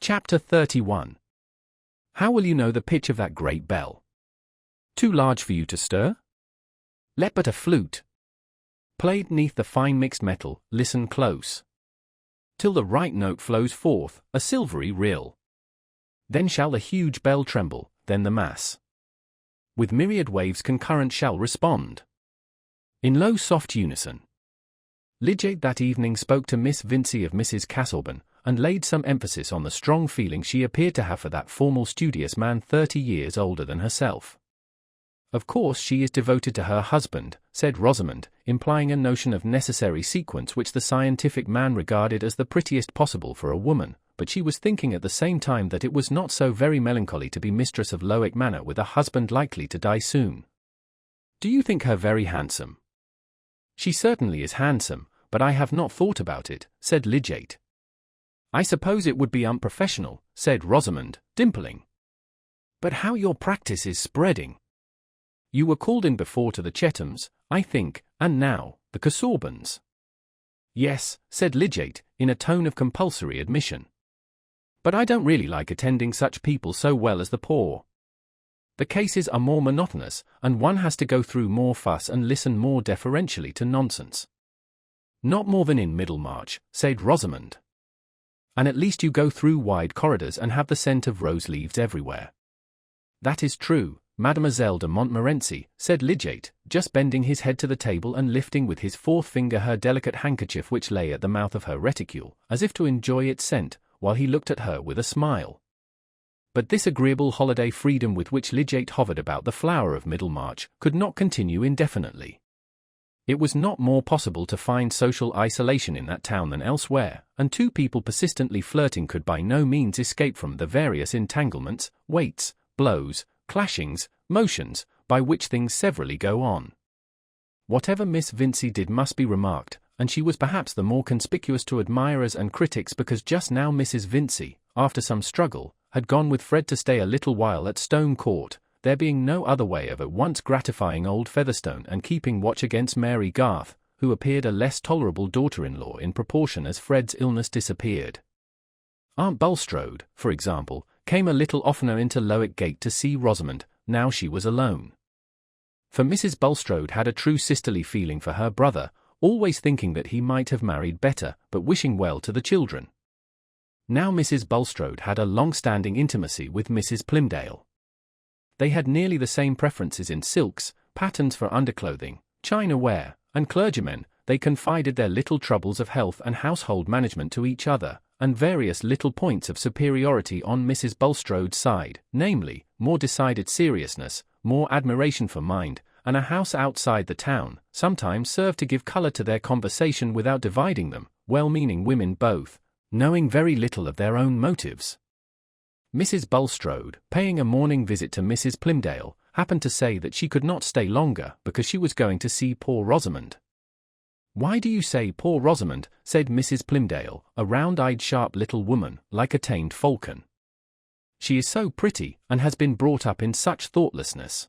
Chapter 31. How will you know the pitch of that great bell? Too large for you to stir? Let but a flute. Played 'neath the fine mixed metal, listen close. Till the right note flows forth, a silvery rill. Then shall the huge bell tremble, then the mass with myriad waves concurrent shall respond in low soft unison. Lydgate that evening spoke to Miss Vincey of Mrs. Casaubon, and laid some emphasis on the strong feeling she appeared to have for that formal studious man 30 years older than herself. Of course she is devoted to her husband, said Rosamond, implying a notion of necessary sequence which the scientific man regarded as the prettiest possible for a woman, but she was thinking at the same time that it was not so very melancholy to be mistress of Lowick Manor with a husband likely to die soon. Do you think her very handsome? She certainly is handsome, but I have not thought about it, said Lydgate. I suppose it would be unprofessional, said Rosamond, dimpling. But how your practice is spreading! You were called in before to the Chethams, I think, and now, the Casaubons. Yes, said Lydgate, in a tone of compulsory admission. But I don't really like attending such people so well as the poor. The cases are more monotonous, and one has to go through more fuss and listen more deferentially to nonsense. Not more than in Middlemarch, said Rosamond. And at least you go through wide corridors and have the scent of rose leaves everywhere. That is true, Mademoiselle de Montmorency, said Lydgate, just bending his head to the table and lifting with his fourth finger her delicate handkerchief which lay at the mouth of her reticule, as if to enjoy its scent, while he looked at her with a smile. But this agreeable holiday freedom with which Lydgate hovered about the flower of Middlemarch could not continue indefinitely. It was not more possible to find social isolation in that town than elsewhere, and two people persistently flirting could by no means escape from the various entanglements, weights, blows, clashings, motions, by which things severally go on. Whatever Miss Vincey did must be remarked, and she was perhaps the more conspicuous to admirers and critics because just now Mrs. Vincey, after some struggle, had gone with Fred to stay a little while at Stone Court, there being no other way of at once gratifying old Featherstone and keeping watch against Mary Garth, who appeared a less tolerable daughter-in-law in proportion as Fred's illness disappeared. Aunt Bulstrode, for example, came a little oftener into Lowick Gate to see Rosamond, now she was alone. For Mrs. Bulstrode had a true sisterly feeling for her brother, always thinking that he might have married better, but wishing well to the children. Now Mrs. Bulstrode had a long-standing intimacy with Mrs. Plymdale. They had nearly the same preferences in silks, patterns for underclothing, china ware, and clergymen. They confided their little troubles of health and household management to each other, and various little points of superiority on Mrs. Bulstrode's side, namely, more decided seriousness, more admiration for mind, and a house outside the town, sometimes served to give colour to their conversation without dividing them, well-meaning women both, knowing very little of their own motives. Mrs. Bulstrode, paying a morning visit to Mrs. Plymdale, happened to say that she could not stay longer because she was going to see poor Rosamond. Why do you say poor Rosamond? Said Mrs. Plymdale, a round-eyed sharp little woman, like a tamed falcon. She is so pretty, and has been brought up in such thoughtlessness.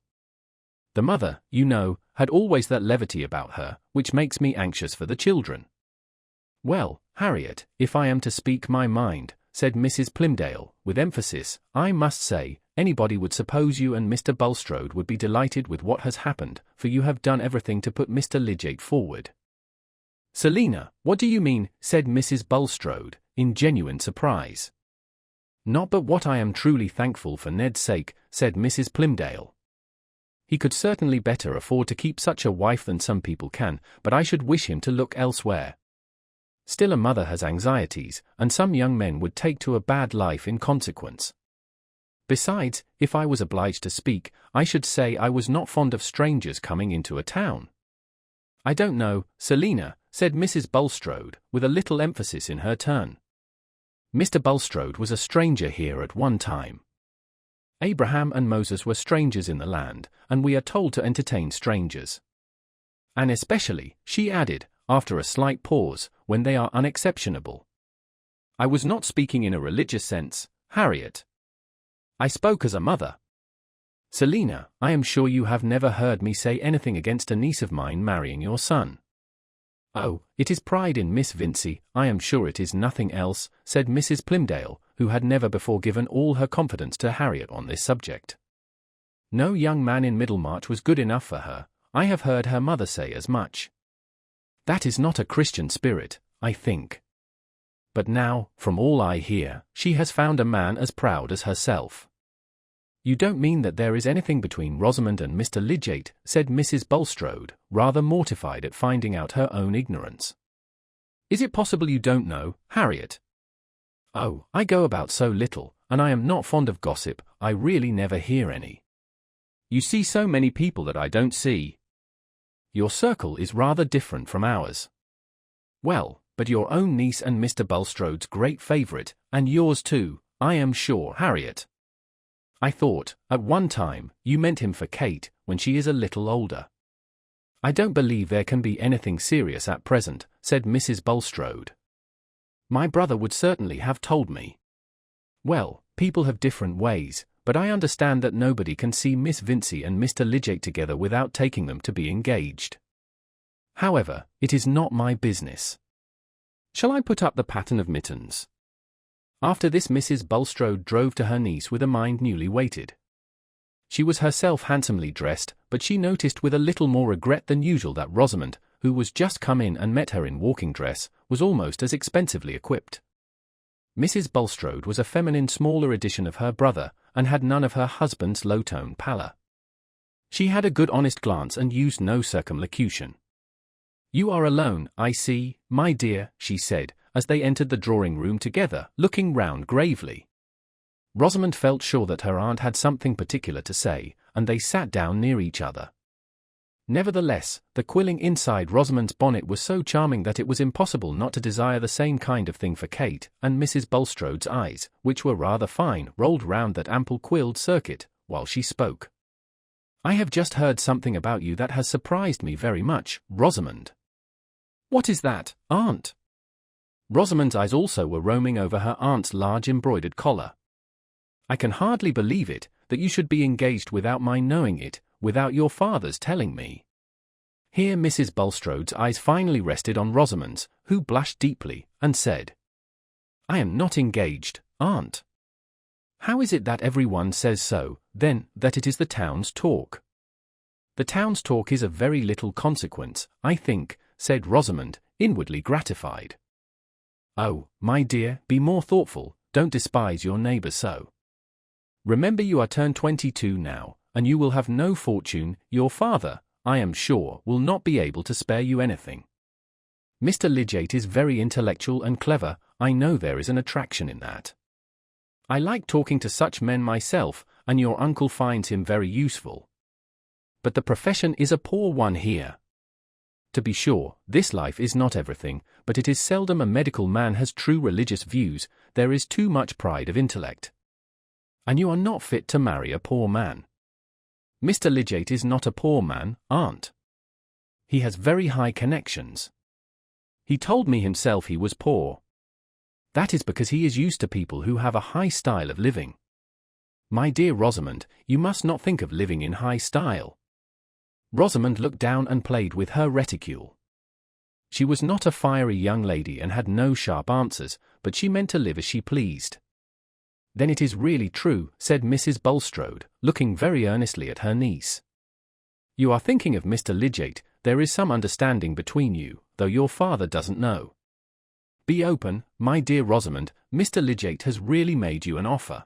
The mother, you know, had always that levity about her, which makes me anxious for the children. Well, Harriet, if I am to speak my mind, said Mrs. Plymdale, with emphasis, I must say, anybody would suppose you and Mr. Bulstrode would be delighted with what has happened, for you have done everything to put Mr. Lydgate forward. Selina, what do you mean? Said Mrs. Bulstrode, in genuine surprise. Not but what I am truly thankful for Ned's sake, said Mrs. Plymdale. He could certainly better afford to keep such a wife than some people can, but I should wish him to look elsewhere. Still a mother has anxieties, and some young men would take to a bad life in consequence. Besides, if I was obliged to speak, I should say I was not fond of strangers coming into a town. I don't know, Selina, said Mrs. Bulstrode, with a little emphasis in her turn. Mr. Bulstrode was a stranger here at one time. Abraham and Moses were strangers in the land, and we are told to entertain strangers. And especially, she added, after a slight pause, when they are unexceptionable. I was not speaking in a religious sense, Harriet. I spoke as a mother. Selina, I am sure you have never heard me say anything against a niece of mine marrying your son. "Oh, it is pride in Miss Vincey, I am sure it is nothing else," said Mrs. Plymdale, who had never before given all her confidence to Harriet on this subject. No young man in Middlemarch was good enough for her, I have heard her mother say as much. That is not a Christian spirit, I think. But now, from all I hear, she has found a man as proud as herself. "You don't mean that there is anything between Rosamond and Mr. Lydgate," said Mrs. Bulstrode, rather mortified at finding out her own ignorance. "Is it possible you don't know, Harriet?" "Oh, I go about so little, and I am not fond of gossip, I really never hear any." "You see so many people that I don't see." "Your circle is rather different from ours." "Well, but your own niece and Mr. Bulstrode's great favourite, and yours too, I am sure, Harriet. I thought, at one time, you meant him for Kate, when she is a little older." "I don't believe there can be anything serious at present," said Mrs. Bulstrode. "My brother would certainly have told me." "Well, people have different ways, but I understand that nobody can see Miss Vincey and Mr. Lydgate together without taking them to be engaged. However, it is not my business. Shall I put up the pattern of mittens?" After this Mrs. Bulstrode drove to her niece with a mind newly weighted. She was herself handsomely dressed, but she noticed with a little more regret than usual that Rosamond, who was just come in and met her in walking dress, was almost as expensively equipped. Mrs. Bulstrode was a feminine smaller edition of her brother, and had none of her husband's low-toned pallor. She had a good honest glance and used no circumlocution. "You are alone, I see, my dear," she said, as they entered the drawing-room together, looking round gravely. Rosamond felt sure that her aunt had something particular to say, and they sat down near each other. Nevertheless, the quilling inside Rosamond's bonnet was so charming that it was impossible not to desire the same kind of thing for Kate, and Mrs. Bulstrode's eyes, which were rather fine, rolled round that ample quilled circuit, while she spoke. "I have just heard something about you that has surprised me very much, Rosamond." "What is that, aunt?" Rosamond's eyes also were roaming over her aunt's large embroidered collar. "I can hardly believe it, that you should be engaged without my knowing it, without your father's telling me." Here Mrs. Bulstrode's eyes finally rested on Rosamond's, who blushed deeply, and said, "I am not engaged, aunt." "How is it that every one says so, then, that it is the town's talk?" "The town's talk is of very little consequence, I think," said Rosamond, inwardly gratified. "Oh, my dear, be more thoughtful, don't despise your neighbour so. Remember you are turned 22 now, and you will have no fortune. Your father, I am sure, will not be able to spare you anything. Mr. Lydgate is very intellectual and clever, I know there is an attraction in that. I like talking to such men myself, and your uncle finds him very useful. But the profession is a poor one here. To be sure, this life is not everything, but it is seldom a medical man has true religious views, there is too much pride of intellect. And you are not fit to marry a poor man. Mr. Lydgate is not a poor man, aunt. He has very high connections. He told me himself he was poor. That is because he is used to people who have a high style of living. My dear Rosamond, you must not think of living in high style." Rosamond looked down and played with her reticule. She was not a fiery young lady and had no sharp answers, but she meant to live as she pleased. "Then it is really true," said Mrs. Bulstrode, looking very earnestly at her niece. "You are thinking of Mr. Lydgate, there is some understanding between you, though your father doesn't know. Be open, my dear Rosamond, Mr. Lydgate has really made you an offer."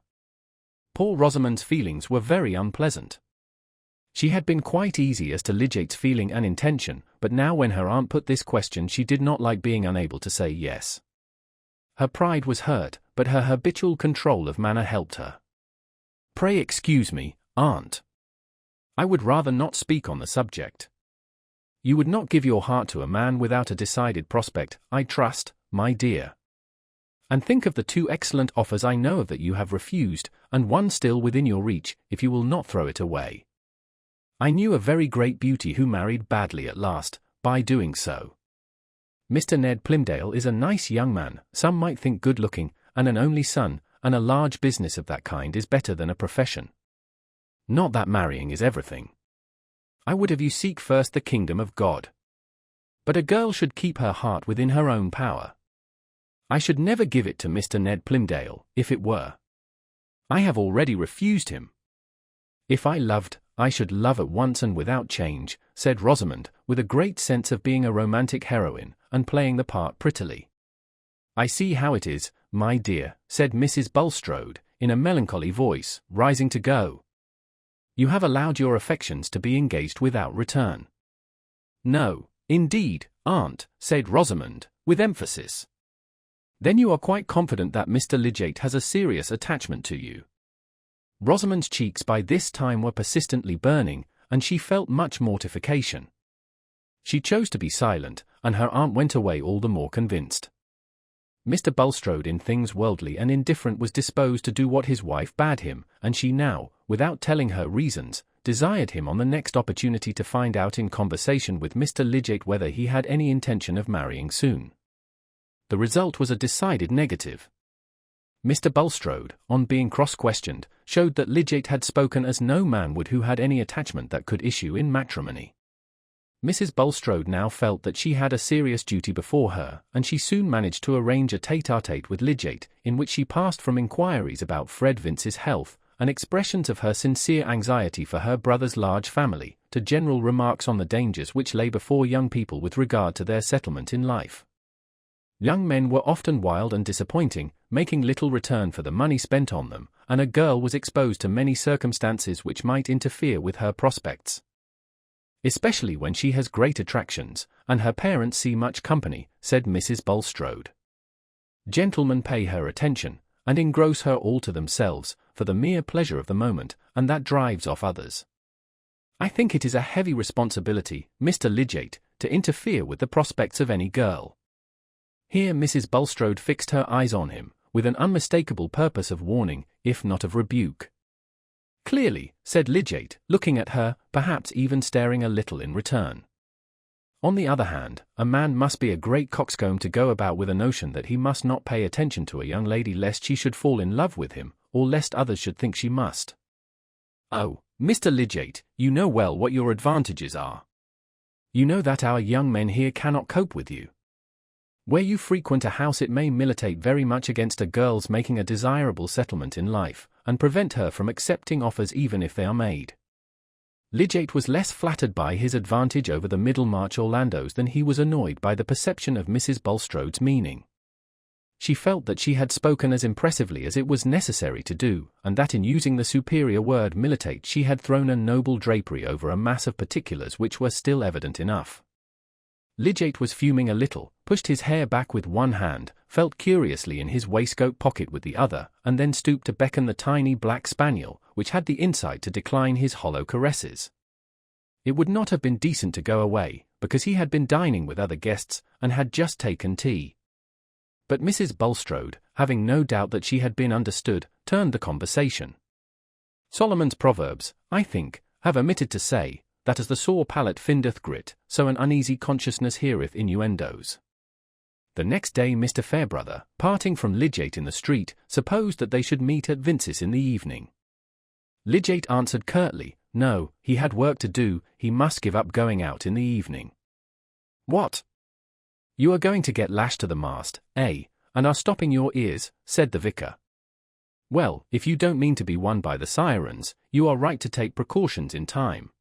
Poor Rosamond's feelings were very unpleasant. She had been quite easy as to Lydgate's feeling and intention, but now when her aunt put this question she did not like being unable to say yes. Her pride was hurt, but her habitual control of manner helped her. "Pray excuse me, aunt. I would rather not speak on the subject. You would not give your heart to a man without a decided prospect, I trust, my dear. And think of the 2 excellent offers I know of that you have refused, and one still within your reach, if you will not throw it away. I knew a very great beauty who married badly at last, by doing so. Mr. Ned Plymdale is a nice young man, some might think good-looking, and an only son, and a large business of that kind is better than a profession. Not that marrying is everything. I would have you seek first the kingdom of God. But a girl should keep her heart within her own power. I should never give it to Mr. Ned Plymdale, if it were. I have already refused him. If I loved, I should love at once and without change, said Rosamond, with a great sense of being a romantic heroine, and playing the part prettily. I see how it is, my dear, said Mrs. Bulstrode, in a melancholy voice, rising to go. You have allowed your affections to be engaged without return. No, indeed, aunt, said Rosamond, with emphasis. Then you are quite confident that Mr. Lidgate has a serious attachment to you. Rosamond's cheeks by this time were persistently burning, and she felt much mortification. She chose to be silent, and her aunt went away all the more convinced. Mr. Bulstrode in things worldly and indifferent was disposed to do what his wife bade him, and she now, without telling her reasons, desired him on the next opportunity to find out in conversation with Mr. Lidgate whether he had any intention of marrying soon. The result was a decided negative. Mr. Bulstrode, on being cross-questioned, showed that Lidgate had spoken as no man would who had any attachment that could issue in matrimony. Mrs. Bulstrode now felt that she had a serious duty before her, and she soon managed to arrange a tete-a-tete with Lidgate, in which she passed from inquiries about Fred Vince's health, and expressions of her sincere anxiety for her brother's large family, to general remarks on the dangers which lay before young people with regard to their settlement in life. Young men were often wild and disappointing, making little return for the money spent on them, and a girl was exposed to many circumstances which might interfere with her prospects. Especially when she has great attractions, and her parents see much company, said Mrs. Bulstrode. Gentlemen pay her attention, and engross her all to themselves, for the mere pleasure of the moment, and that drives off others. I think it is a heavy responsibility, Mr. Lidgate, to interfere with the prospects of any girl. Here Mrs. Bulstrode fixed her eyes on him, with an unmistakable purpose of warning, if not of rebuke. Clearly, said Lidgate, looking at her, perhaps even staring a little in return. On the other hand, a man must be a great coxcomb to go about with a notion that he must not pay attention to a young lady lest she should fall in love with him, or lest others should think she must. Oh, Mr. Lidgate, you know well what your advantages are. You know that our young men here cannot cope with you. Where you frequent a house it may militate very much against a girl's making a desirable settlement in life, and prevent her from accepting offers even if they are made. Lidgate was less flattered by his advantage over the Middlemarch Orlandos than he was annoyed by the perception of Mrs. Bulstrode's meaning. She felt that she had spoken as impressively as it was necessary to do, and that in using the superior word militate she had thrown a noble drapery over a mass of particulars which were still evident enough. Lidgate was fuming a little, pushed his hair back with one hand, felt curiously in his waistcoat pocket with the other, and then stooped to beckon the tiny black spaniel, which had the insight to decline his hollow caresses. It would not have been decent to go away, because he had been dining with other guests, and had just taken tea. But Mrs. Bulstrode, having no doubt that she had been understood, turned the conversation. Solomon's proverbs, I think, have omitted to say, that as the sore palate findeth grit, so an uneasy consciousness heareth innuendos. The next day Mr. Fairbrother, parting from Lidgate in the street, supposed that they should meet at Vince's in the evening. Lidgate answered curtly, no, he had work to do, he must give up going out in the evening. What? You are going to get lashed to the mast, eh, and are stopping your ears, said the vicar. Well, if you don't mean to be won by the sirens, you are right to take precautions in time.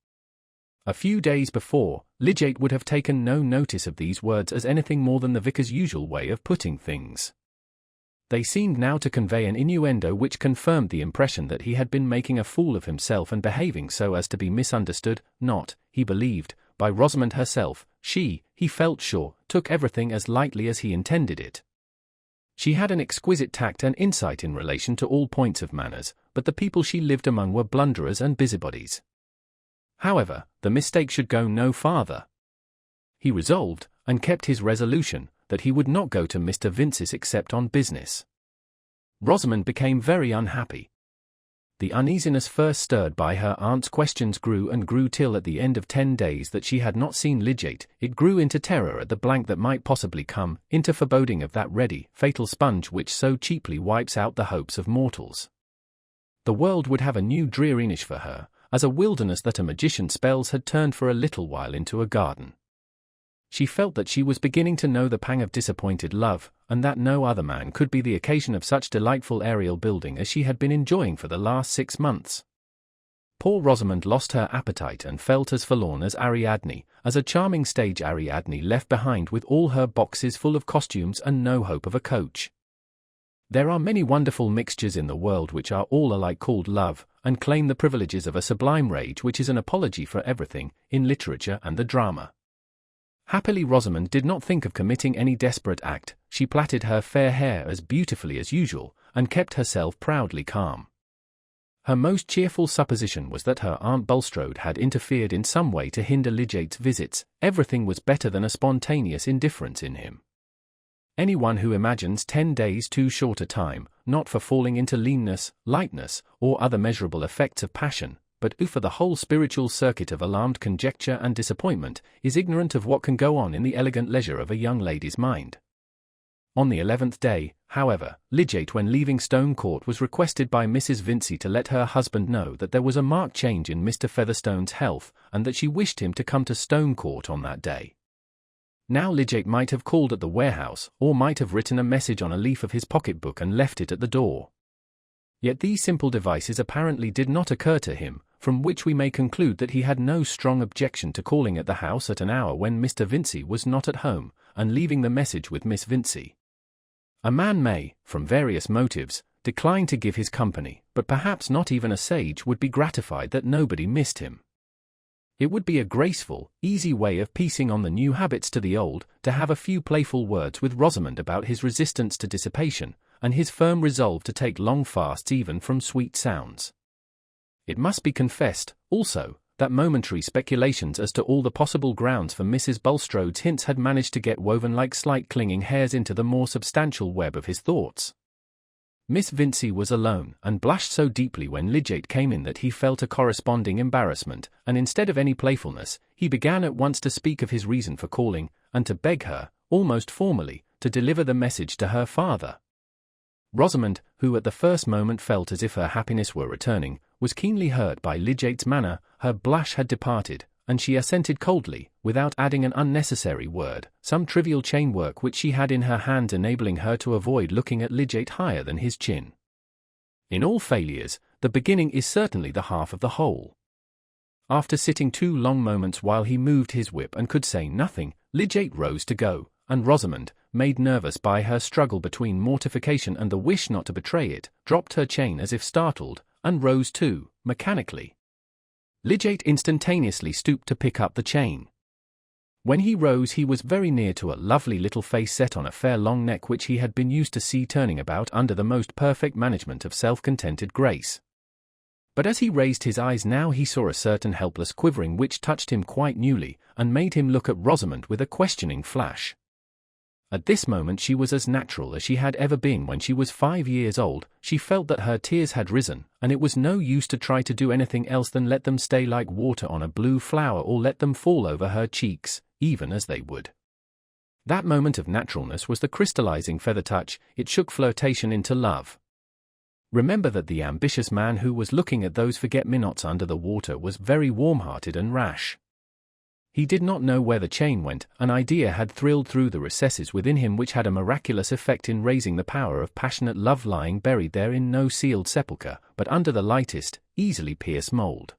A few days before, Lidgate would have taken no notice of these words as anything more than the vicar's usual way of putting things. They seemed now to convey an innuendo which confirmed the impression that he had been making a fool of himself and behaving so as to be misunderstood, not, he believed, by Rosamond herself. She, he felt sure, took everything as lightly as he intended it. She had an exquisite tact and insight in relation to all points of manners, but the people she lived among were blunderers and busybodies. However, the mistake should go no farther. He resolved, and kept his resolution, that he would not go to Mr. Vince's except on business. Rosamond became very unhappy. The uneasiness first stirred by her aunt's questions grew and grew till at the end of 10 days that she had not seen Lidgate, it grew into terror at the blank that might possibly come, into foreboding of that ready, fatal sponge which so cheaply wipes out the hopes of mortals. The world would have a new dreariness for her, as a wilderness that a magician's spells had turned for a little while into a garden. she felt that she was beginning to know the pang of disappointed love, and that no other man could be the occasion of such delightful aerial building as she had been enjoying for the last 6 months. Poor Rosamond lost her appetite and felt as forlorn as Ariadne, as a charming stage Ariadne left behind with all her boxes full of costumes and no hope of a coach. There are many wonderful mixtures in the world which are all alike called love, and claim the privileges of a sublime rage which is an apology for everything, in literature and the drama. Happily Rosamond did not think of committing any desperate act. She plaited her fair hair as beautifully as usual, and kept herself proudly calm. Her most cheerful supposition was that her Aunt Bulstrode had interfered in some way to hinder Lydiate's visits. Everything was better than a spontaneous indifference in him. Anyone who imagines 10 days too short a time, not for falling into leanness, lightness, or other measurable effects of passion, but for the whole spiritual circuit of alarmed conjecture and disappointment, is ignorant of what can go on in the elegant leisure of a young lady's mind. On the 11th day, however, Lydiate, when leaving Stone Court, was requested by Mrs. Vincey to let her husband know that there was a marked change in Mr. Featherstone's health, and that she wished him to come to Stone Court on that day. Now Lydiate might have called at the warehouse, or might have written a message on a leaf of his pocket-book and left it at the door. Yet these simple devices apparently did not occur to him, from which we may conclude that he had no strong objection to calling at the house at an hour when Mr. Vincey was not at home, and leaving the message with Miss Vincey. A man may, from various motives, decline to give his company, but perhaps not even a sage would be gratified that nobody missed him. It would be a graceful, easy way of piecing on the new habits to the old, to have a few playful words with Rosamond about his resistance to dissipation, and his firm resolve to take long fasts even from sweet sounds. It must be confessed, also, that momentary speculations as to all the possible grounds for Mrs. Bulstrode's hints had managed to get woven like slight clinging hairs into the more substantial web of his thoughts. Miss Vincey was alone, and blushed so deeply when Lydiate came in that he felt a corresponding embarrassment, and instead of any playfulness, he began at once to speak of his reason for calling, and to beg her, almost formally, to deliver the message to her father. Rosamond, who at the first moment felt as if her happiness were returning, was keenly hurt by Lydiate's manner. Her blush had departed, and she assented coldly, without adding an unnecessary word, some trivial chain work which she had in her hand enabling her to avoid looking at Lydiate higher than his chin. In all failures, the beginning is certainly the half of the whole. After sitting 2 long moments while he moved his whip and could say nothing, Lydiate rose to go, and Rosamond, made nervous by her struggle between mortification and the wish not to betray it, dropped her chain as if startled, and rose too, mechanically. Lydiate instantaneously stooped to pick up the chain. When he rose he was very near to a lovely little face set on a fair long neck which he had been used to see turning about under the most perfect management of self-contented grace. But as he raised his eyes now he saw a certain helpless quivering which touched him quite newly, and made him look at Rosamond with a questioning flash. At this moment she was as natural as she had ever been when she was 5 years old. She felt that her tears had risen, and it was no use to try to do anything else than let them stay like water on a blue flower or let them fall over her cheeks, even as they would. That moment of naturalness was the crystallizing feather touch. It shook flirtation into love. Remember that the ambitious man who was looking at those forget-me-nots under the water was very warm-hearted and rash. He did not know where the chain went. An idea had thrilled through the recesses within him which had a miraculous effect in raising the power of passionate love lying buried there in no sealed sepulchre, but under the lightest, easily pierced mould.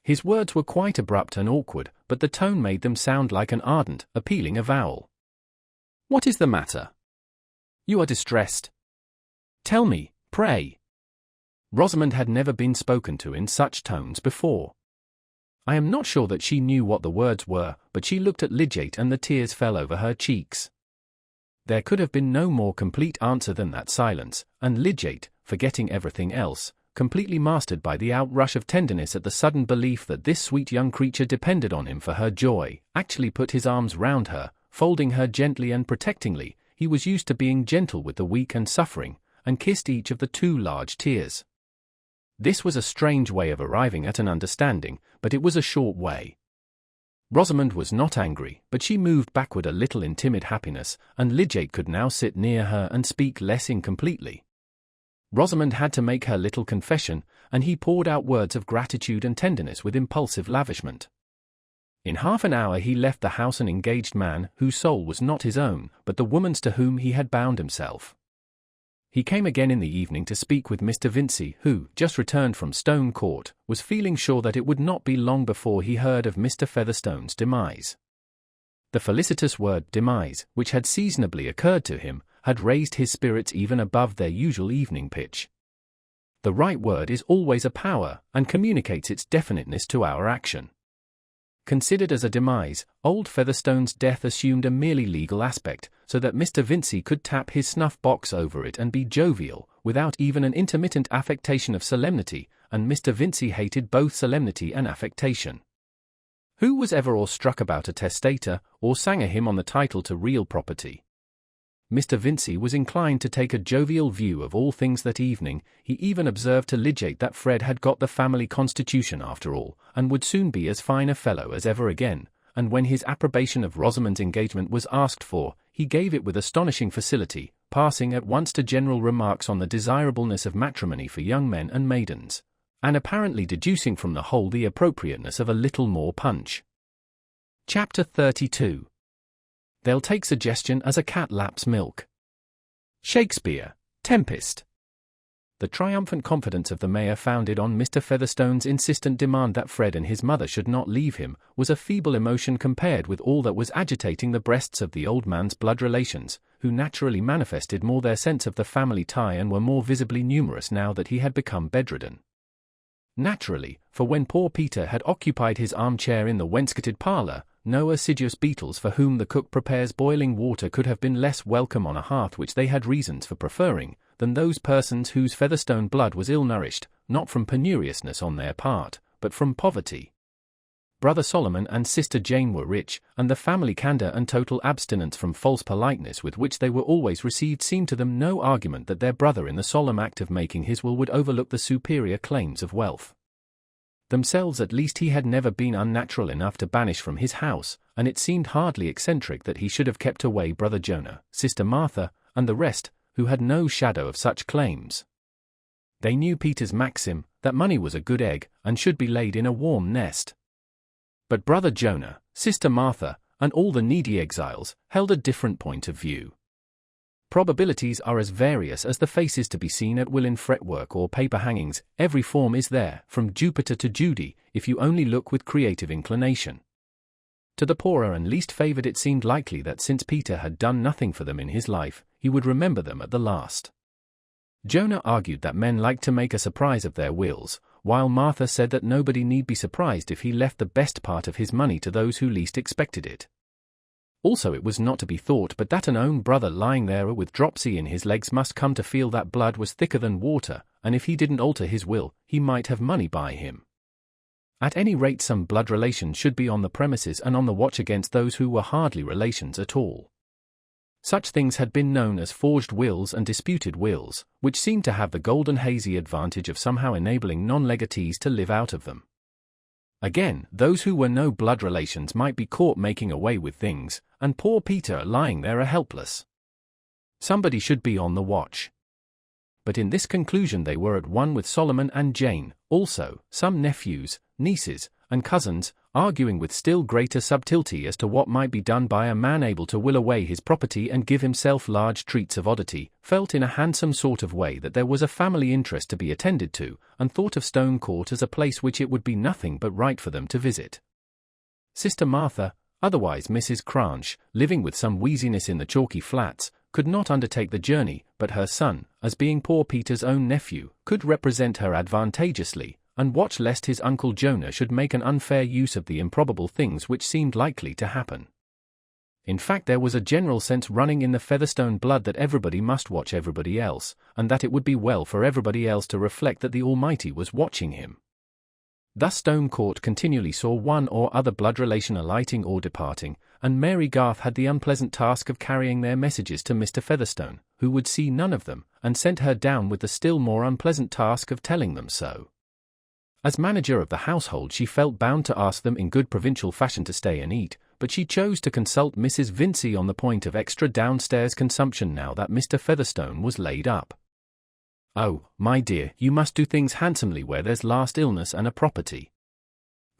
His words were quite abrupt and awkward, but the tone made them sound like an ardent, appealing avowal. "What is the matter? You are distressed. Tell me, pray." Rosamond had never been spoken to in such tones before. I am not sure that she knew what the words were, but she looked at Lydiate and the tears fell over her cheeks. There could have been no more complete answer than that silence, and Lydiate, forgetting everything else, completely mastered by the outrush of tenderness at the sudden belief that this sweet young creature depended on him for her joy, actually put his arms round her, folding her gently and protectingly. He was used to being gentle with the weak and suffering, and kissed each of the 2 large tears. This was a strange way of arriving at an understanding, but it was a short way. Rosamond was not angry, but she moved backward a little in timid happiness, and Lydiate could now sit near her and speak less incompletely. Rosamond had to make her little confession, and he poured out words of gratitude and tenderness with impulsive lavishment. In half an hour he left the house an engaged man whose soul was not his own, but the woman's to whom he had bound himself. He came again in the evening to speak with Mr. Vincey, who, just returned from Stone Court, was feeling sure that it would not be long before he heard of Mr. Featherstone's demise. The felicitous word demise, which had seasonably occurred to him, had raised his spirits even above their usual evening pitch. The right word is always a power, and communicates its definiteness to our action. Considered as a demise, old Featherstone's death assumed a merely legal aspect, so that Mr. Vincey could tap his snuff-box over it and be jovial, without even an intermittent affectation of solemnity, and Mr. Vincey hated both solemnity and affectation. Who was ever awestruck about a testator, or sang a hymn on the title to real property? Mr. Vincey was inclined to take a jovial view of all things that evening. He even observed to Lydgate that Fred had got the family constitution after all, and would soon be as fine a fellow as ever again, and when his approbation of Rosamond's engagement was asked for, he gave it with astonishing facility, passing at once to general remarks on the desirableness of matrimony for young men and maidens, and apparently deducing from the whole the appropriateness of a little more punch. Chapter 32. They'll take suggestion as a cat laps milk. Shakespeare, Tempest. The triumphant confidence of the mayor, founded on Mr. Featherstone's insistent demand that Fred and his mother should not leave him, was a feeble emotion compared with all that was agitating the breasts of the old man's blood relations, who naturally manifested more their sense of the family tie and were more visibly numerous now that he had become bedridden. Naturally, for when poor Peter had occupied his armchair in the wainscoted parlour, no assiduous beetles for whom the cook prepares boiling water could have been less welcome on a hearth which they had reasons for preferring, than those persons whose Featherstone blood was ill-nourished, not from penuriousness on their part, but from poverty. Brother Solomon and Sister Jane were rich, and the family candour and total abstinence from false politeness with which they were always received seemed to them no argument that their brother in the solemn act of making his will would overlook the superior claims of wealth. Themselves at least he had never been unnatural enough to banish from his house, and it seemed hardly eccentric that he should have kept away Brother Jonah, Sister Martha, and the rest, who had no shadow of such claims. They knew Peter's maxim, that money was a good egg, and should be laid in a warm nest. But Brother Jonah, Sister Martha, and all the needy exiles, held a different point of view. Probabilities are as various as the faces to be seen at will in fretwork or paper hangings. Every form is there, from Jupiter to Judy, if you only look with creative inclination. To the poorer and least favoured it seemed likely that since Peter had done nothing for them in his life, he would remember them at the last. Jonah argued that men liked to make a surprise of their wills, while Martha said that nobody need be surprised if he left the best part of his money to those who least expected it. Also it was not to be thought but that an own brother lying there with dropsy in his legs must come to feel that blood was thicker than water, and if he didn't alter his will, he might have money by him. At any rate some blood relations should be on the premises and on the watch against those who were hardly relations at all. Such things had been known as forged wills and disputed wills, which seemed to have the golden hazy advantage of somehow enabling non-legatees to live out of them. Again, those who were no blood relations might be caught making away with things, and poor Peter lying there helpless. Somebody should be on the watch. But in this conclusion they were at one with Solomon and Jane, also some nephews, nieces, and cousins, arguing with still greater subtlety as to what might be done by a man able to will away his property and give himself large treats of oddity, felt in a handsome sort of way that there was a family interest to be attended to, and thought of Stone Court as a place which it would be nothing but right for them to visit. Sister Martha, otherwise Mrs. Cranch, living with some wheeziness in the Chalky Flats, could not undertake the journey, but her son, as being poor Peter's own nephew, could represent her advantageously, and watch lest his uncle Jonah should make an unfair use of the improbable things which seemed likely to happen. In fact there was a general sense running in the Featherstone blood that everybody must watch everybody else, and that it would be well for everybody else to reflect that the Almighty was watching him. Thus Stone Court continually saw one or other blood relation alighting or departing, and Mary Garth had the unpleasant task of carrying their messages to Mr. Featherstone, who would see none of them, and sent her down with the still more unpleasant task of telling them so. As manager of the household she felt bound to ask them in good provincial fashion to stay and eat, but she chose to consult Mrs. Vincey on the point of extra downstairs consumption now that Mr. Featherstone was laid up. "Oh, my dear, you must do things handsomely where there's last illness and a property.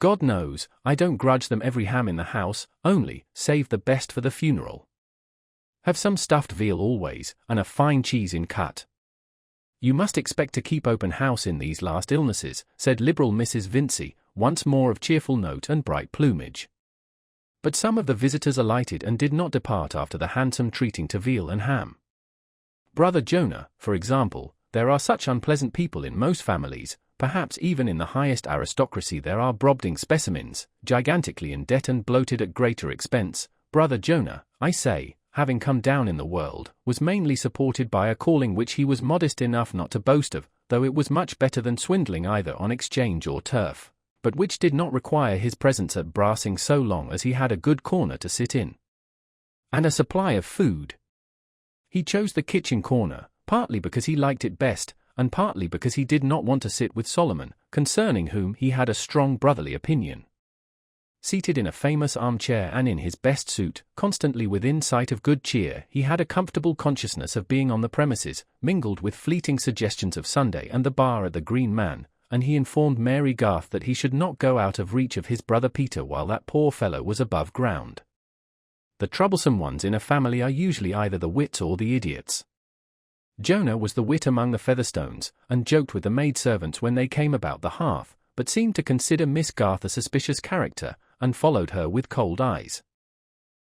God knows, I don't grudge them every ham in the house, only, save the best for the funeral. Have some stuffed veal always, and a fine cheese in cut. You must expect to keep open house in these last illnesses, said liberal Mrs. Vincey, once more of cheerful note and bright plumage. But some of the visitors alighted and did not depart after the handsome treating to veal and ham. Brother Jonah, for example, there are such unpleasant people in most families, perhaps even in the highest aristocracy there are brobding specimens, gigantically in debt and bloated at greater expense. Brother Jonah, I say, having come down in the world, was mainly supported by a calling which he was modest enough not to boast of, though it was much better than swindling either on exchange or turf, but which did not require his presence at brassing so long as he had a good corner to sit in. And a supply of food. He chose the kitchen corner, partly because he liked it best, and partly because he did not want to sit with Solomon, concerning whom he had a strong brotherly opinion. Seated in a famous armchair and in his best suit, constantly within sight of good cheer, he had a comfortable consciousness of being on the premises, mingled with fleeting suggestions of Sunday and the bar at the Green Man, and he informed Mary Garth that he should not go out of reach of his brother Peter while that poor fellow was above ground. The troublesome ones in a family are usually either the wits or the idiots. Jonah was the wit among the Featherstones, and joked with the maidservants when they came about the hearth, but seemed to consider Miss Garth a suspicious character, and followed her with cold eyes.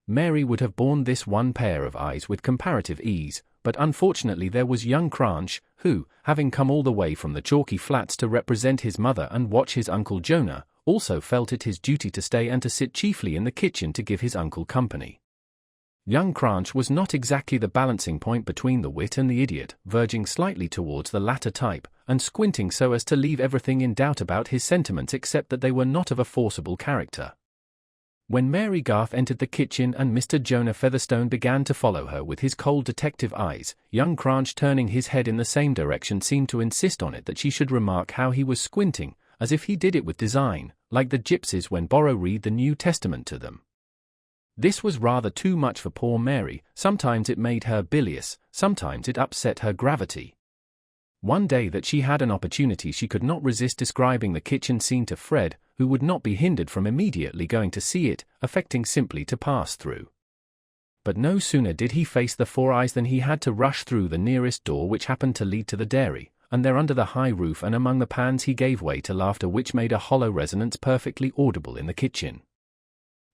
Mary would have borne this one pair of eyes with comparative ease, but unfortunately there was young Cranch, who, having come all the way from the Chalky Flats to represent his mother and watch his uncle Jonah, also felt it his duty to stay and to sit chiefly in the kitchen to give his uncle company. Young Cranch was not exactly the balancing point between the wit and the idiot, verging slightly towards the latter type, and squinting so as to leave everything in doubt about his sentiments except that they were not of a forcible character. When Mary Garth entered the kitchen and Mr. Jonah Featherstone began to follow her with his cold detective eyes, young Cranch, turning his head in the same direction, seemed to insist on it that she should remark how he was squinting, as if he did it with design, like the gypsies when Borrow read the New Testament to them. This was rather too much for poor Mary. Sometimes it made her bilious, sometimes it upset her gravity. One day that she had an opportunity she could not resist describing the kitchen scene to Fred, who would not be hindered from immediately going to see it, affecting simply to pass through. But no sooner did he face the Four Eyes than he had to rush through the nearest door which happened to lead to the dairy, and there under the high roof and among the pans he gave way to laughter which made a hollow resonance perfectly audible in the kitchen.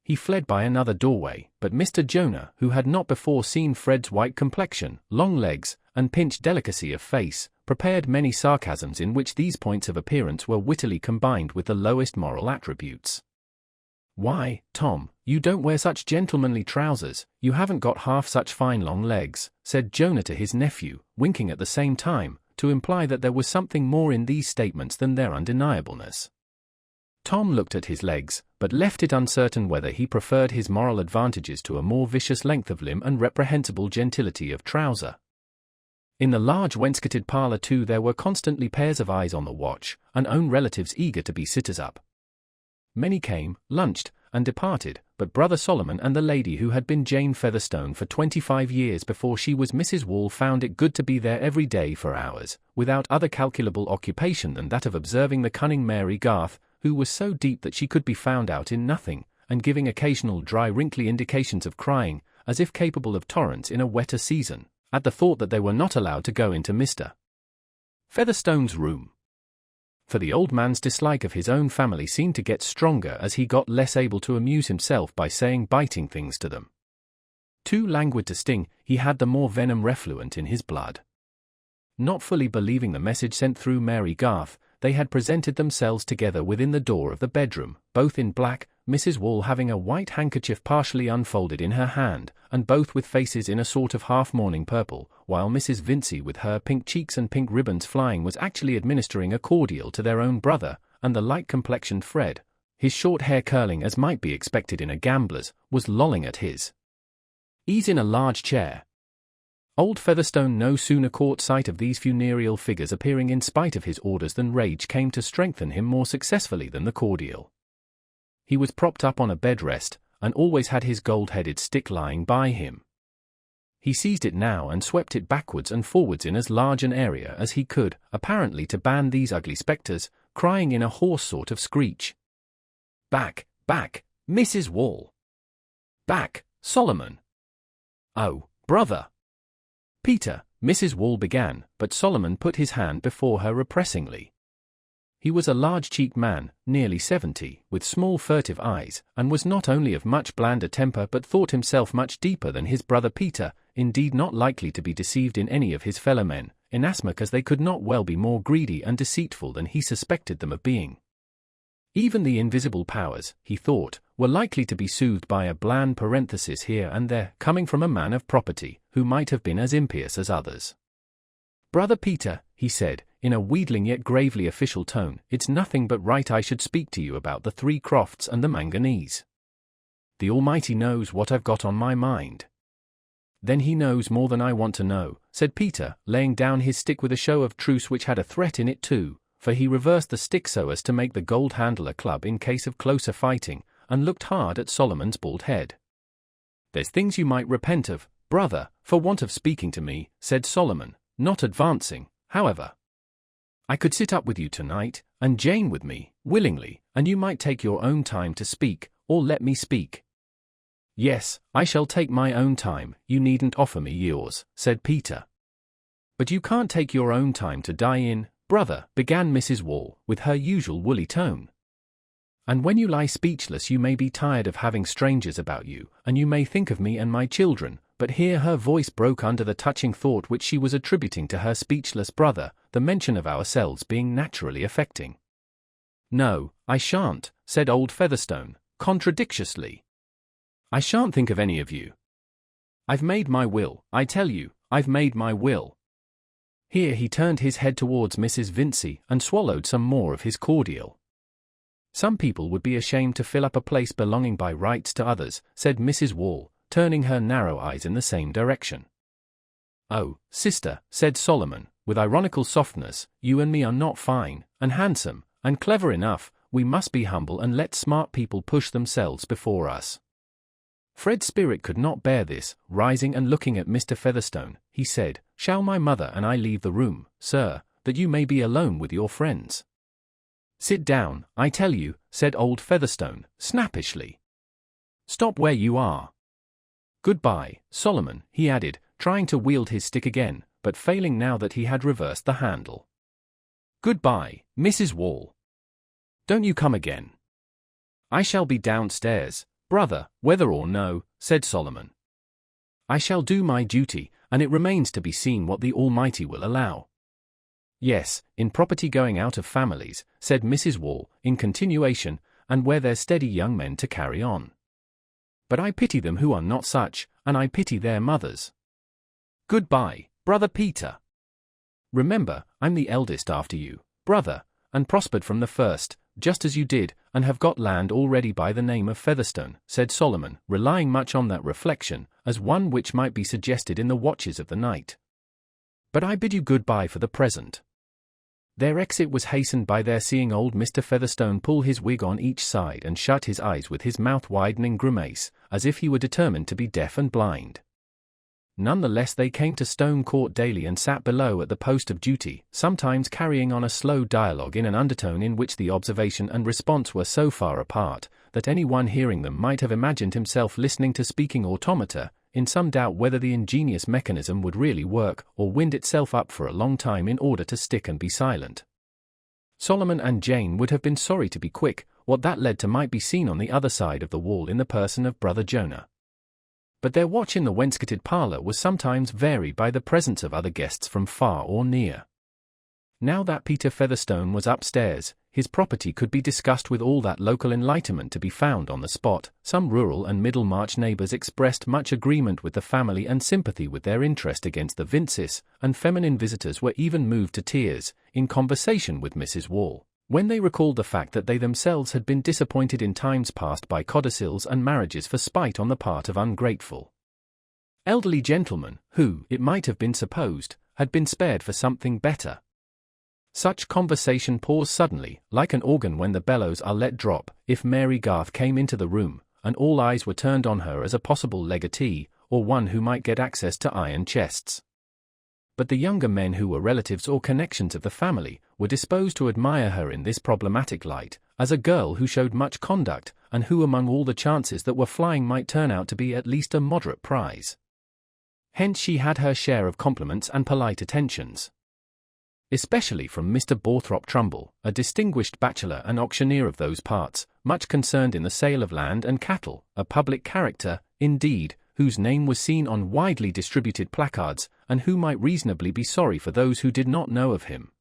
He fled by another doorway, but Mr. Jonah, who had not before seen Fred's white complexion, long legs, and pinched delicacy of face, prepared many sarcasms in which these points of appearance were wittily combined with the lowest moral attributes. "Why, Tom, you don't wear such gentlemanly trousers, you haven't got half such fine long legs," said Jonah to his nephew, winking at the same time, to imply that there was something more in these statements than their undeniableness. Tom looked at his legs, but left it uncertain whether he preferred his moral advantages to a more vicious length of limb and reprehensible gentility of trouser. In the large wainscoted parlour too there were constantly pairs of eyes on the watch, and own relatives eager to be sitters up. Many came, lunched, and departed, but Brother Solomon and the lady who had been Jane Featherstone for 25 years before she was Mrs. Wall found it good to be there every day for hours, without other calculable occupation than that of observing the cunning Mary Garth, who was so deep that she could be found out in nothing, and giving occasional dry wrinkly indications of crying, as if capable of torrents in a wetter season, at the thought that they were not allowed to go into Mr. Featherstone's room. For the old man's dislike of his own family seemed to get stronger as he got less able to amuse himself by saying biting things to them. Too languid to sting, he had the more venom refluent in his blood. Not fully believing the message sent through Mary Garth, they had presented themselves together within the door of the bedroom, both in black, Mrs. Wall having a white handkerchief partially unfolded in her hand, and both with faces in a sort of half-mourning purple, while Mrs. Vincey with her pink cheeks and pink ribbons flying was actually administering a cordial to their own brother, and the light-complexioned Fred, his short hair curling as might be expected in a gambler's, was lolling at his ease in a large chair. Old Featherstone no sooner caught sight of these funereal figures appearing in spite of his orders than rage came to strengthen him more successfully than the cordial. He was propped up on a bed rest, and always had his gold-headed stick lying by him. He seized it now and swept it backwards and forwards in as large an area as he could, apparently to ban these ugly spectres, crying in a hoarse sort of screech, Back, back, Mrs. Wall. Back, Solomon. Oh, brother. Peter, Mrs. Wall began, but Solomon put his hand before her repressingly. He was a large-cheeked man, nearly 70, with small furtive eyes, and was not only of much blander temper but thought himself much deeper than his brother Peter, indeed not likely to be deceived in any of his fellow-men, inasmuch as they could not well be more greedy and deceitful than he suspected them of being. Even the invisible powers, he thought, were likely to be soothed by a bland parenthesis here and there, coming from a man of property, who might have been as impious as others. "Brother Peter," he said, in a wheedling yet gravely official tone, "it's nothing but right I should speak to you about the 3 Crofts and the manganese. The Almighty knows what I've got on my mind." "Then he knows more than I want to know," said Peter, laying down his stick with a show of truce which had a threat in it too, for he reversed the stick so as to make the gold handle a club in case of closer fighting, and looked hard at Solomon's bald head. "There's things you might repent of, brother, for want of speaking to me," said Solomon, not advancing, however. "I could sit up with you tonight, and Jane with me, willingly, and you might take your own time to speak, or let me speak." "Yes, I shall take my own time, you needn't offer me yours," said Peter. "But you can't take your own time to die in, brother," began Mrs. Wall, with her usual woolly tone. "And when you lie speechless you may be tired of having strangers about you, and you may think of me and my children," but here her voice broke under the touching thought which she was attributing to her speechless brother, the mention of ourselves being naturally affecting. "No, I shan't," said old Featherstone, contradictiously. "I shan't think of any of you. I've made my will, I tell you, I've made my will." Here he turned his head towards Mrs. Vincey and swallowed some more of his cordial. "Some people would be ashamed to fill up a place belonging by rights to others," said Mrs. Wall, turning her narrow eyes in the same direction. "Oh, sister," said Solomon, with ironical softness, "you and me are not fine, and handsome, and clever enough, we must be humble and let smart people push themselves before us." Fred's spirit could not bear this. Rising and looking at Mr. Featherstone, he said, "Shall my mother and I leave the room, sir, that you may be alone with your friends?" "Sit down, I tell you," said old Featherstone, snappishly. "Stop where you are. Goodbye, Solomon," he added, trying to wield his stick again, but failing now that he had reversed the handle. "Goodbye, Mrs. Wall. Don't you come again." "I shall be downstairs, brother, whether or no," said Solomon. "I shall do my duty, and it remains to be seen what the Almighty will allow." "Yes, in property going out of families," said Mrs. Wall, in continuation, "and where there's steady young men to carry on. But I pity them who are not such, and I pity their mothers. Goodbye, brother Peter. Remember, I'm the eldest after you, brother, and prospered from the first, just as you did, and have got land already by the name of Featherstone," said Solomon, relying much on that reflection, as one which might be suggested in the watches of the night. "But I bid you good-bye for the present." Their exit was hastened by their seeing old Mr. Featherstone pull his wig on each side and shut his eyes with his mouth-widening grimace, as if he were determined to be deaf and blind. None the less they came to Stone Court daily and sat below at the post of duty, sometimes carrying on a slow dialogue in an undertone in which the observation and response were so far apart, that any one hearing them might have imagined himself listening to speaking automata, in some doubt whether the ingenious mechanism would really work, or wind itself up for a long time in order to stick and be silent. Solomon and Jane would have been sorry to be quick. What that led to might be seen on the other side of the wall in the person of brother Jonah. But their watch in the wainscoted parlour was sometimes varied by the presence of other guests from far or near. Now that Peter Featherstone was upstairs, his property could be discussed with all that local enlightenment to be found on the spot. Some rural and Middlemarch neighbours expressed much agreement with the family and sympathy with their interest against the Vinces, and feminine visitors were even moved to tears, in conversation with Mrs. Wall, when they recalled the fact that they themselves had been disappointed in times past by codicils and marriages for spite on the part of ungrateful elderly gentlemen, who, it might have been supposed, had been spared for something better. Such conversation paused suddenly, like an organ when the bellows are let drop, if Mary Garth came into the room, and all eyes were turned on her as a possible legatee, or one who might get access to iron chests. but the younger men who were relatives or connections of the family were disposed to admire her in this problematic light, as a girl who showed much conduct, and who among all the chances that were flying might turn out to be at least a moderate prize. Hence she had her share of compliments and polite attentions, especially from Mr. Borthrop Trumbull, a distinguished bachelor and auctioneer of those parts, much concerned in the sale of land and cattle, a public character, indeed, whose name was seen on widely distributed placards, and who might reasonably be sorry for those who did not know of him.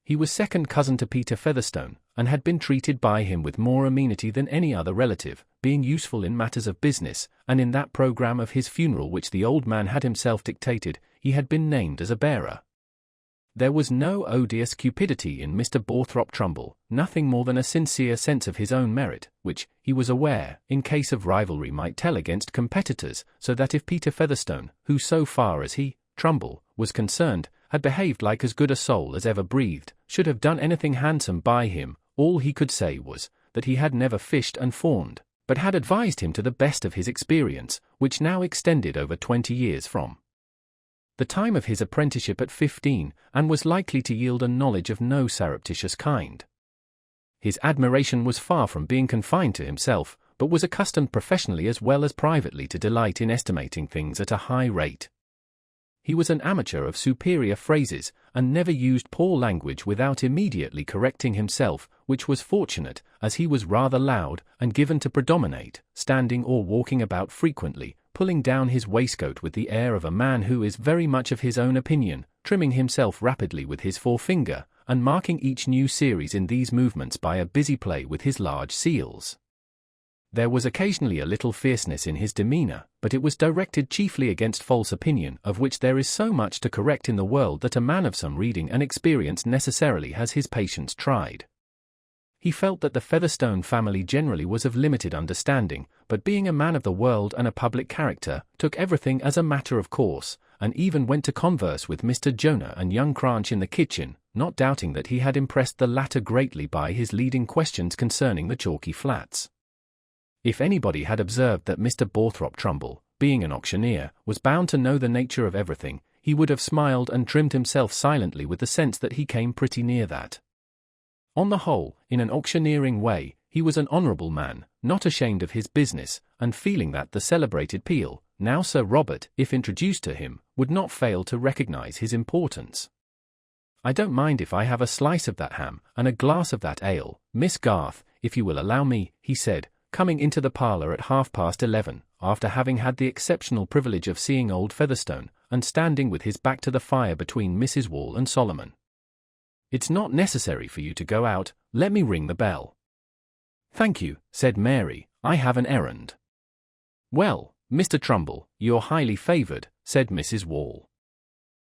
He was second cousin to Peter Featherstone, and had been treated by him with more amenity than any other relative, being useful in matters of business, and in that programme of his funeral which the old man had himself dictated, he had been named as a bearer. There was no odious cupidity in Mr. Borthrop Trumbull, nothing more than a sincere sense of his own merit, which, he was aware, in case of rivalry might tell against competitors, so that if Peter Featherstone, who so far as he, Trumbull, was concerned, had behaved like as good a soul as ever breathed, should have done anything handsome by him, all he could say was, that he had never fished and fawned, but had advised him to the best of his experience, which now extended over 20 years from the time of his apprenticeship at 15, and was likely to yield a knowledge of no surreptitious kind. His admiration was far from being confined to himself, but was accustomed professionally as well as privately to delight in estimating things at a high rate. He was an amateur of superior phrases, and never used poor language without immediately correcting himself, which was fortunate, as he was rather loud, and given to predominate, standing or walking about frequently, pulling down his waistcoat with the air of a man who is very much of his own opinion, trimming himself rapidly with his forefinger, and marking each new series in these movements by a busy play with his large seals. There was occasionally a little fierceness in his demeanour, but it was directed chiefly against false opinion, of which there is so much to correct in the world that a man of some reading and experience necessarily has his patience tried. He felt that the Featherstone family generally was of limited understanding, but being a man of the world and a public character, took everything as a matter of course, and even went to converse with Mr. Jonah and young Cranch in the kitchen, not doubting that he had impressed the latter greatly by his leading questions concerning the chalky flats. If anybody had observed that Mr. Borthrop Trumbull, being an auctioneer, was bound to know the nature of everything, he would have smiled and trimmed himself silently with the sense that he came pretty near that. On the whole, in an auctioneering way, he was an honourable man, not ashamed of his business, and feeling that the celebrated Peel, now Sir Robert, if introduced to him, would not fail to recognise his importance. "I don't mind if I have a slice of that ham, and a glass of that ale, Miss Garth, if you will allow me," he said, coming into the parlour at 11:30, after having had the exceptional privilege of seeing old Featherstone, and standing with his back to the fire between Mrs. Wall and Solomon. "It's not necessary for you to go out, let me ring the bell." "Thank you," said Mary, "I have an errand." "Well, Mr. Trumbull, you're highly favoured," said Mrs. Wall.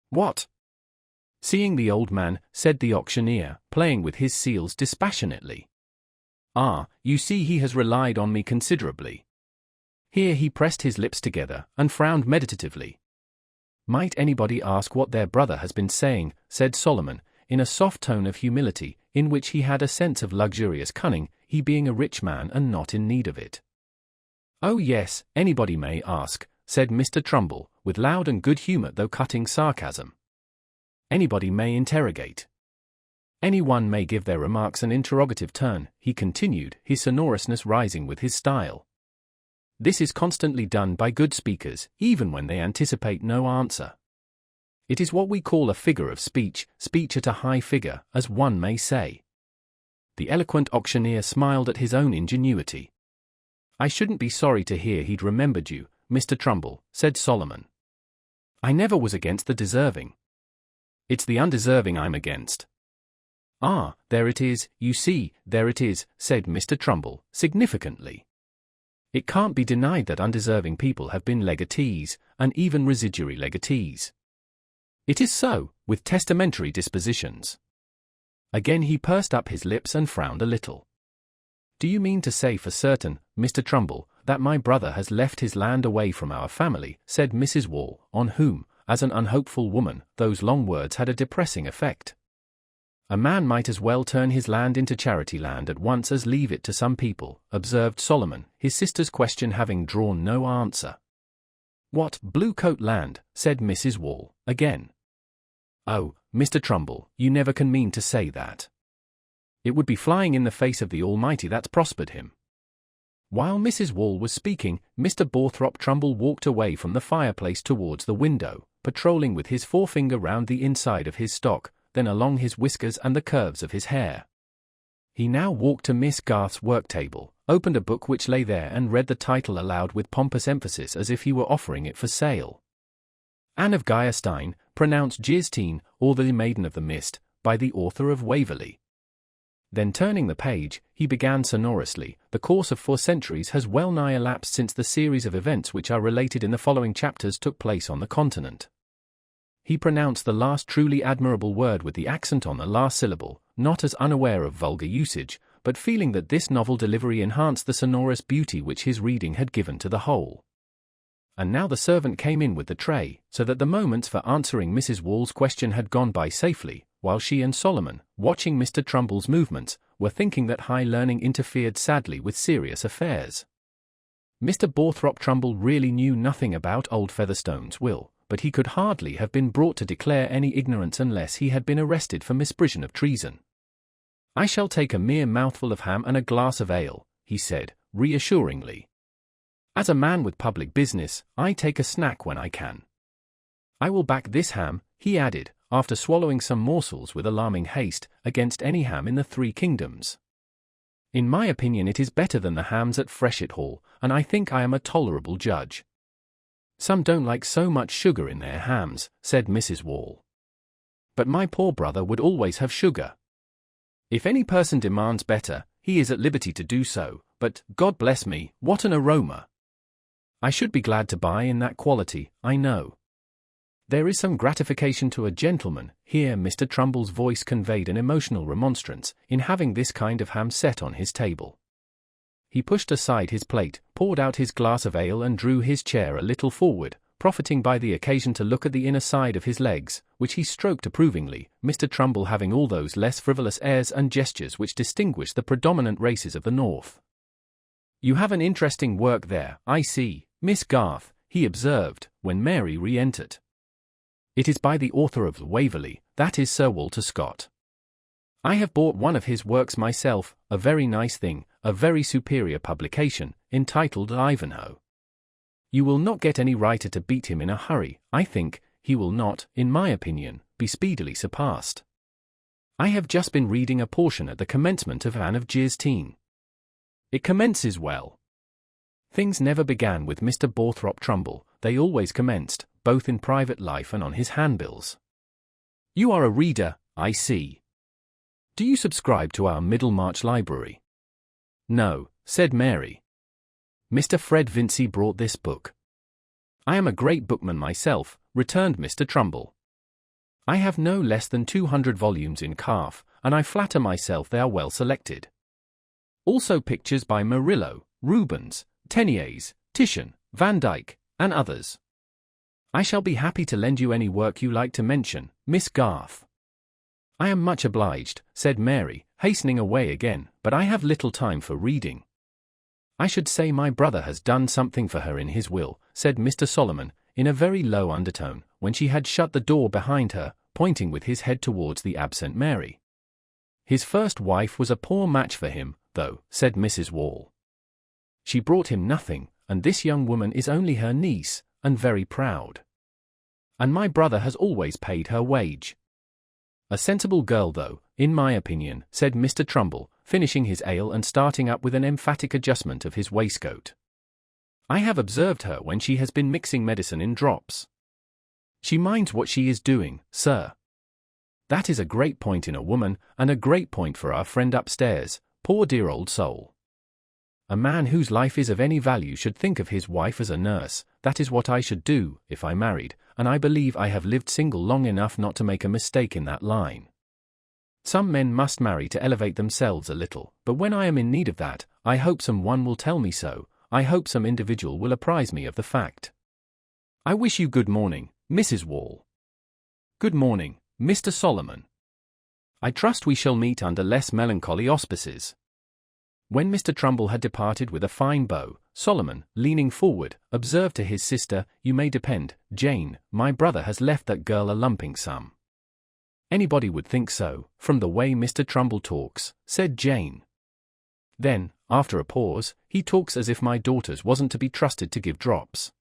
"What?" Seeing the old man, said the auctioneer, playing with his seals dispassionately. "Ah, you see he has relied on me considerably." Here he pressed his lips together, and frowned meditatively. "Might anybody ask what their brother has been saying?" said Solomon, in a soft tone of humility, in which he had a sense of luxurious cunning, he being a rich man and not in need of it. "Oh yes, anybody may ask," said Mr. Trumbull, with loud and good-humoured though cutting sarcasm. "Anybody may interrogate. Any one may give their remarks an interrogative turn," he continued, his sonorousness rising with his style. "This is constantly done by good speakers, even when they anticipate no answer. It is what we call a figure of speech, speech at a high figure, as one may say." The eloquent auctioneer smiled at his own ingenuity. "I shouldn't be sorry to hear he'd remembered you, Mr. Trumbull," said Solomon. "I never was against the deserving. It's the undeserving I'm against." "Ah, there it is, you see, there it is," said Mr. Trumbull, significantly. "It can't be denied that undeserving people have been legatees, and even residuary legatees. It is so, with testamentary dispositions." Again he pursed up his lips and frowned a little. "Do you mean to say for certain, Mr. Trumbull, that my brother has left his land away from our family?" said Mrs. Wall, on whom, as an unhopeful woman, those long words had a depressing effect. "A man might as well turn his land into charity land at once as leave it to some people," observed Solomon, his sister's question having drawn no answer. "What, Blue Coat land?" said Mrs. Wall, again. "Oh, Mr. Trumbull, you never can mean to say that. It would be flying in the face of the Almighty that's prospered him." While Mrs. Wall was speaking, Mr. Borthrop Trumbull walked away from the fireplace towards the window, patrolling with his forefinger round the inside of his stock, then along his whiskers and the curves of his hair. He now walked to Miss Garth's work table, opened a book which lay there and read the title aloud with pompous emphasis as if he were offering it for sale. Anne of Geierstein, pronounced Geierstein, or the Maiden of the Mist, by the author of Waverley. Then turning the page, he began sonorously, "The course of 4 centuries has well nigh elapsed since the series of events which are related in the following chapters took place on the continent." He pronounced the last truly admirable word with the accent on the last syllable, not as unaware of vulgar usage, but feeling that this novel delivery enhanced the sonorous beauty which his reading had given to the whole. And now the servant came in with the tray, so that the moments for answering Mrs. Wall's question had gone by safely, while she and Solomon, watching Mr. Trumbull's movements, were thinking that high learning interfered sadly with serious affairs. Mr. Borthrop Trumbull really knew nothing about old Featherstone's will, but he could hardly have been brought to declare any ignorance unless he had been arrested for misprision of treason. "I shall take a mere mouthful of ham and a glass of ale," he said, reassuringly. "As a man with public business, I take a snack when I can. I will back this ham," he added, after swallowing some morsels with alarming haste, "against any ham in the 3 kingdoms. In my opinion it is better than the hams at Freshitt Hall, and I think I am a tolerable judge." "Some don't like so much sugar in their hams," said Mrs. Wall. "But my poor brother would always have sugar. If any person demands better, he is at liberty to do so, but, God bless me, what an aroma! I should be glad to buy in that quality, I know. There is some gratification to a gentleman," here Mr. Trumbull's voice conveyed an emotional remonstrance, "in having this kind of ham set on his table." He pushed aside his plate, poured out his glass of ale and drew his chair a little forward, profiting by the occasion to look at the inner side of his legs, which he stroked approvingly, Mr. Trumbull having all those less frivolous airs and gestures which distinguish the predominant races of the North. "You have an interesting work there, I see, Miss Garth," he observed, when Mary re-entered. "It is by the author of Waverley, that is Sir Walter Scott. I have bought one of his works myself, a very nice thing, a very superior publication, entitled Ivanhoe. You will not get any writer to beat him in a hurry. I think he will not, in my opinion, be speedily surpassed. I have just been reading a portion at the commencement of Anne of Geierstein. It commences well." Things never began with Mr. Borthrop Trumbull, they always commenced, both in private life and on his handbills. "You are a reader, I see. Do you subscribe to our Middlemarch library?" "No," said Mary. "Mr. Fred Vincey brought this book." "I am a great bookman myself," returned Mr. Trumbull. "I have no less than 200 volumes in calf, and I flatter myself they are well selected. Also pictures by Murillo, Rubens, Teniers, Titian, Van Dyck, and others. I shall be happy to lend you any work you like to mention, Miss Garth." "I am much obliged," said Mary, hastening away again, "but I have little time for reading." "I should say my brother has done something for her in his will," said Mr. Solomon, in a very low undertone, when she had shut the door behind her, pointing with his head towards the absent Mary. "His first wife was a poor match for him, though," said Mrs. Wall. "She brought him nothing, and this young woman is only her niece, and very proud. And my brother has always paid her wage. A sensible girl though, in my opinion," said Mr. Trumbull, finishing his ale and starting up with an emphatic adjustment of his waistcoat. "I have observed her when she has been mixing medicine in drops. She minds what she is doing, sir. That is a great point in a woman, and a great point for our friend upstairs, poor dear old soul. A man whose life is of any value should think of his wife as a nurse. That is what I should do, if I married, and I believe I have lived single long enough not to make a mistake in that line. Some men must marry to elevate themselves a little, but when I am in need of that, I hope some one will tell me so, I hope some individual will apprise me of the fact. I wish you good morning, Mrs. Wall." "Good morning, Mr. Solomon. I trust we shall meet under less melancholy auspices." When Mr. Trumbull had departed with a fine bow, Solomon, leaning forward, observed to his sister, "You may depend, Jane, my brother has left that girl a lumping sum. Anybody would think so, from the way Mr. Trumbull talks, said Jane. Then, after a pause, he talks as if my daughters wasn't to be trusted to give drops.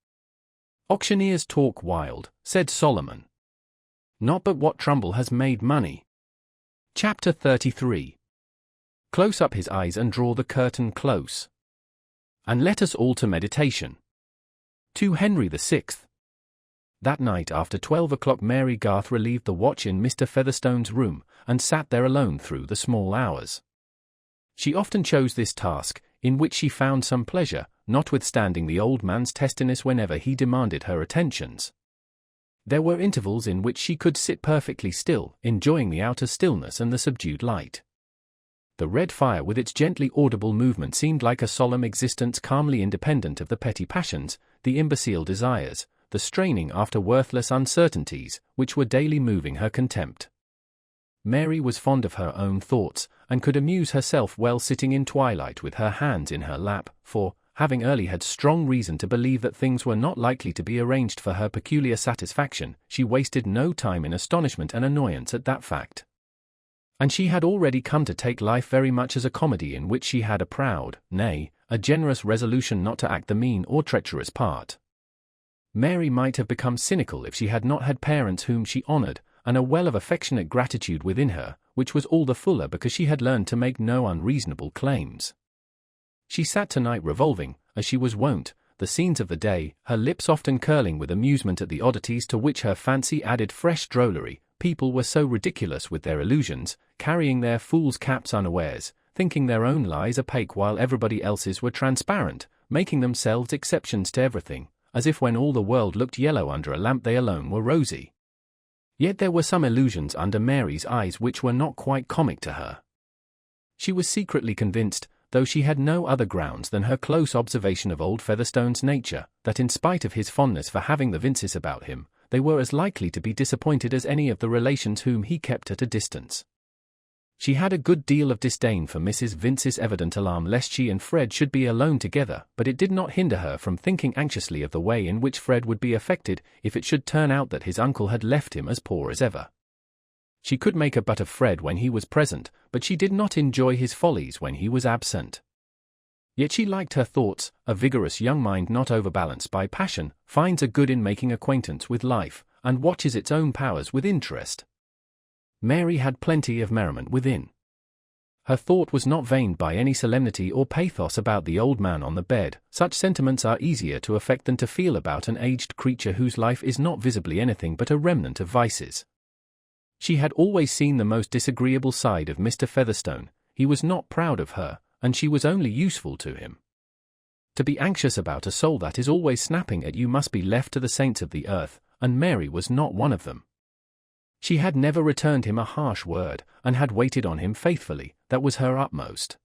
Auctioneers talk wild, said Solomon. Not but what Trumbull has made money. Chapter 33. Close up his eyes and draw the curtain close. And let us all to meditation. To Henry VI. That night after 12 o'clock Mary Garth relieved the watch in Mr. Featherstone's room, and sat there alone through the small hours. She often chose this task, in which she found some pleasure, notwithstanding the old man's testiness whenever he demanded her attentions. There were intervals in which she could sit perfectly still, enjoying the outer stillness and the subdued light. The red fire with its gently audible movement seemed like a solemn existence calmly independent of the petty passions, the imbecile desires, the straining after worthless uncertainties, which were daily moving her contempt. Mary was fond of her own thoughts, and could amuse herself well sitting in twilight with her hands in her lap, for, having early had strong reason to believe that things were not likely to be arranged for her peculiar satisfaction, she wasted no time in astonishment and annoyance at that fact. And she had already come to take life very much as a comedy in which she had a proud, nay, a generous resolution not to act the mean or treacherous part. Mary might have become cynical if she had not had parents whom she honored, and a well of affectionate gratitude within her, which was all the fuller because she had learned to make no unreasonable claims. She sat tonight revolving, as she was wont, the scenes of the day, her lips often curling with amusement at the oddities to which her fancy added fresh drollery. People were so ridiculous with their illusions, carrying their fool's caps unawares, thinking their own lies opaque while everybody else's were transparent, making themselves exceptions to everything, as if when all the world looked yellow under a lamp they alone were rosy. Yet there were some illusions under Mary's eyes which were not quite comic to her. She was secretly convinced, though she had no other grounds than her close observation of old Featherstone's nature, that in spite of his fondness for having the Vinces about him, they were as likely to be disappointed as any of the relations whom he kept at a distance. She had a good deal of disdain for Mrs. Vince's evident alarm lest she and Fred should be alone together, but it did not hinder her from thinking anxiously of the way in which Fred would be affected if it should turn out that his uncle had left him as poor as ever. She could make a butt of Fred when he was present, but she did not enjoy his follies when he was absent. Yet she liked her thoughts. A vigorous young mind not overbalanced by passion finds a good in making acquaintance with life, and watches its own powers with interest. Mary had plenty of merriment within. Her thought was not veined by any solemnity or pathos about the old man on the bed. Such sentiments are easier to affect than to feel about an aged creature whose life is not visibly anything but a remnant of vices. She had always seen the most disagreeable side of Mr. Featherstone. He was not proud of her, and she was only useful to him. To be anxious about a soul that is always snapping at you must be left to the saints of the earth, and Mary was not one of them. She had never returned him a harsh word, and had waited on him faithfully. That was her utmost.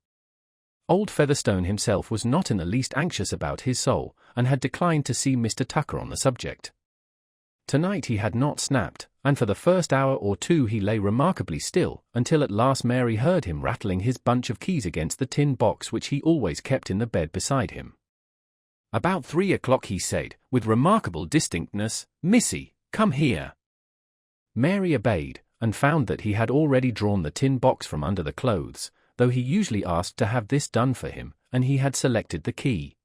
Old Featherstone himself was not in the least anxious about his soul, and had declined to see Mr. Tucker on the subject. Tonight he had not snapped, and for the first hour or two he lay remarkably still, until at last Mary heard him rattling his bunch of keys against the tin box which he always kept in the bed beside him. About 3 o'clock he said, with remarkable distinctness, "Missy, come here." Mary obeyed, and found that he had already drawn the tin box from under the clothes, though he usually asked to have this done for him, and he had selected the key.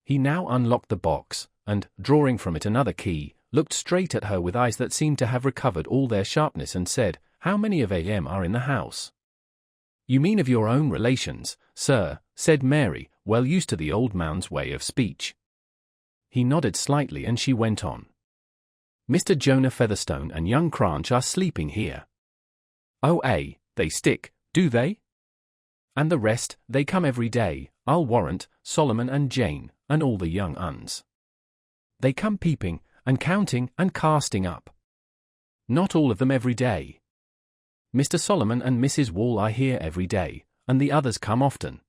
He now unlocked the box, and, drawing from it another key, looked straight at her with eyes that seemed to have recovered all their sharpness and said, "How many of them are in the house?" "You mean of your own relations, sir," said Mary, well used to the old man's way of speech. He nodded slightly and she went on. "Mr. Jonah Featherstone and young Cranch are sleeping here." "Oh, they stick, do they?" "And the rest, they come every day, I'll warrant, Solomon and Jane, and all the young uns. They come peeping, and counting, and casting up." "Not all of them every day." "Mr. Solomon and Mrs. Wall are here every day, and the others come often."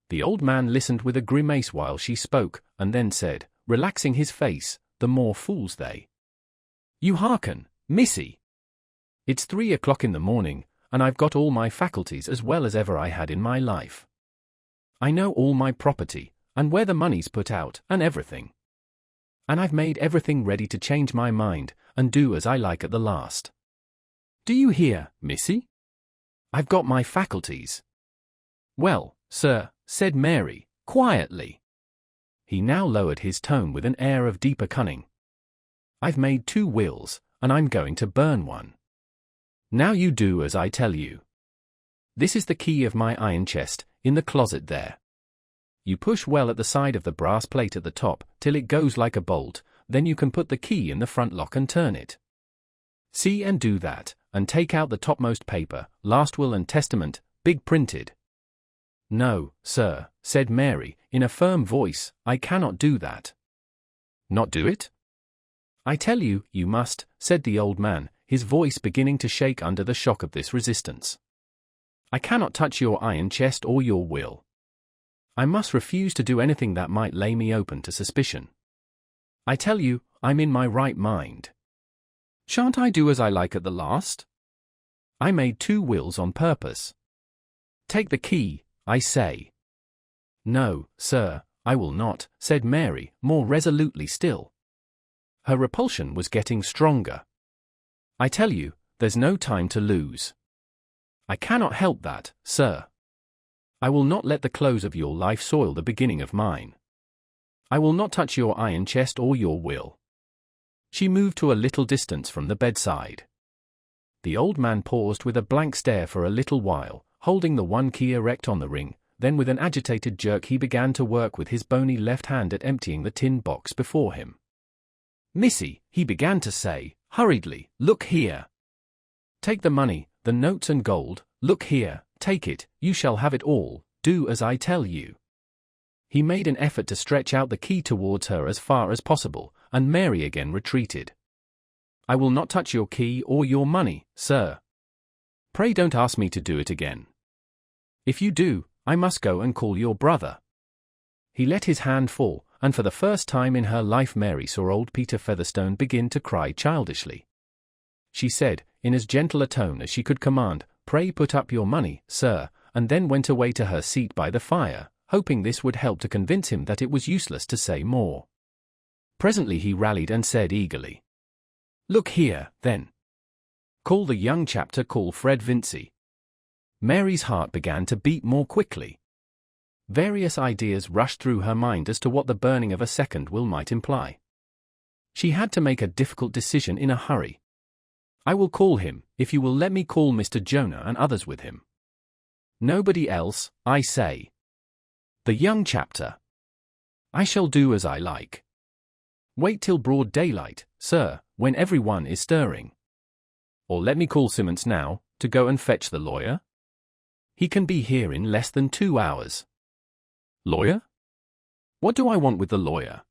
The old man listened with a grimace while she spoke, and then said, relaxing his face, "The more fools they. You hearken, Missy. It's 3 o'clock in the morning, and I've got all my faculties as well as ever I had in my life. I know all my property, and where the money's put out, and everything. And I've made everything ready to change my mind, and do as I like at the last. Do you hear, missy? I've got my faculties. Well, sir, said Mary, quietly. He now lowered his tone with an air of deeper cunning. I've made 2 wills, and I'm going to burn one. Now you do as I tell you. This is the key of my iron chest, in the closet there. You push well at the side of the brass plate at the top, till it goes like a bolt, then you can put the key in the front lock and turn it. See and do that, and take out the topmost paper, last will and testament, big printed. No, sir, said Mary, in a firm voice, I cannot do that. Not do it? I tell you, you must, said the old man, his voice beginning to shake under the shock of this resistance. I cannot touch your iron chest or your will. I must refuse to do anything that might lay me open to suspicion. I tell you, I'm in my right mind. Shan't I do as I like at the last? I made 2 wills on purpose. Take the key, I say. No, sir, I will not, said Mary, more resolutely still. Her repulsion was getting stronger. I tell you, there's no time to lose. I cannot help that, sir. I will not let the close of your life soil the beginning of mine. I will not touch your iron chest or your will. She moved to a little distance from the bedside. The old man paused with a blank stare for a little while, holding the one key erect on the ring, then with an agitated jerk he began to work with his bony left hand at emptying the tin box before him. Missy, he began to say, hurriedly, look here. Take the money, the notes and gold, look here, take it, you shall have it all, do as I tell you. He made an effort to stretch out the key towards her as far as possible, and Mary again retreated. I will not touch your key or your money, sir. Pray don't ask me to do it again. If you do, I must go and call your brother. He let his hand fall, and for the first time in her life Mary saw old Peter Featherstone begin to cry childishly. She said, in as gentle a tone as she could command, Pray put up your money, sir, and then went away to her seat by the fire, hoping this would help to convince him that it was useless to say more. Presently he rallied and said eagerly, Look here, then. Call the young chap to call Fred Vincey. Mary's heart began to beat more quickly. Various ideas rushed through her mind as to what the burning of a second will might imply. She had to make a difficult decision in a hurry. I will call him, if you will let me call Mr. Jonah and others with him. Nobody else, I say. The young chapter. I shall do as I like. Wait till broad daylight, sir, when everyone is stirring. Or let me call Simmons now, to go and fetch the lawyer. He can be here in less than 2 hours. Lawyer? What do I want with the lawyer?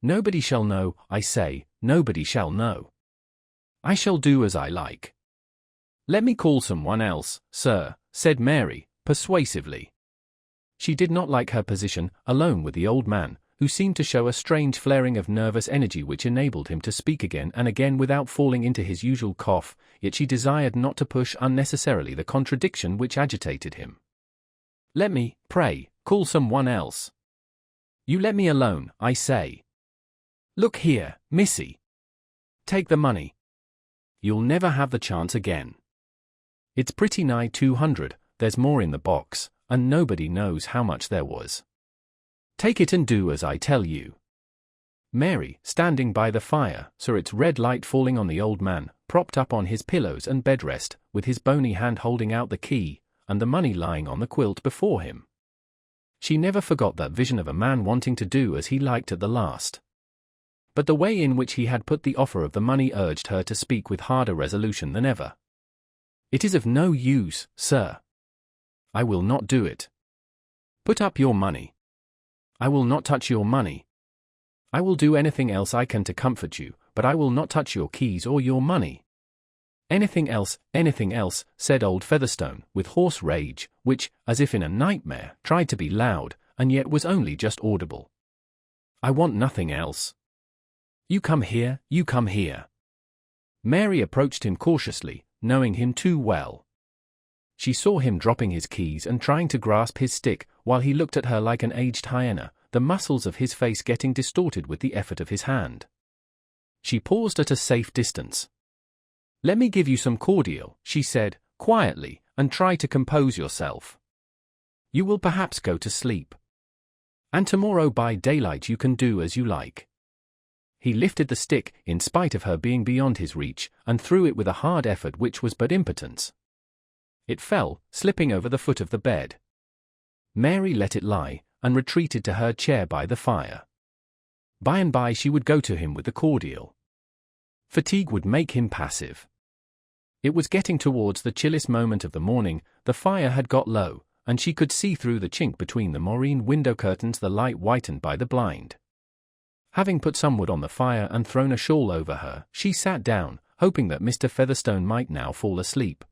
Nobody shall know, I say, nobody shall know. I shall do as I like. Let me call someone else, sir, said Mary, persuasively. She did not like her position, alone with the old man, who seemed to show a strange flaring of nervous energy which enabled him to speak again and again without falling into his usual cough, yet she desired not to push unnecessarily the contradiction which agitated him. Let me, pray, call someone else. You let me alone, I say. Look here, missy. Take the money. You'll never have the chance again. It's pretty nigh 200, there's more in the box, and nobody knows how much there was. Take it and do as I tell you. Mary, standing by the fire, saw its red light falling on the old man, propped up on his pillows and bedrest, with his bony hand holding out the key, and the money lying on the quilt before him. She never forgot that vision of a man wanting to do as he liked at the last. But the way in which he had put the offer of the money urged her to speak with harder resolution than ever. It is of no use, sir. I will not do it. Put up your money. I will not touch your money. I will do anything else I can to comfort you, but I will not touch your keys or your money. Anything else, said old Featherstone, with hoarse rage, which, as if in a nightmare, tried to be loud, and yet was only just audible. I want nothing else. You come here, you come here. Mary approached him cautiously, knowing him too well. She saw him dropping his keys and trying to grasp his stick, while he looked at her like an aged hyena, the muscles of his face getting distorted with the effort of his hand. She paused at a safe distance. "Let me give you some cordial," she said, quietly, "and try to compose yourself. You will perhaps go to sleep. And tomorrow by daylight you can do as you like." He lifted the stick, in spite of her being beyond his reach, and threw it with a hard effort which was but impotence. It fell, slipping over the foot of the bed. Mary let it lie, and retreated to her chair by the fire. By and by she would go to him with the cordial. Fatigue would make him passive. It was getting towards the chillest moment of the morning, the fire had got low, and she could see through the chink between the moreen window curtains the light whitened by the blind. Having put some wood on the fire and thrown a shawl over her, she sat down, hoping that Mr. Featherstone might now fall asleep.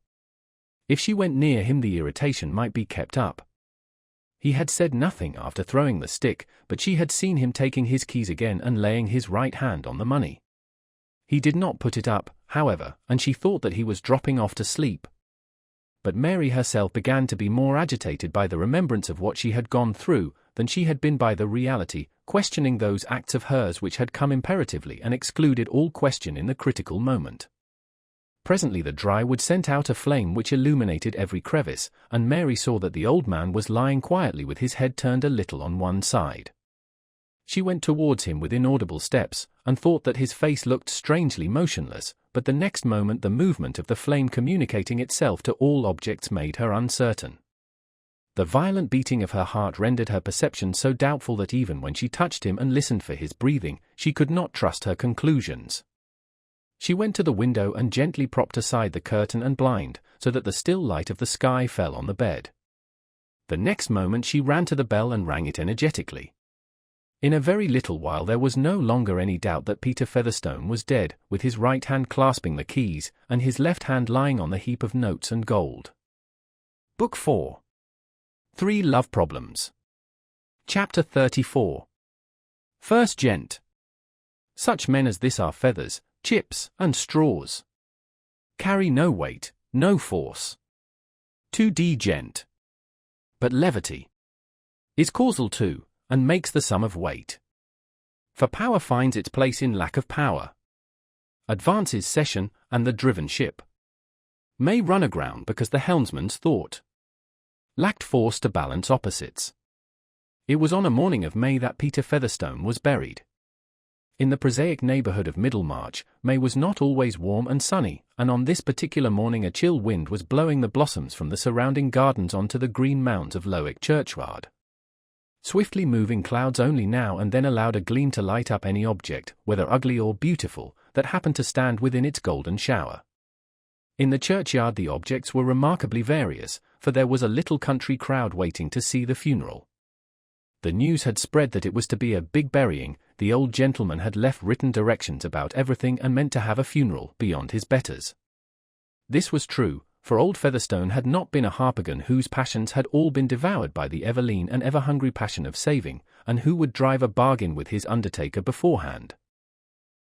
If she went near him the irritation might be kept up. He had said nothing after throwing the stick, but she had seen him taking his keys again and laying his right hand on the money. He did not put it up, however, and she thought that he was dropping off to sleep. But Mary herself began to be more agitated by the remembrance of what she had gone through than she had been by the reality, questioning those acts of hers which had come imperatively and excluded all question in the critical moment. Presently the dry wood sent out a flame which illuminated every crevice, and Mary saw that the old man was lying quietly with his head turned a little on one side. She went towards him with inaudible steps, and thought that his face looked strangely motionless, but the next moment the movement of the flame communicating itself to all objects made her uncertain. The violent beating of her heart rendered her perception so doubtful that even when she touched him and listened for his breathing, she could not trust her conclusions. She went to the window and gently propped aside the curtain and blind, so that the still light of the sky fell on the bed. The next moment she ran to the bell and rang it energetically. In a very little while there was no longer any doubt that Peter Featherstone was dead, with his right hand clasping the keys, and his left hand lying on the heap of notes and gold. Book 4. 3 Love Problems. Chapter 34. First Gent. Such men as this are feathers, chips, and straws. Carry no weight, no force. 2D Gent. But levity is causal too, and makes the sum of weight. For power finds its place in lack of power. Advances session, and the driven ship may run aground because the helmsman's thought lacked force to balance opposites. It was on a morning of May that Peter Featherstone was buried. In the prosaic neighborhood of Middlemarch, May was not always warm and sunny, and on this particular morning a chill wind was blowing the blossoms from the surrounding gardens onto the green mounds of Lowick churchyard. Swiftly moving clouds only now and then allowed a gleam to light up any object, whether ugly or beautiful, that happened to stand within its golden shower. In the churchyard the objects were remarkably various, for there was a little country crowd waiting to see the funeral. The news had spread that it was to be a big burying. The old gentleman had left written directions about everything and meant to have a funeral beyond his betters. This was true, for old Featherstone had not been a harpagon whose passions had all been devoured by the ever-lean and ever-hungry passion of saving, and who would drive a bargain with his undertaker beforehand.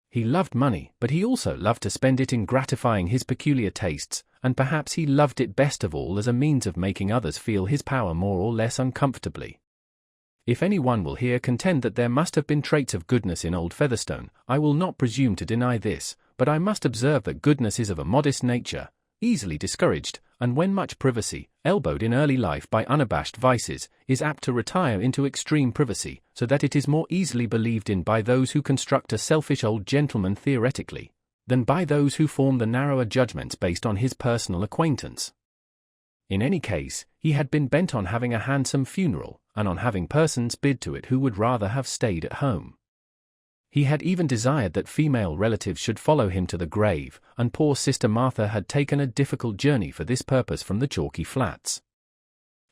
He loved money, but he also loved to spend it in gratifying his peculiar tastes, and perhaps he loved it best of all as a means of making others feel his power more or less uncomfortably. If any one will here contend that there must have been traits of goodness in old Featherstone, I will not presume to deny this, but I must observe that goodness is of a modest nature, easily discouraged, and when much privacy, elbowed in early life by unabashed vices, is apt to retire into extreme privacy, so that it is more easily believed in by those who construct a selfish old gentleman theoretically, than by those who form the narrower judgments based on his personal acquaintance. In any case, he had been bent on having a handsome funeral, and on having persons bid to it who would rather have stayed at home. He had even desired that female relatives should follow him to the grave, and poor Sister Martha had taken a difficult journey for this purpose from the Chalky Flats.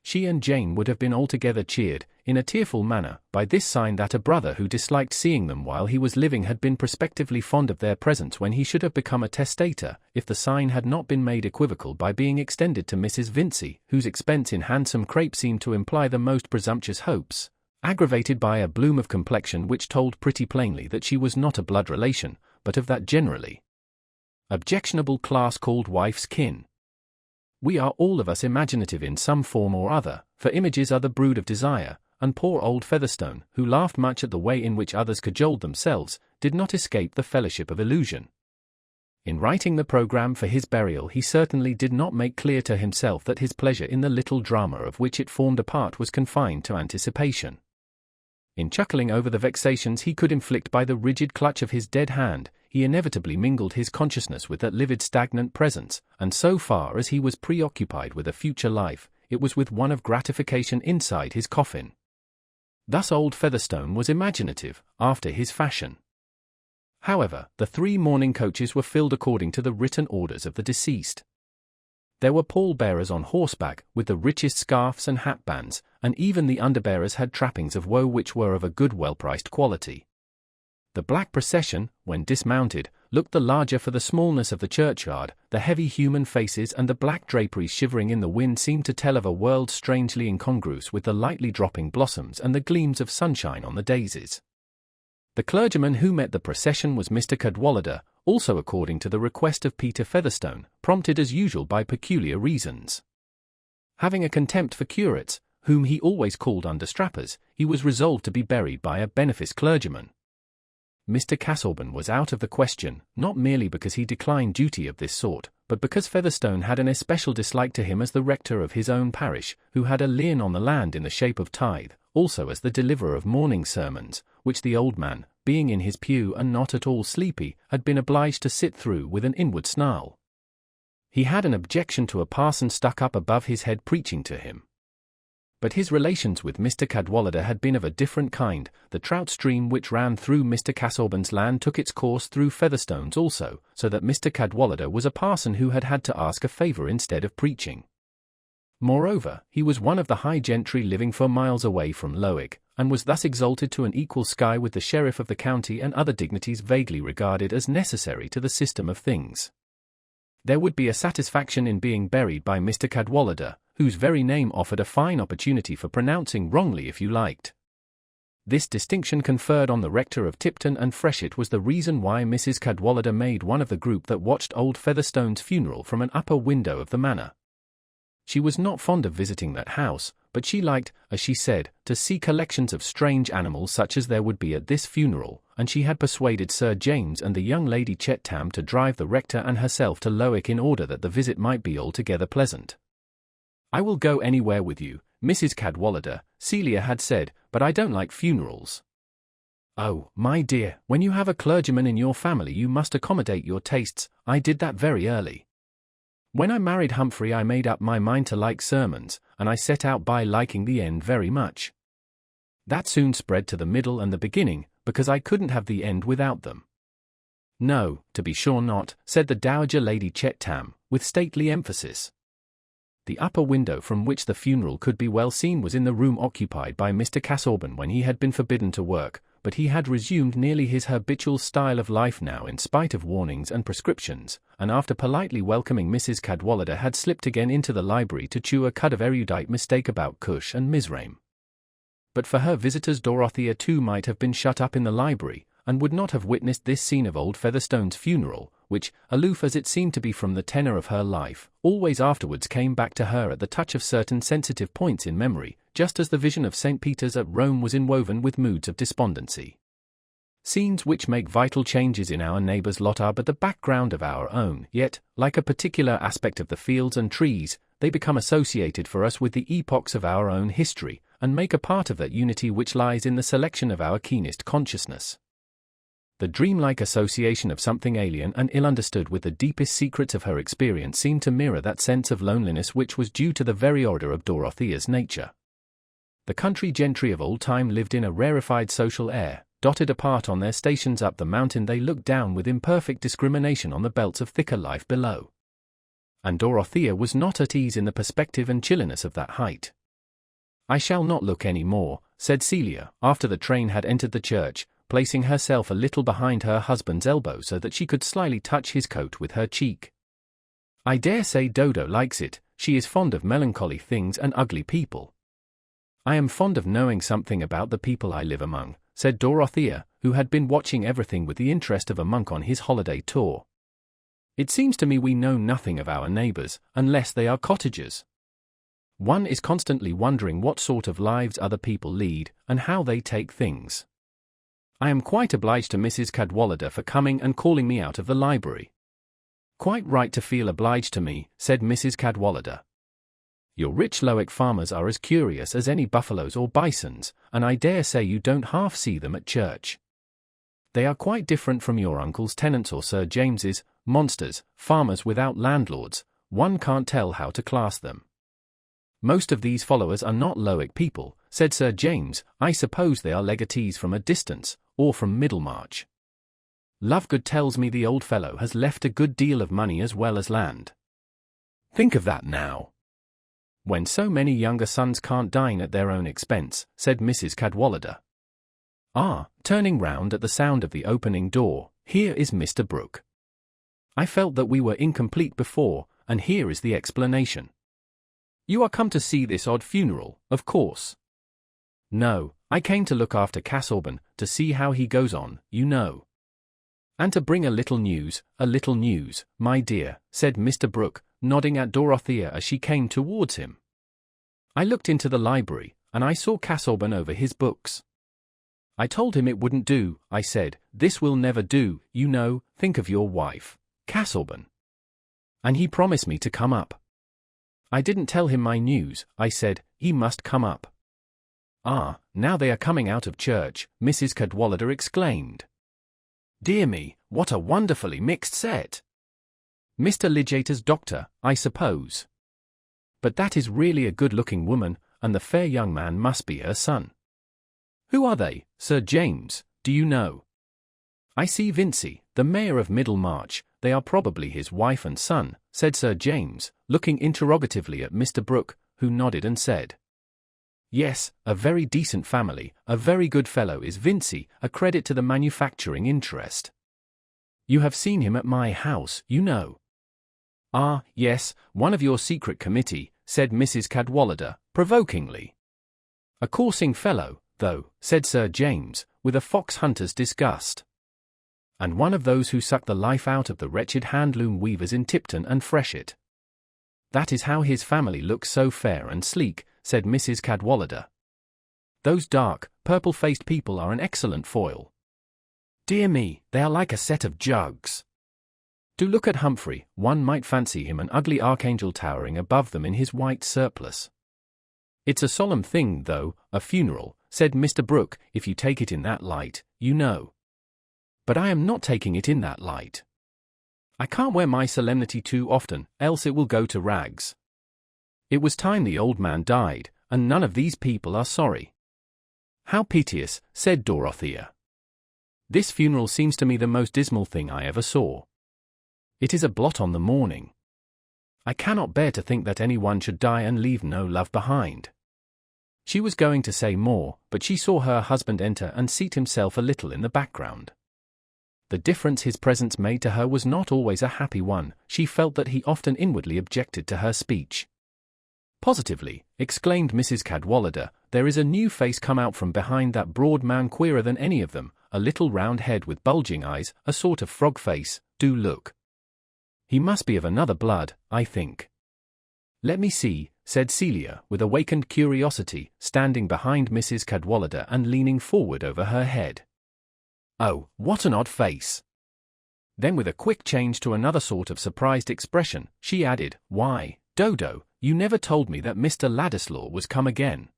She and Jane would have been altogether cheered, in a tearful manner, by this sign that a brother who disliked seeing them while he was living had been prospectively fond of their presence when he should have become a testator, if the sign had not been made equivocal by being extended to Mrs. Vincey, whose expense in handsome crape seemed to imply the most presumptuous hopes, aggravated by a bloom of complexion which told pretty plainly that she was not a blood relation, but of that generally objectionable class called wife's kin. We are all of us imaginative in some form or other, for images are the brood of desire, and poor old Featherstone, who laughed much at the way in which others cajoled themselves, did not escape the fellowship of illusion. In writing the programme for his burial, he certainly did not make clear to himself that his pleasure in the little drama of which it formed a part was confined to anticipation. In chuckling over the vexations he could inflict by the rigid clutch of his dead hand, he inevitably mingled his consciousness with that livid stagnant presence, and so far as he was preoccupied with a future life, it was with one of gratification inside his coffin. Thus old Featherstone was imaginative, after his fashion. However, the 3 mourning coaches were filled according to the written orders of the deceased. There were pall-bearers on horseback, with the richest scarfs and hatbands, and even the underbearers had trappings of woe which were of a good well-priced quality. The black procession, when dismounted, looked the larger for the smallness of the churchyard. The heavy human faces and the black draperies shivering in the wind seemed to tell of a world strangely incongruous with the lightly dropping blossoms and the gleams of sunshine on the daisies. The clergyman who met the procession was Mr. Cadwallader, also according to the request of Peter Featherstone, prompted as usual by peculiar reasons. Having a contempt for curates, whom he always called understrappers, he was resolved to be buried by a beneficed clergyman. Mr. Casaubon was out of the question, not merely because he declined duty of this sort, but because Featherstone had an especial dislike to him as the rector of his own parish, who had a lien on the land in the shape of tithe, also as the deliverer of morning sermons, which the old man, being in his pew and not at all sleepy, had been obliged to sit through with an inward snarl. He had an objection to a parson stuck up above his head preaching to him. But his relations with Mr. Cadwallader had been of a different kind. The trout stream which ran through Mr. Casaubon's land took its course through Featherstone's also, so that Mr. Cadwallader was a parson who had to ask a favour instead of preaching. Moreover, he was one of the high gentry living for miles away from Lowick, and was thus exalted to an equal sky with the sheriff of the county and other dignities vaguely regarded as necessary to the system of things. There would be a satisfaction in being buried by Mr. Cadwallader, whose very name offered a fine opportunity for pronouncing wrongly if you liked. This distinction conferred on the rector of Tipton and Freshitt was the reason why Mrs. Cadwallader made one of the group that watched old Featherstone's funeral from an upper window of the manor. She was not fond of visiting that house, but she liked, as she said, to see collections of strange animals such as there would be at this funeral, and she had persuaded Sir James and the young Lady Chettam to drive the rector and herself to Lowick in order that the visit might be altogether pleasant. "I will go anywhere with you, Mrs. Cadwallader," Celia had said, "but I don't like funerals." "Oh, my dear, when you have a clergyman in your family you must accommodate your tastes. I did that very early. When I married Humphrey I made up my mind to like sermons, and I set out by liking the end very much. That soon spread to the middle and the beginning, because I couldn't have the end without them." "No, to be sure not," said the Dowager Lady Chettam, with stately emphasis. The upper window from which the funeral could be well seen was in the room occupied by Mr. Casaubon when he had been forbidden to work, but he had resumed nearly his habitual style of life now in spite of warnings and prescriptions, and after politely welcoming Mrs. Cadwallader had slipped again into the library to chew a cud of erudite mistake about Cush and Mizraim. But for her visitors Dorothea too might have been shut up in the library, and would not have witnessed this scene of old Featherstone's funeral, which, aloof as it seemed to be from the tenor of her life, always afterwards came back to her at the touch of certain sensitive points in memory, just as the vision of St. Peter's at Rome was inwoven with moods of despondency. Scenes which make vital changes in our neighbours' lot are but the background of our own, yet, like a particular aspect of the fields and trees, they become associated for us with the epochs of our own history, and make a part of that unity which lies in the selection of our keenest consciousness. The dreamlike association of something alien and ill-understood with the deepest secrets of her experience seemed to mirror that sense of loneliness which was due to the very order of Dorothea's nature. The country gentry of old time lived in a rarefied social air. Dotted apart on their stations up the mountain they looked down with imperfect discrimination on the belts of thicker life below. And Dorothea was not at ease in the perspective and chilliness of that height. "I shall not look any more," said Celia, after the train had entered the church, placing herself a little behind her husband's elbow so that she could slyly touch his coat with her cheek. "I dare say Dodo likes it. She is fond of melancholy things and ugly people." "I am fond of knowing something about the people I live among," said Dorothea, who had been watching everything with the interest of a monk on his holiday tour. "It seems to me we know nothing of our neighbours, unless they are cottagers. One is constantly wondering what sort of lives other people lead, and how they take things. I am quite obliged to Mrs. Cadwallader for coming and calling me out of the library. Quite right to feel obliged to me, said Mrs. Cadwallader. Your rich Lowick farmers are as curious as any buffaloes or bisons, and I dare say you don't half see them at church. They are quite different from your uncle's tenants or Sir James's, monsters, farmers without landlords, one can't tell how to class them. Most of these followers are not Lowick people, said Sir James. I suppose they are legatees from a distance, or from Middlemarch. Lovegood tells me the old fellow has left a good deal of money as well as land. Think of that now. When so many younger sons can't dine at their own expense, said Mrs. Cadwallader. Ah, turning round at the sound of the opening door, here is Mr. Brooke. I felt that we were incomplete before, and here is the explanation. You are come to see this odd funeral, of course. No, I came to look after Casaubon, to see how he goes on, you know. And to bring a little news, my dear, said Mr. Brooke, nodding at Dorothea as she came towards him. I looked into the library, and I saw Casaubon over his books. I told him it wouldn't do, I said, this will never do, you know, think of your wife, Casaubon. And he promised me to come up. I didn't tell him my news, I said, he must come up. Ah, now they are coming out of church, Mrs. Cadwallader exclaimed. Dear me, what a wonderfully mixed set. Mr. Ligator's doctor, I suppose. But that is really a good-looking woman, and the fair young man must be her son. Who are they, Sir James, do you know? I see Vincey, the mayor of Middlemarch, they are probably his wife and son, said Sir James, looking interrogatively at Mr. Brooke, who nodded and said, Yes, a very decent family, a very good fellow is Vincey, a credit to the manufacturing interest. You have seen him at my house, you know. Ah, yes, one of your secret committee, said Mrs. Cadwallader, provokingly. A coursing fellow, though, said Sir James, with a fox-hunter's disgust. And one of those who suck the life out of the wretched handloom weavers in Tipton and Freshitt. That is how his family looks so fair and sleek, said Mrs. Cadwallader. Those dark, purple-faced people are an excellent foil. Dear me, they are like a set of jugs. Do look at Humphrey, one might fancy him an ugly archangel towering above them in his white surplice. It's a solemn thing, though, a funeral, said Mr. Brooke, if you take it in that light, you know. But I am not taking it in that light. I can't wear my solemnity too often, else it will go to rags. It was time the old man died, and none of these people are sorry. How piteous, said Dorothea. This funeral seems to me the most dismal thing I ever saw. It is a blot on the morning. I cannot bear to think that anyone should die and leave no love behind. She was going to say more, but she saw her husband enter and seat himself a little in the background. The difference his presence made to her was not always a happy one. She felt that he often inwardly objected to her speech. Positively, exclaimed Mrs. Cadwallader, there is a new face come out from behind that broad man, queerer than any of them, a little round head with bulging eyes, a sort of frog face, do look. He must be of another blood, I think. Let me see, said Celia, with awakened curiosity, standing behind Mrs. Cadwallader and leaning forward over her head. Oh, what an odd face! Then with a quick change to another sort of surprised expression, she added, Why, Dodo, you never told me that Mr. Ladislaw was come again.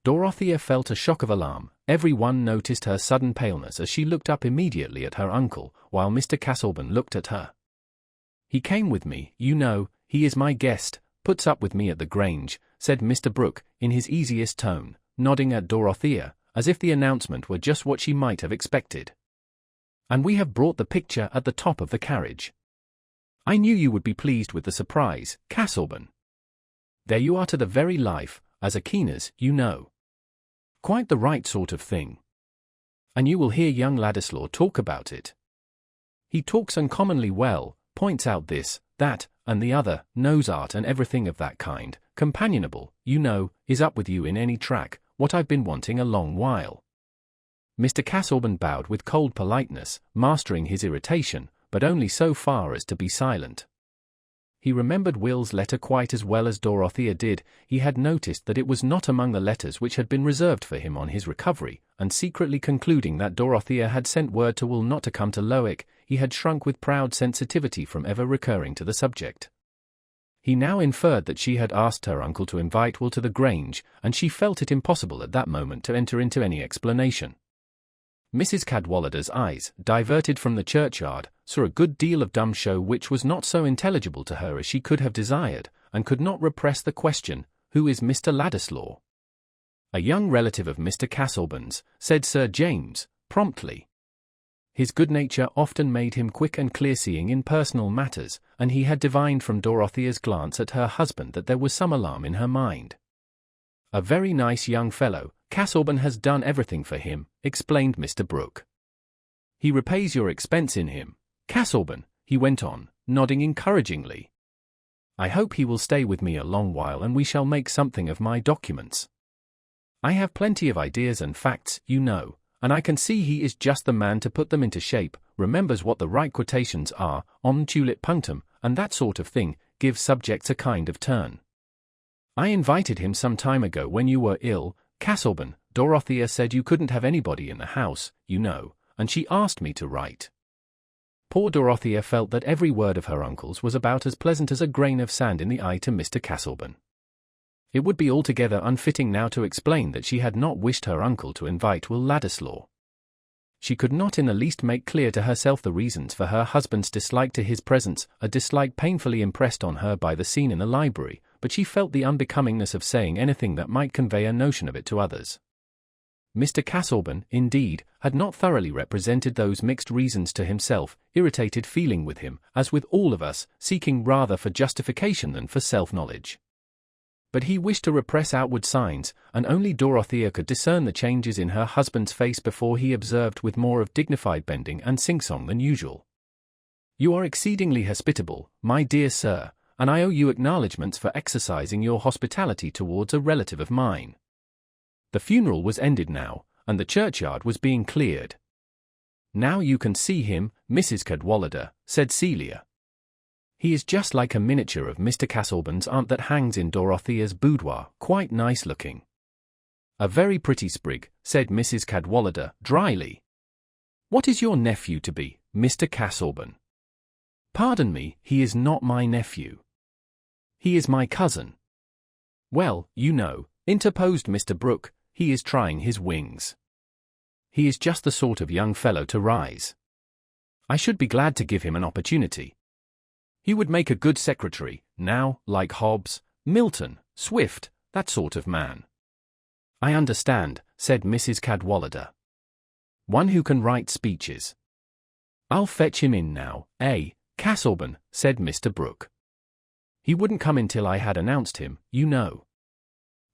Dorothea felt a shock of alarm. Every one noticed her sudden paleness as she looked up immediately at her uncle, while Mr. Casaubon looked at her. He came with me, you know, he is my guest, puts up with me at the Grange, said Mr. Brooke, in his easiest tone, nodding at Dorothea, as if the announcement were just what she might have expected. And we have brought the picture at the top of the carriage. I knew you would be pleased with the surprise, Casaubon. There you are to the very life, as a keeners, you know. Quite the right sort of thing. And you will hear young Ladislaw talk about it. He talks uncommonly well, points out this, that, and the other, knows art and everything of that kind, companionable, you know, is up with you in any track, what I've been wanting a long while. Mr. Casaubon bowed with cold politeness, mastering his irritation, but only so far as to be silent. He remembered Will's letter quite as well as Dorothea did. He had noticed that it was not among the letters which had been reserved for him on his recovery, and secretly concluding that Dorothea had sent word to Will not to come to Lowick, he had shrunk with proud sensitivity from ever recurring to the subject. He now inferred that she had asked her uncle to invite Will to the Grange, and she felt it impossible at that moment to enter into any explanation. Mrs. Cadwallader's eyes, diverted from the churchyard, saw a good deal of dumb show which was not so intelligible to her as she could have desired, and could not repress the question, "Who is Mr. Ladislaw?" "A young relative of Mr. Castleburne's," said Sir James, promptly. His good nature often made him quick and clear-seeing in personal matters, and he had divined from Dorothea's glance at her husband that there was some alarm in her mind. "A very nice young fellow. Castleburne has done everything for him," explained Mr. Brooke. "He repays your expense in him. Castleburne," he went on, nodding encouragingly. "I hope he will stay with me a long while and we shall make something of my documents. I have plenty of ideas and facts, you know, and I can see he is just the man to put them into shape, remembers what the right quotations are, om tulit punctum, and that sort of thing, gives subjects a kind of turn. I invited him some time ago when you were ill, Castleburne. Dorothea said you couldn't have anybody in the house, you know, and she asked me to write." Poor Dorothea felt that every word of her uncle's was about as pleasant as a grain of sand in the eye to Mr. Castleburne. It would be altogether unfitting now to explain that she had not wished her uncle to invite Will Ladislaw. She could not in the least make clear to herself the reasons for her husband's dislike to his presence, a dislike painfully impressed on her by the scene in the library, but she felt the unbecomingness of saying anything that might convey a notion of it to others. Mr. Castleburne, indeed, had not thoroughly represented those mixed reasons to himself, irritated feeling with him, as with all of us, seeking rather for justification than for self-knowledge. But he wished to repress outward signs, and only Dorothea could discern the changes in her husband's face before he observed with more of dignified bending and sing-song than usual. "You are exceedingly hospitable, my dear sir, and I owe you acknowledgments for exercising your hospitality towards a relative of mine." The funeral was ended now, and the churchyard was being cleared. "Now you can see him, Mrs. Cadwallader," said Celia. "He is just like a miniature of Mr. Castleburne's aunt that hangs in Dorothea's boudoir, quite nice looking." "A very pretty sprig," said Mrs. Cadwallader, dryly. "What is your nephew to be, Mr. Castleburne?" "Pardon me, he is not my nephew. He is my cousin." "Well, you know," interposed Mr. Brooke, "he is trying his wings. He is just the sort of young fellow to rise. I should be glad to give him an opportunity. He would make a good secretary, now, like Hobbes, Milton, Swift, that sort of man." "I understand," said Mrs. Cadwallader. "One who can write speeches. I'll fetch him in now, Castleburne," said Mr. Brooke. "He wouldn't come in till I had announced him, you know.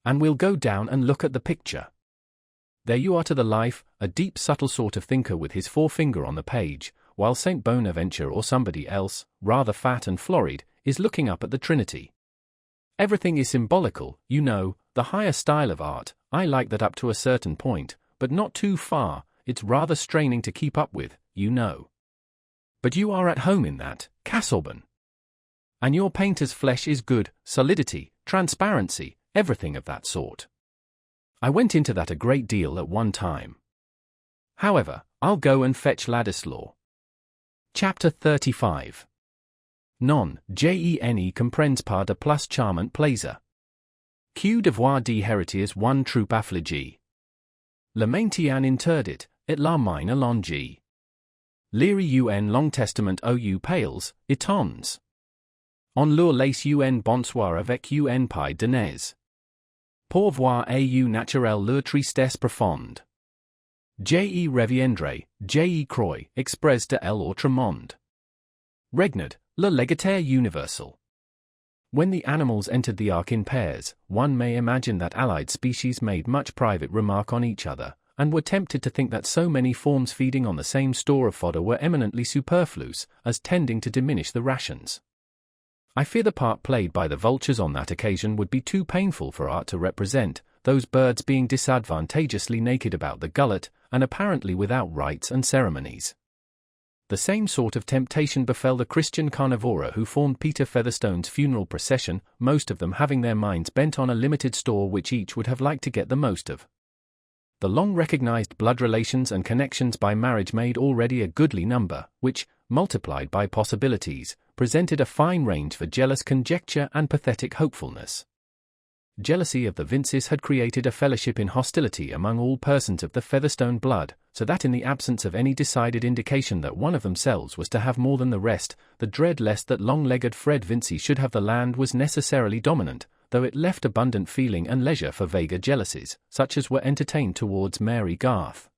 And we'll go down and look at the picture. There you are to the life, a deep subtle sort of thinker with his forefinger on the page, while St. Bonaventure or somebody else, rather fat and florid, is looking up at the Trinity. Everything is symbolical, you know, the higher style of art. I like that up to a certain point, but not too far. It's rather straining to keep up with, you know. But you are at home in that, Castleburne. And your painter's flesh is good, solidity, transparency, everything of that sort. I went into that a great deal at one time. However, I'll go and fetch Ladislaw." Chapter 35. Non, gene comprends pas de plus charmant plaisir. Que de voir des héritiers one troupe affligé. Le maintien interdit, et la mine allongée. Lire un long testament ou pales, itons. On leur laisse un bonsoir avec un paille de nez. Pour voir naturel leur tristesse profonde. Je reviendrai, je crois, exprès de l'autre monde. Regnat, le légataire universal. When the animals entered the ark in pairs, one may imagine that allied species made much private remark on each other, and were tempted to think that so many forms feeding on the same store of fodder were eminently superfluous, as tending to diminish the rations. I fear the part played by the vultures on that occasion would be too painful for art to represent, those birds being disadvantageously naked about the gullet, and apparently without rites and ceremonies. The same sort of temptation befell the Christian carnivora who formed Peter Featherstone's funeral procession, most of them having their minds bent on a limited store which each would have liked to get the most of. The long-recognized blood relations and connections by marriage made already a goodly number, which, multiplied by possibilities, presented a fine range for jealous conjecture and pathetic hopefulness. Jealousy of the Vinces had created a fellowship in hostility among all persons of the Featherstone blood, so that in the absence of any decided indication that one of themselves was to have more than the rest, the dread lest that long-legged Fred Vincey should have the land was necessarily dominant, though it left abundant feeling and leisure for vaguer jealousies, such as were entertained towards Mary Garth.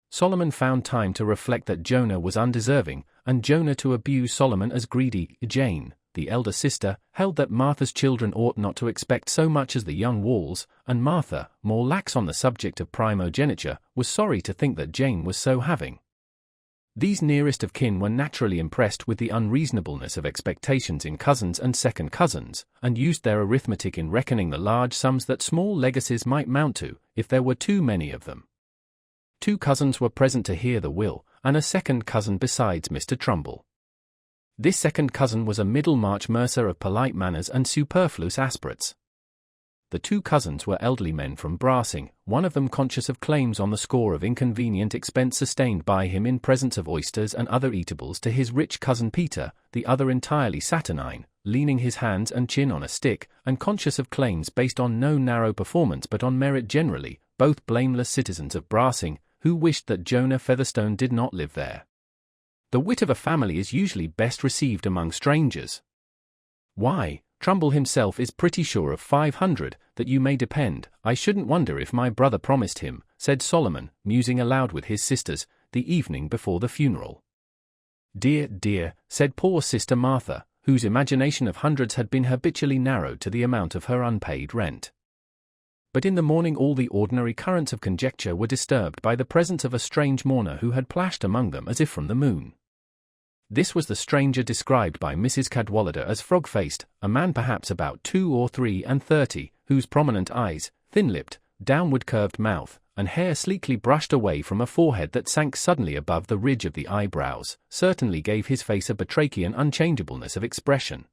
Solomon found time to reflect that Jonah was undeserving, and Jonah to abuse Solomon as greedy. Jane, the elder sister, held that Martha's children ought not to expect so much as the young Walls, and Martha, more lax on the subject of primogeniture, was sorry to think that Jane was so having. These nearest of kin were naturally impressed with the unreasonableness of expectations in cousins and second cousins, and used their arithmetic in reckoning the large sums that small legacies might mount to, if there were too many of them. 2 cousins were present to hear the will, and a second cousin besides Mr. Trumbull. This second cousin was a Middlemarch mercer of polite manners and superfluous aspirates. The 2 cousins were elderly men from Brassing, one of them conscious of claims on the score of inconvenient expense sustained by him in presence of oysters and other eatables to his rich cousin Peter, the other entirely saturnine, leaning his hands and chin on a stick, and conscious of claims based on no narrow performance but on merit generally, both blameless citizens of Brassing, who wished that Jonah Featherstone did not live there. The wit of a family is usually best received among strangers. Why, Trumbull himself is pretty sure of 500, that you may depend. I shouldn't wonder if my brother promised him, said Solomon, musing aloud with his sisters, the evening before the funeral. Dear, dear, said poor sister Martha, whose imagination of hundreds had been habitually narrowed to the amount of her unpaid rent. But in the morning all the ordinary currents of conjecture were disturbed by the presence of a strange mourner who had plashed among them as if from the moon. This was the stranger described by Mrs. Cadwallader as frog-faced, a man perhaps about 2 or 3 and 30, whose prominent eyes, thin-lipped, downward-curved mouth, and hair sleekly brushed away from a forehead that sank suddenly above the ridge of the eyebrows, certainly gave his face a batrachian unchangeableness of expression.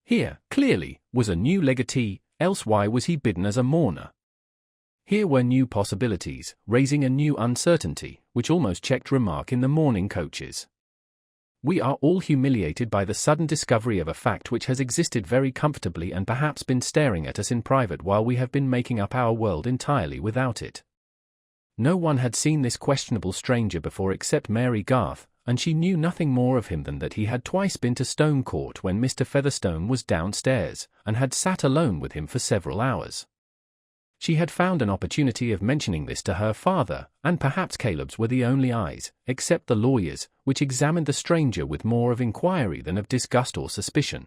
Here, clearly, was a new legatee, else why was he bidden as a mourner? Here were new possibilities, raising a new uncertainty, which almost checked remark in the mourning coaches. We are all humiliated by the sudden discovery of a fact which has existed very comfortably and perhaps been staring at us in private while we have been making up our world entirely without it. No one had seen this questionable stranger before except Mary Garth, and she knew nothing more of him than that he had twice been to Stone Court when Mr. Featherstone was downstairs, and had sat alone with him for several hours. She had found an opportunity of mentioning this to her father, and perhaps Caleb's were the only eyes, except the lawyer's, which examined the stranger with more of inquiry than of disgust or suspicion.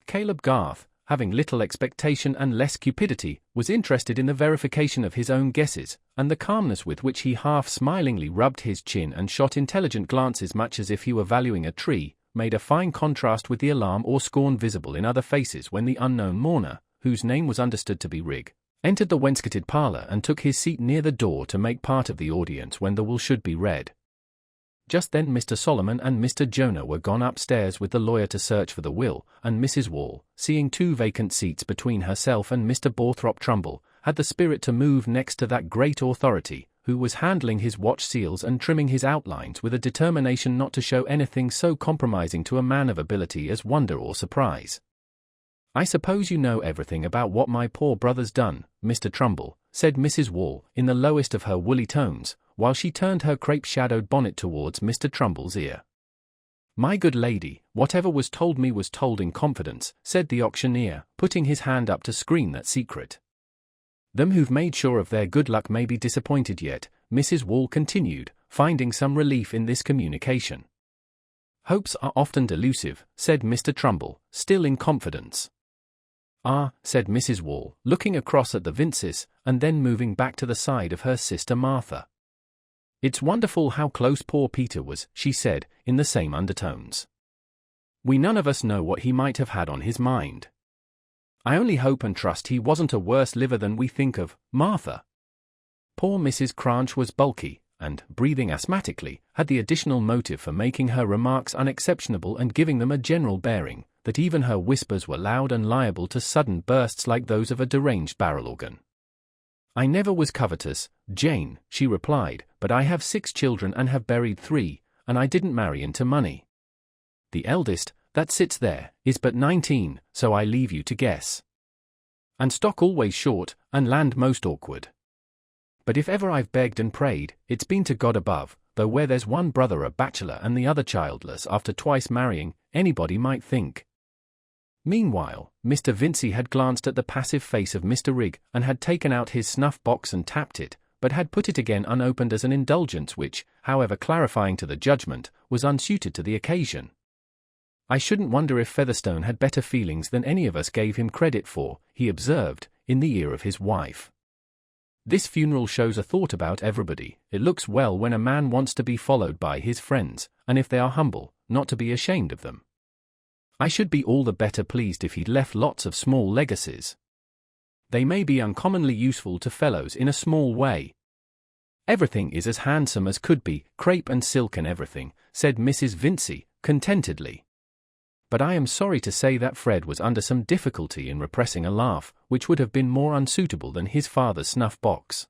Caleb Garth, having little expectation and less cupidity, was interested in the verification of his own guesses, and the calmness with which he half-smilingly rubbed his chin and shot intelligent glances much as if he were valuing a tree, made a fine contrast with the alarm or scorn visible in other faces when the unknown mourner, whose name was understood to be Rigg, entered the wainscoted parlour and took his seat near the door to make part of the audience when the will should be read. Just then Mr. Solomon and Mr. Jonah were gone upstairs with the lawyer to search for the will, and Mrs. Wall, seeing 2 vacant seats between herself and Mr. Borthrop Trumbull, had the spirit to move next to that great authority, who was handling his watch seals and trimming his outlines with a determination not to show anything so compromising to a man of ability as wonder or surprise. I suppose you know everything about what my poor brother's done, Mr. Trumbull, said Mrs. Wall, in the lowest of her woolly tones, while she turned her crepe-shadowed bonnet towards Mr. Trumbull's ear. My good lady, whatever was told me was told in confidence, said the auctioneer, putting his hand up to screen that secret. Them who've made sure of their good luck may be disappointed yet, Mrs. Wall continued, finding some relief in this communication. Hopes are often delusive, said Mr. Trumbull, still in confidence. Ah, said Mrs. Wall, looking across at the Vinces, and then moving back to the side of her sister Martha. It's wonderful how close poor Peter was, she said, in the same undertones. We none of us know what he might have had on his mind. I only hope and trust he wasn't a worse liver than we think of, Martha. Poor Mrs. Cranch was bulky, and, breathing asthmatically, had the additional motive for making her remarks unexceptionable and giving them a general bearing, that even her whispers were loud and liable to sudden bursts like those of a deranged barrel organ. "I never was covetous, Jane," she replied, "but I have 6 children and have buried 3, and I didn't marry into money. The eldest, that sits there, is but 19, so I leave you to guess. And stock always short, and land most awkward. But if ever I've begged and prayed, it's been to God above, though where there's one brother a bachelor and the other childless after twice marrying, anybody might think." Meanwhile, Mr. Vincey had glanced at the passive face of Mr. Rigg and had taken out his snuff-box and tapped it, but had put it again unopened as an indulgence which, however clarifying to the judgment, was unsuited to the occasion. "I shouldn't wonder if Featherstone had better feelings than any of us gave him credit for," he observed, in the ear of his wife. "This funeral shows a thought about everybody. It looks well when a man wants to be followed by his friends, and if they are humble, not to be ashamed of them. I should be all the better pleased if he'd left lots of small legacies. They may be uncommonly useful to fellows in a small way." "Everything is as handsome as could be, crape and silk and everything," said Mrs. Vincey, contentedly. But I am sorry to say that Fred was under some difficulty in repressing a laugh, which would have been more unsuitable than his father's snuff-box.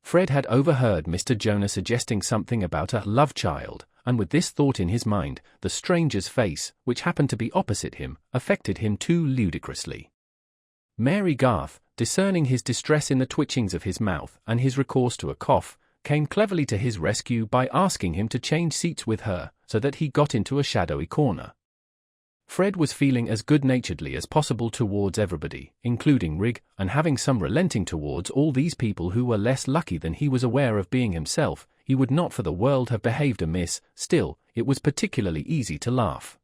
Fred had overheard Mr. Jonah suggesting something about a love-child, and with this thought in his mind, the stranger's face, which happened to be opposite him, affected him too ludicrously. Mary Garth, discerning his distress in the twitchings of his mouth and his recourse to a cough, came cleverly to his rescue by asking him to change seats with her, so that he got into a shadowy corner. Fred was feeling as good-naturedly as possible towards everybody, including Rigg, and having some relenting towards all these people who were less lucky than he was aware of being himself. He would not for the world have behaved amiss, still, it was particularly easy to laugh.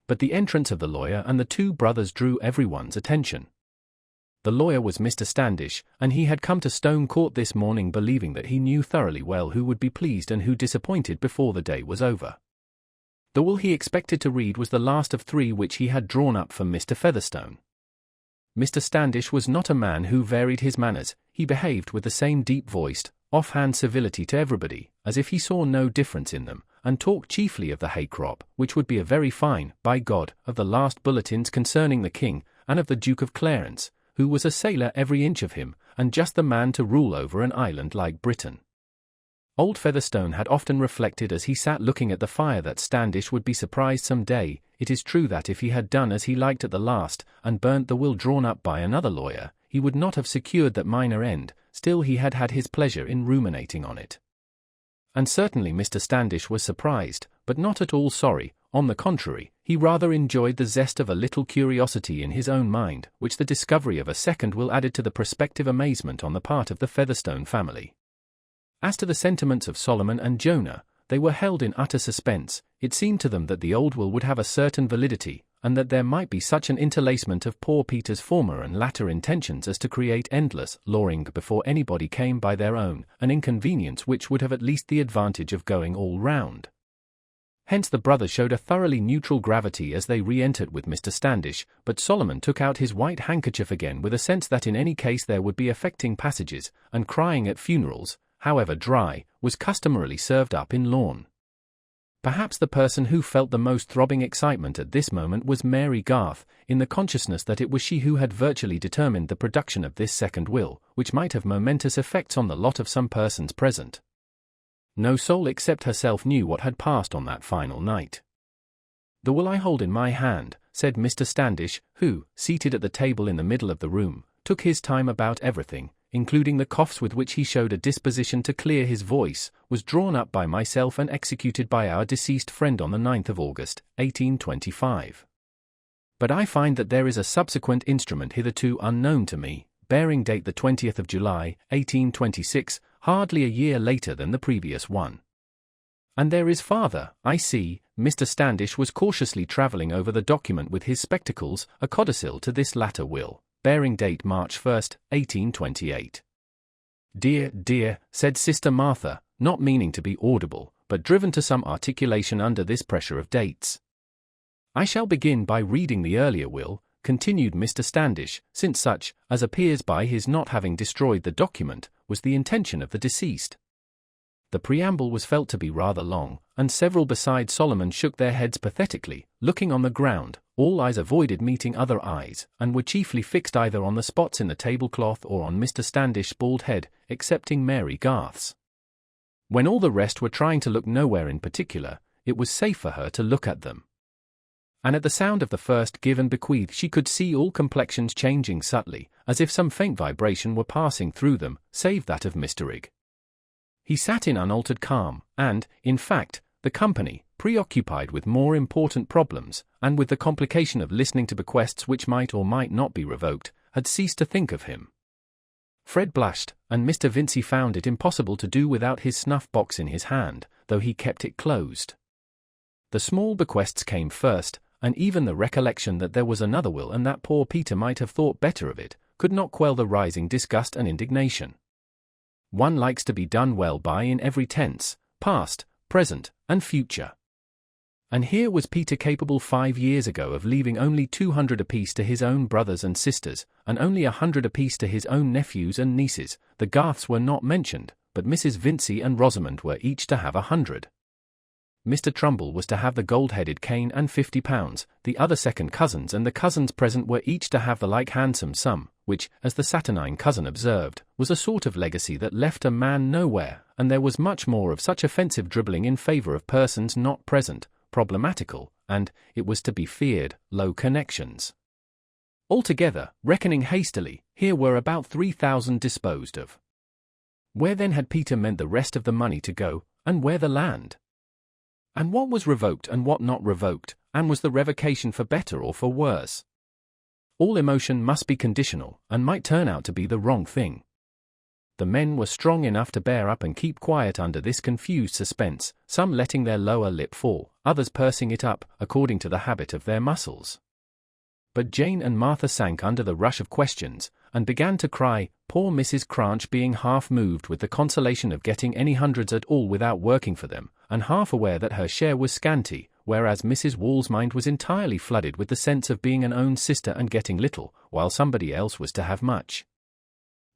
But the entrance of the lawyer and the 2 brothers drew everyone's attention. The lawyer was Mr. Standish, and he had come to Stone Court this morning believing that he knew thoroughly well who would be pleased and who disappointed before the day was over. The will he expected to read was the last of 3 which he had drawn up for Mr. Featherstone. Mr. Standish was not a man who varied his manners. He behaved with the same deep-voiced, off-hand civility to everybody, as if he saw no difference in them, and talked chiefly of the hay-crop, which would be a very fine, by God, of the last bulletins concerning the King, and of the Duke of Clarence, who was a sailor every inch of him, and just the man to rule over an island like Britain. Old Featherstone had often reflected as he sat looking at the fire that Standish would be surprised some day. It is true that if he had done as he liked at the last, and burnt the will drawn up by another lawyer, he would not have secured that minor end. Still he had had his pleasure in ruminating on it. And certainly Mr. Standish was surprised, but not at all sorry. On the contrary, he rather enjoyed the zest of a little curiosity in his own mind, which the discovery of a second will added to the prospective amazement on the part of the Featherstone family. As to the sentiments of Solomon and Jonah, they were held in utter suspense. It seemed to them that the old will would have a certain validity, and that there might be such an interlacement of poor Peter's former and latter intentions as to create endless lawing before anybody came by their own, an inconvenience which would have at least the advantage of going all round. Hence the brothers showed a thoroughly neutral gravity as they re-entered with Mr. Standish, but Solomon took out his white handkerchief again with a sense that in any case there would be affecting passages, and crying at funerals, however dry, was customarily served up in lawn. Perhaps the person who felt the most throbbing excitement at this moment was Mary Garth, in the consciousness that it was she who had virtually determined the production of this second will, which might have momentous effects on the lot of some persons present. No soul except herself knew what had passed on that final night. "The will I hold in my hand," said Mr. Standish, who, seated at the table in the middle of the room, took his time about everything, including the coughs with which he showed a disposition to clear his voice, "was drawn up by myself and executed by our deceased friend on the 9th of August, 1825. But I find that there is a subsequent instrument hitherto unknown to me, bearing date the 20th of July, 1826, hardly a year later than the previous one. And there is farther, I see." Mr. Standish was cautiously travelling over the document with his spectacles, a codicil to this latter will, bearing date March 1st, 1828. "Dear, dear," said Sister Martha, not meaning to be audible, but driven to some articulation under this pressure of dates. "I shall begin by reading the earlier will," continued Mr. Standish, "since such, as appears by his not having destroyed the document, was the intention of the deceased. The preamble was felt to be rather long, and several beside Solomon shook their heads pathetically, looking on the ground. All eyes avoided meeting other eyes, and were chiefly fixed either on the spots in the tablecloth or on Mr. Standish's bald head, excepting Mary Garth's. When all the rest were trying to look nowhere in particular, it was safe for her to look at them. And at the sound of the first give and bequeath she could see all complexions changing subtly, as if some faint vibration were passing through them, save that of Mr. Rigg. He sat in unaltered calm, and, in fact, the company, preoccupied with more important problems, and with the complication of listening to bequests which might or might not be revoked, had ceased to think of him. Fred blushed, and Mr. Vincey found it impossible to do without his snuff-box in his hand, though he kept it closed. The small bequests came first, and even the recollection that there was another will and that poor Peter might have thought better of it, could not quell the rising disgust and indignation. One likes to be done well by in every tense, past, present, and future. And here was Peter capable 5 years ago of leaving only 200 apiece to his own brothers and sisters, and only 100 apiece to his own nephews and nieces. The Garths were not mentioned, but Mrs. Vincey and Rosamond were each to have 100. Mr. Trumbull was to have the gold-headed cane and £50, the other second cousins and the cousins present were each to have the like handsome sum, which, as the saturnine cousin observed, was a sort of legacy that left a man nowhere, and there was much more of such offensive dribbling in favour of persons not present, problematical, and, it was to be feared, low connections. Altogether, reckoning hastily, here were about 3,000 disposed of. Where then had Peter meant the rest of the money to go, and where the land? And what was revoked and what not revoked, and was the revocation for better or for worse? All emotion must be conditional, and might turn out to be the wrong thing. The men were strong enough to bear up and keep quiet under this confused suspense, some letting their lower lip fall, others pursing it up, according to the habit of their muscles. But Jane and Martha sank under the rush of questions, and began to cry, poor Mrs. Cranch being half moved with the consolation of getting any hundreds at all without working for them, and half aware that her share was scanty, whereas Mrs. Wall's mind was entirely flooded with the sense of being an own sister and getting little, while somebody else was to have much.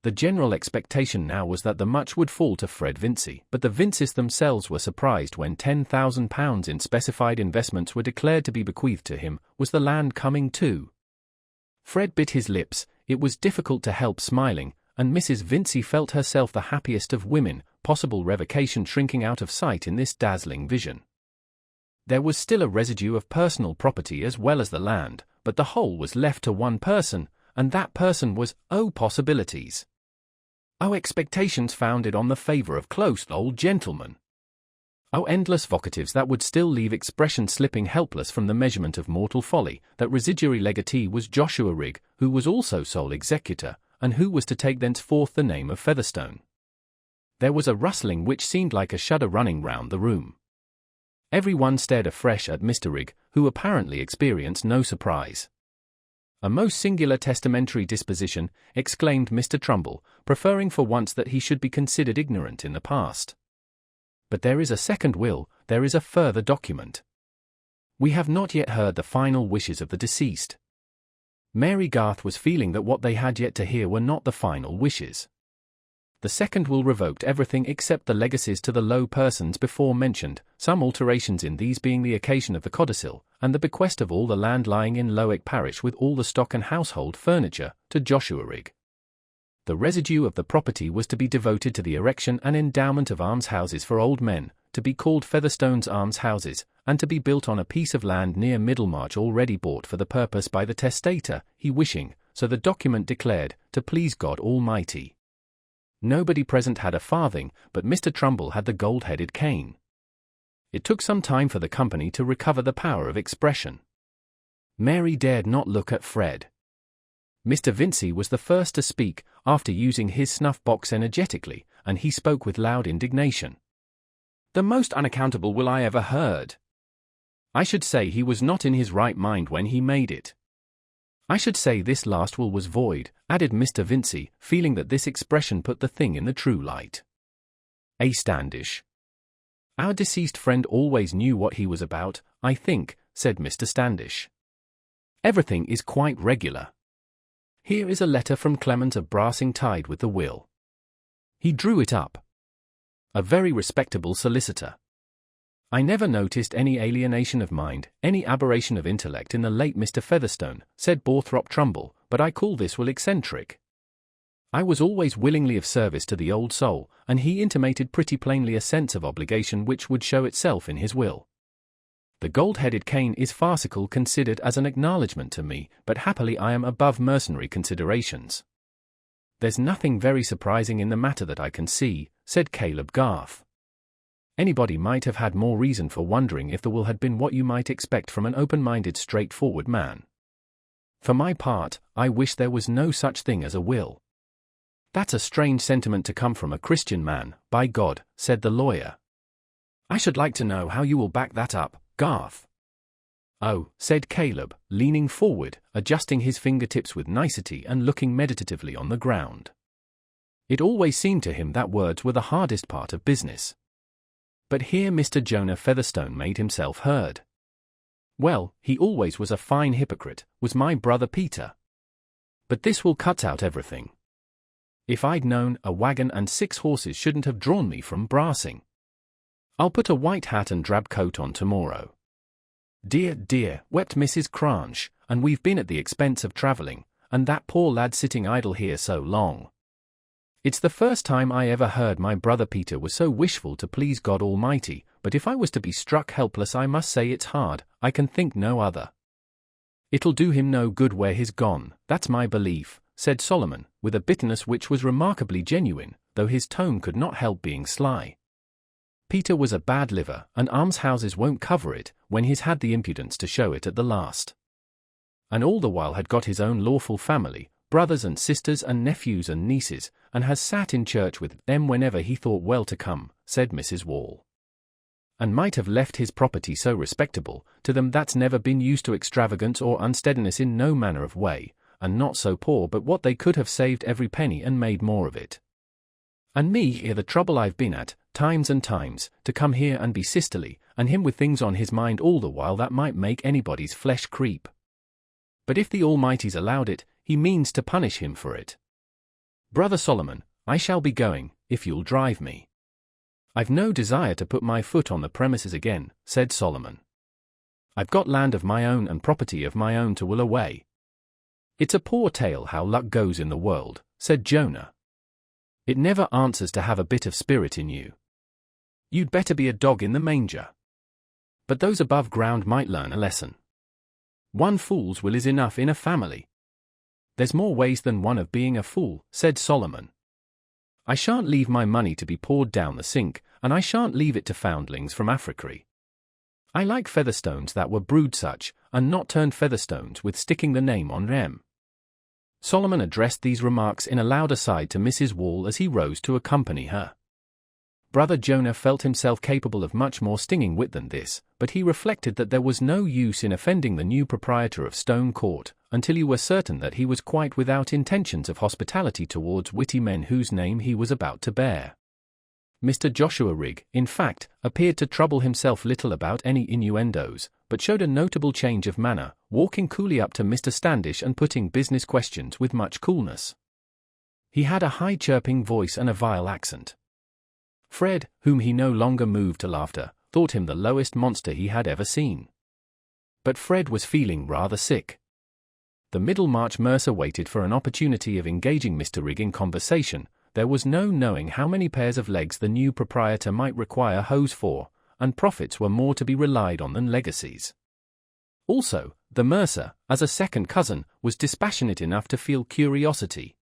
The general expectation now was that the much would fall to Fred Vincey, but the Vinceys themselves were surprised when £10,000 in specified investments were declared to be bequeathed to him. Was the land coming too? Fred bit his lips. It was difficult to help smiling, and Mrs. Vincey felt herself the happiest of women, possible revocation shrinking out of sight in this dazzling vision. There was still a residue of personal property as well as the land, but the whole was left to one person, and that person was, oh possibilities! Oh expectations founded on the favour of close old gentlemen! Oh endless vocatives that would still leave expression slipping helpless from the measurement of mortal folly. That residuary legatee was Joshua Rigg, who was also sole executor, and who was to take thenceforth the name of Featherstone. There was a rustling which seemed like a shudder running round the room. Every one stared afresh at Mr. Rigg, who apparently experienced no surprise. A most singular testamentary disposition, exclaimed Mr. Trumbull, preferring for once that he should be considered ignorant in the past. But there is a second will, there is a further document. We have not yet heard the final wishes of the deceased. Mary Garth was feeling that what they had yet to hear were not the final wishes. The second will revoked everything except the legacies to the low persons before mentioned, some alterations in these being the occasion of the codicil, and the bequest of all the land lying in Lowick parish with all the stock and household furniture, to Joshua Rigg. The residue of the property was to be devoted to the erection and endowment of almshouses for old men, to be called Featherstone's almshouses, and to be built on a piece of land near Middlemarch already bought for the purpose by the testator, he wishing, so the document declared, to please God Almighty. Nobody present had a farthing, but Mr. Trumbull had the gold-headed cane. It took some time for the company to recover the power of expression. Mary dared not look at Fred. Mr. Vincey was the first to speak, after using his snuff-box energetically, and he spoke with loud indignation. "The most unaccountable will I ever heard. I should say he was not in his right mind when he made it. I should say this last will was void," added Mr. Vincey, feeling that this expression put the thing in the true light. A. Standish. "Our deceased friend always knew what he was about, I think," said Mr. Standish. "Everything is quite regular. Here is a letter from Clement of Brassing tied with the will." He drew it up. A very respectable solicitor. I never noticed any alienation of mind, any aberration of intellect in the late Mr. Featherstone, said Borthrop Trumbull, but I call this will eccentric. I was always willingly of service to the old soul, and he intimated pretty plainly a sense of obligation which would show itself in his will. The gold-headed cane is farcical considered as an acknowledgment to me, but happily I am above mercenary considerations. There's nothing very surprising in the matter that I can see, said Caleb Garth. Anybody might have had more reason for wondering if the will had been what you might expect from an open-minded, straightforward man. For my part, I wish there was no such thing as a will. That's a strange sentiment to come from a Christian man, by God, said the lawyer. I should like to know how you will back that up, Garth. Oh, said Caleb, leaning forward, adjusting his fingertips with nicety and looking meditatively on the ground. It always seemed to him that words were the hardest part of business. But here Mr. Jonah Featherstone made himself heard. Well, he always was a fine hypocrite, was my brother Peter. But this will cut out everything. If I'd known, a wagon and 6 horses shouldn't have drawn me from Brassing. I'll put a white hat and drab coat on tomorrow. Dear, dear, wept Mrs. Cranch, and we've been at the expense of travelling, and that poor lad sitting idle here so long. It's the first time I ever heard my brother Peter was so wishful to please God Almighty, but if I was to be struck helpless I must say it's hard, I can think no other. It'll do him no good where he's gone, that's my belief, said Solomon, with a bitterness which was remarkably genuine, though his tone could not help being sly. Peter was a bad liver, and almshouses won't cover it, when he's had the impudence to show it at the last. And all the while had got his own lawful family, brothers and sisters and nephews and nieces, and has sat in church with them whenever he thought well to come, said Mrs. Wall. And might have left his property so respectable, to them that's never been used to extravagance or unsteadiness in no manner of way, and not so poor but what they could have saved every penny and made more of it. And me here the trouble I've been at, times and times, to come here and be sisterly, and him with things on his mind all the while that might make anybody's flesh creep. But if the Almighty's allowed it, he means to punish him for it. Brother Solomon, I shall be going, if you'll drive me. I've no desire to put my foot on the premises again, said Solomon. I've got land of my own and property of my own to will away. It's a poor tale how luck goes in the world, said Jonah. It never answers to have a bit of spirit in you. You'd better be a dog in the manger. But those above ground might learn a lesson. One fool's will is enough in a family. There's more ways than one of being a fool, said Solomon. I shan't leave my money to be poured down the sink, and I shan't leave it to foundlings from Africa. I like Featherstones that were brewed such, and not turned Featherstones with sticking the name on them. Solomon addressed these remarks in a loud aside to Mrs. Wall as he rose to accompany her. Brother Jonah felt himself capable of much more stinging wit than this, but he reflected that there was no use in offending the new proprietor of Stone Court, until he were certain that he was quite without intentions of hospitality towards witty men whose name he was about to bear. Mr. Joshua Rigg, in fact, appeared to trouble himself little about any innuendos, but showed a notable change of manner, walking coolly up to Mr. Standish and putting business questions with much coolness. He had a high chirping voice and a vile accent. Fred, whom he no longer moved to laughter, thought him the lowest monster he had ever seen. But Fred was feeling rather sick. The Middlemarch mercer waited for an opportunity of engaging Mr. Rigg in conversation. There was no knowing how many pairs of legs the new proprietor might require hose for, and profits were more to be relied on than legacies. Also, the mercer, as a second cousin, was dispassionate enough to feel curiosity.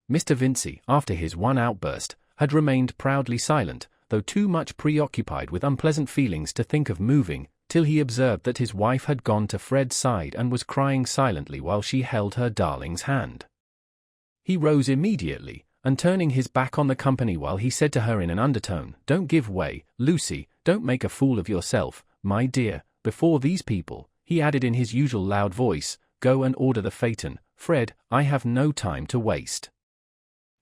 Mr. Vincey, after his one outburst, had remained proudly silent, though too much preoccupied with unpleasant feelings to think of moving, till he observed that his wife had gone to Fred's side and was crying silently while she held her darling's hand. He rose immediately, and turning his back on the company while he said to her in an undertone, "Don't give way, Lucy, don't make a fool of yourself, my dear, before these people," he added in his usual loud voice, "Go and order the phaeton, Fred, I have no time to waste."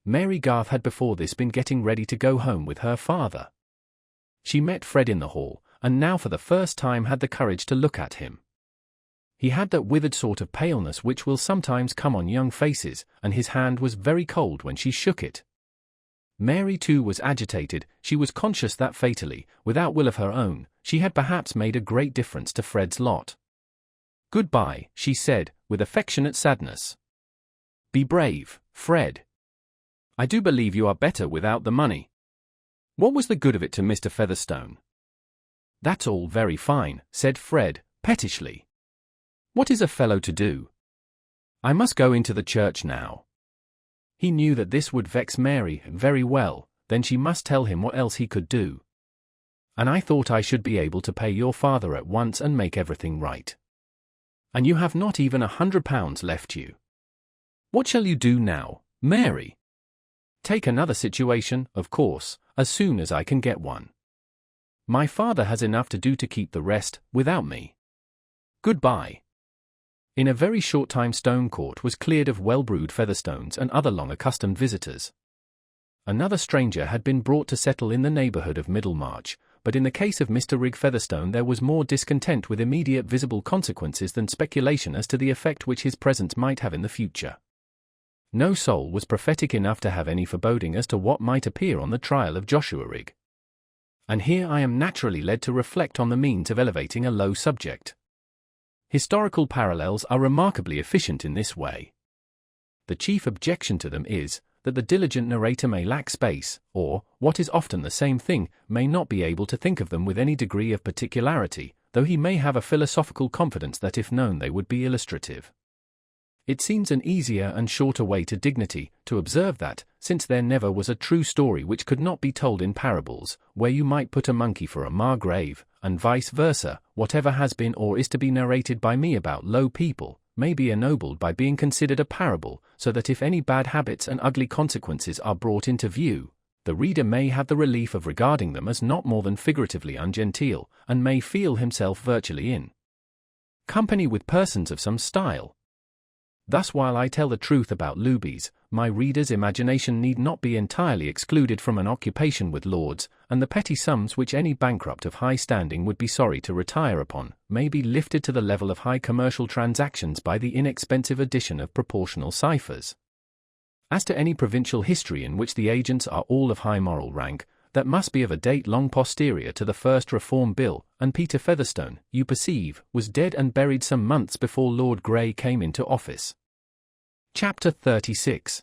Mary Garth had before this been getting ready to go home with her father. She met Fred in the hall, and now for the first time had the courage to look at him. He had that withered sort of paleness which will sometimes come on young faces, and his hand was very cold when she shook it. Mary too was agitated. She was conscious that fatally, without will of her own, she had perhaps made a great difference to Fred's lot. "Goodbye," she said, with affectionate sadness. "Be brave, Fred. I do believe you are better without the money." What was the good of it to Mr. Featherstone? "That's all very fine," said Fred, pettishly. "What is a fellow to do? I must go into the church now." He knew that this would vex Mary very well, then she must tell him what else he could do. "And I thought I should be able to pay your father at once and make everything right. And you have not even £100 left you. What shall you do now, Mary?" "Take another situation, of course, as soon as I can get one. My father has enough to do to keep the rest, without me. Goodbye." In a very short time Stone Court was cleared of well-brewed Featherstones and other long-accustomed visitors. Another stranger had been brought to settle in the neighbourhood of Middlemarch, but in the case of Mr. Rigg Featherstone there was more discontent with immediate visible consequences than speculation as to the effect which his presence might have in the future. No soul was prophetic enough to have any foreboding as to what might appear on the trial of Joshua Rigg. And here I am naturally led to reflect on the means of elevating a low subject. Historical parallels are remarkably efficient in this way. The chief objection to them is that the diligent narrator may lack space, or, what is often the same thing, may not be able to think of them with any degree of particularity, though he may have a philosophical confidence that if known they would be illustrative. It seems an easier and shorter way to dignity to observe that, since there never was a true story which could not be told in parables, where you might put a monkey for a margrave, and vice versa, whatever has been or is to be narrated by me about low people, may be ennobled by being considered a parable, so that if any bad habits and ugly consequences are brought into view, the reader may have the relief of regarding them as not more than figuratively ungenteel, and may feel himself virtually in company with persons of some style. Thus, while I tell the truth about Lubies, my reader's imagination need not be entirely excluded from an occupation with lords, and the petty sums which any bankrupt of high standing would be sorry to retire upon, may be lifted to the level of high commercial transactions by the inexpensive addition of proportional ciphers. As to any provincial history in which the agents are all of high moral rank, that must be of a date long posterior to the first Reform Bill, and Peter Featherstone, you perceive, was dead and buried some months before Lord Grey came into office. Chapter 36.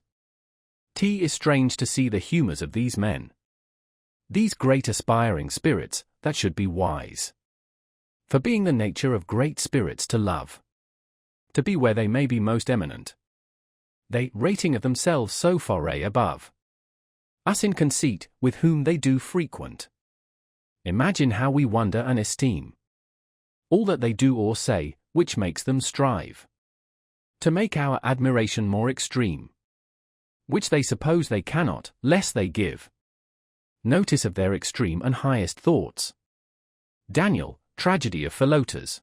T is strange to see the humours of these men. These great aspiring spirits, that should be wise. For being the nature of great spirits to love. To be where they may be most eminent. They, rating of themselves so far above us in conceit, with whom they do frequent. Imagine how we wonder and esteem all that they do or say, which makes them strive to make our admiration more extreme, which they suppose they cannot, lest they give notice of their extreme and highest thoughts. Daniel, Tragedy of Philotas.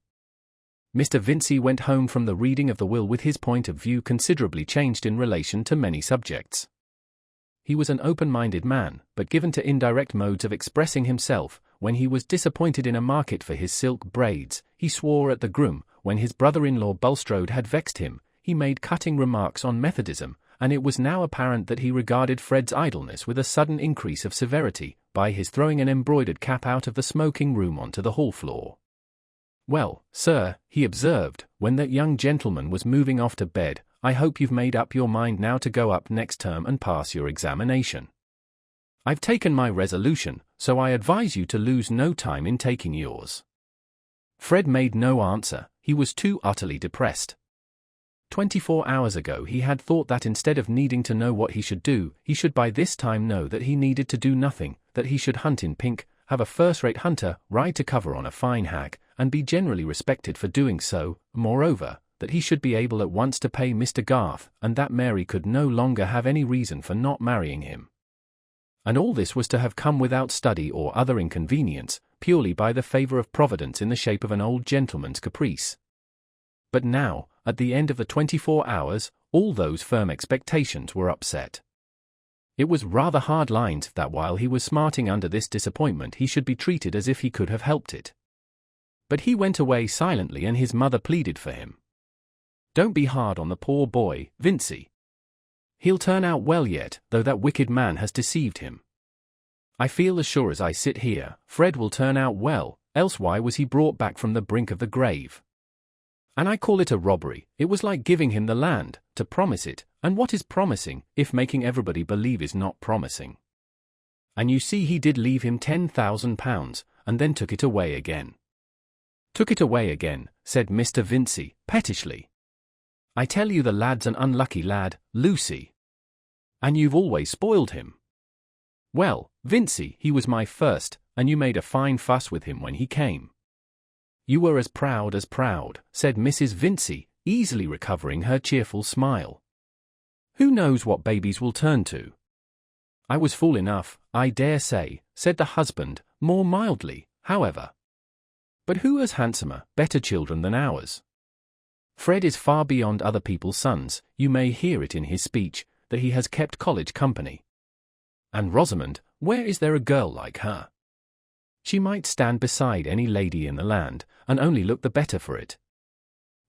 Mr. Vincey went home from the reading of the will with his point of view considerably changed in relation to many subjects. He was an open-minded man, but given to indirect modes of expressing himself. When he was disappointed in a market for his silk braids, he swore at the groom. When his brother-in-law Bulstrode had vexed him, he made cutting remarks on Methodism, and it was now apparent that he regarded Fred's idleness with a sudden increase of severity, by his throwing an embroidered cap out of the smoking-room onto the hall floor. "Well, sir," he observed, when that young gentleman was moving off to bed, "I hope you've made up your mind now to go up next term and pass your examination. I've taken my resolution, so I advise you to lose no time in taking yours." Fred made no answer. He was too utterly depressed. 24 hours ago he had thought that instead of needing to know what he should do, he should by this time know that he needed to do nothing, that he should hunt in pink, have a first-rate hunter, ride to cover on a fine hack, and be generally respected for doing so, moreover, that he should be able at once to pay Mr. Garth, and that Mary could no longer have any reason for not marrying him. And all this was to have come without study or other inconvenience, purely by the favour of Providence in the shape of an old gentleman's caprice. But now, at the end of the 24 hours, all those firm expectations were upset. It was rather hard lines that while he was smarting under this disappointment he should be treated as if he could have helped it. But he went away silently and his mother pleaded for him. "Don't be hard on the poor boy, Vincey. He'll turn out well yet, though that wicked man has deceived him. I feel as sure as I sit here, Fred will turn out well, else why was he brought back from the brink of the grave? And I call it a robbery. It was like giving him the land, to promise it, and what is promising, if making everybody believe is not promising? And you see he did leave him £10,000, and then took it away again. Took it away again, said Mr. Vincey, pettishly. I tell you the lad's an unlucky lad, Lucy. And you've always spoiled him. Well, Vincey, he was my first, and you made a fine fuss with him when he came. You were as proud, said Mrs. Vincey, easily recovering her cheerful smile. Who knows what babies will turn to? I was fool enough, I dare say, said the husband, more mildly, however. But who has handsomer, better children than ours? Fred is far beyond other people's sons. You may hear it in his speech, that he has kept college company. And Rosamond, where is there a girl like her? She might stand beside any lady in the land, and only look the better for it.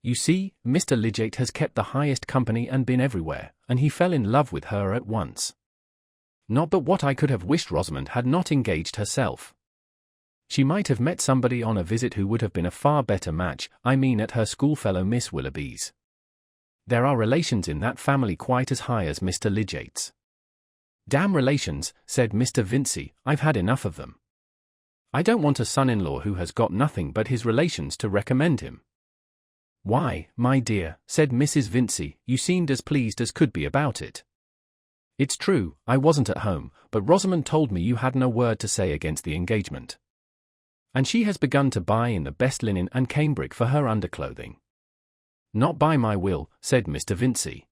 You see, Mr. Lidgate has kept the highest company and been everywhere, and he fell in love with her at once. Not but what I could have wished Rosamond had not engaged herself. She might have met somebody on a visit who would have been a far better match, I mean at her schoolfellow Miss Willoughby's. There are relations in that family quite as high as Mr. Lidgate's. Damn relations, said Mr. Vincey, I've had enough of them. I don't want a son-in-law who has got nothing but his relations to recommend him. Why, my dear, said Mrs. Vincey, you seemed as pleased as could be about it. It's true, I wasn't at home, but Rosamond told me you had no word to say against the engagement. And she has begun to buy in the best linen and cambric for her underclothing. Not by my will, said Mr. Vincey.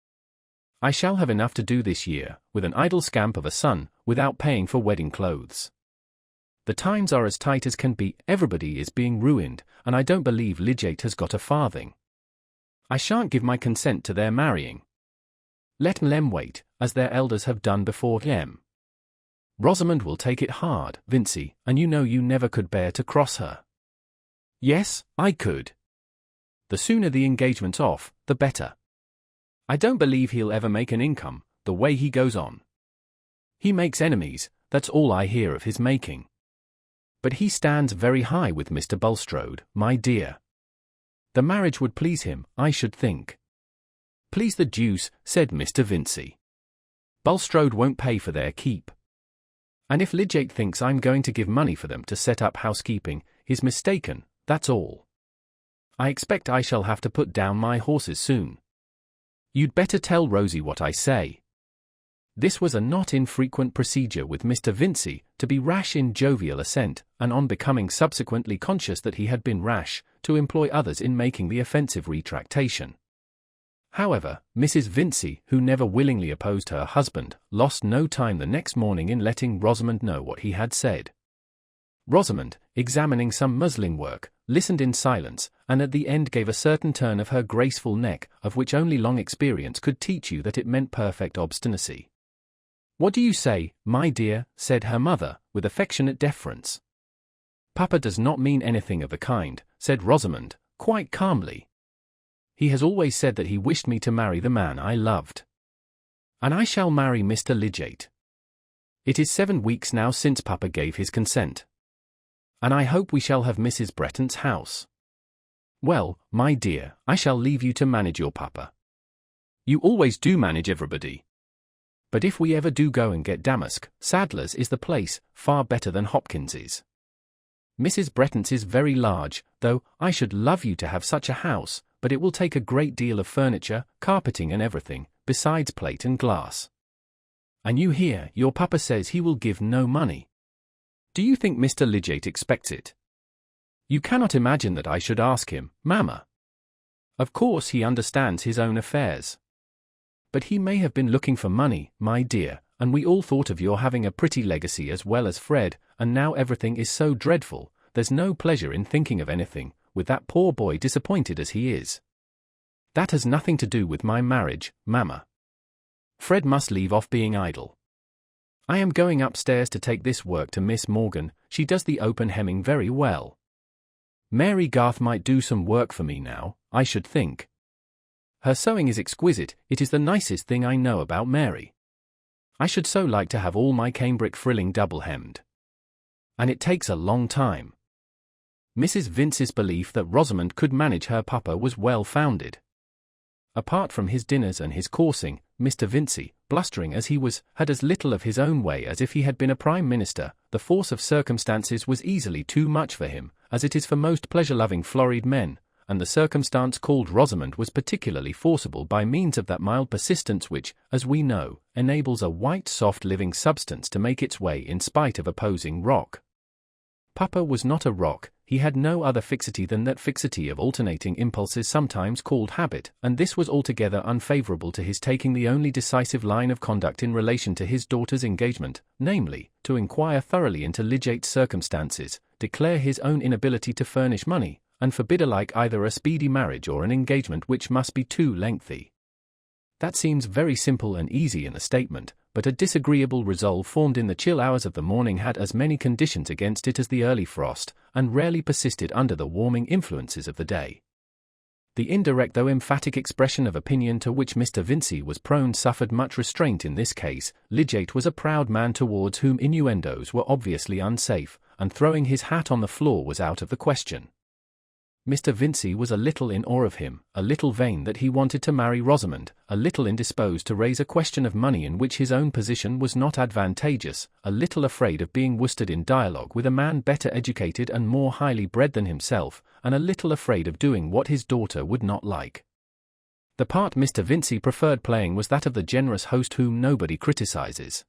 I shall have enough to do this year, with an idle scamp of a son, without paying for wedding clothes. The times are as tight as can be, everybody is being ruined, and I don't believe Lidgate has got a farthing. I shan't give my consent to their marrying. Let them wait, as their elders have done before them. Rosamond will take it hard, Vincey, and you know you never could bear to cross her. Yes, I could. The sooner the engagement's off, the better. I don't believe he'll ever make an income, the way he goes on. He makes enemies, that's all I hear of his making. But he stands very high with Mr. Bulstrode, my dear. The marriage would please him, I should think. Please the deuce, said Mr. Vincey. Bulstrode won't pay for their keep. And if Lidgate thinks I'm going to give money for them to set up housekeeping, he's mistaken, that's all. I expect I shall have to put down my horses soon. You'd better tell Rosie what I say. This was a not infrequent procedure with Mr. Vincey, to be rash in jovial assent, and on becoming subsequently conscious that he had been rash, to employ others in making the offensive retractation. However, Mrs. Vincey, who never willingly opposed her husband, lost no time the next morning in letting Rosamond know what he had said. Rosamond, examining some muslin work, listened in silence, and at the end gave a certain turn of her graceful neck, of which only long experience could teach you that it meant perfect obstinacy. What do you say, my dear? Said her mother, with affectionate deference. Papa does not mean anything of the kind, said Rosamond, quite calmly. He has always said that he wished me to marry the man I loved. And I shall marry Mr. Lidgate. It is 7 weeks now since Papa gave his consent. And I hope we shall have Mrs. Bretton's house. Well, my dear, I shall leave you to manage your Papa. You always do manage everybody. But if we ever do go and get Damask, Sadler's is the place, far better than Hopkins's. Mrs. Bretton's is very large, though I should love you to have such a house, but it will take a great deal of furniture, carpeting and everything, besides plate and glass. And you hear, your Papa says he will give no money. Do you think Mr. Lidgate expects it? You cannot imagine that I should ask him, Mamma. Of course he understands his own affairs. But he may have been looking for money, my dear, and we all thought of your having a pretty legacy as well as Fred, and now everything is so dreadful, there's no pleasure in thinking of anything, with that poor boy disappointed as he is. That has nothing to do with my marriage, Mamma. Fred must leave off being idle. I am going upstairs to take this work to Miss Morgan, she does the open hemming very well. Mary Garth might do some work for me now, I should think. Her sewing is exquisite, it is the nicest thing I know about Mary. I should so like to have all my cambric frilling double-hemmed. And it takes a long time. Mrs. Vince's belief that Rosamond could manage her papa was well-founded. Apart from his dinners and his coursing, Mr. Vincey, blustering as he was, had as little of his own way as if he had been a prime minister. The force of circumstances was easily too much for him, as it is for most pleasure-loving florid men, and the circumstance called Rosamond was particularly forcible by means of that mild persistence which, as we know, enables a white soft living substance to make its way in spite of opposing rock. Papa was not a rock, he had no other fixity than that fixity of alternating impulses sometimes called habit, and this was altogether unfavourable to his taking the only decisive line of conduct in relation to his daughter's engagement, namely, to inquire thoroughly into Lydiate's circumstances, declare his own inability to furnish money, and forbid alike either a speedy marriage or an engagement which must be too lengthy. That seems very simple and easy in the statement, but a disagreeable resolve formed in the chill hours of the morning had as many conditions against it as the early frost, and rarely persisted under the warming influences of the day. The indirect though emphatic expression of opinion to which Mr. Vincey was prone suffered much restraint in this case. Lydiate was a proud man towards whom innuendos were obviously unsafe, and throwing his hat on the floor was out of the question. Mr. Vincey was a little in awe of him, a little vain that he wanted to marry Rosamond, a little indisposed to raise a question of money in which his own position was not advantageous, a little afraid of being worsted in dialogue with a man better educated and more highly bred than himself, and a little afraid of doing what his daughter would not like. The part Mr. Vincey preferred playing was that of the generous host whom nobody criticizes.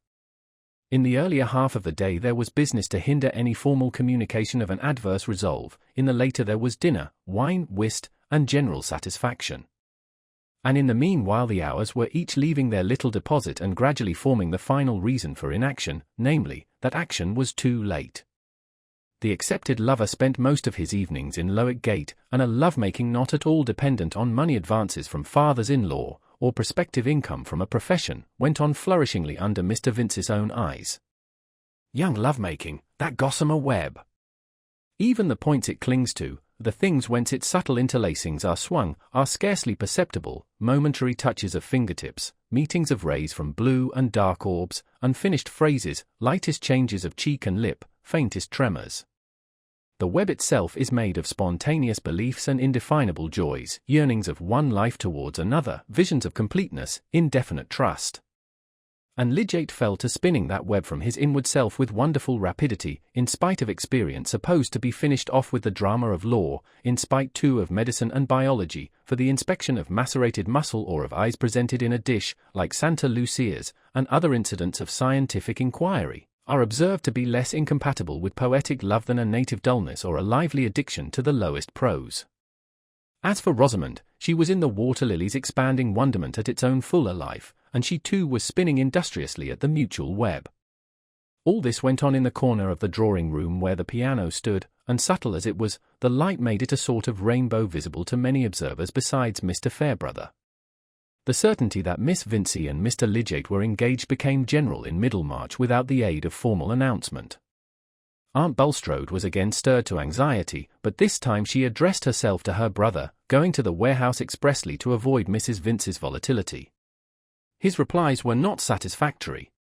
In the earlier half of the day there was business to hinder any formal communication of an adverse resolve, in the later there was dinner, wine, whist, and general satisfaction. And in the meanwhile the hours were each leaving their little deposit and gradually forming the final reason for inaction, namely, that action was too late. The accepted lover spent most of his evenings in Lowick Gate, and a love-making not at all dependent on money advances from fathers-in-law, or prospective income from a profession, went on flourishingly under Mr. Vince's own eyes. Young love-making, that gossamer web! Even the points it clings to, the things whence its subtle interlacings are swung, are scarcely perceptible, momentary touches of fingertips, meetings of rays from blue and dark orbs, unfinished phrases, lightest changes of cheek and lip, faintest tremors. The web itself is made of spontaneous beliefs and indefinable joys, yearnings of one life towards another, visions of completeness, indefinite trust. And Lydiate fell to spinning that web from his inward self with wonderful rapidity, in spite of experience supposed to be finished off with the drama of law, in spite too of medicine and biology, for the inspection of macerated muscle or of eyes presented in a dish, like Santa Lucia's, and other incidents of scientific inquiry, are observed to be less incompatible with poetic love than a native dullness or a lively addiction to the lowest prose. As for Rosamond, she was in the water-lily's expanding wonderment at its own fuller life, and she too was spinning industriously at the mutual web. All this went on in the corner of the drawing-room where the piano stood, and subtle as it was, the light made it a sort of rainbow visible to many observers besides Mr. Fairbrother. The certainty that Miss Vincey and Mr. Lydiate were engaged became general in Middlemarch without the aid of formal announcement. Aunt Bulstrode was again stirred to anxiety, but this time she addressed herself to her brother, going to the warehouse expressly to avoid Mrs. Vince's volatility. His replies were not satisfactory.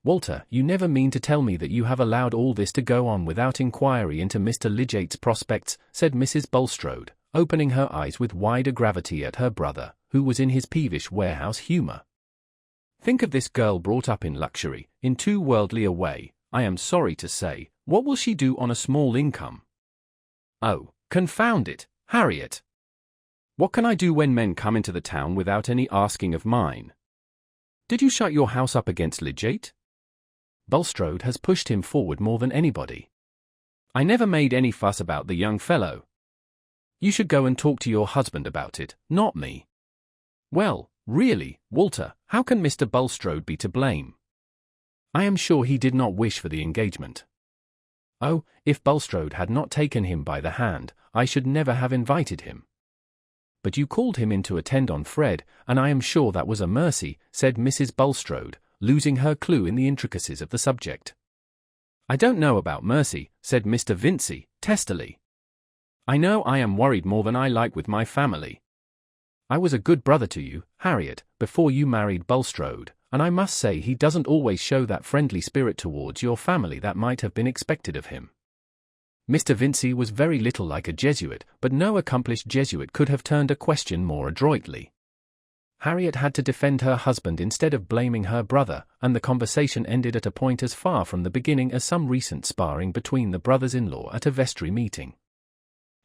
"Walter, you never mean to tell me that you have allowed all this to go on without inquiry into Mr. Lydiate's prospects," said Mrs. Bulstrode, opening her eyes with wider gravity at her brother, who was in his peevish warehouse humour. "Think of this girl brought up in luxury, in too worldly a way, I am sorry to say. What will she do on a small income? Oh, confound it, Harriet! What can I do when men come into the town without any asking of mine? Did you shut your house up against Lydiate? Bulstrode has pushed him forward more than anybody. I never made any fuss about the young fellow. You should go and talk to your husband about it, not me." "Well, really, Walter, how can Mr. Bulstrode be to blame? I am sure he did not wish for the engagement. Oh, if Bulstrode had not taken him by the hand, I should never have invited him." "But you called him in to attend on Fred, and I am sure that was a mercy," said Mrs. Bulstrode, losing her clue in the intricacies of the subject. "I don't know about mercy," said Mr. Vincey, testily. "I know I am worried more than I like with my family. I was a good brother to you, Harriet, before you married Bulstrode, and I must say he doesn't always show that friendly spirit towards your family that might have been expected of him. Mr. Vincey was very little like a Jesuit, but no accomplished Jesuit could have turned a question more adroitly. Harriet had to defend her husband instead of blaming her brother, and the conversation ended at a point as far from the beginning as some recent sparring between the brothers-in-law at a vestry meeting.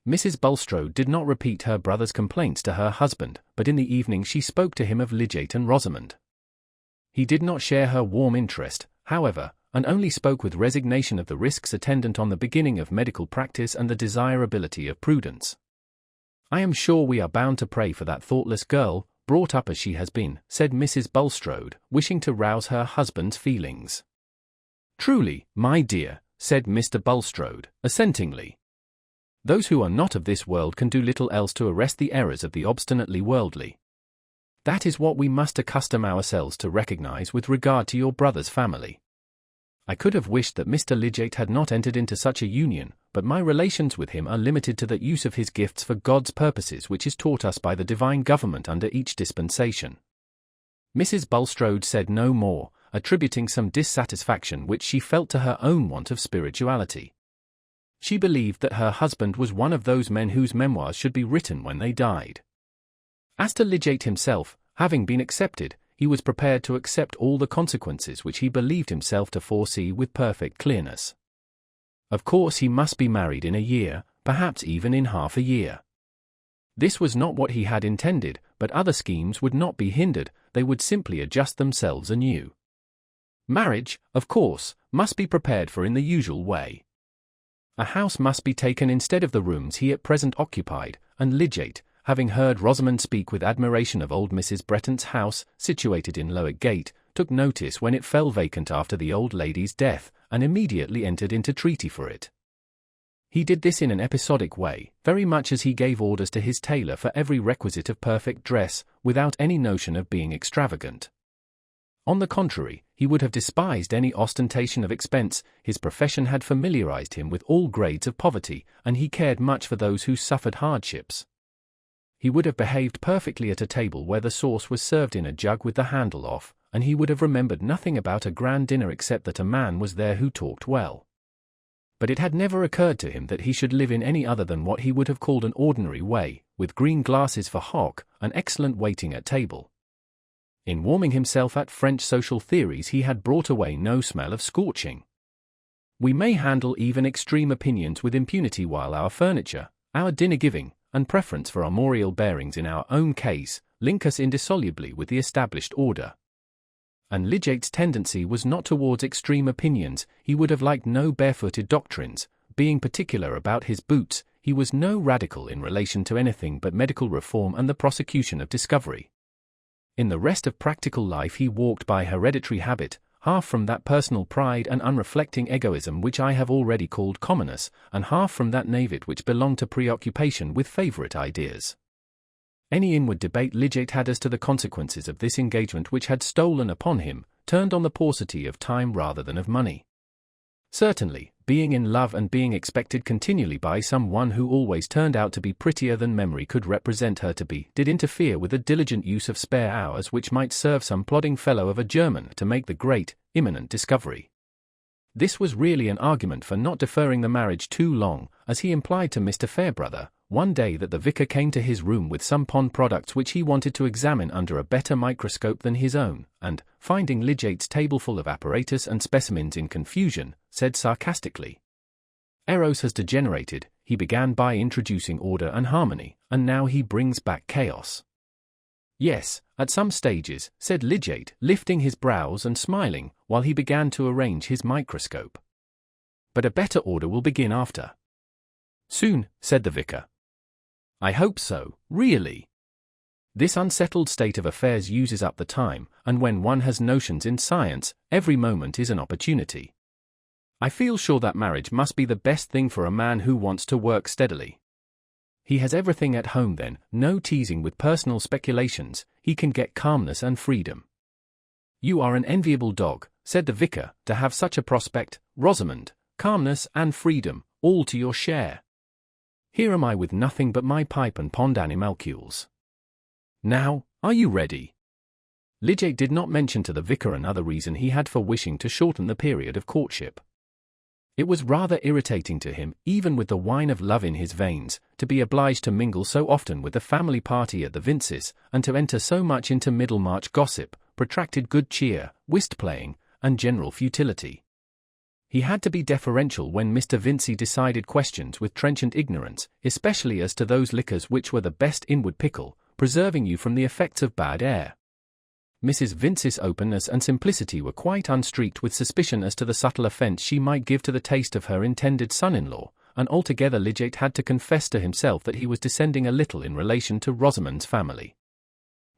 Mrs. Bulstrode did not repeat her brother's complaints to her husband, but in the evening she spoke to him of Lidgate and Rosamond. He did not share her warm interest, however, and only spoke with resignation of the risks attendant on the beginning of medical practice and the desirability of prudence. "I am sure we are bound to pray for that thoughtless girl, brought up as she has been," said Mrs. Bulstrode, wishing to rouse her husband's feelings. "Truly, my dear," said Mr. Bulstrode, assentingly. "Those who are not of this world can do little else to arrest the errors of the obstinately worldly. That is what we must accustom ourselves to recognize with regard to your brother's family. I could have wished that Mr. Lidgate had not entered into such a union, but my relations with him are limited to the use of his gifts for God's purposes, which is taught us by the divine government under each dispensation." Mrs. Bulstrode said no more, attributing some dissatisfaction which she felt to her own want of spirituality. She believed that her husband was one of those men whose memoirs should be written when they died. As to Lidgate himself, having been accepted, he was prepared to accept all the consequences which he believed himself to foresee with perfect clearness. Of course he must be married in a year, perhaps even in half a year. This was not what he had intended, but other schemes would not be hindered, they would simply adjust themselves anew. Marriage, of course, must be prepared for in the usual way. A house must be taken instead of the rooms he at present occupied, and Lidgate, having heard Rosamond speak with admiration of old Mrs. Bretton's house, situated in Lowick Gate, took notice when it fell vacant after the old lady's death, and immediately entered into treaty for it. He did this in an episodic way, very much as he gave orders to his tailor for every requisite of perfect dress, without any notion of being extravagant. On the contrary, he would have despised any ostentation of expense. His profession had familiarized him with all grades of poverty, and he cared much for those who suffered hardships. He would have behaved perfectly at a table where the sauce was served in a jug with the handle off, and he would have remembered nothing about a grand dinner except that a man was there who talked well. But it had never occurred to him that he should live in any other than what he would have called an ordinary way, with green glasses for hock, and excellent waiting at table. In warming himself at French social theories he had brought away no smell of scorching. We may handle even extreme opinions with impunity while our furniture, our dinner-giving, and preference for armorial bearings in our own case, link us indissolubly with the established order. And Lidgate's tendency was not towards extreme opinions. He would have liked no barefooted doctrines. Being particular about his boots, he was no radical in relation to anything but medical reform and the prosecution of discovery. In the rest of practical life he walked by hereditary habit, half from that personal pride and unreflecting egoism which I have already called commonness, and half from that knavery which belonged to preoccupation with favourite ideas. Any inward debate Lidgate had as to the consequences of this engagement which had stolen upon him, turned on the paucity of time rather than of money. Certainly, being in love and being expected continually by some one who always turned out to be prettier than memory could represent her to be, did interfere with the diligent use of spare hours which might serve some plodding fellow of a German to make the great, imminent discovery. This was really an argument for not deferring the marriage too long, as he implied to Mr. Fairbrother, one day that the vicar came to his room with some pond products which he wanted to examine under a better microscope than his own, and, finding Lidgate's table full of apparatus and specimens in confusion, said sarcastically, "Eros has degenerated. He began by introducing order and harmony, and now he brings back chaos." "Yes, at some stages," said Lidgate, lifting his brows and smiling, while he began to arrange his microscope. "But a better order will begin after." "Soon," said the vicar. "I hope so, really. This unsettled state of affairs uses up the time, and when one has notions in science, every moment is an opportunity. I feel sure that marriage must be the best thing for a man who wants to work steadily. He has everything at home then, no teasing with personal speculations, he can get calmness and freedom." "You are an enviable dog," said the vicar, "to have such a prospect, Rosamond, calmness and freedom, all to your share. Here am I with nothing but my pipe and pond animalcules." Now, are you ready? Lidgate did not mention to the vicar another reason he had for wishing to shorten the period of courtship. It was rather irritating to him, even with the wine of love in his veins, to be obliged to mingle so often with the family party at the Vinces, and to enter so much into Middlemarch gossip, protracted good cheer, whist-playing, and general futility. He had to be deferential when Mr. Vincey decided questions with trenchant ignorance, especially as to those liquors which were the best inward pickle, preserving you from the effects of bad air. Mrs. Vince's openness and simplicity were quite unstreaked with suspicion as to the subtle offence she might give to the taste of her intended son-in-law, and altogether Lidgate had to confess to himself that he was descending a little in relation to Rosamond's family.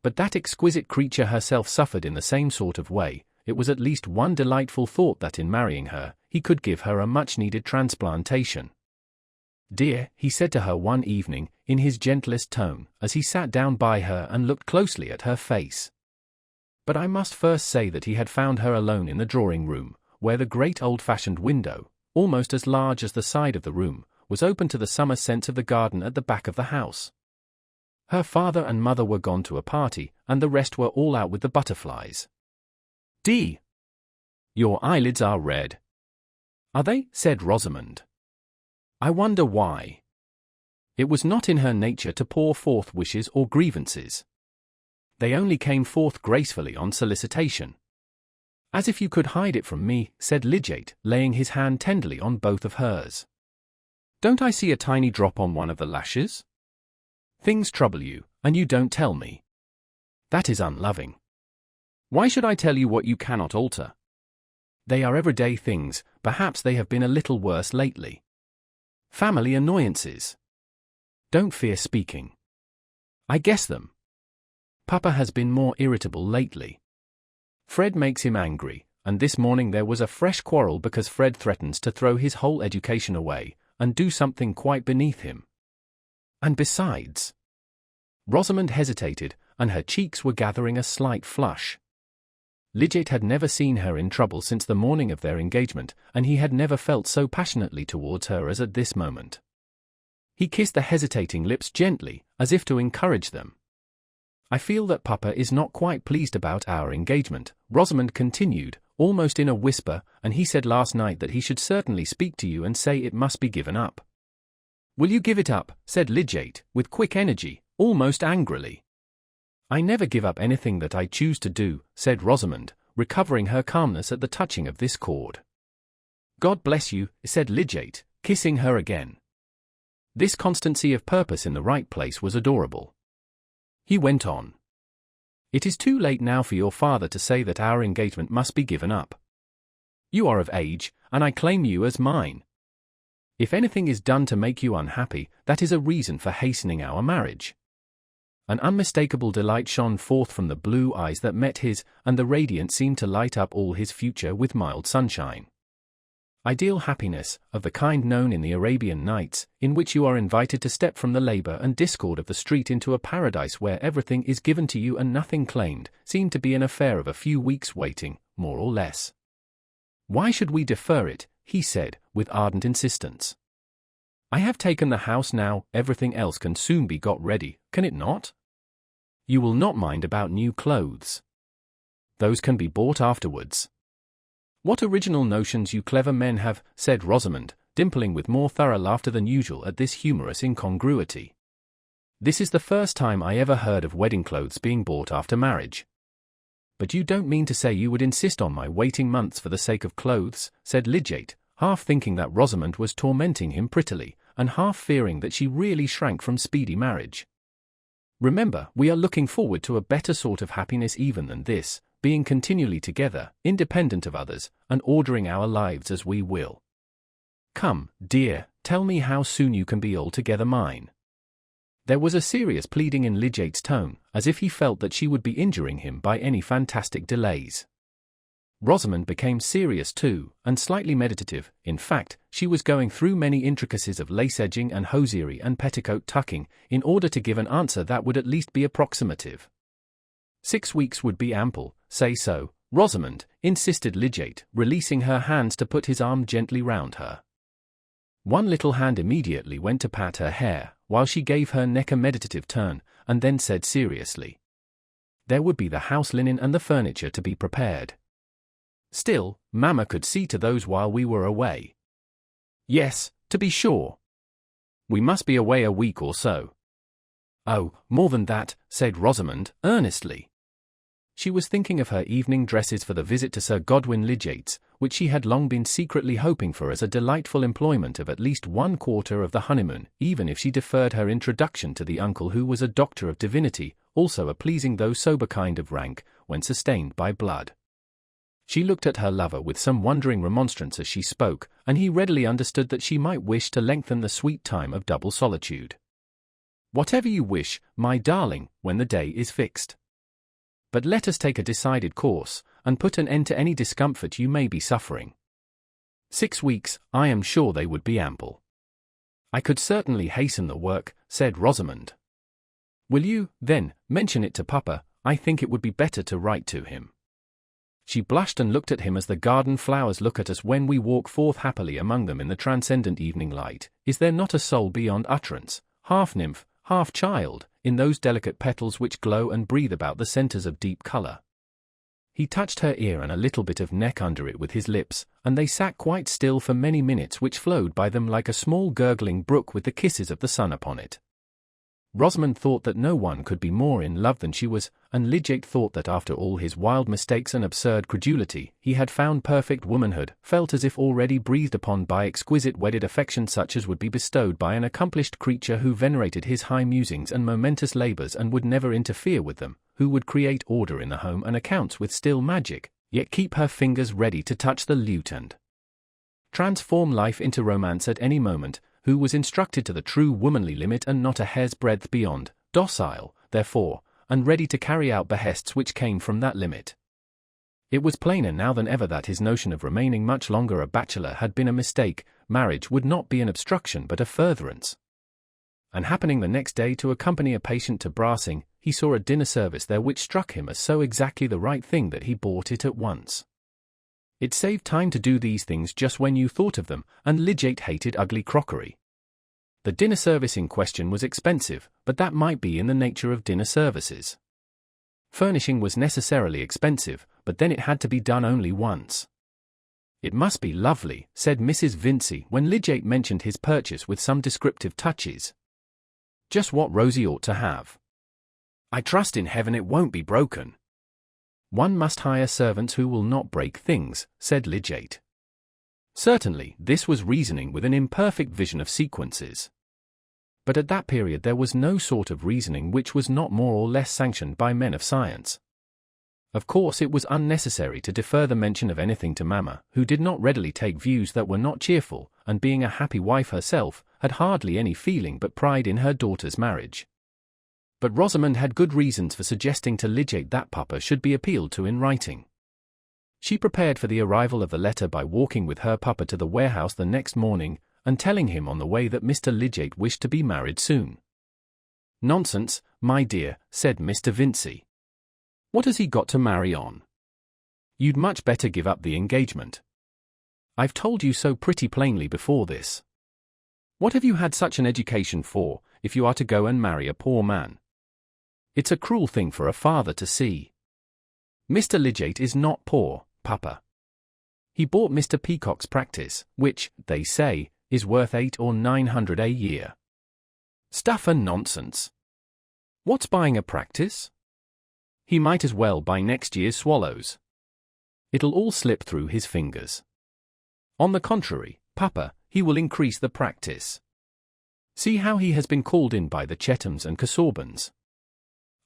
But that exquisite creature herself suffered in the same sort of way. It was at least one delightful thought that in marrying her, he could give her a much-needed transplantation. "Dear," he said to her one evening, in his gentlest tone, as he sat down by her and looked closely at her face. But I must first say that he had found her alone in the drawing-room, where the great old-fashioned window, almost as large as the side of the room, was open to the summer scents of the garden at the back of the house. Her father and mother were gone to a party, and the rest were all out with the butterflies. "D. Your eyelids are red." "Are they?" said Rosamond. "I wonder why." It was not in her nature to pour forth wishes or grievances. They only came forth gracefully on solicitation. "As if you could hide it from me," said Lidgate, laying his hand tenderly on both of hers. "Don't I see a tiny drop on one of the lashes? Things trouble you, and you don't tell me. That is unloving. Why should I tell you what you cannot alter? They are everyday things, perhaps they have been a little worse lately. Family annoyances. Don't fear speaking. I guess them. Papa has been more irritable lately. Fred makes him angry, and this morning there was a fresh quarrel because Fred threatens to throw his whole education away, and do something quite beneath him. And besides—" Rosamond hesitated, and her cheeks were gathering a slight flush. Lidgate had never seen her in trouble since the morning of their engagement, and he had never felt so passionately towards her as at this moment. He kissed the hesitating lips gently, as if to encourage them. "I feel that Papa is not quite pleased about our engagement," Rosamond continued, almost in a whisper, "and he said last night that he should certainly speak to you and say it must be given up." "Will you give it up?" said Lidgate, with quick energy, almost angrily. "I never give up anything that I choose to do," said Rosamond, recovering her calmness at the touching of this chord. "God bless you," said Lidgate, kissing her again. This constancy of purpose in the right place was adorable. He went on. "It is too late now for your father to say that our engagement must be given up. You are of age, and I claim you as mine. If anything is done to make you unhappy, that is a reason for hastening our marriage." An unmistakable delight shone forth from the blue eyes that met his, and the radiance seemed to light up all his future with mild sunshine. Ideal happiness, of the kind known in the Arabian Nights, in which you are invited to step from the labor and discord of the street into a paradise where everything is given to you and nothing claimed, seemed to be an affair of a few weeks' waiting, more or less. "Why should we defer it?" he said, with ardent insistence. "I have taken the house now, everything else can soon be got ready, can it not? You will not mind about new clothes. Those can be bought afterwards." "What original notions you clever men have," said Rosamond, dimpling with more thorough laughter than usual at this humorous incongruity. "This is the first time I ever heard of wedding clothes being bought after marriage." "But you don't mean to say you would insist on my waiting months for the sake of clothes," said Lidgate, half thinking that Rosamond was tormenting him prettily, and half fearing that she really shrank from speedy marriage. "Remember, we are looking forward to a better sort of happiness even than this, being continually together, independent of others, and ordering our lives as we will. Come, dear, tell me how soon you can be altogether mine." There was a serious pleading in Lidgate's tone, as if he felt that she would be injuring him by any fantastic delays. Rosamond became serious too, and slightly meditative. In fact, she was going through many intricacies of lace-edging and hosiery and petticoat tucking, in order to give an answer that would at least be approximative. 6 weeks would be ample. "Say so, Rosamond," insisted Lidgate, releasing her hands to put his arm gently round her. One little hand immediately went to pat her hair, while she gave her neck a meditative turn, and then said seriously. There would be the house linen and the furniture to be prepared. Still, Mamma could see to those while we were away. Yes, to be sure. We must be away a week or so. Oh, more than that, said Rosamond, earnestly. She was thinking of her evening dresses for the visit to Sir Godwin Lidgate's, which she had long been secretly hoping for as a delightful employment of at least 1/4 of the honeymoon, even if she deferred her introduction to the uncle who was a doctor of divinity, also a pleasing though sober kind of rank, when sustained by blood. She looked at her lover with some wondering remonstrance as she spoke, and he readily understood that she might wish to lengthen the sweet time of double solitude. Whatever you wish, my darling, when the day is fixed. But let us take a decided course, and put an end to any discomfort you may be suffering. 6 weeks, I am sure they would be ample. I could certainly hasten the work, said Rosamond. Will you, then, mention it to Papa? I think it would be better to write to him. She blushed and looked at him as the garden flowers look at us when we walk forth happily among them in the transcendent evening light. Is there not a soul beyond utterance, half nymph, half child, in those delicate petals which glow and breathe about the centres of deep colour? He touched her ear and a little bit of neck under it with his lips, and they sat quite still for many minutes, which flowed by them like a small gurgling brook with the kisses of the sun upon it. Rosamond thought that no one could be more in love than she was, and Lydgate thought that after all his wild mistakes and absurd credulity, he had found perfect womanhood, felt as if already breathed upon by exquisite wedded affection such as would be bestowed by an accomplished creature who venerated his high musings and momentous labours and would never interfere with them, who would create order in the home and accounts with still magic, yet keep her fingers ready to touch the lute and transform life into romance at any moment, who was instructed to the true womanly limit and not a hair's breadth beyond, docile, therefore, and ready to carry out behests which came from that limit. It was plainer now than ever that his notion of remaining much longer a bachelor had been a mistake. Marriage would not be an obstruction but a furtherance. And happening the next day to accompany a patient to Brassing, he saw a dinner service there which struck him as so exactly the right thing that he bought it at once. It saved time to do these things just when you thought of them, and Lydgate hated ugly crockery. The dinner service in question was expensive, but that might be in the nature of dinner services. Furnishing was necessarily expensive, but then it had to be done only once. It must be lovely, said Mrs. Vincey when Lydgate mentioned his purchase with some descriptive touches. Just what Rosie ought to have. I trust in heaven it won't be broken. One must hire servants who will not break things, said Lydgate. Certainly, this was reasoning with an imperfect vision of sequences. But at that period there was no sort of reasoning which was not more or less sanctioned by men of science. Of course it was unnecessary to defer the mention of anything to Mamma, who did not readily take views that were not cheerful, and being a happy wife herself, had hardly any feeling but pride in her daughter's marriage. But Rosamond had good reasons for suggesting to Lydgate that Papa should be appealed to in writing. She prepared for the arrival of the letter by walking with her Papa to the warehouse the next morning, and telling him on the way that Mr. Lydgate wished to be married soon. Nonsense, my dear, said Mr. Vincey. What has he got to marry on? You'd much better give up the engagement. I've told you so pretty plainly before this. What have you had such an education for, if you are to go and marry a poor man? It's a cruel thing for a father to see. Mr. Lydgate is not poor, Papa. He bought Mr. Peacock's practice, which, they say, is worth 800 or 900 a year. Stuff and nonsense. What's buying a practice? He might as well buy next year's swallows. It'll all slip through his fingers. On the contrary, Papa, he will increase the practice. See how he has been called in by the Chethams and Casaubons.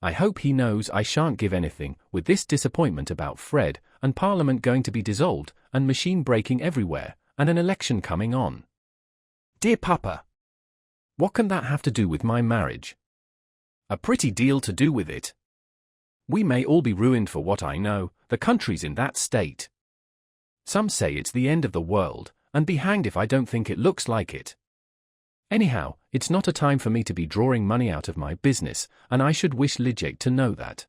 I hope he knows I shan't give anything, with this disappointment about Fred, and Parliament going to be dissolved, and machine breaking everywhere, and an election coming on. Dear Papa! What can that have to do with my marriage? A pretty deal to do with it. We may all be ruined for what I know, the country's in that state. Some say it's the end of the world, and be hanged if I don't think it looks like it. Anyhow, it's not a time for me to be drawing money out of my business, and I should wish Lydgate to know that.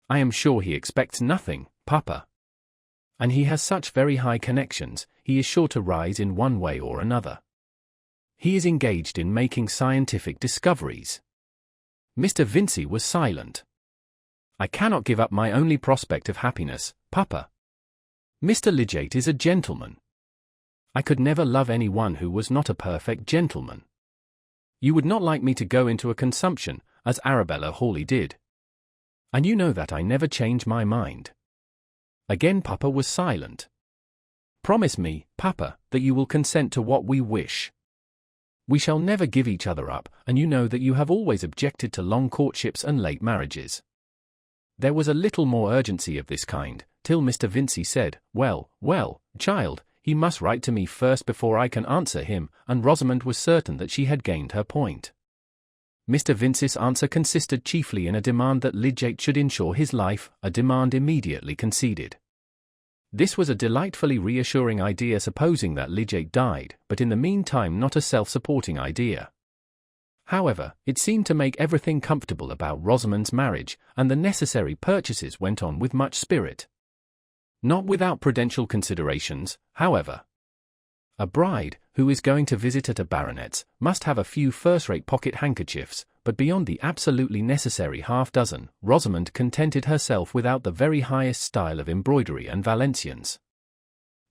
I am sure he expects nothing, Papa. And he has such very high connections, he is sure to rise in one way or another. He is engaged in making scientific discoveries. Mr. Vincey was silent. "I cannot give up my only prospect of happiness, Papa. Mr. Lidgate is a gentleman. I could never love anyone who was not a perfect gentleman. You would not like me to go into a consumption, as Arabella Hawley did. And you know that I never change my mind." Again Papa was silent. "Promise me, Papa, that you will consent to what we wish. We shall never give each other up, and you know that you have always objected to long courtships and late marriages." There was a little more urgency of this kind, till Mr. Vincey said, "Well, well, child, he must write to me first before I can answer him," and Rosamond was certain that she had gained her point. Mr. Vincey's answer consisted chiefly in a demand that Lidgate should insure his life, a demand immediately conceded. This was a delightfully reassuring idea, supposing that Lidgate died, but in the meantime not a self-supporting idea. However, it seemed to make everything comfortable about Rosamond's marriage, and the necessary purchases went on with much spirit. Not without prudential considerations, however. A bride, who is going to visit at a baronet's, must have a few first-rate pocket handkerchiefs, but beyond the absolutely necessary half-dozen, Rosamond contented herself without the very highest style of embroidery and Valenciennes.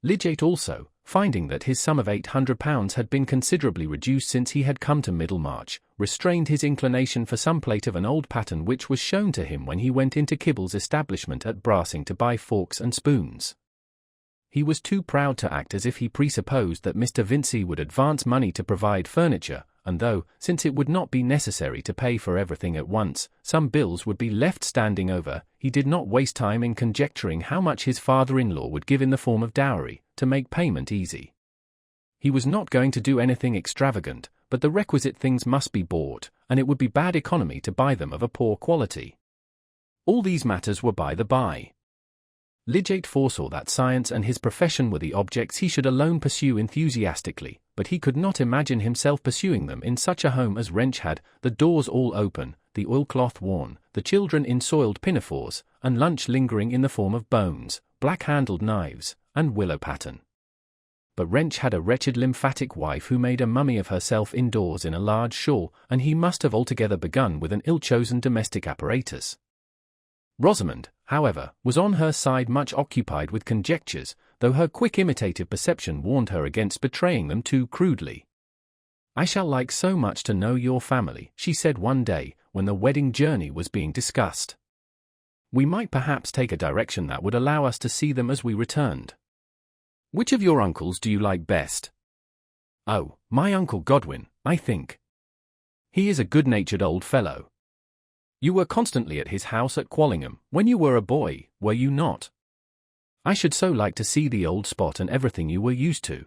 Lidgate also, finding that his sum of £800 had been considerably reduced since he had come to Middlemarch, restrained his inclination for some plate of an old pattern which was shown to him when he went into Kibble's establishment at Brassing to buy forks and spoons. He was too proud to act as if he presupposed that Mr. Vincey would advance money to provide furniture, and though, since it would not be necessary to pay for everything at once, some bills would be left standing over, he did not waste time in conjecturing how much his father-in-law would give in the form of dowry, to make payment easy. He was not going to do anything extravagant, but the requisite things must be bought, and it would be bad economy to buy them of a poor quality. All these matters were by the by. Lidgate foresaw that science and his profession were the objects he should alone pursue enthusiastically, but he could not imagine himself pursuing them in such a home as Wrench had, the doors all open, the oilcloth worn, the children in soiled pinafores, and lunch lingering in the form of bones, black-handled knives, and willow pattern. But Wrench had a wretched lymphatic wife who made a mummy of herself indoors in a large shawl, and he must have altogether begun with an ill-chosen domestic apparatus. Rosamond, however, was on her side much occupied with conjectures, though her quick imitative perception warned her against betraying them too crudely. "I shall like so much to know your family," she said one day, when the wedding journey was being discussed. "We might perhaps take a direction that would allow us to see them as we returned. Which of your uncles do you like best?" "Oh, my Uncle Godwin, I think. He is a good-natured old fellow. You were constantly at his house at Quallingham, when you were a boy, were you not? I should so like to see the old spot and everything you were used to.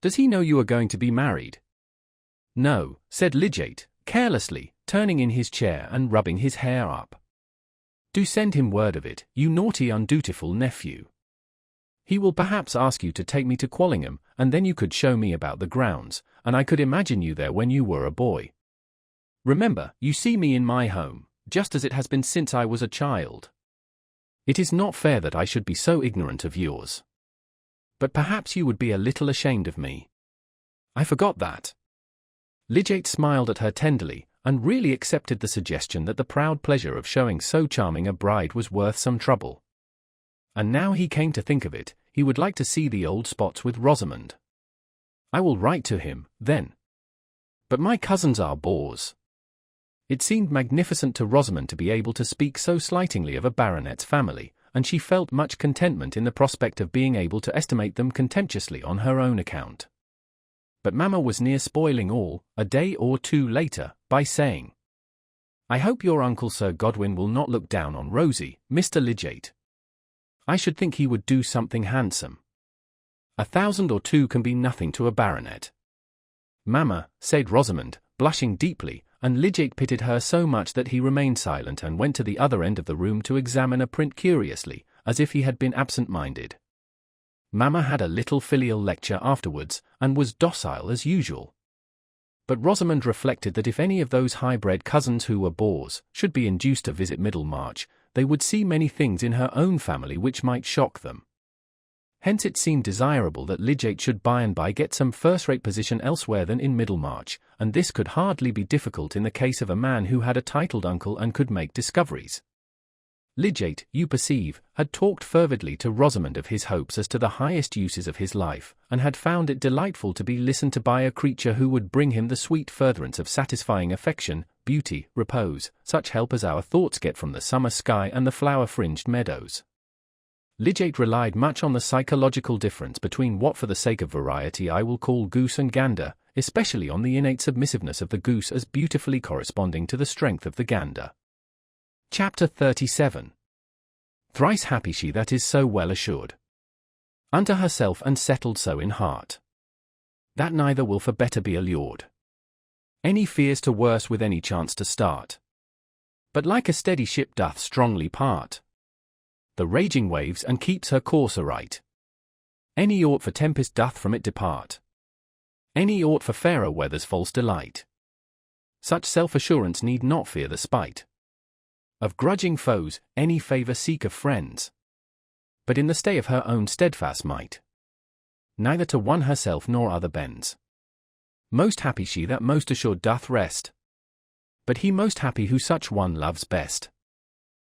Does he know you are going to be married?" "No," said Lidgate, carelessly, turning in his chair and rubbing his hair up. "Do send him word of it, you naughty undutiful nephew. He will perhaps ask you to take me to Quallingham, and then you could show me about the grounds, and I could imagine you there when you were a boy. Remember, you see me in my home, just as it has been since I was a child. It is not fair that I should be so ignorant of yours. But perhaps you would be a little ashamed of me." "I forgot that." Lidgate smiled at her tenderly, and really accepted the suggestion that the proud pleasure of showing so charming a bride was worth some trouble. And now he came to think of it, he would like to see the old spots with Rosamond. "I will write to him, then. But my cousins are bores." It seemed magnificent to Rosamond to be able to speak so slightingly of a baronet's family, and she felt much contentment in the prospect of being able to estimate them contemptuously on her own account. But Mamma was near spoiling all, a day or two later, by saying, "I hope your uncle Sir Godwin will not look down on Rosie, Mr. Lidgate. I should think he would do something handsome. 1,000 or 2 can be nothing to a baronet." "Mamma," said Rosamond, blushing deeply, and Lidgate pitied her so much that he remained silent and went to the other end of the room to examine a print curiously, as if he had been absent-minded. Mamma had a little filial lecture afterwards, and was docile as usual. But Rosamond reflected that if any of those high-bred cousins who were bores should be induced to visit Middlemarch, they would see many things in her own family which might shock them. Hence it seemed desirable that Lydgate should by and by get some first-rate position elsewhere than in Middlemarch, and this could hardly be difficult in the case of a man who had a titled uncle and could make discoveries. Lydgate, you perceive, had talked fervidly to Rosamond of his hopes as to the highest uses of his life, and had found it delightful to be listened to by a creature who would bring him the sweet furtherance of satisfying affection, beauty, repose, such help as our thoughts get from the summer sky and the flower-fringed meadows. Lydgate relied much on the psychological difference between what for the sake of variety I will call goose and gander, especially on the innate submissiveness of the goose as beautifully corresponding to the strength of the gander. Chapter 37. Thrice happy she that is so well assured unto herself and settled so in heart, that neither will for better be allured, any fears to worse with any chance to start, but like a steady ship doth strongly part the raging waves and keeps her course aright. Any aught for tempest doth from it depart, any aught for fairer weather's false delight. Such self-assurance need not fear the spite of grudging foes, any favour seek of friends, but in the stay of her own steadfast might, neither to one herself nor other bends. Most happy she that most assured doth rest, but he most happy who such one loves best.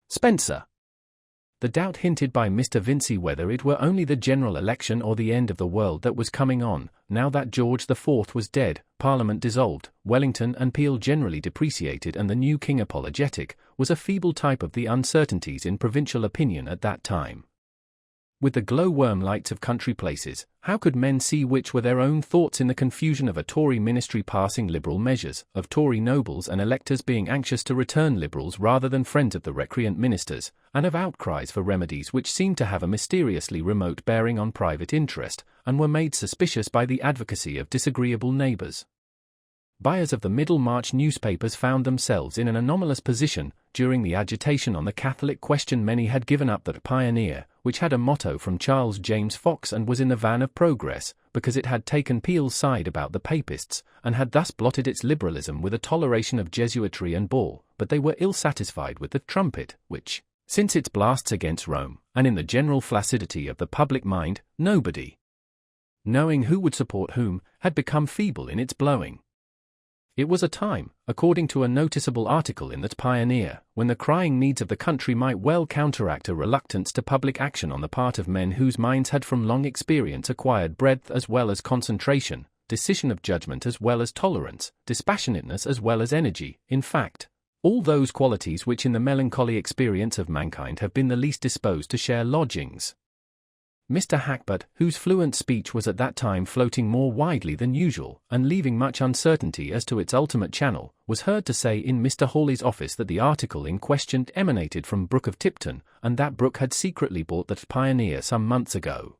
Spenser. The doubt hinted by Mr. Vincey whether it were only the general election or the end of the world that was coming on, now that George IV was dead, Parliament dissolved, Wellington and Peel generally depreciated and the new king apologetic, was a feeble type of the uncertainties in provincial opinion at that time. With the glow-worm lights of country places, how could men see which were their own thoughts in the confusion of a Tory ministry passing liberal measures, of Tory nobles and electors being anxious to return liberals rather than friends of the recreant ministers, and of outcries for remedies which seemed to have a mysteriously remote bearing on private interest, and were made suspicious by the advocacy of disagreeable neighbours? Buyers of the Middlemarch newspapers found themselves in an anomalous position. During the agitation on the Catholic question many had given up that Pioneer, which had a motto from Charles James Fox and was in the van of progress, because it had taken Peel's side about the Papists, and had thus blotted its liberalism with a toleration of Jesuitry and ball, but they were ill satisfied with the Trumpet, which, since its blasts against Rome, and in the general flaccidity of the public mind, nobody, knowing who would support whom, had become feeble in its blowing. It was a time, according to a noticeable article in that Pioneer, when the crying needs of the country might well counteract a reluctance to public action on the part of men whose minds had from long experience acquired breadth as well as concentration, decision of judgment as well as tolerance, dispassionateness as well as energy, in fact, all those qualities which in the melancholy experience of mankind have been the least disposed to share lodgings. Mr. Hackbutt, whose fluent speech was at that time floating more widely than usual, and leaving much uncertainty as to its ultimate channel, was heard to say in Mr. Hawley's office that the article in question emanated from Brooke of Tipton, and that Brooke had secretly bought that Pioneer some months ago.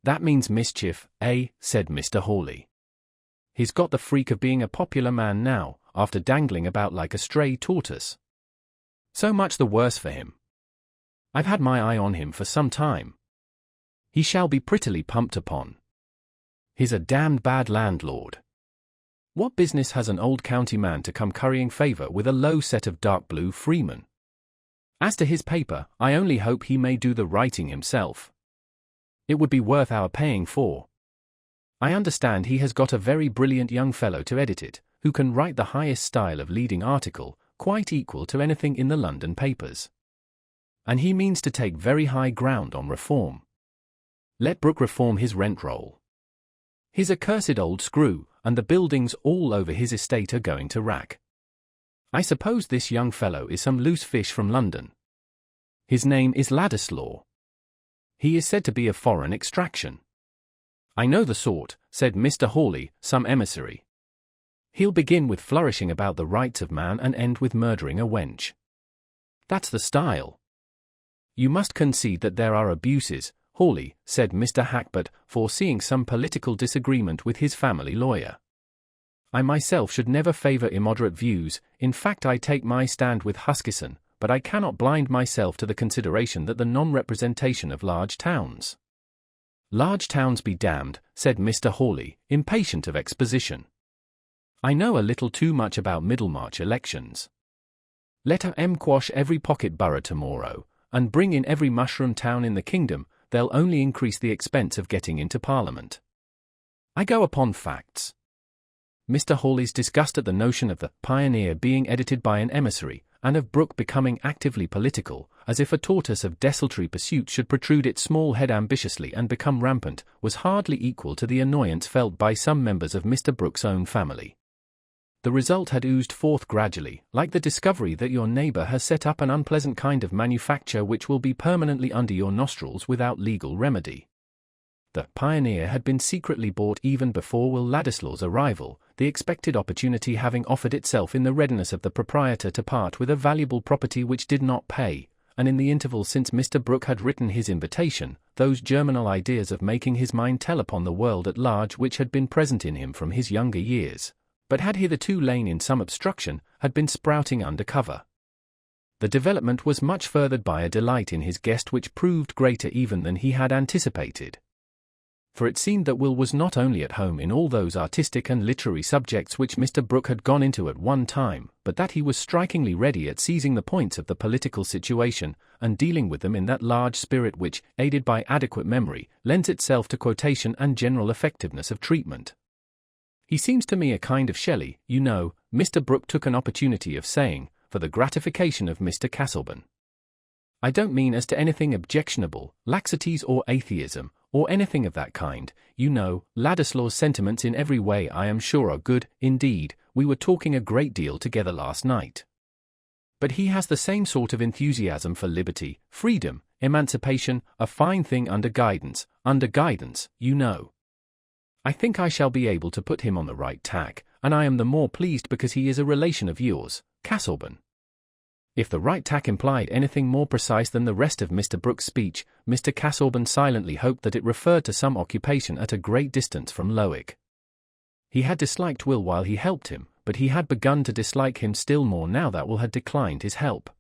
"That means mischief, eh?" said Mr. Hawley. "He's got the freak of being a popular man now, after dangling about like a stray tortoise. So much the worse for him. I've had my eye on him for some time. He shall be prettily pumped upon. He's a damned bad landlord. What business has an old county man to come currying favour with a low set of dark blue freemen? As to his paper, I only hope he may do the writing himself. It would be worth our paying for. I understand he has got a very brilliant young fellow to edit it, who can write the highest style of leading article, quite equal to anything in the London papers. And he means to take very high ground on reform. Let Brooke reform his rent roll. He's a cursed old screw, and the buildings all over his estate are going to rack. I suppose this young fellow is some loose fish from London. His name is Ladislaw. He is said to be of foreign extraction. I know the sort, said Mr. Hawley, some emissary. He'll begin with flourishing about the rights of man and end with murdering a wench. That's the style. You must concede that there are abuses, Hawley, said Mr. Hackbutt, foreseeing some political disagreement with his family lawyer. I myself should never favour immoderate views. In fact, I take my stand with Huskisson, but I cannot blind myself to the consideration that the non-representation of large towns. Large towns be damned, said Mr. Hawley, impatient of exposition. I know a little too much about Middlemarch elections. Let 'em quash every pocket borough tomorrow, and bring in every mushroom town in the kingdom, they'll only increase the expense of getting into Parliament. I go upon facts. Mr. Hawley's disgust at the notion of the Pioneer being edited by an emissary, and of Brooke becoming actively political, as if a tortoise of desultory pursuit should protrude its small head ambitiously and become rampant, was hardly equal to the annoyance felt by some members of Mr. Brooke's own family. The result had oozed forth gradually, like the discovery that your neighbor has set up an unpleasant kind of manufacture which will be permanently under your nostrils without legal remedy. The Pioneer had been secretly bought even before Will Ladislaw's arrival, the expected opportunity having offered itself in the readiness of the proprietor to part with a valuable property which did not pay, and in the interval since Mr. Brooke had written his invitation, those germinal ideas of making his mind tell upon the world at large which had been present in him from his younger years, but had hitherto lain in some obstruction, had been sprouting under cover. The development was much furthered by a delight in his guest which proved greater even than he had anticipated. For it seemed that Will was not only at home in all those artistic and literary subjects which Mr. Brooke had gone into at one time, but that he was strikingly ready at seizing the points of the political situation, and dealing with them in that large spirit which, aided by adequate memory, lends itself to quotation and general effectiveness of treatment. He seems to me a kind of Shelley, you know, Mr. Brooke took an opportunity of saying, for the gratification of Mr. Castleburn. I don't mean as to anything objectionable, laxities or atheism, or anything of that kind, you know, Ladislaw's sentiments in every way I am sure are good, indeed, we were talking a great deal together last night. But he has the same sort of enthusiasm for liberty, freedom, emancipation, a fine thing under guidance, you know. I think I shall be able to put him on the right tack, and I am the more pleased because he is a relation of yours, Castleburn. If the right tack implied anything more precise than the rest of Mr. Brooke's speech, Mr. Castleburn silently hoped that it referred to some occupation at a great distance from Lowick. He had disliked Will while he helped him, but he had begun to dislike him still more now that Will had declined his help.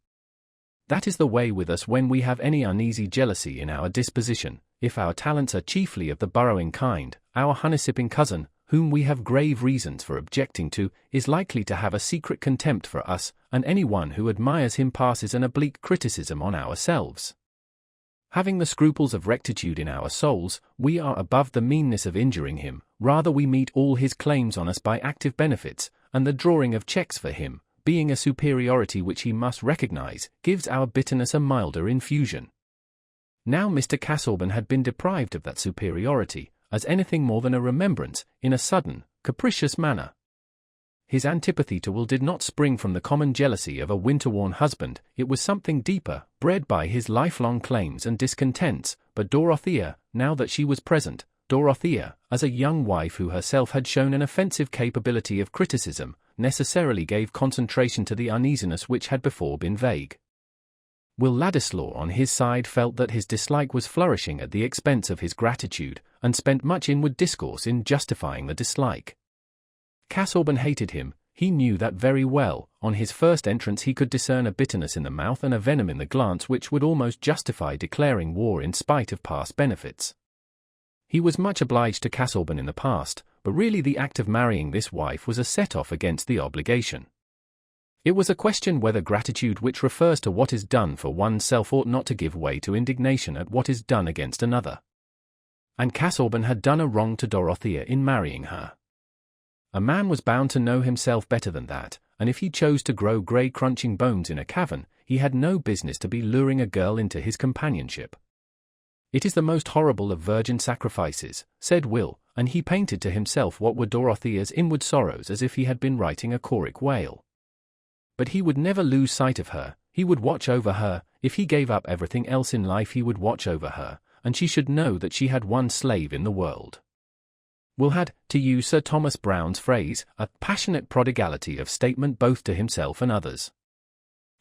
That is the way with us when we have any uneasy jealousy in our disposition. If our talents are chiefly of the burrowing kind, our honey-sipping cousin, whom we have grave reasons for objecting to, is likely to have a secret contempt for us, and any one who admires him passes an oblique criticism on ourselves. Having the scruples of rectitude in our souls, we are above the meanness of injuring him, rather we meet all his claims on us by active benefits, and the drawing of checks for him, being a superiority which he must recognize, gives our bitterness a milder infusion. Now Mr. Castleburn had been deprived of that superiority, as anything more than a remembrance, in a sudden, capricious manner. His antipathy to Will did not spring from the common jealousy of a winter-worn husband, it was something deeper, bred by his lifelong claims and discontents, but Dorothea, now that she was present, Dorothea, as a young wife who herself had shown an offensive capability of criticism, necessarily gave concentration to the uneasiness which had before been vague. Will Ladislaw on his side felt that his dislike was flourishing at the expense of his gratitude, and spent much inward discourse in justifying the dislike. Castleburn hated him, he knew that very well. On his first entrance he could discern a bitterness in the mouth and a venom in the glance which would almost justify declaring war in spite of past benefits. He was much obliged to Castleburn in the past, but really the act of marrying this wife was a set-off against the obligation. It was a question whether gratitude which refers to what is done for oneself ought not to give way to indignation at what is done against another. And Castleburn had done a wrong to Dorothea in marrying her. A man was bound to know himself better than that, and if he chose to grow grey crunching bones in a cavern, he had no business to be luring a girl into his companionship. It is the most horrible of virgin sacrifices, said Will, and he painted to himself what were Dorothea's inward sorrows as if he had been writing a choric wail. But he would never lose sight of her, he would watch over her, if he gave up everything else in life he would watch over her, and she should know that she had one slave in the world. Will had, to use Sir Thomas Browne's phrase, a passionate prodigality of statement both to himself and others.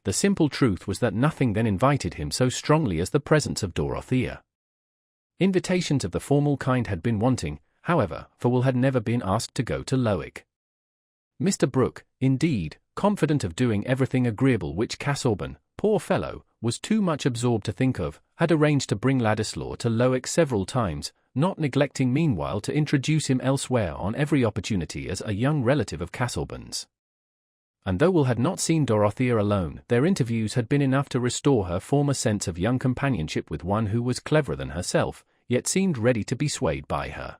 The simple truth was that nothing then invited him so strongly as the presence of Dorothea. Invitations of the formal kind had been wanting, however, for Will had never been asked to go to Lowick. Mr. Brooke, indeed, confident of doing everything agreeable which Castleburn, poor fellow, was too much absorbed to think of, had arranged to bring Ladislaw to Lowick several times, not neglecting meanwhile to introduce him elsewhere on every opportunity as a young relative of Castleburn's. And though Will had not seen Dorothea alone, their interviews had been enough to restore her former sense of young companionship with one who was cleverer than herself, yet seemed ready to be swayed by her.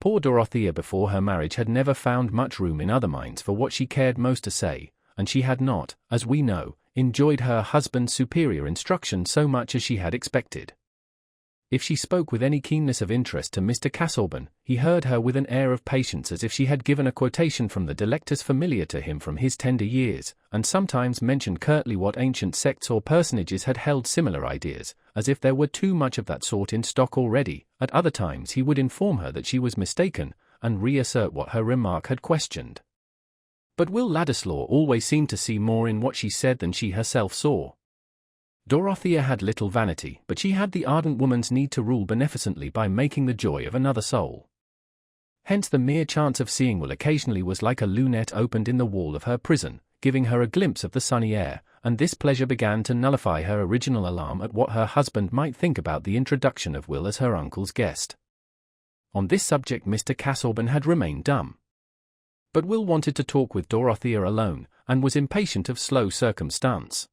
Poor Dorothea before her marriage had never found much room in other minds for what she cared most to say, and she had not, as we know, enjoyed her husband's superior instruction so much as she had expected. If she spoke with any keenness of interest to Mr. Casaubon, he heard her with an air of patience as if she had given a quotation from the Delectus familiar to him from his tender years, and sometimes mentioned curtly what ancient sects or personages had held similar ideas, as if there were too much of that sort in stock already. At other times he would inform her that she was mistaken, and reassert what her remark had questioned. But Will Ladislaw always seemed to see more in what she said than she herself saw. Dorothea had little vanity, but she had the ardent woman's need to rule beneficently by making the joy of another soul. Hence the mere chance of seeing Will occasionally was like a lunette opened in the wall of her prison, giving her a glimpse of the sunny air, and this pleasure began to nullify her original alarm at what her husband might think about the introduction of Will as her uncle's guest. On this subject Mr. Casaubon had remained dumb. But Will wanted to talk with Dorothea alone, and was impatient of slow circumstance.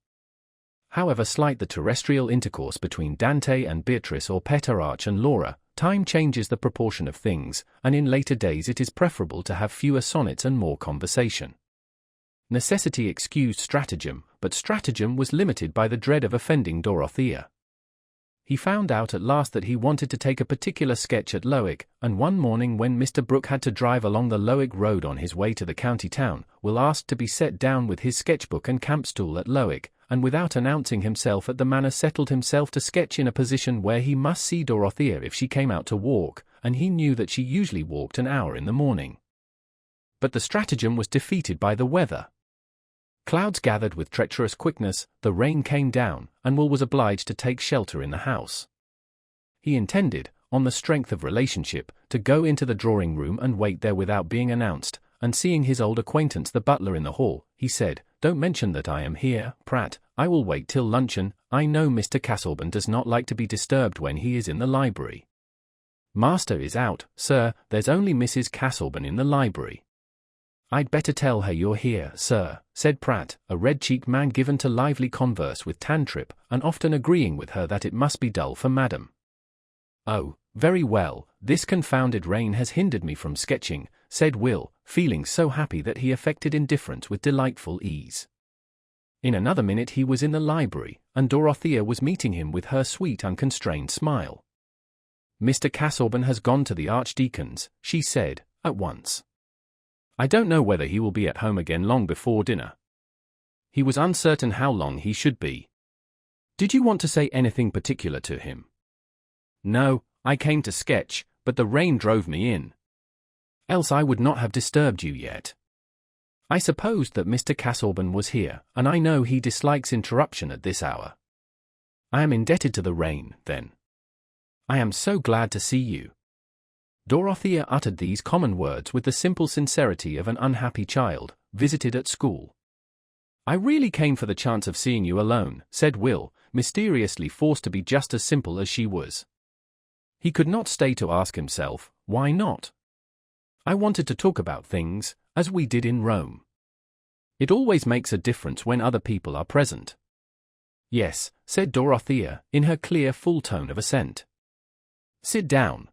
However slight the terrestrial intercourse between Dante and Beatrice or Petrarch and Laura, time changes the proportion of things, and in later days it is preferable to have fewer sonnets and more conversation. Necessity excused stratagem, but stratagem was limited by the dread of offending Dorothea. He found out at last that he wanted to take a particular sketch at Lowick, and one morning when Mr. Brooke had to drive along the Lowick road on his way to the county town, Will asked to be set down with his sketchbook and campstool at Lowick, and without announcing himself at the manor settled himself to sketch in a position where he must see Dorothea if she came out to walk, and he knew that she usually walked an hour in the morning. But the stratagem was defeated by the weather. Clouds gathered with treacherous quickness, the rain came down, and Will was obliged to take shelter in the house. He intended, on the strength of relationship, to go into the drawing-room and wait there without being announced, and seeing his old acquaintance the butler in the hall, he said, "Don't mention that I am here, Pratt, I will wait till luncheon. I know Mr. Casaubon does not like to be disturbed when he is in the library." "Master is out, sir, there's only Mrs. Casaubon in the library." "I'd better tell her you're here, sir," said Pratt, a red-cheeked man given to lively converse with Tantripp, and often agreeing with her that it must be dull for madam. "Oh, very well, this confounded rain has hindered me from sketching," said Will, feeling so happy that he affected indifference with delightful ease. In another minute he was in the library, and Dorothea was meeting him with her sweet unconstrained smile. "Mr. Casaubon has gone to the Archdeacon's," she said, at once. "I don't know whether he will be at home again long before dinner." He was uncertain how long he should be. "Did you want to say anything particular to him?" "No, I came to sketch, but the rain drove me in. Else I would not have disturbed you yet. I supposed that Mr. Casaubon was here, and I know he dislikes interruption at this hour. I am indebted to the rain, then. I am so glad to see you." Dorothea uttered these common words with the simple sincerity of an unhappy child, visited at school. "I really came for the chance of seeing you alone," said Will, mysteriously forced to be just as simple as she was. He could not stay to ask himself, why not? "I wanted to talk about things, as we did in Rome. It always makes a difference when other people are present." "Yes," said Dorothea, in her clear full tone of assent. "Sit down."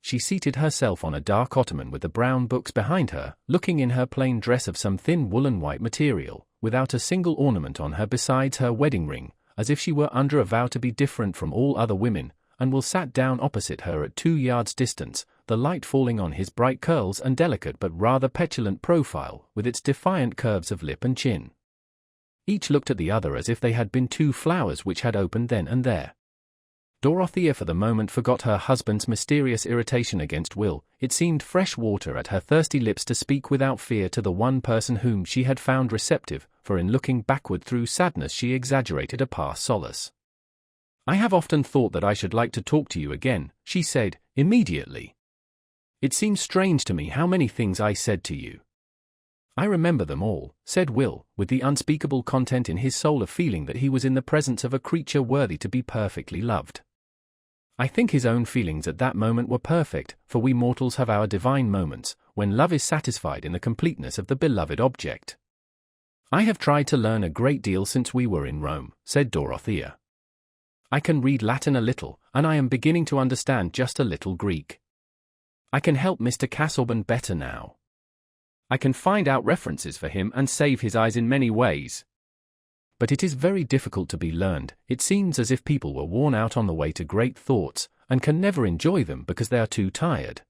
She seated herself on a dark ottoman with the brown books behind her, looking in her plain dress of some thin woolen white material, without a single ornament on her besides her wedding ring, as if she were under a vow to be different from all other women, and Will sat down opposite her at 2 yards distance, the light falling on his bright curls and delicate but rather petulant profile, with its defiant curves of lip and chin. Each looked at the other as if they had been two flowers which had opened then and there. Dorothea for the moment forgot her husband's mysterious irritation against Will. It seemed fresh water at her thirsty lips to speak without fear to the one person whom she had found receptive, for in looking backward through sadness she exaggerated a past solace. "I have often thought that I should like to talk to you again," she said, immediately. "It seems strange to me how many things I said to you." "I remember them all," said Will, with the unspeakable content in his soul of feeling that he was in the presence of a creature worthy to be perfectly loved. I think his own feelings at that moment were perfect, for we mortals have our divine moments, when love is satisfied in the completeness of the beloved object. I have tried to learn a great deal since we were in Rome, said Dorothea. I can read Latin a little, and I am beginning to understand just a little Greek. I can help Mr. Casaubon better now. I can find out references for him and save his eyes in many ways. But it is very difficult to be learned. It seems as if people were worn out on the way to great thoughts, and can never enjoy them because they are too tired.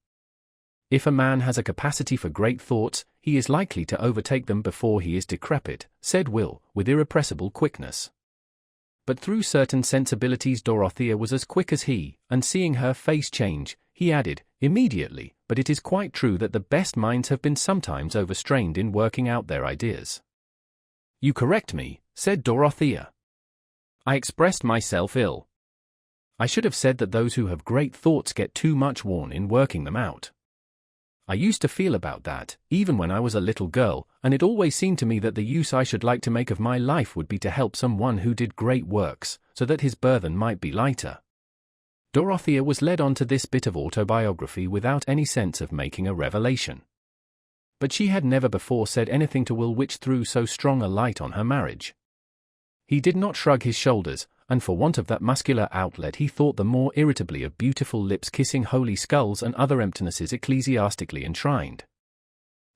If a man has a capacity for great thoughts, he is likely to overtake them before he is decrepit, said Will, with irrepressible quickness. But through certain sensibilities Dorothea was as quick as he, and seeing her face change, he added, immediately, but it is quite true that the best minds have been sometimes overstrained in working out their ideas. You correct me, said Dorothea. I expressed myself ill. I should have said that those who have great thoughts get too much worn in working them out. I used to feel about that, even when I was a little girl, and it always seemed to me that the use I should like to make of my life would be to help someone who did great works, so that his burden might be lighter. Dorothea was led on to this bit of autobiography without any sense of making a revelation. But she had never before said anything to Will which threw so strong a light on her marriage. He did not shrug his shoulders, and for want of that muscular outlet he thought the more irritably of beautiful lips kissing holy skulls and other emptinesses ecclesiastically enshrined.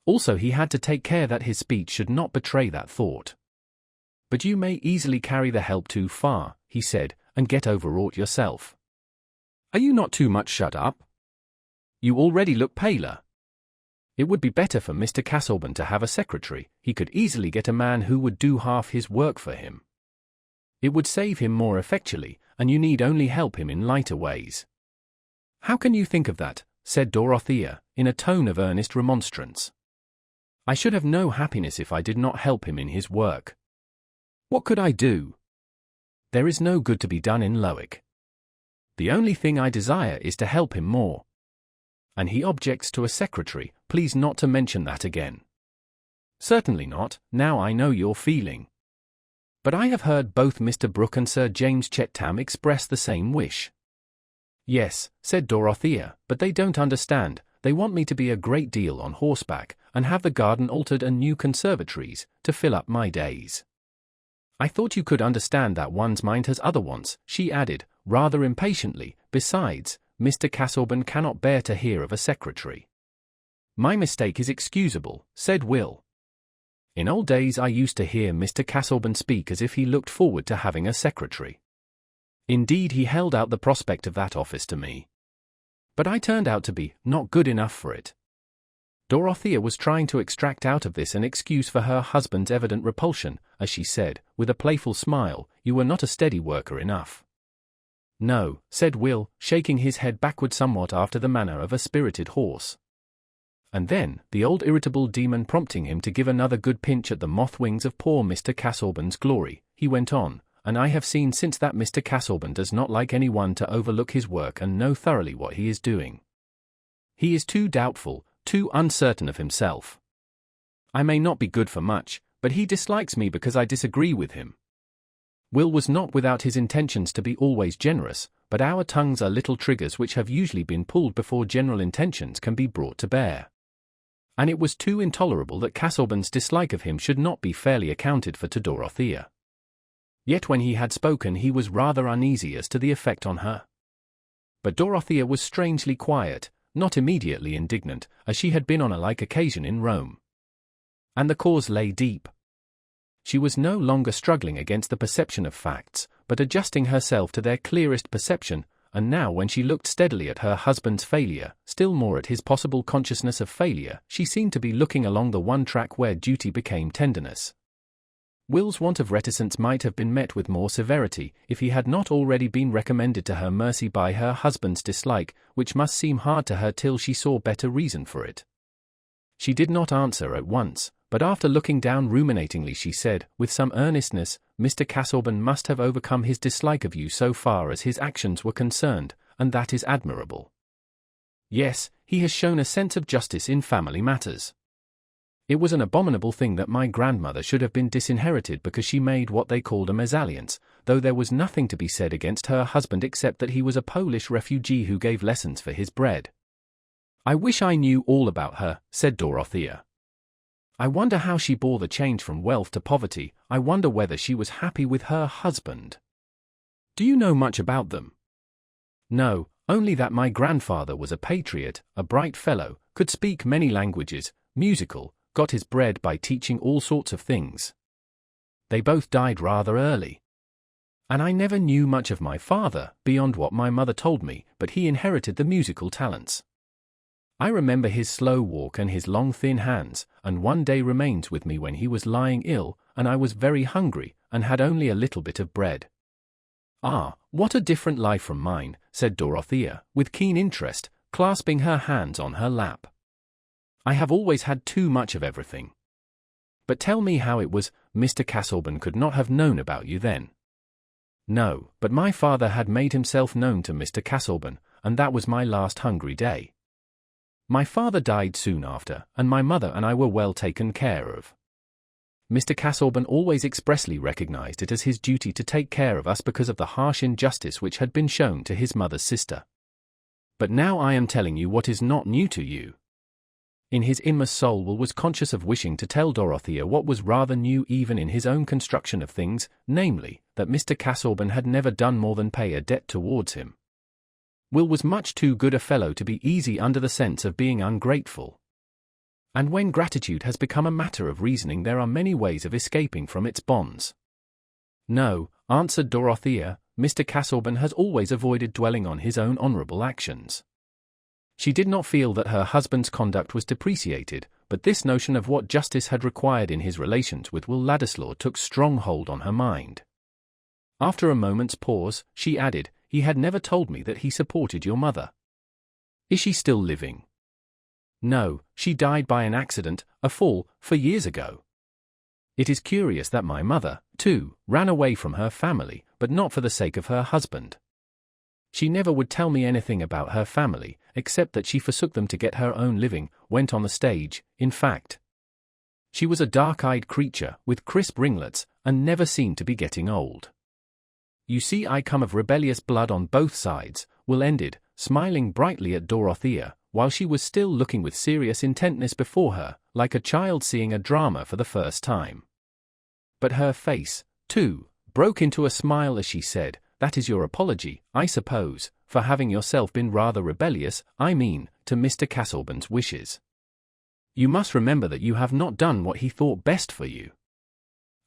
Also he had to take care that his speech should not betray that thought. But you may easily carry the help too far, he said, and get overwrought yourself. Are you not too much shut up? You already look paler. It would be better for Mr. Casaubon to have a secretary. He could easily get a man who would do half his work for him. It would save him more effectually, and you need only help him in lighter ways. How can you think of that? Said Dorothea, in a tone of earnest remonstrance. I should have no happiness if I did not help him in his work. What could I do? There is no good to be done in Lowick. The only thing I desire is to help him more. And he objects to a secretary, please not to mention that again. Certainly not, now I know your feeling. But I have heard both Mr. Brooke and Sir James Chettam express the same wish. Yes, said Dorothea, but they don't understand. They want me to be a great deal on horseback, and have the garden altered and new conservatories, to fill up my days. I thought you could understand that one's mind has other wants, she added, rather impatiently. Besides, Mr. Casaubon cannot bear to hear of a secretary. My mistake is excusable, said Will. In old days I used to hear Mr. Casaubon speak as if he looked forward to having a secretary. Indeed, he held out the prospect of that office to me. But I turned out to be not good enough for it. Dorothea was trying to extract out of this an excuse for her husband's evident repulsion, as she said, with a playful smile, you were not a steady worker enough. No, said Will, shaking his head backward somewhat after the manner of a spirited horse. And then, the old irritable demon prompting him to give another good pinch at the moth wings of poor Mr. Casaubon's glory, he went on, and I have seen since that Mr. Casaubon does not like anyone to overlook his work and know thoroughly what he is doing. He is too doubtful, too uncertain of himself. I may not be good for much, but he dislikes me because I disagree with him. Will was not without his intentions to be always generous, but our tongues are little triggers which have usually been pulled before general intentions can be brought to bear. And it was too intolerable that Casaubon's dislike of him should not be fairly accounted for to Dorothea. Yet when he had spoken he was rather uneasy as to the effect on her. But Dorothea was strangely quiet, not immediately indignant, as she had been on a like occasion in Rome. And the cause lay deep. She was no longer struggling against the perception of facts, but adjusting herself to their clearest perception, and now when she looked steadily at her husband's failure, still more at his possible consciousness of failure, she seemed to be looking along the one track where duty became tenderness. Will's want of reticence might have been met with more severity, if he had not already been recommended to her mercy by her husband's dislike, which must seem hard to her till she saw better reason for it. She did not answer at once, but after looking down ruminatingly she said, with some earnestness, Mr. Casaubon must have overcome his dislike of you so far as his actions were concerned, and that is admirable. Yes, he has shown a sense of justice in family matters. It was an abominable thing that my grandmother should have been disinherited because she made what they called a mesalliance, though there was nothing to be said against her husband except that he was a Polish refugee who gave lessons for his bread. I wish I knew all about her, said Dorothea. I wonder how she bore the change from wealth to poverty. I wonder whether she was happy with her husband. Do you know much about them? No, only that my grandfather was a patriot, a bright fellow, could speak many languages, musical, got his bread by teaching all sorts of things. They both died rather early. And I never knew much of my father, beyond what my mother told me, but he inherited the musical talents. I remember his slow walk and his long thin hands, and one day remains with me when he was lying ill, and I was very hungry, and had only a little bit of bread. Ah, what a different life from mine, said Dorothea, with keen interest, clasping her hands on her lap. I have always had too much of everything. But tell me how it was. Mr. Castleburn could not have known about you then. No, but my father had made himself known to Mr. Castleburn, and that was my last hungry day. My father died soon after, and my mother and I were well taken care of. Mr. Castleburn always expressly recognized it as his duty to take care of us because of the harsh injustice which had been shown to his mother's sister. But now I am telling you what is not new to you. In his inmost soul Will was conscious of wishing to tell Dorothea what was rather new even in his own construction of things, namely, that Mr. Castleburn had never done more than pay a debt towards him. Will was much too good a fellow to be easy under the sense of being ungrateful. And when gratitude has become a matter of reasoning, there are many ways of escaping from its bonds. No, answered Dorothea, Mr. Castleburn has always avoided dwelling on his own honourable actions. She did not feel that her husband's conduct was depreciated, but this notion of what justice had required in his relations with Will Ladislaw took strong hold on her mind. After a moment's pause, she added, he had never told me that he supported your mother. Is she still living? No, she died by an accident, a fall, 4 years ago. It is curious that my mother, too, ran away from her family, but not for the sake of her husband. She never would tell me anything about her family, except that she forsook them to get her own living, went on the stage, in fact. She was a dark-eyed creature, with crisp ringlets, and never seemed to be getting old. You see, I come of rebellious blood on both sides, Will ended, smiling brightly at Dorothea, while she was still looking with serious intentness before her, like a child seeing a drama for the first time. But her face, too, broke into a smile as she said, that is your apology, I suppose, for having yourself been rather rebellious, I mean, to Mr. Castleburn's wishes. You must remember that you have not done what he thought best for you.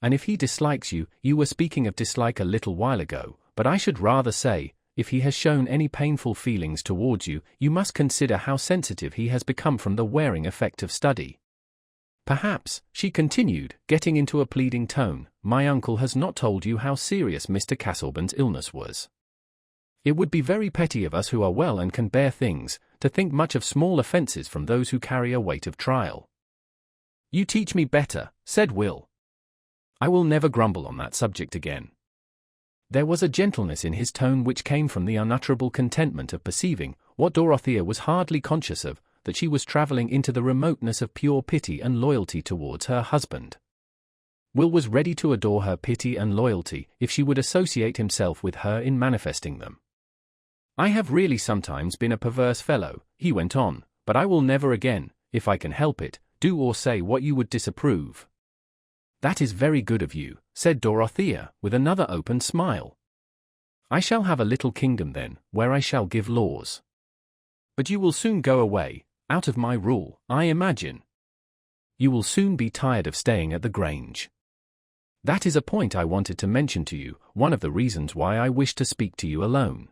And if he dislikes you, you were speaking of dislike a little while ago, but I should rather say, if he has shown any painful feelings towards you, you must consider how sensitive he has become from the wearing effect of study. Perhaps, she continued, getting into a pleading tone, my uncle has not told you how serious Mr. Castleburn's illness was. It would be very petty of us who are well and can bear things, to think much of small offences from those who carry a weight of trial. You teach me better, said Will. I will never grumble on that subject again. There was a gentleness in his tone which came from the unutterable contentment of perceiving, what Dorothea was hardly conscious of, that she was travelling into the remoteness of pure pity and loyalty towards her husband. Will was ready to adore her pity and loyalty if she would associate himself with her in manifesting them. I have really sometimes been a perverse fellow, he went on, but I will never again, if I can help it, do or say what you would disapprove. That is very good of you, said Dorothea, with another open smile. I shall have a little kingdom then, where I shall give laws. But you will soon go away, out of my rule, I imagine. You will soon be tired of staying at the Grange. That is a point I wanted to mention to you, one of the reasons why I wish to speak to you alone.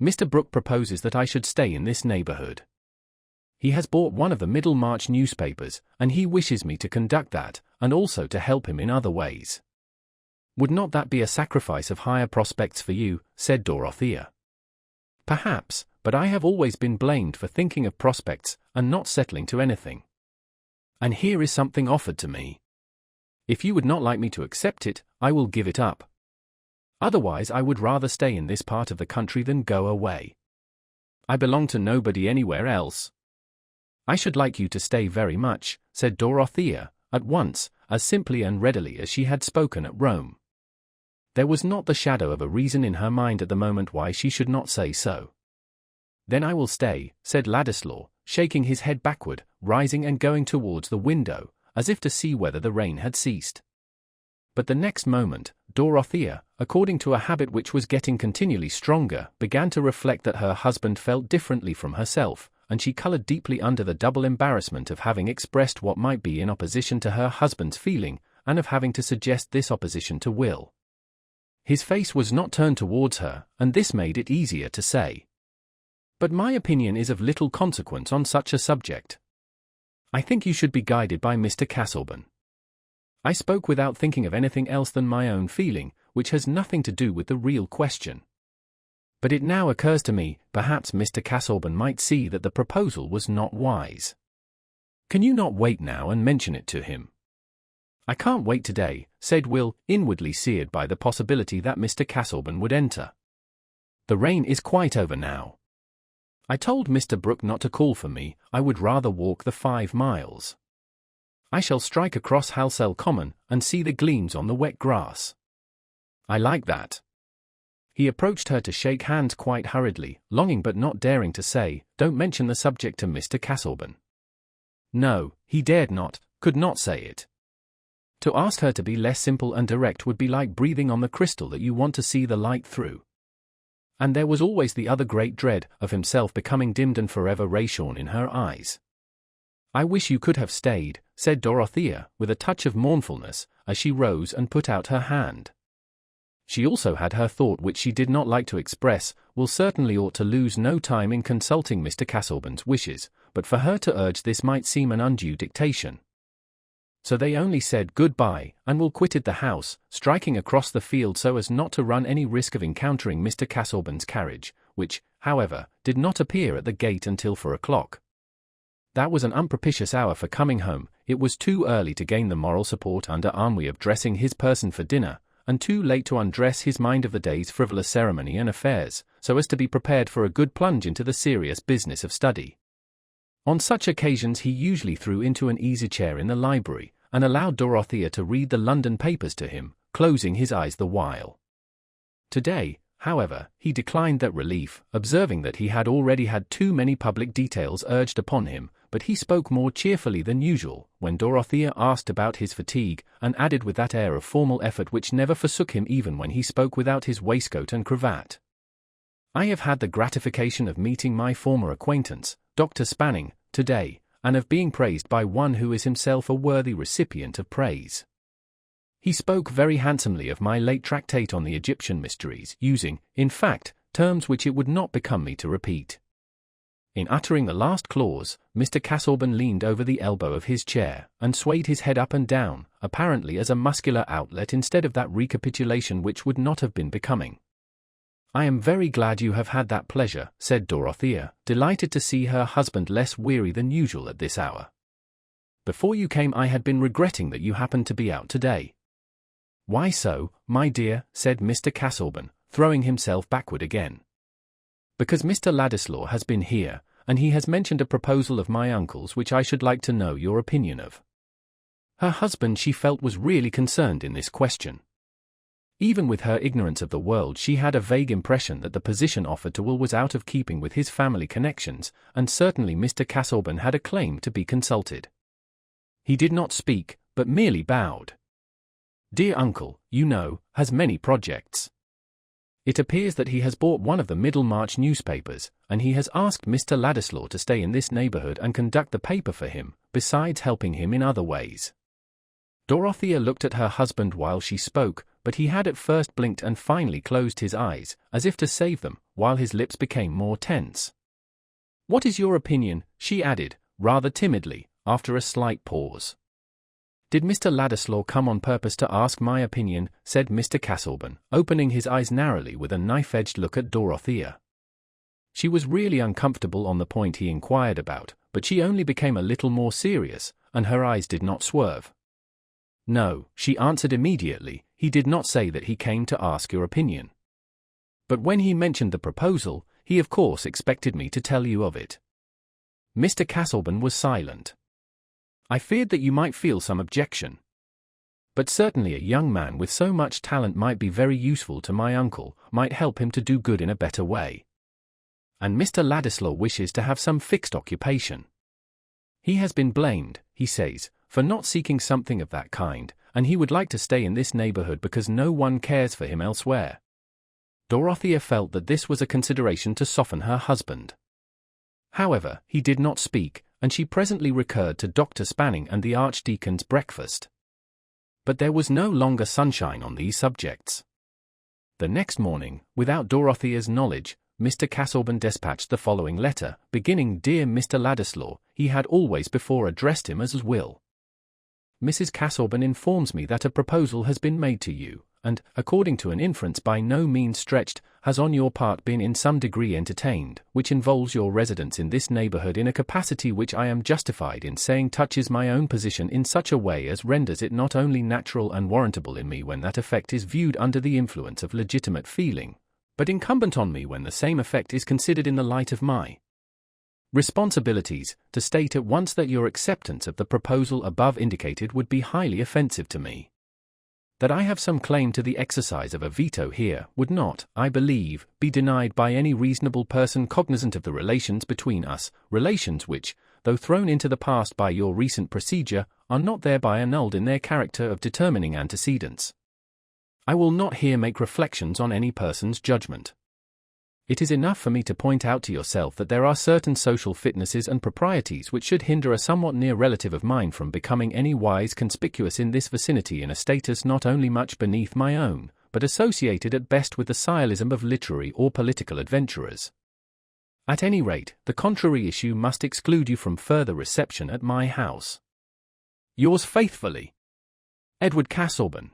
Mr. Brooke proposes that I should stay in this neighbourhood. He has bought one of the Middlemarch newspapers, and he wishes me to conduct that, and also to help him in other ways. Would not that be a sacrifice of higher prospects for you, said Dorothea. Perhaps, but I have always been blamed for thinking of prospects, and not settling to anything. And here is something offered to me. If you would not like me to accept it, I will give it up. Otherwise I would rather stay in this part of the country than go away. I belong to nobody anywhere else. I should like you to stay very much, said Dorothea, at once, as simply and readily as she had spoken at Rome. There was not the shadow of a reason in her mind at the moment why she should not say so. Then I will stay, said Ladislaw, shaking his head backward, rising and going towards the window, as if to see whether the rain had ceased. But the next moment, Dorothea, according to a habit which was getting continually stronger, began to reflect that her husband felt differently from herself, and she colored deeply under the double embarrassment of having expressed what might be in opposition to her husband's feeling, and of having to suggest this opposition to Will. His face was not turned towards her, and this made it easier to say, "But my opinion is of little consequence on such a subject. I think you should be guided by Mr. Castleburn." I spoke without thinking of anything else than my own feeling, which has nothing to do with the real question. But it now occurs to me, perhaps Mr. Castleburn might see that the proposal was not wise. Can you not wait now and mention it to him? "I can't wait today," said Will, inwardly seared by the possibility that Mr. Castleburn would enter. "The rain is quite over now. I told Mr. Brooke not to call for me, I would rather walk the 5 miles. I shall strike across Halsell Common, and see the gleams on the wet grass. I like that." He approached her to shake hands quite hurriedly, longing but not daring to say, "Don't mention the subject to Mr. Castleburn." No, he dared not, could not say it. To ask her to be less simple and direct would be like breathing on the crystal that you want to see the light through. And there was always the other great dread of himself becoming dimmed and forever rayshorn in her eyes. "I wish you could have stayed," said Dorothea, with a touch of mournfulness, as she rose and put out her hand. She also had her thought which she did not like to express. Will certainly ought to lose no time in consulting Mr. Castleburn's wishes, but for her to urge this might seem an undue dictation. So they only said good-bye, and Will quitted the house, striking across the field so as not to run any risk of encountering Mr. Castleburn's carriage, which, however, did not appear at the gate until 4 o'clock. That was an unpropitious hour for coming home. It was too early to gain the moral support under ennui of dressing his person for dinner, and too late to undress his mind of the day's frivolous ceremony and affairs, so as to be prepared for a good plunge into the serious business of study. On such occasions he usually threw into an easy-chair in the library, and allowed Dorothea to read the London papers to him, closing his eyes the while. Today, however, he declined that relief, observing that he had already had too many public details urged upon him, but he spoke more cheerfully than usual when Dorothea asked about his fatigue, and added with that air of formal effort which never forsook him even when he spoke without his waistcoat and cravat, "I have had the gratification of meeting my former acquaintance, Dr. Spanning, today, and of being praised by one who is himself a worthy recipient of praise. He spoke very handsomely of my late tractate on the Egyptian mysteries, using, in fact, terms which it would not become me to repeat." In uttering the last clause, Mr. Castleburn leaned over the elbow of his chair, and swayed his head up and down, apparently as a muscular outlet instead of that recapitulation which would not have been becoming. "I am very glad you have had that pleasure," said Dorothea, delighted to see her husband less weary than usual at this hour. "Before you came I had been regretting that you happened to be out today." "Why so, my dear?" said Mr. Castleburn, throwing himself backward again. "Because Mr. Ladislaw has been here, and he has mentioned a proposal of my uncle's which I should like to know your opinion of." Her husband, she felt, was really concerned in this question. Even with her ignorance of the world she had a vague impression that the position offered to Will was out of keeping with his family connections, and certainly Mr. Castleburn had a claim to be consulted. He did not speak, but merely bowed. "Dear uncle, you know, has many projects. It appears that he has bought one of the Middlemarch newspapers, and he has asked Mr. Ladislaw to stay in this neighborhood and conduct the paper for him, besides helping him in other ways." Dorothea looked at her husband while she spoke, but he had at first blinked and finally closed his eyes, as if to save them, while his lips became more tense. "What is your opinion?" she added, rather timidly, after a slight pause. "Did Mr. Ladislaw come on purpose to ask my opinion?" said Mr. Castleburn, opening his eyes narrowly with a knife-edged look at Dorothea. She was really uncomfortable on the point he inquired about, but she only became a little more serious, and her eyes did not swerve. "No," she answered immediately, "he did not say that he came to ask your opinion. But when he mentioned the proposal, he of course expected me to tell you of it." Mr. Castleburn was silent. "I feared that you might feel some objection. But certainly a young man with so much talent might be very useful to my uncle, might help him to do good in a better way. And Mr. Ladislaw wishes to have some fixed occupation. He has been blamed, he says, for not seeking something of that kind, and he would like to stay in this neighborhood because no one cares for him elsewhere. Dorothea felt that this was a consideration to soften her husband. However, he did not speak, and she presently recurred to Dr. Spanning and the Archdeacon's breakfast. But there was no longer sunshine on these subjects. The next morning, without Dorothea's knowledge, Mr. Casaubon dispatched the following letter, beginning, "Dear Mr. Ladislaw," he had always before addressed him as Will. "Mrs. Casaubon informs me that a proposal has been made to you, and, according to an inference by no means stretched, has on your part been in some degree entertained, which involves your residence in this neighborhood in a capacity which I am justified in saying touches my own position in such a way as renders it not only natural and warrantable in me when that effect is viewed under the influence of legitimate feeling, but incumbent on me when the same effect is considered in the light of my responsibilities, to state at once that your acceptance of the proposal above indicated would be highly offensive to me. That I have some claim to the exercise of a veto here would not, I believe, be denied by any reasonable person cognizant of the relations between us, relations which, though thrown into the past by your recent procedure, are not thereby annulled in their character of determining antecedents. I will not here make reflections on any person's judgment. It is enough for me to point out to yourself that there are certain social fitnesses and proprieties which should hinder a somewhat near relative of mine from becoming any wise conspicuous in this vicinity in a status not only much beneath my own, but associated at best with the sciolism of literary or political adventurers. At any rate, the contrary issue must exclude you from further reception at my house. Yours faithfully, Edward Casaubon.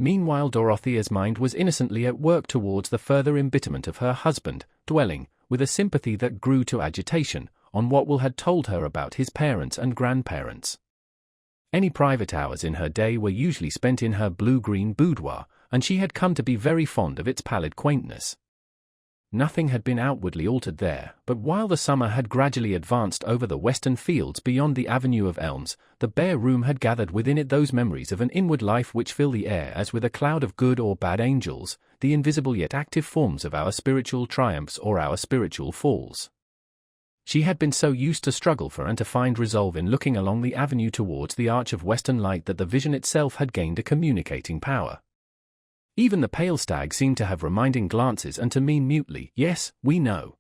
Meanwhile Dorothea's mind was innocently at work towards the further embitterment of her husband, dwelling, with a sympathy that grew to agitation, on what Will had told her about his parents and grandparents. Any private hours in her day were usually spent in her blue-green boudoir, and she had come to be very fond of its pallid quaintness. Nothing had been outwardly altered there, but while the summer had gradually advanced over the western fields beyond the avenue of elms, the bare room had gathered within it those memories of an inward life which fill the air as with a cloud of good or bad angels, the invisible yet active forms of our spiritual triumphs or our spiritual falls. She had been so used to struggle for and to find resolve in looking along the avenue towards the arch of western light that the vision itself had gained a communicating power. Even the pale stag seemed to have reminding glances and to mean mutely, "Yes, we know."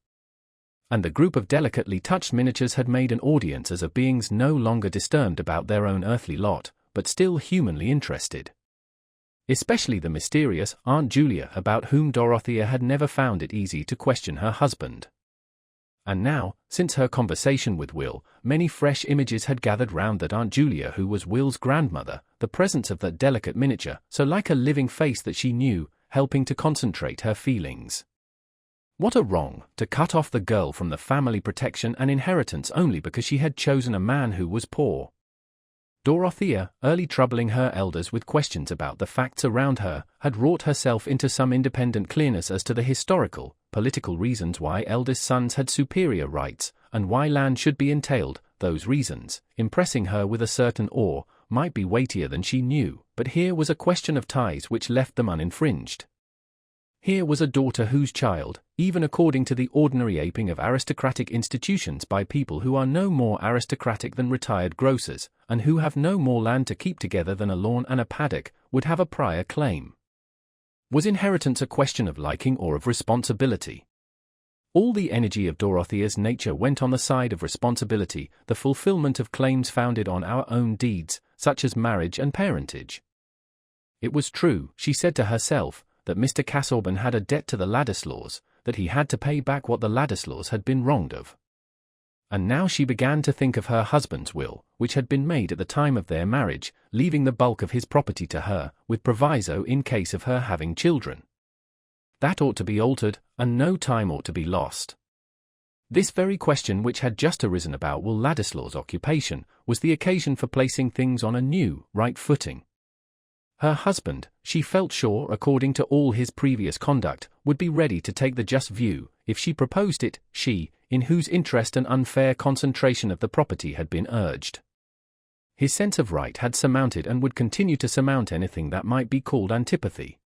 And the group of delicately touched miniatures had made an audience as of beings no longer disturbed about their own earthly lot, but still humanly interested. Especially the mysterious Aunt Julia, about whom Dorothea had never found it easy to question her husband. And now, since her conversation with Will, many fresh images had gathered round that Aunt Julia who was Will's grandmother, the presence of that delicate miniature, so like a living face that she knew, helping to concentrate her feelings. What a wrong, to cut off the girl from the family protection and inheritance only because she had chosen a man who was poor. Dorothea, early troubling her elders with questions about the facts around her, had wrought herself into some independent clearness as to the historical, political reasons why eldest sons had superior rights, and why land should be entailed. Those reasons, impressing her with a certain awe, might be weightier than she knew, but here was a question of ties which left them uninfringed. Here was a daughter whose child, even according to the ordinary aping of aristocratic institutions by people who are no more aristocratic than retired grocers, and who have no more land to keep together than a lawn and a paddock, would have a prior claim. Was inheritance a question of liking or of responsibility? All the energy of Dorothea's nature went on the side of responsibility, the fulfillment of claims founded on our own deeds, such as marriage and parentage. It was true, she said to herself, that Mr. Casaubon had a debt to the Ladislaws, that he had to pay back what the Ladislaws had been wronged of. And now she began to think of her husband's will, which had been made at the time of their marriage, leaving the bulk of his property to her, with proviso in case of her having children. That ought to be altered, and no time ought to be lost. This very question which had just arisen about Will Ladislaw's occupation, was the occasion for placing things on a new, right footing. Her husband, she felt sure according to all his previous conduct, would be ready to take the just view, if she proposed it, she, in whose interest an unfair concentration of the property had been urged. His sense of right had surmounted and would continue to surmount anything that might be called antipathy.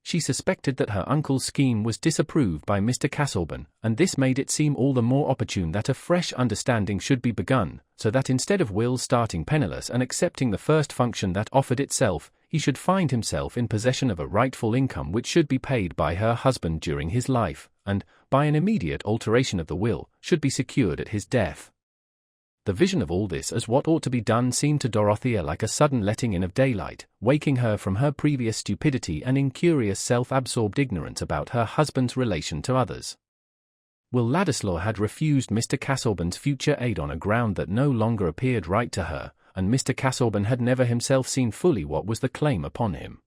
She suspected that her uncle's scheme was disapproved by Mr. Castleburn, and this made it seem all the more opportune that a fresh understanding should be begun, so that instead of Will starting penniless and accepting the first function that offered itself, he should find himself in possession of a rightful income which should be paid by her husband during his life, and, by an immediate alteration of the will, should be secured at his death. The vision of all this as what ought to be done seemed to Dorothea like a sudden letting in of daylight, waking her from her previous stupidity and incurious self-absorbed ignorance about her husband's relation to others. Will Ladislaw had refused Mr. Castleburn's future aid on a ground that no longer appeared right to her, and Mr. Castleburn had never himself seen fully what was the claim upon him.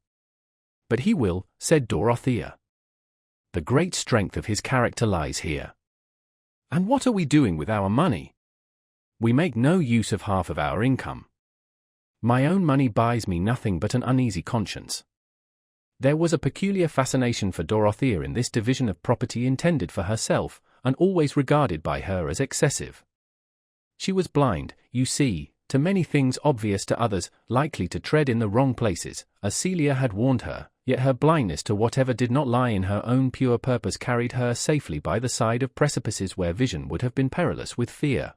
But he will, said Dorothea. The great strength of his character lies here. And what are we doing with our money? We make no use of half of our income. My own money buys me nothing but an uneasy conscience. There was a peculiar fascination for Dorothea in this division of property intended for herself, and always regarded by her as excessive. She was blind, you see, to many things obvious to others, likely to tread in the wrong places, as Celia had warned her, yet her blindness to whatever did not lie in her own pure purpose carried her safely by the side of precipices where vision would have been perilous with fear.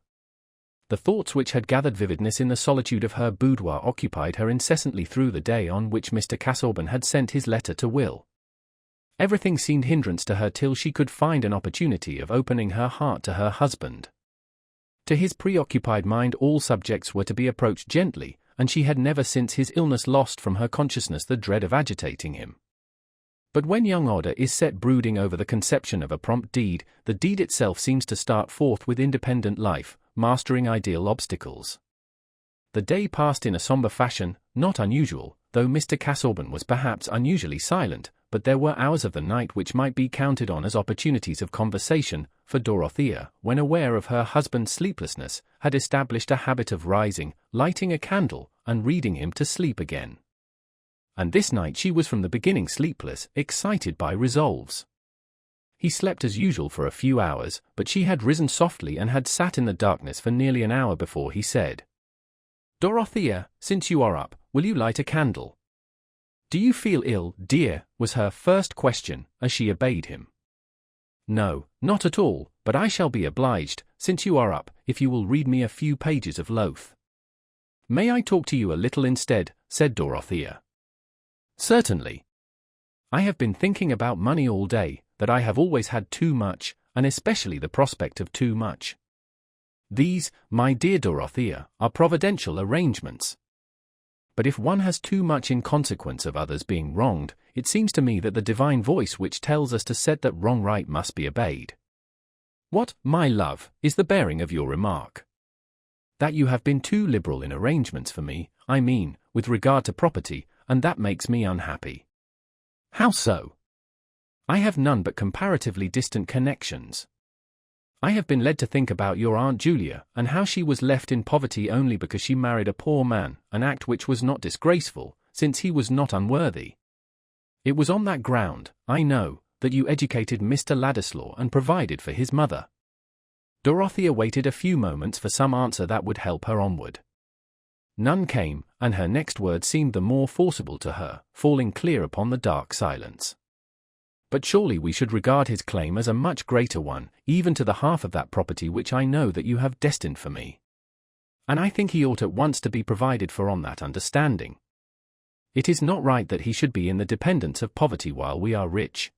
The thoughts which had gathered vividness in the solitude of her boudoir occupied her incessantly through the day on which Mr. Castleburn had sent his letter to Will. Everything seemed hindrance to her till she could find an opportunity of opening her heart to her husband. To his preoccupied mind all subjects were to be approached gently, and she had never since his illness lost from her consciousness the dread of agitating him. But when young Oda is set brooding over the conception of a prompt deed, the deed itself seems to start forth with independent life, mastering ideal obstacles. The day passed in a somber fashion, not unusual, though Mr. Castleburn was perhaps unusually silent, but there were hours of the night which might be counted on as opportunities of conversation, for Dorothea, when aware of her husband's sleeplessness, had established a habit of rising, lighting a candle, and reading him to sleep again. And this night she was from the beginning sleepless, excited by resolves. He slept as usual for a few hours, but she had risen softly and had sat in the darkness for nearly an hour before he said, "Dorothea, since you are up, will you light a candle?" "Do you feel ill, dear?" was her first question, as she obeyed him. "No, not at all, but I shall be obliged, since you are up, if you will read me a few pages of Lothe." "May I talk to you a little instead?" said Dorothea. "Certainly. I have been thinking about money all day, that I have always had too much, and especially the prospect of too much. These, my dear Dorothea, are providential arrangements. But if one has too much in consequence of others being wronged, it seems to me that the divine voice which tells us to set that wrong right must be obeyed. What, my love, is the bearing of your remark? That you have been too liberal in arrangements for me, I mean, with regard to property, and that makes me unhappy." "How so?" "I have none but comparatively distant connections. I have been led to think about your Aunt Julia, and how she was left in poverty only because she married a poor man, an act which was not disgraceful, since he was not unworthy. It was on that ground, I know, that you educated Mr. Ladislaw and provided for his mother." Dorothea waited a few moments for some answer that would help her onward. None came, and her next word seemed the more forcible to her, falling clear upon the dark silence. "But surely we should regard his claim as a much greater one, even to the half of that property which I know that you have destined for me. And I think he ought at once to be provided for on that understanding. It is not right that he should be in the dependence of poverty while we are rich.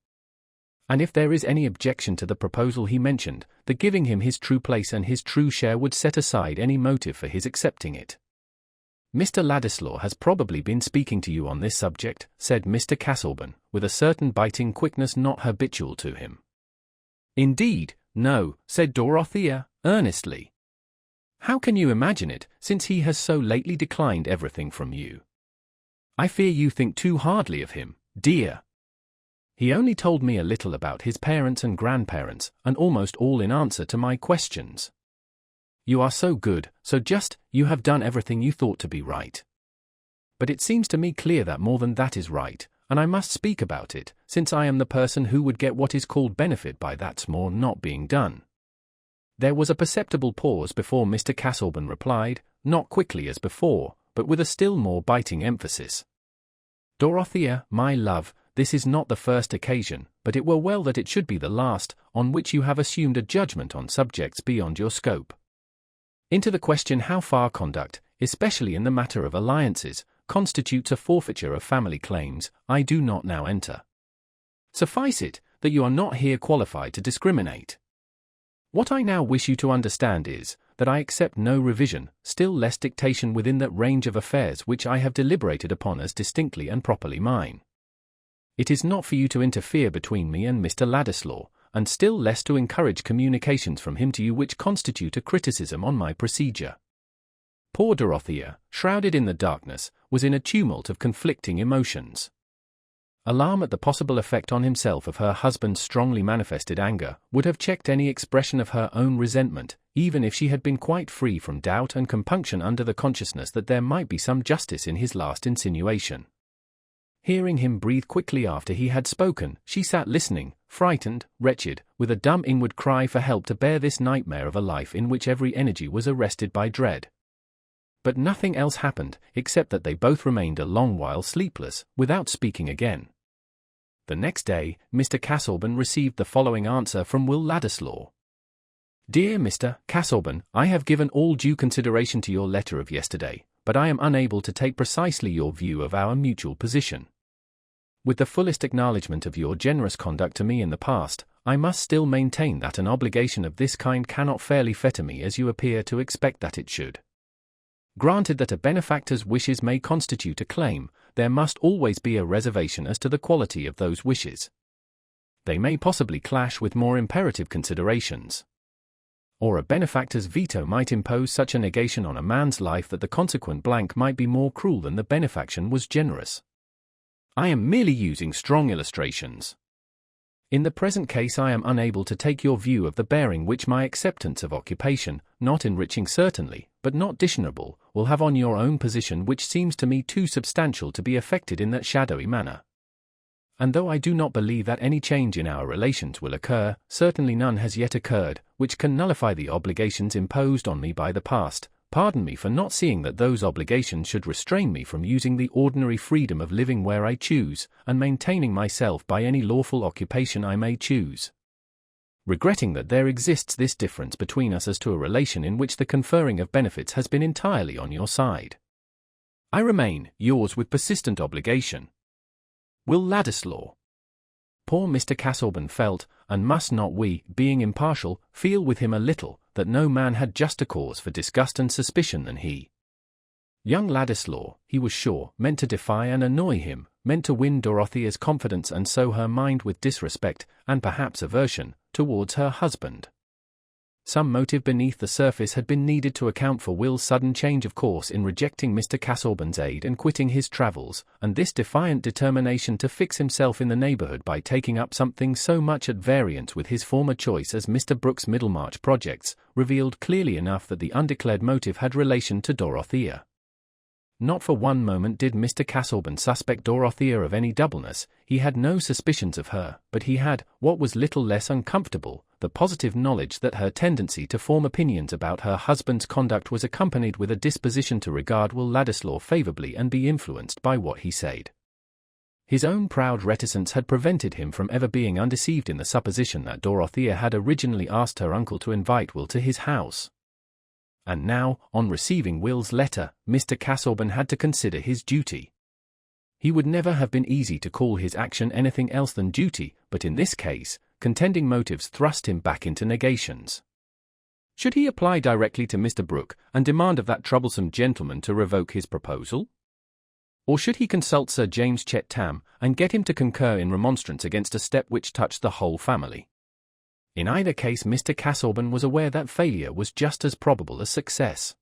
And if there is any objection to the proposal he mentioned, the giving him his true place and his true share would set aside any motive for his accepting it." "Mr. Ladislaw has probably been speaking to you on this subject," said Mr. Castleburn, with a certain biting quickness not habitual to him. "Indeed, no," said Dorothea, earnestly. "How can you imagine it, since he has so lately declined everything from you? I fear you think too hardly of him, dear. He only told me a little about his parents and grandparents, and almost all in answer to my questions. You are so good, so just, you have done everything you thought to be right. But it seems to me clear that more than that is right, and I must speak about it, since I am the person who would get what is called benefit by that more not being done." There was a perceptible pause before Mr. Castleburn replied, not quickly as before, but with a still more biting emphasis. "Dorothea, my love, this is not the first occasion, but it were well that it should be the last, on which you have assumed a judgment on subjects beyond your scope. Into the question how far conduct, especially in the matter of alliances, constitutes a forfeiture of family claims, I do not now enter. Suffice it, that you are not here qualified to discriminate. What I now wish you to understand is, that I accept no revision, still less dictation within that range of affairs which I have deliberated upon as distinctly and properly mine. It is not for you to interfere between me and Mr. Ladislaw, and still less to encourage communications from him to you which constitute a criticism on my procedure. Poor Dorothea, shrouded in the darkness, was in a tumult of conflicting emotions. Alarm at the possible effect on himself of her husband's strongly manifested anger would have checked any expression of her own resentment, even if she had been quite free from doubt and compunction under the consciousness that there might be some justice in his last insinuation. Hearing him breathe quickly after he had spoken, she sat listening, frightened, wretched, with a dumb inward cry for help to bear this nightmare of a life in which every energy was arrested by dread. But nothing else happened, except that they both remained a long while sleepless, without speaking again. The next day, Mr. Casaubon received the following answer from Will Ladislaw. Dear Mr. Casaubon, I have given all due consideration to your letter of yesterday, but I am unable to take precisely your view of our mutual position. With the fullest acknowledgment of your generous conduct to me in the past, I must still maintain that an obligation of this kind cannot fairly fetter me as you appear to expect that it should. Granted that a benefactor's wishes may constitute a claim, there must always be a reservation as to the quality of those wishes. They may possibly clash with more imperative considerations. Or a benefactor's veto might impose such a negation on a man's life that the consequent blank might be more cruel than the benefaction was generous. I am merely using strong illustrations. In the present case I am unable to take your view of the bearing which my acceptance of occupation, not enriching certainly, but not dishonorable, will have on your own position, which seems to me too substantial to be affected in that shadowy manner. And though I do not believe that any change in our relations will occur, certainly none has yet occurred, which can nullify the obligations imposed on me by the past. Pardon me for not seeing that those obligations should restrain me from using the ordinary freedom of living where I choose, and maintaining myself by any lawful occupation I may choose. Regretting that there exists this difference between us as to a relation in which the conferring of benefits has been entirely on your side, I remain, yours with persistent obligation, Will Ladislaw. Poor Mr. Casaubon felt, and must not we, being impartial, feel with him a little, that no man had juster cause for disgust and suspicion than he. Young Ladislaw, he was sure, meant to defy and annoy him, meant to win Dorothea's confidence and sow her mind with disrespect, and perhaps aversion, towards her husband. Some motive beneath the surface had been needed to account for Will's sudden change of course in rejecting Mr. Casaubon's aid and quitting his travels, and this defiant determination to fix himself in the neighbourhood by taking up something so much at variance with his former choice as Mr. Brooke's Middlemarch projects, revealed clearly enough that the undeclared motive had relation to Dorothea. Not for one moment did Mr. Casaubon suspect Dorothea of any doubleness. He had no suspicions of her, but he had, what was little less uncomfortable, the positive knowledge that her tendency to form opinions about her husband's conduct was accompanied with a disposition to regard Will Ladislaw favourably and be influenced by what he said. His own proud reticence had prevented him from ever being undeceived in the supposition that Dorothea had originally asked her uncle to invite Will to his house. And now, on receiving Will's letter, Mr. Casaubon had to consider his duty. He would never have been easy to call his action anything else than duty, but in this case, contending motives thrust him back into negations. Should he apply directly to Mr. Brooke, and demand of that troublesome gentleman to revoke his proposal? Or should he consult Sir James Chettam, and get him to concur in remonstrance against a step which touched the whole family? In either case Mr. Casaubon was aware that failure was just as probable as success.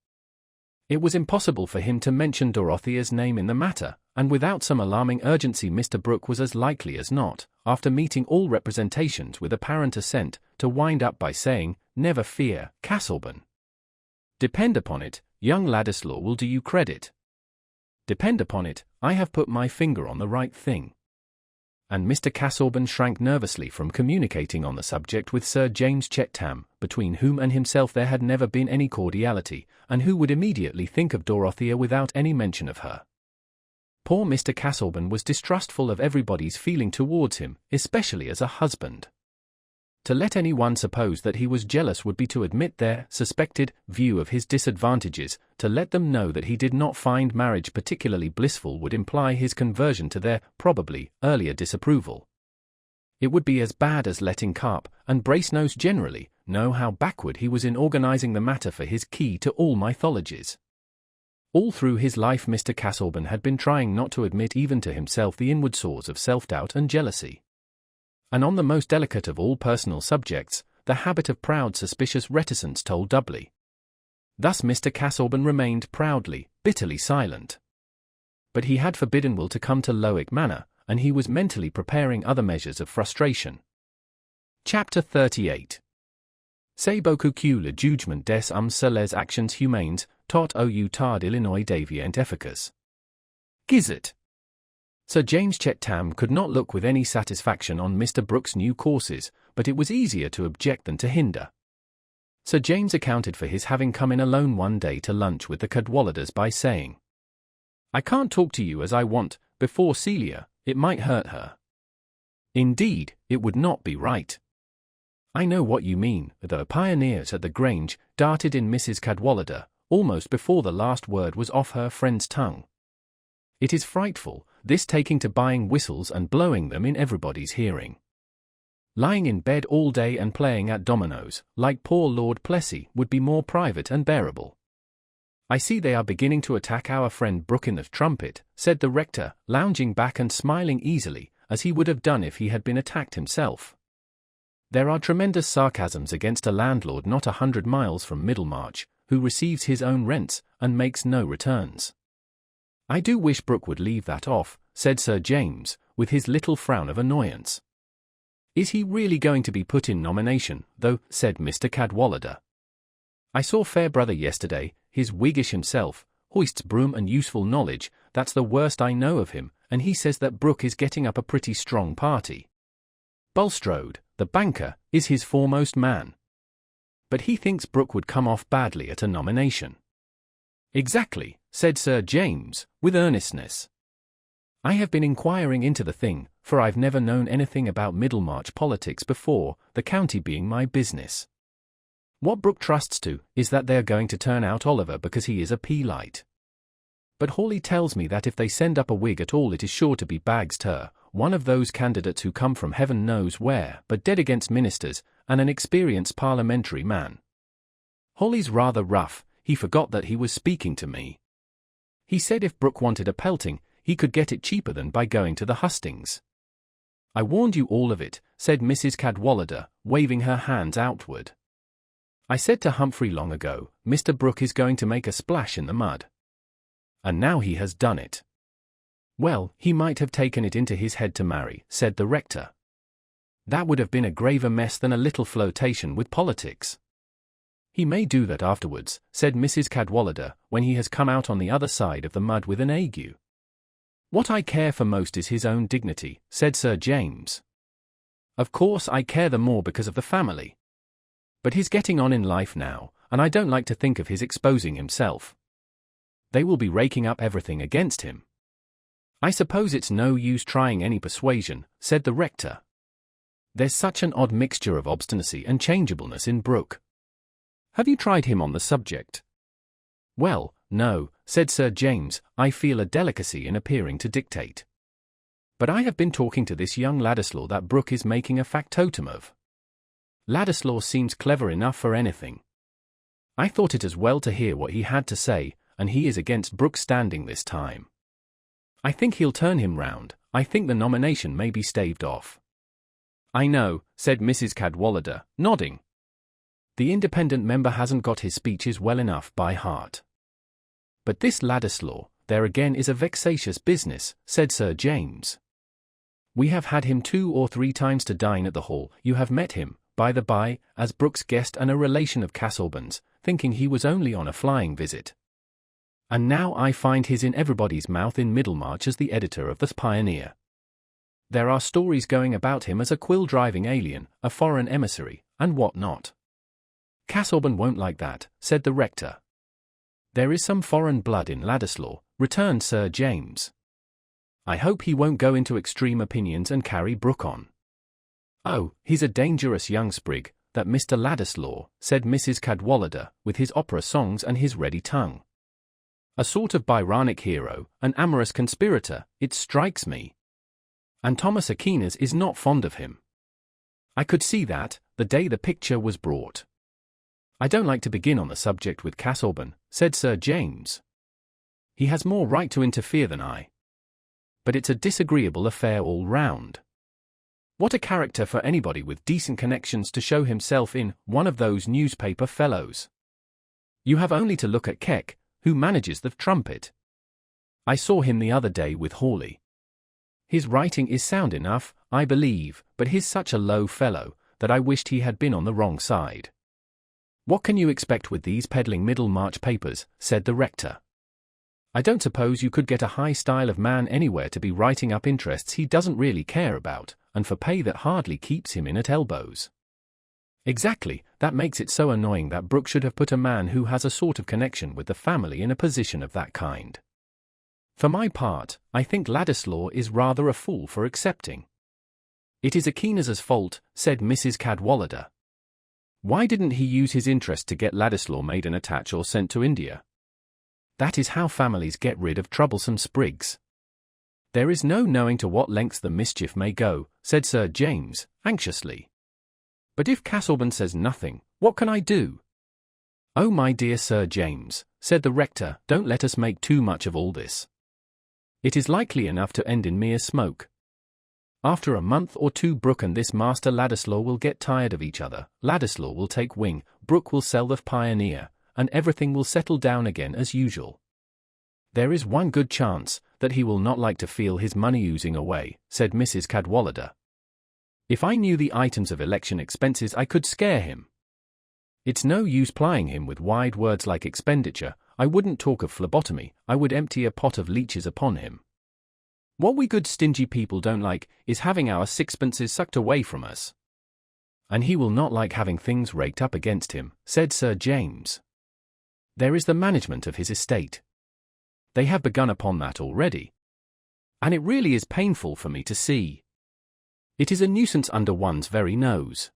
It was impossible for him to mention Dorothea's name in the matter, and without some alarming urgency Mr. Brooke was as likely as not, after meeting all representations with apparent assent, to wind up by saying, "Never fear, Casaubon. Depend upon it, young Ladislaw will do you credit. Depend upon it, I have put my finger on the right thing." And Mr. Casaubon shrank nervously from communicating on the subject with Sir James Chettam, between whom and himself there had never been any cordiality, and who would immediately think of Dorothea without any mention of her. Poor Mr. Casaubon was distrustful of everybody's feeling towards him, especially as a husband. To let anyone suppose that he was jealous would be to admit their suspected view of his disadvantages. To let them know that he did not find marriage particularly blissful would imply his conversion to their, probably, earlier disapproval. It would be as bad as letting Carp, and Brasenose generally, know how backward he was in organizing the matter for his key to all mythologies. All through his life Mr. Casaubon had been trying not to admit even to himself the inward sores of self-doubt and jealousy. And on the most delicate of all personal subjects, the habit of proud suspicious reticence told doubly. Thus Mr. Casaubon remained proudly, bitterly silent. But he had forbidden Will to come to Lowick Manor, and he was mentally preparing other measures of frustration. Chapter 38. C'est beaucoup que le jugement des hommes sur les actions humaines, tot au tard Illinois devient efficace. Gizet. Sir James Chettam could not look with any satisfaction on Mr. Brooke's new courses, but it was easier to object than to hinder. Sir James accounted for his having come in alone one day to lunch with the Cadwalladers by saying, "I can't talk to you as I want, before Celia, it might hurt her." "Indeed, it would not be right." "I know what you mean," the pioneers at the Grange darted in Mrs. Cadwallader, almost before the last word was off her friend's tongue. "It is frightful, this taking to buying whistles and blowing them in everybody's hearing. Lying in bed all day and playing at dominoes, like poor Lord Plessy, would be more private and bearable." "I see they are beginning to attack our friend Brooke in the trumpet," said the rector, lounging back and smiling easily, as he would have done if he had been attacked himself. "There are tremendous sarcasms against a landlord not 100 miles from Middlemarch, who receives his own rents, and makes no returns." "I do wish Brooke would leave that off," said Sir James, with his little frown of annoyance. "Is he really going to be put in nomination, though?" said Mr. Cadwallader. "I saw Fairbrother yesterday, his Whiggish himself, hoists broom and useful knowledge, that's the worst I know of him, and he says that Brooke is getting up a pretty strong party. Bulstrode, the banker, is his foremost man. But he thinks Brooke would come off badly at a nomination." "Exactly," said Sir James, with earnestness. "I have been inquiring into the thing, for I've never known anything about Middlemarch politics before, the county being my business. What Brooke trusts to is that they're going to turn out Oliver because he is a Peelite. But Hawley tells me that if they send up a Whig at all it is sure to be Bagster, one of those candidates who come from heaven knows where, but dead against ministers, and an experienced parliamentary man. Hawley's rather rough, he forgot that he was speaking to me. He said if Brooke wanted a pelting, he could get it cheaper than by going to the hustings." "I warned you all of it," said Mrs. Cadwallader, waving her hands outward. "I said to Humphrey long ago, Mr. Brooke is going to make a splash in the mud. And now he has done it." "Well, he might have taken it into his head to marry," said the rector. "That would have been a graver mess than a little flirtation with politics." "He may do that afterwards," said Mrs. Cadwallader, "when he has come out on the other side of the mud with an ague." "What I care for most is his own dignity," said Sir James. "Of course I care the more because of the family. But he's getting on in life now, and I don't like to think of his exposing himself. They will be raking up everything against him." "I suppose it's no use trying any persuasion," said the rector. "There's such an odd mixture of obstinacy and changeableness in Brooke. Have you tried him on the subject?" "Well, no," said Sir James, "I feel a delicacy in appearing to dictate. But I have been talking to this young Ladislaw that Brooke is making a factotum of. Ladislaw seems clever enough for anything. I thought it as well to hear what he had to say, and he is against Brooke standing this time. I think he'll turn him round. I think the nomination may be staved off." "I know," said Mrs. Cadwallader, nodding. "The independent member hasn't got his speeches well enough by heart. But this Ladislaw, there again is a vexatious business," said Sir James. "We have had him 2 or 3 times to dine at the Hall. You have met him, by the by, as Brooke's guest and a relation of Casaubon's, thinking he was only on a flying visit. And now I find he's in everybody's mouth in Middlemarch as the editor of the Pioneer. There are stories going about him as a quill-driving alien, a foreign emissary, and what not." "Casaubon won't like that," said the rector. "There is some foreign blood in Ladislaw," returned Sir James. I hope he won't go into extreme opinions and carry Brooke on. Oh, he's a dangerous young sprig, that Mr. Ladislaw, said Mrs. Cadwallader, with his opera songs and his ready tongue. A sort of Byronic hero, an amorous conspirator, it strikes me. And Thomas Aquinas is not fond of him. I could see that, the day the picture was brought. I don't like to begin on the subject with Casaubon, said Sir James. He has more right to interfere than I. But it's a disagreeable affair all round. What a character for anybody with decent connections to show himself in one of those newspaper fellows. You have only to look at Keck, who manages the Trumpet. I saw him the other day with Hawley. His writing is sound enough, I believe, but he's such a low fellow, that I wished he had been on the wrong side. What can you expect with these peddling Middlemarch papers, said the rector. I don't suppose you could get a high style of man anywhere to be writing up interests he doesn't really care about, and for pay that hardly keeps him in at elbows. Exactly, that makes it so annoying that Brooke should have put a man who has a sort of connection with the family in a position of that kind. For my part, I think Ladislaw is rather a fool for accepting. It is Aquinas's fault, said Mrs. Cadwallader. Why didn't he use his interest to get Ladislaw made an attach or sent to India? That is how families get rid of troublesome sprigs. There is no knowing to what lengths the mischief may go, said Sir James, anxiously. But if Casaubon says nothing, what can I do? Oh, my dear Sir James, said the rector, don't let us make too much of all this. It is likely enough to end in mere smoke. After a month or two Brooke and this Master Ladislaw will get tired of each other, Ladislaw will take wing, Brooke will sell the Pioneer, and everything will settle down again as usual. There is one good chance, that he will not like to feel his money oozing away, said Mrs. Cadwallader. If I knew the items of election expenses I could scare him. It's no use plying him with wide words like expenditure. I wouldn't talk of phlebotomy, I would empty a pot of leeches upon him. What we good stingy people don't like, is having our sixpences sucked away from us. And he will not like having things raked up against him, said Sir James. There is the management of his estate. They have begun upon that already. And it really is painful for me to see. It is a nuisance under one's very nose.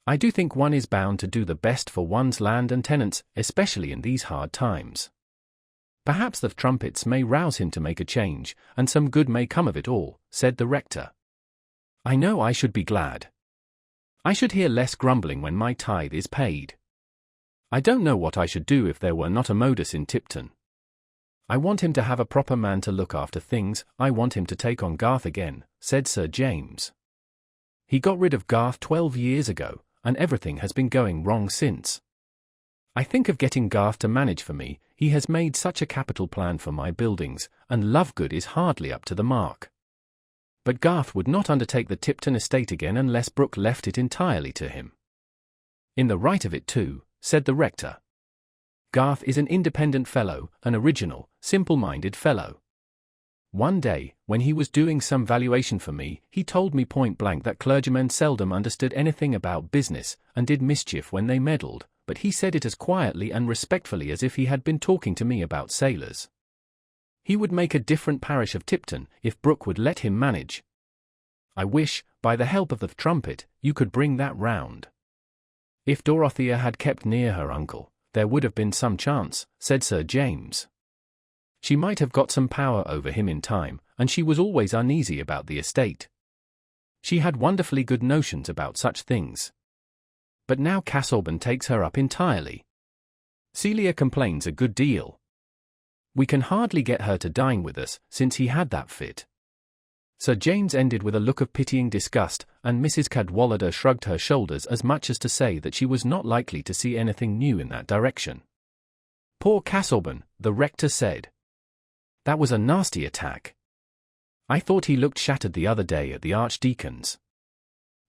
I do think one is bound to do the best for one's land and tenants, especially in these hard times. Perhaps the Trumpets may rouse him to make a change, and some good may come of it all, said the rector. I know I should be glad. I should hear less grumbling when my tithe is paid. I don't know what I should do if there were not a modus in Tipton. I want him to have a proper man to look after things, I want him to take on Garth again, said Sir James. He got rid of Garth 12 years ago, and everything has been going wrong since. I think of getting Garth to manage for me, he has made such a capital plan for my buildings, and Lovegood is hardly up to the mark. But Garth would not undertake the Tipton estate again unless Brooke left it entirely to him. In the right of it too, said the rector. Garth is an independent fellow, an original, simple-minded fellow. One day, when he was doing some valuation for me, he told me point-blank that clergymen seldom understood anything about business, and did mischief when they meddled, but he said it as quietly and respectfully as if he had been talking to me about sailors. He would make a different parish of Tipton, if Brooke would let him manage. I wish, by the help of the Trumpet, you could bring that round. If Dorothea had kept near her uncle, there would have been some chance, said Sir James. She might have got some power over him in time, and she was always uneasy about the estate. She had wonderfully good notions about such things. But now Casaubon takes her up entirely. Celia complains a good deal. We can hardly get her to dine with us, since he had that fit. Sir James ended with a look of pitying disgust, and Mrs. Cadwallader shrugged her shoulders as much as to say that she was not likely to see anything new in that direction. Poor Casaubon, the rector said. That was a nasty attack. I thought he looked shattered the other day at the Archdeacon's.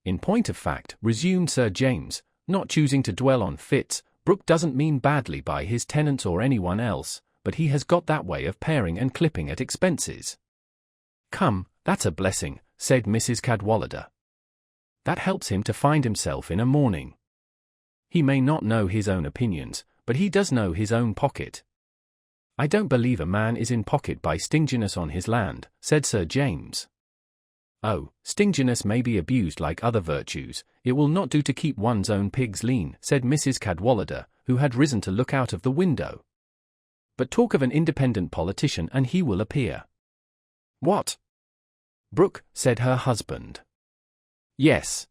In point of fact, resumed Sir James, not choosing to dwell on fits, Brooke doesn't mean badly by his tenants or anyone else, but he has got that way of paring and clipping at expenses. Come, that's a blessing, said Mrs. Cadwallader. That helps him to find himself in a mourning. He may not know his own opinions, but he does know his own pocket. I don't believe a man is in pocket by stinginess on his land, said Sir James. Oh, stinginess may be abused like other virtues, it will not do to keep one's own pigs lean, said Mrs. Cadwallader, who had risen to look out of the window. But talk of an independent politician and he will appear. What? Brooke, said her husband. Yes.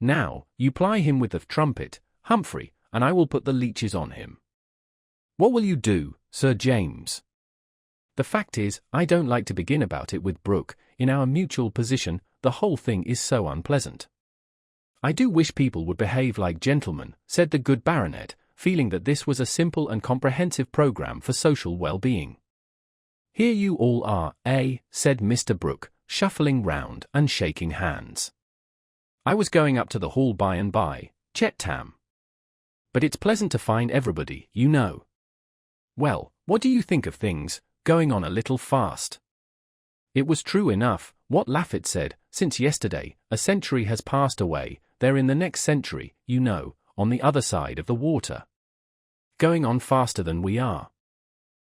Now, you ply him with the trumpet, Humphrey, and I will put the leeches on him. What will you do, Sir James? The fact is, I don't like to begin about it with Brooke. In our mutual position, the whole thing is so unpleasant. I do wish people would behave like gentlemen, said the good baronet, feeling that this was a simple and comprehensive programme for social well-being. Here you all are, eh? Said Mr. Brooke, shuffling round and shaking hands. I was going up to the hall by and by, Chet-Tam. But it's pleasant to find everybody, you know. Well, what do you think of things, going on a little fast? It was true enough, what Laffitte said, since yesterday, a century has passed away, they're in the next century, you know, on the other side of the water. Going on faster than we are.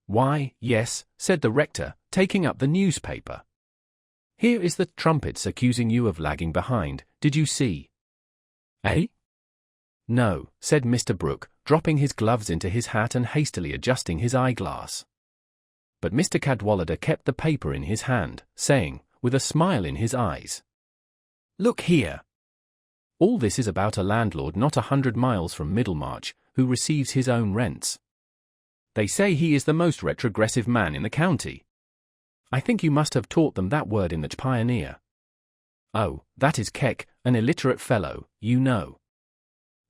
Why, yes, said the rector, taking up the newspaper. Here is the trumpets accusing you of lagging behind, did you see? Eh? No, said Mr. Brooke, dropping his gloves into his hat and hastily adjusting his eyeglass. But Mr. Cadwallader kept the paper in his hand, saying, with a smile in his eyes, Look here. All this is about a landlord not 100 miles from Middlemarch, who receives his own rents. They say he is the most retrogressive man in the county. I think you must have taught them that word in the Pioneer. Oh, that is Keck, an illiterate fellow, you know.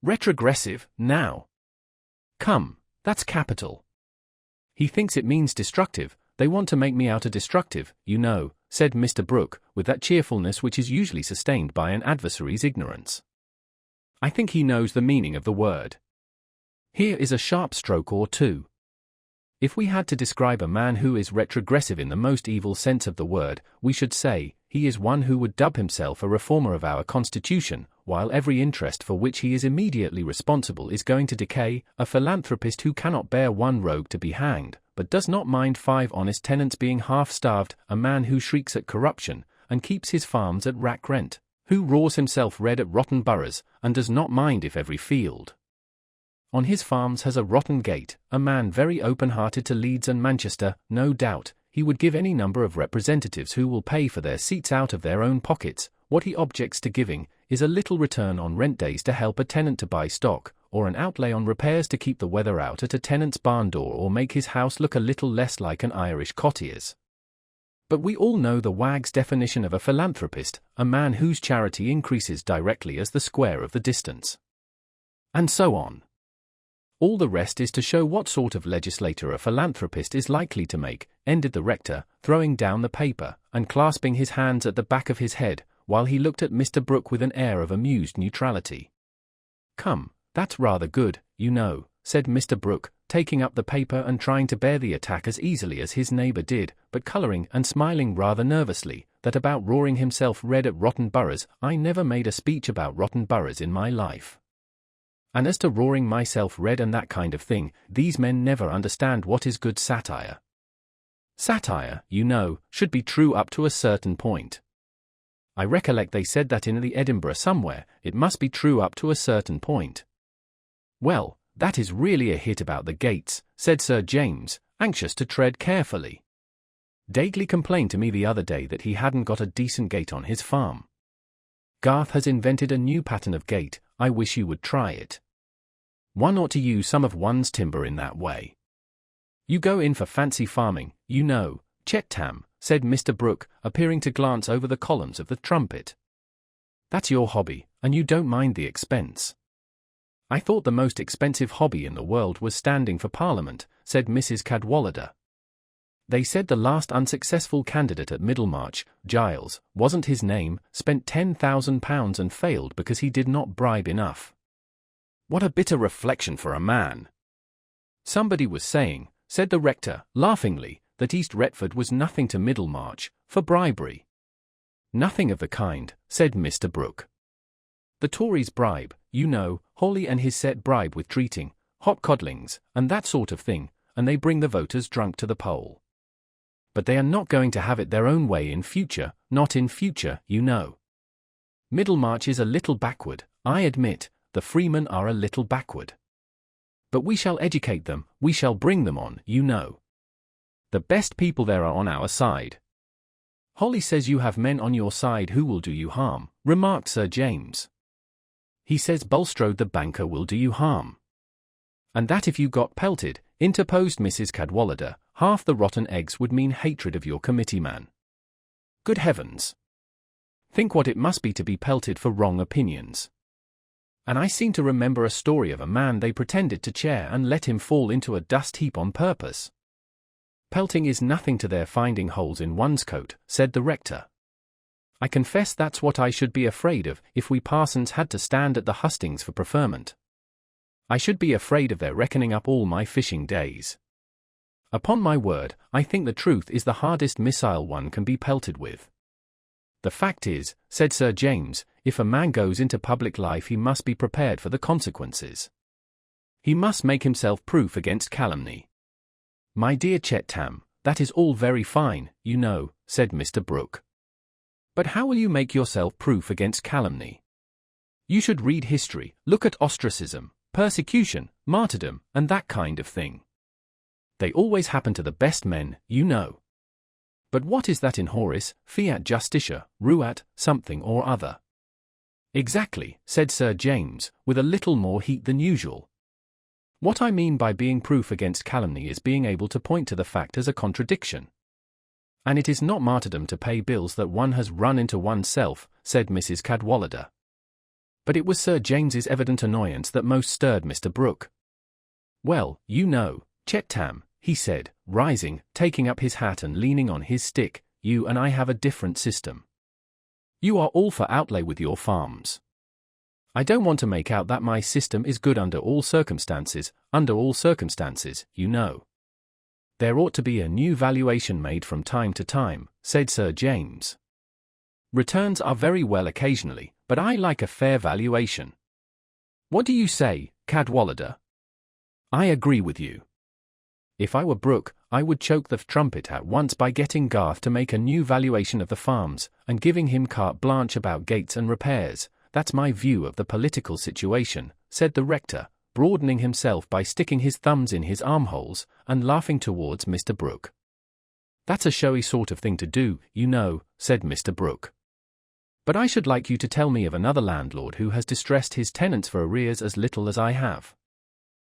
Retrogressive, now. Come, that's capital. He thinks it means destructive, they want to make me out a destructive, you know, said Mr. Brooke, with that cheerfulness which is usually sustained by an adversary's ignorance. I think he knows the meaning of the word. Here is a sharp stroke or two. If we had to describe a man who is retrogressive in the most evil sense of the word, we should say, he is one who would dub himself a reformer of our Constitution, while every interest for which he is immediately responsible is going to decay, a philanthropist who cannot bear one rogue to be hanged, but does not mind 5 honest tenants being half-starved, a man who shrieks at corruption, and keeps his farms at rack rent, who roars himself red at rotten boroughs, and does not mind if every field on his farms has a rotten gate, a man very open-hearted to Leeds and Manchester, no doubt, he would give any number of representatives who will pay for their seats out of their own pockets. What he objects to giving is a little return on rent days to help a tenant to buy stock, or an outlay on repairs to keep the weather out at a tenant's barn door or make his house look a little less like an Irish cottier's. But we all know the wag's definition of a philanthropist, a man whose charity increases directly as the square of the distance. And so on. All the rest is to show what sort of legislator a philanthropist is likely to make, ended the rector, throwing down the paper, and clasping his hands at the back of his head, while he looked at Mr. Brooke with an air of amused neutrality. Come, that's rather good, you know, said Mr. Brooke, taking up the paper and trying to bear the attack as easily as his neighbour did, but colouring and smiling rather nervously, that about roaring himself red at rotten boroughs, I never made a speech about rotten boroughs in my life. And as to roaring myself red and that kind of thing, these men never understand what is good satire. Satire, you know, should be true up to a certain point. I recollect they said that in the Edinburgh somewhere, it must be true up to a certain point. Well, that is really a hit about the gates, said Sir James, anxious to tread carefully. Dagley complained to me the other day that he hadn't got a decent gate on his farm. Garth has invented a new pattern of gate, I wish you would try it. One ought to use some of one's timber in that way. You go in for fancy farming, you know, Chet-Tam, said Mr. Brooke, appearing to glance over the columns of the Trumpet. That's your hobby, and you don't mind the expense. I thought the most expensive hobby in the world was standing for Parliament, said Mrs. Cadwallader. They said the last unsuccessful candidate at Middlemarch, Giles, wasn't his name, spent £10,000 and failed because he did not bribe enough. What a bitter reflection for a man! Somebody was saying, said the rector, laughingly, that East Retford was nothing to Middlemarch, for bribery. Nothing of the kind, said Mr. Brooke. The Tories bribe, you know, Hawley and his set bribe with treating, hot codlings, and that sort of thing, and they bring the voters drunk to the poll. But they are not going to have it their own way in future, not in future, you know. Middlemarch is a little backward, I admit, the freemen are a little backward. But we shall educate them, we shall bring them on, you know. The best people there are on our side. Holly says you have men on your side who will do you harm, remarked Sir James. He says Bulstrode the banker will do you harm. And that if you got pelted, interposed Mrs. Cadwallader, half the rotten eggs would mean hatred of your committee-man. Good heavens! Think what it must be to be pelted for wrong opinions. And I seem to remember a story of a man they pretended to chair and let him fall into a dust heap on purpose. Pelting is nothing to their finding holes in one's coat, said the rector. I confess that's what I should be afraid of if we parsons had to stand at the hustings for preferment. I should be afraid of their reckoning up all my fishing days. Upon my word, I think the truth is the hardest missile one can be pelted with. The fact is, said Sir James, if a man goes into public life he must be prepared for the consequences. He must make himself proof against calumny. My dear Chet-Tam, that is all very fine, you know, said Mr. Brooke. But how will you make yourself proof against calumny? You should read history, look at ostracism, persecution, martyrdom, and that kind of thing. They always happen to the best men, you know. But what is that in Horace, fiat justitia, ruat, something or other? Exactly, said Sir James, with a little more heat than usual. What I mean by being proof against calumny is being able to point to the fact as a contradiction. And it is not martyrdom to pay bills that one has run into oneself, said Mrs. Cadwallader. But it was Sir James's evident annoyance that most stirred Mr. Brooke. Well, you know, Chet-Tam, he said, rising, taking up his hat and leaning on his stick, you and I have a different system. You are all for outlay with your farms. I don't want to make out that my system is good under all circumstances, you know. There ought to be a new valuation made from time to time, said Sir James. Returns are very well occasionally, but I like a fair valuation. What do you say, Cadwallader? I agree with you. If I were Brooke, I would choke the trumpet at once by getting Garth to make a new valuation of the farms, and giving him carte blanche about gates and repairs. That's my view of the political situation, said the rector, broadening himself by sticking his thumbs in his armholes, and laughing towards Mr. Brooke. That's a showy sort of thing to do, you know, said Mr. Brooke. But I should like you to tell me of another landlord who has distressed his tenants for arrears as little as I have.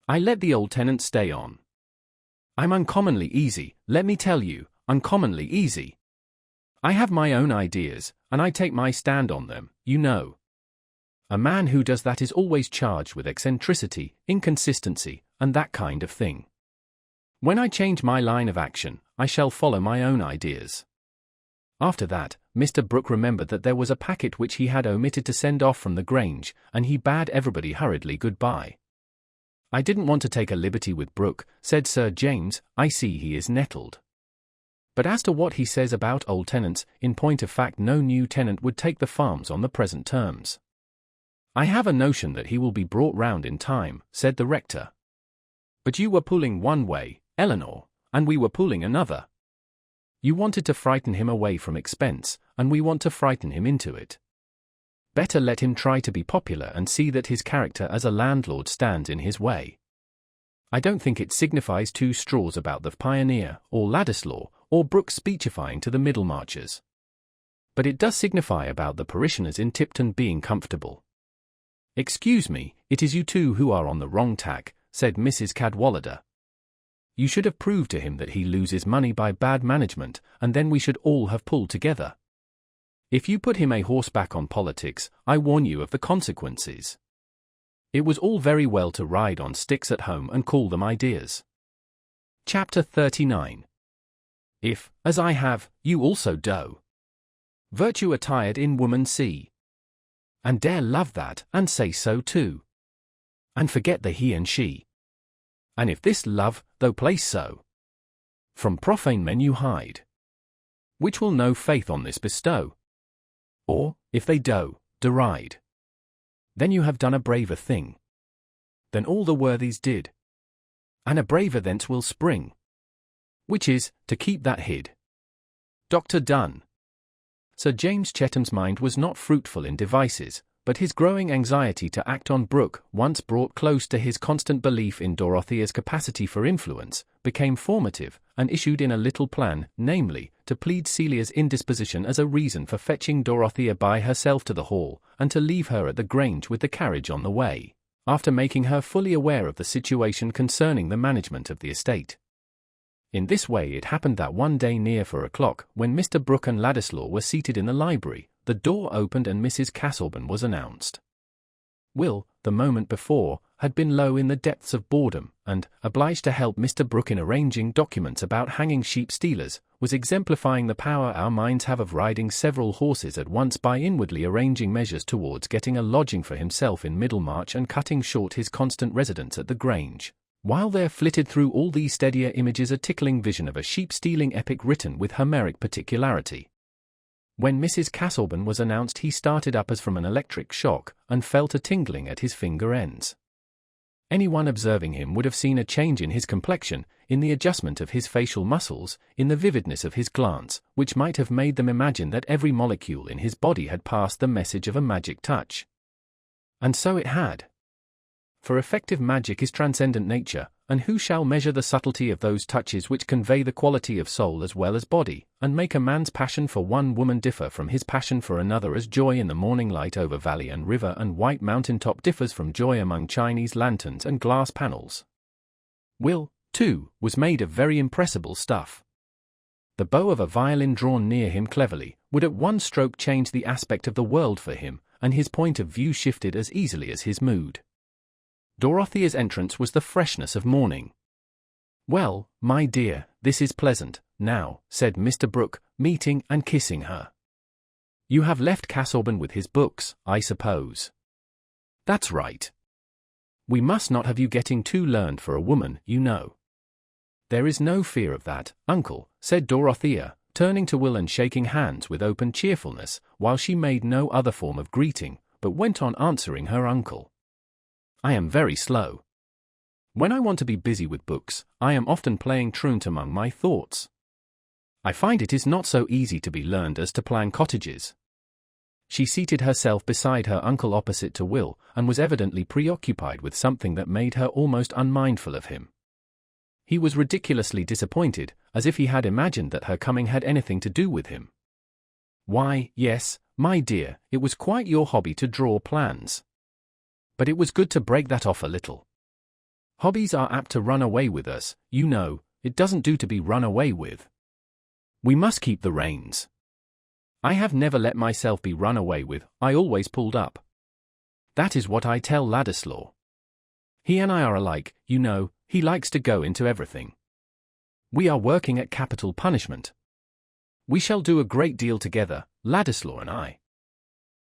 I let the old tenant stay on. I'm uncommonly easy, let me tell you, uncommonly easy. I have my own ideas, and I take my stand on them, you know. A man who does that is always charged with eccentricity, inconsistency, and that kind of thing. When I change my line of action, I shall follow my own ideas. After that, Mr. Brooke remembered that there was a packet which he had omitted to send off from the Grange, and he bade everybody hurriedly good-bye. I didn't want to take a liberty with Brooke, said Sir James, I see he is nettled. But as to what he says about old tenants, in point of fact no new tenant would take the farms on the present terms. I have a notion that he will be brought round in time, said the rector. But you were pulling one way, Eleanor, and we were pulling another. You wanted to frighten him away from expense, and we want to frighten him into it. Better let him try to be popular and see that his character as a landlord stands in his way. I don't think it signifies two straws about the Pioneer, or Ladislaw, or Brooke speechifying to the Middlemarchers. But it does signify about the parishioners in Tipton being comfortable. Excuse me, it is you two who are on the wrong tack, said Mrs. Cadwallader. You should have proved to him that he loses money by bad management, and then we should all have pulled together. If you put him a horseback on politics, I warn you of the consequences. It was all very well to ride on sticks at home and call them ideas. Chapter 39. If, as I have, you also do. Virtue attired in woman see. And dare love that, and say so too. And forget the he and she. And if this love, though place so, from profane men you hide, which will no faith on this bestow? Or, if they do, deride, then you have done a braver thing than all the worthies did. and a braver thence will spring. Which is, to keep that hid. Dr. Dunn. Sir James Chetham's mind was not fruitful in devices, but his growing anxiety to act on Brooke, once brought close to his constant belief in Dorothea's capacity for influence, became formative, and issued in a little plan, namely, to plead Celia's indisposition as a reason for fetching Dorothea by herself to the hall, and to leave her at the Grange with the carriage on the way, after making her fully aware of the situation concerning the management of the estate. In this way it happened that one day near 4 o'clock, when Mr. Brooke and Ladislaw were seated in the library, the door opened and Mrs. Casaubon was announced. Will, the moment before, had been low in the depths of boredom, and, obliged to help Mr. Brooke in arranging documents about hanging sheep stealers, was exemplifying the power our minds have of riding several horses at once by inwardly arranging measures towards getting a lodging for himself in Middlemarch and cutting short his constant residence at the Grange, while there flitted through all these steadier images a tickling vision of a sheep-stealing epic written with Homeric particularity. When Mrs. Casaubon was announced he started up as from an electric shock, and felt a tingling at his finger ends. Anyone observing him would have seen a change in his complexion, in the adjustment of his facial muscles, in the vividness of his glance, which might have made them imagine that every molecule in his body had passed the message of a magic touch. And so it had. For effective magic is transcendent nature, and who shall measure the subtlety of those touches which convey the quality of soul as well as body, and make a man's passion for one woman differ from his passion for another, as joy in the morning light over valley and river and white mountain top differs from joy among Chinese lanterns and glass panels? Will, too, was made of very impressible stuff. The bow of a violin drawn near him cleverly would at one stroke change the aspect of the world for him, and his point of view shifted as easily as his mood. Dorothea's entrance was the freshness of morning. "Well, my dear, this is pleasant, now," said Mr. Brooke, meeting and kissing her. "You have left Casaubon with his books, I suppose." "That's right. We must not have you getting too learned for a woman, you know." "There is no fear of that, uncle," said Dorothea, turning to Will and shaking hands with open cheerfulness, while she made no other form of greeting, but went on answering her uncle. "I am very slow. When I want to be busy with books, I am often playing truant among my thoughts. I find it is not so easy to be learned as to plan cottages." She seated herself beside her uncle opposite to Will, and was evidently preoccupied with something that made her almost unmindful of him. He was ridiculously disappointed, as if he had imagined that her coming had anything to do with him. "Why, yes, my dear, it was quite your hobby to draw plans. But it was good to break that off a little. Hobbies are apt to run away with us, you know. It doesn't do to be run away with. We must keep the reins. I have never let myself be run away with, I always pulled up. That is what I tell Ladislaw. He and I are alike, you know, he likes to go into everything. We are working at capital punishment. We shall do a great deal together, Ladislaw and I."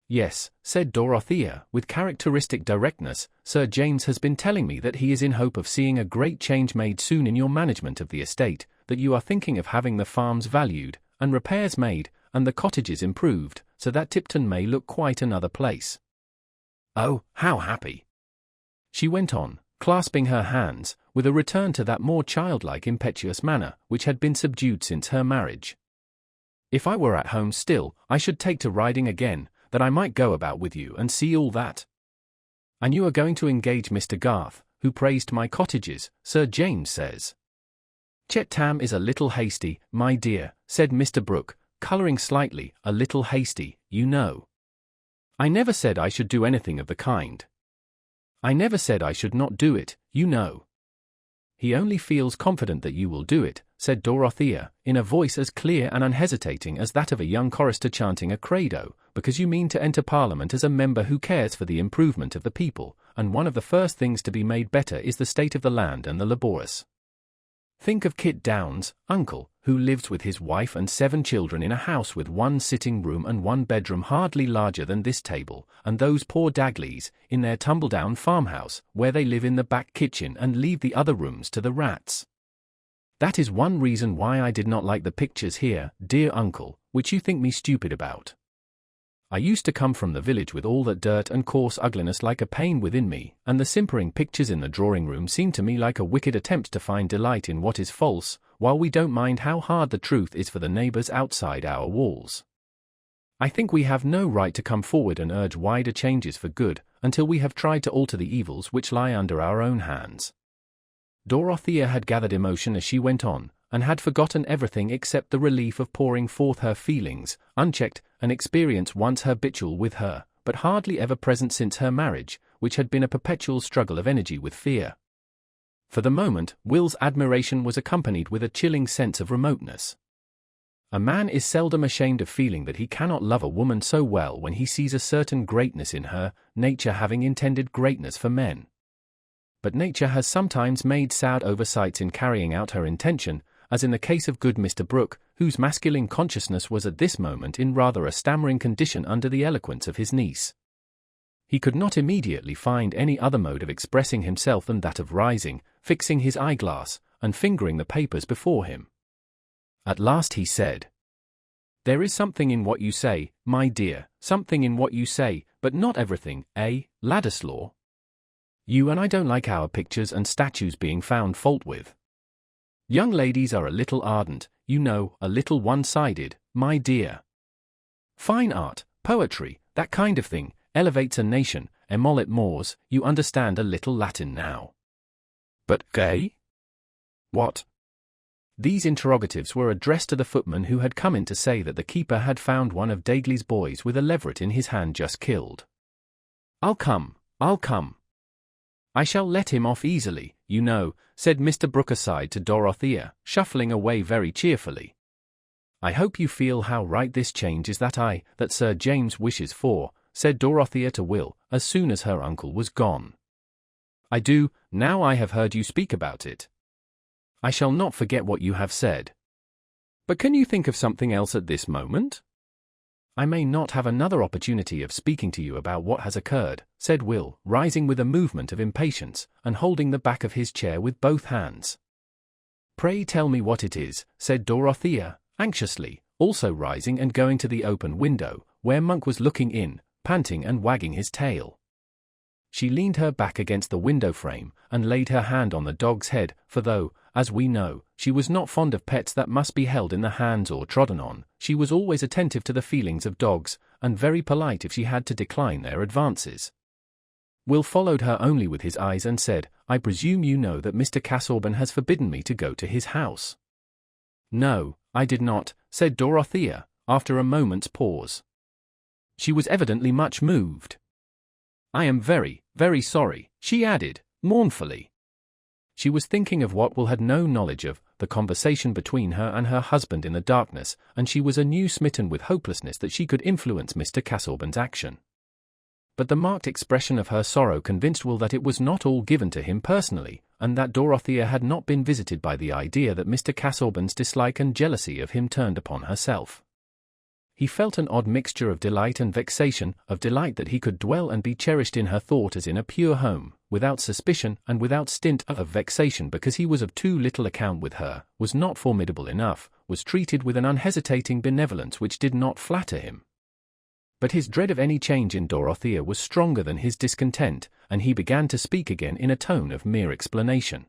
"Yes," said Dorothea, with characteristic directness, "Sir James has been telling me that he is in hope of seeing a great change made soon in your management of the estate, that you are thinking of having the farms valued, and repairs made, and the cottages improved, so that Tipton may look quite another place." "Oh, how happy!" she went on, clasping her hands, with a return to that more childlike impetuous manner, which had been subdued since her marriage. "If I were at home still, I should take to riding again, that I might go about with you and see all that. And you are going to engage Mr. Garth, who praised my cottages, Sir James says." "Chetam is a little hasty, my dear," said Mr. Brooke, colouring slightly, "a little hasty, you know. I never said I should do anything of the kind. I never said I should not do it, you know." "He only feels confident that you will do it," said Dorothea, in a voice as clear and unhesitating as that of a young chorister chanting a credo, "because you mean to enter Parliament as a member who cares for the improvement of the people, and one of the first things to be made better is the state of the land and the labourers. Think of Kit Downs, uncle, who lives with his wife and 7 children in a house with 1 sitting room and 1 bedroom hardly larger than this table, and those poor Dagleys, in their tumble-down farmhouse, where they live in the back kitchen and leave the other rooms to the rats. That is one reason why I did not like the pictures here, dear uncle, which you think me stupid about. I used to come from the village with all that dirt and coarse ugliness like a pain within me, and the simpering pictures in the drawing-room seem to me like a wicked attempt to find delight in what is false, while we don't mind how hard the truth is for the neighbors outside our walls. I think we have no right to come forward and urge wider changes for good, until we have tried to alter the evils which lie under our own hands. Dorothea had gathered emotion as she went on, and had forgotten everything except the relief of pouring forth her feelings, unchecked, an experience once habitual with her, but hardly ever present since her marriage, which had been a perpetual struggle of energy with fear. For the moment, Will's admiration was accompanied with a chilling sense of remoteness. A man is seldom ashamed of feeling that he cannot love a woman so well when he sees a certain greatness in her, nature having intended greatness for men. But nature has sometimes made sad oversights in carrying out her intention, as in the case of good Mr. Brooke, whose masculine consciousness was at this moment in rather a stammering condition under the eloquence of his niece. He could not immediately find any other mode of expressing himself than that of rising, fixing his eyeglass, and fingering the papers before him. At last he said, "There is something in what you say, my dear, something in what you say, but not everything, eh, Ladislaw? You and I don't like our pictures and statues being found fault with. Young ladies are a little ardent, you know, a little one-sided, my dear. Fine art, poetry, that kind of thing, elevates a nation, emollit mores, you understand a little Latin now. But gay? What?" These interrogatives were addressed to the footman who had come in to say that the keeper had found one of Dagley's boys with a leveret in his hand just killed. I'll come. I shall let him off easily, you know," said Mr. Brooke aside to Dorothea, shuffling away very cheerfully. "I hope you feel how right this change is that Sir James wishes for," said Dorothea to Will, as soon as her uncle was gone. "I do, now I have heard you speak about it. I shall not forget what you have said. But can you think of something else at this moment?" "I may not have another opportunity of speaking to you about what has occurred," said Will, rising with a movement of impatience, and holding the back of his chair with both hands. "Pray tell me what it is," said Dorothea, anxiously, also rising and going to the open window, where Monk was looking in, panting and wagging his tail. She leaned her back against the window frame, and laid her hand on the dog's head, for though, as we know, she was not fond of pets that must be held in the hands or trodden on, she was always attentive to the feelings of dogs, and very polite if she had to decline their advances. Will followed her only with his eyes and said, "I presume you know that Mr. Casaubon has forbidden me to go to his house." "No, I did not," said Dorothea, after a moment's pause. She was evidently much moved. "I am very, very sorry," she added, mournfully. She was thinking of what Will had no knowledge of, the conversation between her and her husband in the darkness, and she was anew smitten with hopelessness that she could influence Mr. Casaubon's action. But the marked expression of her sorrow convinced Will that it was not all given to him personally, and that Dorothea had not been visited by the idea that Mr. Casaubon's dislike and jealousy of him turned upon herself. He felt an odd mixture of delight and vexation, of delight that he could dwell and be cherished in her thought as in a pure home, without suspicion and without stint, of vexation because he was of too little account with her, was not formidable enough, was treated with an unhesitating benevolence which did not flatter him. But his dread of any change in Dorothea was stronger than his discontent, and he began to speak again in a tone of mere explanation.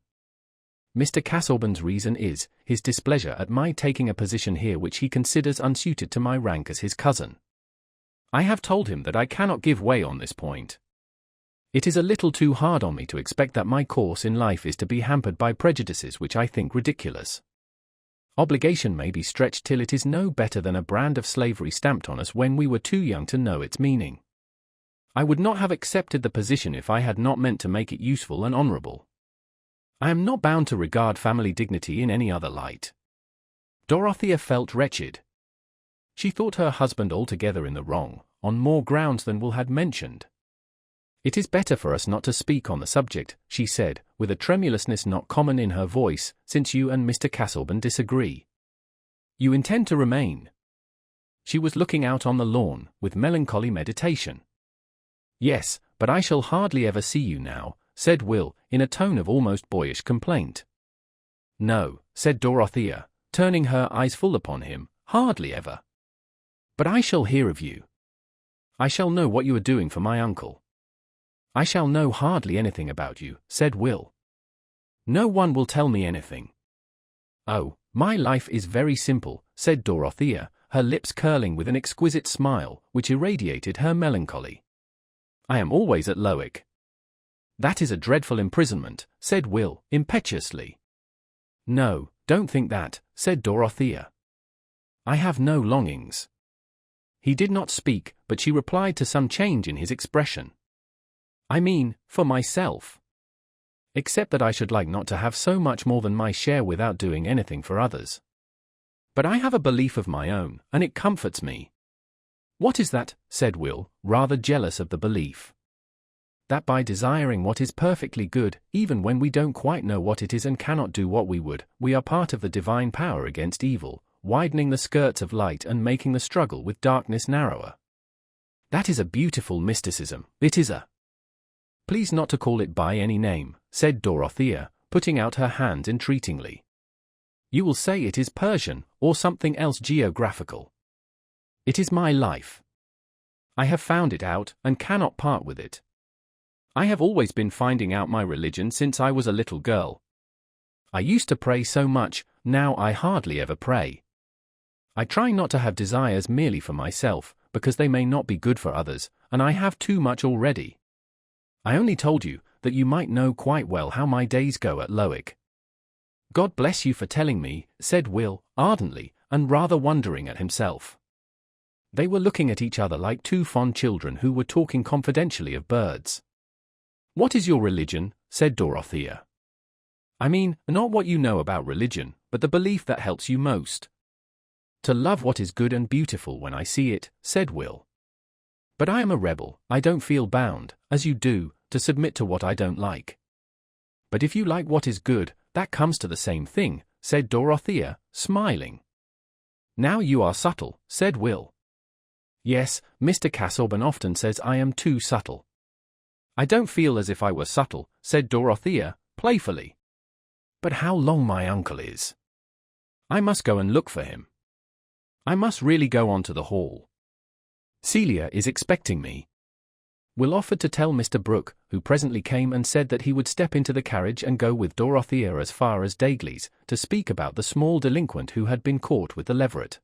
"Mr. Casaubon's reason is his displeasure at my taking a position here which he considers unsuited to my rank as his cousin. I have told him that I cannot give way on this point. It is a little too hard on me to expect that my course in life is to be hampered by prejudices which I think ridiculous. Obligation may be stretched till it is no better than a brand of slavery stamped on us when we were too young to know its meaning. I would not have accepted the position if I had not meant to make it useful and honorable. I am not bound to regard family dignity in any other light." Dorothea felt wretched. She thought her husband altogether in the wrong, on more grounds than Will had mentioned. "It is better for us not to speak on the subject," she said, with a tremulousness not common in her voice, "since you and Mr. Casaubon disagree. You intend to remain?" She was looking out on the lawn, with melancholy meditation. "Yes, but I shall hardly ever see you now," said Will, in a tone of almost boyish complaint. "No," said Dorothea, turning her eyes full upon him, "hardly ever. But I shall hear of you." I shall know what you are doing for my uncle. I shall know hardly anything about you, said Will. No one will tell me anything. Oh, my life is very simple, said Dorothea, her lips curling with an exquisite smile, which irradiated her melancholy. I am always at Lowick. That is a dreadful imprisonment, said Will, impetuously. No, don't think that, said Dorothea. I have no longings. He did not speak, but she replied to some change in his expression. I mean, for myself. Except that I should like not to have so much more than my share without doing anything for others. But I have a belief of my own, and it comforts me. What is that? Said Will, rather jealous of the belief. That by desiring what is perfectly good, even when we don't quite know what it is and cannot do what we would, we are part of the divine power against evil, widening the skirts of light and making the struggle with darkness narrower. That is a beautiful mysticism, it is a... Please not to call it by any name, said Dorothea, putting out her hand entreatingly. You will say it is Persian, or something else geographical. It is my life. I have found it out, and cannot part with it. I have always been finding out my religion since I was a little girl. I used to pray so much, now I hardly ever pray. I try not to have desires merely for myself, because they may not be good for others, and I have too much already. I only told you, that you might know quite well how my days go at Lowick. God bless you for telling me, said Will, ardently, and rather wondering at himself. They were looking at each other like two fond children who were talking confidentially of birds. What is your religion? Said Dorothea. I mean, not what you know about religion, but the belief that helps you most. To love what is good and beautiful when I see it, said Will. But I am a rebel, I don't feel bound, as you do, to submit to what I don't like. But if you like what is good, that comes to the same thing, said Dorothea, smiling. Now you are subtle, said Will. Yes, Mr. Casaubon often says I am too subtle. I don't feel as if I were subtle, said Dorothea, playfully. But how long my uncle is. I must go and look for him. I must really go on to the hall. Celia is expecting me. Will offered to tell Mr. Brooke, who presently came and said that he would step into the carriage and go with Dorothea as far as Dagley's, to speak about the small delinquent who had been caught with the leveret.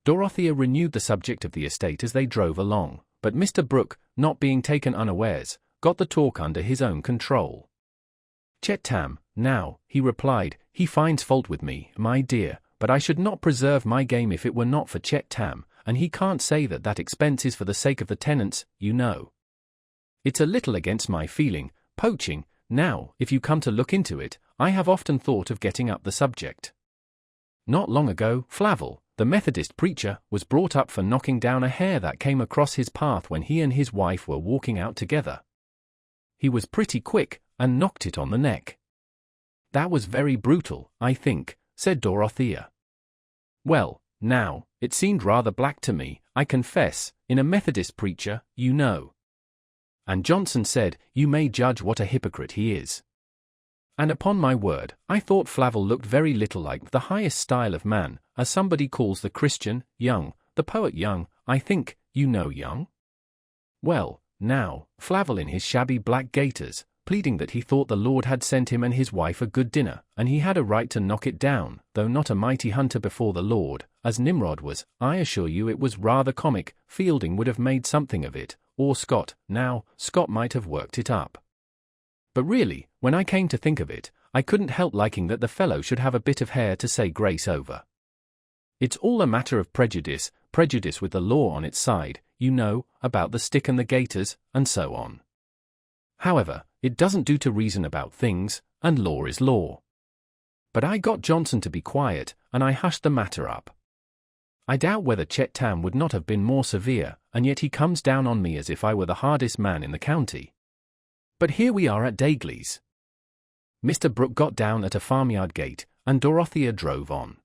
Dorothea renewed the subject of the estate as they drove along, but Mr. Brooke, not being taken unawares, got the talk under his own control. Chet Tam, now, he replied, he finds fault with me, my dear, but I should not preserve my game if it were not for Chet Tam, and he can't say that that expense is for the sake of the tenants, you know. It's a little against my feeling, poaching. Now, if you come to look into it, I have often thought of getting up the subject. Not long ago, Flavel, the Methodist preacher, was brought up for knocking down a hare that came across his path when he and his wife were walking out together. He was pretty quick, and knocked it on the neck. That was very brutal, I think, said Dorothea. Well, now, it seemed rather black to me, I confess, in a Methodist preacher, you know. And Johnson said, you may judge what a hypocrite he is. And upon my word, I thought Flavel looked very little like the highest style of man, as somebody calls the Christian, Young, the poet Young, I think, you know Young? Well, now, Flavel in his shabby black gaiters, pleading that he thought the Lord had sent him and his wife a good dinner, and he had a right to knock it down, though not a mighty hunter before the Lord, as Nimrod was. I assure you it was rather comic. Fielding would have made something of it, or Scott. Now, Scott might have worked it up. But really, when I came to think of it, I couldn't help liking that the fellow should have a bit of hair to say grace over. It's all a matter of prejudice with the law on its side, you know, about the stick and the gaiters, and so on. However, it doesn't do to reason about things, and law is law. But I got Johnson to be quiet, and I hushed the matter up. I doubt whether Chet Tam would not have been more severe, and yet he comes down on me as if I were the hardest man in the county. But here we are at Dagley's. Mr. Brooke got down at a farmyard gate, and Dorothea drove on.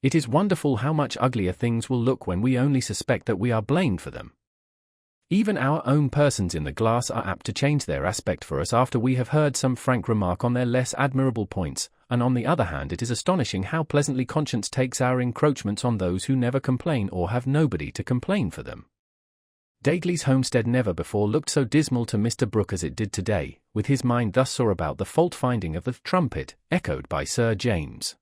It is wonderful how much uglier things will look when we only suspect that we are blamed for them. Even our own persons in the glass are apt to change their aspect for us after we have heard some frank remark on their less admirable points, and on the other hand it is astonishing how pleasantly conscience takes our encroachments on those who never complain or have nobody to complain for them. Dagley's homestead never before looked so dismal to Mr. Brooke as it did today, with his mind thus sore about the fault-finding of the trumpet, echoed by Sir James.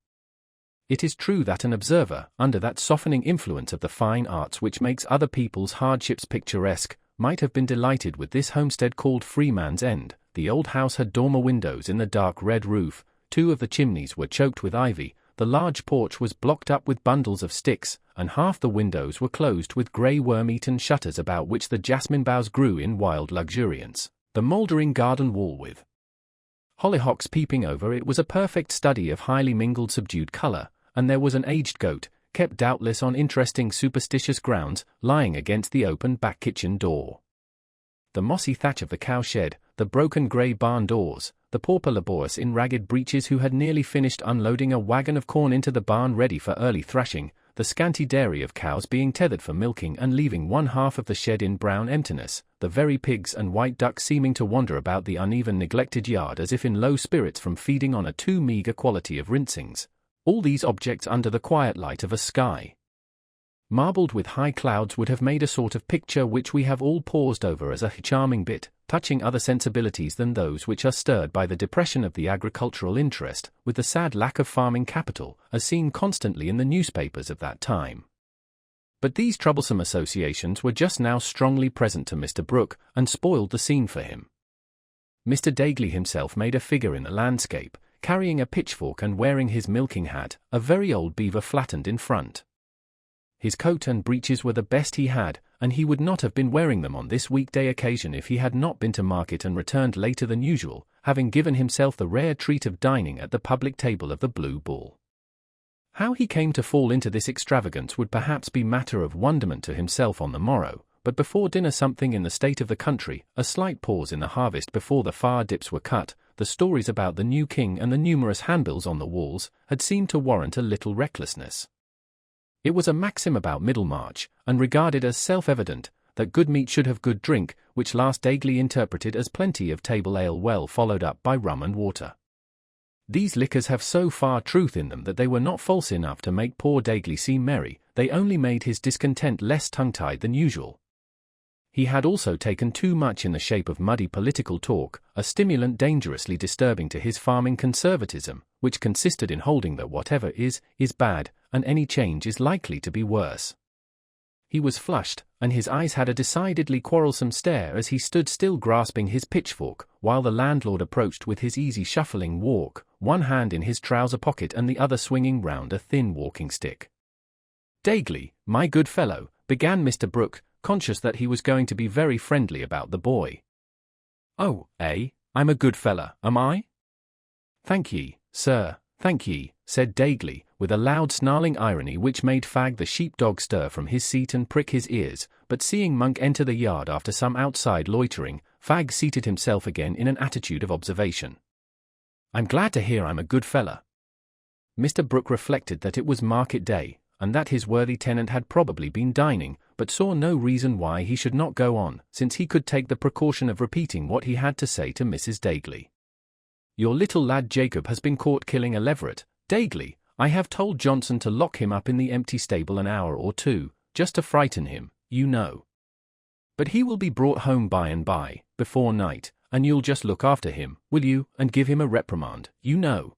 It is true that an observer, under that softening influence of the fine arts which makes other people's hardships picturesque, might have been delighted with this homestead called Freeman's End. The old house had dormer windows in the dark red roof, 2 of the chimneys were choked with ivy, the large porch was blocked up with bundles of sticks, and half the windows were closed with grey worm-eaten shutters about which the jasmine boughs grew in wild luxuriance, the mouldering garden wall with hollyhocks peeping over it was a perfect study of highly mingled subdued colour, and there was an aged goat, kept doubtless on interesting superstitious grounds, lying against the open back kitchen door. The mossy thatch of the cowshed, the broken grey barn doors, the pauper laborious in ragged breeches who had nearly finished unloading a wagon of corn into the barn ready for early thrashing, the scanty dairy of cows being tethered for milking and leaving one half of the shed in brown emptiness, the very pigs and white ducks seeming to wander about the uneven neglected yard as if in low spirits from feeding on a too meagre quality of rinsings, all these objects under the quiet light of a sky marbled with high clouds would have made a sort of picture which we have all paused over as a charming bit, touching other sensibilities than those which are stirred by the depression of the agricultural interest, with the sad lack of farming capital, as seen constantly in the newspapers of that time. But these troublesome associations were just now strongly present to Mr. Brooke, and spoiled the scene for him. Mr. Dagley himself made a figure in the landscape, carrying a pitchfork and wearing his milking hat, a very old beaver flattened in front. His coat and breeches were the best he had, and he would not have been wearing them on this weekday occasion if he had not been to market and returned later than usual, having given himself the rare treat of dining at the public table of the Blue Bull. How he came to fall into this extravagance would perhaps be matter of wonderment to himself on the morrow, but before dinner something in the state of the country, a slight pause in the harvest before the far dips were cut, the stories about the new king and the numerous handbills on the walls, had seemed to warrant a little recklessness. It was a maxim about Middlemarch, and regarded as self-evident, that good meat should have good drink, which last Dagley interpreted as plenty of table ale well followed up by rum and water. These liquors have so far truth in them that they were not false enough to make poor Dagley seem merry, they only made his discontent less tongue-tied than usual. He had also taken too much in the shape of muddy political talk, a stimulant dangerously disturbing to his farming conservatism, which consisted in holding that whatever is bad, and any change is likely to be worse. He was flushed, and his eyes had a decidedly quarrelsome stare as he stood still grasping his pitchfork, while the landlord approached with his easy shuffling walk, one hand in his trouser pocket and the other swinging round a thin walking stick. "Dagley, my good fellow," began Mr. Brooke, conscious that he was going to be very friendly about the boy. "Oh, I'm a good fella, am I?" "Thank ye, sir, thank ye," said Dagley, with a loud snarling irony which made Fagg the sheepdog stir from his seat and prick his ears, but seeing Monk enter the yard after some outside loitering, Fagg seated himself again in an attitude of observation. "I'm glad to hear I'm a good fella." Mr. Brooke reflected that it was market day, and that his worthy tenant had probably been dining, but saw no reason why he should not go on, since he could take the precaution of repeating what he had to say to Mrs. Dagley. "Your little lad Jacob has been caught killing a leveret, Dagley. I have told Johnson to lock him up in the empty stable an hour or two, just to frighten him, you know. But he will be brought home by and by, before night, and you'll just look after him, will you, and give him a reprimand, you know."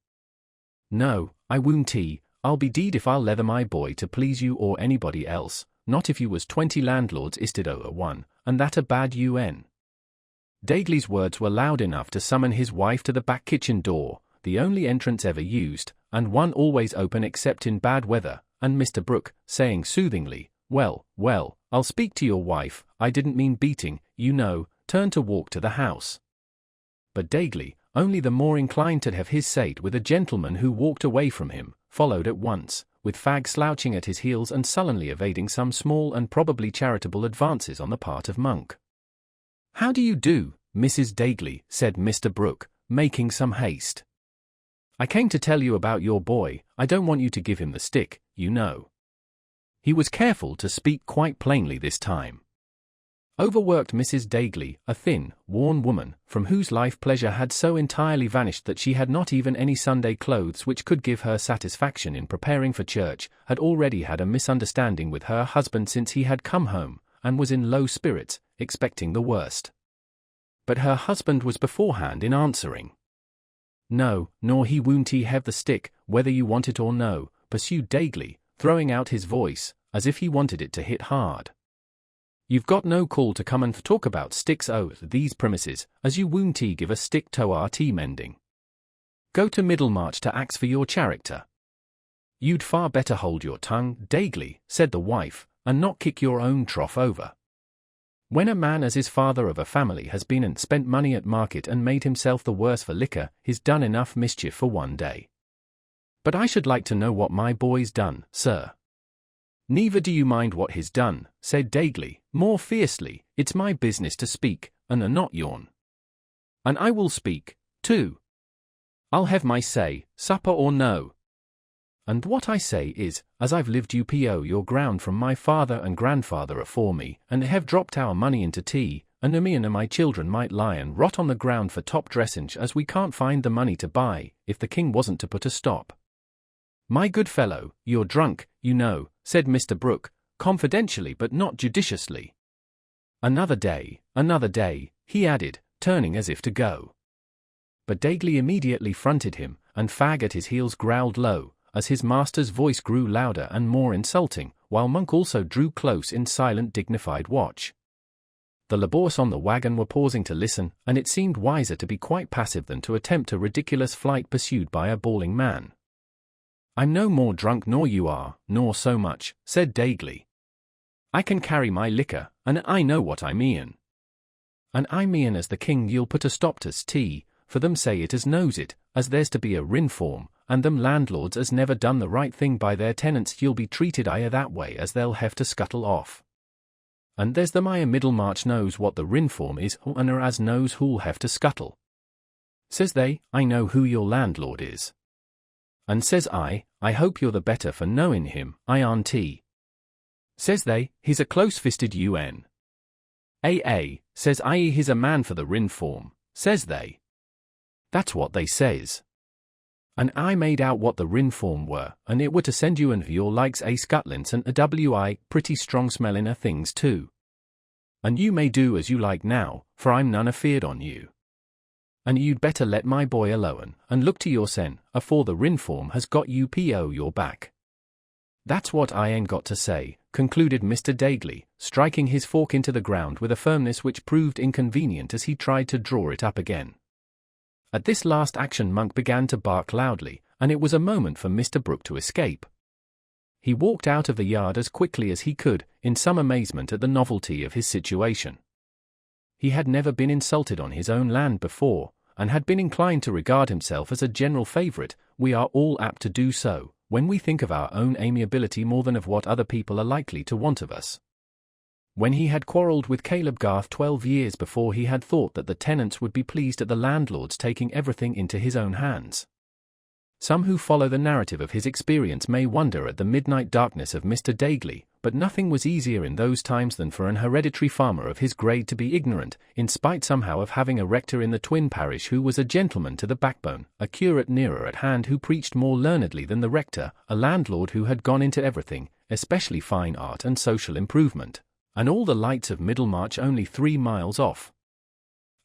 "No, I won't. I'll be deed if I'll leather my boy to please you or anybody else, not if you was 20 landlords isted o'er one, and that a bad un." Dagley's words were loud enough to summon his wife to the back kitchen door, the only entrance ever used, and one always open except in bad weather, and Mr. Brooke, saying soothingly, Well, I'll speak to your wife, I didn't mean beating, you know," turned to walk to the house. But Dagley, only the more inclined to have his say with a gentleman who walked away from him, followed at once, with Fagg slouching at his heels and sullenly evading some small and probably charitable advances on the part of Monk. "How do you do, Mrs. Dagley?" said Mr. Brooke, making some haste. "I came to tell you about your boy. I don't want you to give him the stick, you know." He was careful to speak quite plainly this time. Overworked Mrs. Dagley, a thin, worn woman, from whose life pleasure had so entirely vanished that she had not even any Sunday clothes which could give her satisfaction in preparing for church, had already had a misunderstanding with her husband since he had come home, and was in low spirits, expecting the worst. But her husband was beforehand in answering. "No, nor he won't he have the stick, whether you want it or no," pursued Dagley, throwing out his voice, as if he wanted it to hit hard. "You've got no call to come and talk about sticks these premises, as you won't he give a stick to our tea mending. Go to Middlemarch to ax for your character." "You'd far better hold your tongue, Dagley," said the wife, "and not kick your own trough over. When a man as is father of a family has been and spent money at market and made himself the worse for liquor, he's done enough mischief for one day. But I should like to know what my boy's done, sir." "Neither do you mind what he's done," said Dagley, more fiercely. "It's my business to speak, and not yourn. And I will speak, too. I'll have my say, supper or no. And what I say is, as I've lived UPO your ground from my father and grandfather afore me, and have dropped our money into tea, and me and my children might lie and rot on the ground for top dressage as we can't find the money to buy, if the king wasn't to put a stop." "My good fellow, you're drunk, you know," said Mr. Brooke, confidentially but not judiciously. Another day," he added, turning as if to go. But Dagley immediately fronted him, and Fag at his heels growled low, as his master's voice grew louder and more insulting, while Monk also drew close in silent dignified watch. The laborious on the wagon were pausing to listen, and it seemed wiser to be quite passive than to attempt a ridiculous flight pursued by a bawling man. "I'm no more drunk nor you are, nor so much," said Dagley. "I can carry my liquor, and I know what I mean. And I mean as the king you'll put a stop to's tea, for them say it as knows it, as there's to be a rinform, and them landlords as never done the right thing by their tenants you'll be treated that way as they'll have to scuttle off. And there's them Middlemarch knows what the rinform is, and as knows who'll have to scuttle. Says they, I know who your landlord is. And says I hope you're the better for knowing him, aren't. Says they, he's a close-fisted un. Says I he's a man for the rinform, says they. That's what they says. And I made out what the rinform were, and it were to send you and your likes scutlins and pretty strong smelling things too. And you may do as you like now, for I'm none afeard on you. And you'd better let my boy alone, and look to yoursen, afore the rinform has got you your back. That's what I ain't got to say, concluded Mr. Dagley, striking his fork into the ground with a firmness which proved inconvenient as he tried to draw it up again. At this last action Monk began to bark loudly, and it was a moment for Mr. Brooke to escape. He walked out of the yard as quickly as he could, in some amazement at the novelty of his situation. He had never been insulted on his own land before, and had been inclined to regard himself as a general favourite. We are all apt to do so, when we think of our own amiability more than of what other people are likely to want of us. When he had quarrelled with Caleb Garth 12 years before, he had thought that the tenants would be pleased at the landlord's taking everything into his own hands. Some who follow the narrative of his experience may wonder at the midnight darkness of Mr. Dagley, but nothing was easier in those times than for an hereditary farmer of his grade to be ignorant, in spite somehow of having a rector in the twin parish who was a gentleman to the backbone, a curate nearer at hand who preached more learnedly than the rector, a landlord who had gone into everything, especially fine art and social improvement, and all the lights of Middlemarch only 3 miles off.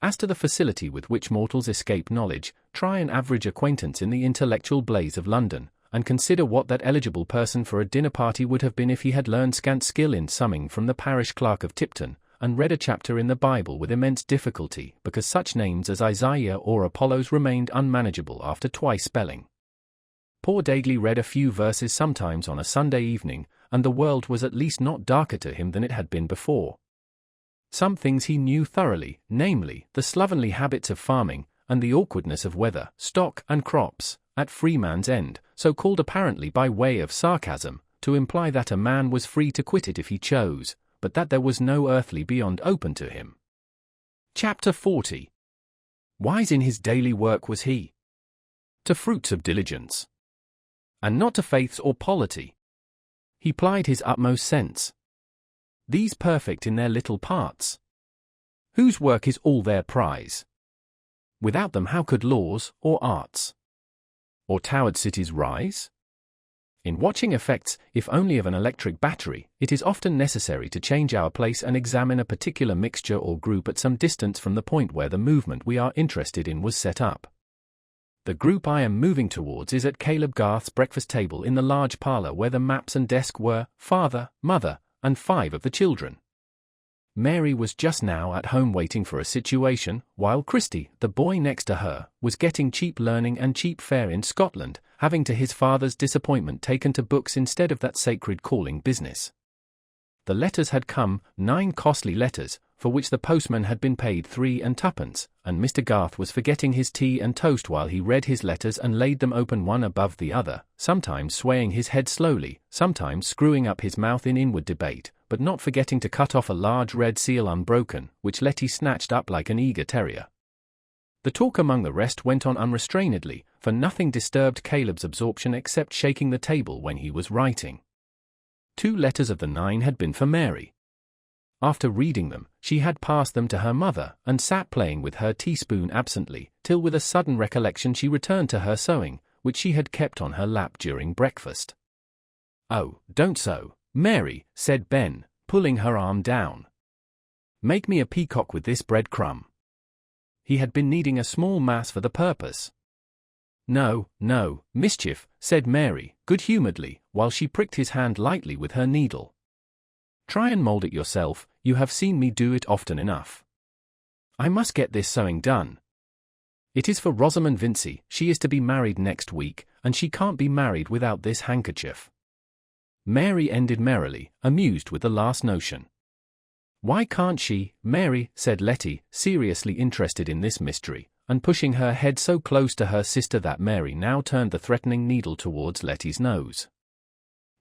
As to the facility with which mortals escape knowledge, try an average acquaintance in the intellectual blaze of London, and consider what that eligible person for a dinner party would have been if he had learned scant skill in summing from the parish clerk of Tipton, and read a chapter in the Bible with immense difficulty, because such names as Isaiah or Apollos remained unmanageable after twice spelling. Poor Dagley read a few verses sometimes on a Sunday evening, and the world was at least not darker to him than it had been before. Some things he knew thoroughly, namely, the slovenly habits of farming, and the awkwardness of weather, stock, and crops, at Freeman's End, so called apparently by way of sarcasm, to imply that a man was free to quit it if he chose, but that there was no earthly beyond open to him. Chapter 40. Wise in his daily work was he. To fruits of diligence. And not to faiths or polity. He plied his utmost sense. These perfect in their little parts. Whose work is all their prize. Without them how could laws, or arts, or towered cities rise? In watching effects, if only of an electric battery, it is often necessary to change our place and examine a particular mixture or group at some distance from the point where the movement we are interested in was set up. The group I am moving towards is at Caleb Garth's breakfast table in the large parlor where the maps and desk were, father, mother, and 5 of the children. Mary was just now at home waiting for a situation, while Christy, the boy next to her, was getting cheap learning and cheap fare in Scotland, having to his father's disappointment taken to books instead of that sacred calling business. The letters had come, 9 costly letters, for which the postman had been paid 3 and 2pence, and Mr. Garth was forgetting his tea and toast while he read his letters and laid them open one above the other, sometimes swaying his head slowly, sometimes screwing up his mouth in inward debate, but not forgetting to cut off a large red seal unbroken, which Letty snatched up like an eager terrier. The talk among the rest went on unrestrainedly, for nothing disturbed Caleb's absorption except shaking the table when he was writing. 2 letters of the 9 had been for Mary. After reading them, she had passed them to her mother, and sat playing with her teaspoon absently, till with a sudden recollection she returned to her sewing, which she had kept on her lap during breakfast. "Oh, don't sew, Mary," said Ben, pulling her arm down. "Make me a peacock with this bread crumb." He had been kneading a small mass for the purpose. "No, no, mischief," said Mary, good-humouredly, while she pricked his hand lightly with her needle. "Try and mould it yourself, you have seen me do it often enough. I must get this sewing done. It is for Rosamond Vincy, she is to be married next week, and she can't be married without this handkerchief." Mary ended merrily, amused with the last notion. "Why can't she, Mary?" said Letty, seriously interested in this mystery, and pushing her head so close to her sister that Mary now turned the threatening needle towards Letty's nose.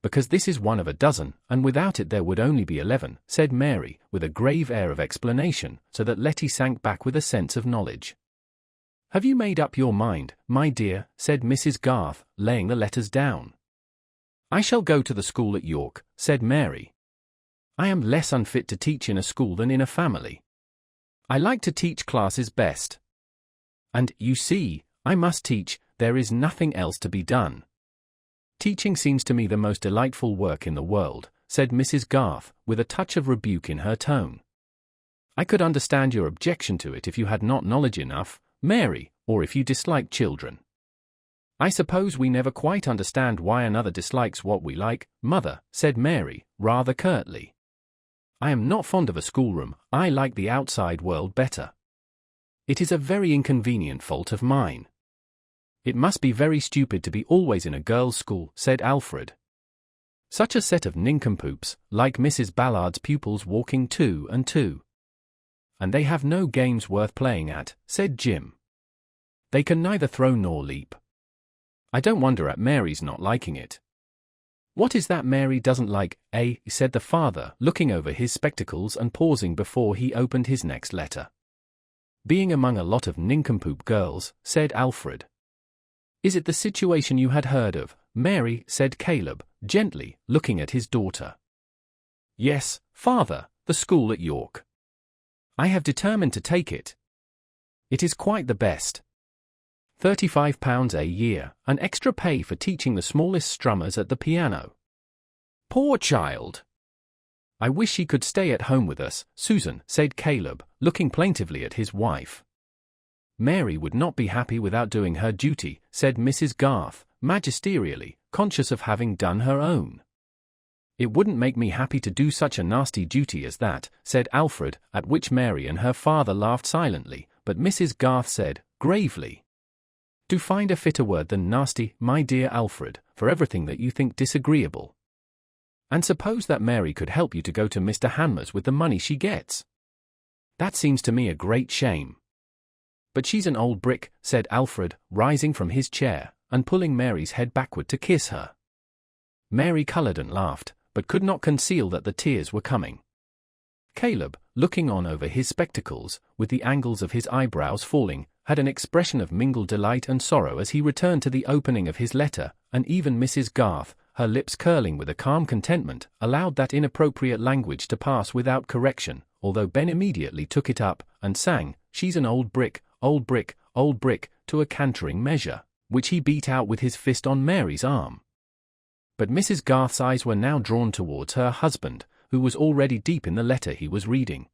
"Because this is one of a dozen, and without it there would only be 11, said Mary, with a grave air of explanation, so that Letty sank back with a sense of knowledge. "Have you made up your mind, my dear?" said Mrs. Garth, laying the letters down. "I shall go to the school at York," said Mary. "I am less unfit to teach in a school than in a family. I like to teach classes best. And, you see, I must teach, there is nothing else to be done. Teaching seems to me the most delightful work in the world," said Mrs. Garth, with a touch of rebuke in her tone. "I could understand your objection to it if you had not knowledge enough, Mary, or if you disliked children. I suppose we never quite understand why another dislikes what we like, mother," said Mary, rather curtly. "I am not fond of a schoolroom, I like the outside world better. It is a very inconvenient fault of mine." "It must be very stupid to be always in a girls' school," said Alfred. "Such a set of nincompoops, like Mrs. Ballard's pupils walking 2 and 2. And they have no games worth playing at," said Jim. "They can neither throw nor leap. I don't wonder at Mary's not liking it." "What is that Mary doesn't like, eh?" said the father, looking over his spectacles and pausing before he opened his next letter. "Being among a lot of nincompoop girls," said Alfred. "Is it the situation you had heard of, Mary?" said Caleb, gently, looking at his daughter. "Yes, father, the school at York. I have determined to take it. It is quite the best. £35 a year, and extra pay for teaching the smallest strummers at the piano. Poor child! I wish she could stay at home with us, Susan," said Caleb, looking plaintively at his wife. "Mary would not be happy without doing her duty," said Mrs. Garth, magisterially, conscious of having done her own. "It wouldn't make me happy to do such a nasty duty as that," said Alfred, at which Mary and her father laughed silently, but Mrs. Garth said, gravely, "Do find a fitter word than nasty, my dear Alfred, for everything that you think disagreeable. And suppose that Mary could help you to go to Mr. Hanmer's with the money she gets. That seems to me a great shame." "But she's an old brick," said Alfred, rising from his chair, and pulling Mary's head backward to kiss her. Mary coloured and laughed, but could not conceal that the tears were coming. Caleb, looking on over his spectacles, with the angles of his eyebrows falling, had an expression of mingled delight and sorrow as he returned to the opening of his letter, and even Mrs. Garth, her lips curling with a calm contentment, allowed that inappropriate language to pass without correction, although Ben immediately took it up, and sang, "She's an old brick, old brick, old brick," to a cantering measure, which he beat out with his fist on Mary's arm. But Mrs. Garth's eyes were now drawn towards her husband, who was already deep in the letter he was reading.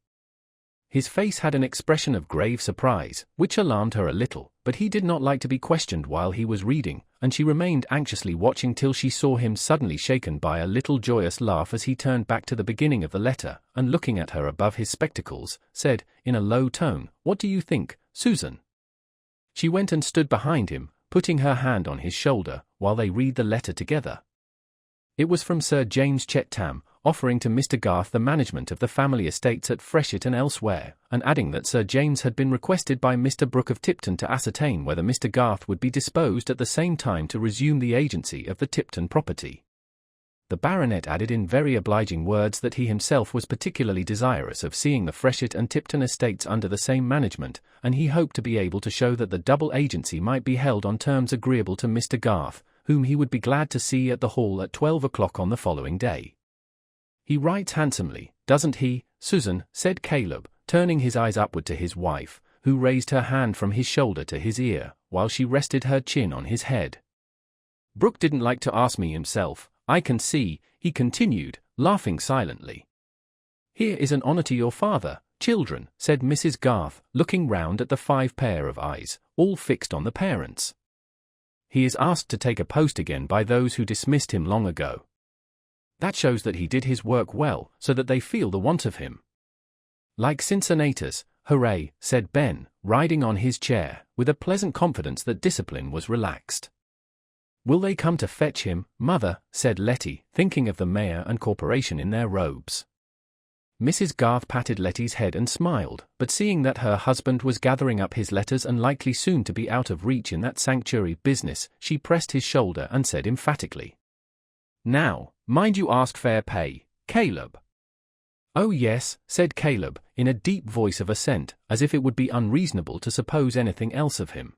His face had an expression of grave surprise, which alarmed her a little, but he did not like to be questioned while he was reading, and she remained anxiously watching till she saw him suddenly shaken by a little joyous laugh as he turned back to the beginning of the letter, and looking at her above his spectacles, said, in a low tone, "What do you think, Susan?" She went and stood behind him, putting her hand on his shoulder, while they read the letter together. It was from Sir James Chettam, offering to Mr. Garth the management of the family estates at Freshitt and elsewhere, and adding that Sir James had been requested by Mr. Brooke of Tipton to ascertain whether Mr. Garth would be disposed at the same time to resume the agency of the Tipton property. The baronet added in very obliging words that he himself was particularly desirous of seeing the Freshitt and Tipton estates under the same management, and he hoped to be able to show that the double agency might be held on terms agreeable to Mr. Garth, whom he would be glad to see at the Hall at 12 o'clock on the following day. "He writes handsomely, doesn't he, Susan?" said Caleb, turning his eyes upward to his wife, who raised her hand from his shoulder to his ear, while she rested her chin on his head. "Brooke didn't like to ask me himself, I can see," he continued, laughing silently. "Here is an honour to your father, children," said Mrs. Garth, looking round at the 5 pair of eyes, all fixed on the parents. "He is asked to take a post again by those who dismissed him long ago. That shows that he did his work well, so that they feel the want of him." "Like Cincinnatus, hooray," said Ben, riding on his chair, with a pleasant confidence that discipline was relaxed. "Will they come to fetch him, mother?" said Letty, thinking of the mayor and corporation in their robes. Mrs. Garth patted Letty's head and smiled, but seeing that her husband was gathering up his letters and likely soon to be out of reach in that sanctuary business, she pressed his shoulder and said emphatically, "Now, mind you ask fair pay, Caleb." "Oh yes," said Caleb, in a deep voice of assent, as if it would be unreasonable to suppose anything else of him.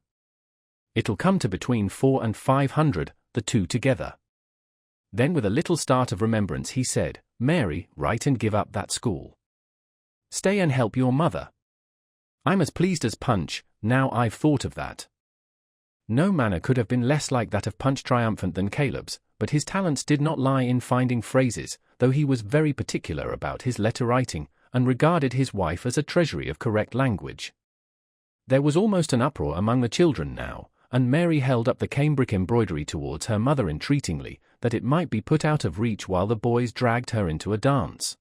"It'll come to between 400 and 500, the two together." Then with a little start of remembrance he said, "Mary, write and give up that school. Stay and help your mother. I'm as pleased as Punch, now I've thought of that." No manner could have been less like that of Punch triumphant than Caleb's, but his talents did not lie in finding phrases, though he was very particular about his letter-writing, and regarded his wife as a treasury of correct language. There was almost an uproar among the children now, and Mary held up the cambric embroidery towards her mother entreatingly, that it might be put out of reach while the boys dragged her into a dance.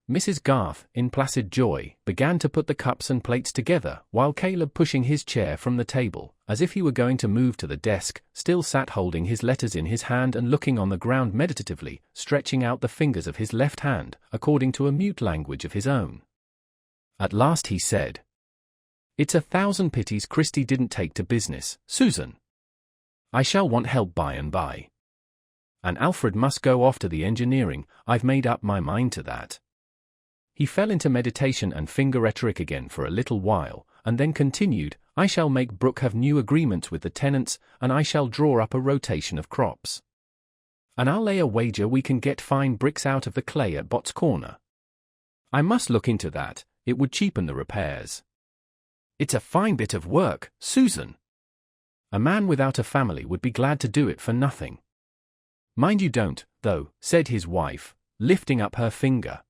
Mrs. Garth, in placid joy, began to put the cups and plates together, while Caleb, pushing his chair from the table, as if he were going to move to the desk, still sat holding his letters in his hand and looking on the ground meditatively, stretching out the fingers of his left hand, according to a mute language of his own. At last he said, "It's 1,000 pities Christie didn't take to business, Susan. I shall want help by and by. And Alfred must go off to the engineering, I've made up my mind to that." He fell into meditation and finger rhetoric again for a little while, and then continued, "I shall make Brooke have new agreements with the tenants, and I shall draw up a rotation of crops. And I'll lay a wager we can get fine bricks out of the clay at Bott's Corner. I must look into that, it would cheapen the repairs. It's a fine bit of work, Susan. A man without a family would be glad to do it for nothing. Mind you don't, though," said his wife, lifting up her finger.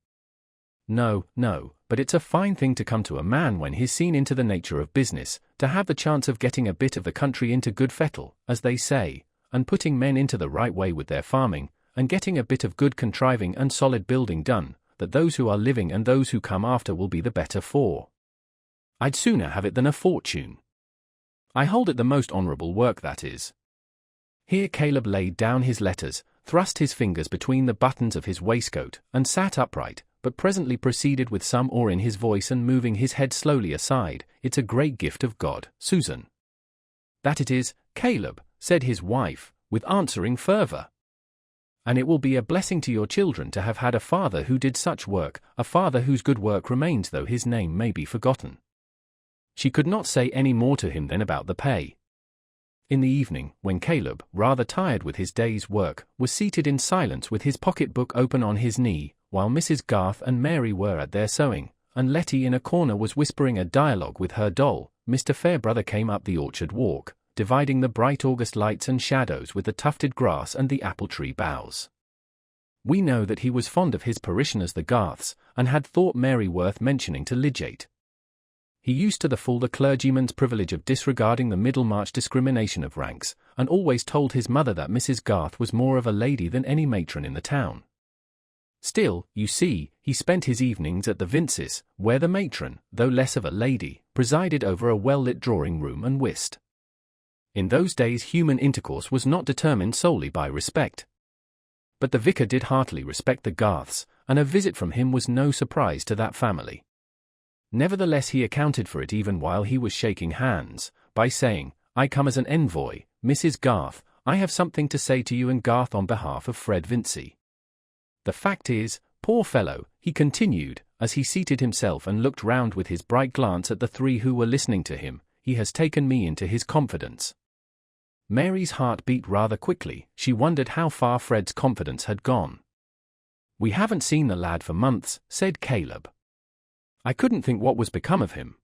"No, no, but it's a fine thing to come to a man when he's seen into the nature of business, to have the chance of getting a bit of the country into good fettle, as they say, and putting men into the right way with their farming, and getting a bit of good contriving and solid building done, that those who are living and those who come after will be the better for. I'd sooner have it than a fortune. I hold it the most honourable work, that is." Here Caleb laid down his letters, thrust his fingers between the buttons of his waistcoat, and sat upright, but presently proceeded with some awe in his voice and moving his head slowly aside, "It's a great gift of God, Susan." "That it is, Caleb," said his wife, with answering fervour. "And it will be a blessing to your children to have had a father who did such work, a father whose good work remains though his name may be forgotten." She could not say any more to him then about the pay. In the evening, when Caleb, rather tired with his day's work, was seated in silence with his pocket-book open on his knee, while Mrs. Garth and Mary were at their sewing, and Letty in a corner was whispering a dialogue with her doll, Mr. Fairbrother came up the orchard walk, dividing the bright August lights and shadows with the tufted grass and the apple tree boughs. We know that he was fond of his parishioners the Garths, and had thought Mary worth mentioning to Lydgate. He used to the full the clergyman's privilege of disregarding the Middlemarch discrimination of ranks, and always told his mother that Mrs. Garth was more of a lady than any matron in the town. Still, you see, he spent his evenings at the Vinces, where the matron, though less of a lady, presided over a well-lit drawing-room and whist. In those days human intercourse was not determined solely by respect. But the vicar did heartily respect the Garths, and a visit from him was no surprise to that family. Nevertheless he accounted for it even while he was shaking hands, by saying, "I come as an envoy, Mrs. Garth, I have something to say to you and Garth on behalf of Fred Vincey. The fact is, poor fellow," he continued, as he seated himself and looked round with his bright glance at the three who were listening to him, "he has taken me into his confidence." Mary's heart beat rather quickly. She wondered how far Fred's confidence had gone. "We haven't seen the lad for months," said Caleb. "I couldn't think what was become of him."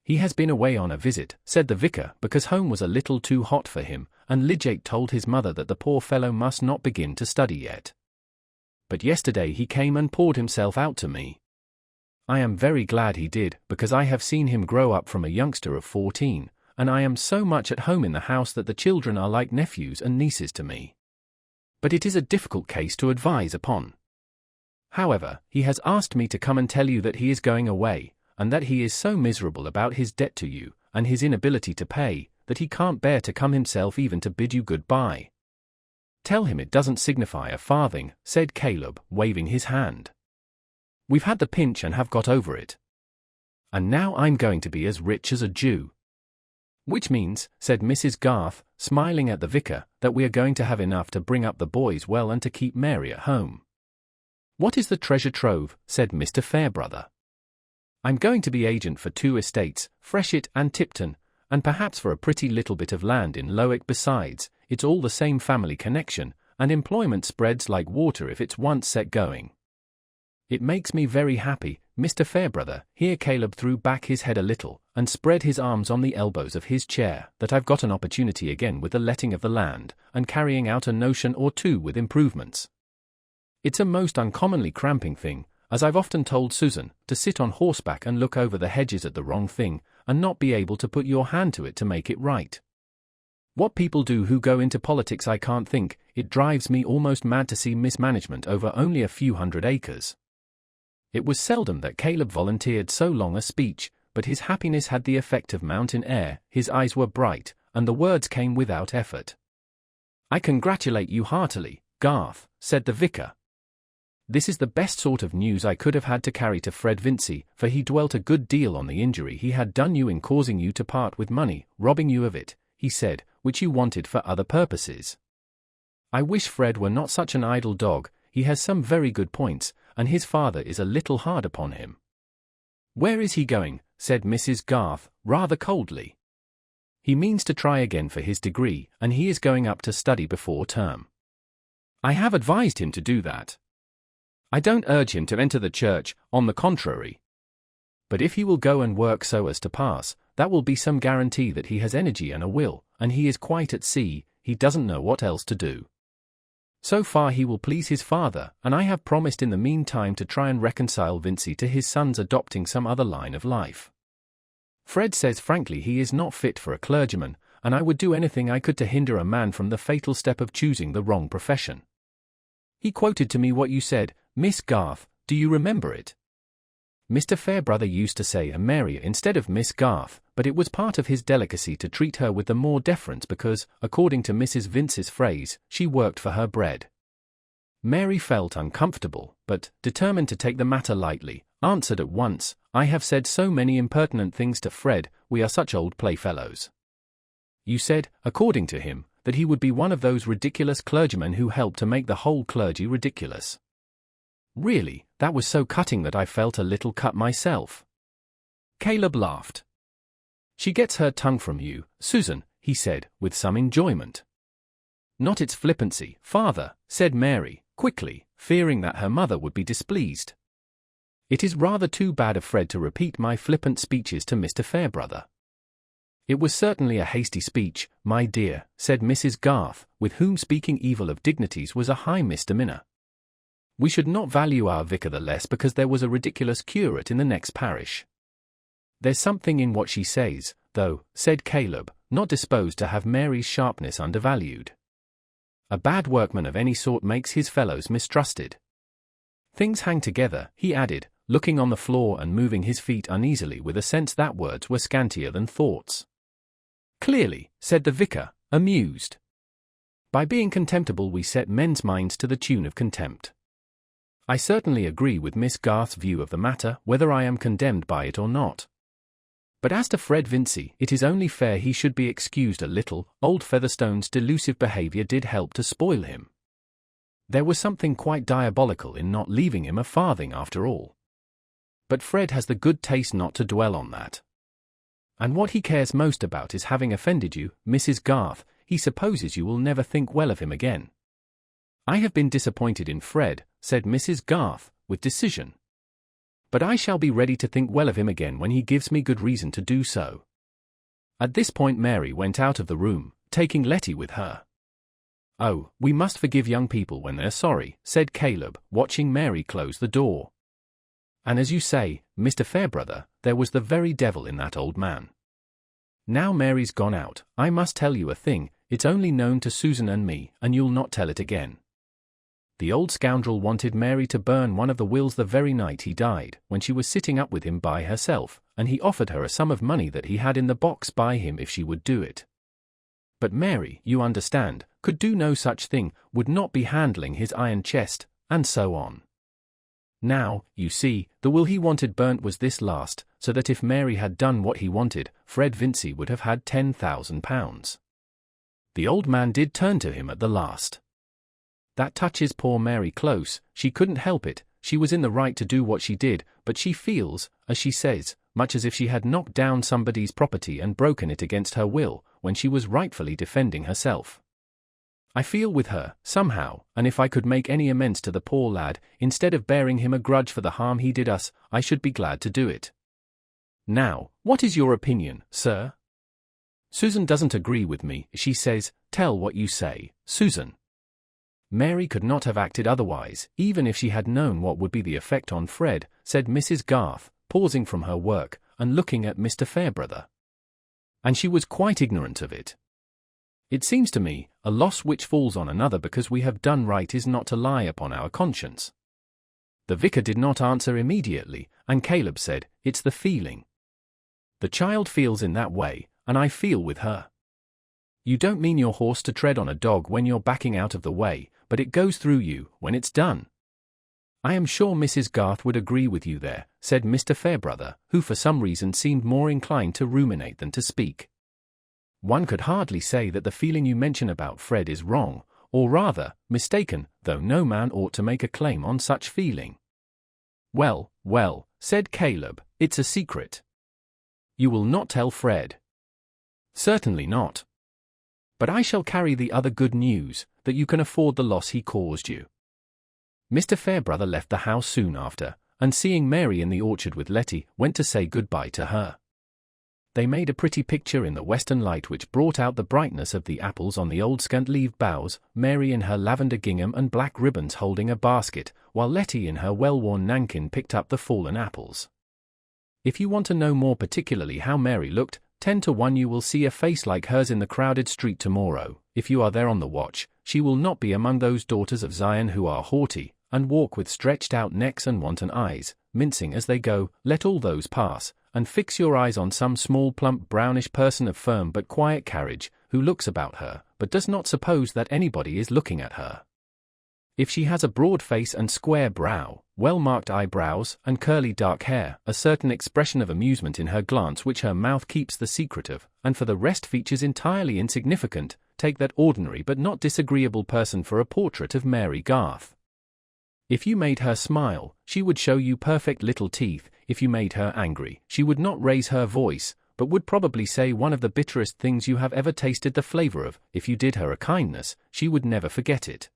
"He has been away on a visit," said the vicar, because home was a little too hot for him, and Lydgate told his mother that the poor fellow must not begin to study yet. "But yesterday he came and poured himself out to me. I am very glad he did, because I have seen him grow up from a youngster of 14, and I am so much at home in the house that the children are like nephews and nieces to me. But it is a difficult case to advise upon. However, he has asked me to come and tell you that he is going away, and that he is so miserable about his debt to you, and his inability to pay, that he can't bear to come himself even to bid you good-bye." "Tell him it doesn't signify a farthing," said Caleb, waving his hand. "We've had the pinch and have got over it. And now I'm going to be as rich as a Jew." "Which means," said Mrs. Garth, smiling at the vicar, "that we are going to have enough to bring up the boys well and to keep Mary at home." "What is the treasure trove?" said Mr. Fairbrother. "I'm going to be agent for 2 estates, Freshitt and Tipton, and perhaps for a pretty little bit of land in Lowick besides. It's all the same family connection, and employment spreads like water if it's once set going. It makes me very happy, Mr. Fairbrother," here Caleb threw back his head a little, and spread his arms on the elbows of his chair, "that I've got an opportunity again with the letting of the land, and carrying out a notion or two with improvements. It's a most uncommonly cramping thing, as I've often told Susan, to sit on horseback and look over the hedges at the wrong thing, and not be able to put your hand to it to make it right. What people do who go into politics I can't think. It drives me almost mad to see mismanagement over only a few hundred acres." It was seldom that Caleb volunteered so long a speech, but his happiness had the effect of mountain air. His eyes were bright, and the words came without effort. "I congratulate you heartily, Garth," said the vicar. "This is the best sort of news I could have had to carry to Fred Vincey, for he dwelt a good deal on the injury he had done you in causing you to part with money, robbing you of it, he said, which you wanted for other purposes. I wish Fred were not such an idle dog. He has some very good points, and his father is a little hard upon him." "Where is he going?" said Mrs. Garth, rather coldly. "He means to try again for his degree, and he is going up to study before term. I have advised him to do that. I don't urge him to enter the church, on the contrary. But if he will go and work so as to pass, that will be some guarantee that he has energy and a will, and he is quite at sea. He doesn't know what else to do. So far he will please his father, and I have promised in the meantime to try and reconcile Vincey to his son's adopting some other line of life. Fred says frankly he is not fit for a clergyman, and I would do anything I could to hinder a man from the fatal step of choosing the wrong profession. He quoted to me what you said, Miss Garth, do you remember it? Mr. Fairbrother used to say Mary instead of Miss Garth, but it was part of his delicacy to treat her with the more deference because, according to Mrs. Vince's phrase, she worked for her bread. Mary felt uncomfortable, but, determined to take the matter lightly, answered at once, I have said so many impertinent things to Fred, we are such old playfellows. You said, according to him, that he would be one of those ridiculous clergymen who help to make the whole clergy ridiculous. Really, that was so cutting that I felt a little cut myself. Caleb laughed. She gets her tongue from you, Susan, he said, with some enjoyment. Not its flippancy, father, said Mary, quickly, fearing that her mother would be displeased. It is rather too bad of Fred to repeat my flippant speeches to Mr. Fairbrother. "It was certainly a hasty speech, my dear," said Mrs. Garth, with whom speaking evil of dignities was a high misdemeanor. "We should not value our vicar the less because there was a ridiculous curate in the next parish." "There's something in what she says, though," said Caleb, not disposed to have Mary's sharpness undervalued. "A bad workman of any sort makes his fellows mistrusted. Things hang together," he added, looking on the floor and moving his feet uneasily with a sense that words were scantier than thoughts. "Clearly," said the vicar, amused. "By being contemptible we set men's minds to the tune of contempt. I certainly agree with Miss Garth's view of the matter, whether I am condemned by it or not. But as to Fred Vincey, it is only fair he should be excused a little. Old Featherstone's delusive behaviour did help to spoil him. There was something quite diabolical in not leaving him a farthing after all. But Fred has the good taste not to dwell on that. And what he cares most about is having offended you, Mrs. Garth. He supposes you will never think well of him again." "I have been disappointed in Fred," said Mrs. Garth, with decision. "But I shall be ready to think well of him again when he gives me good reason to do so." At this point Mary went out of the room, taking Letty with her. "Oh, we must forgive young people when they're sorry," said Caleb, watching Mary close the door. "And as you say, Mr. Fairbrother, there was the very devil in that old man. Now Mary's gone out, I must tell you a thing. It's only known to Susan and me, and you'll not tell it again. The old scoundrel wanted Mary to burn one of the wills the very night he died, when she was sitting up with him by herself, and he offered her a sum of money that he had in the box by him if she would do it. But Mary, you understand, could do no such thing, would not be handling his iron chest, and so on. Now, you see, the will he wanted burnt was this last, so that if Mary had done what he wanted, Fred Vincey would have had £10,000. The old man did turn to him at the last. That touches poor Mary close. She couldn't help it. She was in the right to do what she did, but she feels, as she says, much as if she had knocked down somebody's property and broken it against her will, when she was rightfully defending herself. I feel with her, somehow, and if I could make any amends to the poor lad, instead of bearing him a grudge for the harm he did us, I should be glad to do it. Now, what is your opinion, sir? Susan doesn't agree with me, she says. Tell what you say, Susan. Mary could not have acted otherwise, even if she had known what would be the effect on Fred, said Mrs. Garth, pausing from her work, and looking at Mr. Fairbrother. And she was quite ignorant of it. It seems to me, a loss which falls on another because we have done right is not to lie upon our conscience. The vicar did not answer immediately, and Caleb said, It's the feeling. The child feels in that way, and I feel with her. You don't mean your horse to tread on a dog when you're backing out of the way, but it goes through you when it's done. I am sure Mrs. Garth would agree with you there, said Mr. Fairbrother, who for some reason seemed more inclined to ruminate than to speak. One could hardly say that the feeling you mention about Fred is wrong, or rather, mistaken, though no man ought to make a claim on such feeling. Well, well, said Caleb, it's a secret. You will not tell Fred? Certainly not. But I shall carry the other good news, that you can afford the loss he caused you. Mr. Fairbrother left the house soon after, and seeing Mary in the orchard with Letty, went to say good-bye to her. They made a pretty picture in the western light which brought out the brightness of the apples on the old scant-leaved boughs, Mary in her lavender gingham and black ribbons holding a basket, while Letty in her well-worn nankin picked up the fallen apples. If you want to know more particularly how Mary looked, 10 to 1 you will see a face like hers in the crowded street tomorrow. If you are there on the watch, she will not be among those daughters of Zion who are haughty, and walk with stretched-out necks and wanton eyes, mincing as they go. Let all those pass, and fix your eyes on some small plump brownish person of firm but quiet carriage, who looks about her, but does not suppose that anybody is looking at her. If she has a broad face and square brow, well-marked eyebrows, and curly dark hair, a certain expression of amusement in her glance which her mouth keeps the secret of, and for the rest features entirely insignificant, take that ordinary but not disagreeable person for a portrait of Mary Garth. If you made her smile, she would show you perfect little teeth. If you made her angry, she would not raise her voice, but would probably say one of the bitterest things you have ever tasted the flavor of. If you did her a kindness, she would never forget it.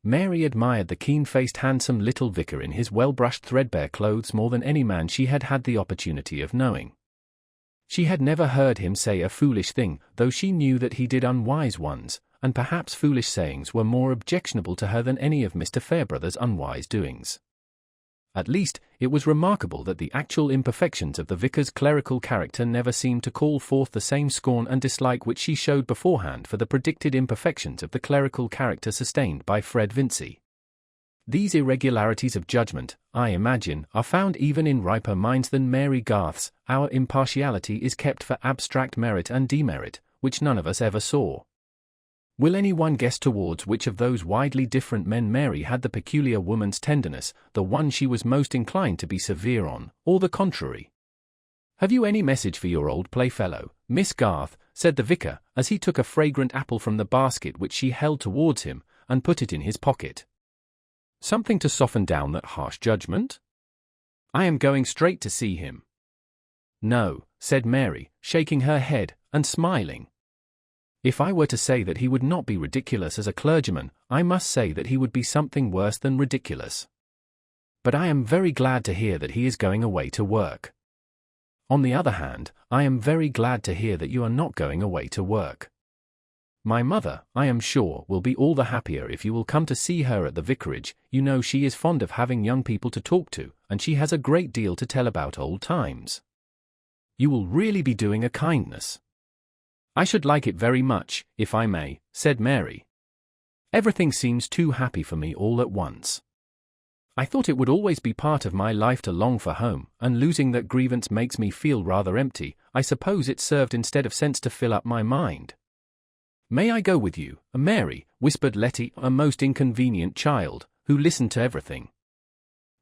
Mary admired the keen-faced handsome little vicar in his well-brushed threadbare clothes more than any man she had had the opportunity of knowing. She had never heard him say a foolish thing, though she knew that he did unwise ones, and perhaps foolish sayings were more objectionable to her than any of Mr. Fairbrother's unwise doings. At least, it was remarkable that the actual imperfections of the vicar's clerical character never seemed to call forth the same scorn and dislike which she showed beforehand for the predicted imperfections of the clerical character sustained by Fred Vincey. These irregularities of judgment, I imagine, are found even in riper minds than Mary Garth's. Our impartiality is kept for abstract merit and demerit, which none of us ever saw. Will anyone guess towards which of those widely different men Mary had the peculiar woman's tenderness, the one she was most inclined to be severe on, or the contrary? "Have you any message for your old playfellow, Miss Garth?" said the vicar, as he took a fragrant apple from the basket which she held towards him, and put it in his pocket. "Something to soften down that harsh judgment? I am going straight to see him." "No," said Mary, shaking her head, and smiling. "If I were to say that he would not be ridiculous as a clergyman, I must say that he would be something worse than ridiculous. But I am very glad to hear that he is going away to work. On the other hand, I am very glad to hear that you are not going away to work. My mother, I am sure, will be all the happier if you will come to see her at the vicarage. You know she is fond of having young people to talk to, and she has a great deal to tell about old times. You will really be doing a kindness." "I should like it very much, if I may," said Mary. "Everything seems too happy for me all at once. I thought it would always be part of my life to long for home, and losing that grievance makes me feel rather empty. I suppose it served instead of sense to fill up my mind." "May I go with you, Mary?" whispered Letty, a most inconvenient child, who listened to everything.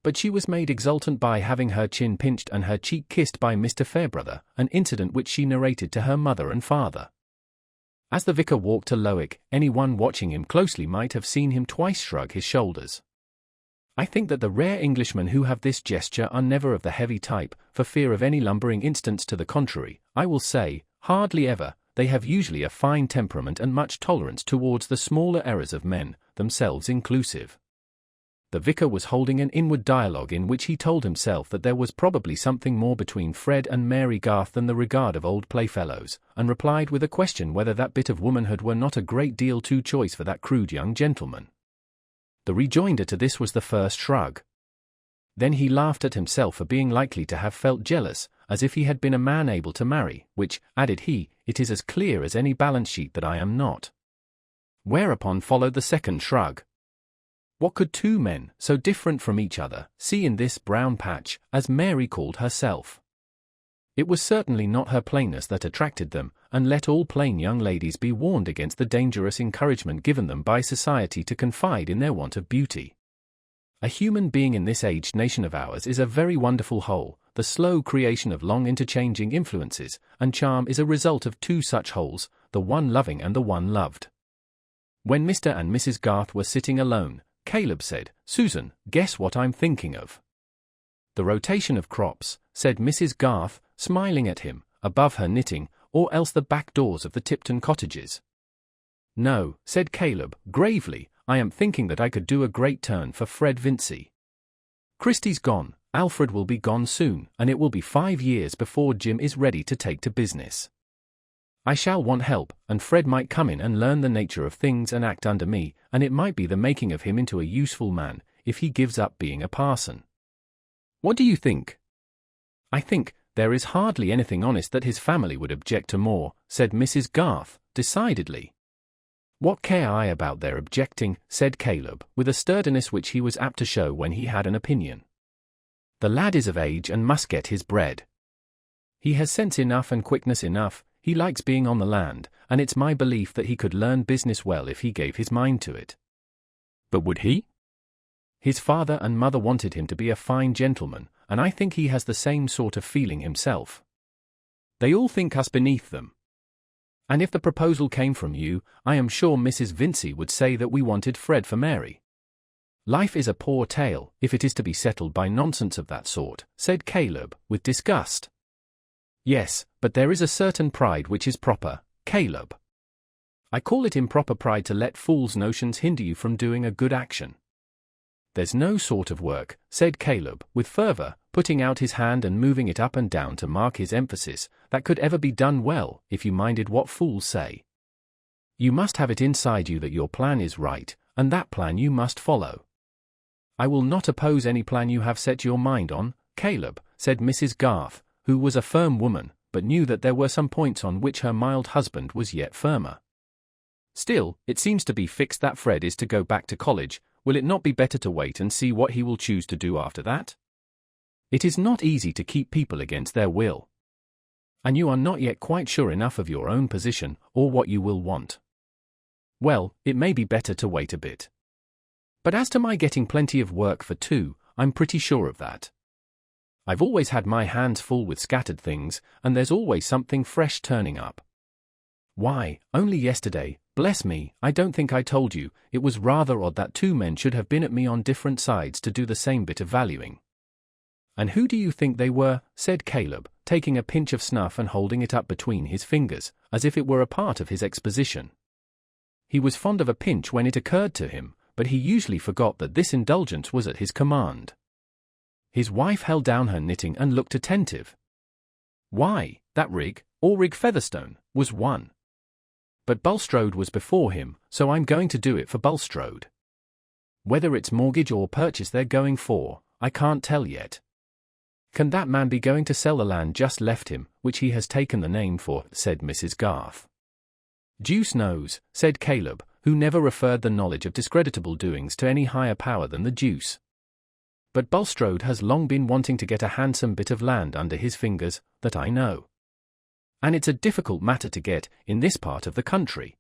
But she was made exultant by having her chin pinched and her cheek kissed by Mr. Fairbrother, an incident which she narrated to her mother and father. As the vicar walked to Lowick, anyone watching him closely might have seen him twice shrug his shoulders. I think that the rare Englishmen who have this gesture are never of the heavy type, for fear of any lumbering instance to the contrary. I will say, hardly ever. They have usually a fine temperament and much tolerance towards the smaller errors of men, themselves inclusive. The vicar was holding an inward dialogue in which he told himself that there was probably something more between Fred and Mary Garth than the regard of old playfellows, and replied with a question whether that bit of womanhood were not a great deal too choice for that crude young gentleman. The rejoinder to this was the first shrug. Then he laughed at himself for being likely to have felt jealous, as if he had been a man able to marry, which, added he, it is as clear as any balance sheet that I am not. Whereupon followed the second shrug. What could two men, so different from each other, see in this brown patch, as Mary called herself? It was certainly not her plainness that attracted them, and let all plain young ladies be warned against the dangerous encouragement given them by society to confide in their want of beauty. A human being in this aged nation of ours is a very wonderful whole, the slow creation of long interchanging influences, and charm is a result of two such wholes, the one loving and the one loved. When Mr. and Mrs. Garth were sitting alone, Caleb said, "Susan, guess what I'm thinking of." "The rotation of crops," said Mrs. Garth, smiling at him, above her knitting, "or else the back doors of the Tipton cottages." "No," said Caleb, gravely, "I am thinking that I could do a great turn for Fred Vincey. Christy's gone, Alfred will be gone soon, and it will be 5 years before Jim is ready to take to business. I shall want help, and Fred might come in and learn the nature of things and act under me, and it might be the making of him into a useful man, if he gives up being a parson. What do you think?" "I think there is hardly anything honest that his family would object to more," said Mrs. Garth, decidedly. "What care I about their objecting?" said Caleb, with a sturdiness which he was apt to show when he had an opinion. "The lad is of age and must get his bread. He has sense enough and quickness enough. He likes being on the land, and it's my belief that he could learn business well if he gave his mind to it." "But would he?" "His father and mother wanted him to be a fine gentleman, and I think he has the same sort of feeling himself. They all think us beneath them. And if the proposal came from you, I am sure Mrs. Vincey would say that we wanted Fred for Mary." "Life is a poor tale, if it is to be settled by nonsense of that sort," said Caleb, with disgust. "Yes, but there is a certain pride which is proper, Caleb. I call it improper pride to let fools' notions hinder you from doing a good action. "There's no sort of work," said Caleb, with fervor, putting out his hand and moving it up and down to mark his emphasis, "that could ever be done well, if you minded what fools say. You must have it inside you that your plan is right, and that plan you must follow." "I will not oppose any plan you have set your mind on, Caleb," said Mrs. Garth, who was a firm woman, but knew that there were some points on which her mild husband was yet firmer. "Still, it seems to be fixed that Fred is to go back to college. Will it not be better to wait and see what he will choose to do after that? It is not easy to keep people against their will. And you are not yet quite sure enough of your own position, or what you will want. Well, it may be better to wait a bit. But as to my getting plenty of work for two, I'm pretty sure of that. I've always had my hands full with scattered things, and there's always something fresh turning up. Why, only yesterday, bless me, I don't think I told you, it was rather odd that two men should have been at me on different sides to do the same bit of valuing." "And who do you think they were?" said Caleb, taking a pinch of snuff and holding it up between his fingers, as if it were a part of his exposition. He was fond of a pinch when it occurred to him, but he usually forgot that this indulgence was at his command. His wife held down her knitting and looked attentive. "Why, that Rig Featherstone, was one. But Bulstrode was before him, so I'm going to do it for Bulstrode. Whether it's mortgage or purchase they're going for, I can't tell yet. Can that man be going to sell the land just left him, which he has taken the name for?" said Mrs. Garth. "Deuce knows," said Caleb, who never referred the knowledge of discreditable doings to any higher power than the deuce. "But Bulstrode has long been wanting to get a handsome bit of land under his fingers, that I know. And it's a difficult matter to get, in this part of the country."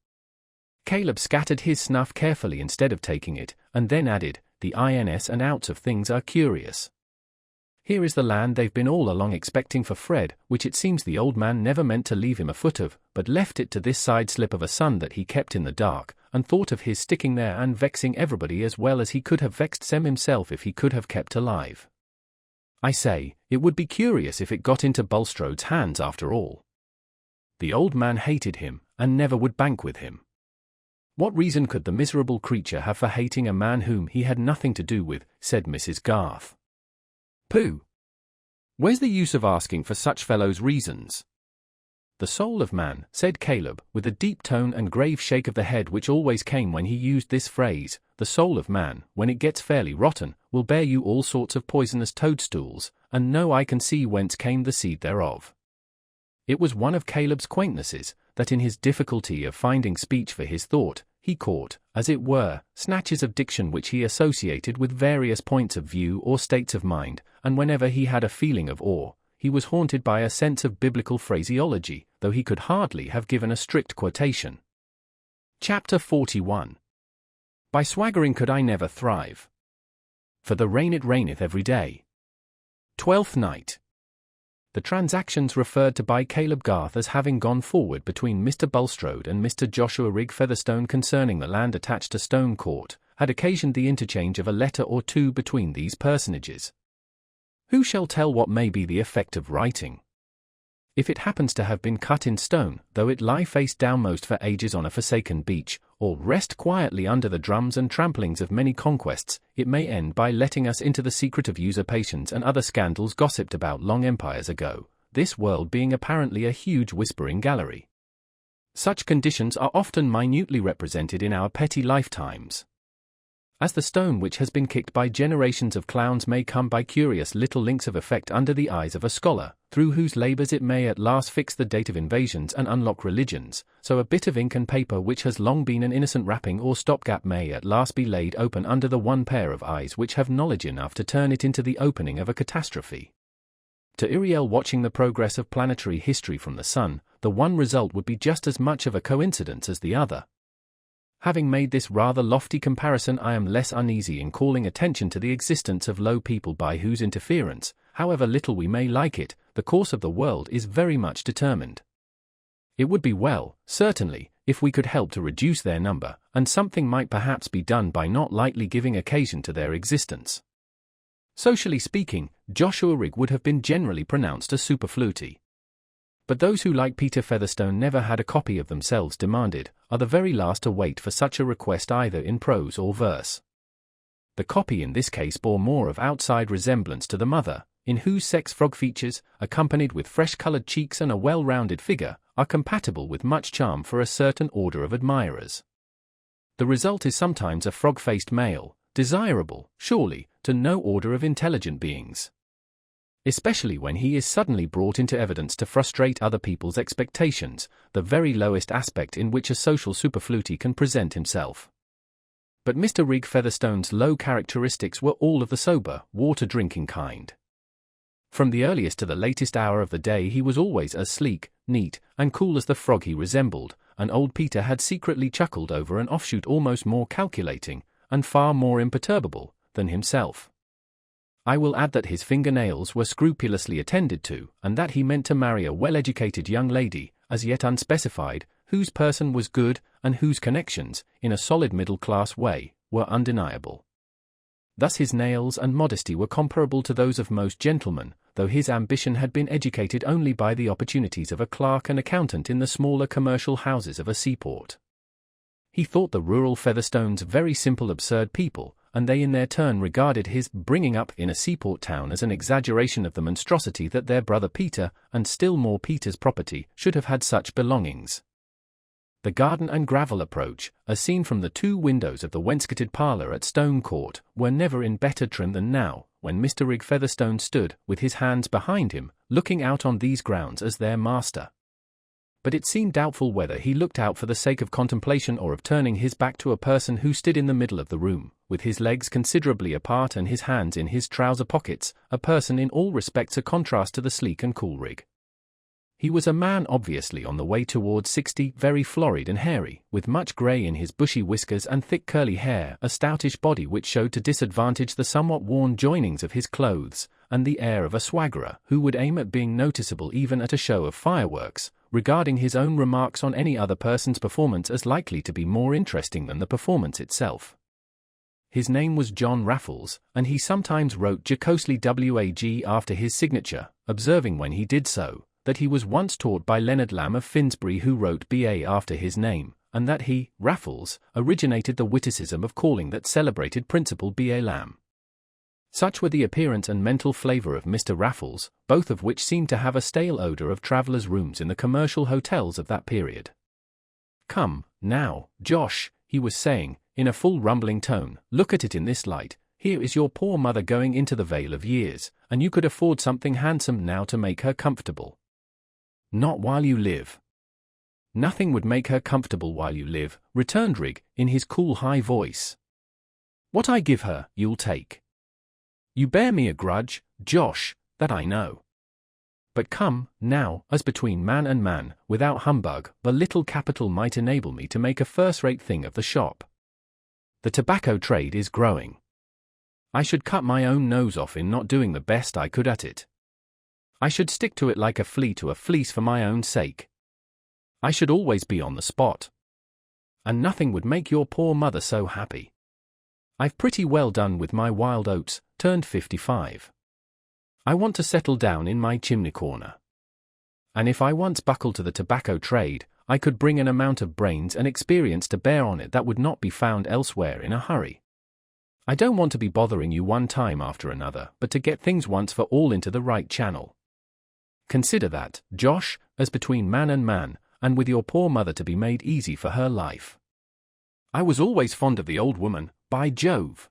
Caleb scattered his snuff carefully instead of taking it, and then added, "The ins and outs of things are curious. Here is the land they've been all along expecting for Fred, which it seems the old man never meant to leave him a foot of, but left it to this side slip of a son that he kept in the dark, and thought of his sticking there and vexing everybody as well as he could have vexed Sem himself if he could have kept alive. I say, it would be curious if it got into Bulstrode's hands after all. The old man hated him, and never would bank with him. What reason could the miserable creature have for hating a man whom he had nothing to do with?" said Mrs. Garth. "Pooh! Where's the use of asking for such fellows' reasons?" "The soul of man," said Caleb, with a deep tone and grave shake of the head which always came when he used this phrase, "the soul of man, when it gets fairly rotten, will bear you all sorts of poisonous toadstools, and no eye can see whence came the seed thereof." It was one of Caleb's quaintnesses, that in his difficulty of finding speech for his thought, he caught, as it were, snatches of diction which he associated with various points of view or states of mind, and whenever he had a feeling of awe, he was haunted by a sense of biblical phraseology, though he could hardly have given a strict quotation. Chapter 41. By swaggering could I never thrive. For the rain it raineth every day. 12th night. The transactions referred to by Caleb Garth as having gone forward between Mr. Bulstrode and Mr. Joshua Rigg Featherstone concerning the land attached to Stone Court, had occasioned the interchange of a letter or two between these personages. Who shall tell what may be the effect of writing? If it happens to have been cut in stone, though it lie face downmost for ages on a forsaken beach, or rest quietly under the drums and tramplings of many conquests, it may end by letting us into the secret of usurpations and other scandals gossiped about long empires ago, this world being apparently a huge whispering gallery. Such conditions are often minutely represented in our petty lifetimes. As the stone which has been kicked by generations of clowns may come by curious little links of effect under the eyes of a scholar, through whose labors it may at last fix the date of invasions and unlock religions, so a bit of ink and paper which has long been an innocent wrapping or stopgap may at last be laid open under the one pair of eyes which have knowledge enough to turn it into the opening of a catastrophe. To Iriel watching the progress of planetary history from the sun, the one result would be just as much of a coincidence as the other. Having made this rather lofty comparison, I am less uneasy in calling attention to the existence of low people by whose interference, however little we may like it, the course of the world is very much determined. It would be well, certainly, if we could help to reduce their number, and something might perhaps be done by not lightly giving occasion to their existence. Socially speaking, Joshua Rigg would have been generally pronounced a superfluity. But those who, like Peter Featherstone, never had a copy of themselves demanded, are the very last to wait for such a request either in prose or verse. The copy in this case bore more of outside resemblance to the mother, in whose sex frog features, accompanied with fresh-colored cheeks and a well-rounded figure, are compatible with much charm for a certain order of admirers. The result is sometimes a frog-faced male, desirable, surely, to no order of intelligent beings. Especially when he is suddenly brought into evidence to frustrate other people's expectations, the very lowest aspect in which a social superfluity can present himself. But Mr. Rigg Featherstone's low characteristics were all of the sober, water-drinking kind. From the earliest to the latest hour of the day he was always as sleek, neat, and cool as the frog he resembled, and old Peter had secretly chuckled over an offshoot almost more calculating, and far more imperturbable, than himself. I will add that his fingernails were scrupulously attended to, and that he meant to marry a well-educated young lady, as yet unspecified, whose person was good, and whose connections, in a solid middle-class way, were undeniable. Thus his nails and modesty were comparable to those of most gentlemen, though his ambition had been educated only by the opportunities of a clerk and accountant in the smaller commercial houses of a seaport. He thought the rural Featherstones very simple absurd people, and they in their turn regarded his bringing up in a seaport town as an exaggeration of the monstrosity that their brother Peter, and still more Peter's property, should have had such belongings. The garden and gravel approach, as seen from the 2 windows of the wainscoted parlour at Stone Court, were never in better trim than now, when Mr. Rigg Featherstone stood, with his hands behind him, looking out on these grounds as their master. But it seemed doubtful whether he looked out for the sake of contemplation or of turning his back to a person who stood in the middle of the room, with his legs considerably apart and his hands in his trouser pockets, a person in all respects a contrast to the sleek and cool Rigg. He was a man obviously on the way towards 60, very florid and hairy, with much grey in his bushy whiskers and thick curly hair, a stoutish body which showed to disadvantage the somewhat worn joinings of his clothes, and the air of a swaggerer who would aim at being noticeable even at a show of fireworks, regarding his own remarks on any other person's performance as likely to be more interesting than the performance itself. His name was John Raffles, and he sometimes wrote jocosely WAG after his signature, observing when he did so, that he was once taught by Leonard Lamb of Finsbury who wrote BA after his name, and that he, Raffles, originated the witticism of calling that celebrated principal BA Lamb. Such were the appearance and mental flavour of Mr. Raffles, both of which seemed to have a stale odour of travellers' rooms in the commercial hotels of that period. "Come, now, Josh," he was saying, in a full rumbling tone, "look at it in this light. Here is your poor mother going into the vale of years, and you could afford something handsome now to make her comfortable. Not while you live." "Nothing would make her comfortable while you live," returned Rigg, in his cool high voice. "What I give her, you'll take. You bear me a grudge, Josh, that I know. But come, now, as between man and man, without humbug, the little capital might enable me to make a first-rate thing of the shop. The tobacco trade is growing. I should cut my own nose off in not doing the best I could at it. I should stick to it like a flea to a fleece for my own sake. I should always be on the spot. And nothing would make your poor mother so happy. I've pretty well done with my wild oats, turned 55. I want to settle down in my chimney corner. And if I once buckled to the tobacco trade, I could bring an amount of brains and experience to bear on it that would not be found elsewhere in a hurry. I don't want to be bothering you one time after another, but to get things once for all into the right channel. Consider that, Josh, as between man, and with your poor mother to be made easy for her life. I was always fond of the old woman, by Jove."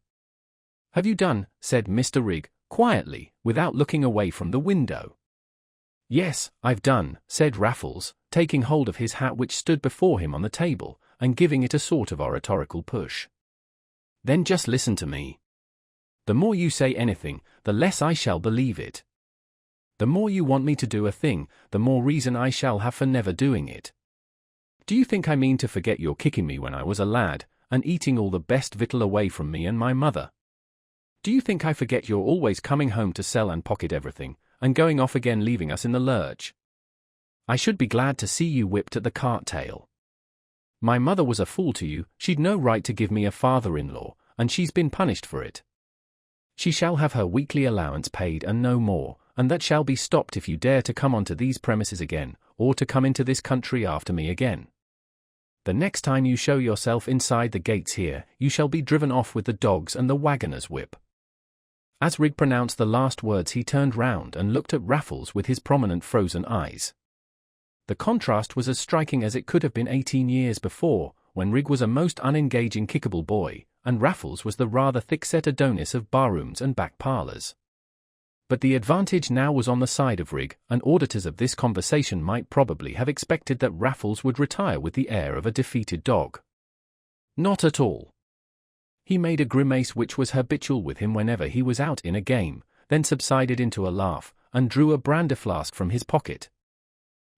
"Have you done?" said Mr. Rigg, quietly, without looking away from the window. "Yes, I've done," said Raffles, taking hold of his hat which stood before him on the table, and giving it a sort of oratorical push. "Then just listen to me. The more you say anything, the less I shall believe it. The more you want me to do a thing, the more reason I shall have for never doing it. Do you think I mean to forget your kicking me when I was a lad, and eating all the best victual away from me and my mother? Do you think I forget your always coming home to sell and pocket everything, and going off again leaving us in the lurch? I should be glad to see you whipped at the cart tail. My mother was a fool to you, she'd no right to give me a father-in-law, and she's been punished for it. She shall have her weekly allowance paid and no more, and that shall be stopped if you dare to come onto these premises again, or to come into this country after me again. The next time you show yourself inside the gates here, you shall be driven off with the dogs and the waggoner's whip." As Rig pronounced the last words, he turned round and looked at Raffles with his prominent frozen eyes. The contrast was as striking as it could have been 18 years before, when Rig was a most unengaging kickable boy, and Raffles was the rather thick-set Adonis of barrooms and back parlours. But the advantage now was on the side of Rig, and auditors of this conversation might probably have expected that Raffles would retire with the air of a defeated dog. Not at all. He made a grimace which was habitual with him whenever he was out in a game, then subsided into a laugh, and drew a brandy flask from his pocket.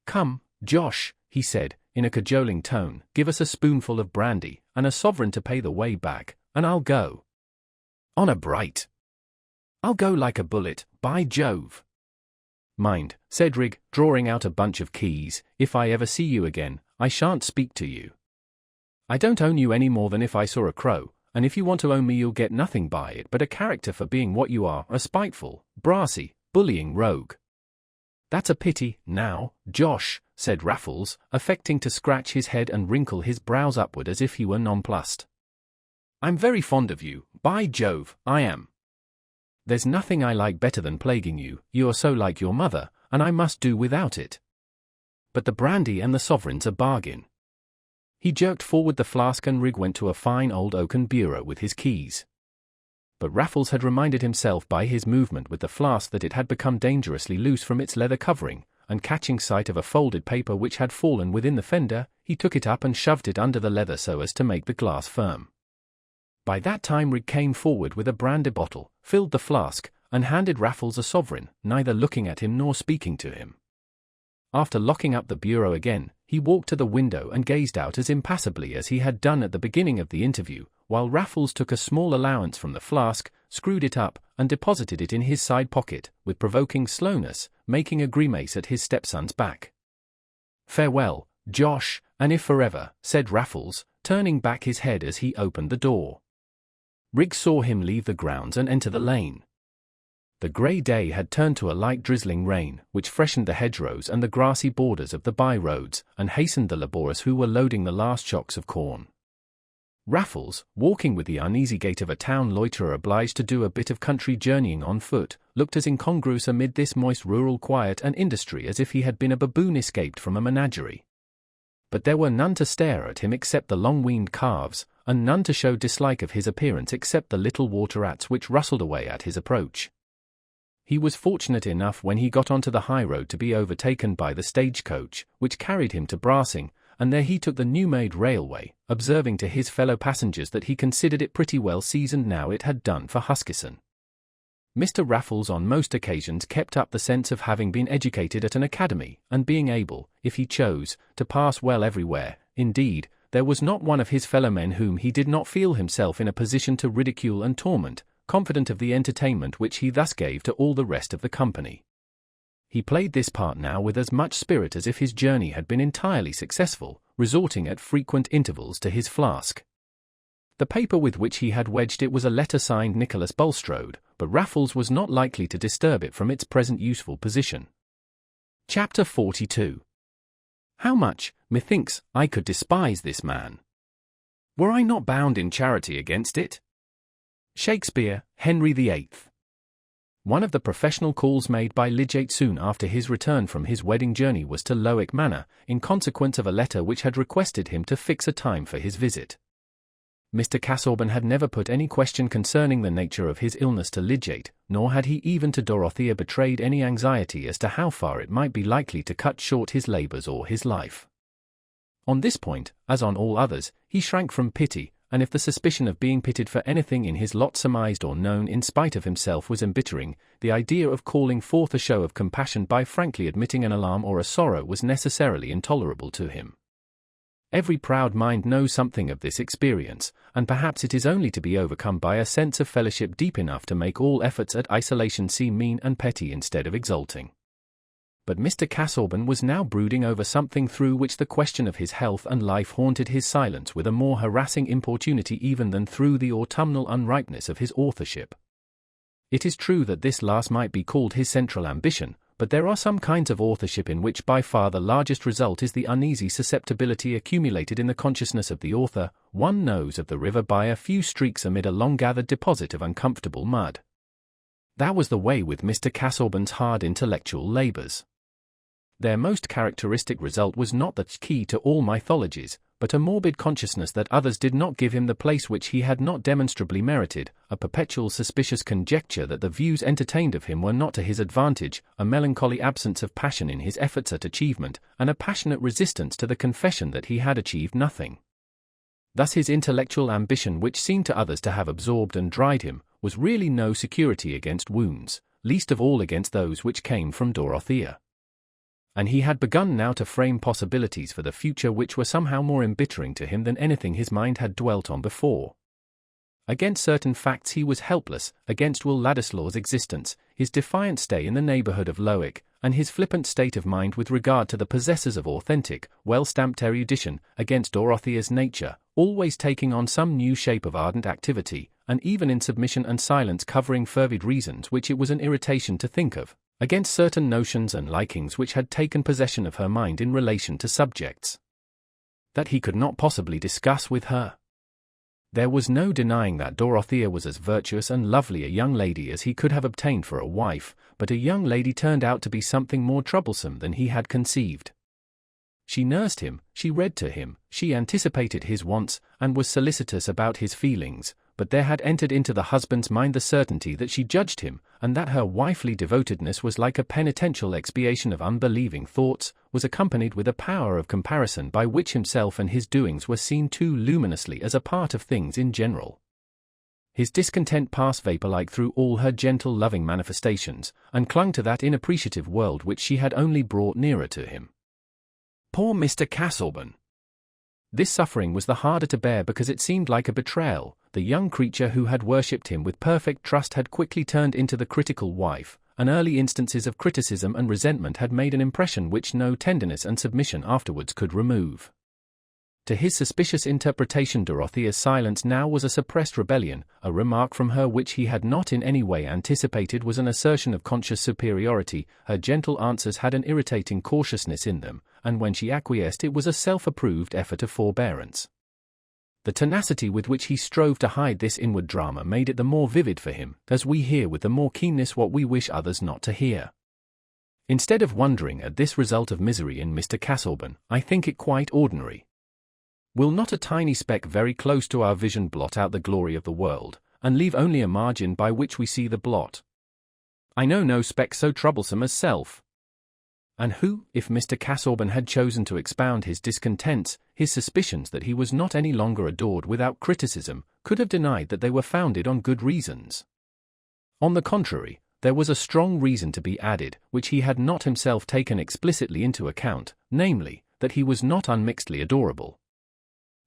"Come, Josh," he said, in a cajoling tone, "give us a spoonful of brandy, and a sovereign to pay the way back, and I'll go. Honour bright. I'll go like a bullet, by Jove." "Mind," said Rig, drawing out a bunch of keys, "if I ever see you again, I shan't speak to you. I don't own you any more than if I saw a crow, and if you want to own me you'll get nothing by it but a character for being what you are, a spiteful, brassy, bullying rogue." "That's a pity, now, Josh," said Raffles, affecting to scratch his head and wrinkle his brows upward as if he were nonplussed. "I'm very fond of you, by Jove, I am. There's nothing I like better than plaguing you, you are so like your mother, and I must do without it. But the brandy and the sovereign's a bargain." He jerked forward the flask and Rig went to a fine old oaken bureau with his keys. But Raffles had reminded himself by his movement with the flask that it had become dangerously loose from its leather covering, and catching sight of a folded paper which had fallen within the fender, he took it up and shoved it under the leather so as to make the glass firm. By that time Rig came forward with a brandy bottle, filled the flask, and handed Raffles a sovereign, neither looking at him nor speaking to him. After locking up the bureau again, he walked to the window and gazed out as impassively as he had done at the beginning of the interview, while Raffles took a small allowance from the flask, screwed it up, and deposited it in his side pocket, with provoking slowness, making a grimace at his stepson's back. "Farewell, Josh, and if forever," said Raffles, turning back his head as he opened the door. Rig saw him leave the grounds and enter the lane. The grey day had turned to a light drizzling rain, which freshened the hedgerows and the grassy borders of the by-roads, and hastened the labourers who were loading the last shocks of corn. Raffles, walking with the uneasy gait of a town loiterer obliged to do a bit of country journeying on foot, looked as incongruous amid this moist rural quiet and industry as if he had been a baboon escaped from a menagerie. But there were none to stare at him except the long-weaned calves, and none to show dislike of his appearance except the little water rats which rustled away at his approach. He was fortunate enough when he got onto the high road to be overtaken by the stagecoach, which carried him to Brassing, and there he took the new-made railway, observing to his fellow passengers that he considered it pretty well seasoned now it had done for Huskisson. Mr. Raffles on most occasions kept up the sense of having been educated at an academy, and being able, if he chose, to pass well everywhere. Indeed, there was not one of his fellow-men whom he did not feel himself in a position to ridicule and torment, confident of the entertainment which he thus gave to all the rest of the company. He played this part now with as much spirit as if his journey had been entirely successful, resorting at frequent intervals to his flask. The paper with which he had wedged it was a letter signed Nicholas Bulstrode, but Raffles was not likely to disturb it from its present useful position. Chapter 42. How much, methinks, I could despise this man, were I not bound in charity against it. Shakespeare, Henry VIII. One of the professional calls made by Lidgate soon after his return from his wedding journey was to Lowick Manor, in consequence of a letter which had requested him to fix a time for his visit. Mr. Casaubon had never put any question concerning the nature of his illness to Lidgate, nor had he even to Dorothea betrayed any anxiety as to how far it might be likely to cut short his labours or his life. On this point, as on all others, he shrank from pity, and if the suspicion of being pitied for anything in his lot surmised or known in spite of himself was embittering, the idea of calling forth a show of compassion by frankly admitting an alarm or a sorrow was necessarily intolerable to him. Every proud mind knows something of this experience, and perhaps it is only to be overcome by a sense of fellowship deep enough to make all efforts at isolation seem mean and petty instead of exalting. But Mr. Casaubon was now brooding over something through which the question of his health and life haunted his silence with a more harassing importunity even than through the autumnal unripeness of his authorship. It is true that this last might be called his central ambition, but there are some kinds of authorship in which by far the largest result is the uneasy susceptibility accumulated in the consciousness of the author. One knows of the river by a few streaks amid a long-gathered deposit of uncomfortable mud. That was the way with Mr. Casaubon's hard intellectual labors. Their most characteristic result was not the key to all mythologies, but a morbid consciousness that others did not give him the place which he had not demonstrably merited, a perpetual suspicious conjecture that the views entertained of him were not to his advantage, a melancholy absence of passion in his efforts at achievement, and a passionate resistance to the confession that he had achieved nothing. Thus his intellectual ambition, which seemed to others to have absorbed and dried him, was really no security against wounds, least of all against those which came from Dorothea. And he had begun now to frame possibilities for the future which were somehow more embittering to him than anything his mind had dwelt on before. Against certain facts he was helpless, against Will Ladislaw's existence, his defiant stay in the neighbourhood of Lowick, and his flippant state of mind with regard to the possessors of authentic, well-stamped erudition, against Dorothea's nature, always taking on some new shape of ardent activity, and even in submission and silence covering fervid reasons which it was an irritation to think of, against certain notions and likings which had taken possession of her mind in relation to subjects that he could not possibly discuss with her. There was no denying that Dorothea was as virtuous and lovely a young lady as he could have obtained for a wife, but a young lady turned out to be something more troublesome than he had conceived. She nursed him, she read to him, she anticipated his wants, and was solicitous about his feelings, but there had entered into the husband's mind the certainty that she judged him, and that her wifely devotedness was like a penitential expiation of unbelieving thoughts, was accompanied with a power of comparison by which himself and his doings were seen too luminously as a part of things in general. His discontent passed vapour-like through all her gentle loving manifestations, and clung to that inappreciative world which she had only brought nearer to him. Poor Mr. Casaubon! This suffering was the harder to bear because it seemed like a betrayal. The young creature who had worshipped him with perfect trust had quickly turned into the critical wife, and early instances of criticism and resentment had made an impression which no tenderness and submission afterwards could remove. To his suspicious interpretation Dorothea's silence now was a suppressed rebellion, a remark from her which he had not in any way anticipated was an assertion of conscious superiority. Her gentle answers had an irritating cautiousness in them, and when she acquiesced it was a self-approved effort of forbearance. The tenacity with which he strove to hide this inward drama made it the more vivid for him, as we hear with the more keenness what we wish others not to hear. Instead of wondering at this result of misery in Mr. Casaubon, I think it quite ordinary. Will not a tiny speck very close to our vision blot out the glory of the world, and leave only a margin by which we see the blot? I know no speck so troublesome as self. And who, if Mr. Casaubon had chosen to expound his discontents, his suspicions that he was not any longer adored without criticism, could have denied that they were founded on good reasons? On the contrary, there was a strong reason to be added, which he had not himself taken explicitly into account, namely, that he was not unmixedly adorable.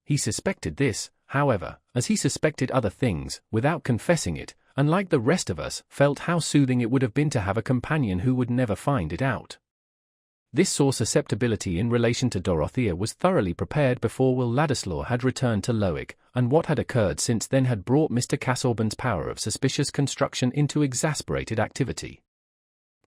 He suspected this, however, as he suspected other things, without confessing it, and like the rest of us, felt how soothing it would have been to have a companion who would never find it out. This sore susceptibility in relation to Dorothea was thoroughly prepared before Will Ladislaw had returned to Lowick, and what had occurred since then had brought Mr. Casaubon's power of suspicious construction into exasperated activity.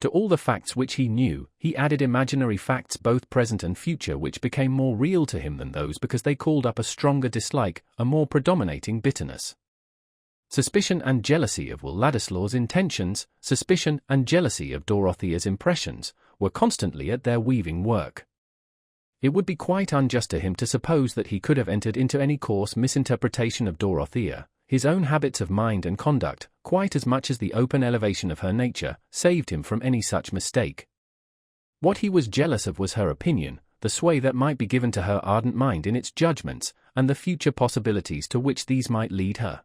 To all the facts which he knew, he added imaginary facts both present and future which became more real to him than those because they called up a stronger dislike, a more predominating bitterness. Suspicion and jealousy of Will Ladislaw's intentions, suspicion and jealousy of Dorothea's impressions, were constantly at their weaving work. It would be quite unjust to him to suppose that he could have entered into any coarse misinterpretation of Dorothea. His own habits of mind and conduct, quite as much as the open elevation of her nature, saved him from any such mistake. What he was jealous of was her opinion, the sway that might be given to her ardent mind in its judgments, and the future possibilities to which these might lead her.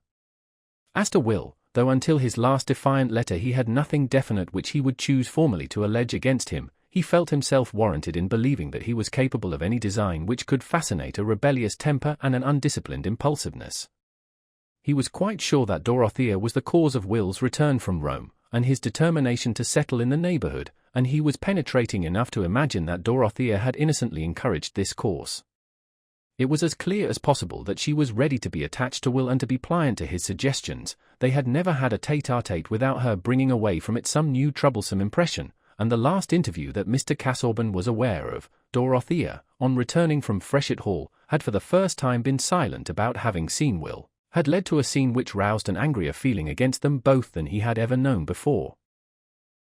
As to Will, though until his last defiant letter he had nothing definite which he would choose formally to allege against him, he felt himself warranted in believing that he was capable of any design which could fascinate a rebellious temper and an undisciplined impulsiveness. He was quite sure that Dorothea was the cause of Will's return from Rome, and his determination to settle in the neighbourhood, and he was penetrating enough to imagine that Dorothea had innocently encouraged this course. It was as clear as possible that she was ready to be attached to Will and to be pliant to his suggestions. They had never had a tete-a-tete without her bringing away from it some new troublesome impression, and the last interview that Mr. Casaubon was aware of, Dorothea, on returning from Freshitt Hall, had for the first time been silent about having seen Will, had led to a scene which roused an angrier feeling against them both than he had ever known before.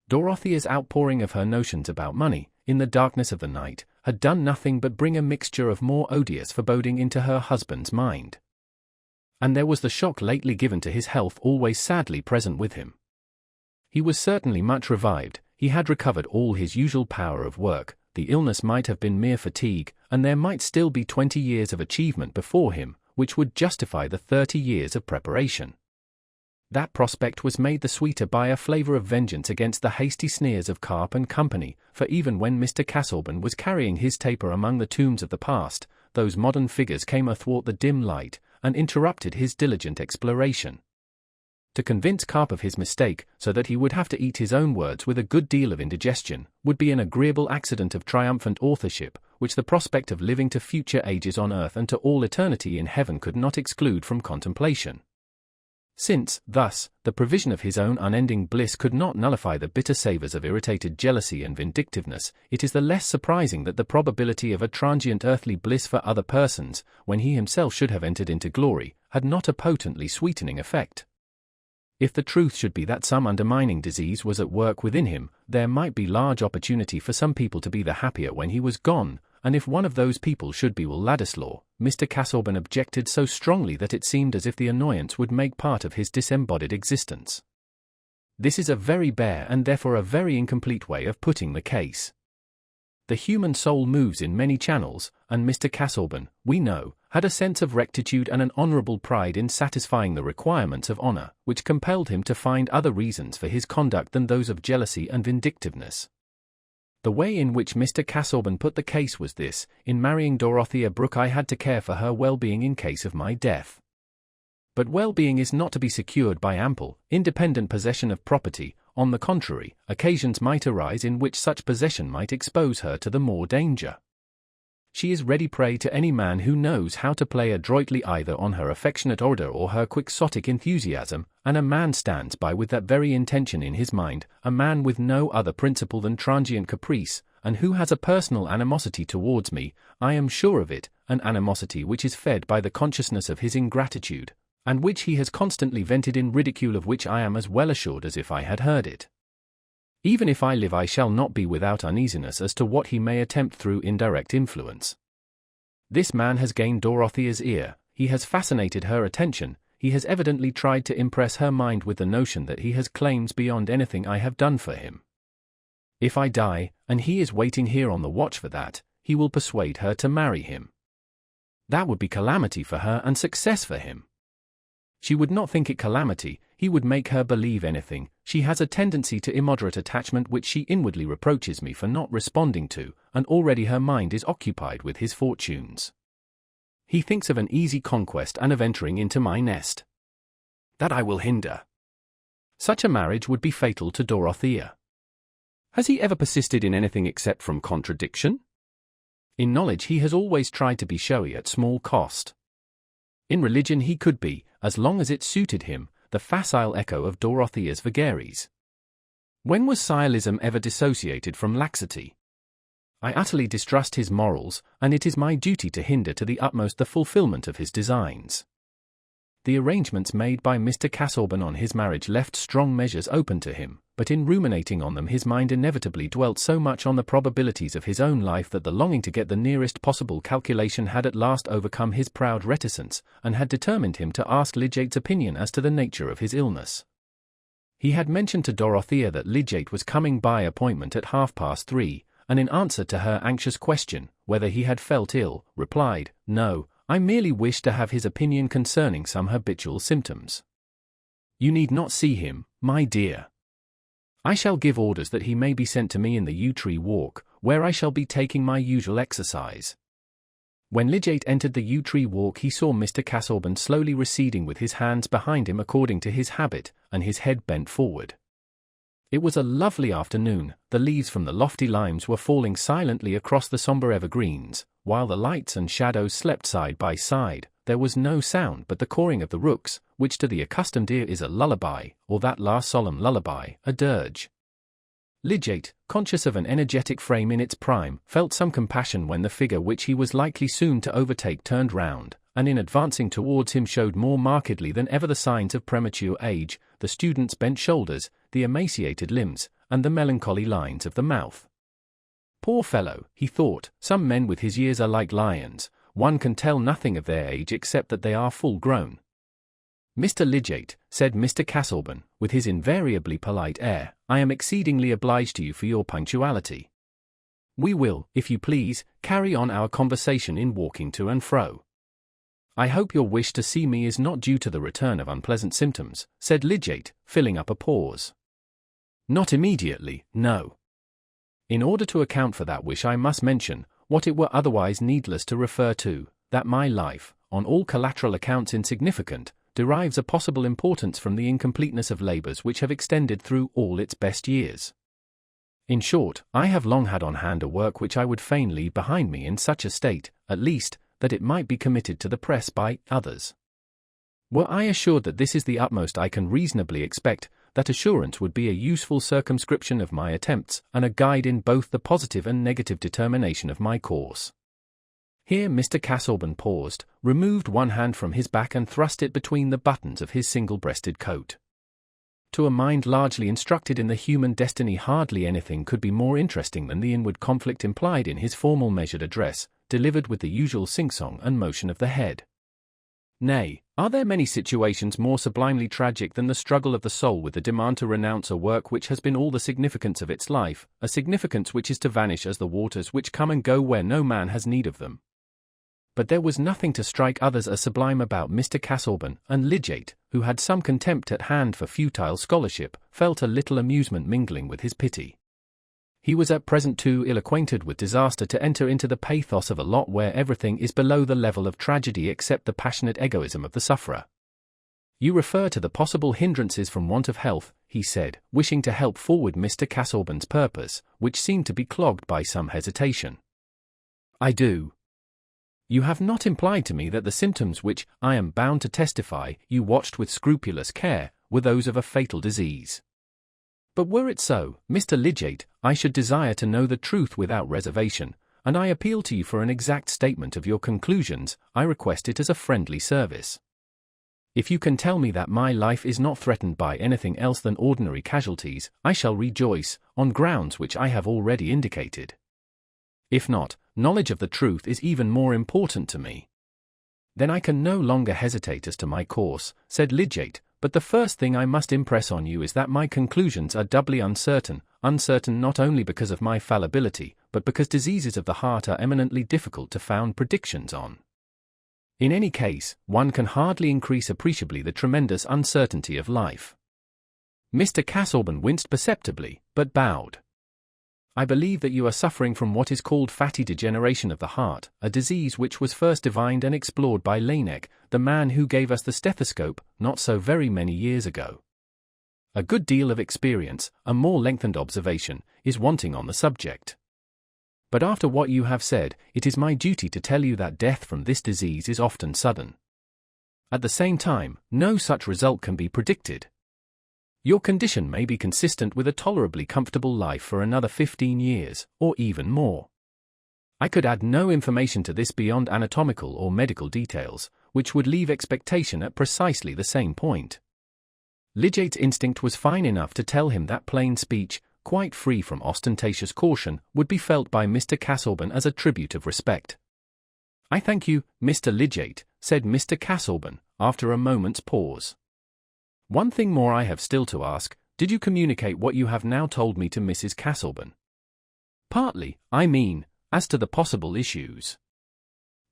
Dorothea's outpouring of her notions about money, in the darkness of the night, had done nothing but bring a mixture of more odious foreboding into her husband's mind. And there was the shock lately given to his health always sadly present with him. He was certainly much revived, he had recovered all his usual power of work, the illness might have been mere fatigue, and there might still be 20 years of achievement before him, which would justify the 30 years of preparation. That prospect was made the sweeter by a flavour of vengeance against the hasty sneers of Carp and Company, for even when Mr. Casaubon was carrying his taper among the tombs of the past, those modern figures came athwart the dim light, and interrupted his diligent exploration. To convince Carp of his mistake, so that he would have to eat his own words with a good deal of indigestion, would be an agreeable accident of triumphant authorship, which the prospect of living to future ages on earth and to all eternity in heaven could not exclude from contemplation. Since, thus, the provision of his own unending bliss could not nullify the bitter savours of irritated jealousy and vindictiveness, it is the less surprising that the probability of a transient earthly bliss for other persons, when he himself should have entered into glory, had not a potently sweetening effect. If the truth should be that some undermining disease was at work within him, there might be large opportunity for some people to be the happier when he was gone, and if one of those people should be Will Ladislaw, Mr. Casaubon objected so strongly that it seemed as if the annoyance would make part of his disembodied existence. This is a very bare and therefore a very incomplete way of putting the case. The human soul moves in many channels, and Mr. Casaubon, we know, had a sense of rectitude and an honourable pride in satisfying the requirements of honour, which compelled him to find other reasons for his conduct than those of jealousy and vindictiveness. The way in which Mr. Casaubon put the case was this: in marrying Dorothea Brooke I had to care for her well-being in case of my death. But well-being is not to be secured by ample, independent possession of property. On the contrary, occasions might arise in which such possession might expose her to the more danger. She is ready prey to any man who knows how to play adroitly either on her affectionate ardour or her quixotic enthusiasm, and a man stands by with that very intention in his mind, a man with no other principle than transient caprice, and who has a personal animosity towards me, I am sure of it, an animosity which is fed by the consciousness of his ingratitude, and which he has constantly vented in ridicule, of which I am as well assured as if I had heard it. Even if I live I shall not be without uneasiness as to what he may attempt through indirect influence. This man has gained Dorothea's ear, he has fascinated her attention, he has evidently tried to impress her mind with the notion that he has claims beyond anything I have done for him. If I die, and he is waiting here on the watch for that, he will persuade her to marry him. That would be calamity for her and success for him. She would not think it calamity, he would make her believe anything. She has a tendency to immoderate attachment which she inwardly reproaches me for not responding to, and already her mind is occupied with his fortunes. He thinks of an easy conquest and of entering into my nest. That I will hinder. Such a marriage would be fatal to Dorothea. Has he ever persisted in anything except from contradiction? In knowledge he has always tried to be showy at small cost. In religion he could be, as long as it suited him, the facile echo of Dorothea's vagaries. When was scilism ever dissociated from laxity? I utterly distrust his morals, and it is my duty to hinder to the utmost the fulfilment of his designs. The arrangements made by Mr. Casaubon on his marriage left strong measures open to him, but in ruminating on them his mind inevitably dwelt so much on the probabilities of his own life that the longing to get the nearest possible calculation had at last overcome his proud reticence, and had determined him to ask Lygate's opinion as to the nature of his illness. He had mentioned to Dorothea that Lygate was coming by appointment at 3:30, and in answer to her anxious question, whether he had felt ill, replied, "No, I merely wish to have his opinion concerning some habitual symptoms." "You need not see him, my dear. I shall give orders that he may be sent to me in the yew tree walk, where I shall be taking my usual exercise." When Lygate entered the yew tree walk he saw Mr. Casaubon slowly receding with his hands behind him according to his habit, and his head bent forward. It was a lovely afternoon, the leaves from the lofty limes were falling silently across the sombre evergreens, while the lights and shadows slept side by side. There was no sound but the cawing of the rooks, which to the accustomed ear is a lullaby, or that last solemn lullaby, a dirge. Lidgate, conscious of an energetic frame in its prime, felt some compassion when the figure which he was likely soon to overtake turned round, and in advancing towards him showed more markedly than ever the signs of premature age, the student's bent shoulders, the emaciated limbs, and the melancholy lines of the mouth. Poor fellow, he thought, some men with his years are like lions, one can tell nothing of their age except that they are full grown. Mr. Lidgate, said Mr. Castleburn, with his invariably polite air, I am exceedingly obliged to you for your punctuality. We will, if you please, carry on our conversation in walking to and fro. I hope your wish to see me is not due to the return of unpleasant symptoms, said Lidgate, filling up a pause. Not immediately, no. In order to account for that wish I must mention, what it were otherwise needless to refer to, that my life, on all collateral accounts insignificant, derives a possible importance from the incompleteness of labours which have extended through all its best years. In short, I have long had on hand a work which I would fain leave behind me in such a state, at least, that it might be committed to the press by others. Were I assured that this is the utmost I can reasonably expect, that assurance would be a useful circumscription of my attempts, and a guide in both the positive and negative determination of my course. Here Mr. Castleburn paused, removed one hand from his back and thrust it between the buttons of his single-breasted coat. To a mind largely instructed in the human destiny hardly anything could be more interesting than the inward conflict implied in his formal measured address, delivered with the usual sing-song and motion of the head. Nay, are there many situations more sublimely tragic than the struggle of the soul with the demand to renounce a work which has been all the significance of its life, a significance which is to vanish as the waters which come and go where no man has need of them? But there was nothing to strike others as sublime about Mr. Castleburn, and Lidgate, who had some contempt at hand for futile scholarship, felt a little amusement mingling with his pity. He was at present too ill-acquainted with disaster to enter into the pathos of a lot where everything is below the level of tragedy except the passionate egoism of the sufferer. You refer to the possible hindrances from want of health, he said, wishing to help forward Mr. Castleburn's purpose, which seemed to be clogged by some hesitation. I do. You have not implied to me that the symptoms which, I am bound to testify, you watched with scrupulous care, were those of a fatal disease. But were it so, Mr. Lidgate, I should desire to know the truth without reservation, and I appeal to you for an exact statement of your conclusions. I request it as a friendly service. If you can tell me that my life is not threatened by anything else than ordinary casualties, I shall rejoice, on grounds which I have already indicated. If not, knowledge of the truth is even more important to me. Then I can no longer hesitate as to my course, said Lidgate, but the first thing I must impress on you is that my conclusions are doubly uncertain not only because of my fallibility, but because diseases of the heart are eminently difficult to found predictions on. In any case, one can hardly increase appreciably the tremendous uncertainty of life. Mr. Castleburn winced perceptibly, but bowed. I believe that you are suffering from what is called fatty degeneration of the heart, a disease which was first divined and explored by Laennec, the man who gave us the stethoscope, not so very many years ago. A good deal of experience, a more lengthened observation, is wanting on the subject. But after what you have said, it is my duty to tell you that death from this disease is often sudden. At the same time, no such result can be predicted. Your condition may be consistent with a tolerably comfortable life for another 15 years, or even more. I could add no information to this beyond anatomical or medical details, which would leave expectation at precisely the same point. Lidgate's instinct was fine enough to tell him that plain speech, quite free from ostentatious caution, would be felt by Mr. Castleburn as a tribute of respect. I thank you, Mr. Lidgate, said Mr. Castleburn, after a moment's pause. One thing more I have still to ask, did you communicate what you have now told me to Mrs. Castleburn? Partly, I mean, as to the possible issues.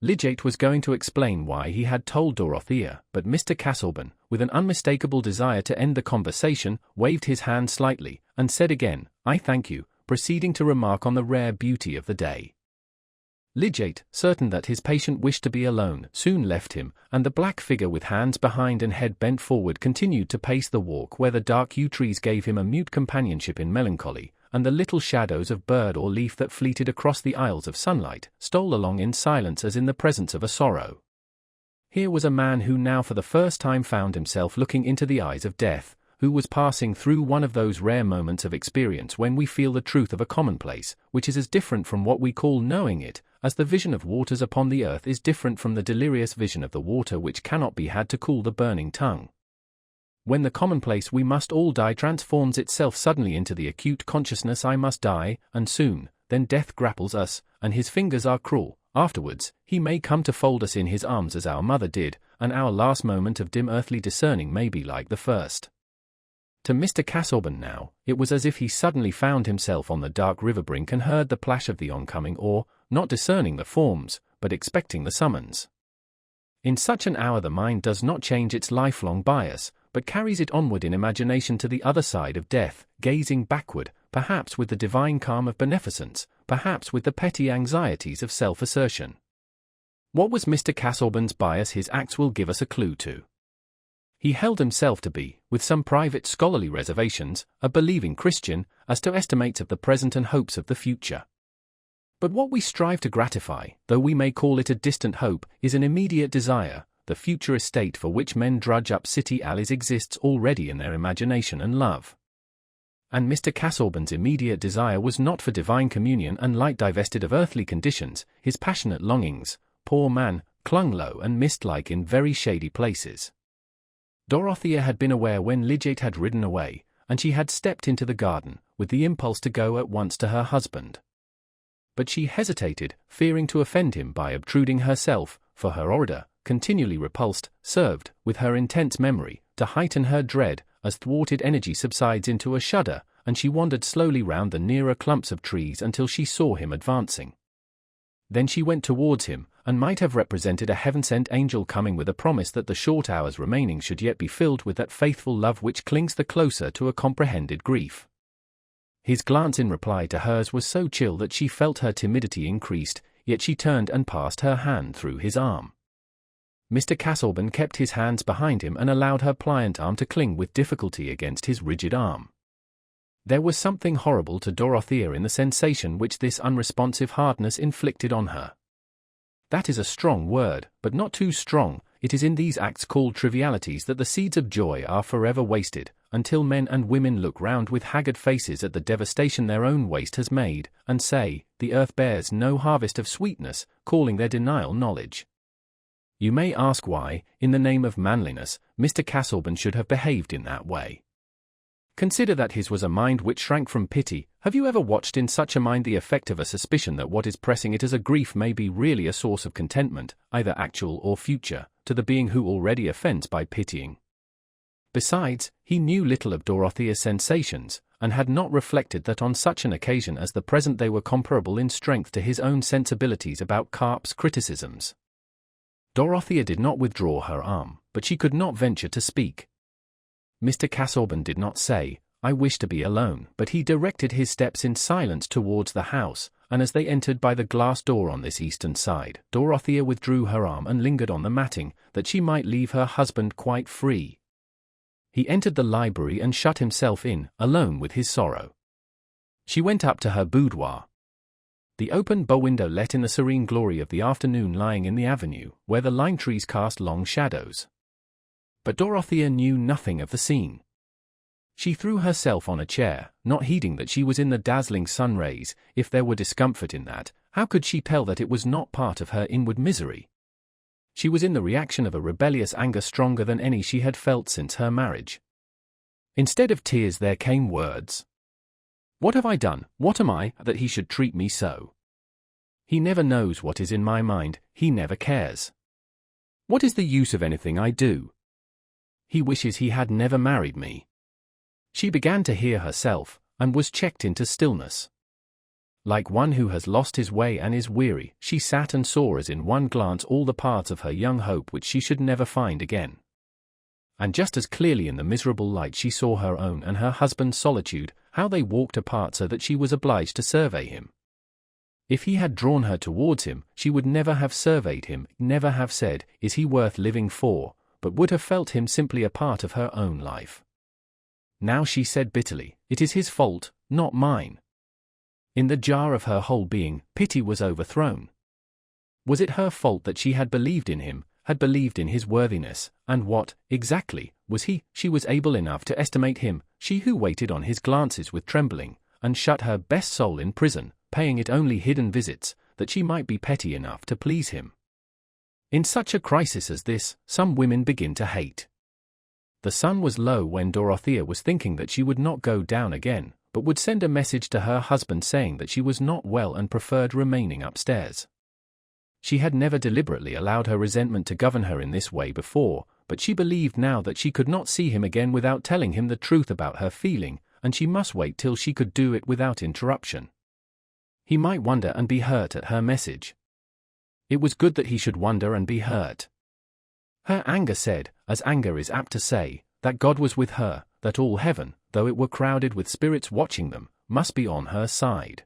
Lidgate was going to explain why he had told Dorothea, but Mr. Castleburn, with an unmistakable desire to end the conversation, waved his hand slightly, and said again, I thank you, proceeding to remark on the rare beauty of the day. Lidgate, certain that his patient wished to be alone, soon left him, and the black figure with hands behind and head bent forward continued to pace the walk where the dark yew trees gave him a mute companionship in melancholy, and the little shadows of bird or leaf that fleeted across the aisles of sunlight stole along in silence as in the presence of a sorrow. Here was a man who now for the first time found himself looking into the eyes of death, who was passing through one of those rare moments of experience when we feel the truth of a commonplace, which is as different from what we call knowing it, as the vision of waters upon the earth is different from the delirious vision of the water which cannot be had to cool the burning tongue. When the commonplace "we must all die" transforms itself suddenly into the acute consciousness "I must die, and soon," then death grapples us, and his fingers are cruel. Afterwards, he may come to fold us in his arms as our mother did, and our last moment of dim earthly discerning may be like the first. To Mr. Casaubon now, it was as if he suddenly found himself on the dark river brink and heard the plash of the oncoming oar, not discerning the forms, but expecting the summons. In such an hour the mind does not change its lifelong bias, but carries it onward in imagination to the other side of death, gazing backward, perhaps with the divine calm of beneficence, perhaps with the petty anxieties of self-assertion. What was Mr. Casaubon's bias? His acts will give us a clue to. He held himself to be, with some private scholarly reservations, a believing Christian, as to estimates of the present and hopes of the future. But what we strive to gratify, though we may call it a distant hope, is an immediate desire. The future estate for which men drudge up city alleys exists already in their imagination and love. And Mr. Casaubon's immediate desire was not for divine communion and light divested of earthly conditions. His passionate longings, poor man, clung low and mist-like in very shady places. Dorothea had been aware when Lydgate had ridden away, and she had stepped into the garden, with the impulse to go at once to her husband. But she hesitated, fearing to offend him by obtruding herself, for her order, continually repulsed, served, with her intense memory, to heighten her dread, as thwarted energy subsides into a shudder, and she wandered slowly round the nearer clumps of trees until she saw him advancing. Then she went towards him, and might have represented a heaven-sent angel coming with a promise that the short hours remaining should yet be filled with that faithful love which clings the closer to a comprehended grief. His glance in reply to hers was so chill that she felt her timidity increased, yet she turned and passed her hand through his arm. Mr. Casaubon kept his hands behind him and allowed her pliant arm to cling with difficulty against his rigid arm. There was something horrible to Dorothea in the sensation which this unresponsive hardness inflicted on her. That is a strong word, but not too strong. It is in these acts called trivialities that the seeds of joy are forever wasted, until men and women look round with haggard faces at the devastation their own waste has made, and say, "The earth bears no harvest of sweetness," calling their denial knowledge. You may ask why, in the name of manliness, Mr. Casaubon should have behaved in that way. Consider that his was a mind which shrank from pity. Have you ever watched in such a mind the effect of a suspicion that what is pressing it as a grief may be really a source of contentment, either actual or future, to the being who already offends by pitying? Besides, he knew little of Dorothea's sensations, and had not reflected that on such an occasion as the present they were comparable in strength to his own sensibilities about Carp's criticisms. Dorothea did not withdraw her arm, but she could not venture to speak. Mr. Casaubon did not say, "I wish to be alone," but he directed his steps in silence towards the house, and as they entered by the glass door on this eastern side, Dorothea withdrew her arm and lingered on the matting, that she might leave her husband quite free. He entered the library and shut himself in, alone with his sorrow. She went up to her boudoir. The open bow-window let in the serene glory of the afternoon lying in the avenue, where the lime trees cast long shadows. But Dorothea knew nothing of the scene. She threw herself on a chair, not heeding that she was in the dazzling sun rays. If there were discomfort in that, how could she tell that it was not part of her inward misery? She was in the reaction of a rebellious anger stronger than any she had felt since her marriage. Instead of tears there came words. "What have I done, what am I, that he should treat me so? He never knows what is in my mind, he never cares. What is the use of anything I do? He wishes he had never married me." She began to hear herself, and was checked into stillness. Like one who has lost his way and is weary, she sat and saw as in one glance all the parts of her young hope which she should never find again. And just as clearly in the miserable light she saw her own and her husband's solitude, how they walked apart so that she was obliged to survey him. If he had drawn her towards him, she would never have surveyed him, never have said, "Is he worth living for?" but would have felt him simply a part of her own life. Now she said bitterly, "It is his fault, not mine." In the jar of her whole being, pity was overthrown. Was it her fault that she had believed in him, had believed in his worthiness, and what, exactly, she was able enough to estimate him, she who waited on his glances with trembling, and shut her best soul in prison, paying it only hidden visits, that she might be petty enough to please him. In such a crisis as this, some women begin to hate. The sun was low when Dorothea was thinking that she would not go down again, but would send a message to her husband saying that she was not well and preferred remaining upstairs. She had never deliberately allowed her resentment to govern her in this way before, but she believed now that she could not see him again without telling him the truth about her feeling, and she must wait till she could do it without interruption. He might wonder and be hurt at her message. It was good that he should wonder and be hurt. Her anger said, as anger is apt to say, that God was with her, that all heaven, though it were crowded with spirits watching them, must be on her side.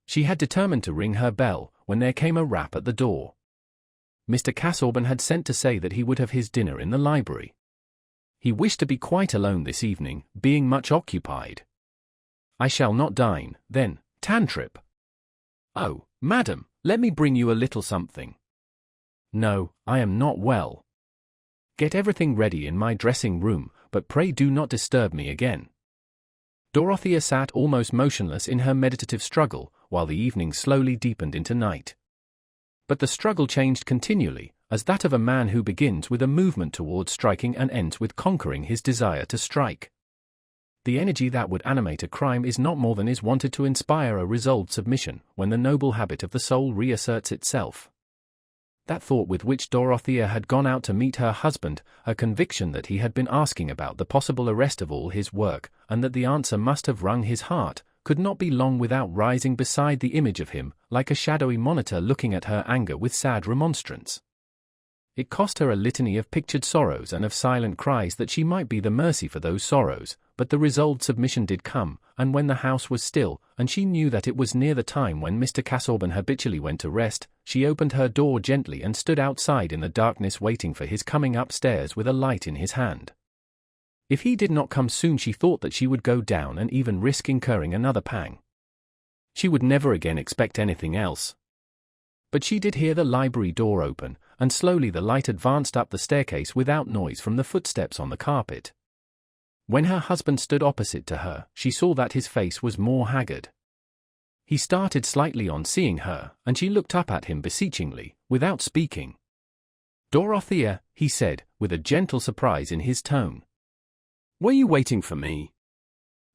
She had determined to ring her bell, when there came a rap at the door. Mr. Casaubon had sent to say that he would have his dinner in the library. He wished to be quite alone this evening, being much occupied. "I shall not dine, then, Tantrip." "Oh, madam, let me bring you a little something." "No, I am not well." "Get everything ready in my dressing-room, but pray do not disturb me again." Dorothea sat almost motionless in her meditative struggle, while the evening slowly deepened into night. But the struggle changed continually, as that of a man who begins with a movement towards striking and ends with conquering his desire to strike. The energy that would animate a crime is not more than is wanted to inspire a resolved submission, when the noble habit of the soul reasserts itself. That thought with which Dorothea had gone out to meet her husband, a conviction that he had been asking about the possible arrest of all his work, and that the answer must have wrung his heart, could not be long without rising beside the image of him, like a shadowy monitor looking at her anger with sad remonstrance. It cost her a litany of pictured sorrows and of silent cries that she might be the mercy for those sorrows, but the resolved submission did come, and when the house was still, and she knew that it was near the time when Mr. Casaubon habitually went to rest, she opened her door gently and stood outside in the darkness waiting for his coming upstairs with a light in his hand. If he did not come soon, she thought that she would go down and even risk incurring another pang. She would never again expect anything else. But she did hear the library door open, and slowly the light advanced up the staircase without noise from the footsteps on the carpet. When her husband stood opposite to her, she saw that his face was more haggard. He started slightly on seeing her, and she looked up at him beseechingly, without speaking. "Dorothea," he said, with a gentle surprise in his tone. "Were you waiting for me?"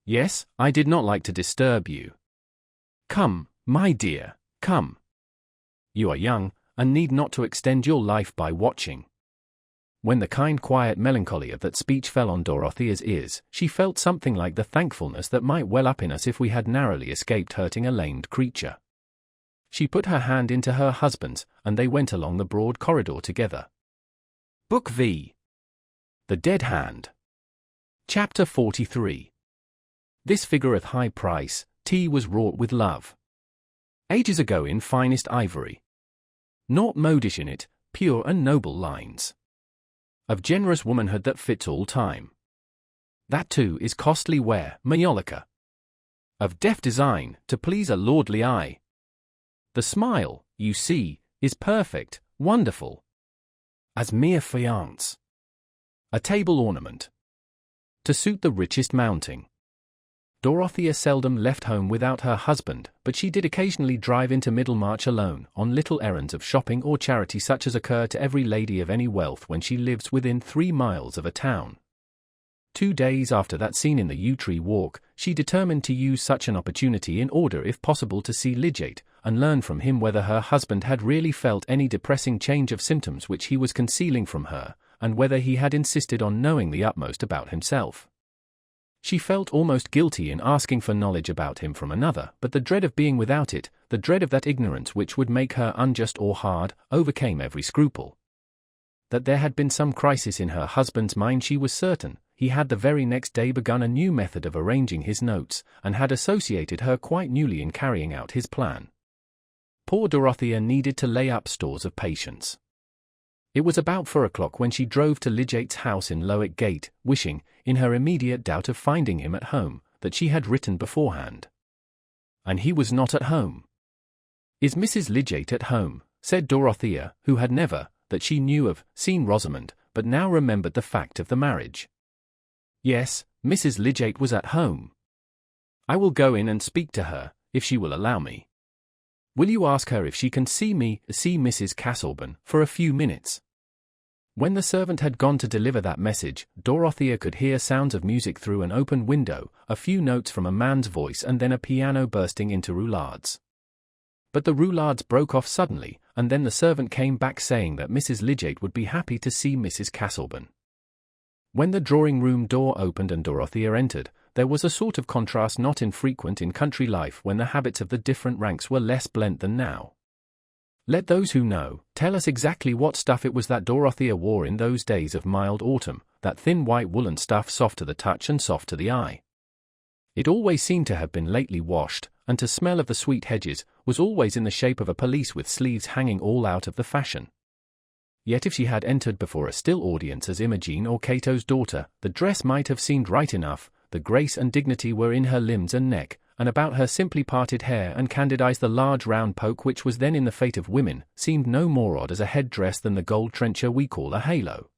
"Yes, I did not like to disturb you." "Come, my dear, come. You are young, and need not to extend your life by watching." When the kind quiet melancholy of that speech fell on Dorothea's ears, she felt something like the thankfulness that might well up in us if we had narrowly escaped hurting a lamed creature. She put her hand into her husband's, and they went along the broad corridor together. Book V. The Dead Hand. Chapter 43. This figureth high price, tea was wrought with love. Ages ago in finest ivory. Naught modish in it, pure and noble lines. Of generous womanhood that fits all time. That too is costly ware, Majolica. Of deft design, to please a lordly eye. The smile, you see, is perfect, wonderful. As mere faience. A table ornament. To suit the richest mounting. Dorothea seldom left home without her husband, but she did occasionally drive into Middlemarch alone, on little errands of shopping or charity such as occur to every lady of any wealth when she lives within 3 miles of a town. 2 days after that scene in the yew tree walk, she determined to use such an opportunity in order if possible to see Lidgate, and learn from him whether her husband had really felt any depressing change of symptoms which he was concealing from her, and whether he had insisted on knowing the utmost about himself. She felt almost guilty in asking for knowledge about him from another, but the dread of being without it, the dread of that ignorance which would make her unjust or hard, overcame every scruple. That there had been some crisis in her husband's mind she was certain. He had the very next day begun a new method of arranging his notes, and had associated her quite newly in carrying out his plan. Poor Dorothea needed to lay up stores of patience. It was about 4 o'clock when she drove to Lidgate's house in Lowick Gate, wishing, in her immediate doubt of finding him at home, that she had written beforehand. And he was not at home. "Is Mrs. Lidgate at home?" said Dorothea, who had never, that she knew of, seen Rosamond, but now remembered the fact of the marriage. Yes, Mrs. Lidgate was at home. I will go in and speak to her, if she will allow me. Will you ask her if she can see Mrs. Castleburn, for a few minutes? When the servant had gone to deliver that message, Dorothea could hear sounds of music through an open window, a few notes from a man's voice and then a piano bursting into roulades. But the roulades broke off suddenly, and then the servant came back saying that Mrs. Lidgate would be happy to see Mrs. Castleburn. When the drawing-room door opened and Dorothea entered, there was a sort of contrast not infrequent in country life when the habits of the different ranks were less blent than now. Let those who know, tell us exactly what stuff it was that Dorothea wore in those days of mild autumn, that thin white woolen stuff soft to the touch and soft to the eye. It always seemed to have been lately washed, and to smell of the sweet hedges, was always in the shape of a pelisse with sleeves hanging all out of the fashion. Yet if she had entered before a still audience as Imogen or Cato's daughter, the dress might have seemed right enough, the grace and dignity were in her limbs and neck, and about her simply parted hair and candid eyes the large round poke which was then in the fate of women, seemed no more odd as a head-dress than the gold trencher we call a halo.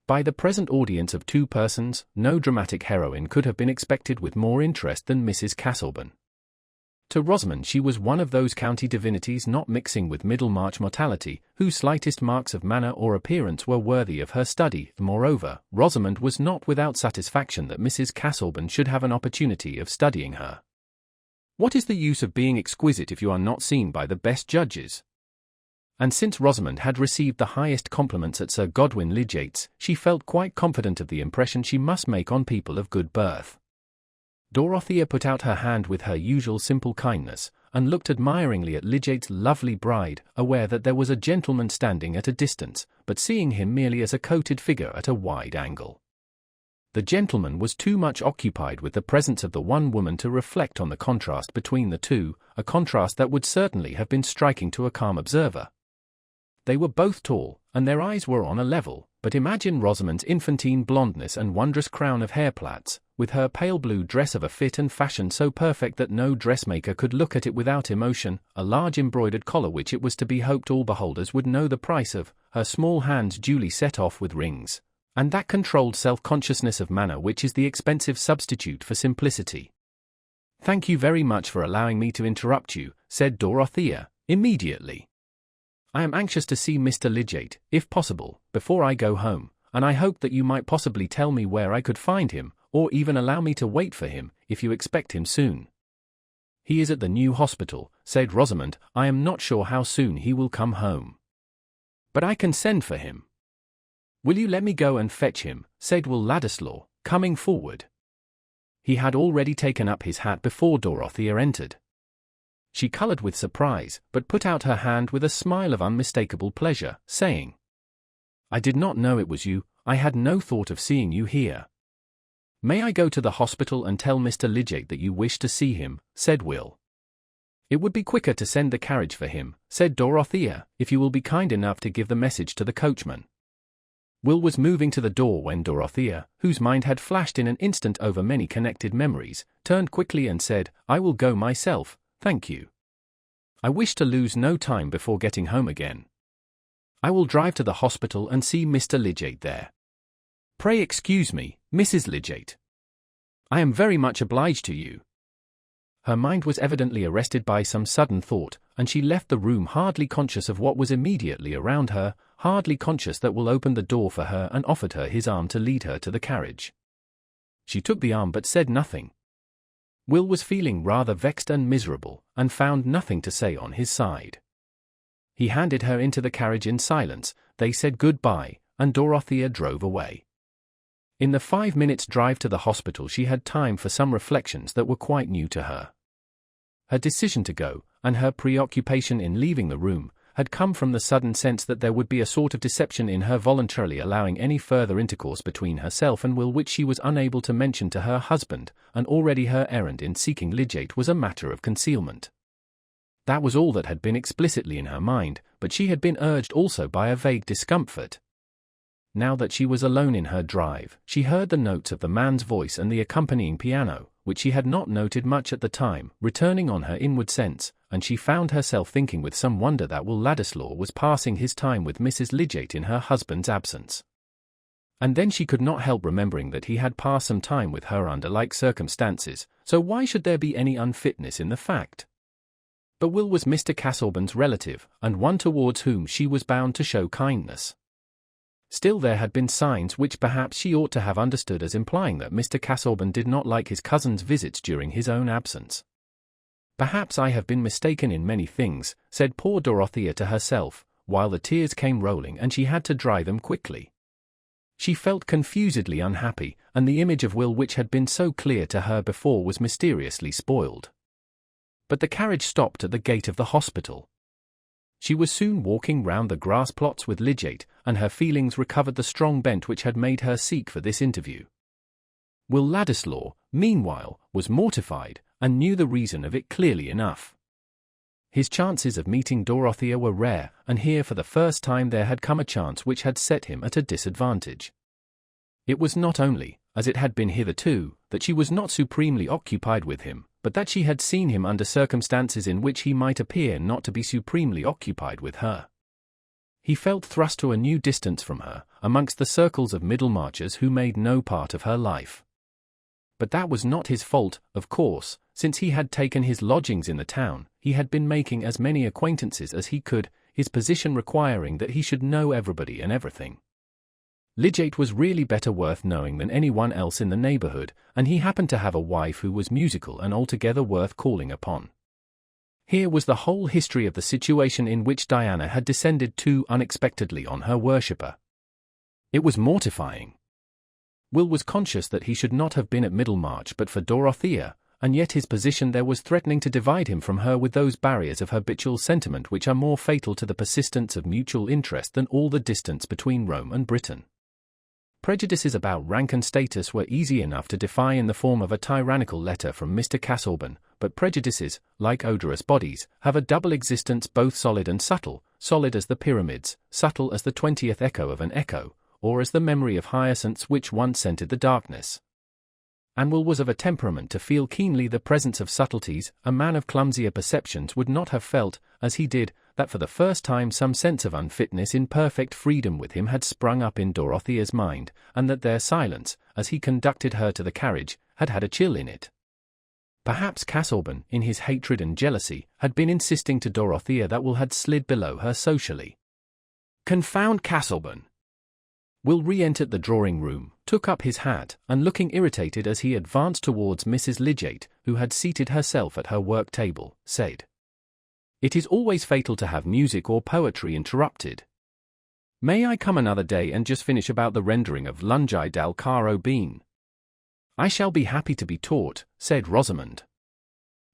By the present audience of 2 persons, no dramatic heroine could have been expected with more interest than Mrs. Castleburn. To Rosamond she was one of those county divinities not mixing with Middlemarch mortality, whose slightest marks of manner or appearance were worthy of her study. Moreover, Rosamond was not without satisfaction that Mrs. Castleburn should have an opportunity of studying her. What is the use of being exquisite if you are not seen by the best judges? And since Rosamond had received the highest compliments at Sir Godwin Lidgate's, she felt quite confident of the impression she must make on people of good birth. Dorothea put out her hand with her usual simple kindness, and looked admiringly at Lidgate's lovely bride, aware that there was a gentleman standing at a distance, but seeing him merely as a coated figure at a wide angle. The gentleman was too much occupied with the presence of the one woman to reflect on the contrast between the two, a contrast that would certainly have been striking to a calm observer. They were both tall, and their eyes were on a level, but imagine Rosamond's infantine blondness and wondrous crown of hair-plaits, with her pale blue dress of a fit and fashion so perfect that no dressmaker could look at it without emotion, a large embroidered collar which it was to be hoped all beholders would know the price of, her small hands duly set off with rings, and that controlled self-consciousness of manner which is the expensive substitute for simplicity. "Thank you very much for allowing me to interrupt you," said Dorothea, immediately. "I am anxious to see Mr. Lidgate, if possible, before I go home, and I hoped that you might possibly tell me where I could find him, or even allow me to wait for him, if you expect him soon." "He is at the new hospital," said Rosamond. "I am not sure how soon he will come home. But I can send for him." "Will you let me go and fetch him?" said Will Ladislaw, coming forward. He had already taken up his hat before Dorothea entered. She coloured with surprise, but put out her hand with a smile of unmistakable pleasure, saying, "I did not know it was you. I had no thought of seeing you here." "May I go to the hospital and tell Mr. Lidgate that you wish to see him?" said Will. "It would be quicker to send the carriage for him," said Dorothea, "if you will be kind enough to give the message to the coachman." Will was moving to the door when Dorothea, whose mind had flashed in an instant over many connected memories, turned quickly and said, "I will go myself, thank you. I wish to lose no time before getting home again. I will drive to the hospital and see Mr. Lidgate there. Pray excuse me, Mrs. Lidgate. I am very much obliged to you." Her mind was evidently arrested by some sudden thought, and she left the room hardly conscious of what was immediately around her, hardly conscious that Will opened the door for her and offered her his arm to lead her to the carriage. She took the arm but said nothing. Will was feeling rather vexed and miserable, and found nothing to say on his side. He handed her into the carriage in silence, they said good-bye, and Dorothea drove away. In the 5 minutes' drive to the hospital she had time for some reflections that were quite new to her. Her decision to go, and her preoccupation in leaving the room, had come from the sudden sense that there would be a sort of deception in her voluntarily allowing any further intercourse between herself and Will which she was unable to mention to her husband, and already her errand in seeking Lidgate was a matter of concealment. That was all that had been explicitly in her mind, but she had been urged also by a vague discomfort. Now that she was alone in her drive, she heard the notes of the man's voice and the accompanying piano, which she had not noted much at the time, returning on her inward sense, and she found herself thinking with some wonder that Will Ladislaw was passing his time with Mrs. Lidgate in her husband's absence. And then she could not help remembering that he had passed some time with her under like circumstances, so why should there be any unfitness in the fact? But Will was Mr. Casaubon's relative, and one towards whom she was bound to show kindness. Still there had been signs which perhaps she ought to have understood as implying that Mr. Casaubon did not like his cousin's visits during his own absence. "Perhaps I have been mistaken in many things," said poor Dorothea to herself, while the tears came rolling and she had to dry them quickly. She felt confusedly unhappy, and the image of Will which had been so clear to her before was mysteriously spoiled. But the carriage stopped at the gate of the hospital. She was soon walking round the grass plots with Lydgate, and her feelings recovered the strong bent which had made her seek for this interview. Will Ladislaw, meanwhile, was mortified, and knew the reason of it clearly enough. His chances of meeting Dorothea were rare, and here for the first time there had come a chance which had set him at a disadvantage. It was not only, as it had been hitherto, that she was not supremely occupied with him, but that she had seen him under circumstances in which he might appear not to be supremely occupied with her. He felt thrust to a new distance from her, amongst the circles of Middlemarchers who made no part of her life. But that was not his fault, of course. Since he had taken his lodgings in the town, he had been making as many acquaintances as he could, his position requiring that he should know everybody and everything. Lydgate was really better worth knowing than anyone else in the neighbourhood, and he happened to have a wife who was musical and altogether worth calling upon. Here was the whole history of the situation in which Diana had descended too unexpectedly on her worshipper. It was mortifying. Will was conscious that he should not have been at Middlemarch but for Dorothea, and yet his position there was threatening to divide him from her with those barriers of habitual sentiment which are more fatal to the persistence of mutual interest than all the distance between Rome and Britain. Prejudices about rank and status were easy enough to defy in the form of a tyrannical letter from Mr. Casaubon, but prejudices, like odorous bodies, have a double existence, both solid and subtle, solid as the pyramids, subtle as the 20th echo of an echo, or as the memory of hyacinths which once scented the darkness. And Will was of a temperament to feel keenly the presence of subtleties. A man of clumsier perceptions would not have felt, as he did, that for the first time some sense of unfitness in perfect freedom with him had sprung up in Dorothea's mind, and that their silence, as he conducted her to the carriage, had had a chill in it. Perhaps Casaubon, in his hatred and jealousy, had been insisting to Dorothea that Will had slid below her socially. Confound Casaubon! Will re-entered the drawing-room, took up his hat, and looking irritated as he advanced towards Mrs. Lydgate, who had seated herself at her work-table, said, "It is always fatal to have music or poetry interrupted. May I come another day and just finish about the rendering of Lungi dal caro bean?" "I shall be happy to be taught," said Rosamond.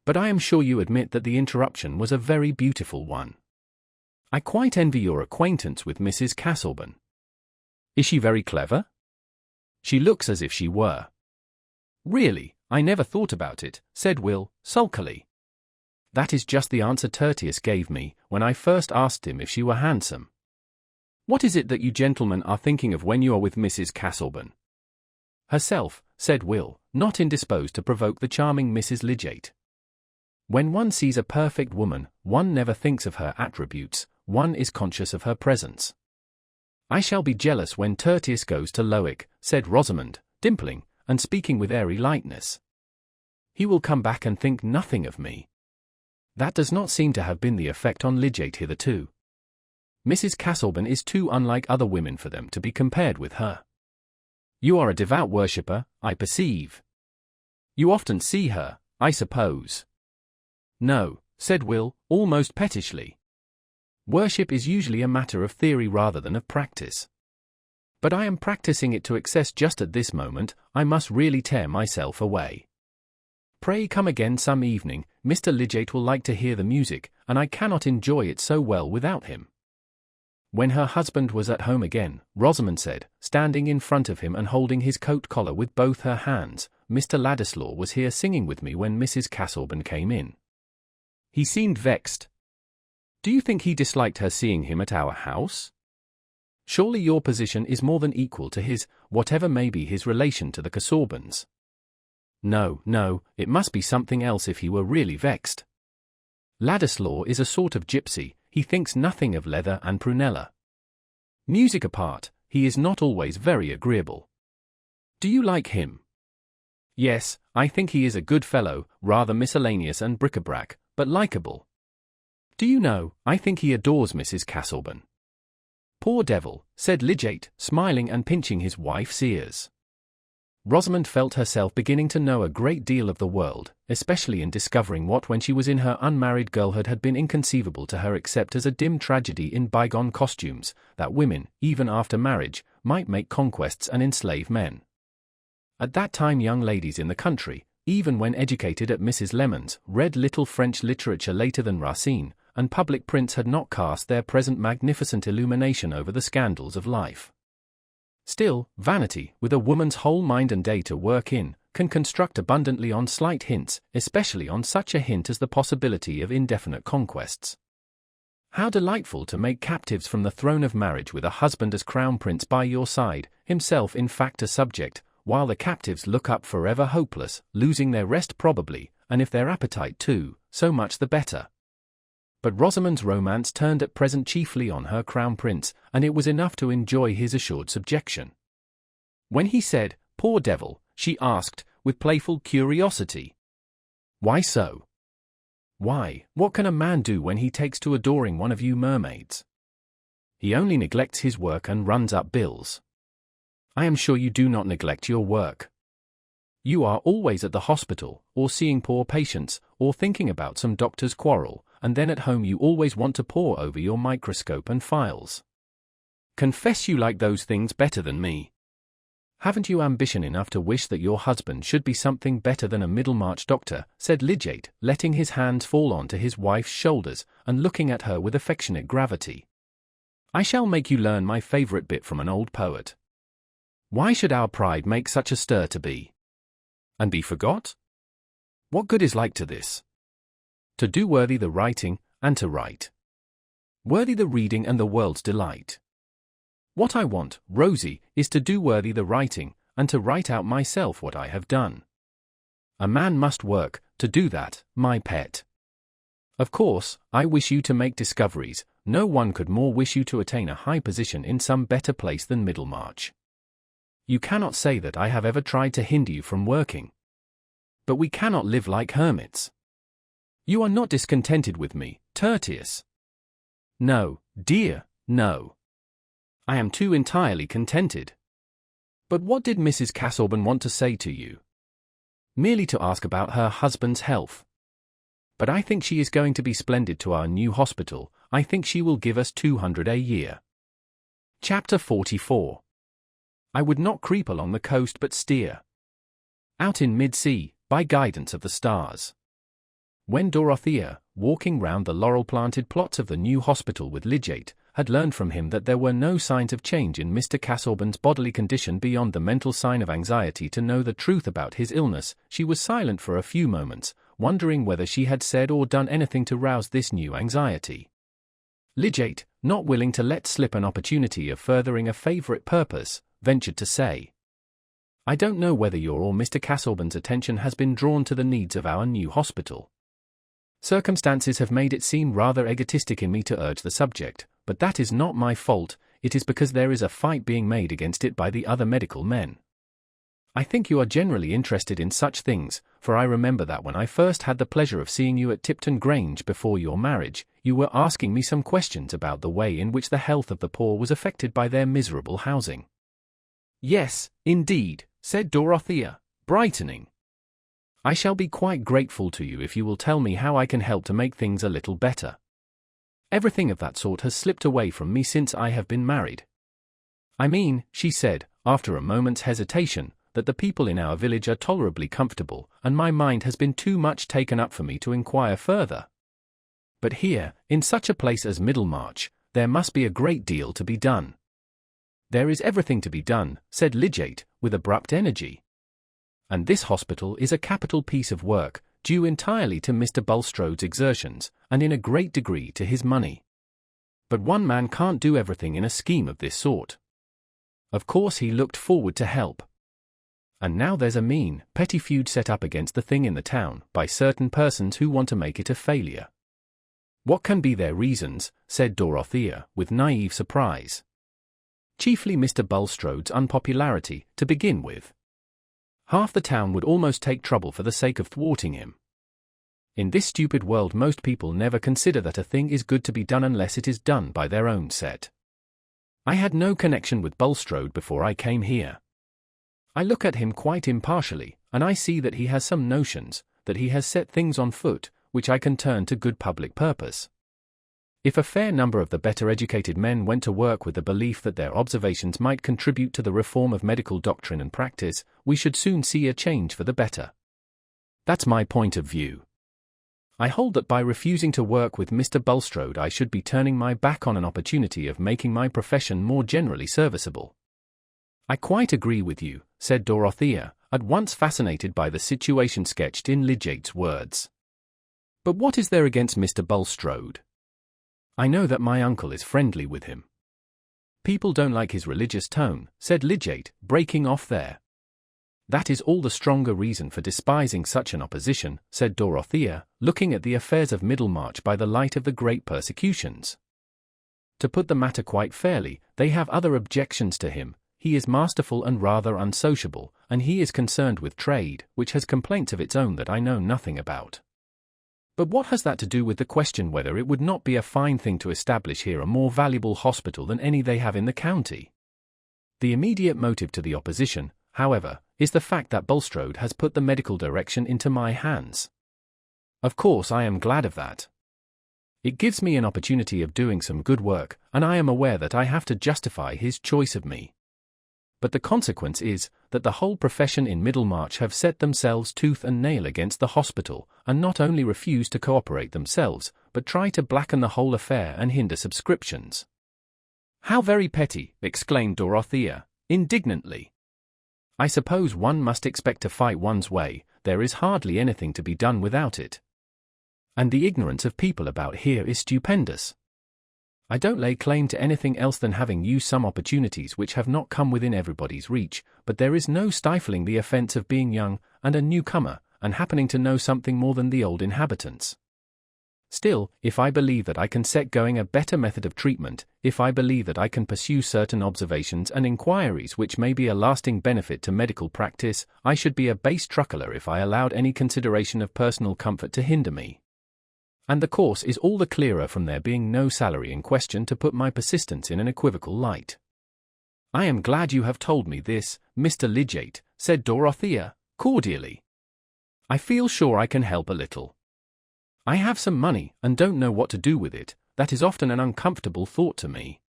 "But I am sure you admit that the interruption was a very beautiful one. I quite envy your acquaintance with Mrs. Casaubon. Is she very clever?" "She looks as if she were." "Really, I never thought about it," said Will, sulkily. "That is just the answer Tertius gave me, when I first asked him if she were handsome. What is it that you gentlemen are thinking of when you are with Mrs. Casaubon?" "Herself," said Will, not indisposed to provoke the charming Mrs. Lydgate. "When one sees a perfect woman, one never thinks of her attributes, one is conscious of her presence." "I shall be jealous when Tertius goes to Lowick," said Rosamond, dimpling, and speaking with airy lightness. "He will come back and think nothing of me." That does not seem to have been the effect on Lydgate hitherto. Mrs. Casaubon is too unlike other women for them to be compared with her. "You are a devout worshipper, I perceive. You often see her, I suppose?" "No," said Will, almost pettishly. "Worship is usually a matter of theory rather than of practice. But I am practicing it to excess just at this moment. I must really tear myself away. Pray come again some evening. Mr. Lydgate will like to hear the music, and I cannot enjoy it so well without him." When her husband was at home again, Rosamond said, standing in front of him and holding his coat collar with both her hands, "Mr. Ladislaw was here singing with me when Mrs. Casaubon came in. He seemed vexed. Do you think he disliked her seeing him at our house? Surely your position is more than equal to his, whatever may be his relation to the Casaubons." "No, no, it must be something else if he were really vexed. Ladislaw is a sort of gypsy, he thinks nothing of leather and prunella. Music apart, he is not always very agreeable. Do you like him? Yes, I think he is a good fellow, rather miscellaneous and bric-a-brac, but likable. Do you know, I think he adores Mrs. Casaubon. Poor devil, said Lidgate, smiling and pinching his wife's ears. Rosamond felt herself beginning to know a great deal of the world, especially in discovering what when she was in her unmarried girlhood had been inconceivable to her except as a dim tragedy in bygone costumes, that women, even after marriage, might make conquests and enslave men. At that time young ladies in the country, even when educated at Mrs. Lemon's, read little French literature later than Racine, and public prints had not cast their present magnificent illumination over the scandals of life. Still, vanity, with a woman's whole mind and day to work in, can construct abundantly on slight hints, especially on such a hint as the possibility of indefinite conquests. How delightful to make captives from the throne of marriage with a husband as crown prince by your side, himself in fact a subject, while the captives look up forever hopeless, losing their rest probably, and if their appetite too, so much the better. But Rosamond's romance turned at present chiefly on her crown prince, and it was enough to enjoy his assured subjection. When he said, "Poor devil," she asked, with playful curiosity, "Why so? Why, what can a man do when he takes to adoring one of you mermaids? He only neglects his work and runs up bills. I am sure you do not neglect your work. You are always at the hospital, or seeing poor patients, or thinking about some doctor's quarrel, and then at home you always want to pore over your microscope and files. Confess you like those things better than me. Haven't you ambition enough to wish that your husband should be something better than a Middlemarch doctor?" said Lidgate, letting his hands fall onto his wife's shoulders, and looking at her with affectionate gravity. "I shall make you learn my favourite bit from an old poet. Why should our pride make such a stir to be? And be forgot? What good is like to this? To do worthy the writing, and to write. Worthy the reading and the world's delight. What I want, Rosie, is to do worthy the writing, and to write out myself what I have done. A man must work, to do that, my pet. Of course, I wish you to make discoveries, no one could more wish you to attain a high position in some better place than Middlemarch. You cannot say that I have ever tried to hinder you from working. But we cannot live like hermits. You are not discontented with me, Tertius? No, dear, no. I am too entirely contented. But what did Mrs. Casaubon want to say to you? Merely to ask about her husband's health. But I think she is going to be splendid to our new hospital. I think she will give us 200 a year. Chapter 44. I would not creep along the coast but steer out in mid-sea, by guidance of the stars. When Dorothea, walking round the laurel-planted plots of the new hospital with Lidgate, had learned from him that there were no signs of change in Mr. Casaubon's bodily condition beyond the mental sign of anxiety to know the truth about his illness, she was silent for a few moments, wondering whether she had said or done anything to rouse this new anxiety. Lidgate, not willing to let slip an opportunity of furthering a favourite purpose, ventured to say, "I don't know whether your or Mr. Casaubon's attention has been drawn to the needs of our new hospital. Circumstances have made it seem rather egotistic in me to urge the subject, but that is not my fault, it is because there is a fight being made against it by the other medical men. I think you are generally interested in such things, for I remember that when I first had the pleasure of seeing you at Tipton Grange before your marriage, you were asking me some questions about the way in which the health of the poor was affected by their miserable housing." "Yes, indeed," said Dorothea, brightening. "I shall be quite grateful to you if you will tell me how I can help to make things a little better. Everything of that sort has slipped away from me since I have been married. I mean," she said, after a moment's hesitation, "that the people in our village are tolerably comfortable, and my mind has been too much taken up for me to inquire further. But here, in such a place as Middlemarch, there must be a great deal to be done." "There is everything to be done," said Lidgate, with abrupt energy. "And this hospital is a capital piece of work, due entirely to Mr. Bulstrode's exertions, and in a great degree to his money. But one man can't do everything in a scheme of this sort. Of course he looked forward to help. And now there's a mean, petty feud set up against the thing in the town, by certain persons who want to make it a failure." "What can be their reasons?" said Dorothea, with naive surprise. chiefly Mr. Bulstrode's unpopularity, to begin with. Half the town would almost take trouble for the sake of thwarting him. In this stupid world most people never consider that a thing is good to be done unless it is done by their own set. I had no connection with Bulstrode before I came here. I look at him quite impartially, and I see that he has some notions, that he has set things on foot, which I can turn to good public purpose. If a fair number of the better educated men went to work with the belief that their observations might contribute to the reform of medical doctrine and practice, we should soon see a change for the better. That's my point of view. I hold that by refusing to work with Mr. Bulstrode I should be turning my back on an opportunity of making my profession more generally serviceable. I quite agree with you, said Dorothea, at once fascinated by the situation sketched in Lidgate's words. But what is there against Mr. Bulstrode? I know that my uncle is friendly with him. People don't like his religious tone, said Lidgate, breaking off there. That is all the stronger reason for despising such an opposition, said Dorothea, looking at the affairs of Middlemarch by the light of the great persecutions. To put the matter quite fairly, they have other objections to him. He is masterful and rather unsociable, and he is concerned with trade, which has complaints of its own that I know nothing about. But what has that to do with the question whether it would not be a fine thing to establish here a more valuable hospital than any they have in the county? The immediate motive to the opposition, however, is the fact that Bulstrode has put the medical direction into my hands. Of course I am glad of that. It gives me an opportunity of doing some good work, and I am aware that I have to justify his choice of me. But the consequence is that the whole profession in Middlemarch have set themselves tooth and nail against the hospital, and not only refuse to cooperate themselves, but try to blacken the whole affair and hinder subscriptions. How very petty, exclaimed Dorothea, indignantly. I suppose one must expect to fight one's way, there is hardly anything to be done without it. And the ignorance of people about here is stupendous. I don't lay claim to anything else than having used some opportunities which have not come within everybody's reach, but there is no stifling the offence of being young, and a newcomer, and happening to know something more than the old inhabitants. Still, if I believe that I can set going a better method of treatment, if I believe that I can pursue certain observations and inquiries which may be a lasting benefit to medical practice, I should be a base truckler if I allowed any consideration of personal comfort to hinder me. And the course is all the clearer from there being no salary in question to put my persistence in an equivocal light. I am glad you have told me this, Mr. Lidgate, said Dorothea, cordially. I feel sure I can help a little. I have some money, and don't know what to do with it. That is often an uncomfortable thought to me.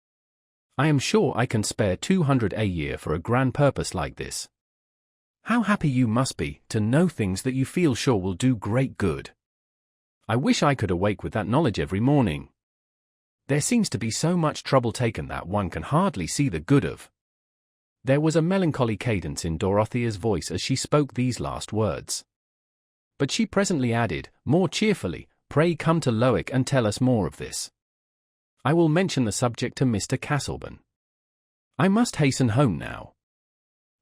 I am sure I can spare 200 a year for a grand purpose like this. How happy you must be to know things that you feel sure will do great good. I wish I could awake with that knowledge every morning. There seems to be so much trouble taken that one can hardly see the good of. There was a melancholy cadence in Dorothea's voice as she spoke these last words. But she presently added, more cheerfully, pray come to Lowick and tell us more of this. I will mention the subject to Mr. Casselban. I must hasten home now.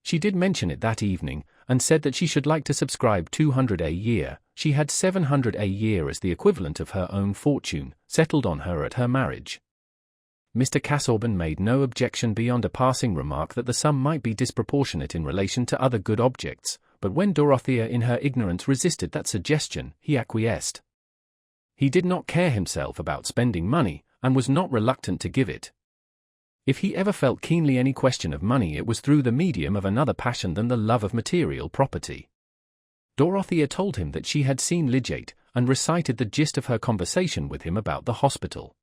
She did mention it that evening, and said that she should like to subscribe 200 a year. She had 700 a year as the equivalent of her own fortune, settled on her at her marriage. Mr. Casselban made no objection beyond a passing remark that the sum might be disproportionate in relation to other good objects, but when Dorothea in her ignorance resisted that suggestion, he acquiesced. He did not care himself about spending money, and was not reluctant to give it. If he ever felt keenly any question of money, it was through the medium of another passion than the love of material property. Dorothea told him that she had seen Lidgate, and recited the gist of her conversation with him about the hospital.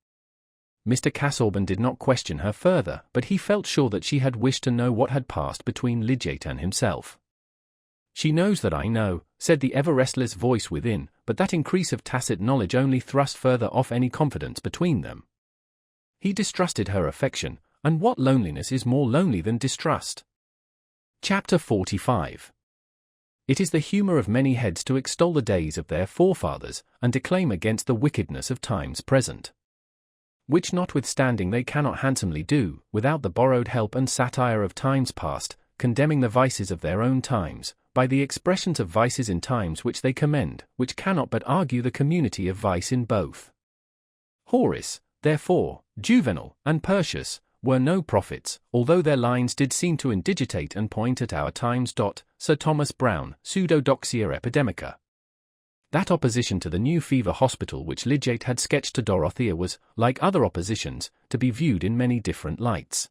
Mr. Casselban did not question her further, but he felt sure that she had wished to know what had passed between Lidgate and himself. She knows that I know, said the ever-restless voice within, but that increase of tacit knowledge only thrust further off any confidence between them. He distrusted her affection, and what loneliness is more lonely than distrust? Chapter 45. It is the humour of many heads to extol the days of their forefathers, and declaim against the wickedness of times present. Which notwithstanding they cannot handsomely do, without the borrowed help and satire of times past, condemning the vices of their own times, by the expressions of vices in times which they commend, which cannot but argue the community of vice in both. Horace, therefore, Juvenal, and Persius, were no prophets, although their lines did seem to indigitate and point at our times. Sir Thomas Browne, Pseudodoxia Epidemica. That opposition to the new fever hospital which Lidgate had sketched to Dorothea was, like other oppositions, to be viewed in many different lights.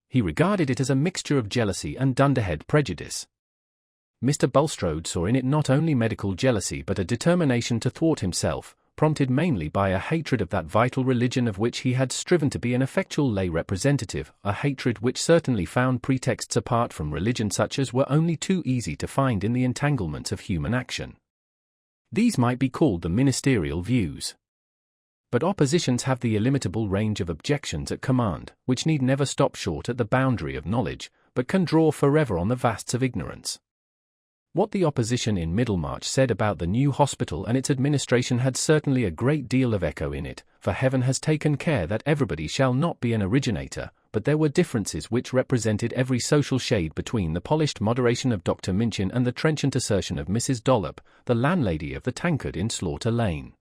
He regarded it as a mixture of jealousy and dunderhead prejudice. Mr. Bulstrode saw in it not only medical jealousy but a determination to thwart himself, prompted mainly by a hatred of that vital religion of which he had striven to be an effectual lay representative, a hatred which certainly found pretexts apart from religion such as were only too easy to find in the entanglements of human action. These might be called the ministerial views. But oppositions have the illimitable range of objections at command, which need never stop short at the boundary of knowledge, but can draw forever on the vasts of ignorance. What the opposition in Middlemarch said about the new hospital and its administration had certainly a great deal of echo in it, for heaven has taken care that everybody shall not be an originator, but there were differences which represented every social shade between the polished moderation of Dr. Minchin and the trenchant assertion of Mrs. Dollop, the landlady of the Tankard in Slaughter Lane.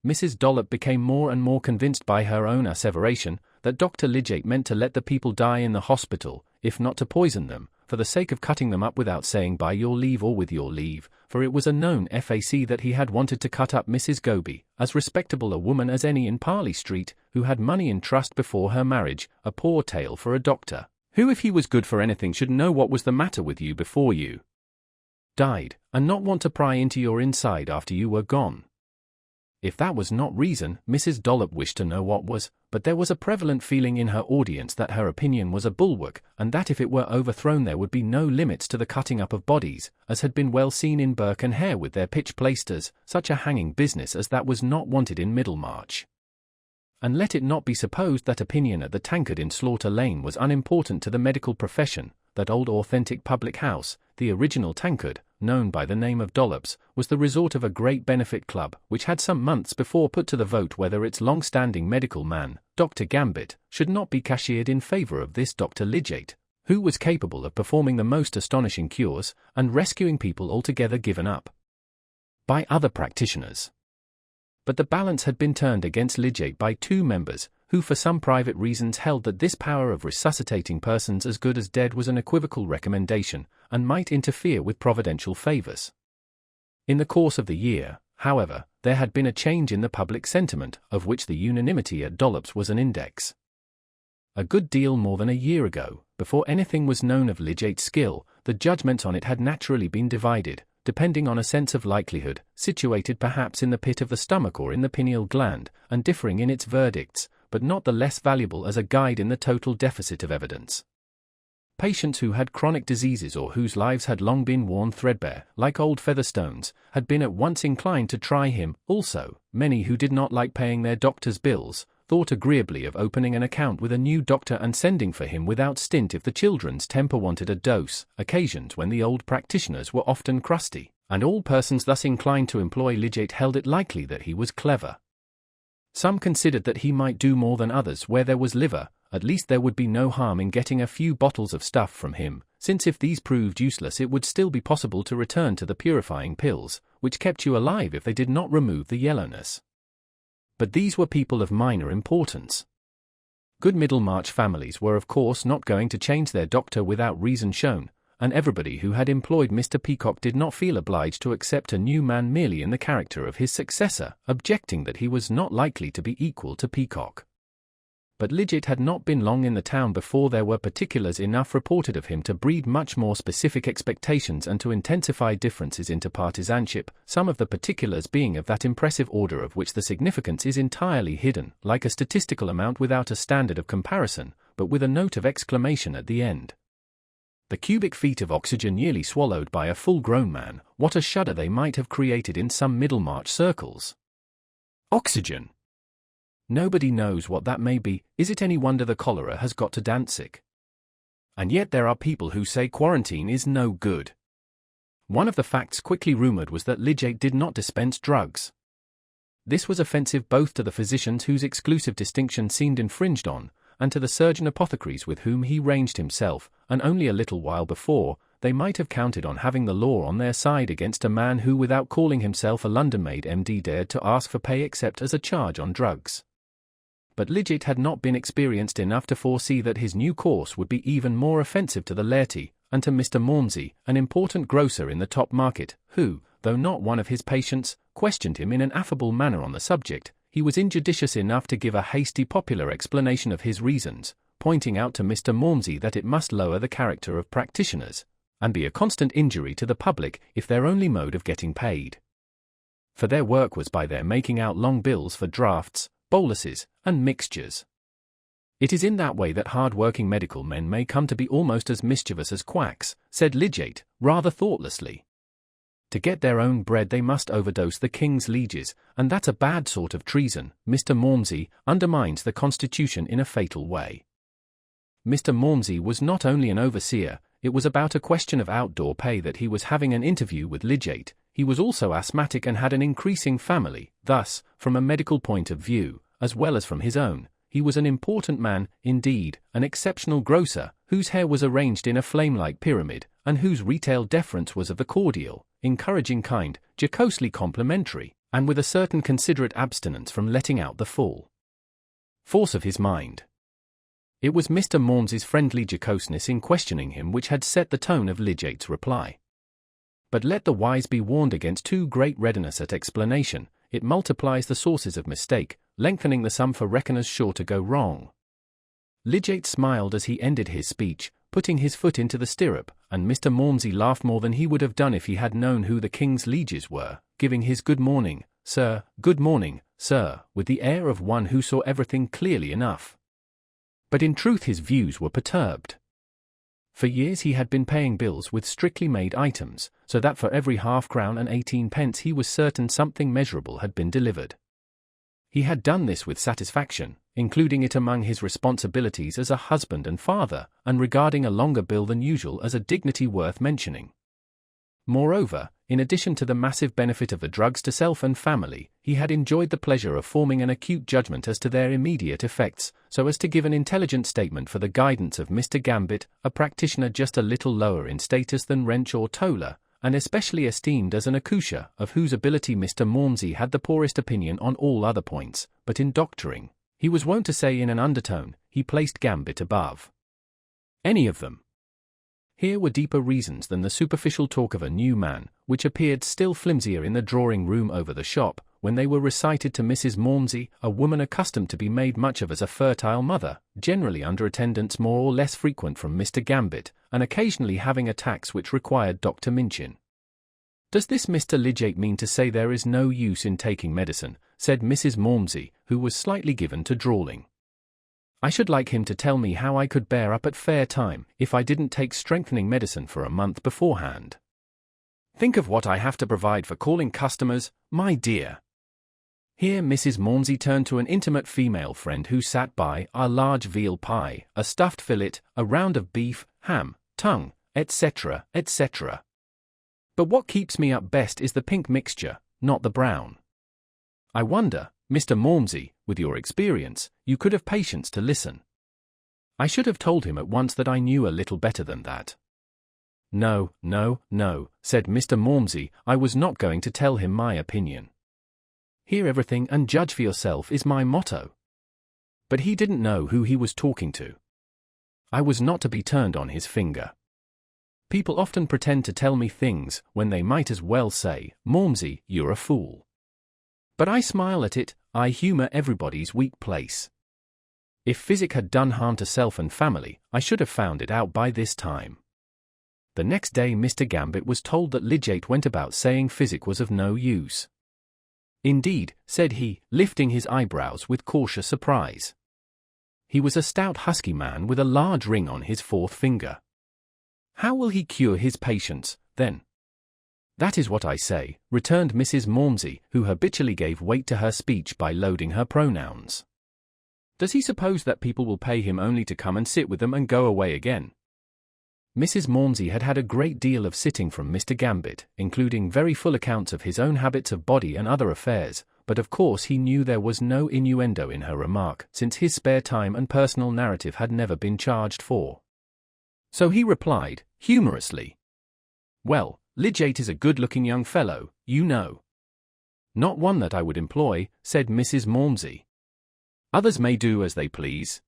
Mrs. Dollop became more and more convinced by her own asseveration that Dr. Lidgate meant to let the people die in the hospital, if not to poison them, for the sake of cutting them up without saying by your leave or with your leave, for it was a known fact that he had wanted to cut up Mrs. Goby, as respectable a woman as any in Parley Street, who had money in trust before her marriage, a poor tale for a doctor, who if he was good for anything should know what was the matter with you before you died, and not want to pry into your inside after you were gone. If that was not reason, Mrs. Dollop wished to know what was, but there was a prevalent feeling in her audience that her opinion was a bulwark, and that if it were overthrown there would be no limits to the cutting up of bodies, as had been well seen in Burke and Hare with their pitch plaisters. Such a hanging business as that was not wanted in Middlemarch. And let it not be supposed that opinion at the Tankard in Slaughter Lane was unimportant to the medical profession. That old authentic public house, the original Tankard, known by the name of Dollop's, was the resort of a great benefit club, which had some months before put to the vote whether its long-standing medical man, Dr. Gambit, should not be cashiered in favour of this Dr. Lidgate, who was capable of performing the most astonishing cures, and rescuing people altogether given up by other practitioners. But the balance had been turned against Lidgate by two members, who for some private reasons held that this power of resuscitating persons as good as dead was an equivocal recommendation, and might interfere with providential favours. In the course of the year, however, there had been a change in the public sentiment, of which the unanimity at Dollop's was an index. A good deal more than a year ago, before anything was known of Lidgate's skill, the judgments on it had naturally been divided, depending on a sense of likelihood, situated perhaps in the pit of the stomach or in the pineal gland, and differing in its verdicts, but not the less valuable as a guide in the total deficit of evidence. Patients who had chronic diseases or whose lives had long been worn threadbare, like old Featherstone's, had been at once inclined to try him. Also, many who did not like paying their doctor's bills, thought agreeably of opening an account with a new doctor and sending for him without stint if the children's temper wanted a dose, occasions when the old practitioners were often crusty, and all persons thus inclined to employ Lidgate held it likely that he was clever. Some considered that he might do more than others where there was liver. At least there would be no harm in getting a few bottles of stuff from him, since if these proved useless it would still be possible to return to the purifying pills, which kept you alive if they did not remove the yellowness. But these were people of minor importance. Good Middlemarch families were of course not going to change their doctor without reason shown, and everybody who had employed Mr. Peacock did not feel obliged to accept a new man merely in the character of his successor, objecting that he was not likely to be equal to Peacock. But Lidgate had not been long in the town before there were particulars enough reported of him to breed much more specific expectations and to intensify differences into partisanship, some of the particulars being of that impressive order of which the significance is entirely hidden, like a statistical amount without a standard of comparison, but with a note of exclamation at the end. The cubic feet of oxygen yearly swallowed by a full-grown man, what a shudder they might have created in some Middlemarch circles. Oxygen! Nobody knows what that may be. Is it any wonder the cholera has got to Danzig? And yet there are people who say quarantine is no good. One of the facts quickly rumoured was that Lidgate did not dispense drugs. This was offensive both to the physicians whose exclusive distinction seemed infringed on, and to the surgeon apothecaries with whom he ranged himself, and only a little while before, they might have counted on having the law on their side against a man who without calling himself a London-made MD dared to ask for pay except as a charge on drugs. but Lidgett had not been experienced enough to foresee that his new course would be even more offensive to the laity, and to Mr. Maunsey, an important grocer in the top market, who, though not one of his patients, questioned him in an affable manner on the subject. He was injudicious enough to give a hasty popular explanation of his reasons, pointing out to Mr. Maunsey that it must lower the character of practitioners, and be a constant injury to the public if their only mode of getting paid for their work was by their making out long bills for drafts, boluses, and mixtures. It is in that way that hard-working medical men may come to be almost as mischievous as quacks, said Lidgett, rather thoughtlessly. To get their own bread they must overdose the king's lieges, and that's a bad sort of treason. Mr. Maunsey undermines the constitution in a fatal way. Mr. Maunsey was not only an overseer, it was about a question of outdoor pay that he was having an interview with Lidgett. He was also asthmatic and had an increasing family. Thus, from a medical point of view, as well as from his own, he was an important man, indeed, an exceptional grocer, whose hair was arranged in a flame-like pyramid, and whose retail deference was of the cordial, encouraging kind, jocosely complimentary, and with a certain considerate abstinence from letting out the full force of his mind. It was Mr. Maunsey's friendly jocoseness in questioning him which had set the tone of Lidgett's reply. But let the wise be warned against too great readiness at explanation. It multiplies the sources of mistake, lengthening the sum for reckoners sure to go wrong. Lidgett smiled as he ended his speech, putting his foot into the stirrup, and Mr. Maunsey laughed more than he would have done if he had known who the king's lieges were, giving his good morning, sir, with the air of one who saw everything clearly enough. But in truth his views were perturbed. For years he had been paying bills with strictly made items, so that for every half-crown and 18 pence he was certain something measurable had been delivered. He had done this with satisfaction, including it among his responsibilities as a husband and father, and regarding a longer bill than usual as a dignity worth mentioning. Moreover, in addition to the massive benefit of the drugs to self and family, he had enjoyed the pleasure of forming an acute judgment as to their immediate effects, so as to give an intelligent statement for the guidance of Mr. Gambit, a practitioner just a little lower in status than Wrench or Toller, and especially esteemed as an accoucheur, of whose ability Mr. Maunsey had the poorest opinion on all other points, but in doctoring, he was wont to say in an undertone, he placed Gambit above any of them. Here were deeper reasons than the superficial talk of a new man, which appeared still flimsier in the drawing-room over the shop, when they were recited to Mrs. Maunsey, a woman accustomed to be made much of as a fertile mother, generally under attendance more or less frequent from Mr. Gambit, and occasionally having attacks which required Dr. Minchin. "Does this Mr. Lidgett mean to say there is no use in taking medicine?" said Mrs. Maunsey, who was slightly given to drawling. "I should like him to tell me how I could bear up at fair time, if I didn't take strengthening medicine for a month beforehand. Think of what I have to provide for calling customers, my dear." Here Mrs. Maunsey turned to an intimate female friend who sat by, a large veal pie, a stuffed fillet, a round of beef, ham, tongue, etc., etc. "But what keeps me up best is the pink mixture, not the brown. I wonder, Mr. Maunsey, with your experience, you could have patience to listen." I should have told him at once that I knew a little better than that. No, said Mr. Maunsey, I was not going to tell him my opinion. Hear everything and judge for yourself is my motto. But he didn't know who he was talking to. I was not to be turned on his finger. People often pretend to tell me things, when they might as well say, "Maunsey, you're a fool." But I smile at it, I humour everybody's weak place. If physic had done harm to self and family, I should have found it out by this time. The next day Mr. Gambit was told that Lidgett went about saying physic was of no use. Indeed, said he, lifting his eyebrows with cautious surprise. He was a stout husky man with a large ring on his fourth finger. How will he cure his patients, then? That is what I say, returned Mrs. Maunsey, who habitually gave weight to her speech by loading her pronouns. Does he suppose that people will pay him only to come and sit with them and go away again? Mrs. Maunsey had had a great deal of sitting from Mr. Gambit, including very full accounts of his own habits of body and other affairs, but of course he knew there was no innuendo in her remark, since his spare time and personal narrative had never been charged for. So he replied, humorously, "Well, Lidgett is a good-looking young fellow, you know." "Not one that I would employ," said Mrs. Maunsey. Others may do as they please.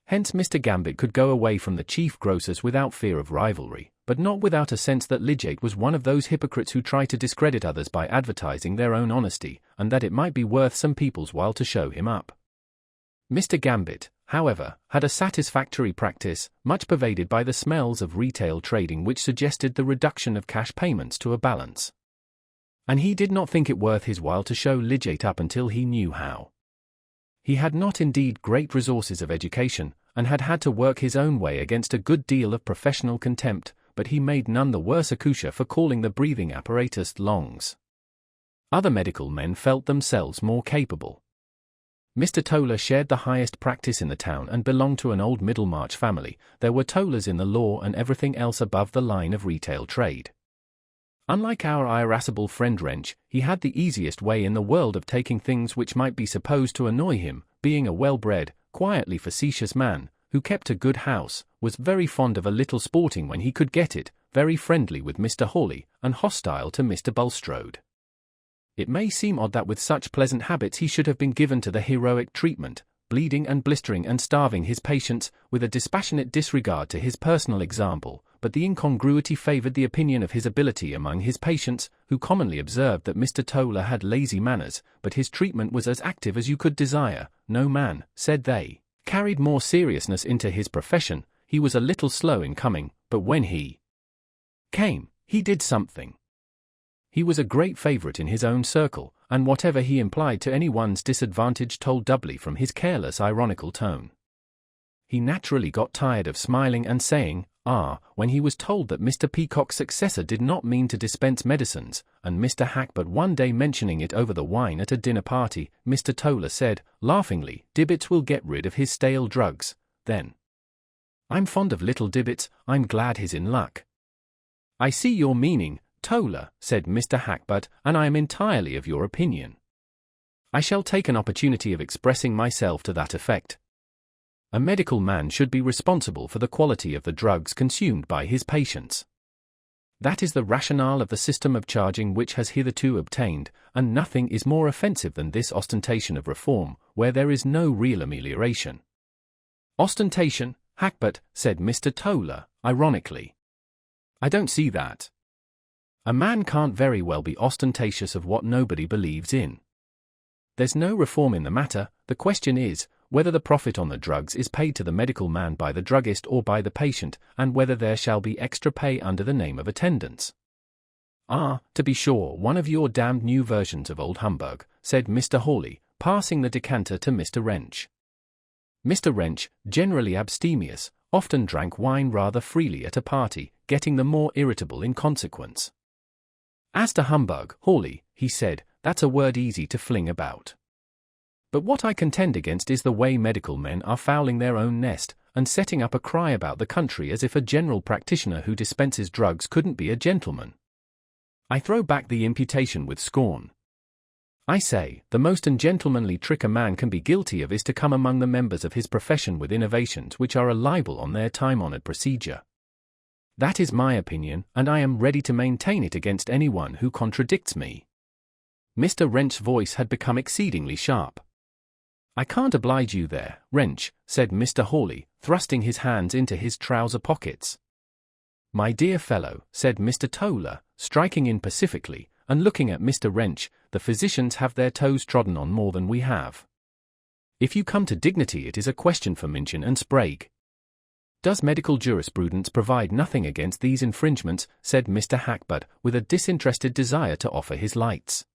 Hence Mr. Gambit could go away from the chief grocers without fear of rivalry, but not without a sense that Lidgate was one of those hypocrites who try to discredit others by advertising their own honesty, and that it might be worth some people's while to show him up. Mr. Gambit, however, had a satisfactory practice, much pervaded by the smells of retail trading which suggested the reduction of cash payments to a balance. And he did not think it worth his while to show Lidgate up until he knew how. He had not indeed great resources of education, and had had to work his own way against a good deal of professional contempt, but he made none the worse accoucheur for calling the breathing apparatus lungs. Other medical men felt themselves more capable. Mr. Toller shared the highest practice in the town and belonged to an old Middlemarch family. There were Tollers in the law and everything else above the line of retail trade. Unlike our irascible friend Wrench, he had the easiest way in the world of taking things which might be supposed to annoy him, being a well-bred, quietly facetious man, who kept a good house, was very fond of a little sporting when he could get it, very friendly with Mr. Hawley, and hostile to Mr. Bulstrode. It may seem odd that with such pleasant habits he should have been given to the heroic treatment, bleeding and blistering and starving his patients, with a dispassionate disregard to his personal example, but the incongruity favoured the opinion of his ability among his patients, who commonly observed that Mr. Toller had lazy manners, but his treatment was as active as you could desire. No man, said they, carried more seriousness into his profession. He was a little slow in coming, but when he came, he did something. He was a great favourite in his own circle, and whatever he implied to any one's disadvantage told doubly from his careless, ironical tone. He naturally got tired of smiling and saying, when he was told that Mr. Peacock's successor did not mean to dispense medicines, and Mr. Hackbutt one day mentioning it over the wine at a dinner party, Mr. Toller said, laughingly, Dibbits will get rid of his stale drugs, then. I'm fond of little Dibbits, I'm glad he's in luck. I see your meaning, Toller, said Mr. Hackbutt, and I am entirely of your opinion. I shall take an opportunity of expressing myself to that effect. A medical man should be responsible for the quality of the drugs consumed by his patients. That is the rationale of the system of charging which has hitherto obtained, and nothing is more offensive than this ostentation of reform, where there is no real amelioration. Ostentation, Hackbutt, said Mr. Toller, ironically. I don't see that. A man can't very well be ostentatious of what nobody believes in. There's no reform in the matter. The question is, whether the profit on the drugs is paid to the medical man by the druggist or by the patient, and whether there shall be extra pay under the name of attendance. To be sure, one of your damned new versions of old humbug, said Mr. Hawley, passing the decanter to Mr. Wrench. Mr. Wrench, generally abstemious, often drank wine rather freely at a party, getting the more irritable in consequence. As to humbug, Hawley, he said, that's a word easy to fling about. But what I contend against is the way medical men are fouling their own nest, and setting up a cry about the country as if a general practitioner who dispenses drugs couldn't be a gentleman. I throw back the imputation with scorn. I say, the most ungentlemanly trick a man can be guilty of is to come among the members of his profession with innovations which are a libel on their time-honoured procedure. That is my opinion, and I am ready to maintain it against anyone who contradicts me. Mr. Wrench's voice had become exceedingly sharp. I can't oblige you there, Wrench, said Mr. Hawley, thrusting his hands into his trouser pockets. My dear fellow, said Mr. Toller, striking in pacifically, and looking at Mr. Wrench, the physicians have their toes trodden on more than we have. If you come to dignity, it is a question for Minchin and Sprague. Does medical jurisprudence provide nothing against these infringements, said Mr. Hackbutt, with a disinterested desire to offer his lights.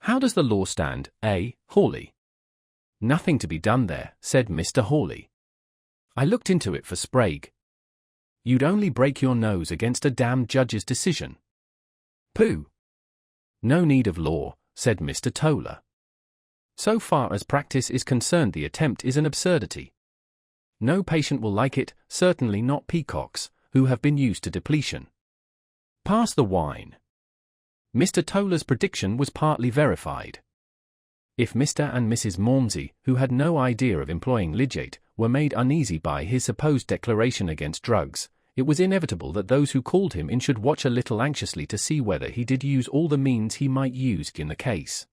How does the law stand, Hawley? Nothing to be done there, said Mr. Hawley. I looked into it for Sprague. You'd only break your nose against a damned judge's decision. Pooh! No need of law, said Mr. Toller. So far as practice is concerned, the attempt is an absurdity. No patient will like it, certainly not Peacocks, who have been used to depletion. Pass the wine. Mr. Toller's prediction was partly verified. If Mr. and Mrs. Malmsey, who had no idea of employing Lidgate, were made uneasy by his supposed declaration against drugs, it was inevitable that those who called him in should watch a little anxiously to see whether he did use all the means he might use in the case.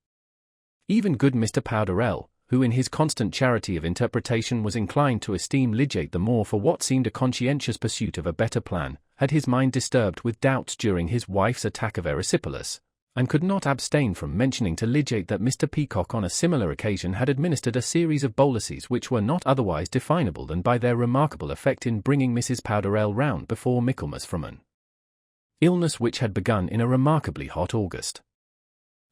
Even good Mr. Powderell, who in his constant charity of interpretation was inclined to esteem Lydgate the more for what seemed a conscientious pursuit of a better plan, had his mind disturbed with doubts during his wife's attack of erysipelas, and could not abstain from mentioning to Lydgate that Mr. Peacock on a similar occasion had administered a series of boluses which were not otherwise definable than by their remarkable effect in bringing Mrs. Powderell round before Michaelmas from an illness which had begun in a remarkably hot August.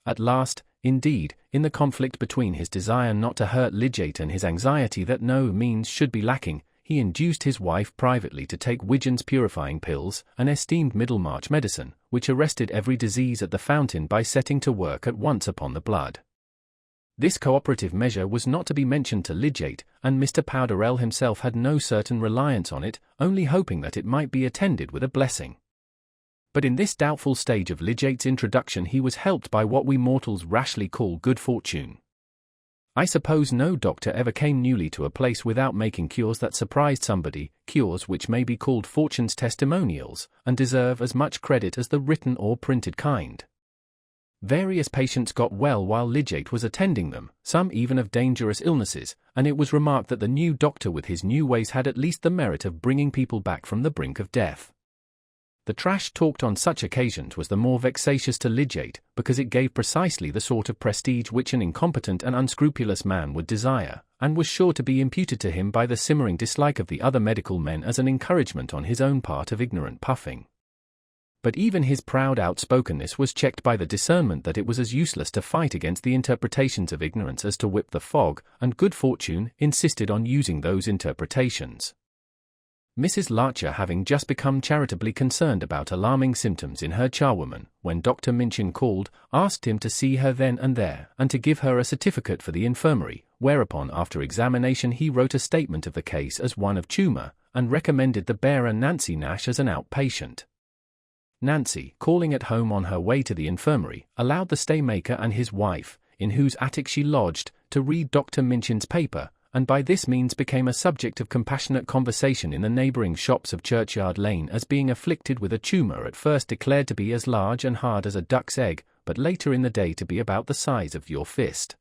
At last, indeed, in the conflict between his desire not to hurt Lydgate and his anxiety that no means should be lacking, he induced his wife privately to take Widgeon's purifying pills, an esteemed Middlemarch medicine, which arrested every disease at the fountain by setting to work at once upon the blood. This cooperative measure was not to be mentioned to Lydgate, and Mr. Powderell himself had no certain reliance on it, only hoping that it might be attended with a blessing. But in this doubtful stage of Lydgate's introduction he was helped by what we mortals rashly call good fortune. I suppose no doctor ever came newly to a place without making cures that surprised somebody, cures which may be called fortune's testimonials, and deserve as much credit as the written or printed kind. Various patients got well while Lydgate was attending them, some even of dangerous illnesses, and it was remarked that the new doctor with his new ways had at least the merit of bringing people back from the brink of death. The trash talked on such occasions was the more vexatious to Lydgate, because it gave precisely the sort of prestige which an incompetent and unscrupulous man would desire, and was sure to be imputed to him by the simmering dislike of the other medical men as an encouragement on his own part of ignorant puffing. But even his proud outspokenness was checked by the discernment that it was as useless to fight against the interpretations of ignorance as to whip the fog, and good fortune insisted on using those interpretations. Mrs. Larcher having just become charitably concerned about alarming symptoms in her charwoman, when Dr. Minchin called, asked him to see her then and there, and to give her a certificate for the infirmary, whereupon after examination he wrote a statement of the case as one of tumour, and recommended the bearer Nancy Nash as an outpatient. Nancy, calling at home on her way to the infirmary, allowed the staymaker and his wife, in whose attic she lodged, to read Dr. Minchin's paper, and by this means became a subject of compassionate conversation in the neighbouring shops of Churchyard Lane as being afflicted with a tumour at first declared to be as large and hard as a duck's egg, but later in the day to be about the size of your fist.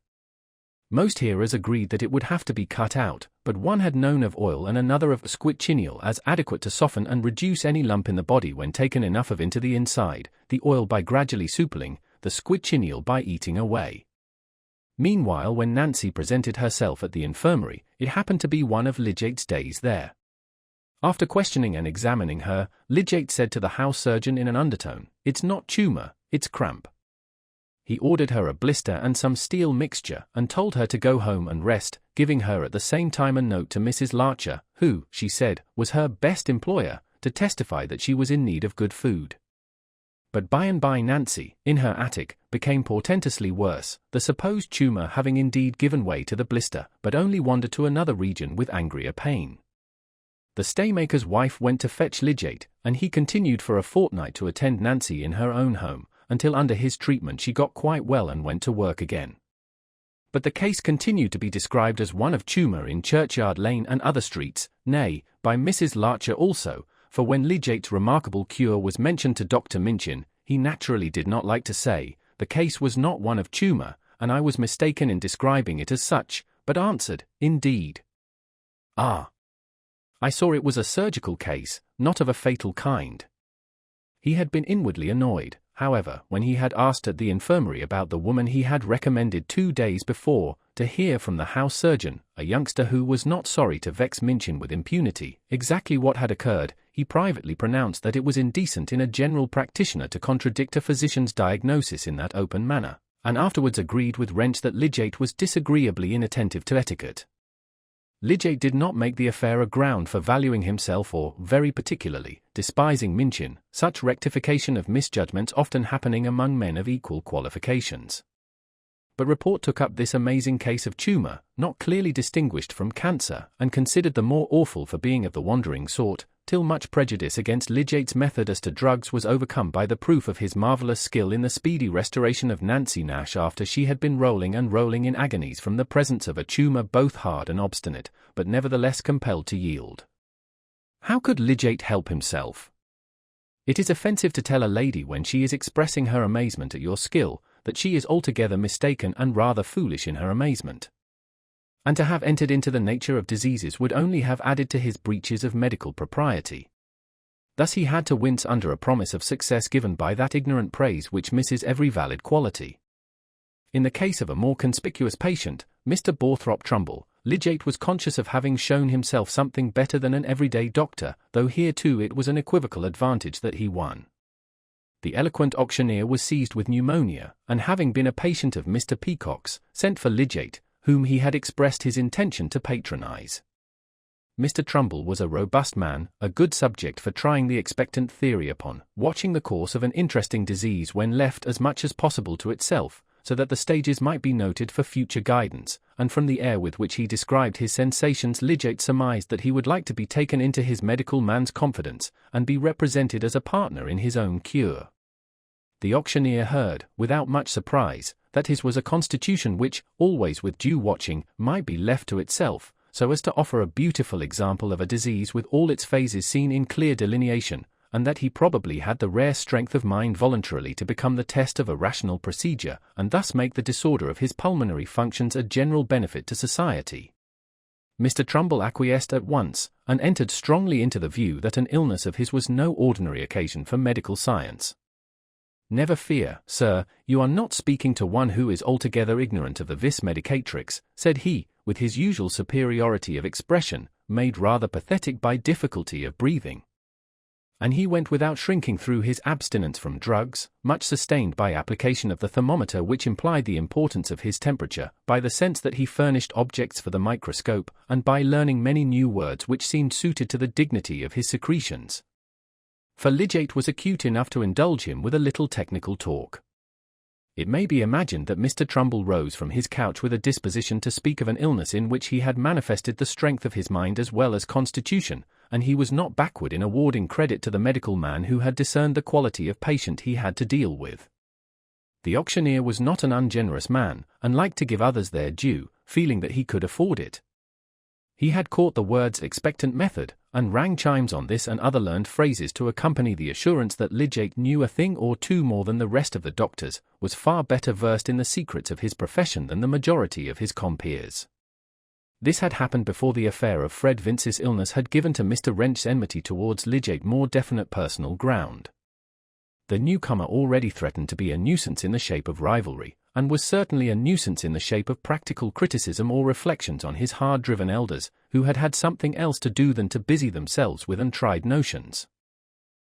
Most hearers agreed that it would have to be cut out, but one had known of oil and another of squitchineal as adequate to soften and reduce any lump in the body when taken enough of into the inside, the oil by gradually suppling, the squitchineal by eating away. Meanwhile, when Nancy presented herself at the infirmary, it happened to be one of Lydgate's days there. After questioning and examining her, Lydgate said to the house surgeon in an undertone, "It's not tumour, it's cramp." He ordered her a blister and some steel mixture, and told her to go home and rest, giving her at the same time a note to Mrs. Larcher, who, she said, was her best employer, to testify that she was in need of good food. But by and by Nancy, in her attic, became portentously worse, the supposed tumour having indeed given way to the blister, but only wandered to another region with angrier pain. The staymaker's wife went to fetch Lydgate, and he continued for a fortnight to attend Nancy in her own home, until under his treatment she got quite well and went to work again. But the case continued to be described as one of tumour in Churchyard Lane and other streets, nay, by Mrs. Larcher also, for when Lydgate's remarkable cure was mentioned to Dr. Minchin, he naturally did not like to say, the case was not one of tumour, and I was mistaken in describing it as such, but answered, indeed. Ah! I saw it was a surgical case, not of a fatal kind. He had been inwardly annoyed, however, when he had asked at the infirmary about the woman he had recommended 2 days before, to hear from the house surgeon, a youngster who was not sorry to vex Minchin with impunity, exactly what had occurred. He privately pronounced that it was indecent in a general practitioner to contradict a physician's diagnosis in that open manner, and afterwards agreed with Wrench that Lydgate was disagreeably inattentive to etiquette. Lydgate did not make the affair a ground for valuing himself or, very particularly, despising Minchin, such rectification of misjudgments often happening among men of equal qualifications. But report took up this amazing case of tumour, not clearly distinguished from cancer, and considered the more awful for being of the wandering sort, till much prejudice against Lydgate's method as to drugs was overcome by the proof of his marvellous skill in the speedy restoration of Nancy Nash after she had been rolling and rolling in agonies from the presence of a tumour both hard and obstinate, but nevertheless compelled to yield. How could Lydgate help himself? It is offensive to tell a lady when she is expressing her amazement at your skill, that she is altogether mistaken and rather foolish in her amazement. and to have entered into the nature of diseases would only have added to his breaches of medical propriety. Thus he had to wince under a promise of success given by that ignorant praise which misses every valid quality. In the case of a more conspicuous patient, Mr. Borthrop Trumbull, Lidgate was conscious of having shown himself something better than an everyday doctor, though here too it was an equivocal advantage that he won. The eloquent auctioneer was seized with pneumonia, and having been a patient of Mr. Peacock's, sent for Lidgate, whom he had expressed his intention to patronize. Mr. Trumbull was a robust man, a good subject for trying the expectant theory upon, watching the course of an interesting disease when left as much as possible to itself, so that the stages might be noted for future guidance, and from the air with which he described his sensations Lidgate surmised that he would like to be taken into his medical man's confidence, and be represented as a partner in his own cure. The auctioneer heard, without much surprise, that his was a constitution which, always with due watching, might be left to itself, so as to offer a beautiful example of a disease with all its phases seen in clear delineation, and that he probably had the rare strength of mind voluntarily to become the test of a rational procedure, and thus make the disorder of his pulmonary functions a general benefit to society. Mr. Trumbull acquiesced at once, and entered strongly into the view that an illness of his was no ordinary occasion for medical science. "Never fear, sir, you are not speaking to one who is altogether ignorant of the vis medicatrix," said he, with his usual superiority of expression, made rather pathetic by difficulty of breathing. And he went without shrinking through his abstinence from drugs, much sustained by application of the thermometer which implied the importance of his temperature, by the sense that he furnished objects for the microscope, and by learning many new words which seemed suited to the dignity of his secretions. For Lidgate was acute enough to indulge him with a little technical talk. It may be imagined that Mr. Trumbull rose from his couch with a disposition to speak of an illness in which he had manifested the strength of his mind as well as constitution, and he was not backward in awarding credit to the medical man who had discerned the quality of patient he had to deal with. The auctioneer was not an ungenerous man, and liked to give others their due, feeling that he could afford it. He had caught the words expectant method, and rang chimes on this and other learned phrases to accompany the assurance that Lidgate knew a thing or two more than the rest of the doctors, was far better versed in the secrets of his profession than the majority of his compeers. This had happened before the affair of Fred Vince's illness had given to Mr. Wrench's enmity towards Lidgate more definite personal ground. The newcomer already threatened to be a nuisance in the shape of rivalry, and was certainly a nuisance in the shape of practical criticism or reflections on his hard-driven elders, who had had something else to do than to busy themselves with untried notions.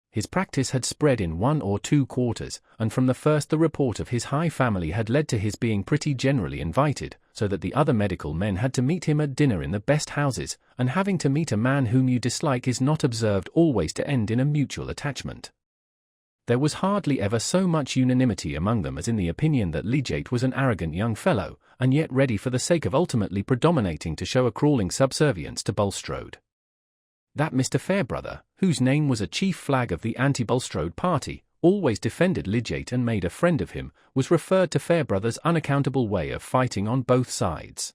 His practice had spread in 1 or 2 quarters, and from the first the report of his high family had led to his being pretty generally invited, so that the other medical men had to meet him at dinner in the best houses, and having to meet a man whom you dislike is not observed always to end in a mutual attachment. There was hardly ever so much unanimity among them as in the opinion that Lidgate was an arrogant young fellow, and yet ready for the sake of ultimately predominating to show a crawling subservience to Bulstrode. That Mr. Fairbrother, whose name was a chief flag of the anti-Bulstrode party, always defended Lidgate and made a friend of him, was referred to Fairbrother's unaccountable way of fighting on both sides.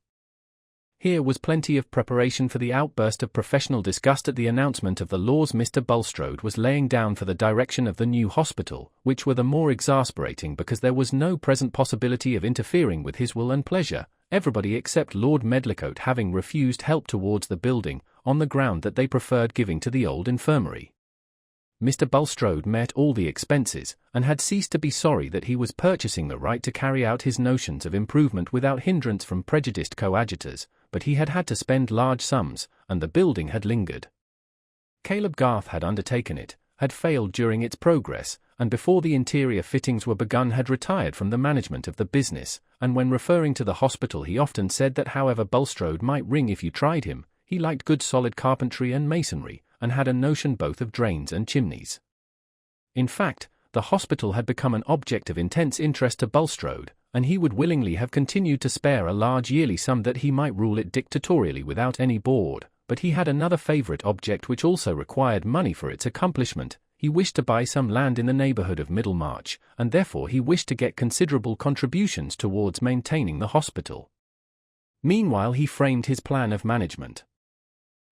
Here was plenty of preparation for the outburst of professional disgust at the announcement of the laws Mr. Bulstrode was laying down for the direction of the new hospital, which were the more exasperating because there was no present possibility of interfering with his will and pleasure, everybody except Lord Medlicote having refused help towards the building, on the ground that they preferred giving to the old infirmary. Mr. Bulstrode met all the expenses, and had ceased to be sorry that he was purchasing the right to carry out his notions of improvement without hindrance from prejudiced coadjutors, but he had had to spend large sums, and the building had lingered. Caleb Garth had undertaken it, had failed during its progress, and before the interior fittings were begun had retired from the management of the business, and when referring to the hospital he often said that however Bulstrode might ring if you tried him, he liked good solid carpentry and masonry, and had a notion both of drains and chimneys. In fact, the hospital had become an object of intense interest to Bulstrode, and he would willingly have continued to spare a large yearly sum that he might rule it dictatorially without any board, but he had another favourite object which also required money for its accomplishment. He wished to buy some land in the neighbourhood of Middlemarch, and therefore he wished to get considerable contributions towards maintaining the hospital. Meanwhile he framed his plan of management.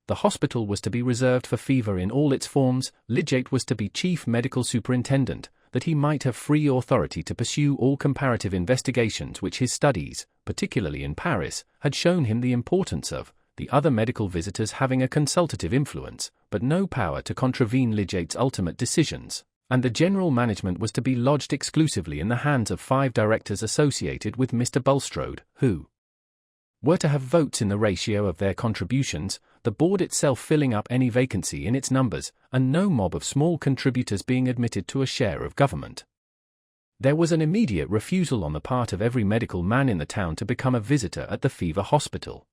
The hospital was to be reserved for fever in all its forms, Lidgate was to be chief medical superintendent, that he might have free authority to pursue all comparative investigations which his studies, particularly in Paris, had shown him the importance of, the other medical visitors having a consultative influence, but no power to contravene Lidgate's ultimate decisions, and the general management was to be lodged exclusively in the hands of 5 directors associated with Mr. Bulstrode, who were to have votes in the ratio of their contributions, the board itself filling up any vacancy in its numbers, and no mob of small contributors being admitted to a share of government. There was an immediate refusal on the part of every medical man in the town to become a visitor at the fever hospital.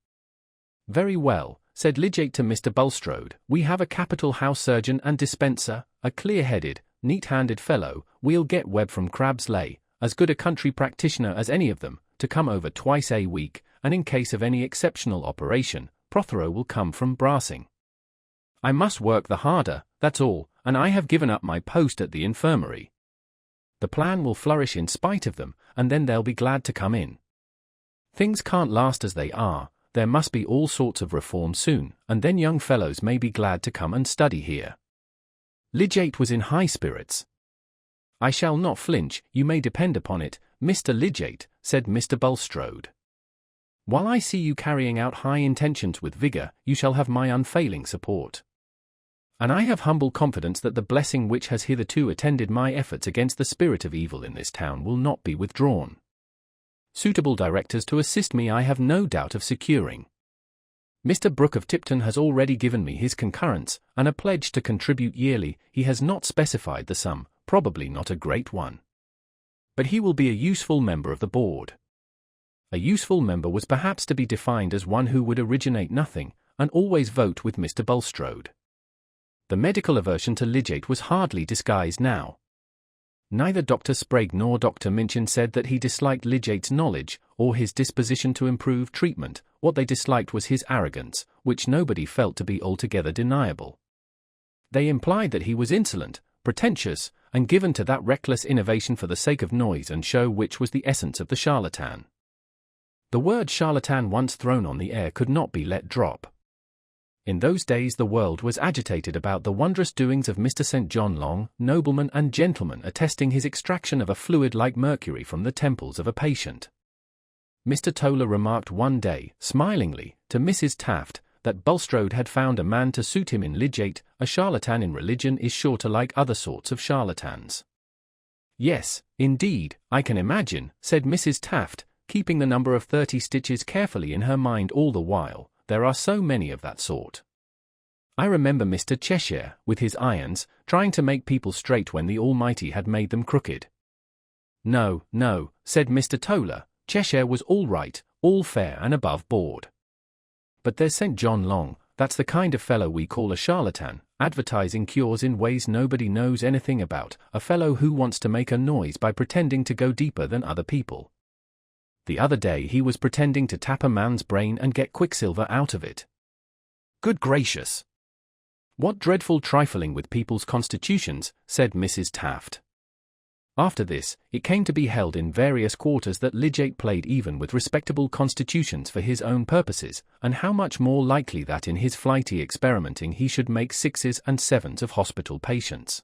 "Very well," said Lidgate to Mr. Bulstrode, "we have a capital house surgeon and dispenser, a clear-headed, neat-handed fellow. We'll get Webb from Crab's Lay, as good a country practitioner as any of them, to come over twice a week, and in case of any exceptional operation, Prothero will come from Brassing. I must work the harder, that's all, and I have given up my post at the infirmary. The plan will flourish in spite of them, and then they'll be glad to come in. Things can't last as they are, there must be all sorts of reform soon, and then young fellows may be glad to come and study here." Lidgate was in high spirits. "I shall not flinch, you may depend upon it, Mr. Lidgate," said Mr. Bulstrode. "While I see you carrying out high intentions with vigour, you shall have my unfailing support. And I have humble confidence that the blessing which has hitherto attended my efforts against the spirit of evil in this town will not be withdrawn. Suitable directors to assist me I have no doubt of securing. Mr. Brooke of Tipton has already given me his concurrence, and a pledge to contribute yearly. He has not specified the sum, probably not a great one. But he will be a useful member of the board." A useful member was perhaps to be defined as one who would originate nothing, and always vote with Mr. Bulstrode. The medical aversion to Lidgate was hardly disguised now. Neither Dr. Sprague nor Dr. Minchin said that he disliked Lidgate's knowledge, or his disposition to improve treatment. What they disliked was his arrogance, which nobody felt to be altogether deniable. They implied that he was insolent, pretentious, and given to that reckless innovation for the sake of noise and show which was the essence of the charlatan. The word charlatan once thrown on the air could not be let drop. In those days the world was agitated about the wondrous doings of Mr. St. John Long, nobleman and gentleman, attesting his extraction of a fluid like mercury from the temples of a patient. Mr. Toller remarked one day, smilingly, to Mrs. Taft, that Bulstrode had found a man to suit him in Lidgate. "A charlatan in religion is sure to like other sorts of charlatans." "Yes, indeed, I can imagine," said Mrs. Taft, keeping the number of 30 stitches carefully in her mind all the while. "There are so many of that sort. I remember Mr. Cheshire, with his irons, trying to make people straight when the Almighty had made them crooked." "No, no," said Mr. Toller, "Cheshire was all right, all fair and above board. But there's St. John Long, that's the kind of fellow we call a charlatan, advertising cures in ways nobody knows anything about, a fellow who wants to make a noise by pretending to go deeper than other people. The other day he was pretending to tap a man's brain and get quicksilver out of it. Good gracious! What dreadful trifling with people's constitutions," said Mrs. Taft. After this, it came to be held in various quarters that Lidgate played even with respectable constitutions for his own purposes, and how much more likely that in his flighty experimenting he should make 6s and 7s of hospital patients.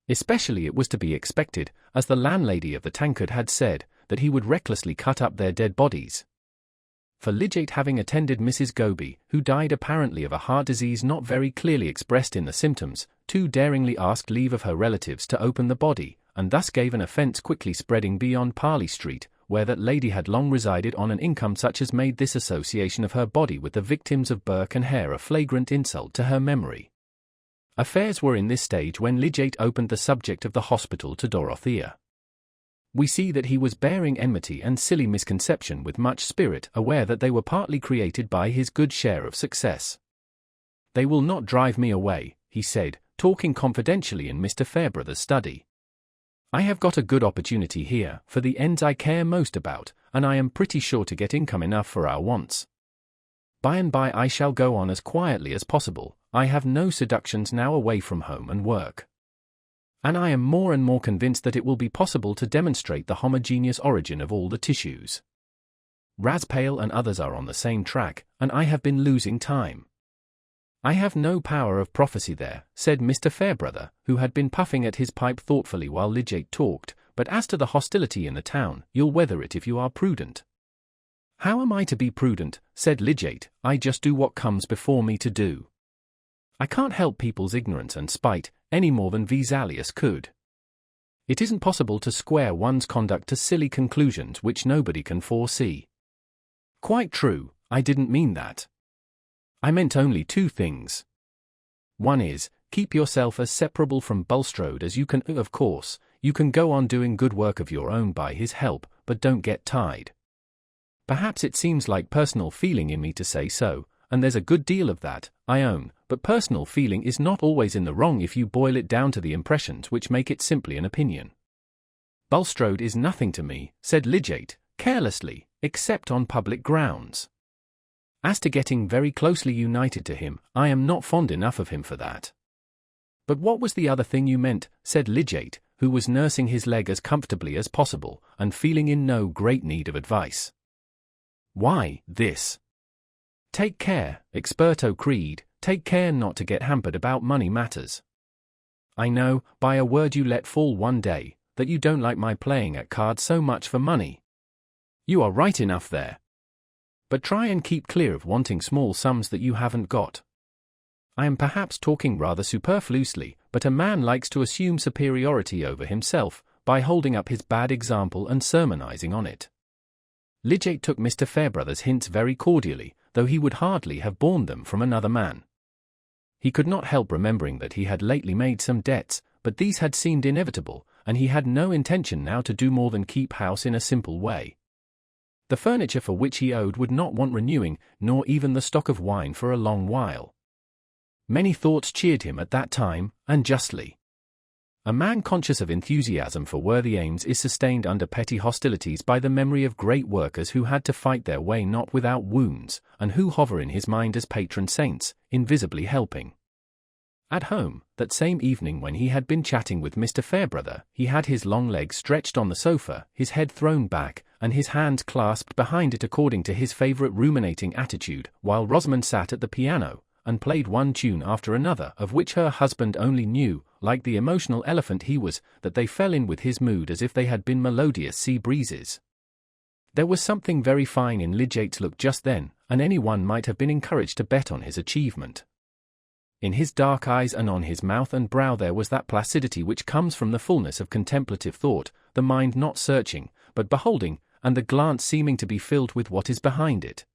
Especially it was to be expected, as the landlady of the Tankard had said, that he would recklessly cut up their dead bodies. For Lidgate, having attended Mrs. Goby, who died apparently of a heart disease not very clearly expressed in the symptoms, too daringly asked leave of her relatives to open the body, and thus gave an offence quickly spreading beyond Parley Street, where that lady had long resided on an income such as made this association of her body with the victims of Burke and Hare a flagrant insult to her memory. Affairs were in this stage when Lidgate opened the subject of the hospital to Dorothea. We see that he was bearing enmity and silly misconception with much spirit, aware that they were partly created by his good share of success. "They will not drive me away," he said, talking confidentially in Mr. Fairbrother's study. "I have got a good opportunity here, for the ends I care most about, and I am pretty sure to get income enough for our wants. By and by I shall go on as quietly as possible. I have no seductions now away from home and work. And I am more and more convinced that it will be possible to demonstrate the homogeneous origin of all the tissues. Raspale and others are on the same track, and I have been losing time. "I have no power of prophecy there," said Mr. Fairbrother, who had been puffing at his pipe thoughtfully while Lidgate talked, "but as to the hostility in the town, you'll weather it if you are prudent." "How am I to be prudent?" said Lidgate. "I just do what comes before me to do. I can't help people's ignorance and spite, any more than Vesalius could. It isn't possible to square one's conduct to silly conclusions which nobody can foresee." "Quite true, I didn't mean that. I meant only two things. One is, keep yourself as separable from Bulstrode as you can. Of course, you can go on doing good work of your own by his help, but don't get tied. Perhaps it seems like personal feeling in me to say so, and there's a good deal of that, I own, but personal feeling is not always in the wrong if you boil it down to the impressions which make it simply an opinion." "Bulstrode is nothing to me," said Lidgate, carelessly, "except on public grounds. As to getting very closely united to him, I am not fond enough of him for that." "But what was the other thing you meant?" said Lidgate, who was nursing his leg as comfortably as possible, and feeling in no great need of advice. "Why, this. Take care, experto creed, take care not to get hampered about money matters. I know, by a word you let fall one day, that you don't like my playing at cards so much for money. You are right enough there. But try and keep clear of wanting small sums that you haven't got. I am perhaps talking rather superfluously, but a man likes to assume superiority over himself, by holding up his bad example and sermonizing on it." Lidgate took Mr. Fairbrother's hints very cordially, though he would hardly have borne them from another man. He could not help remembering that he had lately made some debts, but these had seemed inevitable, and he had no intention now to do more than keep house in a simple way. The furniture for which he owed would not want renewing, nor even the stock of wine for a long while. Many thoughts cheered him at that time, and justly. A man conscious of enthusiasm for worthy aims is sustained under petty hostilities by the memory of great workers who had to fight their way not without wounds, and who hover in his mind as patron saints, invisibly helping. At home, that same evening when he had been chatting with Mr. Fairbrother, he had his long legs stretched on the sofa, his head thrown back, and his hands clasped behind it according to his favourite ruminating attitude, while Rosamond sat at the piano, and played one tune after another of which her husband only knew, like the emotional elephant he was, that they fell in with his mood as if they had been melodious sea breezes. There was something very fine in Lidgate's look just then, and any one might have been encouraged to bet on his achievement. In his dark eyes and on his mouth and brow there was that placidity which comes from the fullness of contemplative thought, the mind not searching, but beholding, and the glance seeming to be filled with what is behind it.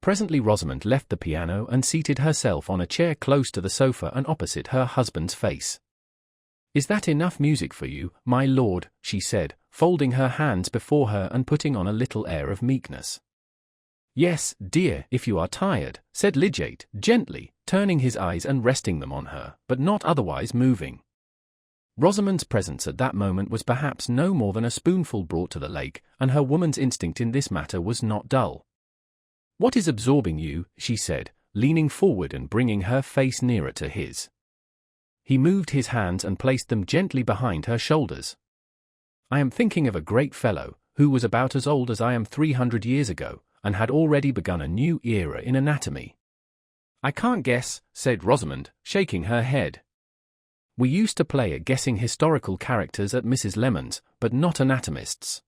Presently Rosamond left the piano and seated herself on a chair close to the sofa and opposite her husband's face. "Is that enough music for you, my lord?" she said, folding her hands before her and putting on a little air of meekness. "Yes, dear, if you are tired," said Lidgate, gently, turning his eyes and resting them on her, but not otherwise moving. Rosamond's presence at that moment was perhaps no more than a spoonful brought to the lake, and her woman's instinct in this matter was not dull. "What is absorbing you?" she said, leaning forward and bringing her face nearer to his. He moved his hands and placed them gently behind her shoulders. "I am thinking of a great fellow, who was about as old as I am 300 years ago, and had already begun a new era in anatomy." "I can't guess," said Rosamond, shaking her head. "We used to play at guessing historical characters at Mrs. Lemon's, but not anatomists.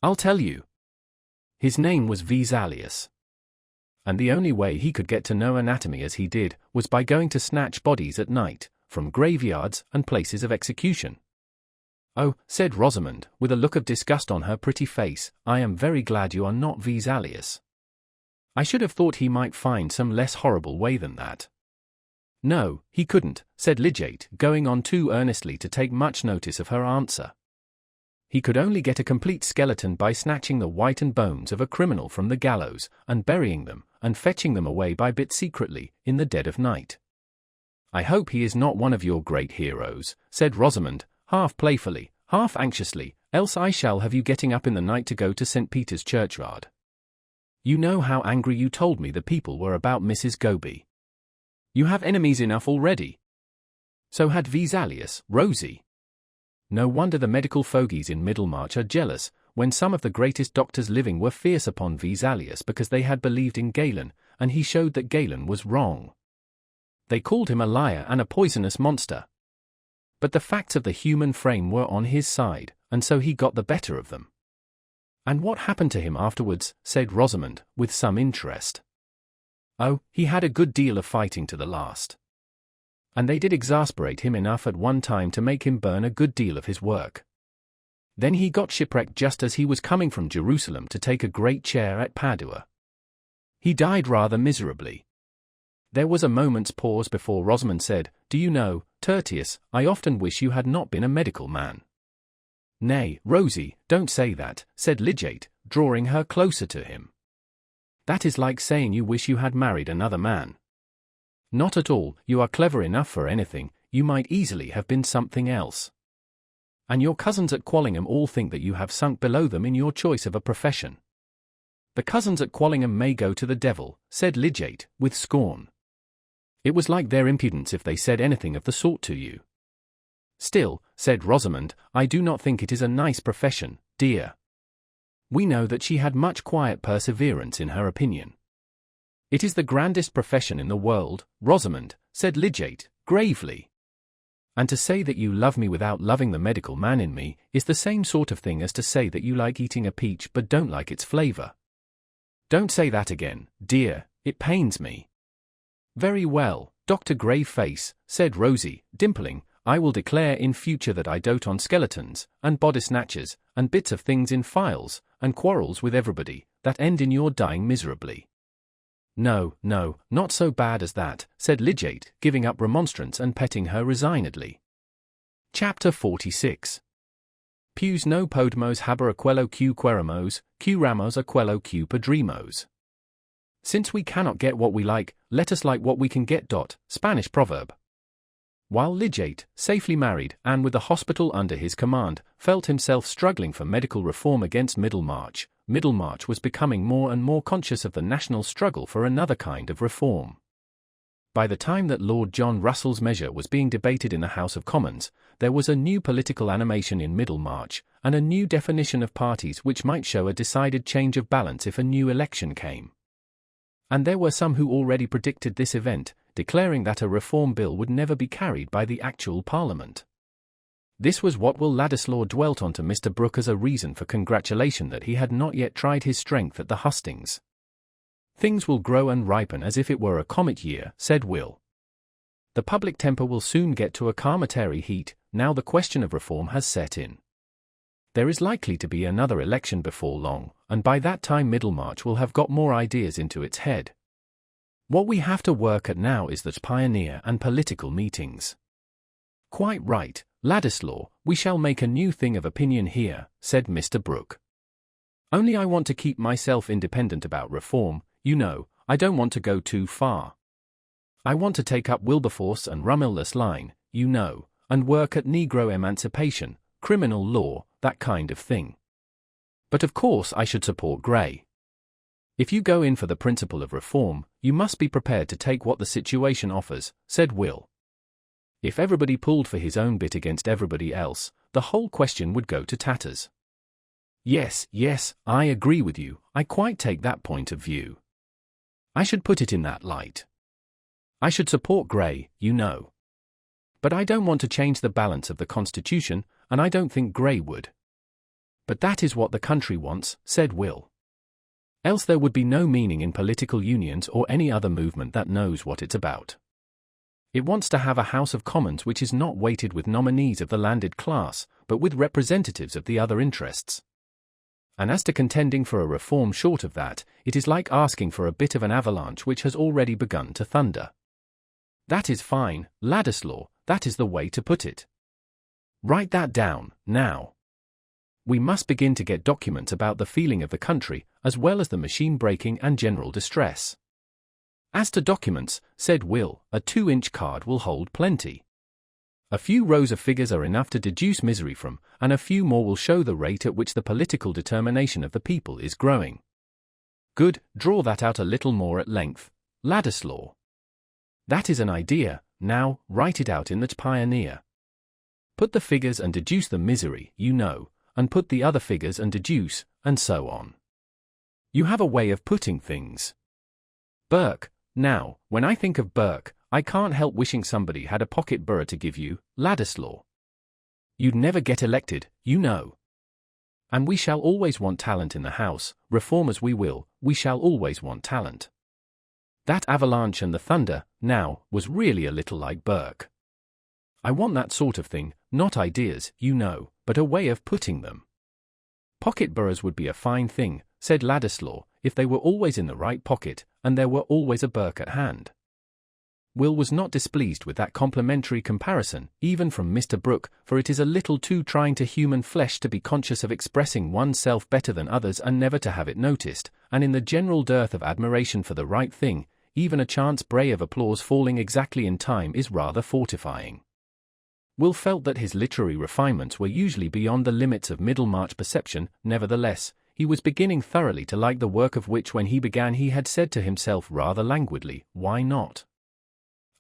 I'll tell you. His name was Vesalius. And the only way he could get to know anatomy as he did, was by going to snatch bodies at night, from graveyards and places of execution." "Oh," said Rosamond, with a look of disgust on her pretty face, "I am very glad you are not Vesalius. I should have thought he might find some less horrible way than that." "No, he couldn't," said Lidgate, going on too earnestly to take much notice of her answer. "He could only get a complete skeleton by snatching the whitened bones of a criminal from the gallows, and burying them, and fetching them away by bits secretly, in the dead of night." "I hope he is not one of your great heroes," said Rosamond, half playfully, half anxiously, "else I shall have you getting up in the night to go to St. Peter's churchyard. You know how angry you told me the people were about Mrs. Goby. You have enemies enough already. So had Vesalius, Rosie. No wonder the medical fogies in Middlemarch are jealous, when some of the greatest doctors living were fierce upon Vesalius because they had believed in Galen, and he showed that Galen was wrong. They called him a liar and a poisonous monster. But the facts of the human frame were on his side, and so he got the better of them. And what happened to him afterwards? Said Rosamond, with some interest. Oh, he had a good deal of fighting to the last. And they did exasperate him enough at one time to make him burn a good deal of his work. Then he got shipwrecked just as he was coming from Jerusalem to take a great chair at Padua. He died rather miserably. There was a moment's pause before Rosamond said, "Do you know, Tertius, I often wish you had not been a medical man." "Nay, Rosie, don't say that," said Lydgate, drawing her closer to him. "That is like saying you wish you had married another man." "Not at all, you are clever enough for anything, you might easily have been something else. And your cousins at Quallingham all think that you have sunk below them in your choice of a profession." "The cousins at Quallingham may go to the devil," said Lydgate, with scorn. "It was like their impudence if they said anything of the sort to you." "Still," said Rosamond, "I do not think it is a nice profession, dear." We know that she had much quiet perseverance in her opinion. "It is the grandest profession in the world, Rosamond," said Lydgate, gravely. "And to say that you love me without loving the medical man in me is the same sort of thing as to say that you like eating a peach but don't like its flavor." "Don't say that again, dear, it pains me." "Very well, Dr. Graveface," said Rosie, dimpling, "I will declare in future that I dote on skeletons, and body snatchers, and bits of things in files, and quarrels with everybody, that end in your dying miserably." "No, no, not so bad as that," said Lydgate, giving up remonstrance and petting her resignedly. Chapter 46. Pius no podemos haber aquello que queremos, que ramos aquello que podremos. Since we cannot get what we like, let us like what we can get. Spanish proverb. While Lydgate, safely married, and with the hospital under his command, felt himself struggling for medical reform against Middlemarch, Middlemarch was becoming more and more conscious of the national struggle for another kind of reform. By the time that Lord John Russell's measure was being debated in the House of Commons, there was a new political animation in Middlemarch, and a new definition of parties which might show a decided change of balance if a new election came. And there were some who already predicted this event, declaring that a reform bill would never be carried by the actual Parliament. This was what Will Ladislaw dwelt on to Mr. Brooke as a reason for congratulation that he had not yet tried his strength at the hustings. "Things will grow and ripen as if it were a comet year," said Will. "The public temper will soon get to a calmitary heat, now the question of reform has set in. There is likely to be another election before long, and by that time Middlemarch will have got more ideas into its head. What we have to work at now is the pioneer and political meetings." "Quite right, Ladislaw, we shall make a new thing of opinion here," said Mr. Brooke. "Only I want to keep myself independent about reform, you know, I don't want to go too far. I want to take up Wilberforce and Rumill's line, you know, and work at Negro emancipation, criminal law, that kind of thing. But of course I should support Grey. If you go in for the principle of reform, you must be prepared to take what the situation offers," said Will. "If everybody pulled for his own bit against everybody else, the whole question would go to tatters." Yes, I agree with you, I quite take that point of view. I should put it in that light. I should support Grey, you know. But I don't want to change the balance of the Constitution, and I don't think Grey would. But that is what the country wants, said Will. Else there would be no meaning in political unions or any other movement that knows what it's about. It wants to have a House of Commons which is not weighted with nominees of the landed class, but with representatives of the other interests. And as to contending for a reform short of that, it is like asking for a bit of an avalanche which has already begun to thunder. That is fine, Ladislaw, that is the way to put it. Write that down, now. We must begin to get documents about the feeling of the country, as well as the machine breaking and general distress. As to documents, said Will, a 2-inch card will hold plenty. A few rows of figures are enough to deduce misery from, and a few more will show the rate at which the political determination of the people is growing. Good, draw that out a little more at length, Ladislaw. That is an idea, now, write it out in the Pioneer. Put the figures and deduce the misery, you know, and put the other figures and deduce, and so on. You have a way of putting things. Burke, now, when I think of Burke, I can't help wishing somebody had a pocket borough to give you, Ladislaw. You'd never get elected, you know. And we shall always want talent in the House, reform as we will, we shall always want talent. That avalanche and the thunder, now, was really a little like Burke. I want that sort of thing, not ideas, you know, but a way of putting them. Pocket boroughs would be a fine thing, said Ladislaw, if they were always in the right pocket, and there were always a Burke at hand. Will was not displeased with that complimentary comparison, even from Mr. Brooke, for it is a little too trying to human flesh to be conscious of expressing oneself better than others and never to have it noticed, and in the general dearth of admiration for the right thing, even a chance bray of applause falling exactly in time is rather fortifying. Will felt that his literary refinements were usually beyond the limits of Middlemarch perception. Nevertheless, he was beginning thoroughly to like the work of which when he began he had said to himself rather languidly, why not?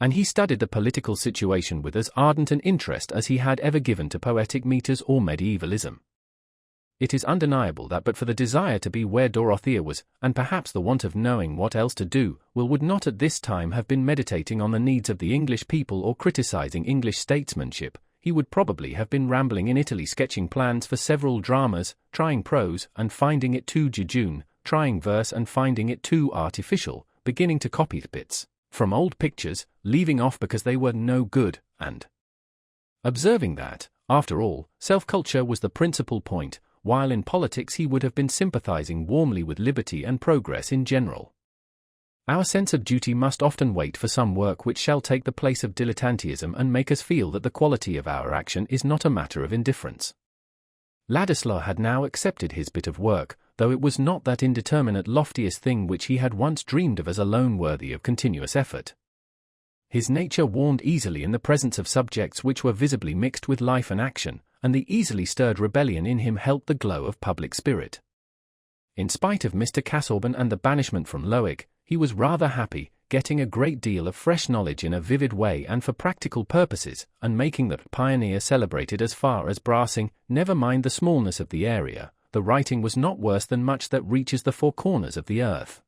And he studied the political situation with as ardent an interest as he had ever given to poetic metres or medievalism. It is undeniable that but for the desire to be where Dorothea was, and perhaps the want of knowing what else to do, Will would not at this time have been meditating on the needs of the English people or criticising English statesmanship. He would probably have been rambling in Italy sketching plans for several dramas, trying prose and finding it too jejune, trying verse and finding it too artificial, beginning to copy bits from old pictures, leaving off because they were no good, and observing that, after all, self-culture was the principal point, while in politics he would have been sympathizing warmly with liberty and progress in general. Our sense of duty must often wait for some work which shall take the place of dilettantism and make us feel that the quality of our action is not a matter of indifference. Ladislaw had now accepted his bit of work, though it was not that indeterminate loftiest thing which he had once dreamed of as alone worthy of continuous effort. His nature warmed easily in the presence of subjects which were visibly mixed with life and action, and the easily stirred rebellion in him helped the glow of public spirit. In spite of Mr. Casaubon and the banishment from Lowick, he was rather happy, getting a great deal of fresh knowledge in a vivid way and for practical purposes, and making the Pioneer celebrated as far as Brassing. Never mind the smallness of the area, the writing was not worse than much that reaches the four corners of the earth.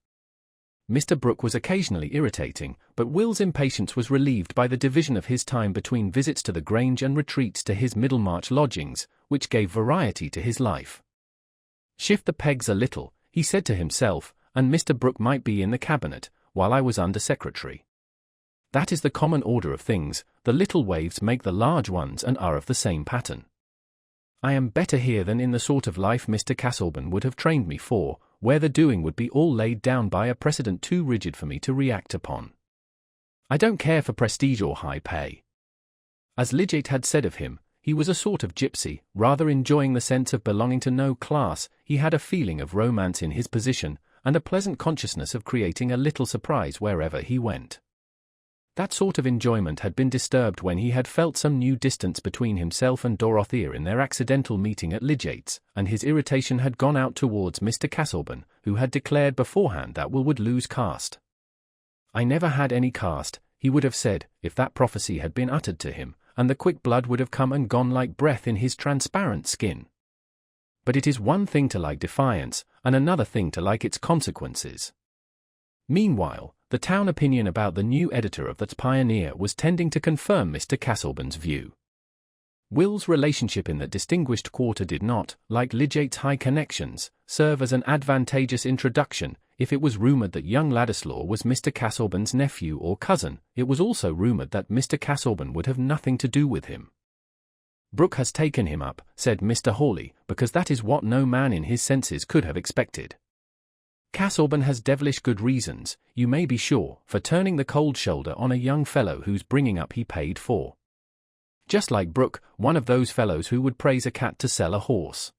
Mr. Brooke was occasionally irritating, but Will's impatience was relieved by the division of his time between visits to the Grange and retreats to his Middlemarch lodgings, which gave variety to his life. Shift the pegs a little, he said to himself, and Mr. Brooke might be in the cabinet, while I was under-secretary. That is the common order of things, the little waves make the large ones and are of the same pattern. I am better here than in the sort of life Mr. Casaubon would have trained me for, where the doing would be all laid down by a precedent too rigid for me to react upon. I don't care for prestige or high pay. As Lidgate had said of him, he was a sort of gypsy, rather enjoying the sense of belonging to no class. He had a feeling of romance in his position, and a pleasant consciousness of creating a little surprise wherever he went. That sort of enjoyment had been disturbed when he had felt some new distance between himself and Dorothea in their accidental meeting at Lidgate's, and his irritation had gone out towards Mr. Casaubon, who had declared beforehand that Will would lose caste. I never had any caste, he would have said, if that prophecy had been uttered to him, and the quick blood would have come and gone like breath in his transparent skin. But it is one thing to like defiance, and another thing to like its consequences. Meanwhile, the town opinion about the new editor of the Pioneer was tending to confirm Mr. Casaubon's view. Will's relationship in that distinguished quarter did not, like Lidgate's high connections, serve as an advantageous introduction. If it was rumoured that young Ladislaw was Mr. Casaubon's nephew or cousin, it was also rumoured that Mr. Casaubon would have nothing to do with him. Brooke has taken him up, said Mr. Hawley, because that is what no man in his senses could have expected. Casaubon has devilish good reasons, you may be sure, for turning the cold shoulder on a young fellow whose bringing up he paid for. Just like Brooke, one of those fellows who would praise a cat to sell a horse.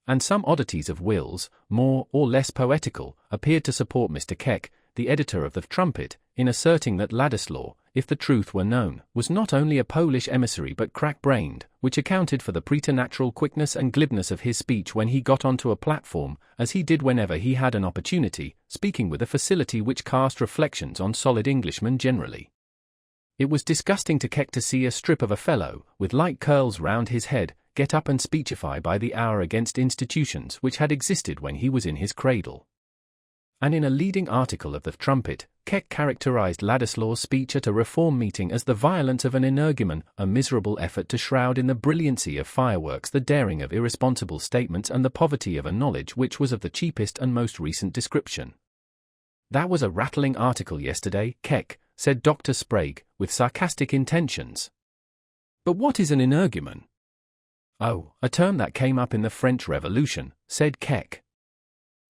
And some oddities of Will's, more or less poetical, appeared to support Mr. Keck, the editor of the Trumpet, in asserting that Ladislaw, if the truth were known, was not only a Polish emissary but crack-brained, which accounted for the preternatural quickness and glibness of his speech when he got onto a platform, as he did whenever he had an opportunity, speaking with a facility which cast reflections on solid Englishmen generally. It was disgusting to Keck to see a strip of a fellow, with light curls round his head, get up and speechify by the hour against institutions which had existed when he was in his cradle. And in a leading article of the Trumpet, Keck characterized Ladislaw's speech at a reform meeting as the violence of an energumen, a miserable effort to shroud in the brilliancy of fireworks the daring of irresponsible statements and the poverty of a knowledge which was of the cheapest and most recent description. "That was a rattling article yesterday, Keck," said Dr. Sprague, with sarcastic intentions. "But what is an energumen?" "Oh, a term that came up in the French Revolution," said Keck.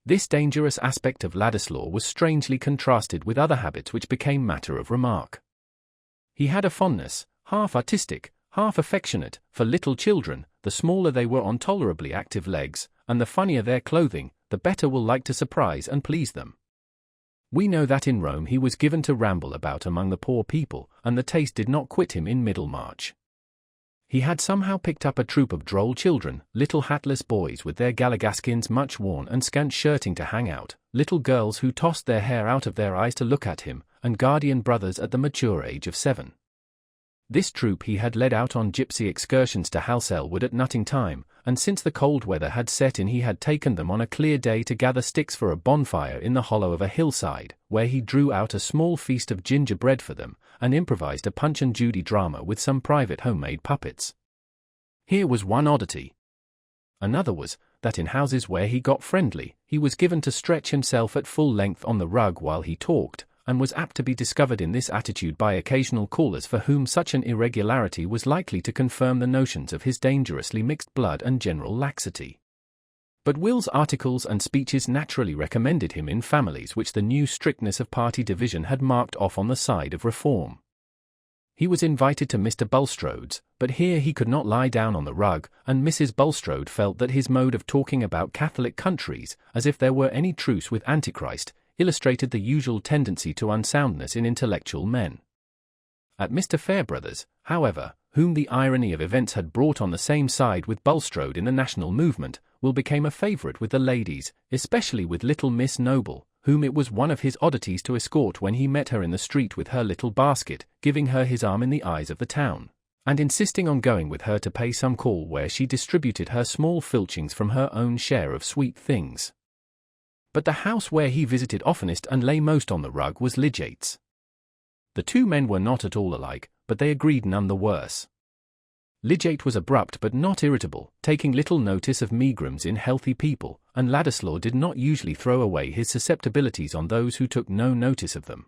This dangerous aspect of Ladislaw was strangely contrasted with other habits which became matter of remark. He had a fondness, half artistic, half affectionate, for little children. The smaller they were on tolerably active legs, and the funnier their clothing, the better will like to surprise and please them. We know that in Rome he was given to ramble about among the poor people, and the taste did not quit him in Middlemarch. He had somehow picked up a troop of droll children, little hatless boys with their galligaskins much worn and scant shirting to hang out, little girls who tossed their hair out of their eyes to look at him, and guardian brothers at the mature age of 7. This troop he had led out on gypsy excursions to Halselwood at nutting time, and since the cold weather had set in he had taken them on a clear day to gather sticks for a bonfire in the hollow of a hillside, where he drew out a small feast of gingerbread for them, and improvised a Punch and Judy drama with some private homemade puppets. Here was one oddity. Another was, that in houses where he got friendly, he was given to stretch himself at full length on the rug while he talked, and was apt to be discovered in this attitude by occasional callers for whom such an irregularity was likely to confirm the notions of his dangerously mixed blood and general laxity. But Will's articles and speeches naturally recommended him in families which the new strictness of party division had marked off on the side of reform. He was invited to Mr. Bulstrode's, but here he could not lie down on the rug, and Mrs. Bulstrode felt that his mode of talking about Catholic countries, as if there were any truce with Antichrist, illustrated the usual tendency to unsoundness in intellectual men. At Mr. Fairbrother's, however, whom the irony of events had brought on the same side with Bulstrode in the national movement, Will became a favourite with the ladies, especially with little Miss Noble, whom it was one of his oddities to escort when he met her in the street with her little basket, giving her his arm in the eyes of the town, and insisting on going with her to pay some call where she distributed her small filchings from her own share of sweet things. But the house where he visited oftenest and lay most on the rug was Lidgate's. The two men were not at all alike, but they agreed none the worse. Lidgate was abrupt but not irritable, taking little notice of megrims in healthy people, and Ladislaw did not usually throw away his susceptibilities on those who took no notice of them.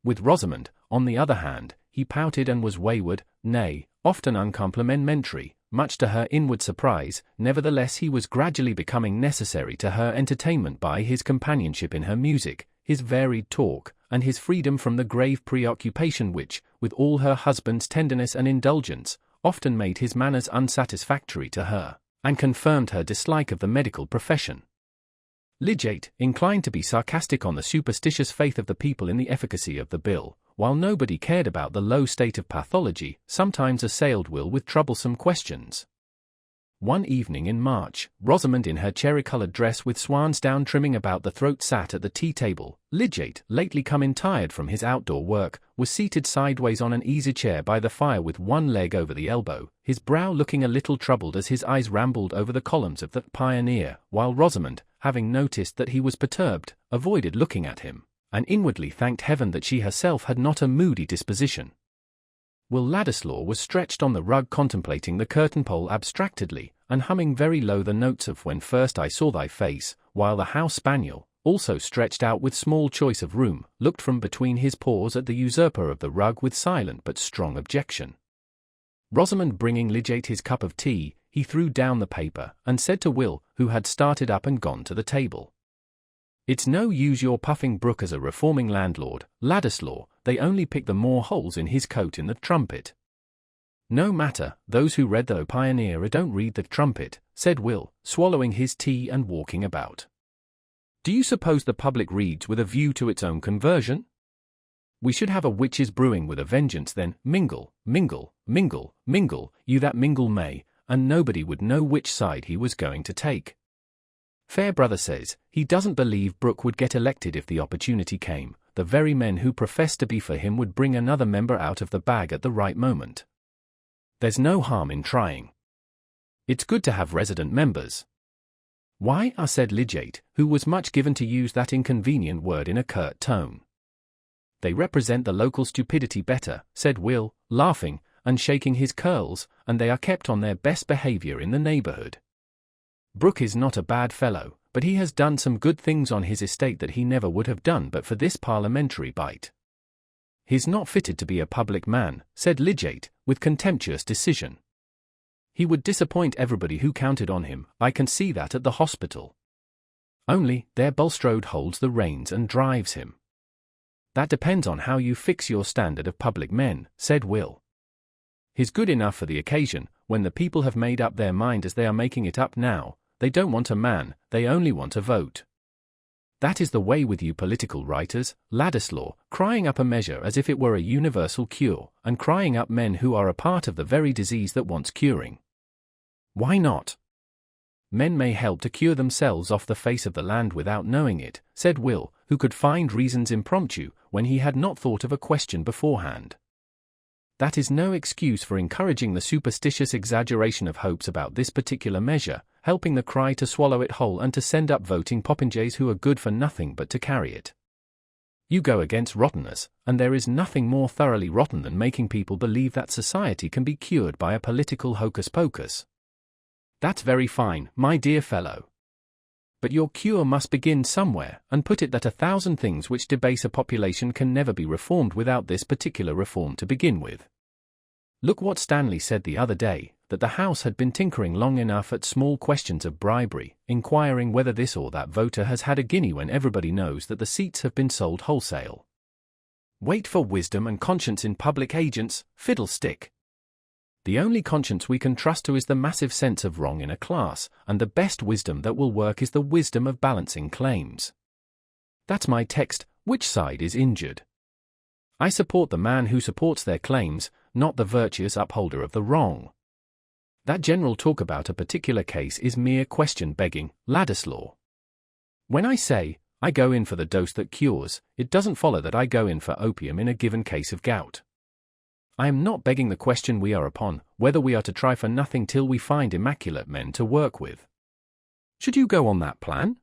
With Rosamond, on the other hand, he pouted and was wayward, nay, often uncomplimentary, much to her inward surprise. Nevertheless he was gradually becoming necessary to her entertainment by his companionship in her music, his varied talk, and his freedom from the grave preoccupation which, with all her husband's tenderness and indulgence, often made his manners unsatisfactory to her, and confirmed her dislike of the medical profession. Lidgate, inclined to be sarcastic on the superstitious faith of the people in the efficacy of the bill, while nobody cared about the low state of pathology, sometimes assailed Will with troublesome questions. One evening in March, Rosamond in her cherry-coloured dress with swansdown trimming about the throat sat at the tea-table. Lidgate, lately come in tired from his outdoor work, was seated sideways on an easy-chair by the fire with one leg over the elbow, his brow looking a little troubled as his eyes rambled over the columns of the Pioneer, while Rosamond, having noticed that he was perturbed, avoided looking at him, and inwardly thanked heaven that she herself had not a moody disposition. Will Ladislaw was stretched on the rug contemplating the curtain-pole abstractedly, and humming very low the notes of When First I Saw Thy Face, while the house spaniel, also stretched out with small choice of room, looked from between his paws at the usurper of the rug with silent but strong objection. Rosamond bringing Lidgate his cup of tea, he threw down the paper, and said to Will, who had started up and gone to the table, "It's no use your puffing Brooke as a reforming landlord, Ladislaw, they only pick the more holes in his coat in the Trumpet." "No matter, those who read the Pioneer don't read the Trumpet," said Will, swallowing his tea and walking about. "Do you suppose the public reads with a view to its own conversion? We should have a witches brewing with a vengeance then, mingle, mingle, mingle, mingle, you that mingle may, and nobody would know which side he was going to take. Fairbrother says, he doesn't believe Brooke would get elected if the opportunity came. The very men who profess to be for him would bring another member out of the bag at the right moment. There's no harm in trying. It's good to have resident members. Why, said Lidgate, who was much given to use that inconvenient word in a curt tone. They represent the local stupidity better, said Will, laughing, and shaking his curls, and they are kept on their best behavior in the neighborhood. Brooke is not a bad fellow, but he has done some good things on his estate that he never would have done but for this parliamentary bite. He's not fitted to be a public man, said Lidgate, with contemptuous decision. He would disappoint everybody who counted on him, I can see that at the hospital. Only, there Bulstrode holds the reins and drives him. That depends on how you fix your standard of public men, said Will. He's good enough for the occasion, when the people have made up their mind as they are making it up now. They don't want a man, they only want a vote. That is the way with you political writers, Ladislaw, crying up a measure as if it were a universal cure, and crying up men who are a part of the very disease that wants curing. Why not? Men may help to cure themselves off the face of the land without knowing it, said Will, who could find reasons impromptu, when he had not thought of a question beforehand. That is no excuse for encouraging the superstitious exaggeration of hopes about this particular measure, helping the cry to swallow it whole and to send up voting popinjays who are good for nothing but to carry it. You go against rottenness, and there is nothing more thoroughly rotten than making people believe that society can be cured by a political hocus-pocus. That's very fine, my dear fellow. But your cure must begin somewhere, and put it that 1,000 things which debase a population can never be reformed without this particular reform to begin with. Look what Stanley said the other day, that the House had been tinkering long enough at small questions of bribery, inquiring whether this or that voter has had a guinea when everybody knows that the seats have been sold wholesale. Wait for wisdom and conscience in public agents, fiddlestick. The only conscience we can trust to is the massive sense of wrong in a class, and the best wisdom that will work is the wisdom of balancing claims. That's my text, which side is injured? I support the man who supports their claims, not the virtuous upholder of the wrong. That general talk about a particular case is mere question-begging, Ladislaw. When I say, I go in for the dose that cures, it doesn't follow that I go in for opium in a given case of gout. I am not begging the question we are upon, whether we are to try for nothing till we find immaculate men to work with. Should you go on that plan?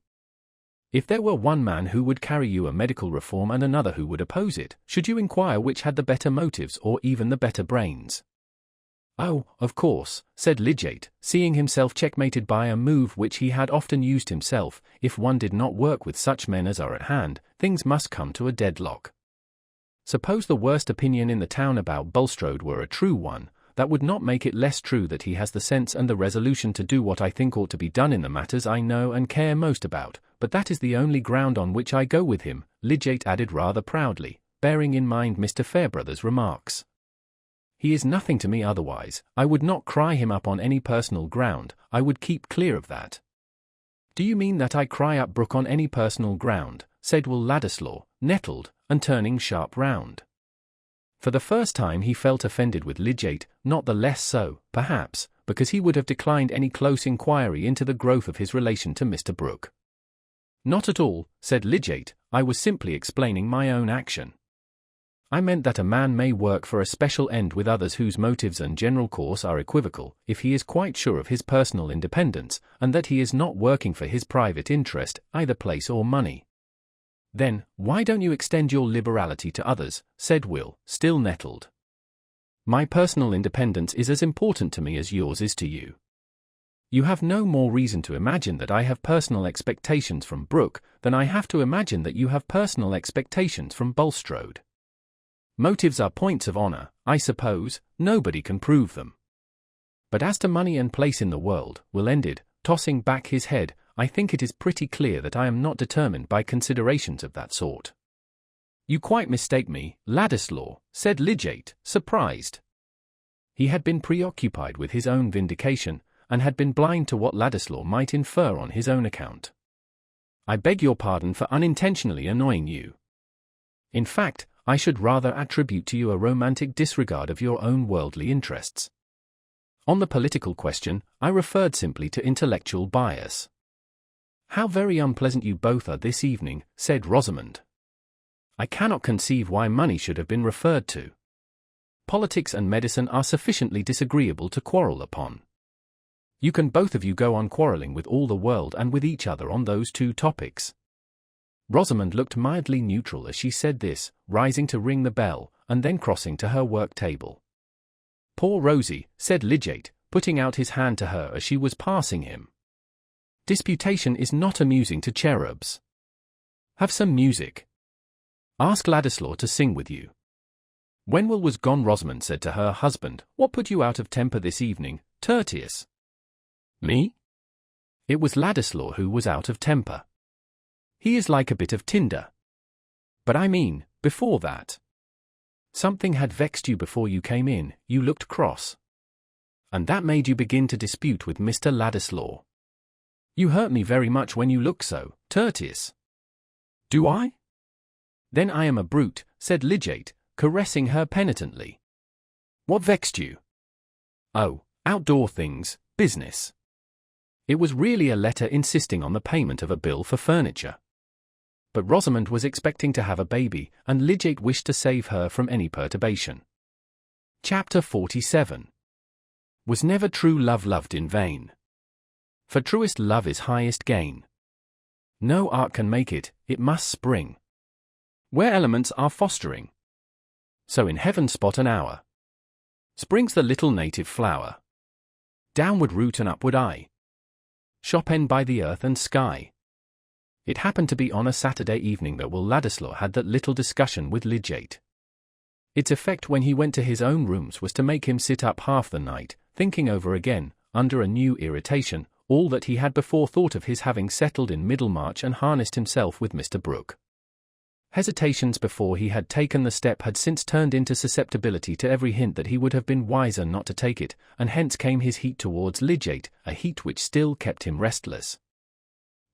If there were one man who would carry you a medical reform and another who would oppose it, should you inquire which had the better motives or even the better brains? Oh, of course, said Lidgate, seeing himself checkmated by a move which he had often used himself. If one did not work with such men as are at hand, things must come to a deadlock. Suppose the worst opinion in the town about Bulstrode were a true one, that would not make it less true that he has the sense and the resolution to do what I think ought to be done in the matters I know and care most about, but that is the only ground on which I go with him, Lidgate added rather proudly, bearing in mind Mr. Fairbrother's remarks. He is nothing to me otherwise. I would not cry him up on any personal ground, I would keep clear of that. Do you mean that I cry up Brooke on any personal ground, said Will Ladislaw, nettled, and turning sharp round. For the first time he felt offended with Lidgate, not the less so, perhaps, because he would have declined any close inquiry into the growth of his relation to Mr. Brooke. Not at all, said Lidgate, I was simply explaining my own action. I meant that a man may work for a special end with others whose motives and general course are equivocal, if he is quite sure of his personal independence, and that he is not working for his private interest, either place or money. Then, why don't you extend your liberality to others, said Will, still nettled. My personal independence is as important to me as yours is to you. You have no more reason to imagine that I have personal expectations from Brooke than I have to imagine that you have personal expectations from Bulstrode. Motives are points of honor, I suppose, nobody can prove them. But as to money and place in the world, Will ended, tossing back his head, I think it is pretty clear that I am not determined by considerations of that sort. You quite mistake me, Ladislaw, said Lidgate, surprised. He had been preoccupied with his own vindication, and had been blind to what Ladislaw might infer on his own account. I beg your pardon for unintentionally annoying you. In fact, I should rather attribute to you a romantic disregard of your own worldly interests. On the political question, I referred simply to intellectual bias. How very unpleasant you both are this evening, said Rosamond. I cannot conceive why money should have been referred to. Politics and medicine are sufficiently disagreeable to quarrel upon. You can both of you go on quarrelling with all the world and with each other on those two topics. Rosamond looked mildly neutral as she said this, rising to ring the bell, and then crossing to her work table. Poor Rosie, said Lydgate, putting out his hand to her as she was passing him. Disputation is not amusing to cherubs. Have some music. Ask Ladislaw to sing with you. When Will was gone, Rosamond said to her husband, What put you out of temper this evening, Tertius? Me? It was Ladislaw who was out of temper. He is like a bit of tinder. But I mean, before that. Something had vexed you before you came in, you looked cross. And that made you begin to dispute with Mr. Ladislaw. You hurt me very much when you look so, Tertius. Do I? Then I am a brute, said Lydgate, caressing her penitently. What vexed you? Oh, outdoor things, business. It was really a letter insisting on the payment of a bill for furniture. But Rosamond was expecting to have a baby, and Lydgate wished to save her from any perturbation. Chapter 47. Was never true love loved in vain? For truest love is highest gain. No art can make it, it must spring where elements are fostering. So in heaven spot an hour springs the little native flower. Downward root and upward eye. Chopin by the earth and sky. It happened to be on a Saturday evening that Will Ladislaw had that little discussion with Lydgate. Its effect when he went to his own rooms was to make him sit up half the night, thinking over again, under a new irritation, all that he had before thought of his having settled in Middlemarch and harnessed himself with Mr. Brooke. Hesitations before he had taken the step had since turned into susceptibility to every hint that he would have been wiser not to take it, and hence came his heat towards Lydgate, a heat which still kept him restless.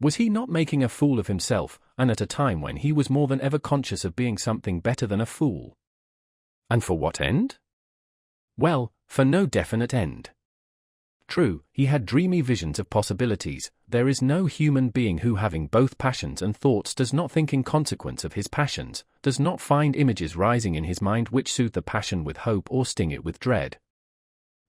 Was he not making a fool of himself, and at a time when he was more than ever conscious of being something better than a fool? And for what end? Well, for no definite end. True, he had dreamy visions of possibilities. There is no human being who, having both passions and thoughts, does not think in consequence of his passions, does not find images rising in his mind which soothe the passion with hope or sting it with dread.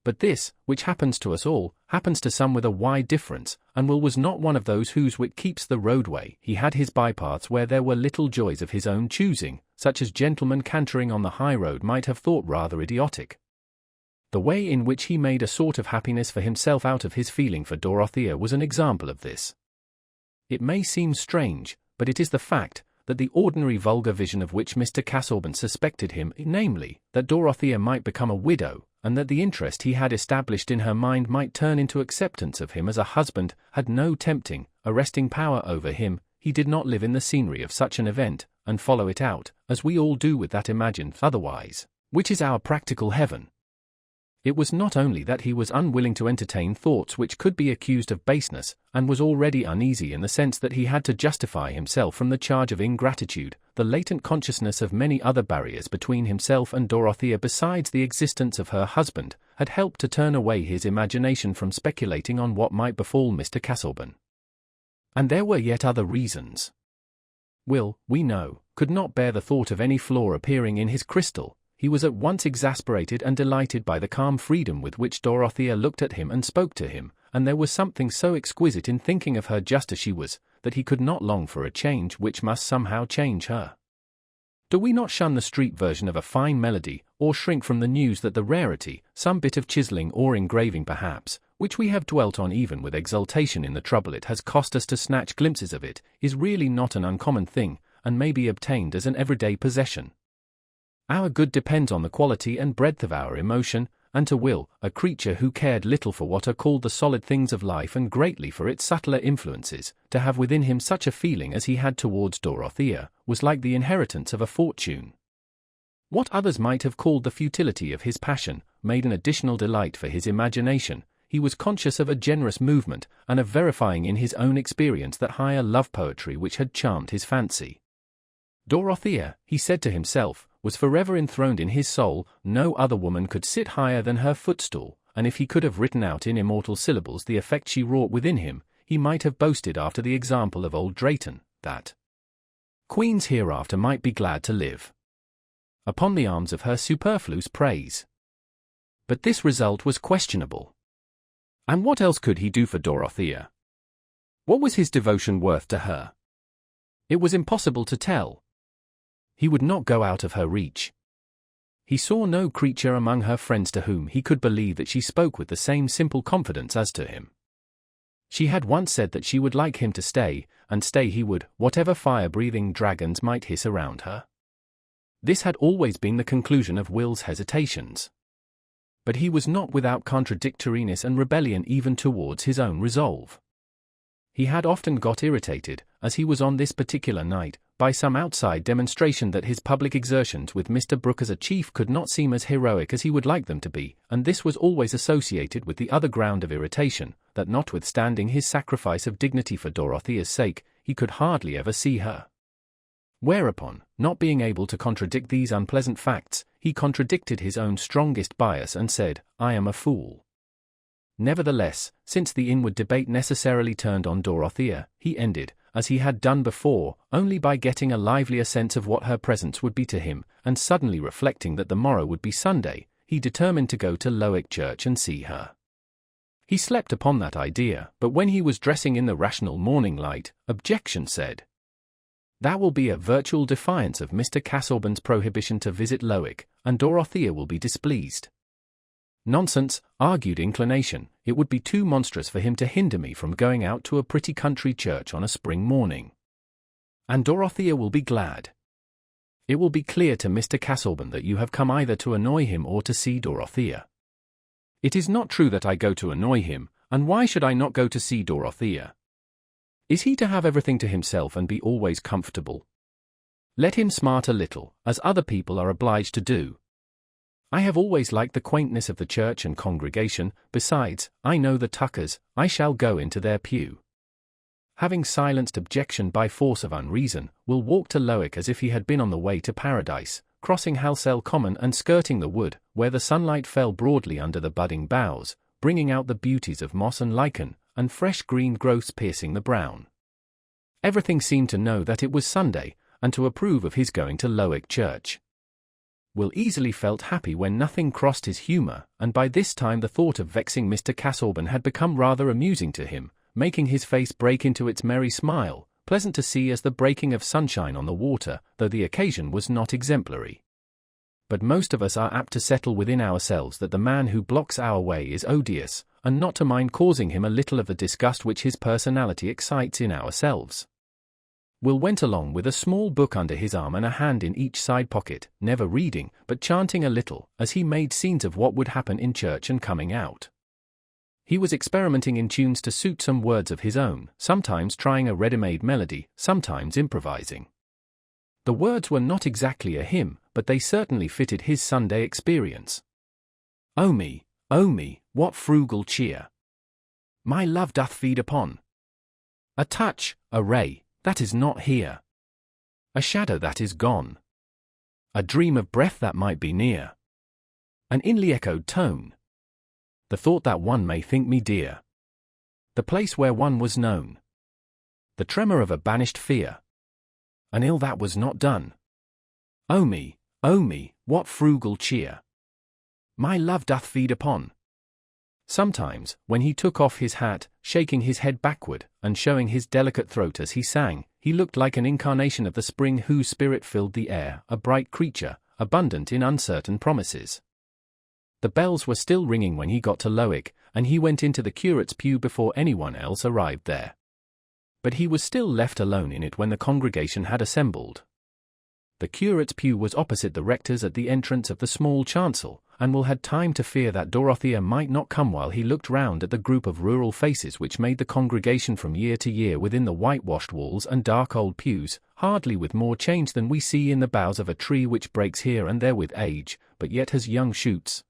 But this, which happens to us all, happens to some with a wide difference, and Will was not one of those whose wit keeps the roadway. He had his bypaths where there were little joys of his own choosing, such as gentlemen cantering on the high road might have thought rather idiotic. The way in which he made a sort of happiness for himself out of his feeling for Dorothea was an example of this. It may seem strange, but it is the fact, that the ordinary vulgar vision of which Mr. Casaubon suspected him, namely, that Dorothea might become a widow, and that the interest he had established in her mind might turn into acceptance of him as a husband, had no tempting, arresting power over him. He did not live in the scenery of such an event, and follow it out, as we all do with that imagined otherwise, which is our practical heaven. It was not only that he was unwilling to entertain thoughts which could be accused of baseness, and was already uneasy in the sense that he had to justify himself from the charge of ingratitude. The latent consciousness of many other barriers between himself and Dorothea besides the existence of her husband, had helped to turn away his imagination from speculating on what might befall Mr. Casaubon. And there were yet other reasons. Will, we know, could not bear the thought of any flaw appearing in his crystal. He was at once exasperated and delighted by the calm freedom with which Dorothea looked at him and spoke to him, and there was something so exquisite in thinking of her just as she was, that he could not long for a change which must somehow change her. Do we not shun the street version of a fine melody, or shrink from the news that the rarity, some bit of chiselling or engraving perhaps, which we have dwelt on even with exultation in the trouble it has cost us to snatch glimpses of it, is really not an uncommon thing, and may be obtained as an everyday possession? Our good depends on the quality and breadth of our emotion, and to Will, a creature who cared little for what are called the solid things of life and greatly for its subtler influences, to have within him such a feeling as he had towards Dorothea, was like the inheritance of a fortune. What others might have called the futility of his passion, made an additional delight for his imagination. He was conscious of a generous movement, and of verifying in his own experience that higher love poetry which had charmed his fancy. Dorothea, he said to himself, was forever enthroned in his soul. No other woman could sit higher than her footstool, and if he could have written out in immortal syllables the effect she wrought within him, he might have boasted after the example of old Drayton, that queens hereafter might be glad to live upon the arms of her superfluous praise. But this result was questionable. And what else could he do for Dorothea? What was his devotion worth to her? It was impossible to tell. He would not go out of her reach. He saw no creature among her friends to whom he could believe that she spoke with the same simple confidence as to him. She had once said that she would like him to stay, and stay he would, whatever fire-breathing dragons might hiss around her. This had always been the conclusion of Will's hesitations. But he was not without contradictoriness and rebellion even towards his own resolve. He had often got irritated, as he was on this particular night, by some outside demonstration that his public exertions with Mr. Brooke as a chief could not seem as heroic as he would like them to be, and this was always associated with the other ground of irritation, that notwithstanding his sacrifice of dignity for Dorothea's sake, he could hardly ever see her. Whereupon, not being able to contradict these unpleasant facts, he contradicted his own strongest bias and said, "I am a fool." Nevertheless, since the inward debate necessarily turned on Dorothea, he ended, as he had done before, only by getting a livelier sense of what her presence would be to him, and suddenly reflecting that the morrow would be Sunday, he determined to go to Lowick Church and see her. He slept upon that idea, but when he was dressing in the rational morning light, objection said, "That will be a virtual defiance of Mr. Casaubon's prohibition to visit Lowick, and Dorothea will be displeased." "Nonsense," argued Inclination, "it would be too monstrous for him to hinder me from going out to a pretty country church on a spring morning. And Dorothea will be glad. It will be clear to Mr. Casaubon that you have come either to annoy him or to see Dorothea." "It is not true that I go to annoy him, and why should I not go to see Dorothea? Is he to have everything to himself and be always comfortable? Let him smart a little, as other people are obliged to do. I have always liked the quaintness of the church and congregation. Besides, I know the Tuckers, I shall go into their pew." Having silenced objection by force of unreason, Will walked to Lowick as if he had been on the way to paradise, crossing Halsell Common and skirting the wood, where the sunlight fell broadly under the budding boughs, bringing out the beauties of moss and lichen, and fresh green growths piercing the brown. Everything seemed to know that it was Sunday, and to approve of his going to Lowick Church. Will easily felt happy when nothing crossed his humour, and by this time the thought of vexing Mr. Casaubon had become rather amusing to him, making his face break into its merry smile, pleasant to see as the breaking of sunshine on the water, though the occasion was not exemplary. But most of us are apt to settle within ourselves that the man who blocks our way is odious, and not to mind causing him a little of the disgust which his personality excites in ourselves. Will went along with a small book under his arm and a hand in each side pocket, never reading, but chanting a little, as he made scenes of what would happen in church and coming out. He was experimenting in tunes to suit some words of his own, sometimes trying a ready-made melody, sometimes improvising. The words were not exactly a hymn, but they certainly fitted his Sunday experience. Oh me, what frugal cheer! My love doth feed upon a touch, a ray, that is not here, a shadow that is gone, a dream of breath that might be near, an inly echoed tone, the thought that one may think me dear, the place where one was known, the tremor of a banished fear, an ill that was not done. Oh me, what frugal cheer! My love doth feed upon. Sometimes, when he took off his hat, shaking his head backward, and showing his delicate throat as he sang, he looked like an incarnation of the spring whose spirit filled the air, a bright creature, abundant in uncertain promises. The bells were still ringing when he got to Lowick, and he went into the curate's pew before anyone else arrived there. But he was still left alone in it when the congregation had assembled. The curate's pew was opposite the rector's at the entrance of the small chancel, and Will had time to fear that Dorothea might not come while he looked round at the group of rural faces which made the congregation from year to year within the whitewashed walls and dark old pews, hardly with more change than we see in the boughs of a tree which breaks here and there with age, but yet has young shoots.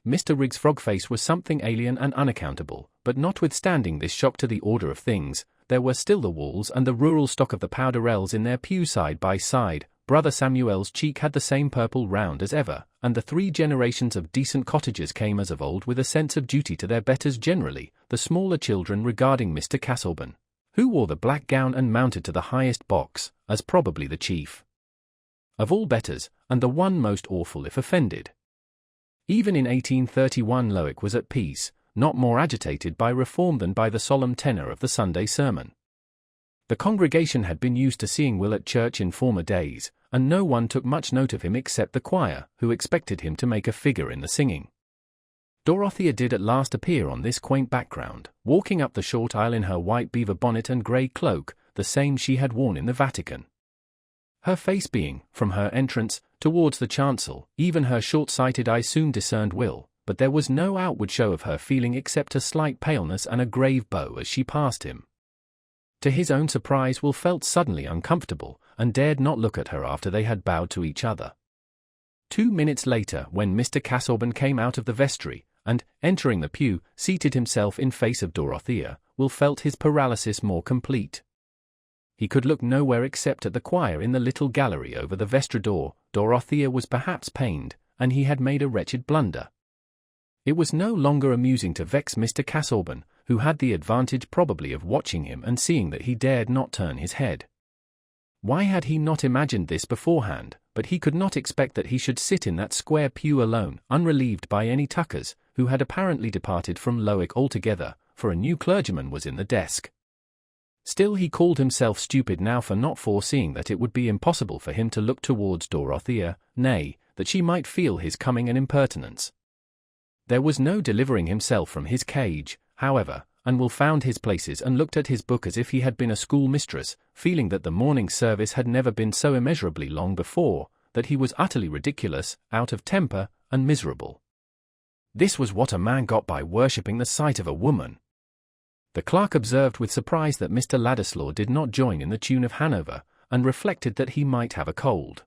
Mr. Riggs' frog-face was something alien and unaccountable, but notwithstanding this shock to the order of things, there were still the walls and the rural stock of the Powderells in their pew side by side. Brother Samuel's cheek had the same purple round as ever, and the 3 generations of decent cottagers came as of old with a sense of duty to their betters generally, the smaller children regarding Mr. Casaubon, who wore the black gown and mounted to the highest box, as probably the chief of all betters, and the one most awful if offended. Even in 1831 Lowick was at peace, not more agitated by reform than by the solemn tenor of the Sunday sermon. The congregation had been used to seeing Will at church in former days, and no one took much note of him except the choir, who expected him to make a figure in the singing. Dorothea did at last appear on this quaint background, walking up the short aisle in her white beaver bonnet and grey cloak, the same she had worn in the Vatican. Her face being, from her entrance, towards the chancel, even her short-sighted eye soon discerned Will, but there was no outward show of her feeling except a slight paleness and a grave bow as she passed him. To his own surprise, Will felt suddenly uncomfortable, and dared not look at her after they had bowed to each other. 2 minutes later, when Mr. Casaubon came out of the vestry, and, entering the pew, seated himself in face of Dorothea, Will felt his paralysis more complete. He could look nowhere except at the choir in the little gallery over the vestry door. Dorothea was perhaps pained, and he had made a wretched blunder. It was no longer amusing to vex Mr. Casaubon, who had the advantage probably of watching him and seeing that he dared not turn his head. Why had he not imagined this beforehand? But he could not expect that he should sit in that square pew alone, unrelieved by any tuckers, who had apparently departed from Lowick altogether, for a new clergyman was in the desk. Still he called himself stupid now for not foreseeing that it would be impossible for him to look towards Dorothea, nay, that she might feel his coming an impertinence. There was no delivering himself from his cage, however, and Will found his places and looked at his book as if he had been a schoolmistress, feeling that the morning service had never been so immeasurably long before, that he was utterly ridiculous, out of temper, and miserable. This was what a man got by worshipping the sight of a woman. The clerk observed with surprise that Mr. Ladislaw did not join in the tune of Hanover, and reflected that he might have a cold.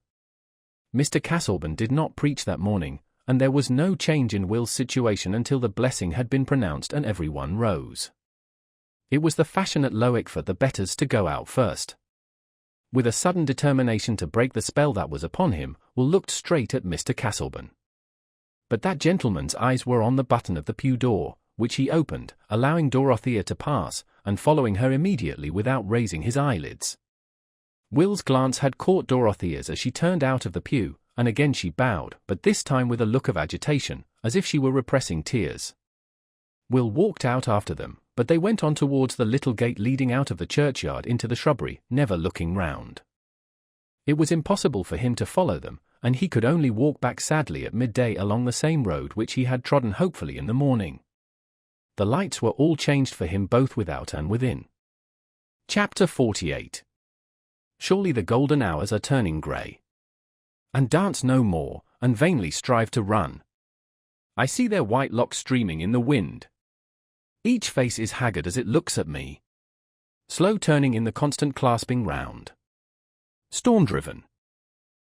Mr. Casaubon did not preach that morning, and there was no change in Will's situation until the blessing had been pronounced and everyone rose. It was the fashion at Lowick for the betters to go out first. With a sudden determination to break the spell that was upon him, Will looked straight at Mr. Casaubon. But that gentleman's eyes were on the button of the pew door, which he opened, allowing Dorothea to pass, and following her immediately without raising his eyelids. Will's glance had caught Dorothea's as she turned out of the pew, and again she bowed, but this time with a look of agitation, as if she were repressing tears. Will walked out after them, but they went on towards the little gate leading out of the churchyard into the shrubbery, never looking round. It was impossible for him to follow them, and he could only walk back sadly at midday along the same road which he had trodden hopefully in the morning. The lights were all changed for him both without and within. Chapter 48. Surely the golden hours are turning grey, and dance no more, and vainly strive to run. I see their white locks streaming in the wind. Each face is haggard as it looks at me. Slow turning in the constant clasping round. Storm-driven.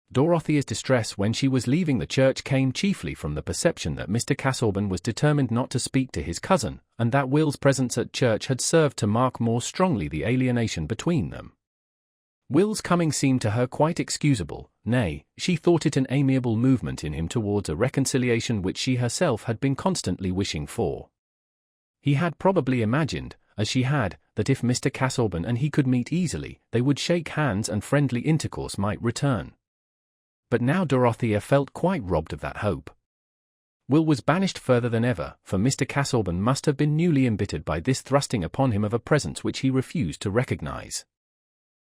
Dorothea's distress when she was leaving the church came chiefly from the perception that Mr. Casaubon was determined not to speak to his cousin, and that Will's presence at church had served to mark more strongly the alienation between them. Will's coming seemed to her quite excusable, nay, she thought it an amiable movement in him towards a reconciliation which she herself had been constantly wishing for. He had probably imagined, as she had, that if Mr. Casaubon and he could meet easily, they would shake hands and friendly intercourse might return. But now Dorothea felt quite robbed of that hope. Will was banished further than ever, for Mr. Casaubon must have been newly embittered by this thrusting upon him of a presence which he refused to recognize.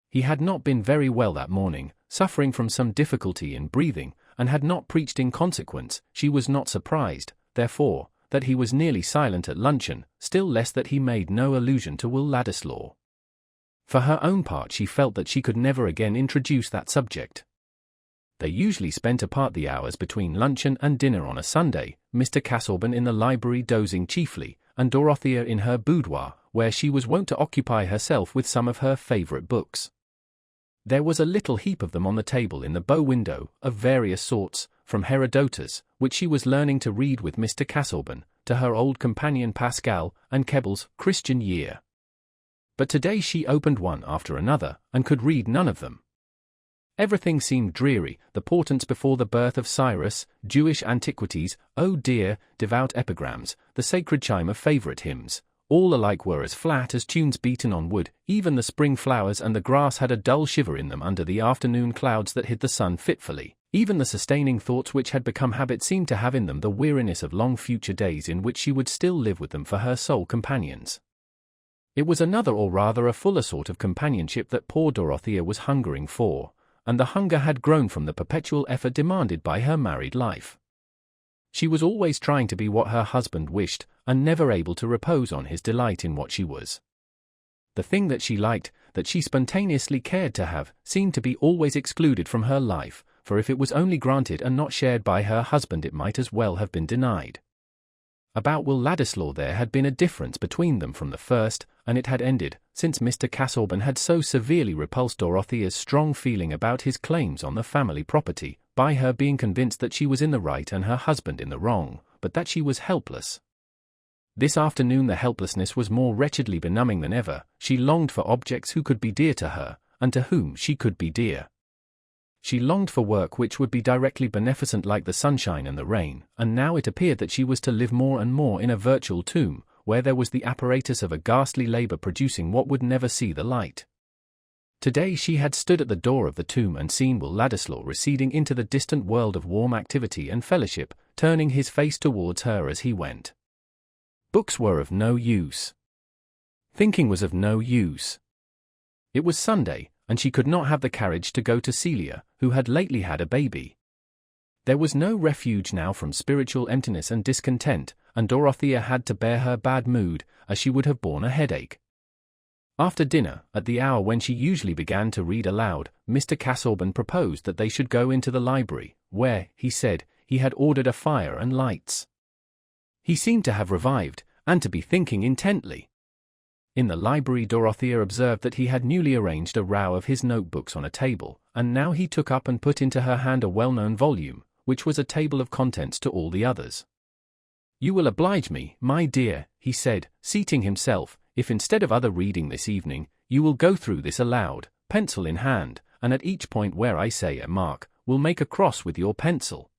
He had not been very well that morning, suffering from some difficulty in breathing, and had not preached in consequence. She was not surprised, therefore, that he was nearly silent at luncheon, still less that he made no allusion to Will Ladislaw. For her own part she felt that she could never again introduce that subject. They usually spent apart the hours between luncheon and dinner on a Sunday, Mr. Casaubon in the library dozing chiefly, and Dorothea in her boudoir, where she was wont to occupy herself with some of her favourite books. There was a little heap of them on the table in the bow window, of various sorts, from Herodotus, which she was learning to read with Mr. Casaubon, to her old companion Pascal, and Keble's Christian Year. But today she opened one after another, and could read none of them. Everything seemed dreary, the portents before the birth of Cyrus, Jewish antiquities, oh dear, devout epigrams, the sacred chime of favourite hymns, all alike were as flat as tunes beaten on wood. Even the spring flowers and the grass had a dull shiver in them under the afternoon clouds that hid the sun fitfully, Even the sustaining thoughts which had become habit seemed to have in them the weariness of long future days in which she would still live with them for her sole companions. It was another, or rather a fuller sort of companionship that poor Dorothea was hungering for, and the hunger had grown from the perpetual effort demanded by her married life. She was always trying to be what her husband wished, and never able to repose on his delight in what she was. The thing that she liked, that she spontaneously cared to have, seemed to be always excluded from her life, for if it was only granted and not shared by her husband it might as well have been denied. About Will Ladislaw there had been a difference between them from the first, and it had ended, since Mr. Casaubon had so severely repulsed Dorothea's strong feeling about his claims on the family property, by her being convinced that she was in the right and her husband in the wrong, but that she was helpless. This afternoon the helplessness was more wretchedly benumbing than ever. She longed for objects who could be dear to her, and to whom she could be dear. She longed for work which would be directly beneficent like the sunshine and the rain, and now it appeared that she was to live more and more in a virtual tomb, where there was the apparatus of a ghastly labour producing what would never see the light. Today she had stood at the door of the tomb and seen Will Ladislaw receding into the distant world of warm activity and fellowship, turning his face towards her as he went. Books were of no use. Thinking was of no use. It was Sunday, and she could not have the carriage to go to Celia, who had lately had a baby. There was no refuge now from spiritual emptiness and discontent, and Dorothea had to bear her bad mood, as she would have borne a headache. After dinner, at the hour when she usually began to read aloud, Mr. Casaubon proposed that they should go into the library, where, he said, he had ordered a fire and lights. He seemed to have revived, and to be thinking intently. In the library Dorothea observed that he had newly arranged a row of his notebooks on a table, and now he took up and put into her hand a well-known volume, which was a table of contents to all the others. "You will oblige me, my dear," he said, seating himself, "if instead of other reading this evening, you will go through this aloud, pencil in hand, and at each point where I say a mark, will make a cross with your pencil.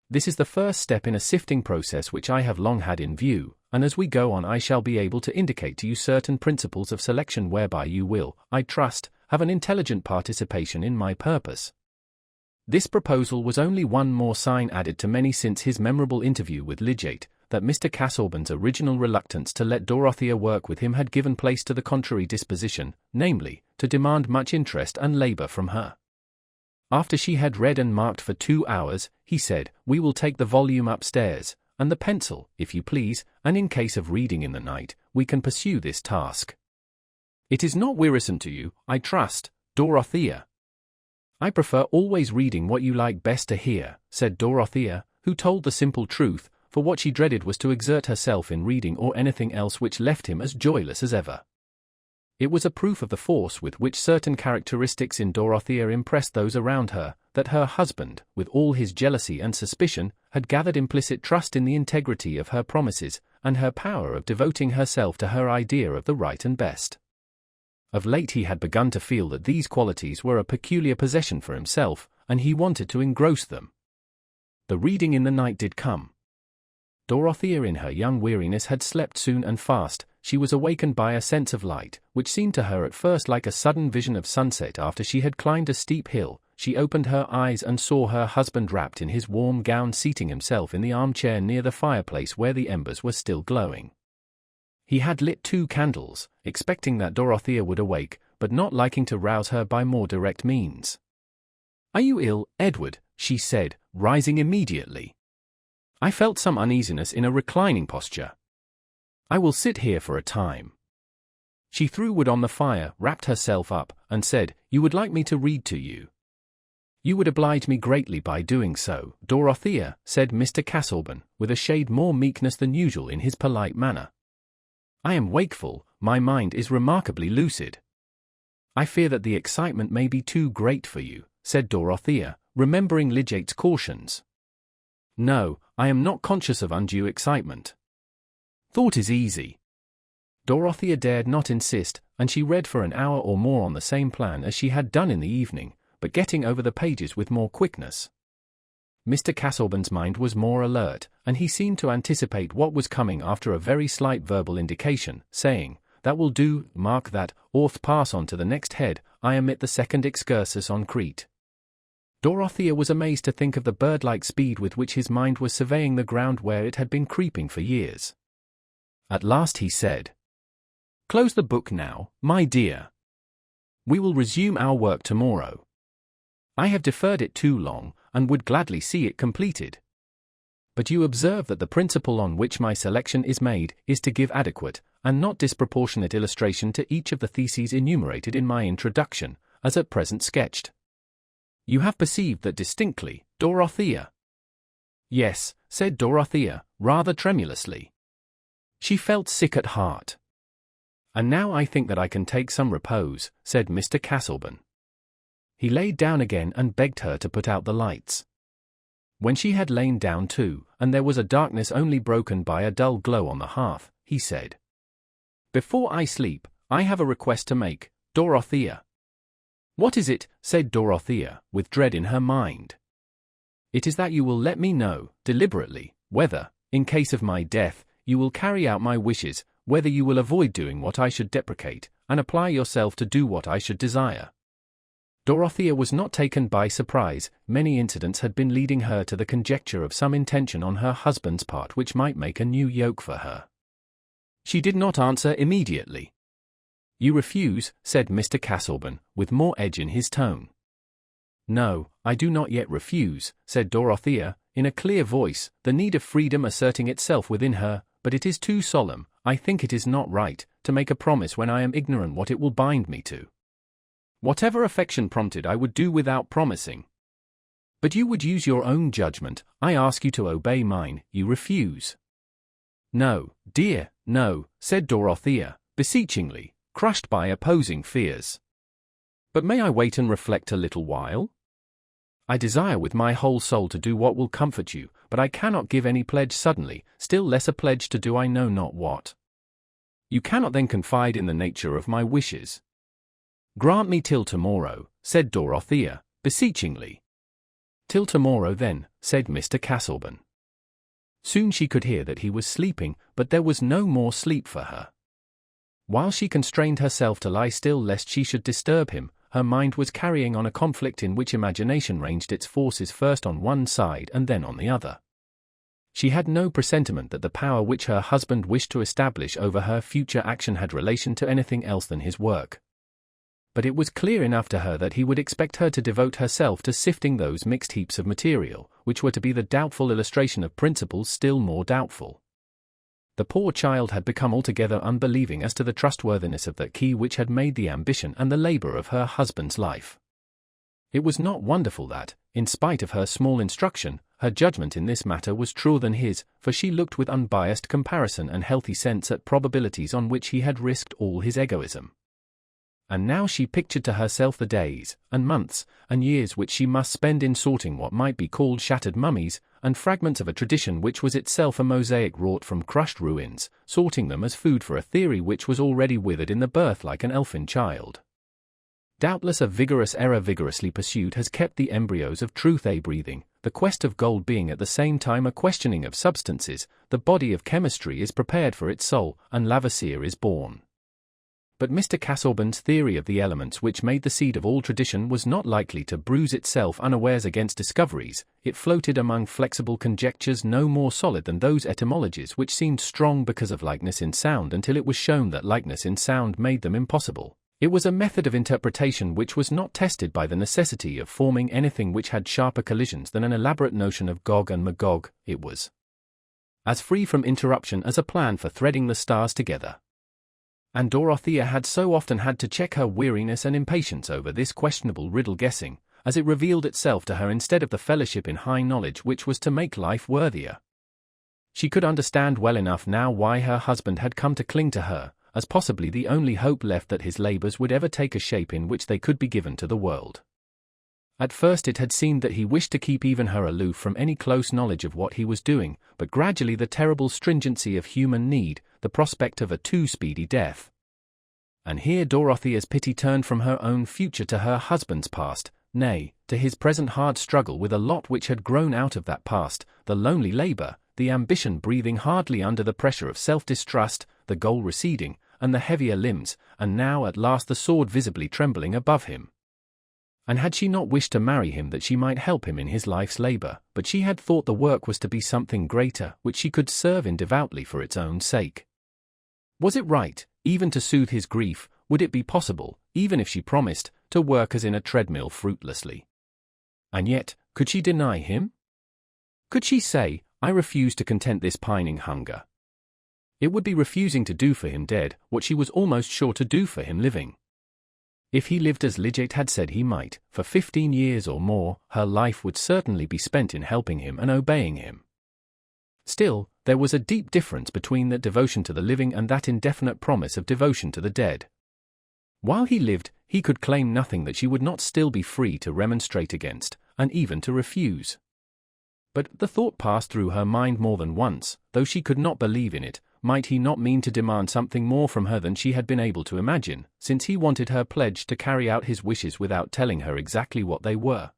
This is the first step in a sifting process which I have long had in view, and as we go on I shall be able to indicate to you certain principles of selection whereby you will, I trust, have an intelligent participation in my purpose." This proposal was only one more sign added to many since his memorable interview with Lydgate, that Mr. Casaubon's original reluctance to let Dorothea work with him had given place to the contrary disposition, namely, to demand much interest and labour from her. After she had read and marked for 2 hours, he said, "We will take the volume upstairs, and the pencil, if you please, and in case of reading in the night, we can pursue this task. It is not wearisome to you, I trust, Dorothea." "I prefer always reading what you like best to hear," said Dorothea, who told the simple truth, for what she dreaded was to exert herself in reading or anything else which left him as joyless as ever. It was a proof of the force with which certain characteristics in Dorothea impressed those around her, that her husband, with all his jealousy and suspicion, had gathered implicit trust in the integrity of her promises, and her power of devoting herself to her idea of the right and best. Of late he had begun to feel that these qualities were a peculiar possession for himself, and he wanted to engross them. The reading in the night did come. Dorothea in her young weariness had slept soon and fast. She was awakened by a sense of light, which seemed to her at first like a sudden vision of sunset after she had climbed a steep hill. She opened her eyes and saw her husband wrapped in his warm gown seating himself in the armchair near the fireplace where the embers were still glowing. He had lit 2 candles, expecting that Dorothea would awake, but not liking to rouse her by more direct means. "Are you ill, Edward?" she said, rising immediately. I felt some uneasiness in a reclining posture. "I will sit here for a time." She threw wood on the fire, wrapped herself up, and said, "You would like me to read to you?" "You would oblige me greatly by doing so, Dorothea," said Mr. Casaubon, with a shade more meekness than usual in his polite manner. "I am wakeful, my mind is remarkably lucid." "I fear that the excitement may be too great for you," said Dorothea, remembering Lydgate's cautions. "No, I am not conscious of undue excitement. Thought is easy." Dorothea dared not insist, and she read for an hour or more on the same plan as she had done in the evening, but getting over the pages with more quickness. Mr. Casaubon's mind was more alert, and he seemed to anticipate what was coming after a very slight verbal indication, saying, "That will do, mark that, orth pass on to the next head, I omit the second excursus on Crete." Dorothea was amazed to think of the bird-like speed with which his mind was surveying the ground where it had been creeping for years. At last he said, "Close the book now, my dear. We will resume our work tomorrow. I have deferred it too long, and would gladly see it completed. But you observe that the principle on which my selection is made is to give adequate, and not disproportionate illustration to each of the theses enumerated in my introduction, as at present sketched. You have perceived that distinctly, Dorothea?" "Yes," said Dorothea, rather tremulously. She felt sick at heart. "And now I think that I can take some repose," said Mr. Castleburn. He laid down again and begged her to put out the lights. When she had lain down too, and there was a darkness only broken by a dull glow on the hearth, he said, "Before I sleep, I have a request to make, Dorothea." "What is it?" said Dorothea, with dread in her mind. "It is that you will let me know, deliberately, whether, in case of my death, you will carry out my wishes, whether you will avoid doing what I should deprecate, and apply yourself to do what I should desire." Dorothea was not taken by surprise. Many incidents had been leading her to the conjecture of some intention on her husband's part which might make a new yoke for her. She did not answer immediately. "You refuse," said Mr. Castleburn, with more edge in his tone. "No, I do not yet refuse," said Dorothea, in a clear voice, the need of freedom asserting itself within her, "but it is too solemn. I think it is not right to make a promise when I am ignorant what it will bind me to. Whatever affection prompted I would do without promising. But you would use your own judgment. I ask you to obey mine. You refuse." "No, dear, no," said Dorothea, beseechingly, crushed by opposing fears. "But may I wait and reflect a little while? I desire with my whole soul to do what will comfort you, but I cannot give any pledge suddenly, still less a pledge to do I know not what. You cannot then confide in the nature of my wishes." "Grant me till tomorrow," said Dorothea, beseechingly. "Till tomorrow then," said Mr. Castleburn. Soon she could hear that he was sleeping, but there was no more sleep for her. While she constrained herself to lie still lest she should disturb him, her mind was carrying on a conflict in which imagination ranged its forces first on one side and then on the other. She had no presentiment that the power which her husband wished to establish over her future action had relation to anything else than his work. But it was clear enough to her that he would expect her to devote herself to sifting those mixed heaps of material, which were to be the doubtful illustration of principles still more doubtful. The poor child had become altogether unbelieving as to the trustworthiness of that key which had made the ambition and the labor of her husband's life. It was not wonderful that, in spite of her small instruction, her judgment in this matter was truer than his, for she looked with unbiased comparison and healthy sense at probabilities on which he had risked all his egoism. And now she pictured to herself the days, and months, and years which she must spend in sorting what might be called shattered mummies, and fragments of a tradition which was itself a mosaic wrought from crushed ruins, sorting them as food for a theory which was already withered in the birth like an elfin child. Doubtless a vigorous error vigorously pursued has kept the embryos of truth a-breathing, the quest of gold being at the same time a questioning of substances. The body of chemistry is prepared for its soul, and Lavoisier is born. But Mr. Castleburn's theory of the elements which made the seed of all tradition was not likely to bruise itself unawares against discoveries. It floated among flexible conjectures no more solid than those etymologies which seemed strong because of likeness in sound until it was shown that likeness in sound made them impossible. It was a method of interpretation which was not tested by the necessity of forming anything which had sharper collisions than an elaborate notion of Gog and Magog. It was as free from interruption as a plan for threading the stars together. And Dorothea had so often had to check her weariness and impatience over this questionable riddle-guessing, as it revealed itself to her instead of the fellowship in high knowledge which was to make life worthier. She could understand well enough now why her husband had come to cling to her, as possibly the only hope left that his labors would ever take a shape in which they could be given to the world. At first it had seemed that he wished to keep even her aloof from any close knowledge of what he was doing, but gradually the terrible stringency of human need, the prospect of a too speedy death. And here Dorothea's pity turned from her own future to her husband's past, nay, to his present hard struggle with a lot which had grown out of that past, the lonely labor, the ambition breathing hardly under the pressure of self-distrust, the goal receding, and the heavier limbs, and now at last the sword visibly trembling above him. And had she not wished to marry him that she might help him in his life's labor, but she had thought the work was to be something greater, which she could serve in devoutly for its own sake. Was it right, even to soothe his grief? Would it be possible, even if she promised, to work as in a treadmill fruitlessly? And yet, could she deny him? Could she say, I refuse to content this pining hunger? It would be refusing to do for him dead what she was almost sure to do for him living. If he lived as Lyot had said he might, for 15 years or more, her life would certainly be spent in helping him and obeying him. Still, there was a deep difference between that devotion to the living and that indefinite promise of devotion to the dead. While he lived, he could claim nothing that she would not still be free to remonstrate against, and even to refuse. But the thought passed through her mind more than once, though she could not believe in it. Might he not mean to demand something more from her than she had been able to imagine, since he wanted her pledge to carry out his wishes without telling her exactly what they were?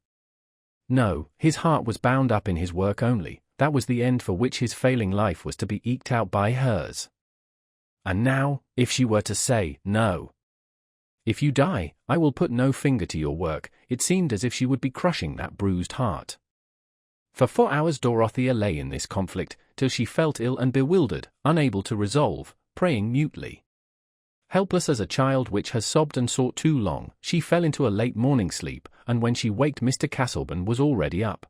No, his heart was bound up in his work only. That was the end for which his failing life was to be eked out by hers. And now, if she were to say, no. If you die, I will put no finger to your work, it seemed as if she would be crushing that bruised heart. For 4 hours Dorothea lay in this conflict, till she felt ill and bewildered, unable to resolve, praying mutely. Helpless as a child which has sobbed and sought too long, she fell into a late morning sleep, and when she waked Mr. Castleburn was already up.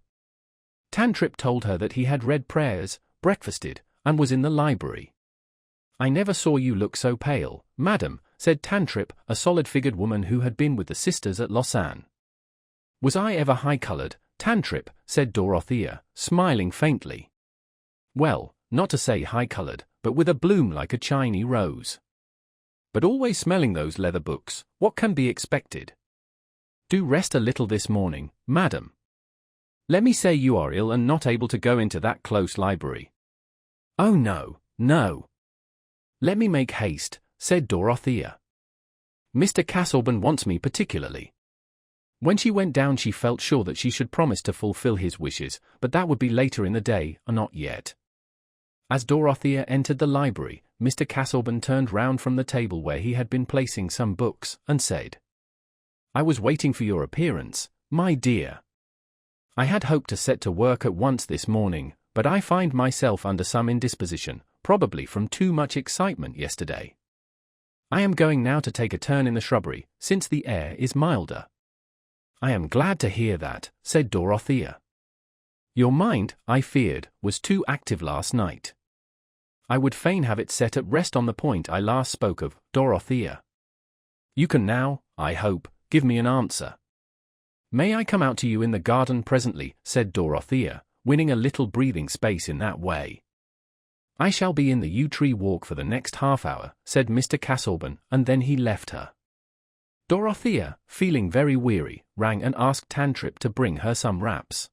Tantripp told her that he had read prayers, breakfasted, and was in the library. I never saw you look so pale, madam, said Tantripp, a solid-figured woman who had been with the sisters at Lausanne. Was I ever high-coloured, Tantripp, said Dorothea, smiling faintly. Well, not to say high-coloured, but with a bloom like a Chinese rose. But always smelling those leather books, what can be expected? Do rest a little this morning, madam. Let me say you are ill and not able to go into that close library. Oh no, no. Let me make haste, said Dorothea. Mr. Castleburn wants me particularly. When she went down she felt sure that she should promise to fulfill his wishes, but that would be later in the day, or not yet. As Dorothea entered the library, Mr. Castleburn turned round from the table where he had been placing some books, and said, I was waiting for your appearance, my dear. I had hoped to set to work at once this morning, but I find myself under some indisposition, probably from too much excitement yesterday. I am going now to take a turn in the shrubbery, since the air is milder. I am glad to hear that, said Dorothea. Your mind, I feared, was too active last night. I would fain have it set at rest on the point I last spoke of, Dorothea. You can now, I hope, give me an answer. May I come out to you in the garden presently, said Dorothea, winning a little breathing space in that way. I shall be in the yew tree walk for the next half-hour, said Mr. Castleburn, and then he left her. Dorothea, feeling very weary, rang and asked Tantripp to bring her some wraps.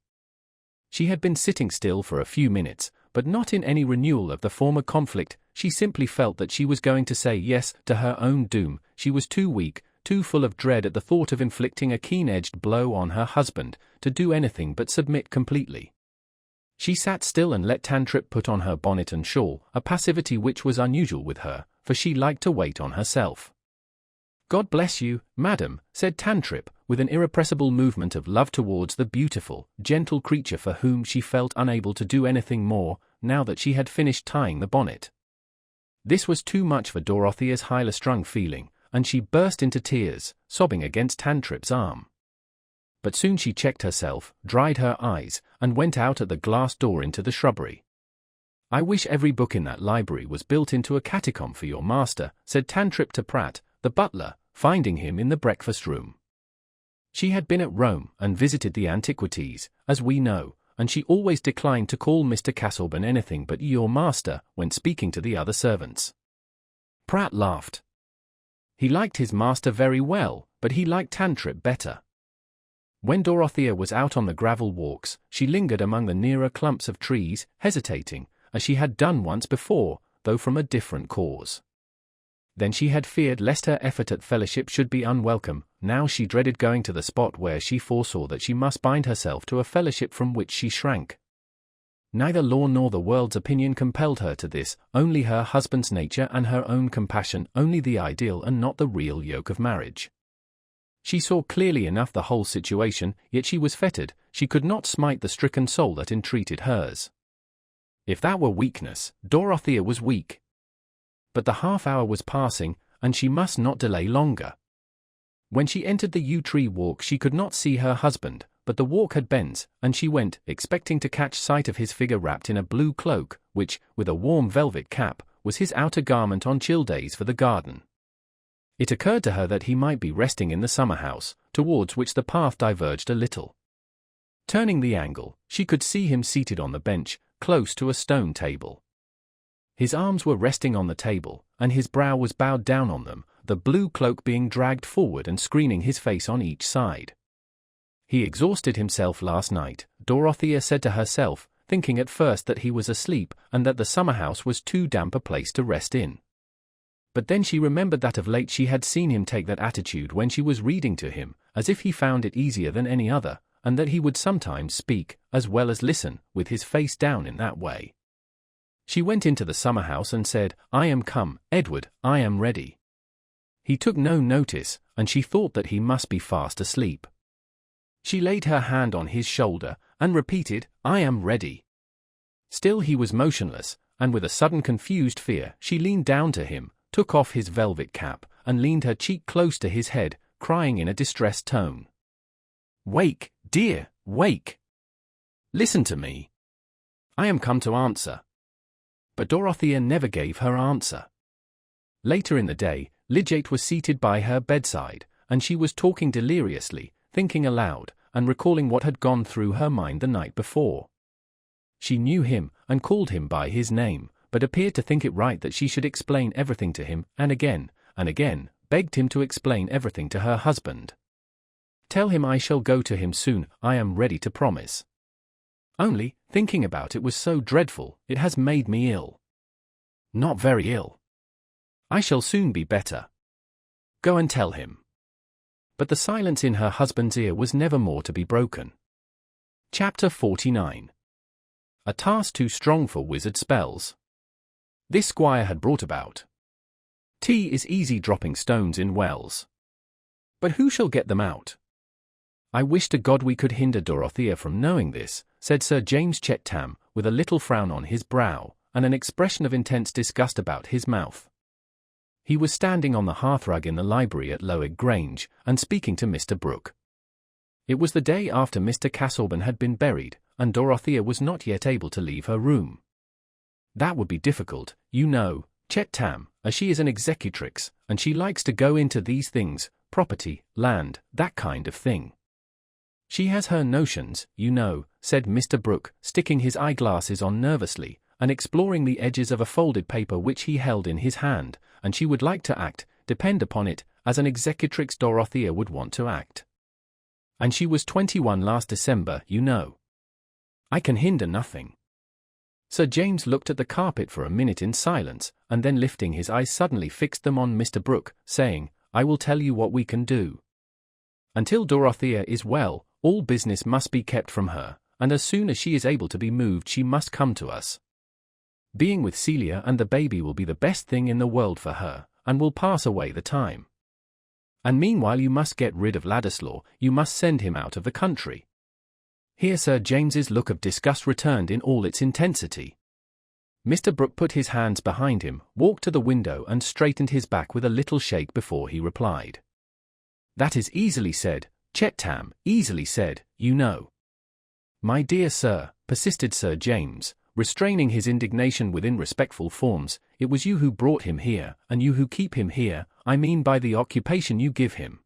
She had been sitting still for a few minutes, but not in any renewal of the former conflict. She simply felt that she was going to say yes to her own doom. She was too weak, too full of dread at the thought of inflicting a keen-edged blow on her husband, to do anything but submit completely. She sat still and let Tantripp put on her bonnet and shawl, a passivity which was unusual with her, for she liked to wait on herself. God bless you, madam, said Tantripp, with an irrepressible movement of love towards the beautiful, gentle creature for whom she felt unable to do anything more, now that she had finished tying the bonnet. This was too much for Dorothea's highly-strung feeling, and she burst into tears, sobbing against Tantripp's arm. But soon she checked herself, dried her eyes, and went out at the glass door into the shrubbery. I wish every book in that library was built into a catacomb for your master, said Tantripp to Pratt, the butler, finding him in the breakfast-room. She had been at Rome and visited the antiquities, as we know, and she always declined to call Mr. Castleburn anything but your master when speaking to the other servants. Pratt laughed. He liked his master very well, but he liked Tantripp better. When Dorothea was out on the gravel walks, she lingered among the nearer clumps of trees, hesitating, as she had done once before, though from a different cause. Then she had feared lest her effort at fellowship should be unwelcome. Now she dreaded going to the spot where she foresaw that she must bind herself to a fellowship from which she shrank. Neither law nor the world's opinion compelled her to this, only her husband's nature and her own compassion, only the ideal and not the real yoke of marriage. She saw clearly enough the whole situation, yet she was fettered, she could not smite the stricken soul that entreated hers. If that were weakness, Dorothea was weak. But the half-hour was passing, and she must not delay longer. When she entered the yew tree walk she could not see her husband, but the walk had bends, and she went, expecting to catch sight of his figure wrapped in a blue cloak, which, with a warm velvet cap, was his outer garment on chill days for the garden. It occurred to her that he might be resting in the summer-house, towards which the path diverged a little. Turning the angle, she could see him seated on the bench, close to a stone table. His arms were resting on the table, and his brow was bowed down on them, the blue cloak being dragged forward and screening his face on each side. He exhausted himself last night, Dorothea said to herself, thinking at first that he was asleep and that the summer-house was too damp a place to rest in. But then she remembered that of late she had seen him take that attitude when she was reading to him, as if he found it easier than any other, and that he would sometimes speak, as well as listen, with his face down in that way. She went into the summer-house and said, "I am come, Edward, I am ready." He took no notice, and she thought that he must be fast asleep. She laid her hand on his shoulder, and repeated, "I am ready." Still he was motionless, and with a sudden confused fear she leaned down to him, took off his velvet cap, and leaned her cheek close to his head, crying in a distressed tone, "Wake, dear, wake! Listen to me. I am come to answer." But Dorothea never gave her answer. Later in the day, Lydgate was seated by her bedside, and she was talking deliriously, thinking aloud, and recalling what had gone through her mind the night before. She knew him, and called him by his name, but appeared to think it right that she should explain everything to him, and again, begged him to explain everything to her husband. "Tell him I shall go to him soon, I am ready to promise. Only, thinking about it was so dreadful, it has made me ill. Not very ill. I shall soon be better. Go and tell him." But the silence in her husband's ear was never more to be broken. Chapter 49. A task too strong for wizard spells. This squire had brought about. Tea is easy dropping stones in wells. But who shall get them out? "I wish to God we could hinder Dorothea from knowing this," said Sir James Chettam, with a little frown on his brow, and an expression of intense disgust about his mouth. He was standing on the hearthrug in the library at Lowick Grange, and speaking to Mr. Brooke. It was the day after Mr. Casaubon had been buried, and Dorothea was not yet able to leave her room. That would be difficult, you know, Chettam, as she is an executrix, and she likes to go into these things, property, land, that kind of thing. "She has her notions, you know," said Mr. Brooke, sticking his eyeglasses on nervously, and exploring the edges of a folded paper which he held in his hand, "and she would like to act, depend upon it, as an executrix Dorothea would want to act. And she was 21 last December, you know. I can hinder nothing." Sir James looked at the carpet for a minute in silence, and then lifting his eyes suddenly fixed them on Mr. Brooke, saying, "I will tell you what we can do. Until Dorothea is well, all business must be kept from her, and as soon as she is able to be moved she must come to us. Being with Celia and the baby will be the best thing in the world for her, and will pass away the time. And meanwhile you must get rid of Ladislaw, you must send him out of the country." Here Sir James's look of disgust returned in all its intensity. Mr. Brooke put his hands behind him, walked to the window and straightened his back with a little shake before he replied. "That is easily said, Chettam, easily said, you know." "My dear sir," persisted Sir James, restraining his indignation within respectful forms, "it was you who brought him here, and you who keep him here, I mean by the occupation you give him."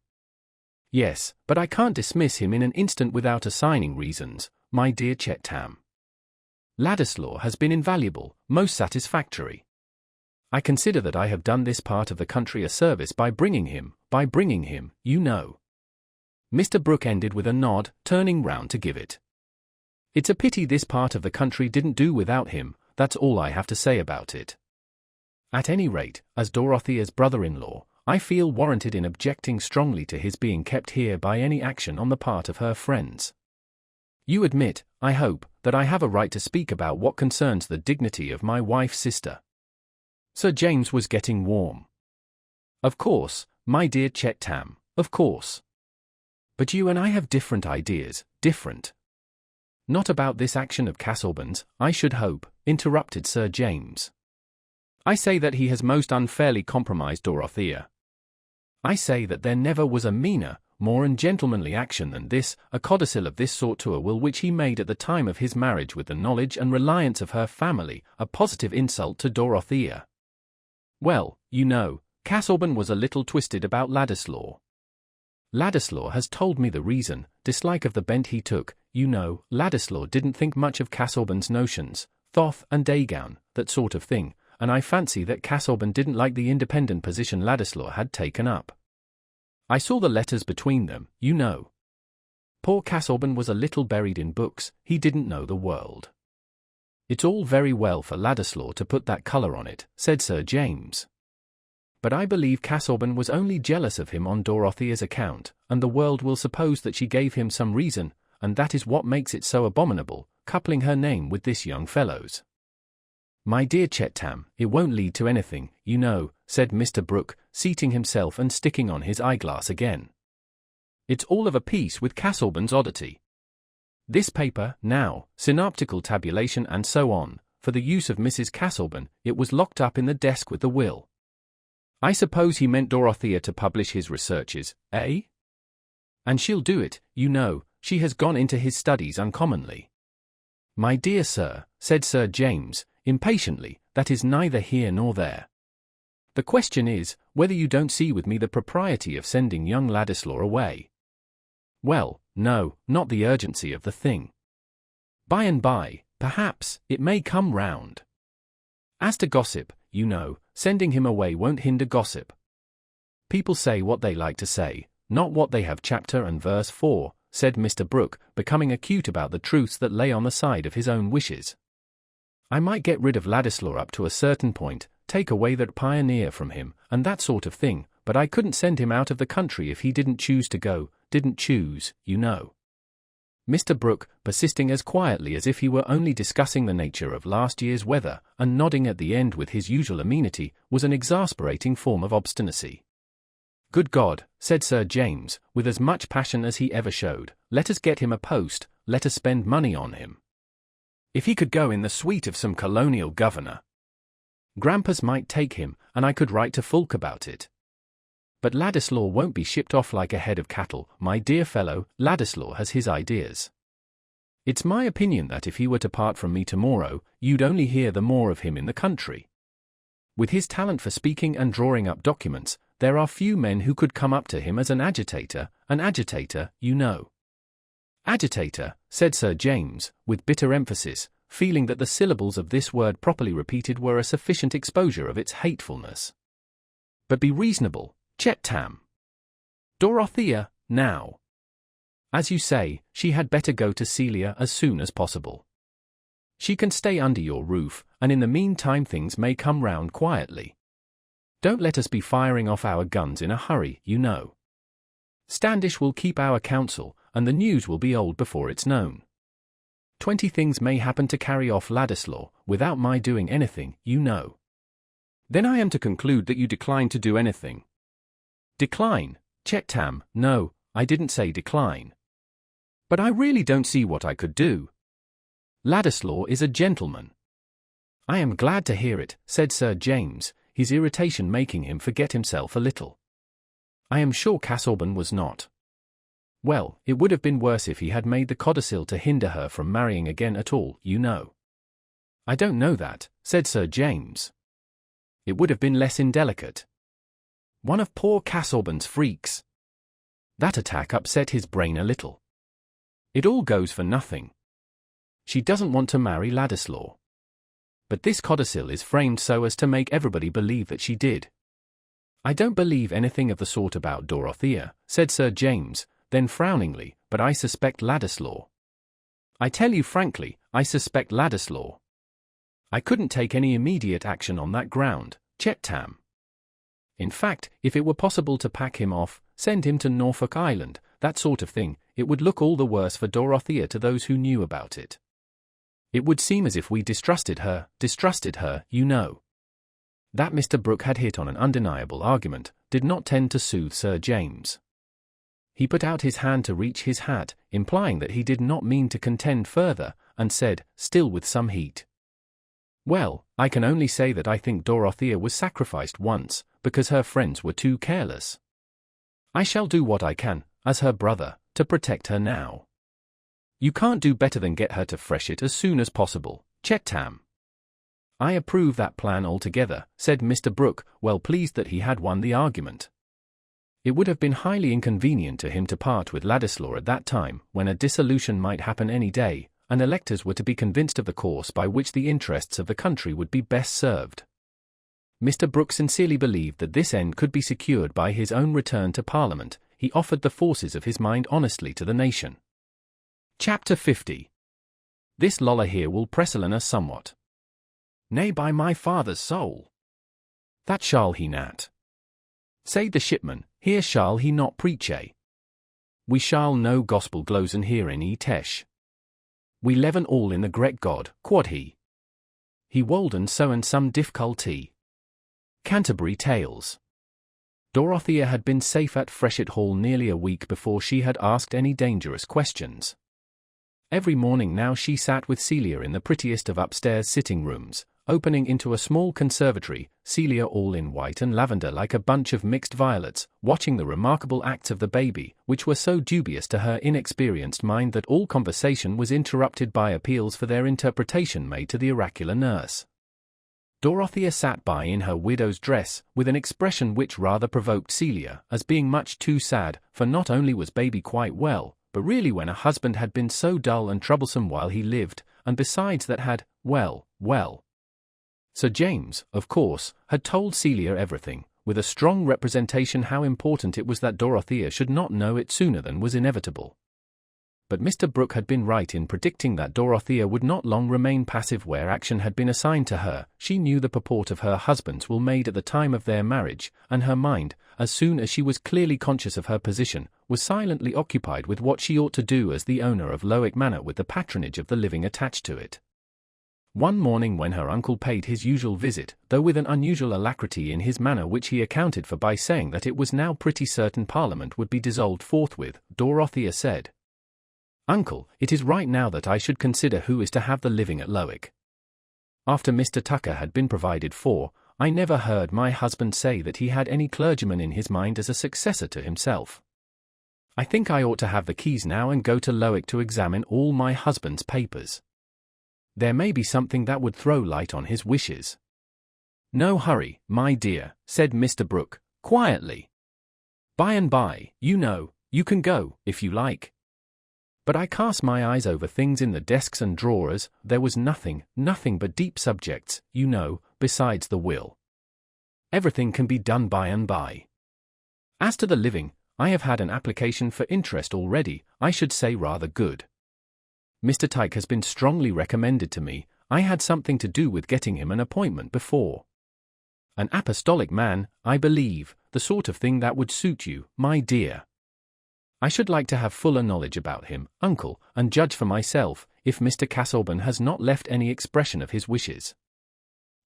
"Yes, but I can't dismiss him in an instant without assigning reasons, my dear Chettam. Ladislaw has been invaluable, most satisfactory. I consider that I have done this part of the country a service by bringing him, you know." Mr. Brooke ended with a nod, turning round to give it. "It's a pity this part of the country didn't do without him, that's all I have to say about it. At any rate, as Dorothea's brother-in-law, I feel warranted in objecting strongly to his being kept here by any action on the part of her friends. You admit, I hope, that I have a right to speak about what concerns the dignity of my wife's sister." Sir James was getting warm. "Of course, my dear Chettam, of course. But you and I have different ideas, different. Not about this action of Casaubon's, I should hope, interrupted Sir James. I say that he has most unfairly compromised Dorothea. I say that there never was a meaner, more ungentlemanly action than this, a codicil of this sort to a will which he made at the time of his marriage with the knowledge and reliance of her family, a positive insult to Dorothea. Well, you know, Casaubon was a little twisted about Ladislaw. Ladislaw has told me the reason, dislike of the bent he took. You know, Ladislaw didn't think much of Casaubon's notions, Thoth and Dagon, that sort of thing, and I fancy that Casaubon didn't like the independent position Ladislaw had taken up. I saw the letters between them, you know. Poor Casaubon was a little buried in books, he didn't know the world. It's all very well for Ladislaw to put that colour on it, said Sir James. But I believe Casaubon was only jealous of him on Dorothea's account, and the world will suppose that she gave him some reason, and that is what makes it so abominable, coupling her name with this young fellow's. My dear Chetam, it won't lead to anything, you know, said Mr. Brooke, seating himself and sticking on his eyeglass again. It's all of a piece with Casaubon's oddity. This paper, now, synoptical tabulation and so on, for the use of Mrs. Casaubon, it was locked up in the desk with the will. I suppose he meant Dorothea to publish his researches, eh? And she'll do it, you know, she has gone into his studies uncommonly. My dear sir, said Sir James, impatiently, that is neither here nor there. The question is, whether you don't see with me the propriety of sending young Ladislaw away. Well, no, not the urgency of the thing. By and by, perhaps, it may come round. As to gossip, you know, sending him away won't hinder gossip. People say what they like to say, not what they have chapter and verse for, said Mr. Brooke, becoming acute about the truths that lay on the side of his own wishes. I might get rid of Ladislaw up to a certain point, take away that pioneer from him, and that sort of thing, but I couldn't send him out of the country if he didn't choose to go, didn't choose, you know. Mr. Brooke, persisting as quietly as if he were only discussing the nature of last year's weather, and nodding at the end with his usual amenity, was an exasperating form of obstinacy. Good God, said Sir James, with as much passion as he ever showed, let us get him a post, let us spend money on him. If he could go in the suite of some colonial governor, Grampus might take him, and I could write to Fulk about it. But Ladislaw won't be shipped off like a head of cattle, my dear fellow, Ladislaw has his ideas. It's my opinion that if he were to part from me tomorrow, you'd only hear the more of him in the country. With his talent for speaking and drawing up documents, there are few men who could come up to him as an agitator, you know. Agitator, said Sir James, with bitter emphasis, feeling that the syllables of this word properly repeated were a sufficient exposure of its hatefulness. But be reasonable, Chetam. Dorothea, now. As you say, she had better go to Celia as soon as possible. She can stay under your roof, and in the meantime things may come round quietly. Don't let us be firing off our guns in a hurry, you know. Standish will keep our counsel, and the news will be old before it's known. 20 things may happen to carry off Ladislaw, without my doing anything, you know. Then I am to conclude that you decline to do anything. Decline, Chetam, no, I didn't say decline. But I really don't see what I could do. Ladislaw is a gentleman. I am glad to hear it, said Sir James, his irritation making him forget himself a little. I am sure Casaubon was not. Well, it would have been worse if he had made the codicil to hinder her from marrying again at all, you know. I don't know that, said Sir James. It would have been less indelicate. One of poor Casaubon's freaks. That attack upset his brain a little. It all goes for nothing. She doesn't want to marry Ladislaw. But this codicil is framed so as to make everybody believe that she did. I don't believe anything of the sort about Dorothea, said Sir James, then frowningly, but I suspect Ladislaw. I tell you frankly, I suspect Ladislaw. I couldn't take any immediate action on that ground, Chetam. In fact, if it were possible to pack him off, send him to Norfolk Island, that sort of thing, it would look all the worse for Dorothea to those who knew about it. It would seem as if we distrusted her, you know. That Mr. Brooke had hit on an undeniable argument did not tend to soothe Sir James. He put out his hand to reach his hat, implying that he did not mean to contend further, and said, still with some heat, "Well, I can only say that I think Dorothea was sacrificed once, because her friends were too careless. I shall do what I can, as her brother, to protect her now. You can't do better than get her to Freshitt as soon as possible, Chettam." "I approve that plan altogether," said Mr. Brooke, well pleased that he had won the argument. It would have been highly inconvenient to him to part with Ladislaw at that time, when a dissolution might happen any day, and electors were to be convinced of the course by which the interests of the country would be best served. Mr. Brooke sincerely believed that this end could be secured by his own return to Parliament. He offered the forces of his mind honestly to the nation. Chapter 50. This loller here will presselin us somewhat. "Nay, by my father's soul, that shall he not," said the shipman, "here shall he not preach we shall no gospel glosen here in tesh. We leven all in the great God," quod he. He wolden so and some difficulty. Canterbury Tales. Dorothea had been safe at Freshitt Hall nearly a week before she had asked any dangerous questions. Every morning now she sat with Celia in the prettiest of upstairs sitting rooms, opening into a small conservatory, Celia all in white and lavender like a bunch of mixed violets, watching the remarkable acts of the baby, which were so dubious to her inexperienced mind that all conversation was interrupted by appeals for their interpretation made to the oracular nurse. Dorothea sat by in her widow's dress, with an expression which rather provoked Celia, as being much too sad, for not only was baby quite well, but really when a husband had been so dull and troublesome while he lived, and besides that had, well, Sir James, of course, had told Celia everything, with a strong representation how important it was that Dorothea should not know it sooner than was inevitable. But Mr. Brooke had been right in predicting that Dorothea would not long remain passive where action had been assigned to her. She knew the purport of her husband's will made at the time of their marriage, and her mind, as soon as she was clearly conscious of her position, was silently occupied with what she ought to do as the owner of Lowick Manor with the patronage of the living attached to it. One morning when her uncle paid his usual visit, though with an unusual alacrity in his manner which he accounted for by saying that it was now pretty certain Parliament would be dissolved forthwith, Dorothea said, "Uncle, it is right now that I should consider who is to have the living at Lowick. After Mr. Tucker had been provided for, I never heard my husband say that he had any clergyman in his mind as a successor to himself. I think I ought to have the keys now and go to Lowick to examine all my husband's papers. There may be something that would throw light on his wishes." "No hurry, my dear," said Mr. Brooke, quietly. "By and by, you know, you can go, if you like. But I cast my eyes over things in the desks and drawers. There was nothing but deep subjects, you know, besides the will. Everything can be done by and by. As to the living, I have had an application for interest already, I should say rather good. Mr. Tyke has been strongly recommended to me. I had something to do with getting him an appointment before. An apostolic man, I believe, the sort of thing that would suit you, my dear. I should like to have fuller knowledge about him, uncle, and judge for myself, if Mr. Casaubon has not left any expression of his wishes.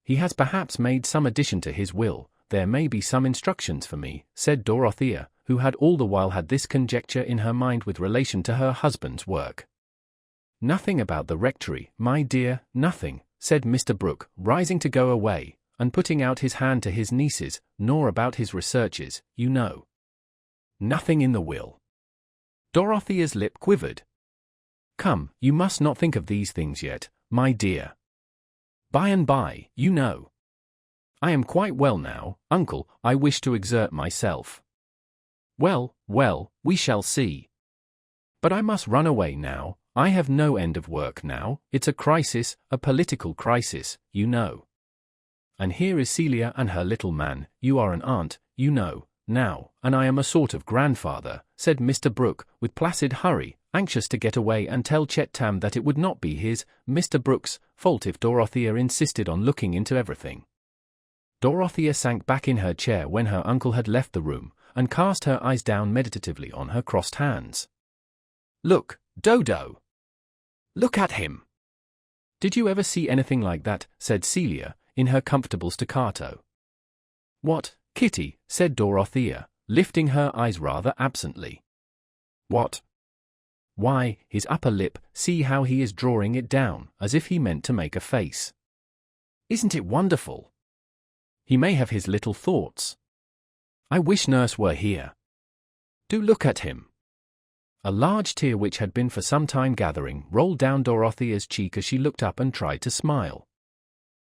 He has perhaps made some addition to his will. There may be some instructions for me," said Dorothea, who had all the while had this conjecture in her mind with relation to her husband's work. "Nothing about the rectory, my dear, nothing," said Mr. Brooke, rising to go away, and putting out his hand to his nieces, "nor about his researches, you know. Nothing in the will." Dorothea's lip quivered. "Come, you must not think of these things yet, my dear. By and by, you know. I am quite well now, uncle. I wish to exert myself." Well, we shall see. But I must run away now. I have no end of work now. It's a crisis, a political crisis, you know. And here is Celia and her little man. You are an aunt, you know, now, and I am a sort of grandfather," said Mr. Brooke, with placid hurry, anxious to get away and tell Chettam that it would not be his, Mr. Brooke's, fault if Dorothea insisted on looking into everything. Dorothea sank back in her chair when her uncle had left the room, and cast her eyes down meditatively on her crossed hands. "Look, Dodo! Look at him!" "Did you ever see anything like that?" said Celia, in her comfortable staccato. "What, Kitty?" said Dorothea, lifting her eyes rather absently. What? Why, his upper lip, see how he is drawing it down, as if he meant to make a face. Isn't it wonderful? He may have his little thoughts. I wish Nurse were here. Do look at him. A large tear which had been for some time gathering rolled down Dorothea's cheek as she looked up and tried to smile.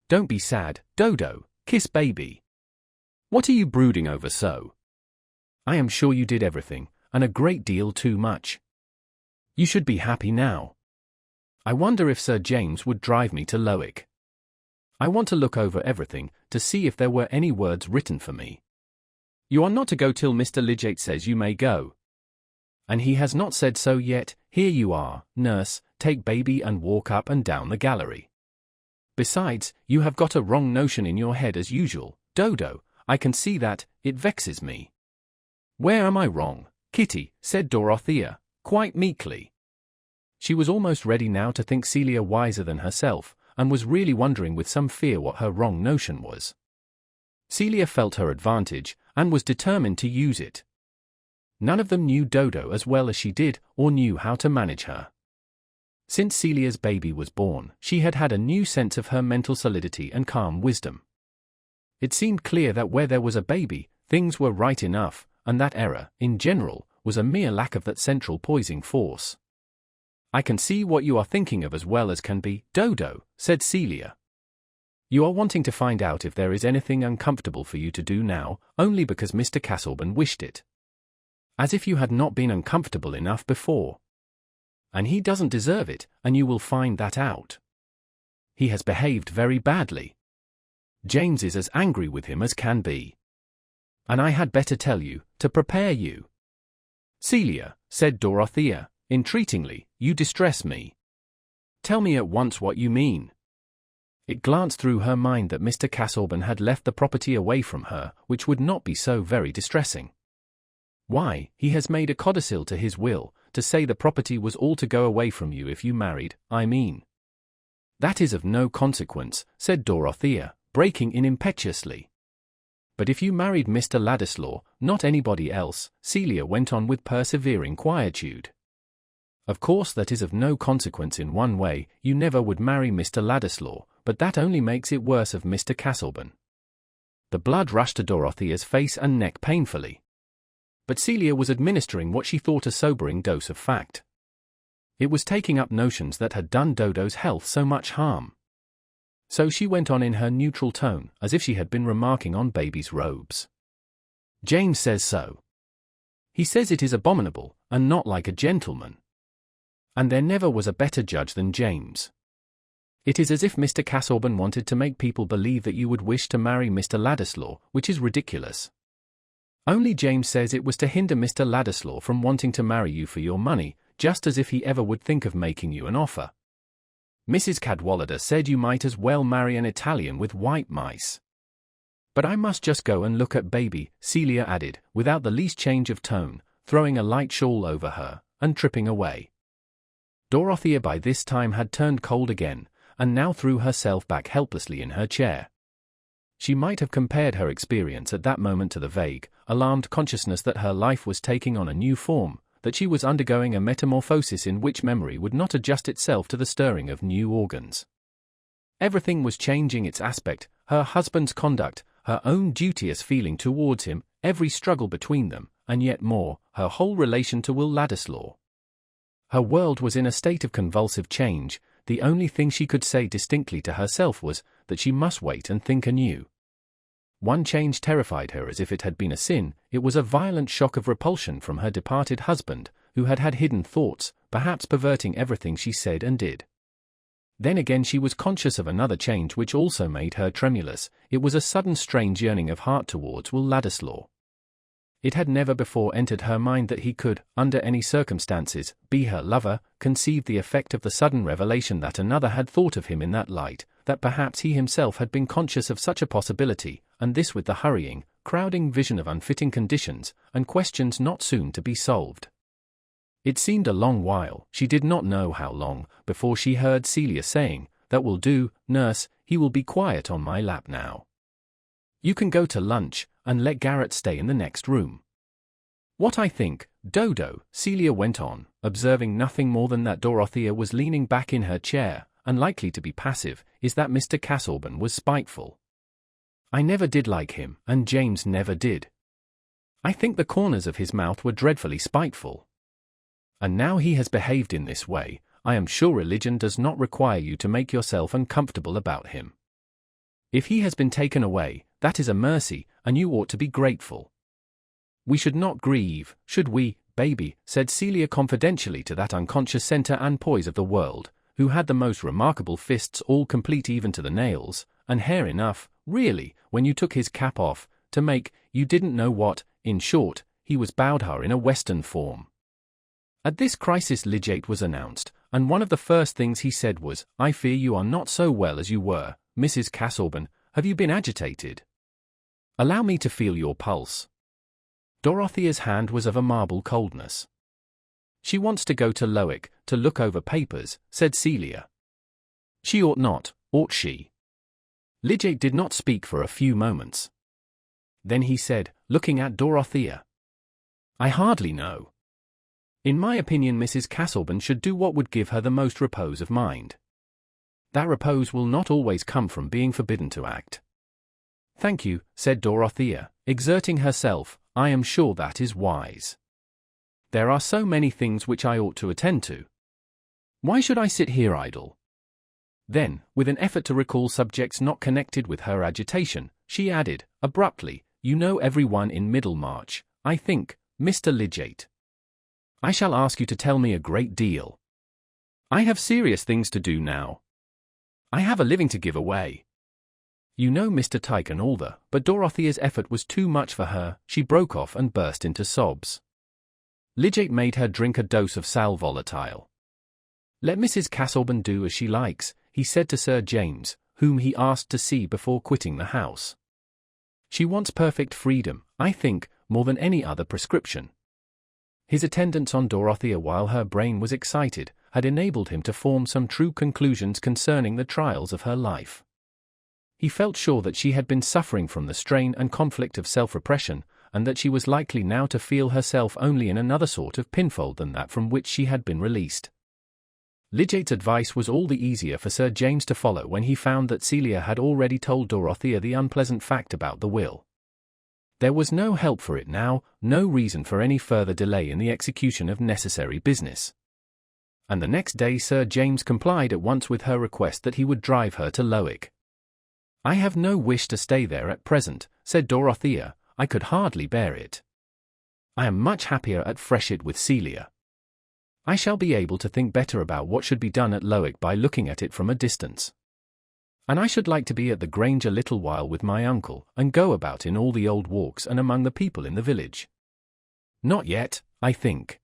Don't be sad, Dodo, kiss baby. What are you brooding over so? I am sure you did everything, and a great deal too much. You should be happy now. I wonder if Sir James would drive me to Lowick. I want to look over everything, to see if there were any words written for me. You are not to go till Mr. Lidgate says you may go. And he has not said so yet. Here you are, Nurse, take baby and walk up and down the gallery. Besides, you have got a wrong notion in your head as usual, Dodo, I can see that, it vexes me. Where am I wrong, Kitty? Said Dorothea, quite meekly. She was almost ready now to think Celia wiser than herself, and was really wondering with some fear what her wrong notion was. Celia felt her advantage, and was determined to use it. None of them knew Dodo as well as she did, or knew how to manage her. Since Celia's baby was born, she had had a new sense of her mental solidity and calm wisdom. It seemed clear that where there was a baby, things were right enough, and that error, in general, was a mere lack of that central poising force. I can see what you are thinking of as well as can be, Dodo, said Celia. You are wanting to find out if there is anything uncomfortable for you to do now, only because Mr. Casaubon wished it. As if you had not been uncomfortable enough before. And he doesn't deserve it, and you will find that out. He has behaved very badly. James is as angry with him as can be. And I had better tell you, to prepare you. Celia, said Dorothea, entreatingly, you distress me. Tell me at once what you mean. It glanced through her mind that Mr. Casaubon had left the property away from her, which would not be so very distressing. Why, he has made a codicil to his will, to say the property was all to go away from you if you married, I mean. That is of no consequence, said Dorothea, breaking in impetuously. But if you married Mr. Ladislaw, not anybody else, Celia went on with persevering quietude. Of course that is of no consequence in one way, you never would marry Mr. Ladislaw, but that only makes it worse of Mr. Casaubon. The blood rushed to Dorothea's face and neck painfully. But Celia was administering what she thought a sobering dose of fact. It was taking up notions that had done Dodo's health so much harm. So she went on in her neutral tone, as if she had been remarking on baby's robes. James says so. He says it is abominable, and not like a gentleman. And there never was a better judge than James. It is as if Mr. Casaubon wanted to make people believe that you would wish to marry Mr. Ladislaw, which is ridiculous. Only James says it was to hinder Mr. Ladislaw from wanting to marry you for your money, just as if he ever would think of making you an offer. Mrs. Cadwallader said you might as well marry an Italian with white mice. But I must just go and look at baby, Celia added, without the least change of tone, throwing a light shawl over her, and tripping away. Dorothea by this time had turned cold again, and now threw herself back helplessly in her chair. She might have compared her experience at that moment to the vague, alarmed consciousness that her life was taking on a new form, that she was undergoing a metamorphosis in which memory would not adjust itself to the stirring of new organs. Everything was changing its aspect, her husband's conduct, her own duteous feeling towards him, every struggle between them, and yet more, her whole relation to Will Ladislaw. Her world was in a state of convulsive change. The only thing she could say distinctly to herself was that she must wait and think anew. One change terrified her as if it had been a sin. It was a violent shock of repulsion from her departed husband, who had had hidden thoughts, perhaps perverting everything she said and did. Then again she was conscious of another change which also made her tremulous. It was a sudden strange yearning of heart towards Will Ladislaw. It had never before entered her mind that he could, under any circumstances, be her lover, conceived the effect of the sudden revelation that another had thought of him in that light, that perhaps he himself had been conscious of such a possibility, and this with the hurrying, crowding vision of unfitting conditions, and questions not soon to be solved. It seemed a long while, she did not know how long, before she heard Celia saying, "That will do, nurse, he will be quiet on my lap now. You can go to lunch, and let Garrett stay in the next room." "What I think, Dodo, Celia went on, observing nothing more than that Dorothea was leaning back in her chair, unlikely to be passive, is that Mr. Casaubon was spiteful. I never did like him, and James never did. I think the corners of his mouth were dreadfully spiteful. And now he has behaved in this way, I am sure religion does not require you to make yourself uncomfortable about him. If he has been taken away, that is a mercy, and you ought to be grateful. We should not grieve, should we, baby, said Celia confidentially to that unconscious centre and poise of the world, who had the most remarkable fists all complete even to the nails, and hair enough, really, when you took his cap off, to make, you didn't know what, in short, he was bowed her in a Western form. At this crisis Lidgate was announced, and one of the first things he said was, I fear you are not so well as you were, Mrs. Casaubon, have you been agitated? Allow me to feel your pulse. Dorothea's hand was of a marble coldness. She wants to go to Lowick, to look over papers, said Celia. She ought not, ought she? Lidgate did not speak for a few moments. Then he said, looking at Dorothea, I hardly know. In my opinion Mrs. Casaubon should do what would give her the most repose of mind. That repose will not always come from being forbidden to act. Thank you, said Dorothea, exerting herself, I am sure that is wise. There are so many things which I ought to attend to. Why should I sit here idle? Then, with an effort to recall subjects not connected with her agitation, she added, abruptly, you know everyone in Middlemarch, I think, Mr. Lidgate. I shall ask you to tell me a great deal. I have serious things to do now. I have a living to give away. You know Mr. Tyke and all the, but Dorothea's effort was too much for her, she broke off and burst into sobs. Lidgate made her drink a dose of sal volatile. Let Mrs. Casaubon do as she likes, he said to Sir James, whom he asked to see before quitting the house. She wants perfect freedom, I think, more than any other prescription. His attendance on Dorothea while her brain was excited had enabled him to form some true conclusions concerning the trials of her life. He felt sure that she had been suffering from the strain and conflict of self-repression, and that she was likely now to feel herself only in another sort of pinfold than that from which she had been released. Lidgate's advice was all the easier for Sir James to follow when he found that Celia had already told Dorothea the unpleasant fact about the will. There was no help for it now, no reason for any further delay in the execution of necessary business. And the next day Sir James complied at once with her request that he would drive her to Lowick. I have no wish to stay there at present, said Dorothea, I could hardly bear it. I am much happier at Freshitt with Celia. I shall be able to think better about what should be done at Lowick by looking at it from a distance. And I should like to be at the Grange a little while with my uncle, and go about in all the old walks and among the people in the village. Not yet, I think.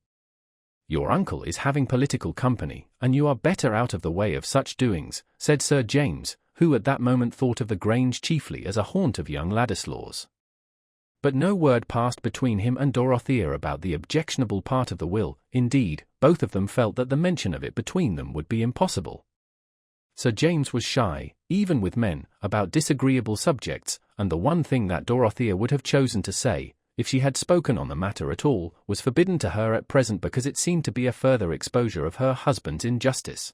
Your uncle is having political company, and you are better out of the way of such doings, said Sir James, who at that moment thought of the Grange chiefly as a haunt of young Ladislaws. But no word passed between him and Dorothea about the objectionable part of the will, indeed, both of them felt that the mention of it between them would be impossible. Sir James was shy, even with men, about disagreeable subjects, and the one thing that Dorothea would have chosen to say, if she had spoken on the matter at all, was forbidden to her at present because it seemed to be a further exposure of her husband's injustice.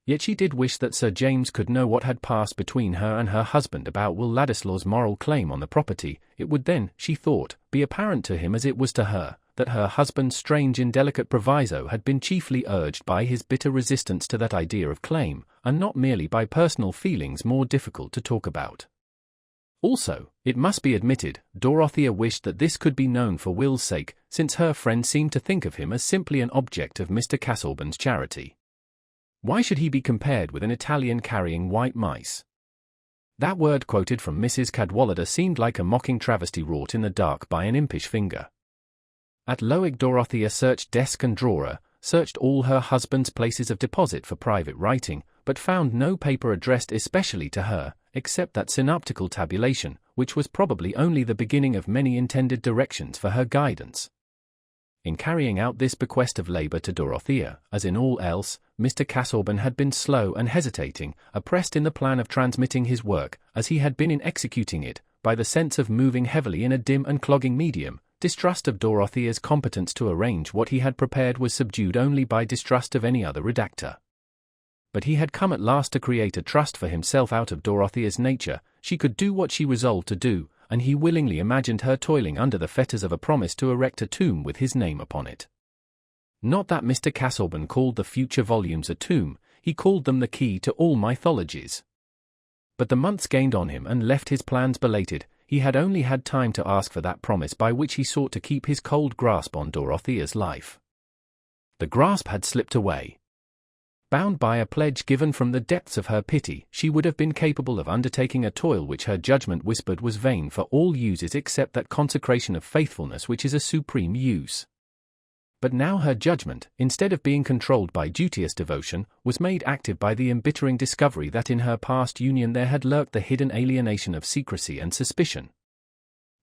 Yet she did wish that Sir James could know what had passed between her and her husband about Will Ladislaw's moral claim on the property. It would then, she thought, be apparent to him as it was to her, that her husband's strange indelicate proviso had been chiefly urged by his bitter resistance to that idea of claim, and not merely by personal feelings more difficult to talk about. Also, it must be admitted, Dorothea wished that this could be known for Will's sake, since her friend seemed to think of him as simply an object of Mr. Casaubon's charity. Why should he be compared with an Italian carrying white mice? That word quoted from Mrs. Cadwallader seemed like a mocking travesty wrought in the dark by an impish finger. At Lowick Dorothea searched desk and drawer, searched all her husband's places of deposit for private writing, but found no paper addressed especially to her, except that synoptical tabulation, which was probably only the beginning of many intended directions for her guidance. In carrying out this bequest of labour to Dorothea, as in all else, Mr. Casaubon had been slow and hesitating, oppressed in the plan of transmitting his work, as he had been in executing it, by the sense of moving heavily in a dim and clogging medium, distrust of Dorothea's competence to arrange what he had prepared was subdued only by distrust of any other redactor. But he had come at last to create a trust for himself out of Dorothea's nature. She could do what she resolved to do, and he willingly imagined her toiling under the fetters of a promise to erect a tomb with his name upon it. Not that Mr. Casaubon called the future volumes a tomb, he called them the key to all mythologies. But the months gained on him and left his plans belated. He had only had time to ask for that promise by which he sought to keep his cold grasp on Dorothea's life. The grasp had slipped away. Bound by a pledge given from the depths of her pity, she would have been capable of undertaking a toil which her judgment whispered was vain for all uses except that consecration of faithfulness which is a supreme use. But now her judgment, instead of being controlled by duteous devotion, was made active by the embittering discovery that in her past union there had lurked the hidden alienation of secrecy and suspicion.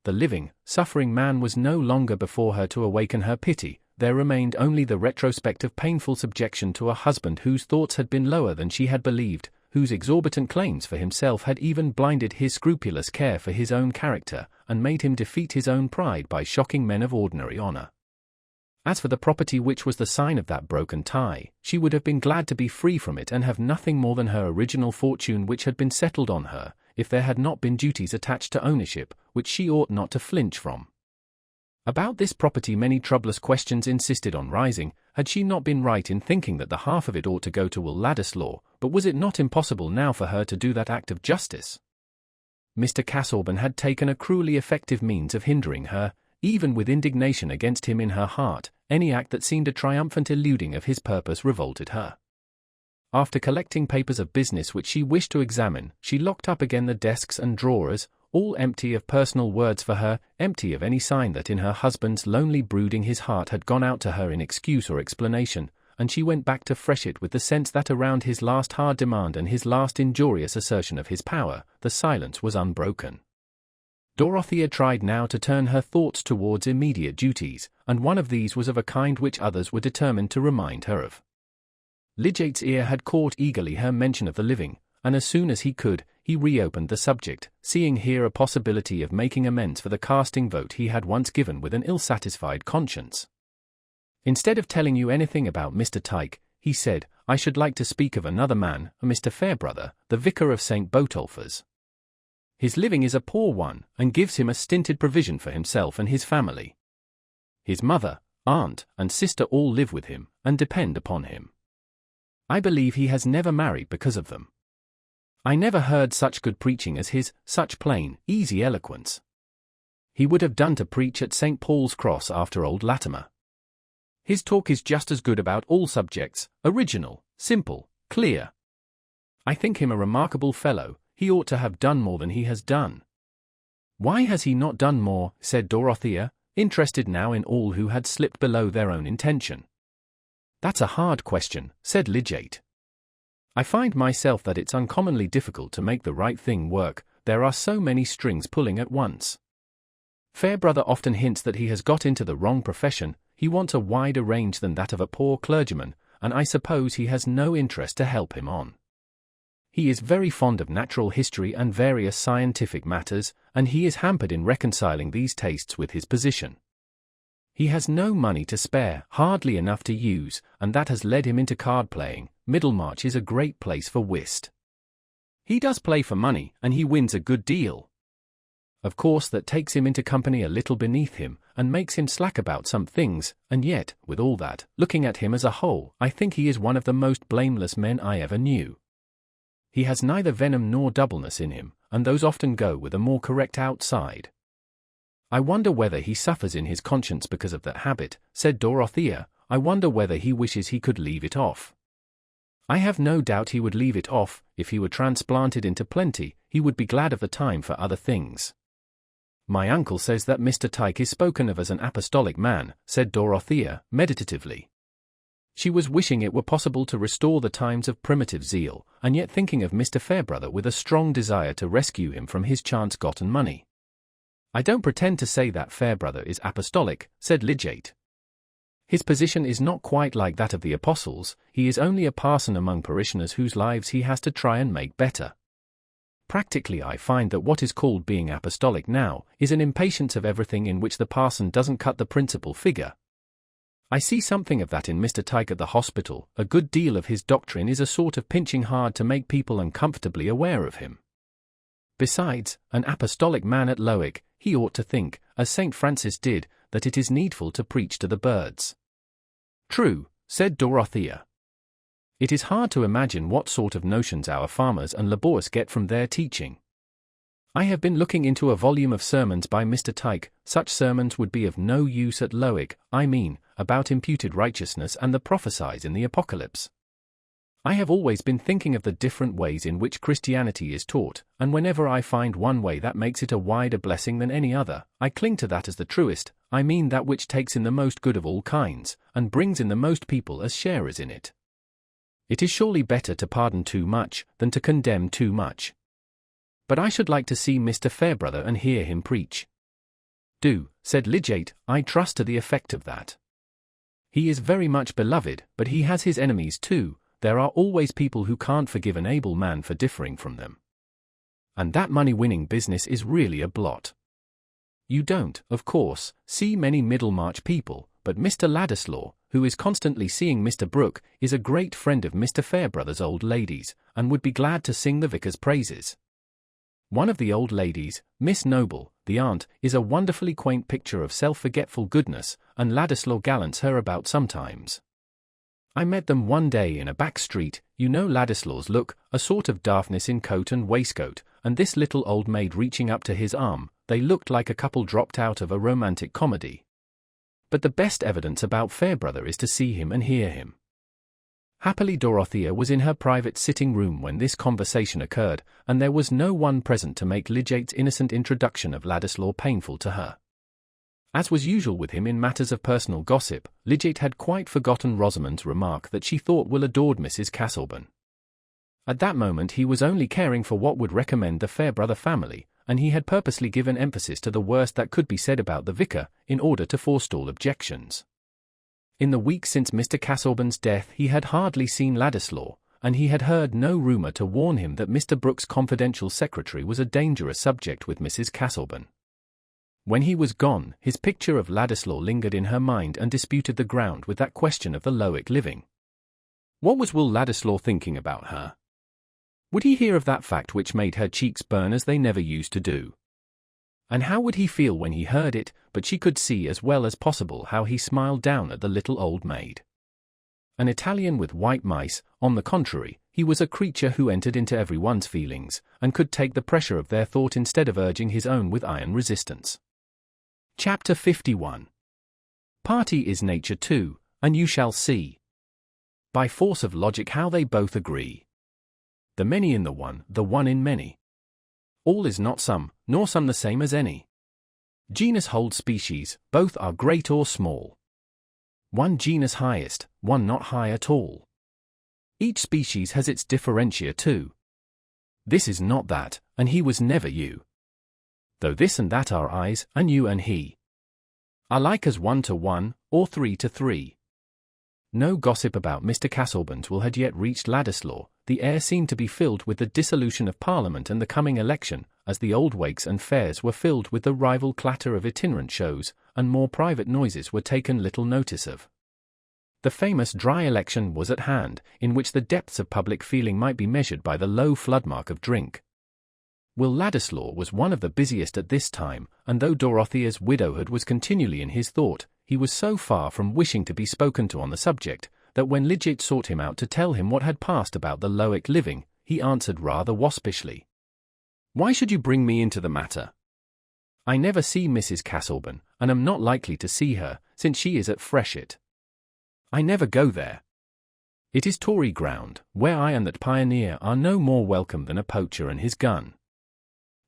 The living, suffering man was no longer before her to awaken her pity. There remained only the retrospective painful subjection to a husband whose thoughts had been lower than she had believed, whose exorbitant claims for himself had even blinded his scrupulous care for his own character, and made him defeat his own pride by shocking men of ordinary honor. As for the property which was the sign of that broken tie, she would have been glad to be free from it and have nothing more than her original fortune which had been settled on her, if there had not been duties attached to ownership, which she ought not to flinch from. About this property many troublous questions insisted on rising. Had she not been right in thinking that the half of it ought to go to Will Ladislaw, but was it not impossible now for her to do that act of justice? Mr. Casaubon had taken a cruelly effective means of hindering her, even with indignation against him in her heart. Any act that seemed a triumphant eluding of his purpose revolted her. After collecting papers of business which she wished to examine, she locked up again the desks and drawers, all empty of personal words for her, empty of any sign that in her husband's lonely brooding his heart had gone out to her in excuse or explanation, and she went back to fresh it with the sense that around his last hard demand and his last injurious assertion of his power, the silence was unbroken. Dorothea tried now to turn her thoughts towards immediate duties, and one of these was of a kind which others were determined to remind her of. Lygate's ear had caught eagerly her mention of the living, and as soon as he could, he reopened the subject, seeing here a possibility of making amends for the casting vote he had once given with an ill-satisfied conscience. "Instead of telling you anything about Mr. Tyke," he said, "I should like to speak of another man, Mr. Fairbrother, the vicar of St. Botolphus. His living is a poor one, and gives him a stinted provision for himself and his family. His mother, aunt, and sister all live with him, and depend upon him. I believe he has never married because of them. I never heard such good preaching as his, such plain, easy eloquence. He would have done to preach at St. Paul's Cross after old Latimer. His talk is just as good about all subjects, original, simple, clear. I think him a remarkable fellow. He ought to have done more than he has done." "Why has he not done more?" said Dorothea, interested now in all who had slipped below their own intention. "That's a hard question," said Lydgate. "I find myself that it's uncommonly difficult to make the right thing work. There are so many strings pulling at once. Fairbrother often hints that he has got into the wrong profession. He wants a wider range than that of a poor clergyman, and I suppose he has no interest to help him on. He is very fond of natural history and various scientific matters, and he is hampered in reconciling these tastes with his position. He has no money to spare, hardly enough to use, and that has led him into card-playing. Middlemarch is a great place for whist. He does play for money, and he wins a good deal. Of course that takes him into company a little beneath him, and makes him slack about some things, and yet, with all that, looking at him as a whole, I think he is one of the most blameless men I ever knew. He has neither venom nor doubleness in him, and those often go with a more correct outside. I wonder whether he suffers in his conscience because of that habit," said Dorothea. "I wonder whether he wishes he could leave it off. I have no doubt he would leave it off. If he were transplanted into plenty, he would be glad of the time for other things." "My uncle says that Mr. Tyke is spoken of as an apostolic man," said Dorothea, meditatively. She was wishing it were possible to restore the times of primitive zeal, and yet thinking of Mr. Fairbrother with a strong desire to rescue him from his chance-gotten money. "I don't pretend to say that Fairbrother is apostolic," said Lydgate. "His position is not quite like that of the apostles. He is only a parson among parishioners whose lives he has to try and make better. Practically I find that what is called being apostolic now is an impatience of everything in which the parson doesn't cut the principal figure. I see something of that in Mr. Tyke at the hospital. A good deal of his doctrine is a sort of pinching hard to make people uncomfortably aware of him. Besides, an apostolic man at Lowick, he ought to think, as St. Francis did, that it is needful to preach to the birds. True, said Dorothea. It is hard to imagine what sort of notions our farmers and labourers get from their teaching. I have been looking into a volume of sermons by Mr. Tyke. Such sermons would be of no use at Lowick, I mean, about imputed righteousness and the prophecies in the Apocalypse. I have always been thinking of the different ways in which Christianity is taught, and whenever I find one way that makes it a wider blessing than any other, I cling to that as the truest. I mean that which takes in the most good of all kinds, and brings in the most people as sharers in it. It is surely better to pardon too much than to condemn too much. But I should like to see Mr. Fairbrother and hear him preach. Do, said Lidgate, I trust to the effect of that. He is very much beloved, but he has his enemies too. There are always people who can't forgive an able man for differing from them. And that money-winning business is really a blot. You don't, of course, see many Middlemarch people, but Mr. Ladislaw, who is constantly seeing Mr. Brooke, is a great friend of Mr. Fairbrother's old ladies, and would be glad to sing the vicar's praises. One of the old ladies, Miss Noble, the aunt, is a wonderfully quaint picture of self-forgetful goodness, and Ladislaw gallants her about sometimes. I met them one day in a back street. You know Ladislaw's look, a sort of daftness in coat and waistcoat, and this little old maid reaching up to his arm. They looked like a couple dropped out of a romantic comedy. But the best evidence about Fairbrother is to see him and hear him. Happily Dorothea was in her private sitting-room when this conversation occurred, and there was no one present to make Lidgate's innocent introduction of Ladislaw painful to her. As was usual with him in matters of personal gossip, Lidgate had quite forgotten Rosamond's remark that she thought Will adored Mrs. Casaubon. At that moment he was only caring for what would recommend the Fairbrother family, and he had purposely given emphasis to the worst that could be said about the vicar, in order to forestall objections. In the week since Mr. Casaubon's death he had hardly seen Ladislaw, and he had heard no rumour to warn him that Mr. Brooke's confidential secretary was a dangerous subject with Mrs. Casaubon. When he was gone, his picture of Ladislaw lingered in her mind and disputed the ground with that question of the Lowick living. What was Will Ladislaw thinking about her? Would he hear of that fact which made her cheeks burn as they never used to do? And how would he feel when he heard it? But she could see as well as possible how he smiled down at the little old maid. An Italian with white mice, on the contrary, he was a creature who entered into everyone's feelings, and could take the pressure of their thought instead of urging his own with iron resistance. Chapter 51. Party is nature too, and you shall see, by force of logic, how they both agree. The many in the one in many. All is not some, nor some the same as any. Genus holds species, both are great or small. One genus highest, one not high at all. Each species has its differentia too. This is not that, and he was never you. Though this and that are I's, and you and he are like as 1 to 1, or 3 to 3. No gossip about Mr. Casaubon's will had yet reached Ladislaw. The air seemed to be filled with the dissolution of Parliament and the coming election, as the old wakes and fairs were filled with the rival clatter of itinerant shows, and more private noises were taken little notice of. The famous dry election was at hand, in which the depths of public feeling might be measured by the low floodmark of drink. Will Ladislaw was one of the busiest at this time, and though Dorothea's widowhood was continually in his thought, he was so far from wishing to be spoken to on the subject, that when Lidgate sought him out to tell him what had passed about the Lowick living, he answered rather waspishly, "Why should you bring me into the matter? I never see Mrs. Casaubon, and am not likely to see her, since she is at Freshitt. I never go there. It is Tory ground, where I and that pioneer are no more welcome than a poacher and his gun."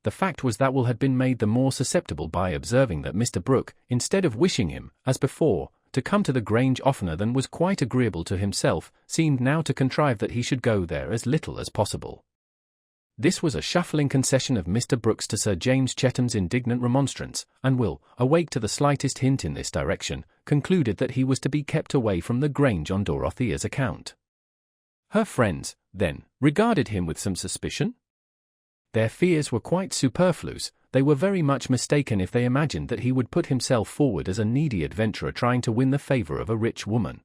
The fact was that Will had been made the more susceptible by observing that Mr. Brooke, instead of wishing him, as before, to come to the Grange oftener than was quite agreeable to himself, seemed now to contrive that he should go there as little as possible. This was a shuffling concession of Mr. Brooke's to Sir James Chetham's indignant remonstrance, and Will, awake to the slightest hint in this direction, concluded that he was to be kept away from the Grange on Dorothea's account. Her friends, then, regarded him with some suspicion? Their fears were quite superfluous. They were very much mistaken if they imagined that he would put himself forward as a needy adventurer trying to win the favor of a rich woman.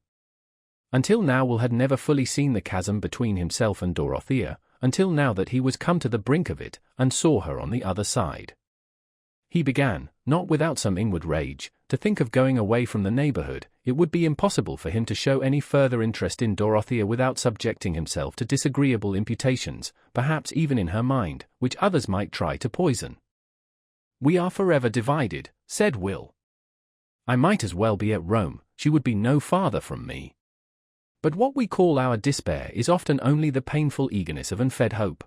Until now Will had never fully seen the chasm between himself and Dorothea, until now that he was come to the brink of it, and saw her on the other side. He began, not without some inward rage, to think of going away from the neighborhood. It would be impossible for him to show any further interest in Dorothea without subjecting himself to disagreeable imputations, perhaps even in her mind, which others might try to poison. "We are forever divided," said Will. "I might as well be at Rome, she would be no farther from me." But what we call our despair is often only the painful eagerness of unfed hope.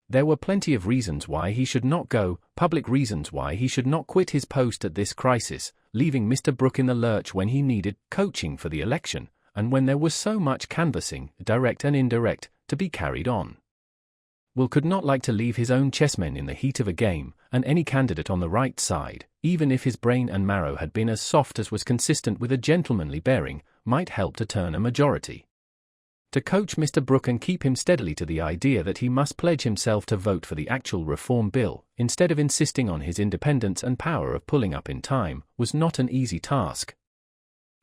There were plenty of reasons why he should not go, public reasons why he should not quit his post at this crisis, leaving Mr. Brooke in the lurch when he needed coaching for the election, and when there was so much canvassing, direct and indirect, to be carried on. Will could not like to leave his own chessmen in the heat of a game, and any candidate on the right side, even if his brain and marrow had been as soft as was consistent with a gentlemanly bearing, might help to turn a majority. To coach Mr. Brooke and keep him steadily to the idea that he must pledge himself to vote for the actual Reform Bill, instead of insisting on his independence and power of pulling up in time, was not an easy task.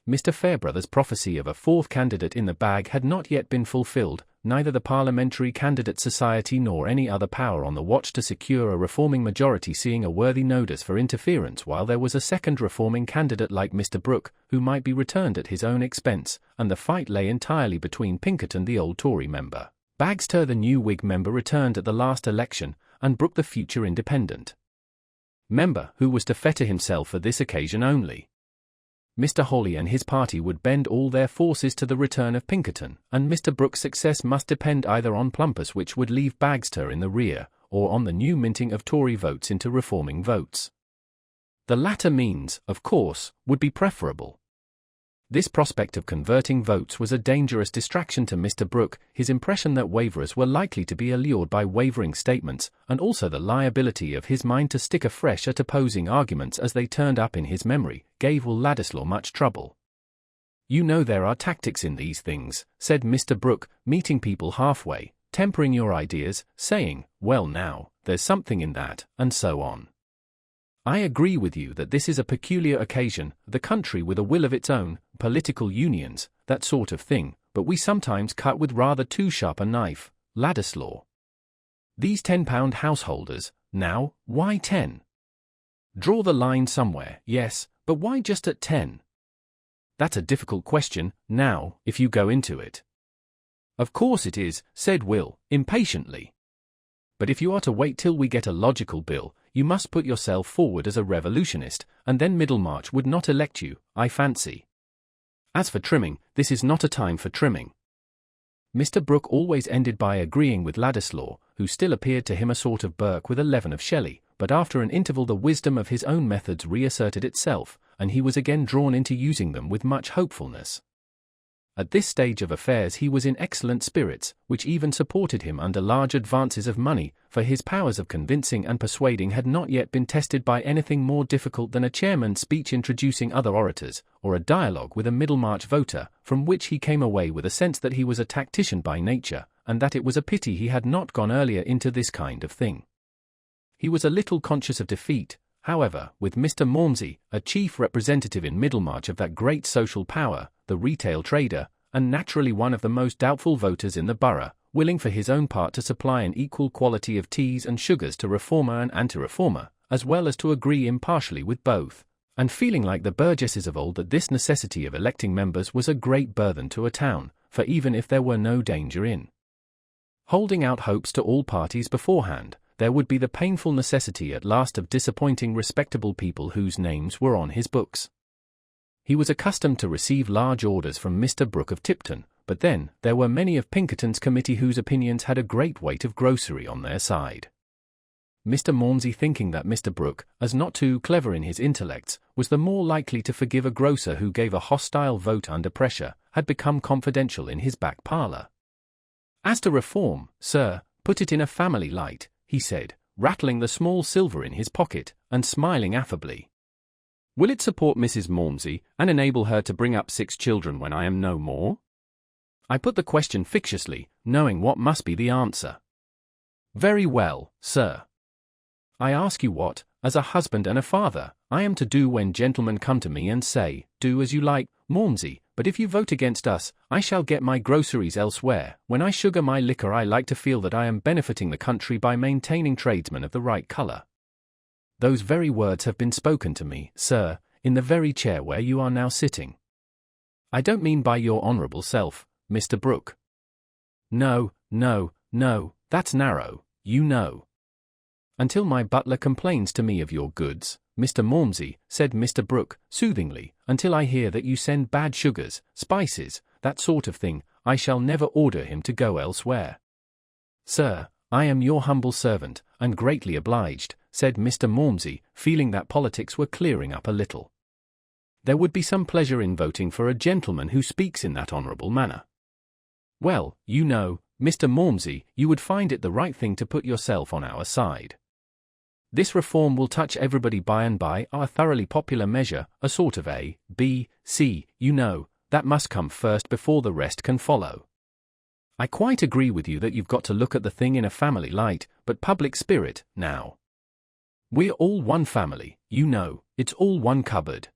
Mr. Fairbrother's prophecy of a fourth candidate in the bag had not yet been fulfilled. Neither the Parliamentary Candidate Society nor any other power on the watch to secure a reforming majority seeing a worthy nodus for interference while there was a second reforming candidate like Mr. Brooke, who might be returned at his own expense, and the fight lay entirely between Pinkerton the old Tory member, Bagster the new Whig member returned at the last election, and Brooke the future independent member who was to fetter himself for this occasion only. Mr. Hawley and his party would bend all their forces to the return of Pinkerton, and Mr. Brooke's success must depend either on plumpers which would leave Bagster in the rear, or on the new minting of Tory votes into reforming votes. The latter means, of course, would be preferable. This prospect of converting votes was a dangerous distraction to Mr. Brooke, his impression that waverers were likely to be allured by wavering statements, and also the liability of his mind to stick afresh at opposing arguments as they turned up in his memory, gave Will Ladislaw much trouble. "You know there are tactics in these things," said Mr. Brooke, meeting people halfway, tempering your ideas, saying, "Well now, there's something in that," and so on. "I agree with you that this is a peculiar occasion, the country with a will of its own, political unions, that sort of thing, but we sometimes cut with rather too sharp a knife, Ladislaw. These £10 householders, now, why 10? Draw the line somewhere, yes, but why just at 10? That's a difficult question, now, if you go into it." "Of course it is," said Will, impatiently. "But if you are to wait till we get a logical bill, you must put yourself forward as a revolutionist, and then Middlemarch would not elect you, I fancy. As for trimming, this is not a time for trimming." Mr. Brooke always ended by agreeing with Ladislaw, who still appeared to him a sort of Burke with a leaven of Shelley, but after an interval the wisdom of his own methods reasserted itself, and he was again drawn into using them with much hopefulness. At this stage of affairs he was in excellent spirits, which even supported him under large advances of money, for his powers of convincing and persuading had not yet been tested by anything more difficult than a chairman's speech introducing other orators, or a dialogue with a Middlemarch voter, from which he came away with a sense that he was a tactician by nature, and that it was a pity he had not gone earlier into this kind of thing. He was a little conscious of defeat, however, with Mr. Malmsey, a chief representative in Middlemarch of that great social power, the retail trader, and naturally one of the most doubtful voters in the borough, willing for his own part to supply an equal quantity of teas and sugars to reformer and anti-reformer, as well as to agree impartially with both, and feeling like the burgesses of old that this necessity of electing members was a great burthen to a town, for even if there were no danger in holding out hopes to all parties beforehand, there would be the painful necessity at last of disappointing respectable people whose names were on his books. He was accustomed to receive large orders from Mr. Brooke of Tipton, but then there were many of Pinkerton's committee whose opinions had a great weight of grocery on their side. Mr. Malmsey, thinking that Mr. Brooke, as not too clever in his intellects, was the more likely to forgive a grocer who gave a hostile vote under pressure, had become confidential in his back parlour. "As to reform, sir, put it in a family light," he said, rattling the small silver in his pocket, and smiling affably. "Will it support Mrs. Malmsey, and enable her to bring up 6 children when I am no more?" I put the question fictiously, knowing what must be the answer. Very well, sir. I ask you what, as a husband and a father, I am to do when gentlemen come to me and say, do as you like, Malmsey, but if you vote against us, I shall get my groceries elsewhere. When I sugar my liquor, I like to feel that I am benefiting the country by maintaining tradesmen of the right colour. Those very words have been spoken to me, sir, in the very chair where you are now sitting. I don't mean by your honourable self, Mr. Brooke. No, that's narrow, you know. Until my butler complains to me of your goods, Mr. Malmsey, said Mr. Brooke, soothingly, until I hear that you send bad sugars, spices, that sort of thing, I shall never order him to go elsewhere. Sir, I am your humble servant, and greatly obliged, said Mr. Malmsey, feeling that politics were clearing up a little. There would be some pleasure in voting for a gentleman who speaks in that honourable manner. Well, you know, Mr. Malmsey, you would find it the right thing to put yourself on our side. This reform will touch everybody by and by, our thoroughly popular measure, a sort of A, B, C, you know, that must come first before the rest can follow. I quite agree with you that you've got to look at the thing in a family light, but public spirit, now. We're all one family, you know, it's all one cupboard.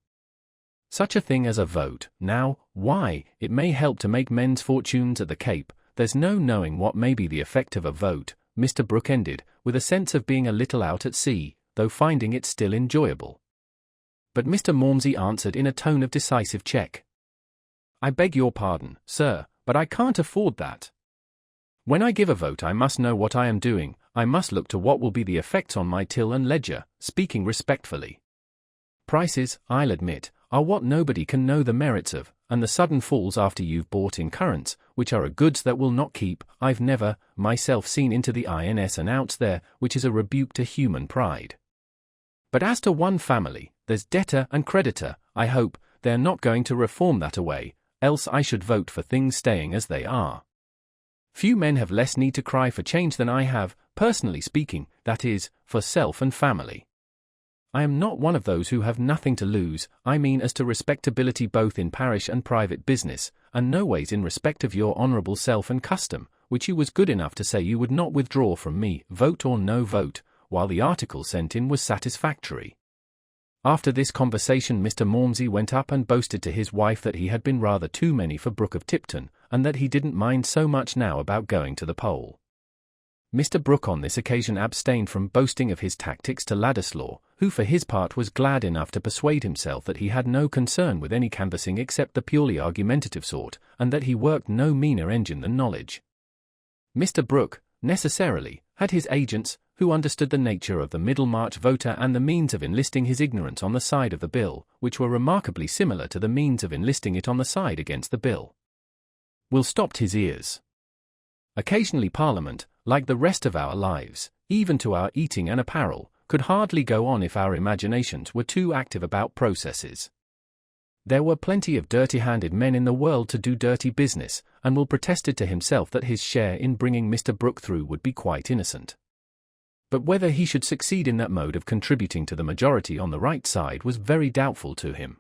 Such a thing as a vote, now, why, it may help to make men's fortunes at the Cape, there's no knowing what may be the effect of a vote, Mr. Brooke ended, with a sense of being a little out at sea, though finding it still enjoyable. But Mr. Malmsey answered in a tone of decisive check. I beg your pardon, sir, but I can't afford that. When I give a vote I must know what I am doing, I must look to what will be the effects on my till and ledger, speaking respectfully. Prices, I'll admit, are what nobody can know the merits of, and the sudden falls after you've bought in currants, which are goods that will not keep, I've never, myself seen into the ins and outs there, which is a rebuke to human pride. But as to one family, there's debtor and creditor, I hope, they're not going to reform that away, else I should vote for things staying as they are. Few men have less need to cry for change than I have, personally speaking, that is, for self and family. I am not one of those who have nothing to lose, I mean as to respectability both in parish and private business, and no ways in respect of your honourable self and custom, which you was good enough to say you would not withdraw from me, vote or no vote, while the article sent in was satisfactory. After this conversation Mr. Malmsey went up and boasted to his wife that he had been rather too many for Brooke of Tipton, and that he didn't mind so much now about going to the poll. Mr. Brooke on this occasion abstained from boasting of his tactics to Ladislaw, who for his part was glad enough to persuade himself that he had no concern with any canvassing except the purely argumentative sort, and that he worked no meaner engine than knowledge. Mr. Brooke, necessarily, had his agents, who understood the nature of the Middlemarch voter and the means of enlisting his ignorance on the side of the bill, which were remarkably similar to the means of enlisting it on the side against the bill. Will stopped his ears. Occasionally Parliament, like the rest of our lives, even to our eating and apparel, could hardly go on if our imaginations were too active about processes. There were plenty of dirty-handed men in the world to do dirty business, and Will protested to himself that his share in bringing Mr. Brooke through would be quite innocent. But whether he should succeed in that mode of contributing to the majority on the right side was very doubtful to him.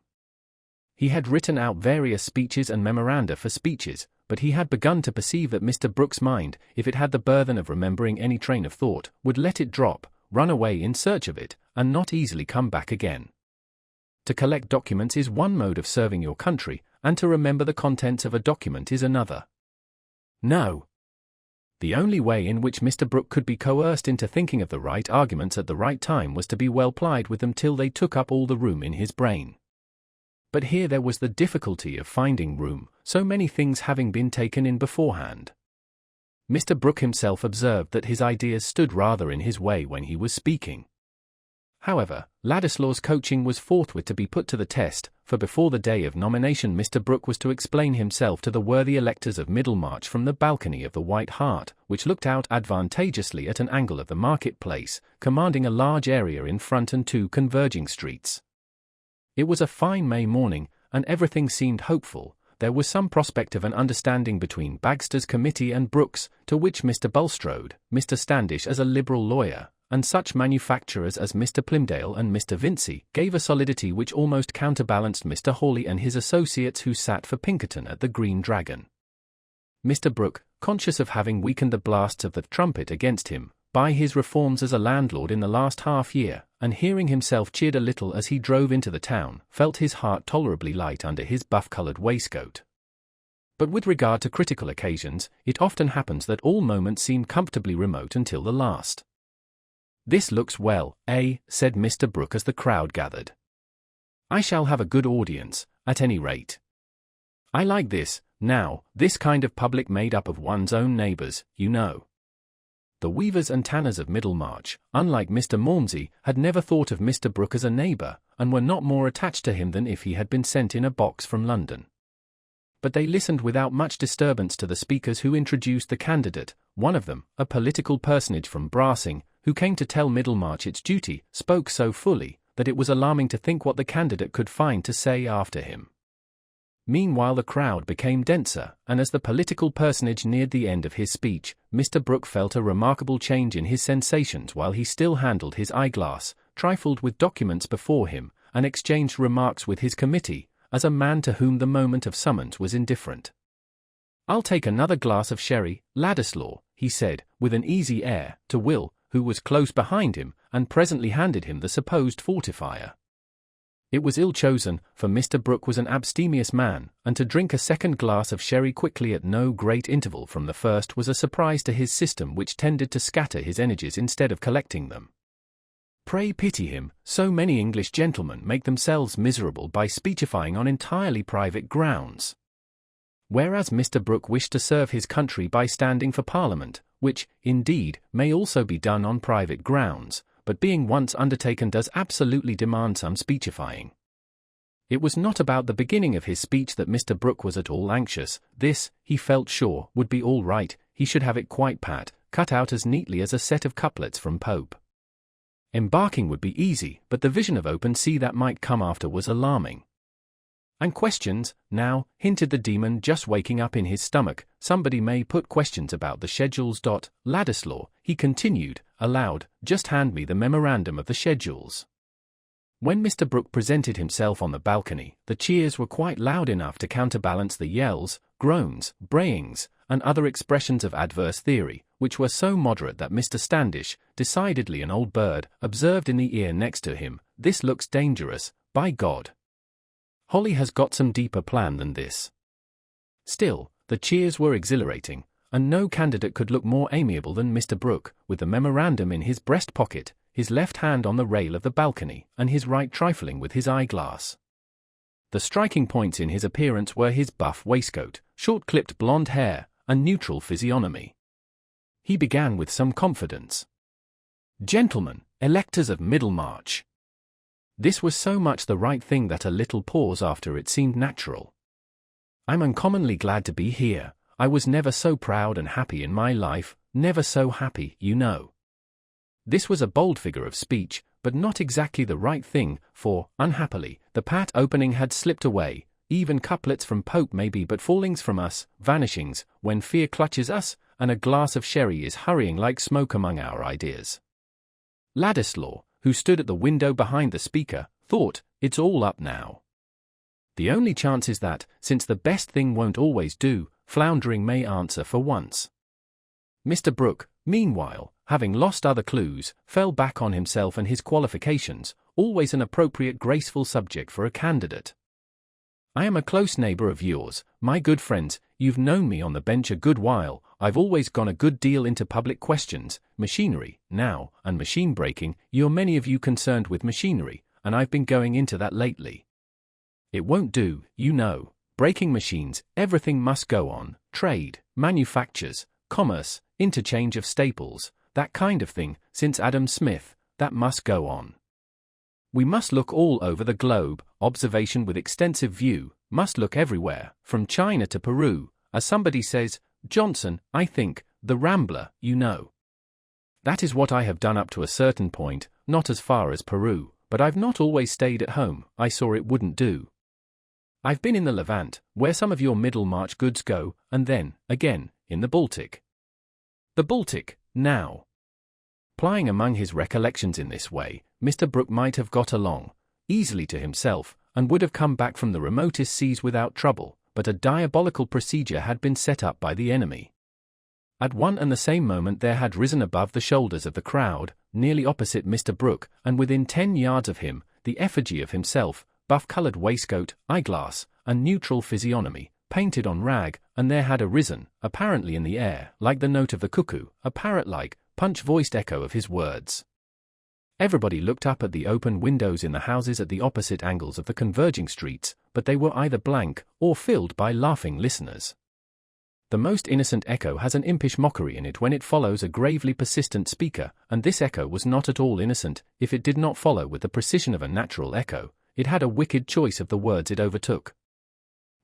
He had written out various speeches and memoranda for speeches, but he had begun to perceive that Mr. Brooke's mind, if it had the burthen of remembering any train of thought, would let it drop, run away in search of it, and not easily come back again. To collect documents is one mode of serving your country, and to remember the contents of a document is another. No. The only way in which Mr. Brooke could be coerced into thinking of the right arguments at the right time was to be well plied with them till they took up all the room in his brain. But here there was the difficulty of finding room, so many things having been taken in beforehand. Mr. Brooke himself observed that his ideas stood rather in his way when he was speaking. However, Ladislaw's coaching was forthwith to be put to the test, for before the day of nomination Mr. Brooke was to explain himself to the worthy electors of Middlemarch from the balcony of the White Hart, which looked out advantageously at an angle of the market-place, commanding a large area in front and two converging streets. It was a fine May morning, and everything seemed hopeful. There was some prospect of an understanding between Bagster's committee and Brooke's, to which Mr. Bulstrode, Mr. Standish as a Liberal lawyer, and such manufacturers as Mr. Plymdale and Mr. Vincey, gave a solidity which almost counterbalanced Mr. Hawley and his associates who sat for Pinkerton at the Green Dragon. Mr. Brooke, conscious of having weakened the blasts of the trumpet against him, by his reforms as a landlord in the last half-year, and hearing himself cheered a little as he drove into the town, felt his heart tolerably light under his buff-coloured waistcoat. But with regard to critical occasions, it often happens that all moments seem comfortably remote until the last. "This looks well, eh?" said Mr. Brooke as the crowd gathered. "I shall have a good audience, at any rate. I like this, now, this kind of public made up of one's own neighbours, you know." The weavers and tanners of Middlemarch, unlike Mr. Malmsey, had never thought of Mr. Brooke as a neighbour, and were not more attached to him than if he had been sent in a box from London. But they listened without much disturbance to the speakers who introduced the candidate. One of them, a political personage from Brassing, who came to tell Middlemarch its duty, spoke so fully that it was alarming to think what the candidate could find to say after him. Meanwhile the crowd became denser, and as the political personage neared the end of his speech, Mr. Brooke felt a remarkable change in his sensations while he still handled his eyeglass, trifled with documents before him, and exchanged remarks with his committee, as a man to whom the moment of summons was indifferent. "I'll take another glass of sherry, Ladislaw," he said, with an easy air, to Will, who was close behind him, and presently handed him the supposed fortifier. It was ill-chosen, for Mr. Brooke was an abstemious man, and to drink a second glass of sherry quickly at no great interval from the first was a surprise to his system which tended to scatter his energies instead of collecting them. Pray pity him, so many English gentlemen make themselves miserable by speechifying on entirely private grounds. Whereas Mr. Brooke wished to serve his country by standing for Parliament, which, indeed, may also be done on private grounds, but being once undertaken does absolutely demand some speechifying. It was not about the beginning of his speech that Mr. Brooke was at all anxious. This, he felt sure, would be all right. He should have it quite pat, cut out as neatly as a set of couplets from Pope. Embarking would be easy, but the vision of open sea that might come after was alarming. "And questions, now," hinted the demon just waking up in his stomach. "Somebody may put questions about the schedules. Ladislaw," he continued, aloud, "just hand me the memorandum of the schedules." When Mr. Brooke presented himself on the balcony, the cheers were quite loud enough to counterbalance the yells, groans, brayings, and other expressions of adverse theory, which were so moderate that Mr. Standish, decidedly an old bird, observed in the ear next to him, "This looks dangerous, by God. Holly has got some deeper plan than this." Still, the cheers were exhilarating, and no candidate could look more amiable than Mr. Brooke, with the memorandum in his breast pocket, his left hand on the rail of the balcony, and his right trifling with his eyeglass. The striking points in his appearance were his buff waistcoat, short-clipped blonde hair, and neutral physiognomy. He began with some confidence. "Gentlemen, electors of Middlemarch." This was so much the right thing that a little pause after it seemed natural. "I'm uncommonly glad to be here. I was never so proud and happy in my life, never so happy, you know." This was a bold figure of speech, but not exactly the right thing, for, unhappily, the pat opening had slipped away. Even couplets from Pope may be but fallings from us, vanishings, when fear clutches us, and a glass of sherry is hurrying like smoke among our ideas. Ladislaw, who stood at the window behind the speaker, thought, "It's all up now. The only chance is that, since the best thing won't always do, floundering may answer for once." Mr. Brooke, meanwhile, having lost other clues, fell back on himself and his qualifications, always an appropriate graceful subject for a candidate. "I am a close neighbour of yours, my good friends. You've known me on the bench a good while. I've always gone a good deal into public questions, machinery, now, and machine breaking. You're many of you concerned with machinery, and I've been going into that lately. It won't do, you know. Breaking machines, everything must go on. Trade, manufactures, commerce, interchange of staples, that kind of thing, since Adam Smith, that must go on. We must look all over the globe, observation with extensive view, must look everywhere, from China to Peru, as somebody says, Johnson, I think, the Rambler, you know. That is what I have done up to a certain point, not as far as Peru, but I've not always stayed at home. I saw it wouldn't do. I've been in the Levant, where some of your Middlemarch goods go, and then, again, in the Baltic. The Baltic, now." Plying among his recollections in this way, Mr. Brooke might have got along easily to himself, and would have come back from the remotest seas without trouble, but a diabolical procedure had been set up by the enemy. At one and the same moment there had risen above the shoulders of the crowd, nearly opposite Mr. Brooke, and within 10 yards of him, the effigy of himself, buff-coloured waistcoat, eyeglass, and neutral physiognomy, painted on rag, and there had arisen, apparently in the air, like the note of the cuckoo, a parrot-like, punch-voiced echo of his words. Everybody looked up at the open windows in the houses at the opposite angles of the converging streets, but they were either blank, or filled by laughing listeners. The most innocent echo has an impish mockery in it when it follows a gravely persistent speaker, and this echo was not at all innocent. If it did not follow with the precision of a natural echo, it had a wicked choice of the words it overtook.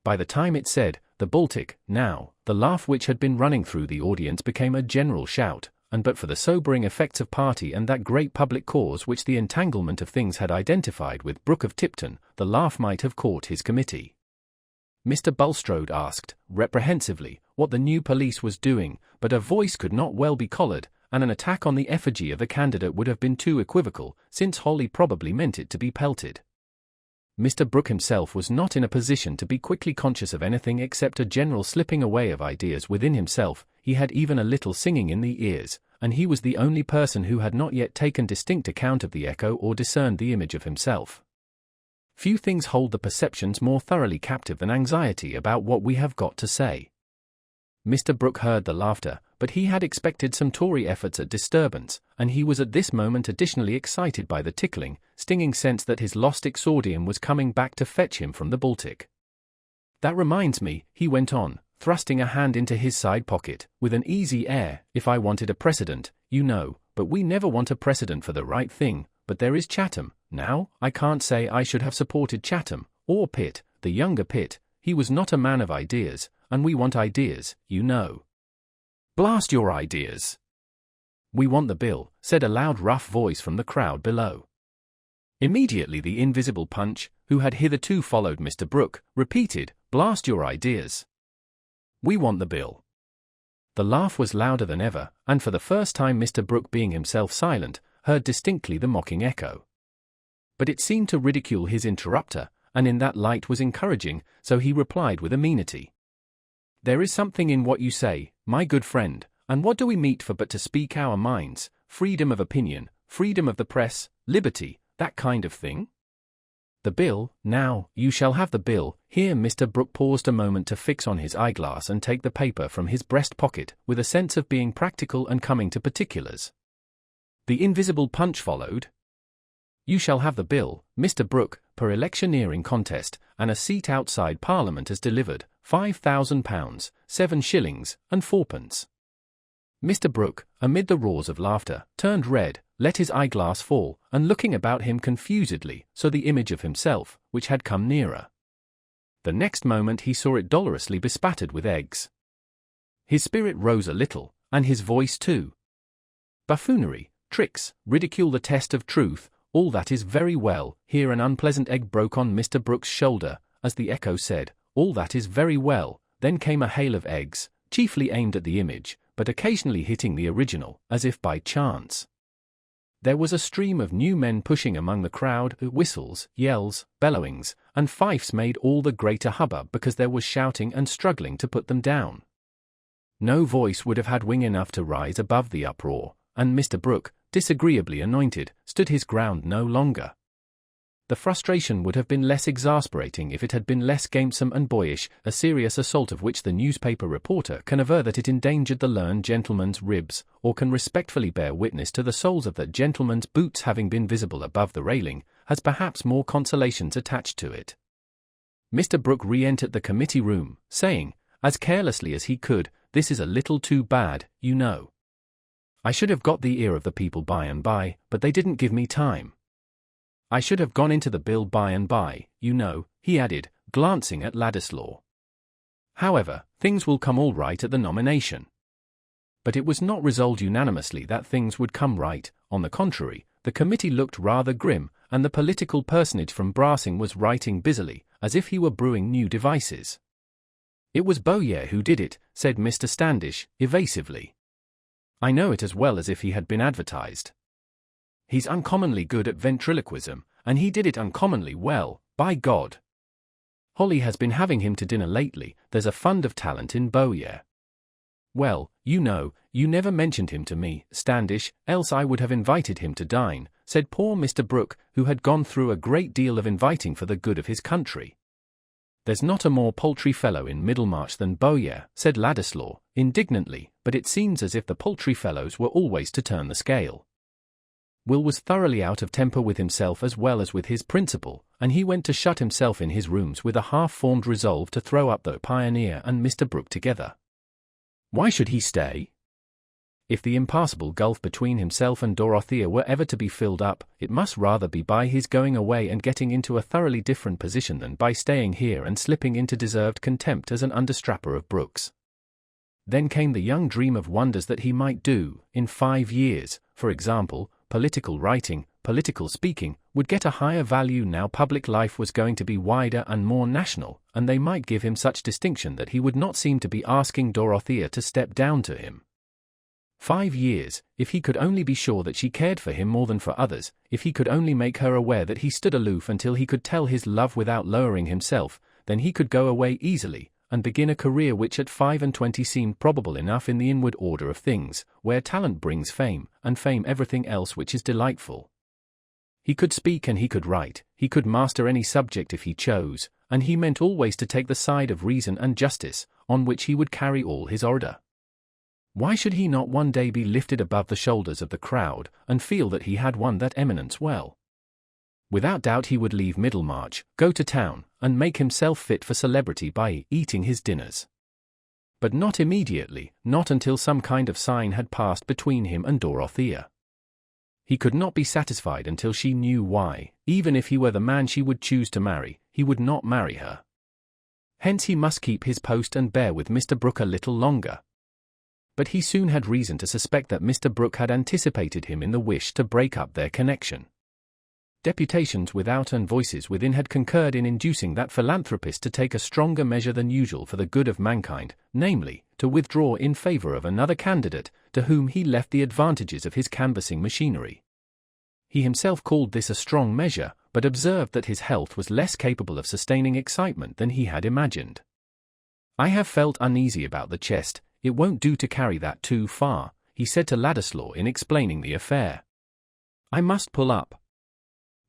By the time it said, "the Baltic," now, the laugh which had been running through the audience became a general shout, and but for the sobering effects of party and that great public cause which the entanglement of things had identified with Brooke of Tipton, the laugh might have caught his committee. Mr. Bulstrode asked, reprehensively, what the new police was doing, but a voice could not well be collared, and an attack on the effigy of the candidate would have been too equivocal, since Holly probably meant it to be pelted. Mr. Brooke himself was not in a position to be quickly conscious of anything except a general slipping away of ideas within himself. He had even a little singing in the ears, and he was the only person who had not yet taken distinct account of the echo or discerned the image of himself. Few things hold the perceptions more thoroughly captive than anxiety about what we have got to say. Mr. Brooke heard the laughter, but he had expected some Tory efforts at disturbance, and he was at this moment additionally excited by the tickling, stinging sense that his lost exordium was coming back to fetch him from the Baltic. "That reminds me," he went on, thrusting a hand into his side pocket, with an easy air, "if I wanted a precedent, you know, but we never want a precedent for the right thing, but there is Chatham. Now, I can't say I should have supported Chatham, or Pitt, the younger Pitt. He was not a man of ideas, and we want ideas, you know." "Blast your ideas!" "We want the bill," said a loud rough voice from the crowd below. Immediately the invisible Punch, who had hitherto followed Mr. Brooke, repeated, "Blast your ideas! We want the bill." The laugh was louder than ever, and for the first time Mr. Brooke, being himself silent, heard distinctly the mocking echo. But it seemed to ridicule his interrupter, and in that light was encouraging, so he replied with amenity. "There is something in what you say, my good friend, and what do we meet for but to speak our minds, freedom of opinion, freedom of the press, liberty, that kind of thing? The bill, now, you shall have the bill." Here Mr. Brooke paused a moment to fix on his eyeglass and take the paper from his breast pocket, with a sense of being practical and coming to particulars. The invisible Punch followed. "You shall have the bill, Mr. Brooke, per electioneering contest, and a seat outside Parliament as delivered, £5,000, 7 shillings, and 4pence. Mr. Brooke, amid the roars of laughter, turned red, let his eyeglass fall, and looking about him confusedly, saw the image of himself, which had come nearer. The next moment he saw it dolorously bespattered with eggs. His spirit rose a little, and his voice too. "Buffoonery, tricks, ridicule, the test of truth, all that is very well." Here an unpleasant egg broke on Mr. Brooke's shoulder, as the echo said, "All that is very well." Then came a hail of eggs, chiefly aimed at the image, but occasionally hitting the original, as if by chance. There was a stream of new men pushing among the crowd. Whistles, yells, bellowings, and fifes made all the greater hubbub because there was shouting and struggling to put them down. No voice would have had wing enough to rise above the uproar, and Mr. Brooke, disagreeably anointed, stood his ground no longer. The frustration would have been less exasperating if it had been less gamesome and boyish, a serious assault of which the newspaper reporter can aver that it endangered the learned gentleman's ribs, or can respectfully bear witness to the soles of that gentleman's boots having been visible above the railing, has perhaps more consolations attached to it. Mr. Brooke re-entered the committee room, saying, as carelessly as he could, "This is a little too bad, you know. I should have got the ear of the people by and by, but they didn't give me time. I should have gone into the bill by and by, you know," he added, glancing at Ladislaw. "However, things will come all right at the nomination." But it was not resolved unanimously that things would come right. On the contrary, the committee looked rather grim, and the political personage from Brassing was writing busily, as if he were brewing new devices. "It was Bowyer who did it," said Mr. Standish, evasively. "I know it as well as if he had been advertised. He's uncommonly good at ventriloquism, and he did it uncommonly well, by God. Holly has been having him to dinner lately. There's a fund of talent in Bowyer." Well, you never mentioned him to me, Standish, else I would have invited him to dine, said poor Mr. Brooke, who had gone through a great deal of inviting for the good of his country. There's not a more paltry fellow in Middlemarch than Bowyer, said Ladislaw, indignantly, but it seems as if the paltry fellows were always to turn the scale. Will was thoroughly out of temper with himself as well as with his principal, and he went to shut himself in his rooms with a half-formed resolve to throw up the Pioneer and Mr. Brooke together. Why should he stay? If the impassable gulf between himself and Dorothea were ever to be filled up, it must rather be by his going away and getting into a thoroughly different position than by staying here and slipping into deserved contempt as an understrapper of Brooks. Then came the young dream of wonders that he might do, in 5 years, for example, political writing, political speaking, would get a higher value now public life was going to be wider and more national, and they might give him such distinction that he would not seem to be asking Dorothea to step down to him. 5 years, if he could only be sure that she cared for him more than for others, if he could only make her aware that he stood aloof until he could tell his love without lowering himself, then he could go away easily, and begin a career which at 25 seemed probable enough in the inward order of things, where talent brings fame, and fame everything else which is delightful. He could speak and he could write, he could master any subject if he chose, and he meant always to take the side of reason and justice, on which he would carry all his order. Why should he not one day be lifted above the shoulders of the crowd, and feel that he had won that eminence well? Without doubt he would leave Middlemarch, go to town, and make himself fit for celebrity by eating his dinners. But not immediately, not until some kind of sign had passed between him and Dorothea. He could not be satisfied until she knew why, even if he were the man she would choose to marry, he would not marry her. Hence he must keep his post and bear with Mr. Brooke a little longer. But he soon had reason to suspect that Mr. Brooke had anticipated him in the wish to break up their connection. Deputations without and voices within had concurred in inducing that philanthropist to take a stronger measure than usual for the good of mankind, namely, to withdraw in favor of another candidate, to whom he left the advantages of his canvassing machinery. He himself called this a strong measure, but observed that his health was less capable of sustaining excitement than he had imagined. "I have felt uneasy about the chest. It won't do to carry that too far," he said to Ladislaw in explaining the affair. "I must pull up.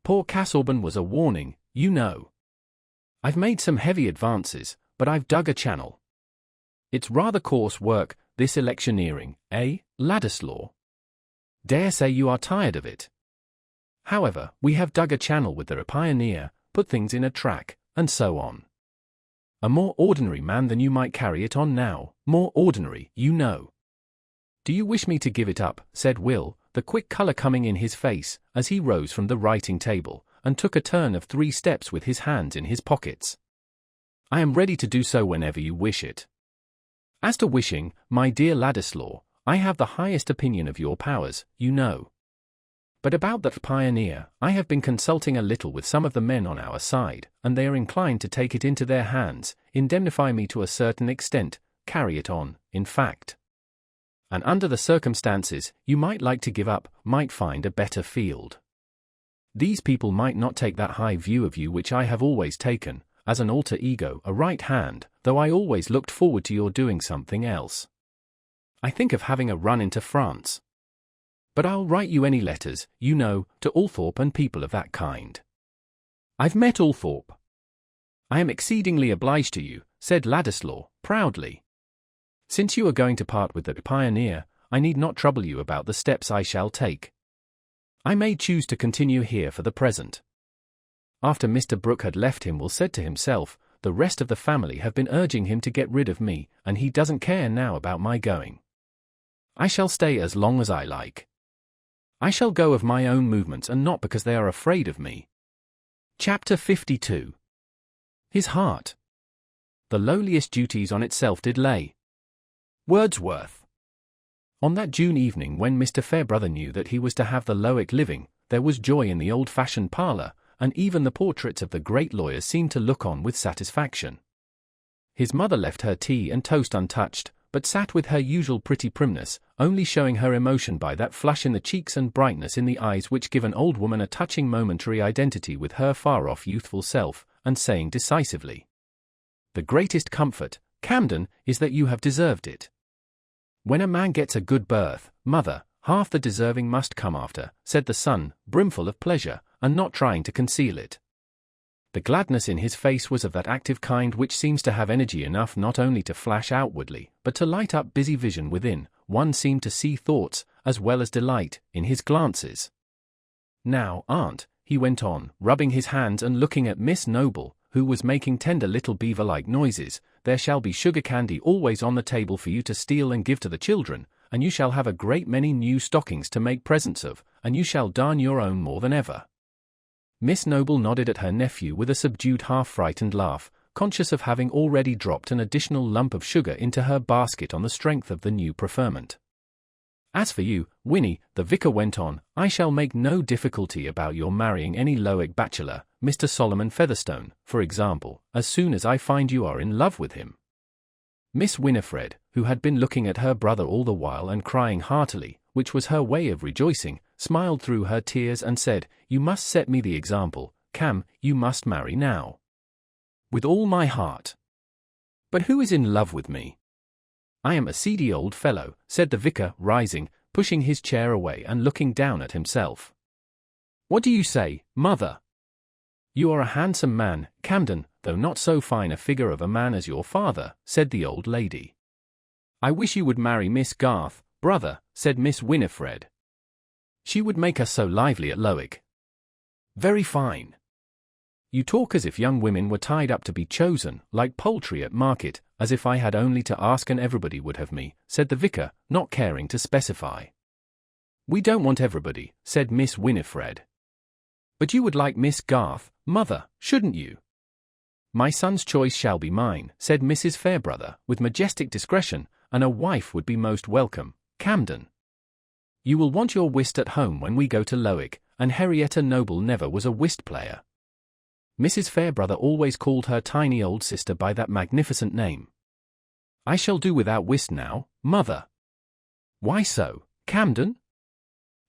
Poor Casaubon was a warning, you know. I've made some heavy advances, but I've dug a channel. It's rather coarse work, this electioneering, eh, Ladislaw? Dare say you are tired of it. However, we have dug a channel with the Pioneer, put things in a track, and so on. A more ordinary man than you might carry it on now, more ordinary, you know." "Do you wish me to give it up?" said Will, the quick colour coming in his face, as he rose from the writing table, and took a turn of 3 steps with his hands in his pockets. "I am ready to do so whenever you wish it. As to wishing, my dear Ladislaw, I have the highest opinion of your powers, you know. But about that Pioneer, I have been consulting a little with some of the men on our side, and they are inclined to take it into their hands, indemnify me to a certain extent, carry it on, in fact. And under the circumstances, you might like to give up, might find a better field. These people might not take that high view of you which I have always taken, as an alter ego, a right hand, though I always looked forward to your doing something else. I think of having a run into France. But I'll write you any letters, you know, to Althorpe and people of that kind. I've met Althorpe. I am exceedingly obliged to you," said Ladislaw, proudly. "Since you are going to part with the Pioneer, I need not trouble you about the steps I shall take. I may choose to continue here for the present." After Mr. Brooke had left him, Will said to himself, "The rest of the family have been urging him to get rid of me, and he doesn't care now about my going. I shall stay as long as I like. I shall go of my own movements and not because they are afraid of me." Chapter 52. His heart. "The lowliest duties on itself did lay." Wordsworth. On that June evening when Mr. Fairbrother knew that he was to have the Lowick living, there was joy in the old-fashioned parlour, and even the portraits of the great lawyers seemed to look on with satisfaction. His mother left her tea and toast untouched, but sat with her usual pretty primness, only showing her emotion by that flush in the cheeks and brightness in the eyes which give an old woman a touching momentary identity with her far-off youthful self, and saying decisively, "The greatest comfort, Camden, is that you have deserved it. When a man gets a good birth, mother, half the deserving must come after, said the son, brimful of pleasure, and not trying to conceal it. The gladness in his face was of that active kind which seems to have energy enough not only to flash outwardly, but to light up busy vision within. One seemed to see thoughts, as well as delight, in his glances. Now, aunt, he went on, rubbing his hands and looking at Miss Noble, who was making tender little beaver-like noises, there shall be sugar candy always on the table for you to steal and give to the children, and you shall have a great many new stockings to make presents of, and you shall darn your own more than ever. Miss Noble nodded at her nephew with a subdued half-frightened laugh, conscious of having already dropped an additional lump of sugar into her basket on the strength of the new preferment. As for you, Winnie, the vicar went on, I shall make no difficulty about your marrying any Lowick bachelor, Mr. Solomon Featherstone, for example, as soon as I find you are in love with him. Miss Winifred, who had been looking at her brother all the while and crying heartily, which was her way of rejoicing, smiled through her tears and said, You must set me the example, Cam, you must marry now. With all my heart. But who is in love with me? I am a seedy old fellow, said the vicar, rising, pushing his chair away and looking down at himself. What do you say, mother? You are a handsome man, Camden, though not so fine a figure of a man as your father, said the old lady. I wish you would marry Miss Garth, brother, said Miss Winifred. She would make us so lively at Lowick. Very fine. You talk as if young women were tied up to be chosen, like poultry at market, as if I had only to ask and everybody would have me, said the vicar, not caring to specify. We don't want everybody, said Miss Winifred. But you would like Miss Garth, mother, shouldn't you? My son's choice shall be mine, said Mrs. Fairbrother, with majestic discretion, and a wife would be most welcome, Camden. You will want your whist at home when we go to Lowick, and Henrietta Noble never was a whist player. Mrs. Fairbrother always called her tiny old sister by that magnificent name. I shall do without whist now, mother. Why so, Camden?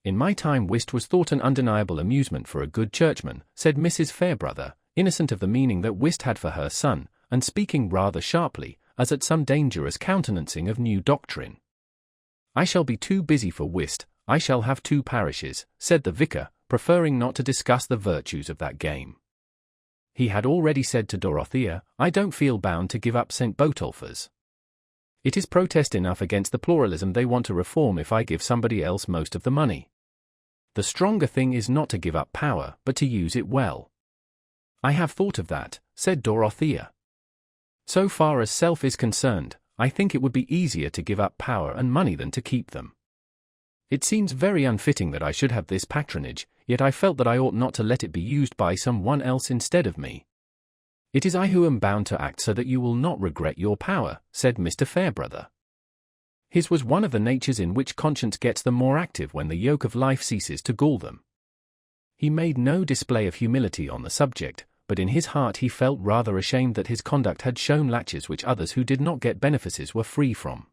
In my time whist was thought an undeniable amusement for a good churchman, said Mrs. Fairbrother, innocent of the meaning that whist had for her son, and speaking rather sharply, as at some dangerous countenancing of new doctrine. I shall be too busy for whist, I shall have 2 parishes, said the vicar, preferring not to discuss the virtues of that game. He had already said to Dorothea, I don't feel bound to give up St. Botolphus. It is protest enough against the pluralism they want to reform if I give somebody else most of the money. The stronger thing is not to give up power, but to use it well. I have thought of that, said Dorothea. So far as self is concerned, I think it would be easier to give up power and money than to keep them. It seems very unfitting that I should have this patronage, yet I felt that I ought not to let it be used by someone else instead of me. It is I who am bound to act so that you will not regret your power, said Mr. Fairbrother. His was one of the natures in which conscience gets them more active when the yoke of life ceases to gall them. He made no display of humility on the subject, but in his heart he felt rather ashamed that his conduct had shown latches which others who did not get benefices were free from.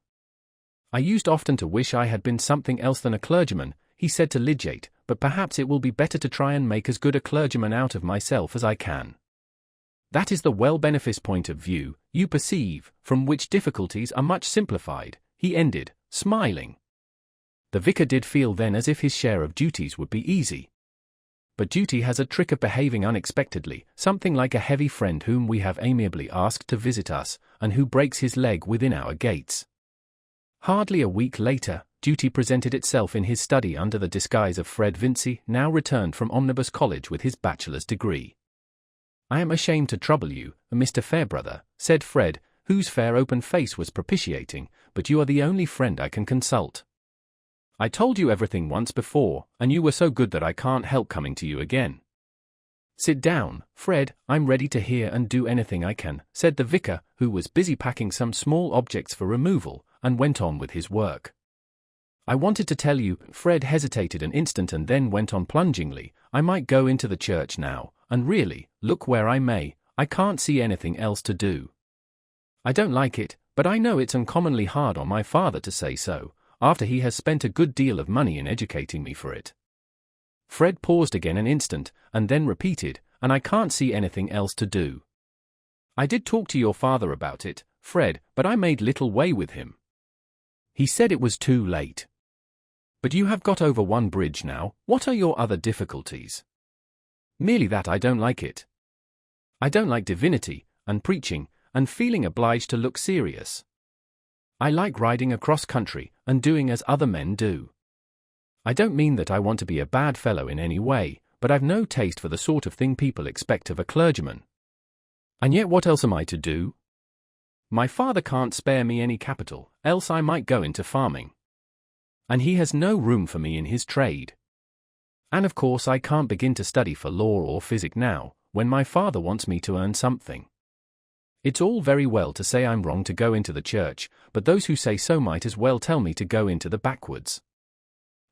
I used often to wish I had been something else than a clergyman, he said to Lydgate, but perhaps it will be better to try and make as good a clergyman out of myself as I can. That is the well-beneficed point of view, you perceive, from which difficulties are much simplified, he ended, smiling. The vicar did feel then as if his share of duties would be easy. But duty has a trick of behaving unexpectedly, something like a heavy friend whom we have amiably asked to visit us, and who breaks his leg within our gates. Hardly a week later, duty presented itself in his study under the disguise of Fred Vincey, now returned from Omnibus College with his bachelor's degree. I am ashamed to trouble you, Mr. Fairbrother, said Fred, whose fair open face was propitiating, but you are the only friend I can consult. I told you everything once before, and you were so good that I can't help coming to you again. Sit down, Fred, I'm ready to hear and do anything I can, said the vicar, who was busy packing some small objects for removal, and went on with his work. I wanted to tell you, Fred hesitated an instant and then went on plungingly, I might go into the church now, and really, look where I may, I can't see anything else to do. I don't like it, but I know it's uncommonly hard on my father to say so, after he has spent a good deal of money in educating me for it. Fred paused again an instant, and then repeated, and I can't see anything else to do. I did talk to your father about it, Fred, but I made little way with him. He said it was too late. But you have got over one bridge now. What are your other difficulties? Merely that I don't like it. I don't like divinity, and preaching, and feeling obliged to look serious. I like riding across country, and doing as other men do. I don't mean that I want to be a bad fellow in any way, but I've no taste for the sort of thing people expect of a clergyman. And yet what else am I to do? My father can't spare me any capital, else I might go into farming. And he has no room for me in his trade. And of course I can't begin to study for law or physic now, when my father wants me to earn something. It's all very well to say I'm wrong to go into the church, but those who say so might as well tell me to go into the backwoods.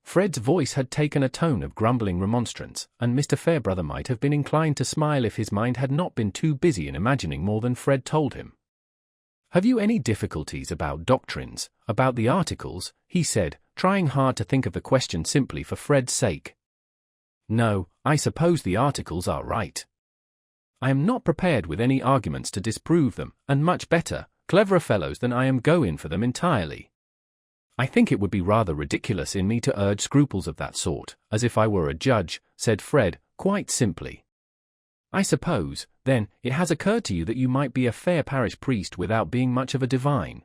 Fred's voice had taken a tone of grumbling remonstrance, and Mr. Fairbrother might have been inclined to smile if his mind had not been too busy in imagining more than Fred told him. Have you any difficulties about doctrines, about the articles? He said, trying hard to think of the question simply for Fred's sake. No, I suppose the articles are right. I am not prepared with any arguments to disprove them, and much better, cleverer fellows than I am go in for them entirely. I think it would be rather ridiculous in me to urge scruples of that sort, as if I were a judge, said Fred, quite simply. I suppose, then, it has occurred to you that you might be a fair parish priest without being much of a divine.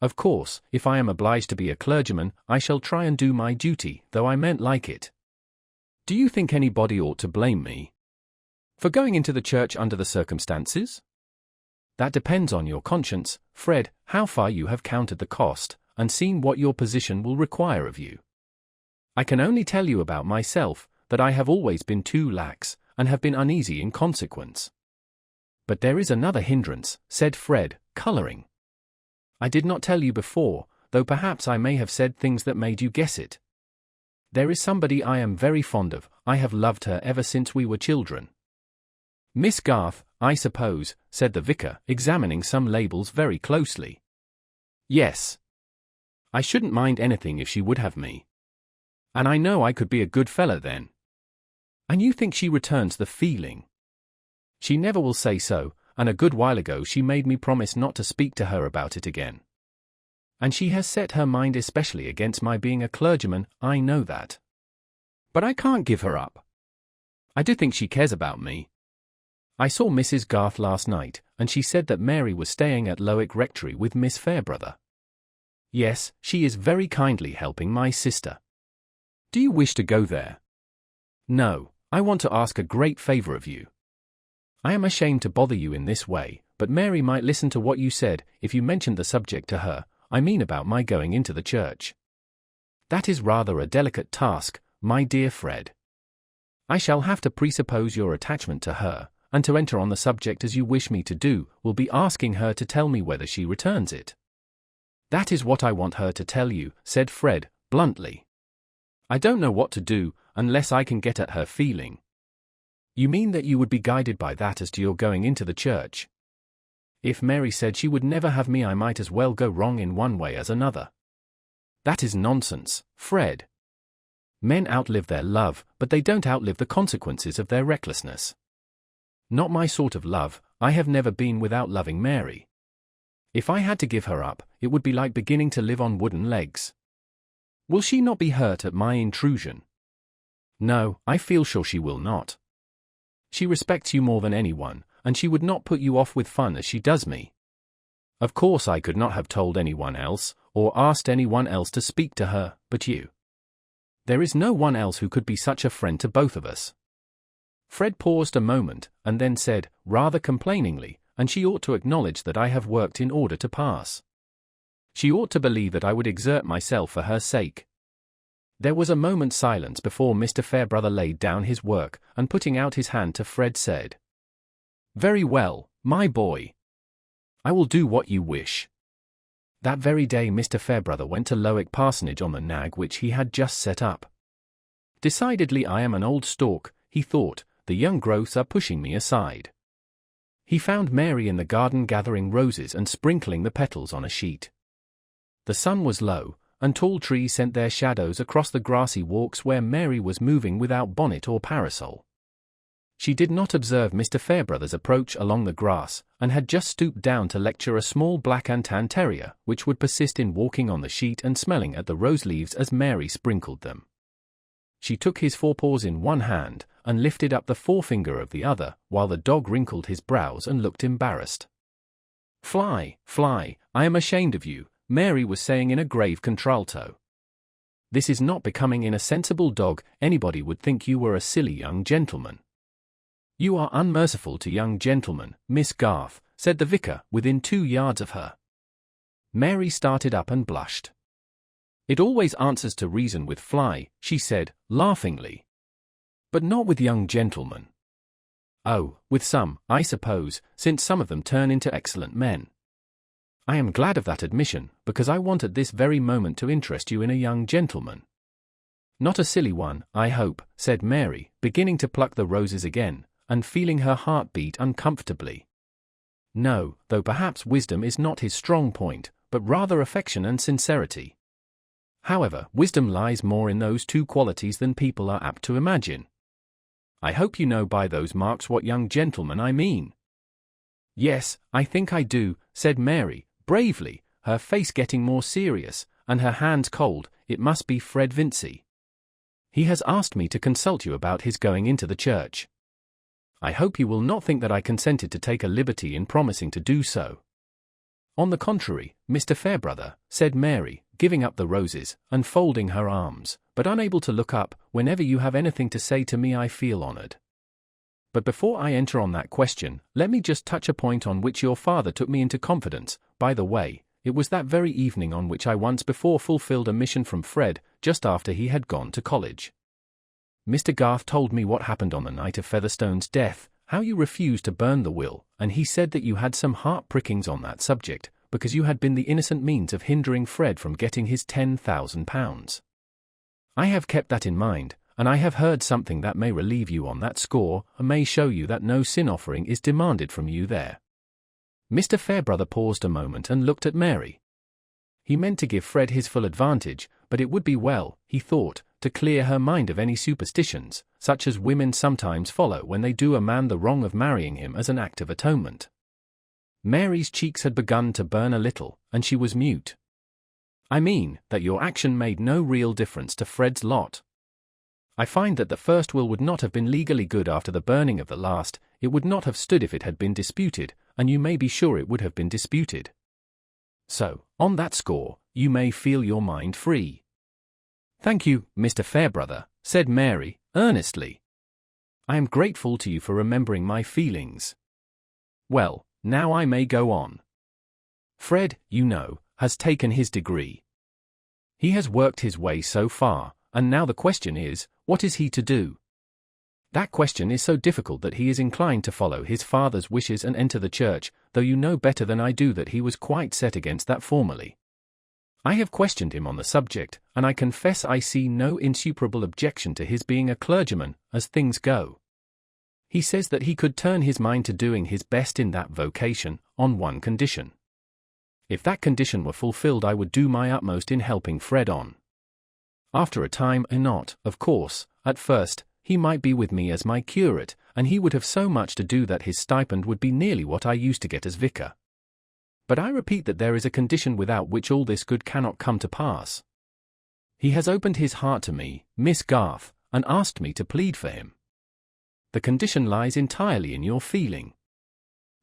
Of course, if I am obliged to be a clergyman, I shall try and do my duty, though I mayn't like it. Do you think anybody ought to blame me for going into the church under the circumstances? That depends on your conscience, Fred, how far you have counted the cost, and seen what your position will require of you. I can only tell you about myself, that I have always been too lax, and have been uneasy in consequence. But there is another hindrance, said Fred, colouring. I did not tell you before, though perhaps I may have said things that made you guess it. There is somebody I am very fond of. I have loved her ever since we were children. Miss Garth, I suppose, said the vicar, examining some labels very closely. Yes. I shouldn't mind anything if she would have me. And I know I could be a good fellow then. And you think she returns the feeling? She never will say so, and a good while ago she made me promise not to speak to her about it again. And she has set her mind especially against my being a clergyman, I know that. But I can't give her up. I do think she cares about me. I saw Mrs. Garth last night, and she said that Mary was staying at Lowick Rectory with Miss Fairbrother. Yes, she is very kindly helping my sister. Do you wish to go there? No, I want to ask a great favour of you. I am ashamed to bother you in this way, but Mary might listen to what you said if you mentioned the subject to her, I mean about my going into the church. That is rather a delicate task, my dear Fred. I shall have to presuppose your attachment to her, and to enter on the subject as you wish me to do, will be asking her to tell me whether she returns it. That is what I want her to tell you, said Fred, bluntly. I don't know what to do, unless I can get at her feeling. You mean that you would be guided by that as to your going into the church? If Mary said she would never have me, I might as well go wrong in one way as another. That is nonsense, Fred. Men outlive their love, but they don't outlive the consequences of their recklessness. Not my sort of love. I have never been without loving Mary. If I had to give her up, it would be like beginning to live on wooden legs. Will she not be hurt at my intrusion? No, I feel sure she will not. She respects you more than anyone, and she would not put you off with fun as she does me. Of course I could not have told anyone else, or asked anyone else to speak to her, but you. There is no one else who could be such a friend to both of us. Fred paused a moment, and then said, rather complainingly, and she ought to acknowledge that I have worked in order to pass. She ought to believe that I would exert myself for her sake. There was a moment's silence before Mr. Fairbrother laid down his work, and putting out his hand to Fred said, Very well, my boy. I will do what you wish. That very day Mr. Fairbrother went to Lowick Parsonage on the nag which he had just set up. Decidedly I am an old stork, he thought, the young growths are pushing me aside. He found Mary in the garden gathering roses and sprinkling the petals on a sheet. The sun was low, and tall trees sent their shadows across the grassy walks where Mary was moving without bonnet or parasol. She did not observe Mr. Fairbrother's approach along the grass, and had just stooped down to lecture a small black and tan terrier, which would persist in walking on the sheet and smelling at the rose leaves as Mary sprinkled them. She took his forepaws in one hand, and lifted up the forefinger of the other, while the dog wrinkled his brows and looked embarrassed. "Fly, fly, I am ashamed of you," Mary was saying in a grave contralto. "This is not becoming in a sensible dog. Anybody would think you were a silly young gentleman." "You are unmerciful to young gentlemen, Miss Garth," said the vicar, within 2 yards of her. Mary started up and blushed. "It always answers to reason with Fly," she said, laughingly. "But not with young gentlemen." "Oh, with some, I suppose, since some of them turn into excellent men." "I am glad of that admission, because I want at this very moment to interest you in a young gentleman." "Not a silly one, I hope," said Mary, beginning to pluck the roses again, and feeling her heart beat uncomfortably. "No, though perhaps wisdom is not his strong point, but rather affection and sincerity. However, wisdom lies more in those two qualities than people are apt to imagine. I hope you know by those marks what young gentleman I mean." "Yes, I think I do," said Mary, bravely, her face getting more serious, and her hands cold. "It must be Fred Vincey. He has asked me to consult you about his going into the church. I hope you will not think that I consented to take a liberty in promising to do so." "On the contrary, Mr. Fairbrother," said Mary, giving up the roses, and folding her arms, but unable to look up. "Whenever you have anything to say to me I feel honored. But before I enter on that question, let me just touch a point on which your father took me into confidence. By the way, it was that very evening on which I once before fulfilled a mission from Fred, just after he had gone to college. Mr. Garth told me what happened on the night of Featherstone's death, how you refused to burn the will, and he said that you had some heart prickings on that subject, because you had been the innocent means of hindering Fred from getting his £10,000. I have kept that in mind, and I have heard something that may relieve you on that score, and may show you that no sin offering is demanded from you there." Mr. Fairbrother paused a moment and looked at Mary. He meant to give Fred his full advantage, but it would be well, he thought, to clear her mind of any superstitions, such as women sometimes follow when they do a man the wrong of marrying him as an act of atonement. Mary's cheeks had begun to burn a little, and she was mute. "I mean, that your action made no real difference to Fred's lot. I find that the first will would not have been legally good after the burning of the last. It would not have stood if it had been disputed, and you may be sure it would have been disputed. So, on that score, you may feel your mind free." "Thank you, Mr. Fairbrother," said Mary, earnestly. "I am grateful to you for remembering my feelings. Well, now I may go on. Fred, you know, has taken his degree. He has worked his way so far, and now the question is, what is he to do? That question is so difficult that he is inclined to follow his father's wishes and enter the church, though you know better than I do that he was quite set against that formerly. I have questioned him on the subject, and I confess I see no insuperable objection to his being a clergyman, as things go. He says that he could turn his mind to doing his best in that vocation, on one condition. If that condition were fulfilled I would do my utmost in helping Fred on. After a time, and not, of course, at first, he might be with me as my curate, and he would have so much to do that his stipend would be nearly what I used to get as vicar. But I repeat that there is a condition without which all this good cannot come to pass. He has opened his heart to me, Miss Garth, and asked me to plead for him. The condition lies entirely in your feeling."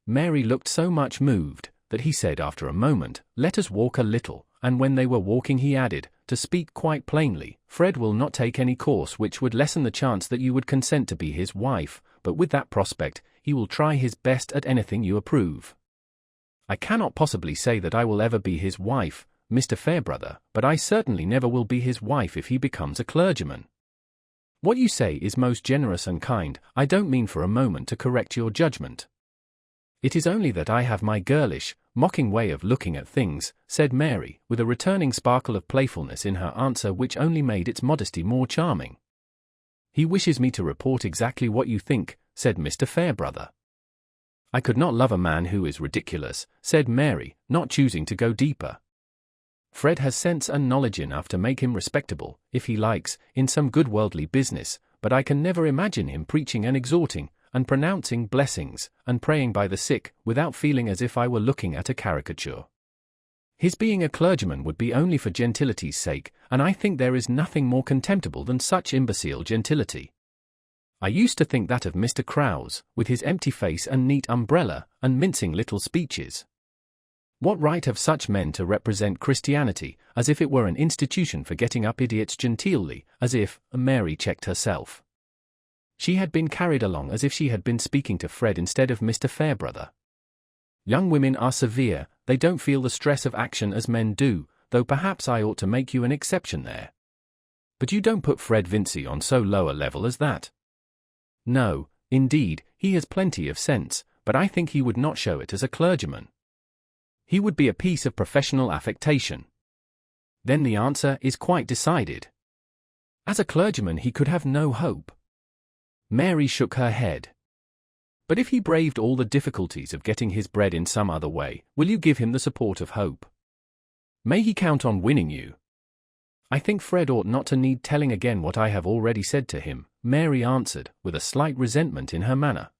Mary looked so much moved, that he said after a moment, "Let us walk a little," and when they were walking he added, "To speak quite plainly, Fred will not take any course which would lessen the chance that you would consent to be his wife, but with that prospect, he will try his best at anything you approve. I cannot possibly say that I will ever be his wife, Mr. Fairbrother, but I certainly never will be his wife if he becomes a clergyman. What you say is most generous and kind. I don't mean for a moment to correct your judgment. It is only that I have my girlish, mocking way of looking at things," said Mary, with a returning sparkle of playfulness in her answer which only made its modesty more charming. "He wishes me to report exactly what you think," said Mr. Fairbrother. "I could not love a man who is ridiculous," said Mary, not choosing to go deeper. "Fred has sense and knowledge enough to make him respectable, if he likes, in some good worldly business, but I can never imagine him preaching and exhorting, and pronouncing blessings, and praying by the sick, without feeling as if I were looking at a caricature. His being a clergyman would be only for gentility's sake, and I think there is nothing more contemptible than such imbecile gentility. I used to think that of Mr. Krause, with his empty face and neat umbrella, and mincing little speeches. What right have such men to represent Christianity, as if it were an institution for getting up idiots genteelly, as if, Mary checked herself. She had been carried along as if she had been speaking to Fred instead of Mr. Fairbrother. Young women are severe, they don't feel the stress of action as men do, though perhaps I ought to make you an exception there. But you don't put Fred Vincey on so low a level as that. No, indeed, he has plenty of sense, but I think he would not show it as a clergyman. He would be a piece of professional affectation. Then the answer is quite decided. As a clergyman he could have no hope. Mary shook her head. But if he braved all the difficulties of getting his bread in some other way, will you give him the support of hope? May he count on winning you? I think Fred ought not to need telling again what I have already said to him, Mary answered, with a slight resentment in her manner.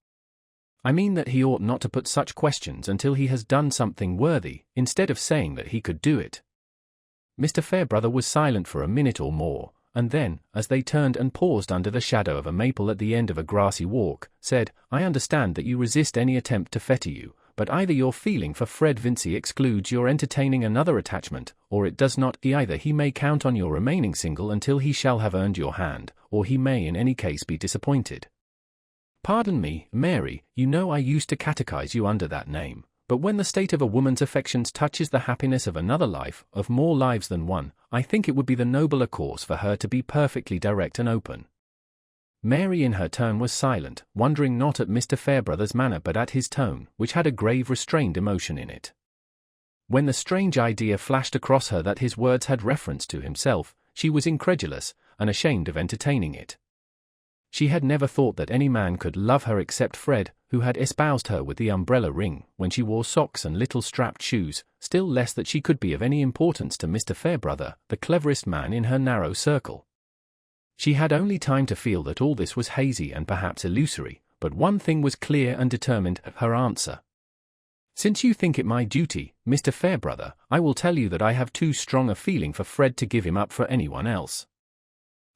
I mean that he ought not to put such questions until he has done something worthy, instead of saying that he could do it. Mr. Fairbrother was silent for a minute or more, and then, as they turned and paused under the shadow of a maple at the end of a grassy walk, said, I understand that you resist any attempt to fetter you, but either your feeling for Fred Vincey excludes your entertaining another attachment, or it does not. Either he may count on your remaining single until he shall have earned your hand, or he may in any case be disappointed. Pardon me, Mary, you know I used to catechize you under that name, but when the state of a woman's affections touches the happiness of another life, of more lives than one, I think it would be the nobler course for her to be perfectly direct and open. Mary in her turn was silent, wondering not at Mr. Fairbrother's manner but at his tone, which had a grave restrained emotion in it. When the strange idea flashed across her that his words had reference to himself, she was incredulous, and ashamed of entertaining it. She had never thought that any man could love her except Fred, who had espoused her with the umbrella ring, when she wore socks and little strapped shoes, still less that she could be of any importance to Mr. Fairbrother, the cleverest man in her narrow circle. She had only time to feel that all this was hazy and perhaps illusory, but one thing was clear and determined, her answer. Since you think it my duty, Mr. Fairbrother, I will tell you that I have too strong a feeling for Fred to give him up for anyone else.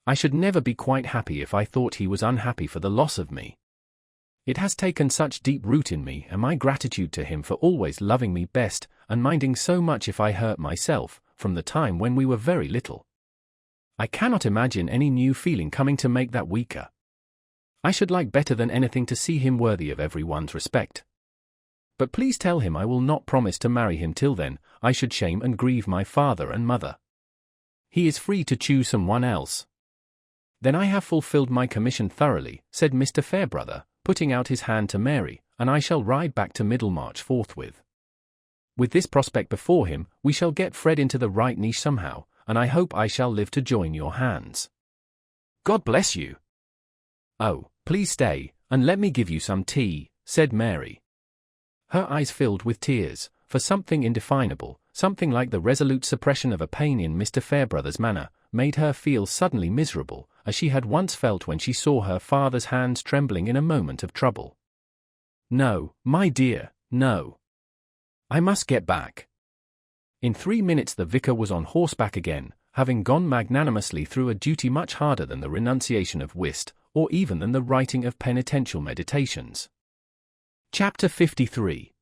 I should never be quite happy if I thought he was unhappy for the loss of me. It has taken such deep root in me and my gratitude to him for always loving me best, and minding so much if I hurt myself, from the time when we were very little. I cannot imagine any new feeling coming to make that weaker. I should like better than anything to see him worthy of everyone's respect. But please tell him I will not promise to marry him till then. I should shame and grieve my father and mother. He is free to choose someone else. Then I have fulfilled my commission thoroughly, said Mr. Fairbrother, putting out his hand to Mary, and I shall ride back to Middlemarch forthwith. With this prospect before him, we shall get Fred into the right niche somehow, and I hope I shall live to join your hands. God bless you. Oh, please stay, and let me give you some tea, said Mary. Her eyes filled with tears, for something indefinable, something like the resolute suppression of a pain in Mr. Fairbrother's manner, made her feel suddenly miserable, as she had once felt when she saw her father's hands trembling in a moment of trouble. No, my dear, no. I must get back. In 3 minutes the vicar was on horseback again, having gone magnanimously through a duty much harder than the renunciation of whist, or even than the writing of penitential meditations. Chapter 53.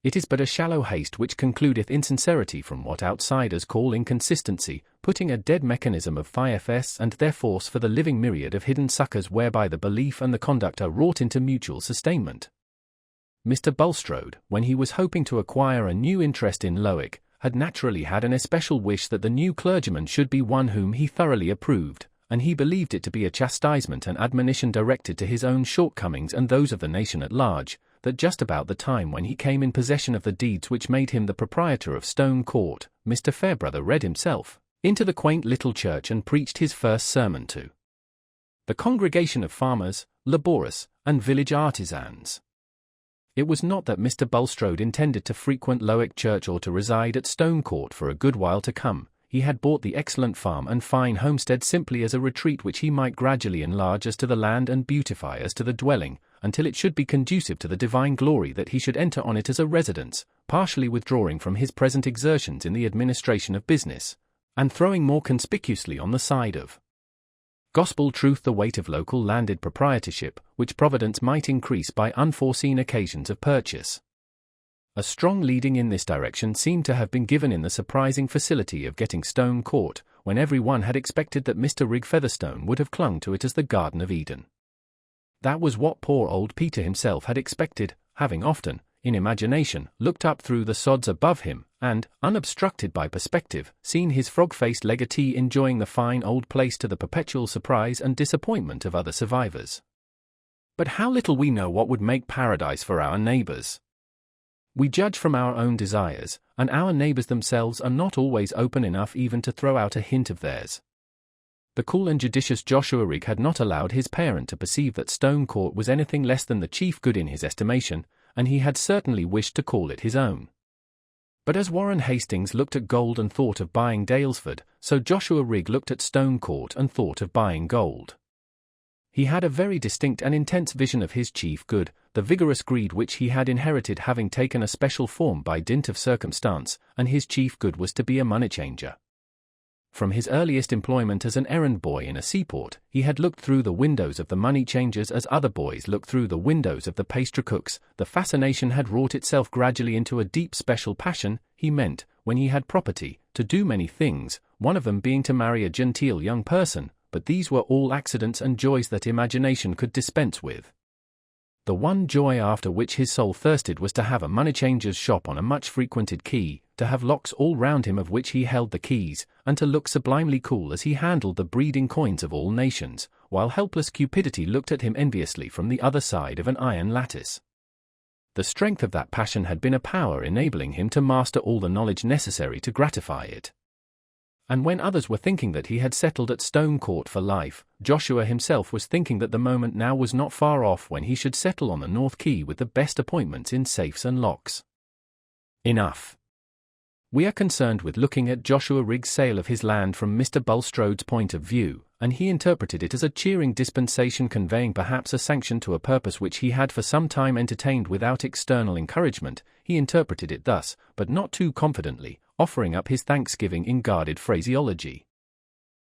It is but a shallow haste which concludeth insincerity from what outsiders call inconsistency, putting a dead mechanism of fiefs and their force for the living myriad of hidden suckers whereby the belief and the conduct are wrought into mutual sustainment. Mr. Bulstrode, when he was hoping to acquire a new interest in Lowick, had naturally had an especial wish that the new clergyman should be one whom he thoroughly approved, and he believed it to be a chastisement and admonition directed to his own shortcomings and those of the nation at large, that just about the time when he came in possession of the deeds which made him the proprietor of Stone Court, Mr. Fairbrother read himself into the quaint little church and preached his first sermon to the congregation of farmers, labourers, and village artisans. It was not that Mr. Bulstrode intended to frequent Lowick Church or to reside at Stone Court for a good while to come. He had bought the excellent farm and fine homestead simply as a retreat which he might gradually enlarge as to the land and beautify as to the dwelling, until it should be conducive to the divine glory that he should enter on it as a residence, partially withdrawing from his present exertions in the administration of business, and throwing more conspicuously on the side of gospel truth the weight of local landed proprietorship, which Providence might increase by unforeseen occasions of purchase. A strong leading in this direction seemed to have been given in the surprising facility of getting Stone Court, when every one had expected that Mr. Rigg Featherstone would have clung to it as the Garden of Eden. That was what poor old Peter himself had expected, having often, in imagination, looked up through the sods above him, and, unobstructed by perspective, seen his frog-faced legatee enjoying the fine old place to the perpetual surprise and disappointment of other survivors. But how little we know what would make paradise for our neighbours! We judge from our own desires, and our neighbours themselves are not always open enough even to throw out a hint of theirs. The cool and judicious Joshua Rigg had not allowed his parent to perceive that Stone Court was anything less than the chief good in his estimation, and he had certainly wished to call it his own. But as Warren Hastings looked at gold and thought of buying Daylesford, so Joshua Rigg looked at Stone Court and thought of buying gold. He had a very distinct and intense vision of his chief good, the vigorous greed which he had inherited having taken a special form by dint of circumstance, and his chief good was to be a money-changer. From his earliest employment as an errand boy in a seaport, he had looked through the windows of the money-changers as other boys look through the windows of the pastry-cooks. The fascination had wrought itself gradually into a deep special passion. He meant, when he had property, to do many things, one of them being to marry a genteel young person, but these were all accidents and joys that imagination could dispense with. The one joy after which his soul thirsted was to have a money-changer's shop on a much-frequented quay, to have locks all round him of which he held the keys, and to look sublimely cool as he handled the breeding coins of all nations, while helpless cupidity looked at him enviously from the other side of an iron lattice. The strength of that passion had been a power enabling him to master all the knowledge necessary to gratify it. And when others were thinking that he had settled at Stone Court for life, Joshua himself was thinking that the moment now was not far off when he should settle on the North Quay with the best appointments in safes and locks. Enough. We are concerned with looking at Joshua Rigg's sale of his land from Mr. Bulstrode's point of view, and he interpreted it as a cheering dispensation conveying perhaps a sanction to a purpose which he had for some time entertained without external encouragement. He interpreted it thus, but not too confidently, offering up his thanksgiving in guarded phraseology.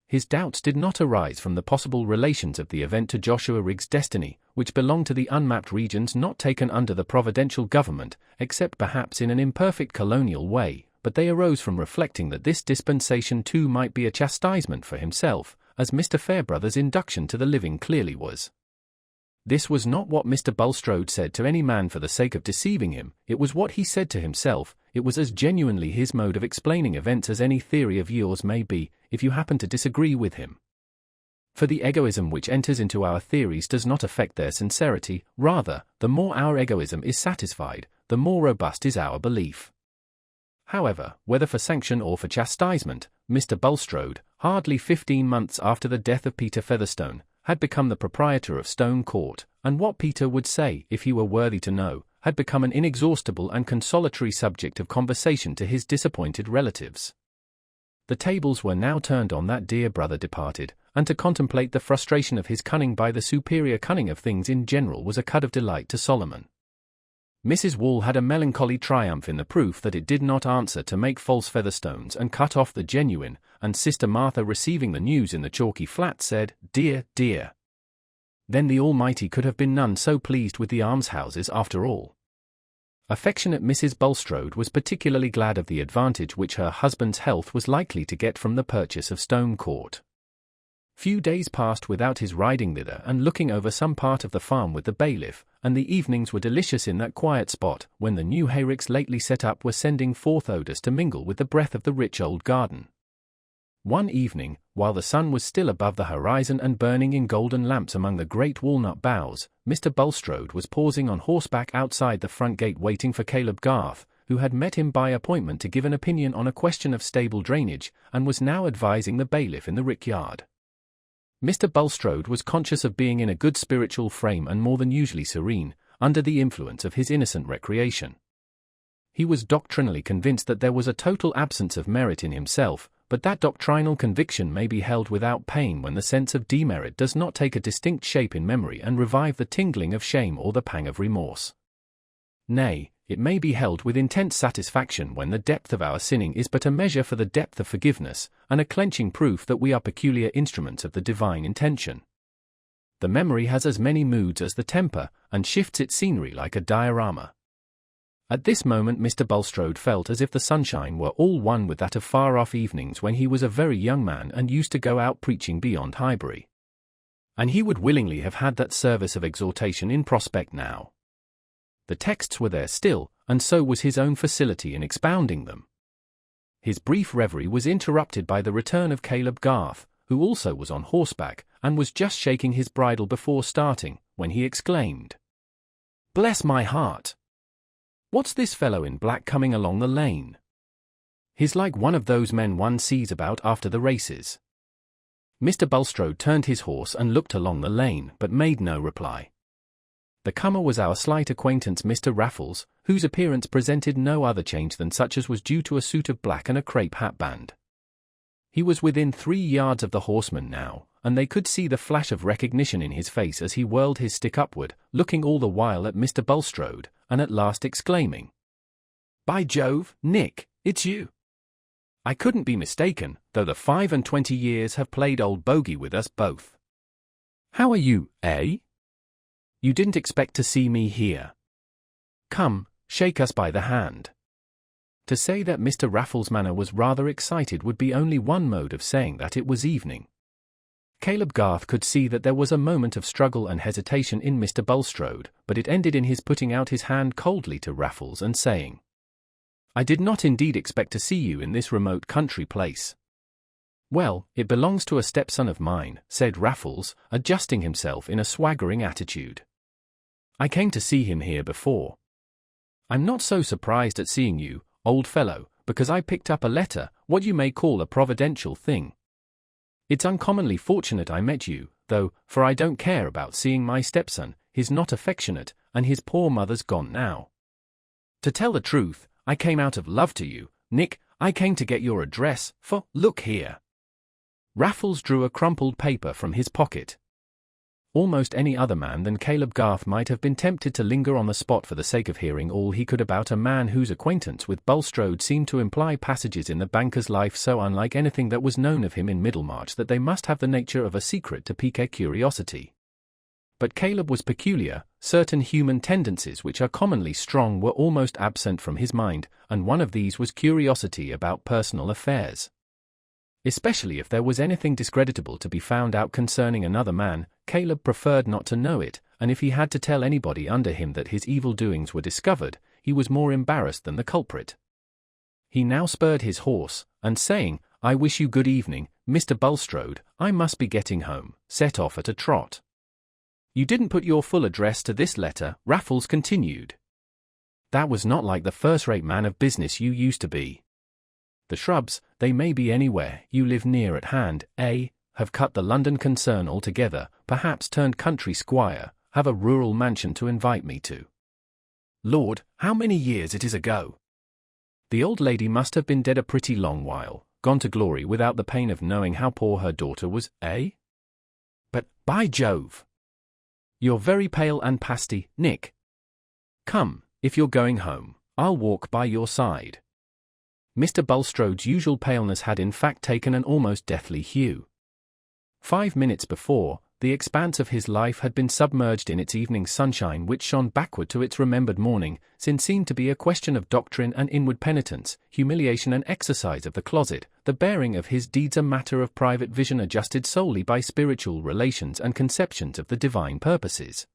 His doubts did not arise from the possible relations of the event to Joshua Rigg's destiny, which belonged to the unmapped regions not taken under the providential government, except perhaps in an imperfect colonial way, but they arose from reflecting that this dispensation too might be a chastisement for himself, as Mr. Fairbrother's induction to the living clearly was. This was not what Mr. Bulstrode said to any man for the sake of deceiving him, it was what he said to himself. It was as genuinely his mode of explaining events as any theory of yours may be, if you happen to disagree with him. For the egoism which enters into our theories does not affect their sincerity, rather, the more our egoism is satisfied, the more robust is our belief. However, whether for sanction or for chastisement, Mr. Bulstrode, hardly 15 months after the death of Peter Featherstone, had become the proprietor of Stone Court, and what Peter would say, if he were worthy to know, had become an inexhaustible and consolatory subject of conversation to his disappointed relatives. The tables were now turned on that dear brother departed, and to contemplate the frustration of his cunning by the superior cunning of things in general was a cud of delight to Solomon. Mrs. Wall had a melancholy triumph in the proof that it did not answer to make false Featherstones and cut off the genuine, and Sister Martha, receiving the news in the chalky flat, said, "Dear, dear! Then the Almighty could have been none so pleased with the almshouses after all." Affectionate Mrs. Bulstrode was particularly glad of the advantage which her husband's health was likely to get from the purchase of Stone Court. Few days passed without his riding thither and looking over some part of the farm with the bailiff, and the evenings were delicious in that quiet spot, when the new hayricks lately set up were sending forth odours to mingle with the breath of the rich old garden. One evening, while the sun was still above the horizon and burning in golden lamps among the great walnut boughs, Mr. Bulstrode was pausing on horseback outside the front gate waiting for Caleb Garth, who had met him by appointment to give an opinion on a question of stable drainage, and was now advising the bailiff in the rickyard. Mr. Bulstrode was conscious of being in a good spiritual frame and more than usually serene, under the influence of his innocent recreation. He was doctrinally convinced that there was a total absence of merit in himself, but that doctrinal conviction may be held without pain when the sense of demerit does not take a distinct shape in memory and revive the tingling of shame or the pang of remorse. Nay, it may be held with intense satisfaction when the depth of our sinning is but a measure for the depth of forgiveness, and a clenching proof that we are peculiar instruments of the divine intention. The memory has as many moods as the temper, and shifts its scenery like a diorama. At this moment Mr. Bulstrode felt as if the sunshine were all one with that of far-off evenings when he was a very young man and used to go out preaching beyond Highbury. And he would willingly have had that service of exhortation in prospect now. The texts were there still, and so was his own facility in expounding them. His brief reverie was interrupted by the return of Caleb Garth, who also was on horseback, and was just shaking his bridle before starting, when he exclaimed, "Bless my heart! What's this fellow in black coming along the lane? He's like one of those men one sees about after the races." Mr. Bulstrode turned his horse and looked along the lane, but made no reply. The comer was our slight acquaintance Mr. Raffles, whose appearance presented no other change than such as was due to a suit of black and a crape hatband. He was within 3 yards of the horseman now, and they could see the flash of recognition in his face as he whirled his stick upward, looking all the while at Mr. Bulstrode, and at last exclaiming, "By Jove, Nick, it's you! I couldn't be mistaken, though the 25 years have played old bogey with us both. How are you, eh? You didn't expect to see me here. Come, shake us by the hand." To say that Mr. Raffles' manner was rather excited would be only one mode of saying that it was evening. Caleb Garth could see that there was a moment of struggle and hesitation in Mr. Bulstrode, but it ended in his putting out his hand coldly to Raffles and saying, "I did not indeed expect to see you in this remote country place." "Well, it belongs to a stepson of mine," said Raffles, adjusting himself in a swaggering attitude. "I came to see him here before. I'm not so surprised at seeing you, old fellow, because I picked up a letter, what you may call a providential thing. It's uncommonly fortunate I met you, though, for I don't care about seeing my stepson, he's not affectionate, and his poor mother's gone now. To tell the truth, I came out of love to you, Nick. I came to get your address, for, look here." Raffles drew a crumpled paper from his pocket. Almost any other man than Caleb Garth might have been tempted to linger on the spot for the sake of hearing all he could about a man whose acquaintance with Bulstrode seemed to imply passages in the banker's life so unlike anything that was known of him in Middlemarch that they must have the nature of a secret to pique curiosity. But Caleb was peculiar. Certain human tendencies which are commonly strong were almost absent from his mind, and one of these was curiosity about personal affairs. Especially if there was anything discreditable to be found out concerning another man, Caleb preferred not to know it, and if he had to tell anybody under him that his evil doings were discovered, he was more embarrassed than the culprit. He now spurred his horse, and saying, "I wish you good evening, Mr. Bulstrode, I must be getting home," set off at a trot. "You didn't put your full address to this letter," Raffles continued. "That was not like the first-rate man of business you used to be. The Shrubs, they may be anywhere, you live near at hand, eh? Have cut the London concern altogether, perhaps turned country squire, have a rural mansion to invite me to. Lord, how many years it is ago! The old lady must have been dead a pretty long while, gone to glory without the pain of knowing how poor her daughter was, eh? But, by Jove! You're very pale and pasty, Nick. Come, if you're going home, I'll walk by your side." Mr. Bulstrode's usual paleness had in fact taken an almost deathly hue. 5 minutes before, the expanse of his life had been submerged in its evening sunshine which shone backward to its remembered morning, since seen to be a question of doctrine and inward penitence, humiliation and exercise of the closet, the bearing of his deeds a matter of private vision adjusted solely by spiritual relations and conceptions of the divine purposes.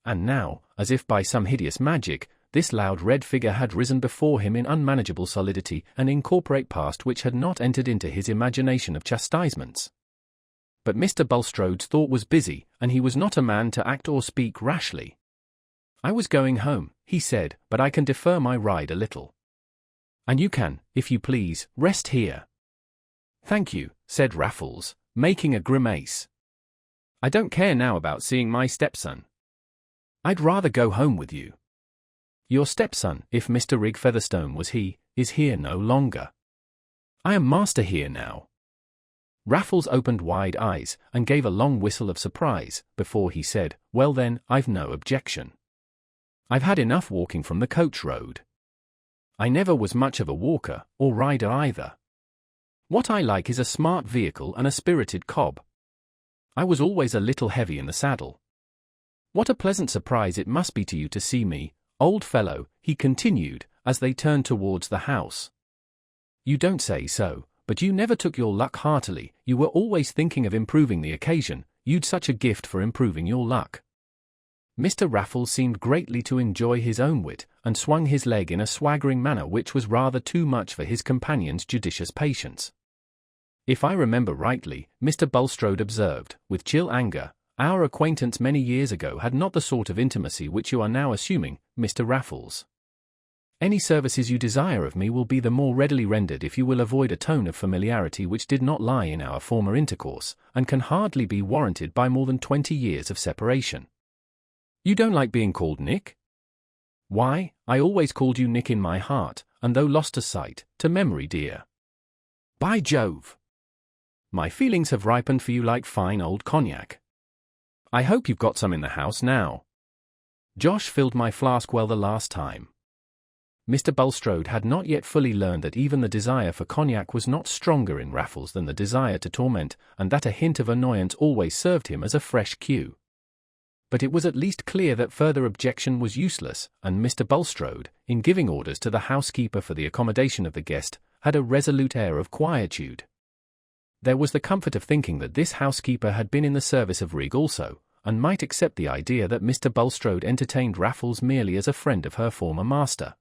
And now, as if by some hideous magic, this loud red figure had risen before him in unmanageable solidity, an incorporate past which had not entered into his imagination of chastisements. But Mr. Bulstrode's thought was busy, and he was not a man to act or speak rashly. "I was going home," he said, "but I can defer my ride a little." "And you can, if you please, rest here." "Thank you," said Raffles, making a grimace. "I don't care now about seeing my stepson. I'd rather go home with you. Your stepson, if Mr. Rig Featherstone was he, is here no longer. I am master here now." Raffles opened wide eyes and gave a long whistle of surprise before he said, "Well then, I've no objection. I've had enough walking from the coach road. I never was much of a walker, or rider either. What I like is a smart vehicle and a spirited cob. I was always a little heavy in the saddle. What a pleasant surprise it must be to you to see me, old fellow," he continued, as they turned towards the house. "You don't say so, but you never took your luck heartily. You were always thinking of improving the occasion. You'd such a gift for improving your luck." Mr. Raffles seemed greatly to enjoy his own wit, and swung his leg in a swaggering manner which was rather too much for his companion's judicious patience. "If I remember rightly," Mr. Bulstrode observed, with chill anger, "our acquaintance many years ago had not the sort of intimacy which you are now assuming, Mr. Raffles. Any services you desire of me will be the more readily rendered if you will avoid a tone of familiarity which did not lie in our former intercourse, and can hardly be warranted by more than 20 years of separation. You don't like being called Nick? Why, I always called you Nick in my heart, and though lost to sight, to memory dear. By Jove! My feelings have ripened for you like fine old cognac. I hope you've got some in the house now. Josh filled my flask well the last time." Mr. Bulstrode had not yet fully learned that even the desire for cognac was not stronger in Raffles than the desire to torment, and that a hint of annoyance always served him as a fresh cue. But it was at least clear that further objection was useless, and Mr. Bulstrode, in giving orders to the housekeeper for the accommodation of the guest, had a resolute air of quietude. There was the comfort of thinking that this housekeeper had been in the service of Rigg also, and might accept the idea that Mr. Bulstrode entertained Raffles merely as a friend of her former master.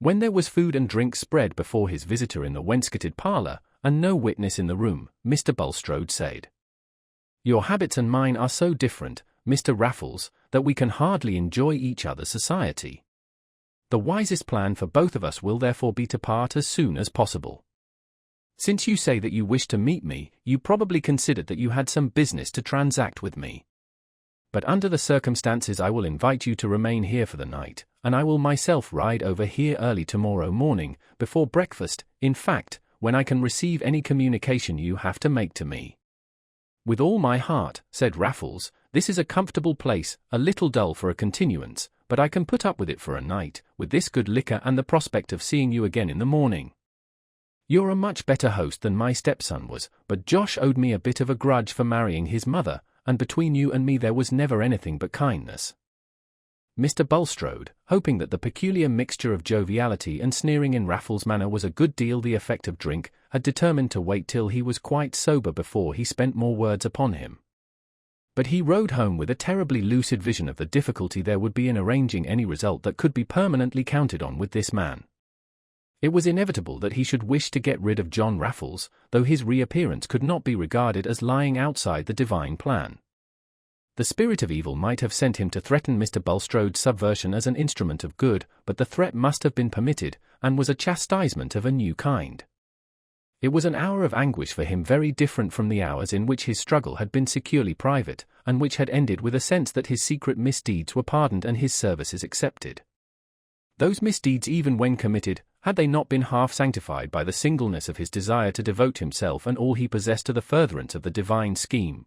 When there was food and drink spread before his visitor in the wainscoted parlour, and no witness in the room, Mr. Bulstrode said, "Your habits and mine are so different, Mr. Raffles, that we can hardly enjoy each other's society. The wisest plan for both of us will therefore be to part as soon as possible. Since you say that you wish to meet me, you probably considered that you had some business to transact with me. But under the circumstances I will invite you to remain here for the night, and I will myself ride over here early tomorrow morning, before breakfast, in fact, when I can receive any communication you have to make to me." "With all my heart," said Raffles. "This is a comfortable place, a little dull for a continuance, but I can put up with it for a night, with this good liquor and the prospect of seeing you again in the morning. You're a much better host than my stepson was, but Josh owed me a bit of a grudge for marrying his mother, and between you and me there was never anything but kindness." Mr. Bulstrode, hoping that the peculiar mixture of joviality and sneering in Raffles' manner was a good deal the effect of drink, had determined to wait till he was quite sober before he spent more words upon him. But he rode home with a terribly lucid vision of the difficulty there would be in arranging any result that could be permanently counted on with this man. It was inevitable that he should wish to get rid of John Raffles, though his reappearance could not be regarded as lying outside the divine plan. The spirit of evil might have sent him to threaten Mr. Bulstrode's subversion as an instrument of good, but the threat must have been permitted, and was a chastisement of a new kind. It was an hour of anguish for him very different from the hours in which his struggle had been securely private, and which had ended with a sense that his secret misdeeds were pardoned and his services accepted. Those misdeeds, even when committed, had they not been half sanctified by the singleness of his desire to devote himself and all he possessed to the furtherance of the divine scheme?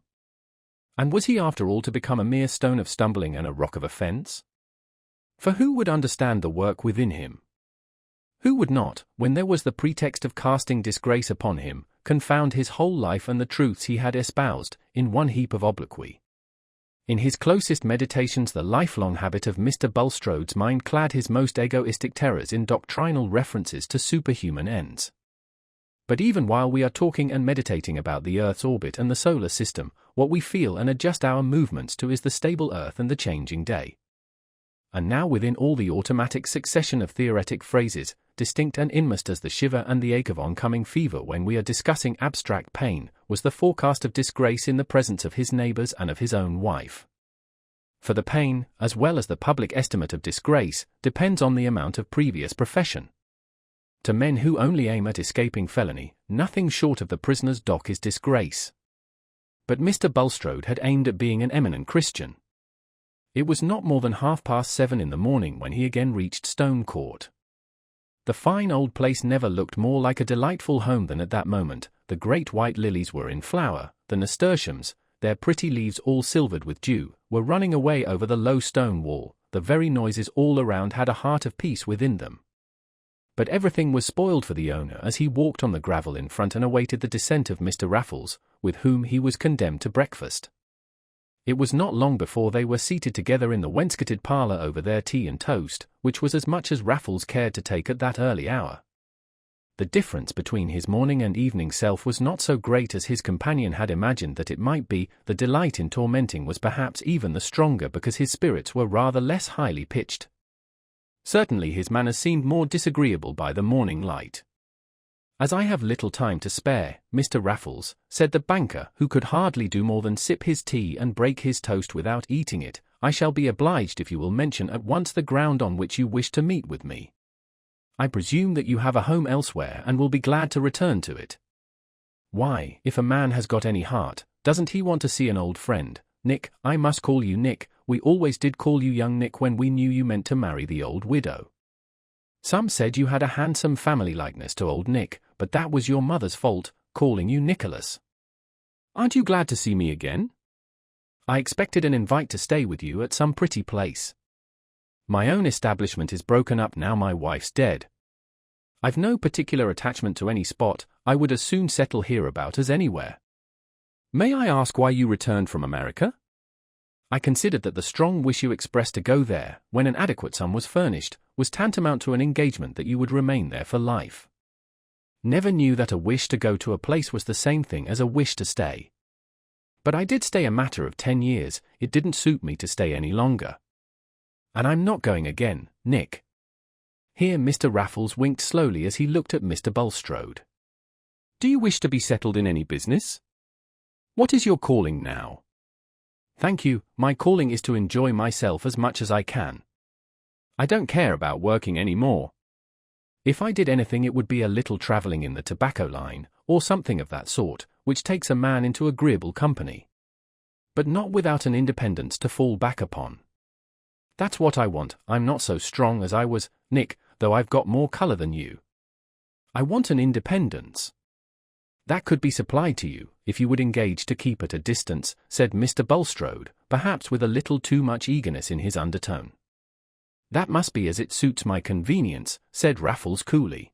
And was he after all to become a mere stone of stumbling and a rock of offence? For who would understand the work within him? Who would not, when there was the pretext of casting disgrace upon him, confound his whole life and the truths he had espoused, in one heap of obloquy? In his closest meditations the lifelong habit of Mr. Bulstrode's mind clad his most egoistic terrors in doctrinal references to superhuman ends. But even while we are talking and meditating about the Earth's orbit and the solar system, what we feel and adjust our movements to is the stable Earth and the changing day. And now within all the automatic succession of theoretic phrases, distinct and inmost as the shiver and the ache of oncoming fever when we are discussing abstract pain, was the forecast of disgrace in the presence of his neighbours and of his own wife. For the pain, as well as the public estimate of disgrace, depends on the amount of previous profession. To men who only aim at escaping felony, nothing short of the prisoner's dock is disgrace. But Mr. Bulstrode had aimed at being an eminent Christian. It was not more than 7:30 in the morning when he again reached Stone Court. The fine old place never looked more like a delightful home than at that moment. The great white lilies were in flower, the nasturtiums, their pretty leaves all silvered with dew, were running away over the low stone wall. The very noises all around had a heart of peace within them. But everything was spoiled for the owner as he walked on the gravel in front and awaited the descent of Mr. Raffles, with whom he was condemned to breakfast. It was not long before they were seated together in the wainscoted parlour over their tea and toast, which was as much as Raffles cared to take at that early hour. The difference between his morning and evening self was not so great as his companion had imagined that it might be. The delight in tormenting was perhaps even the stronger because his spirits were rather less highly pitched. Certainly his manners seemed more disagreeable by the morning light. "As I have little time to spare, Mr. Raffles," said the banker, who could hardly do more than sip his tea and break his toast without eating it, "I shall be obliged if you will mention at once the ground on which you wish to meet with me. I presume that you have a home elsewhere and will be glad to return to it. Why, if a man has got any heart, doesn't he want to see an old friend? Nick, I must call you Nick, we always did call you young Nick when we knew you meant to marry the old widow. Some said you had a handsome family likeness to old Nick, but that was your mother's fault, calling you Nicholas. Aren't you glad to see me again? I expected an invite to stay with you at some pretty place. My own establishment is broken up now my wife's dead. I've no particular attachment to any spot, I would as soon settle hereabout as anywhere. May I ask why you returned from America? I considered that the strong wish you expressed to go there, when an adequate sum was furnished, was tantamount to an engagement that you would remain there for life. Never knew that a wish to go to a place was the same thing as a wish to stay. But I did stay a matter of 10 years, it didn't suit me to stay any longer. And I'm not going again, Nick." Here Mr. Raffles winked slowly as he looked at Mr. Bulstrode. "Do you wish to be settled in any business? What is your calling now?" "Thank you, my calling is to enjoy myself as much as I can. I don't care about working any more. If I did anything it would be a little travelling in the tobacco line, or something of that sort, which takes a man into agreeable company. But not without an independence to fall back upon. That's what I want. I'm not so strong as I was, Nick, though I've got more colour than you. I want an independence." "That could be supplied to you, if you would engage to keep at a distance," said Mr. Bulstrode, perhaps with a little too much eagerness in his undertone. "That must be as it suits my convenience," said Raffles coolly.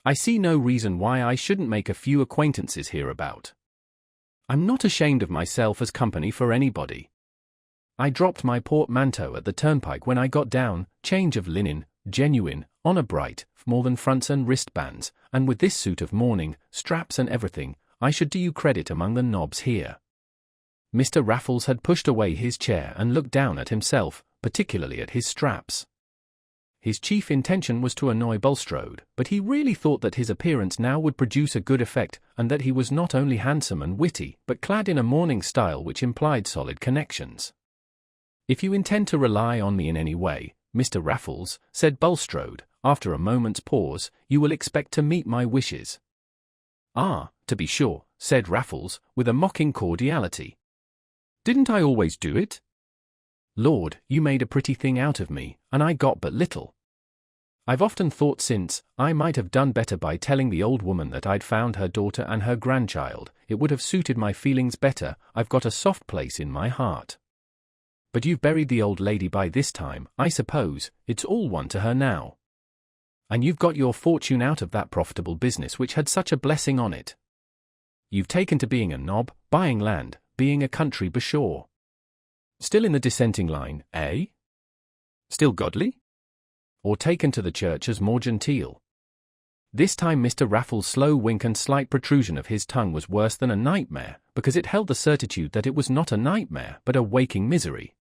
"I see no reason why I shouldn't make a few acquaintances hereabout. I'm not ashamed of myself as company for anybody. I dropped my portmanteau at the turnpike when I got down, change of linen, genuine, honour bright, more than fronts and wristbands, and with this suit of mourning, straps and everything, I should do you credit among the nobs here." Mr. Raffles had pushed away his chair and looked down at himself, particularly at his straps. His chief intention was to annoy Bulstrode, but he really thought that his appearance now would produce a good effect, and that he was not only handsome and witty, but clad in a mourning style which implied solid connections. "If you intend to rely on me in any way, Mr. Raffles," said Bulstrode, after a moment's pause, "you will expect to meet my wishes." "Ah, to be sure," said Raffles, with a mocking cordiality. "Didn't I always do it? Lord, you made a pretty thing out of me, and I got but little. I've often thought since, I might have done better by telling the old woman that I'd found her daughter and her grandchild, it would have suited my feelings better, I've got a soft place in my heart. But you've buried the old lady by this time, I suppose, it's all one to her now. And you've got your fortune out of that profitable business which had such a blessing on it. You've taken to being a knob, buying land, being a country bashaw. Still in the dissenting line, eh? Still godly? Or taken to the church as more genteel?" This time Mr. Raffles' slow wink and slight protrusion of his tongue was worse than a nightmare, because it held the certitude that it was not a nightmare but a waking misery.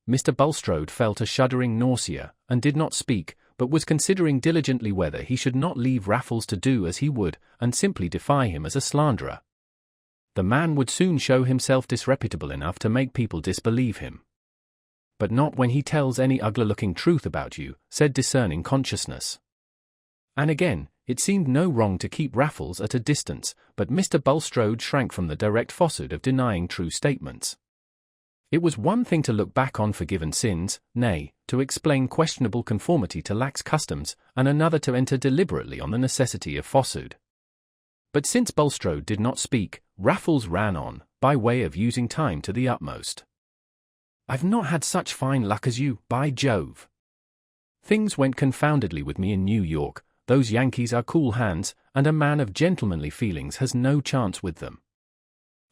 Mr. Bulstrode felt a shuddering nausea, and did not speak, but was considering diligently whether he should not leave Raffles to do as he would, and simply defy him as a slanderer. The man would soon show himself disreputable enough to make people disbelieve him. "But not when he tells any ugly-looking truth about you," said discerning consciousness. And again, it seemed no wrong to keep Raffles at a distance, but Mr. Bulstrode shrank from the direct falsehood of denying true statements. It was one thing to look back on forgiven sins, nay, to explain questionable conformity to lax customs, and another to enter deliberately on the necessity of falsehood. But since Bulstrode did not speak, Raffles ran on, by way of using time to the utmost. "I've not had such fine luck as you, by Jove. Things went confoundedly with me in New York. Those Yankees are cool hands, and a man of gentlemanly feelings has no chance with them.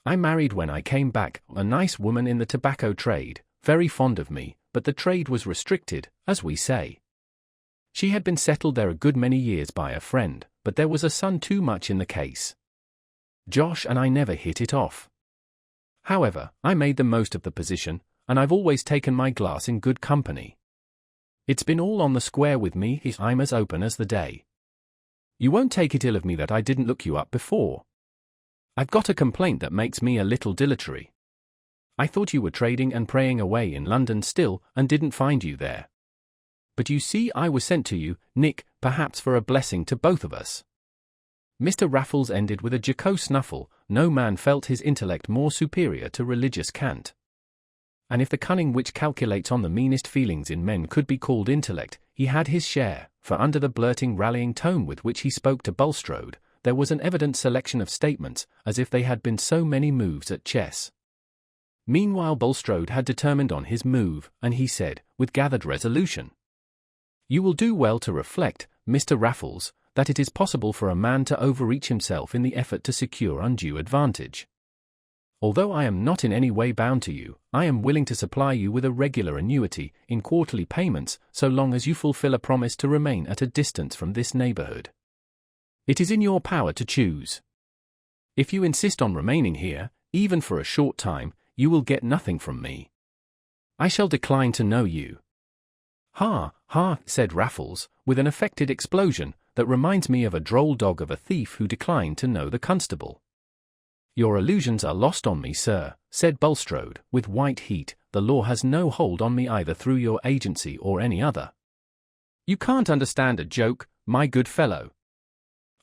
I married when I came back, a nice woman in the tobacco trade, very fond of me, but the trade was restricted, as we say. She had been settled there a good many years by a friend, but there was a son too much in the case. Josh and I never hit it off. However, I made the most of the position, and I've always taken my glass in good company. It's been all on the square with me, I'm as open as the day. You won't take it ill of me that I didn't look you up before. I've got a complaint that makes me a little dilatory. I thought you were trading and praying away in London still, and didn't find you there. But you see I was sent to you, Nick, perhaps for a blessing to both of us." Mr. Raffles ended with a jocose snuffle. No man felt his intellect more superior to religious cant. And if the cunning which calculates on the meanest feelings in men could be called intellect, he had his share, for under the blurting rallying tone with which he spoke to Bulstrode, there was an evident selection of statements, as if they had been so many moves at chess. Meanwhile Bulstrode had determined on his move, and he said, with gathered resolution, "You will do well to reflect, Mr. Raffles, that it is possible for a man to overreach himself in the effort to secure undue advantage. Although I am not in any way bound to you, I am willing to supply you with a regular annuity, in quarterly payments, so long as you fulfill a promise to remain at a distance from this neighborhood. It is in your power to choose. If you insist on remaining here, even for a short time, you will get nothing from me. I shall decline to know you." "Ha, ha," said Raffles, with an affected explosion, that reminds me of a droll dog of a thief who declined to know the constable. "Your illusions are lost on me, sir," said Bulstrode, with white heat. "The law has no hold on me either through your agency or any other." "You can't understand a joke, my good fellow.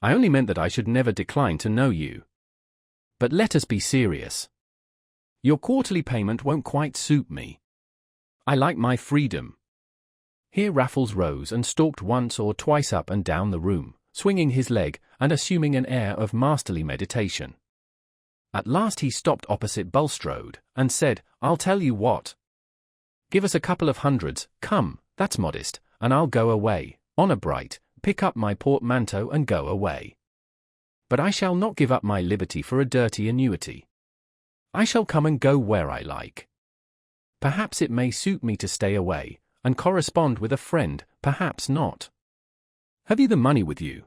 I only meant that I should never decline to know you. But let us be serious. Your quarterly payment won't quite suit me. I like my freedom." Here Raffles rose and stalked once or twice up and down the room, swinging his leg, and assuming an air of masterly meditation. At last he stopped opposite Bulstrode, and said, "I'll tell you what. Give us a couple of hundreds, come, that's modest, and I'll go away, honour bright, pick up my portmanteau and go away. But I shall not give up my liberty for a dirty annuity. I shall come and go where I like. Perhaps it may suit me to stay away, and correspond with a friend, perhaps not. Have you the money with you?"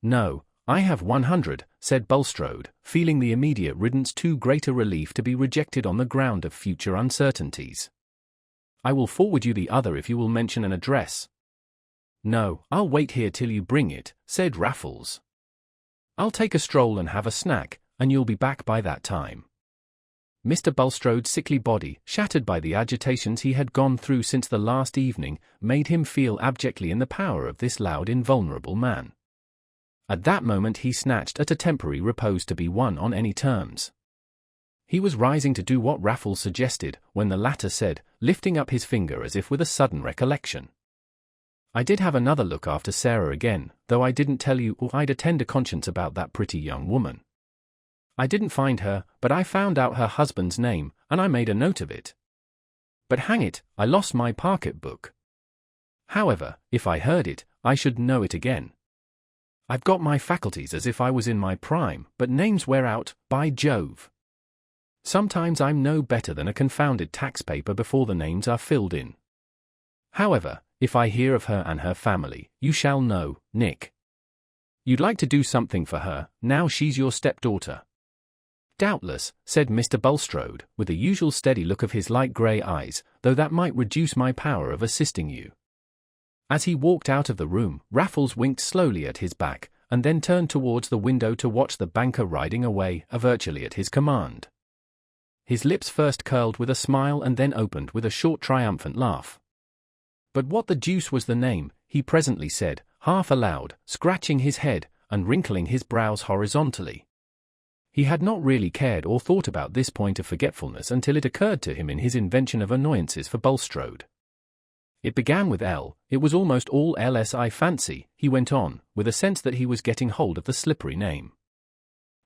"No, I have 100, said Bulstrode, feeling the immediate riddance too great a relief to be rejected on the ground of future uncertainties. "I will forward you the other if you will mention an address." "No, I'll wait here till you bring it," said Raffles. "I'll take a stroll and have a snack, and you'll be back by that time." Mr. Bulstrode's sickly body, shattered by the agitations he had gone through since the last evening, made him feel abjectly in the power of this loud invulnerable man. At that moment he snatched at a temporary repose to be won on any terms. He was rising to do what Raffles suggested, when the latter said, lifting up his finger as if with a sudden recollection, "I did have another look after Sarah again, though I didn't tell you I'd a tender conscience about that pretty young woman. I didn't find her, but I found out her husband's name, and I made a note of it. But hang it, I lost my pocket-book. However, if I heard it, I should know it again. I've got my faculties as if I was in my prime, but names wear out, by Jove. Sometimes I'm no better than a confounded tax paper before the names are filled in. However, if I hear of her and her family, you shall know, Nick. You'd like to do something for her, now she's your stepdaughter." "Doubtless," said Mr. Bulstrode, with the usual steady look of his light grey eyes, "though that might reduce my power of assisting you." As he walked out of the room, Raffles winked slowly at his back, and then turned towards the window to watch the banker riding away, virtually at his command. His lips first curled with a smile and then opened with a short triumphant laugh. "But what the deuce was the name?" he presently said, half aloud, scratching his head, and wrinkling his brows horizontally. He had not really cared or thought about this point of forgetfulness until it occurred to him in his invention of annoyances for Bulstrode. It began with L, it was almost all ls I fancy, he went on, with a sense that he was getting hold of the slippery name.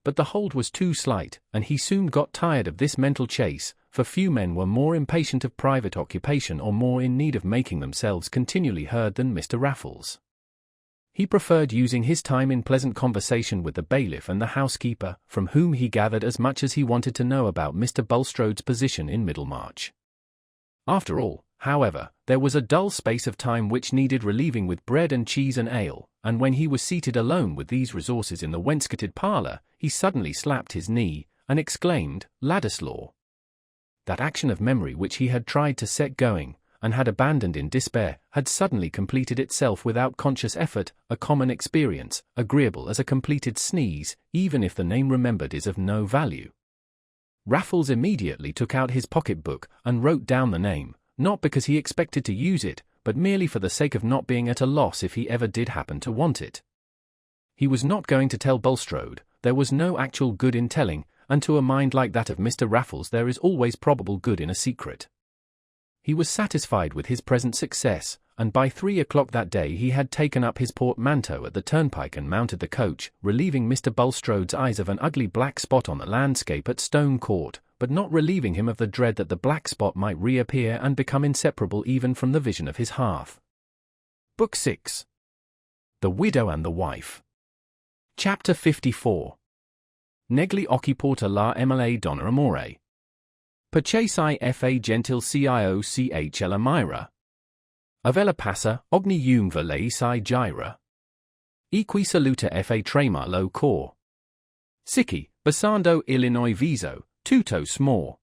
But the hold was too slight, and he soon got tired of this mental chase, for few men were more impatient of private occupation or more in need of making themselves continually heard than Mr. Raffles. He preferred using his time in pleasant conversation with the bailiff and the housekeeper, from whom he gathered as much as he wanted to know about Mr. Bulstrode's position in Middlemarch. After all, however, there was a dull space of time which needed relieving with bread and cheese and ale, and when he was seated alone with these resources in the wainscoted parlour, he suddenly slapped his knee, and exclaimed, "Ladislaw!" That action of memory which he had tried to set going, and had abandoned in despair, had suddenly completed itself without conscious effort, a common experience, agreeable as a completed sneeze, even if the name remembered is of no value. Raffles immediately took out his pocket-book and wrote down the name, not because he expected to use it, but merely for the sake of not being at a loss if he ever did happen to want it. He was not going to tell Bulstrode, there was no actual good in telling, and to a mind like that of Mr. Raffles there is always probable good in a secret. He was satisfied with his present success, and by 3 o'clock that day he had taken up his portmanteau at the turnpike and mounted the coach, relieving Mr. Bulstrode's eyes of an ugly black spot on the landscape at Stone Court, but not relieving him of the dread that the black spot might reappear and become inseparable even from the vision of his hearth. Book 6. The Widow and the Wife. Chapter 54. Negli occhi porta la mla donna amore. Perchase fa gentil ciochl amira. Avella passa, ogni umva lei si gira. Equi saluta fa trema lo cor. Sicchi, basando Illinois viso, tutto smor.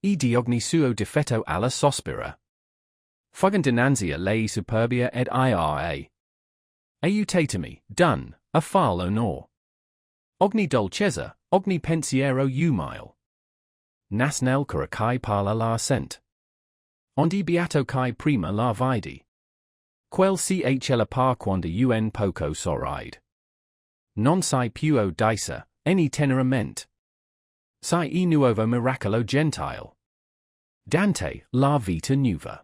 E di ogni suo difetto alla sospira. Fuggan dinanzi a lei superbia ed ira. Aiutatemi, done, a fal onor. Ogni dolcezza, ogni pensiero umile. Nas nel cura kai parla la sent. Ondi beato kai prima la vidi. Quel chl par quando un poco sorride. Non si può disa, any tenera ment. Si e nuovo miracolo gentile. Dante, la vita nuova.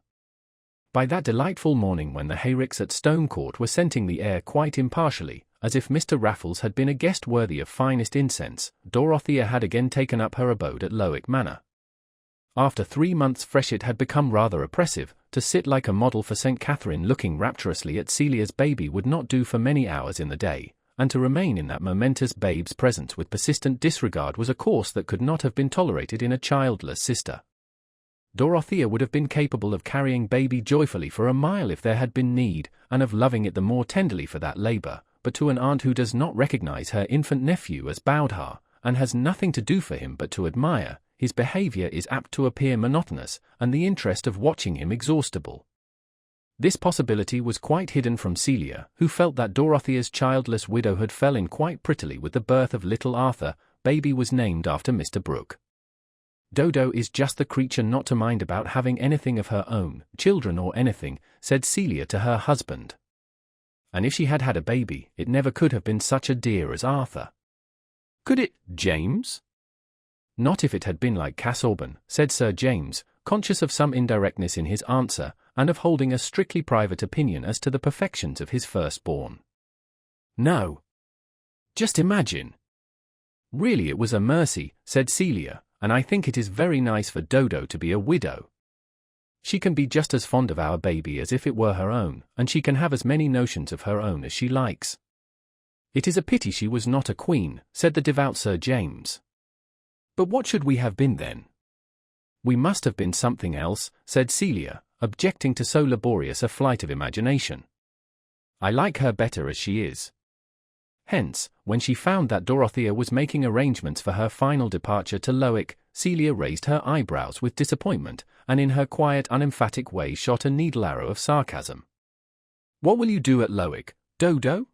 By that delightful morning when the hayricks at Stone Court were scenting the air quite impartially, as if Mr. Raffles had been a guest worthy of finest incense, Dorothea had again taken up her abode at Lowick Manor. After 3 months fresh it had become rather oppressive, to sit like a model for St. Catherine looking rapturously at Celia's baby would not do for many hours in the day, and to remain in that momentous babe's presence with persistent disregard was a course that could not have been tolerated in a childless sister. Dorothea would have been capable of carrying baby joyfully for a mile if there had been need, and of loving it the more tenderly for that labour, but to an aunt who does not recognize her infant nephew as Bowdhar, and has nothing to do for him but to admire, his behavior is apt to appear monotonous, and the interest of watching him exhaustible. This possibility was quite hidden from Celia, who felt that Dorothea's childless widowhood fell in quite prettily with the birth of little Arthur. Baby was named after Mr. Brooke. Dodo is just the creature not to mind about having anything of her own, children or anything, said Celia to her husband. And if she had had a baby, it never could have been such a dear as Arthur. Could it, James? Not if it had been like Casaubon, said Sir James, conscious of some indirectness in his answer, and of holding a strictly private opinion as to the perfections of his firstborn. No. Just imagine. Really it was a mercy, said Celia, and I think it is very nice for Dodo to be a widow. She can be just as fond of our baby as if it were her own, and she can have as many notions of her own as she likes. It is a pity she was not a queen, said the devout Sir James. But what should we have been then? We must have been something else, said Celia, objecting to so laborious a flight of imagination. I like her better as she is. Hence, when she found that Dorothea was making arrangements for her final departure to Lowick, Celia raised her eyebrows with disappointment, and in her quiet, unemphatic way shot a needle arrow of sarcasm. What will you do at Lowick, Dodo?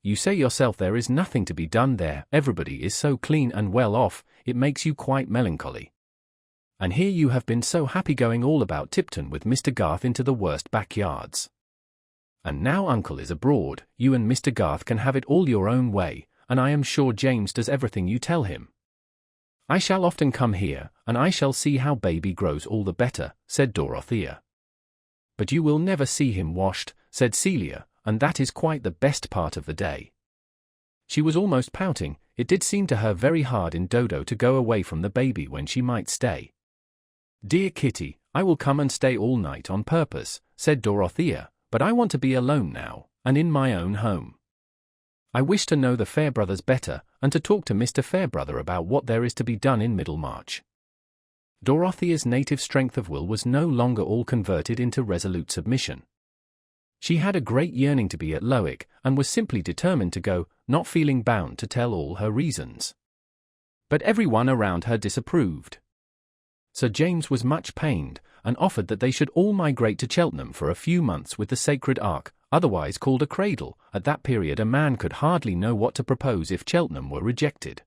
You say yourself there is nothing to be done there, everybody is so clean and well off, it makes you quite melancholy. And here you have been so happy going all about Tipton with Mr. Garth into the worst backyards. And now uncle is abroad, you and Mr. Garth can have it all your own way, and I am sure James does everything you tell him. I shall often come here, and I shall see how baby grows all the better, said Dorothea. But you will never see him washed, said Celia, and that is quite the best part of the day. She was almost pouting. It did seem to her very hard in Dodo to go away from the baby when she might stay. Dear Kitty, I will come and stay all night on purpose, said Dorothea, but I want to be alone now, and in my own home. I wish to know the Fairbrothers better, and to talk to Mr. Fairbrother about what there is to be done in Middlemarch. Dorothea's native strength of will was no longer all converted into resolute submission. She had a great yearning to be at Lowick, and was simply determined to go, not feeling bound to tell all her reasons. But everyone around her disapproved. Sir James was much pained, and offered that they should all migrate to Cheltenham for a few months with the Sacred Ark, otherwise called a cradle. At that period a man could hardly know what to propose if Cheltenham were rejected.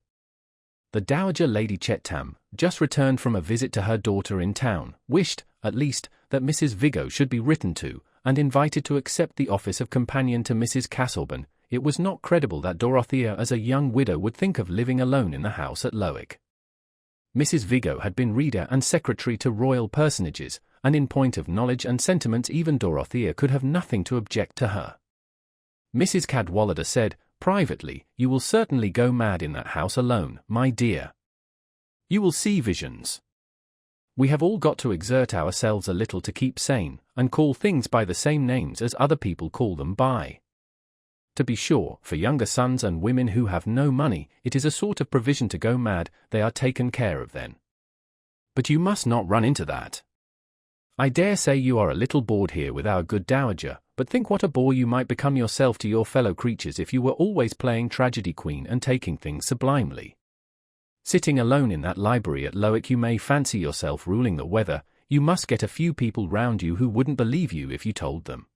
The Dowager Lady Cheetham, just returned from a visit to her daughter in town, wished, at least, that Mrs. Vigo should be written to, and invited to accept the office of companion to Mrs. Casaubon. It was not credible that Dorothea as a young widow would think of living alone in the house at Lowick. Mrs. Vigo had been reader and secretary to royal personages, and in point of knowledge and sentiment even Dorothea could have nothing to object to her. Mrs. Cadwallader said, privately, you will certainly go mad in that house alone, my dear. You will see visions. We have all got to exert ourselves a little to keep sane, and call things by the same names as other people call them by. To be sure, for younger sons and women who have no money, it is a sort of provision to go mad. They are taken care of then. But you must not run into that. I dare say you are a little bored here with our good dowager, but think what a bore you might become yourself to your fellow creatures if you were always playing tragedy queen and taking things sublimely. Sitting alone in that library at Lowick you may fancy yourself ruling the weather. You must get a few people round you who wouldn't believe you if you told them.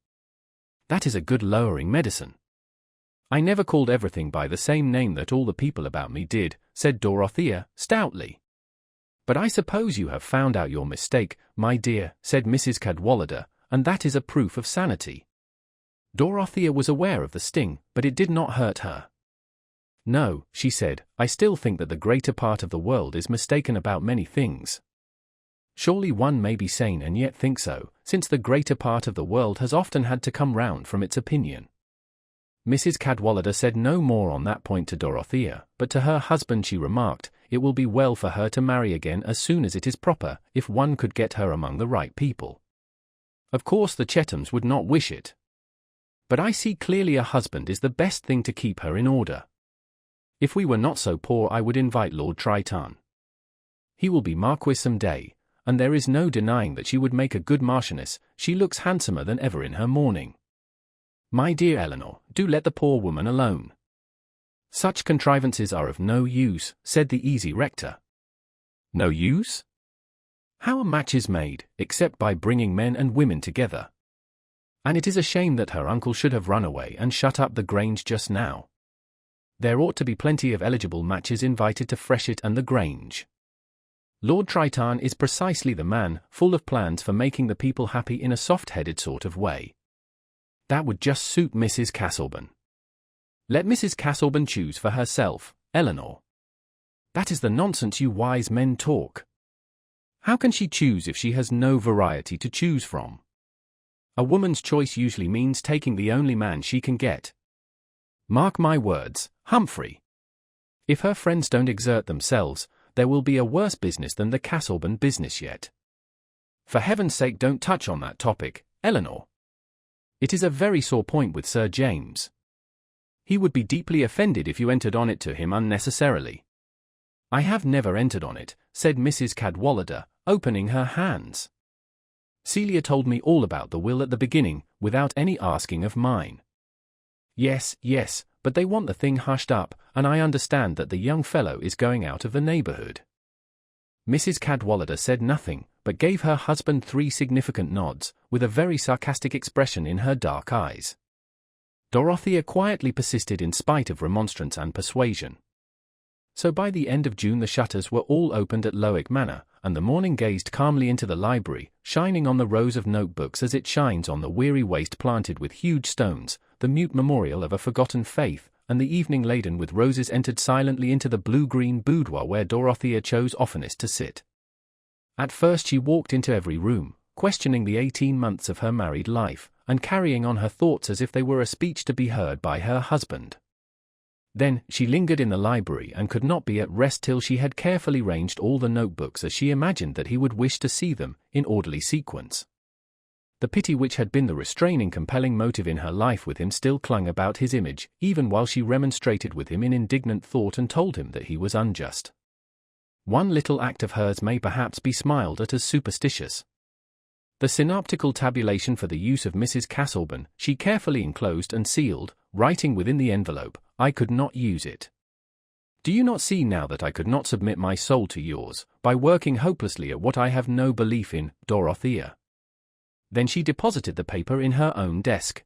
That is a good lowering medicine. I never called everything by the same name that all the people about me did, said Dorothea, stoutly. But I suppose you have found out your mistake, my dear, said Mrs. Cadwallader, and that is a proof of sanity. Dorothea was aware of the sting, but it did not hurt her. No, she said, I still think that the greater part of the world is mistaken about many things. Surely one may be sane and yet think so, since the greater part of the world has often had to come round from its opinion. Mrs. Cadwallader said no more on that point to Dorothea, but to her husband she remarked, it will be well for her to marry again as soon as it is proper, if one could get her among the right people. Of course the Cheethams would not wish it. But I see clearly a husband is the best thing to keep her in order. If we were not so poor I would invite Lord Triton. He will be Marquis some day, and there is no denying that she would make a good Marchioness. She looks handsomer than ever in her mourning. My dear Eleanor, do let the poor woman alone. Such contrivances are of no use, said the easy rector. No use? How a match is made, except by bringing men and women together. And it is a shame that her uncle should have run away and shut up the Grange just now. There ought to be plenty of eligible matches invited to Freshitt and the Grange. Lord Triton is precisely the man, full of plans for making the people happy in a soft-headed sort of way. That would just suit Mrs. Casaubon. Let Mrs. Casaubon choose for herself, Eleanor. That is the nonsense you wise men talk. How can she choose if she has no variety to choose from? A woman's choice usually means taking the only man she can get. Mark my words, Humphrey. If her friends don't exert themselves, there will be a worse business than the Casaubon business yet. For heaven's sake don't touch on that topic, Eleanor. It is a very sore point with Sir James. He would be deeply offended if you entered on it to him unnecessarily. I have never entered on it, said Mrs. Cadwallader, opening her hands. Celia told me all about the will at the beginning, without any asking of mine. Yes, but they want the thing hushed up, and I understand that the young fellow is going out of the neighbourhood. Mrs. Cadwallader said nothing, but gave her husband 3 significant nods, with a very sarcastic expression in her dark eyes. Dorothea quietly persisted in spite of remonstrance and persuasion. So by the end of June the shutters were all opened at Lowick Manor, and the morning gazed calmly into the library, shining on the rows of notebooks as it shines on the weary waste planted with huge stones, the mute memorial of a forgotten faith, and the evening laden with roses entered silently into the blue-green boudoir where Dorothea chose oftenest to sit. At first she walked into every room, questioning the 18 months of her married life, and carrying on her thoughts as if they were a speech to be heard by her husband. Then, she lingered in the library and could not be at rest till she had carefully ranged all the notebooks as she imagined that he would wish to see them, in orderly sequence. The pity which had been the restraining compelling motive in her life with him still clung about his image, even while she remonstrated with him in indignant thought and told him that he was unjust. One little act of hers may perhaps be smiled at as superstitious. The synoptical tabulation for the use of Mrs. Castleburn she carefully enclosed and sealed, writing within the envelope, "I could not use it. Do you not see now that I could not submit my soul to yours, by working hopelessly at what I have no belief in, Dorothea?" Then she deposited the paper in her own desk.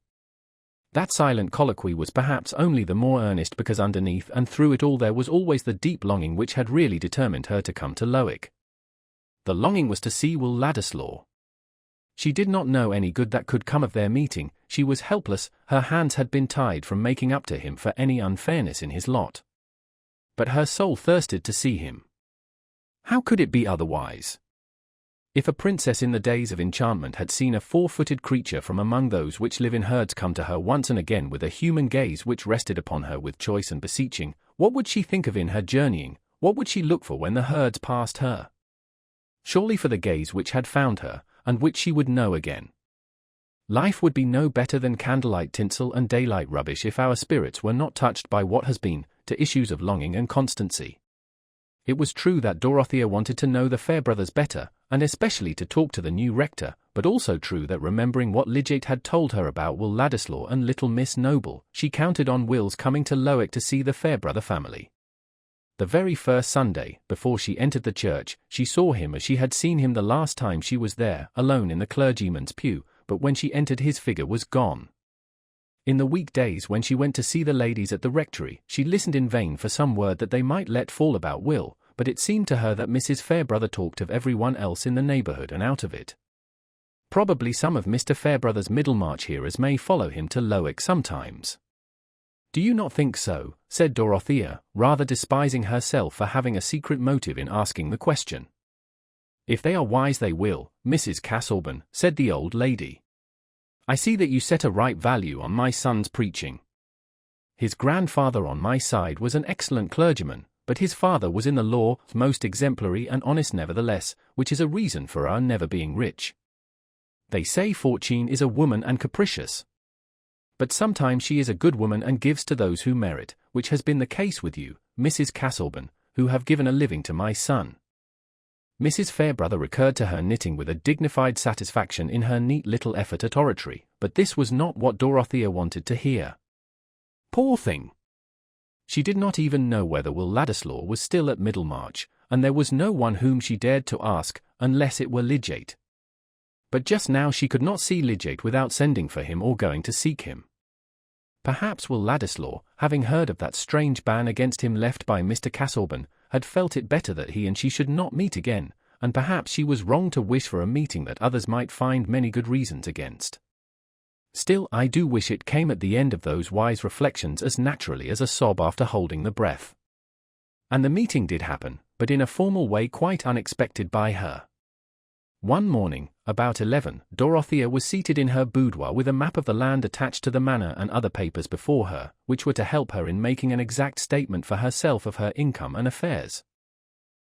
That silent colloquy was perhaps only the more earnest because underneath and through it all there was always the deep longing which had really determined her to come to Lowick. The longing was to see Will Ladislaw. She did not know any good that could come of their meeting, she was helpless, her hands had been tied from making up to him for any unfairness in his lot. But her soul thirsted to see him. How could it be otherwise? If a princess in the days of enchantment had seen a four-footed creature from among those which live in herds come to her once and again with a human gaze which rested upon her with choice and beseeching, what would she think of in her journeying, what would she look for when the herds passed her? Surely for the gaze which had found her, and which she would know again. Life would be no better than candlelight tinsel and daylight rubbish if our spirits were not touched by what has been, to issues of longing and constancy. It was true that Dorothea wanted to know the Fairbrothers better, and especially to talk to the new rector, but also true that remembering what Lydgate had told her about Will Ladislaw and little Miss Noble, she counted on Will's coming to Lowick to see the Fairbrother family. The very first Sunday, before she entered the church, she saw him as she had seen him the last time she was there, alone in the clergyman's pew, but when she entered his figure was gone. In the weekdays when she went to see the ladies at the rectory, she listened in vain for some word that they might let fall about Will, but it seemed to her that Mrs. Fairbrother talked of everyone else in the neighbourhood and out of it. Probably some of Mr. Fairbrother's Middlemarch hearers may follow him to Lowick sometimes. "Do you not think so?" said Dorothea, rather despising herself for having a secret motive in asking the question. "If they are wise they will, Mrs. Castleburn," said the old lady. "I see that you set a right value on my son's preaching. His grandfather on my side was an excellent clergyman, but his father was in the law, most exemplary and honest nevertheless, which is a reason for our never being rich. They say fortune is a woman and capricious. But sometimes she is a good woman and gives to those who merit, which has been the case with you, Mrs. Castleburn, who have given a living to my son." Mrs. Fairbrother recurred to her knitting with a dignified satisfaction in her neat little effort at oratory, but this was not what Dorothea wanted to hear. Poor thing! She did not even know whether Will Ladislaw was still at Middlemarch, and there was no one whom she dared to ask, unless it were Lydgate. But just now she could not see Lydgate without sending for him or going to seek him. Perhaps Will Ladislaw, having heard of that strange ban against him left by Mr. Castleburn, had felt it better that he and she should not meet again, and perhaps she was wrong to wish for a meeting that others might find many good reasons against. Still, I do wish it came at the end of those wise reflections as naturally as a sob after holding the breath. And the meeting did happen, but in a formal way quite unexpected by her. One morning, about 11, Dorothea was seated in her boudoir with a map of the land attached to the manor and other papers before her, which were to help her in making an exact statement for herself of her income and affairs.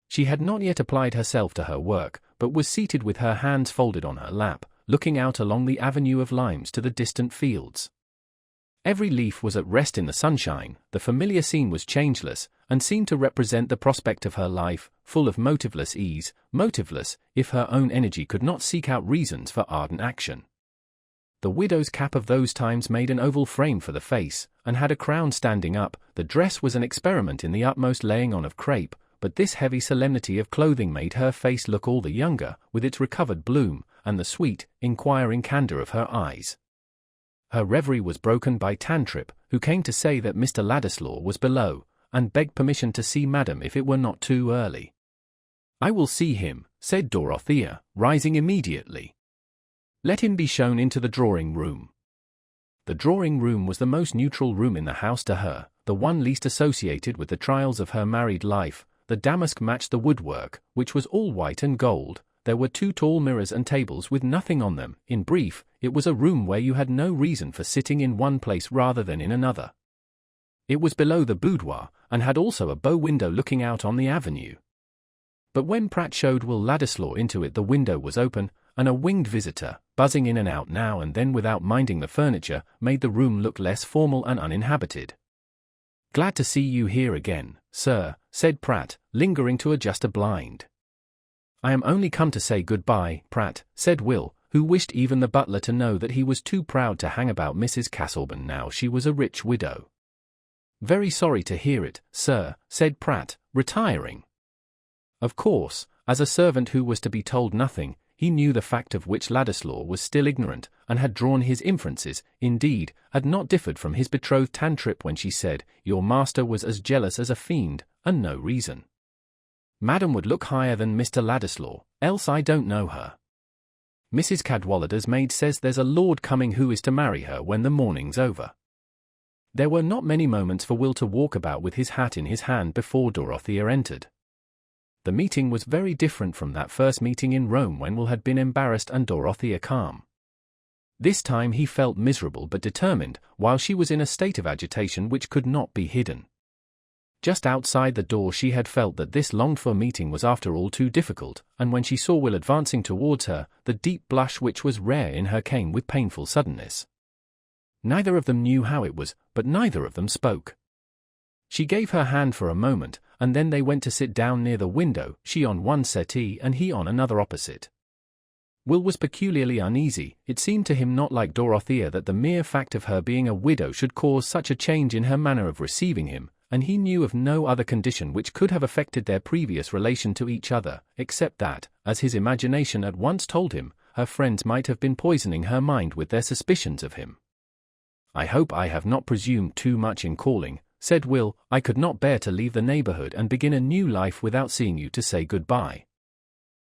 She had not yet applied herself to her work, but was seated with her hands folded on her lap, looking out along the avenue of limes to the distant fields. Every leaf was at rest in the sunshine, the familiar scene was changeless, and seemed to represent the prospect of her life, full of motiveless ease, motiveless, if her own energy could not seek out reasons for ardent action. The widow's cap of those times made an oval frame for the face, and had a crown standing up. The dress was an experiment in the utmost laying on of crape, but this heavy solemnity of clothing made her face look all the younger, with its recovered bloom, and the sweet, inquiring candour of her eyes. Her reverie was broken by Tantripp, who came to say that Mr. Ladislaw was below, and begged permission to see Madam if it were not too early. "I will see him," said Dorothea, rising immediately. "Let him be shown into the drawing-room." The drawing-room was the most neutral room in the house to her, the one least associated with the trials of her married life. The damask matched the woodwork, which was all white and gold. There were 2 tall mirrors and tables with nothing on them. In brief, it was a room where you had no reason for sitting in one place rather than in another. It was below the boudoir, and had also a bow window looking out on the avenue. But when Pratt showed Will Ladislaw into it, the window was open, and a winged visitor, buzzing in and out now and then without minding the furniture, made the room look less formal and uninhabited. "Glad to see you here again, sir," said Pratt, lingering to adjust a blind. "I am only come to say good-bye, Pratt," said Will, who wished even the butler to know that he was too proud to hang about Mrs. Casaubon now she was a rich widow. "Very sorry to hear it, sir," said Pratt, retiring. Of course, as a servant who was to be told nothing, he knew the fact of which Ladislaw was still ignorant, and had drawn his inferences. Indeed, had not differed from his betrothed Tantripp when she said, "Your master was as jealous as a fiend, and no reason. Madam would look higher than Mr. Ladislaw, else I don't know her. Mrs. Cadwallader's maid says there's a lord coming who is to marry her when the morning's over." There were not many moments for Will to walk about with his hat in his hand before Dorothea entered. The meeting was very different from that first meeting in Rome when Will had been embarrassed and Dorothea calm. This time he felt miserable but determined, while she was in a state of agitation which could not be hidden. Just outside the door she had felt that this longed-for meeting was after all too difficult, and when she saw Will advancing towards her, the deep blush which was rare in her came with painful suddenness. Neither of them knew how it was, but neither of them spoke. She gave her hand for a moment, and then they went to sit down near the window, she on one settee and he on another opposite. Will was peculiarly uneasy. It seemed to him not like Dorothea that the mere fact of her being a widow should cause such a change in her manner of receiving him, and he knew of no other condition which could have affected their previous relation to each other, except that, as his imagination at once told him, her friends might have been poisoning her mind with their suspicions of him. "I hope I have not presumed too much in calling," said Will. "I could not bear to leave the neighborhood and begin a new life without seeing you to say good-bye."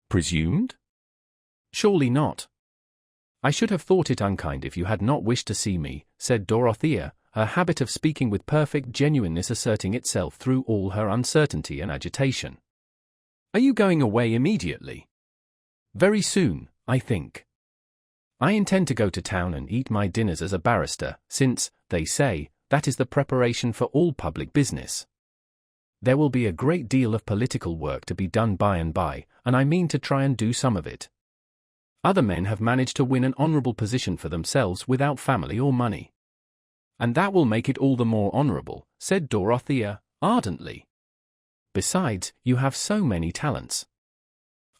"Presumed? Surely not. I should have thought it unkind if you had not wished to see me," said Dorothea, her habit of speaking with perfect genuineness asserting itself through all her uncertainty and agitation. "Are you going away immediately?" "Very soon, I think. I intend to go to town and eat my dinners as a barrister, since, they say, that is the preparation for all public business. There will be a great deal of political work to be done by and by, and I mean to try and do some of it. Other men have managed to win an honorable position for themselves without family or money." "And that will make it all the more honorable," said Dorothea, ardently. "Besides, you have so many talents.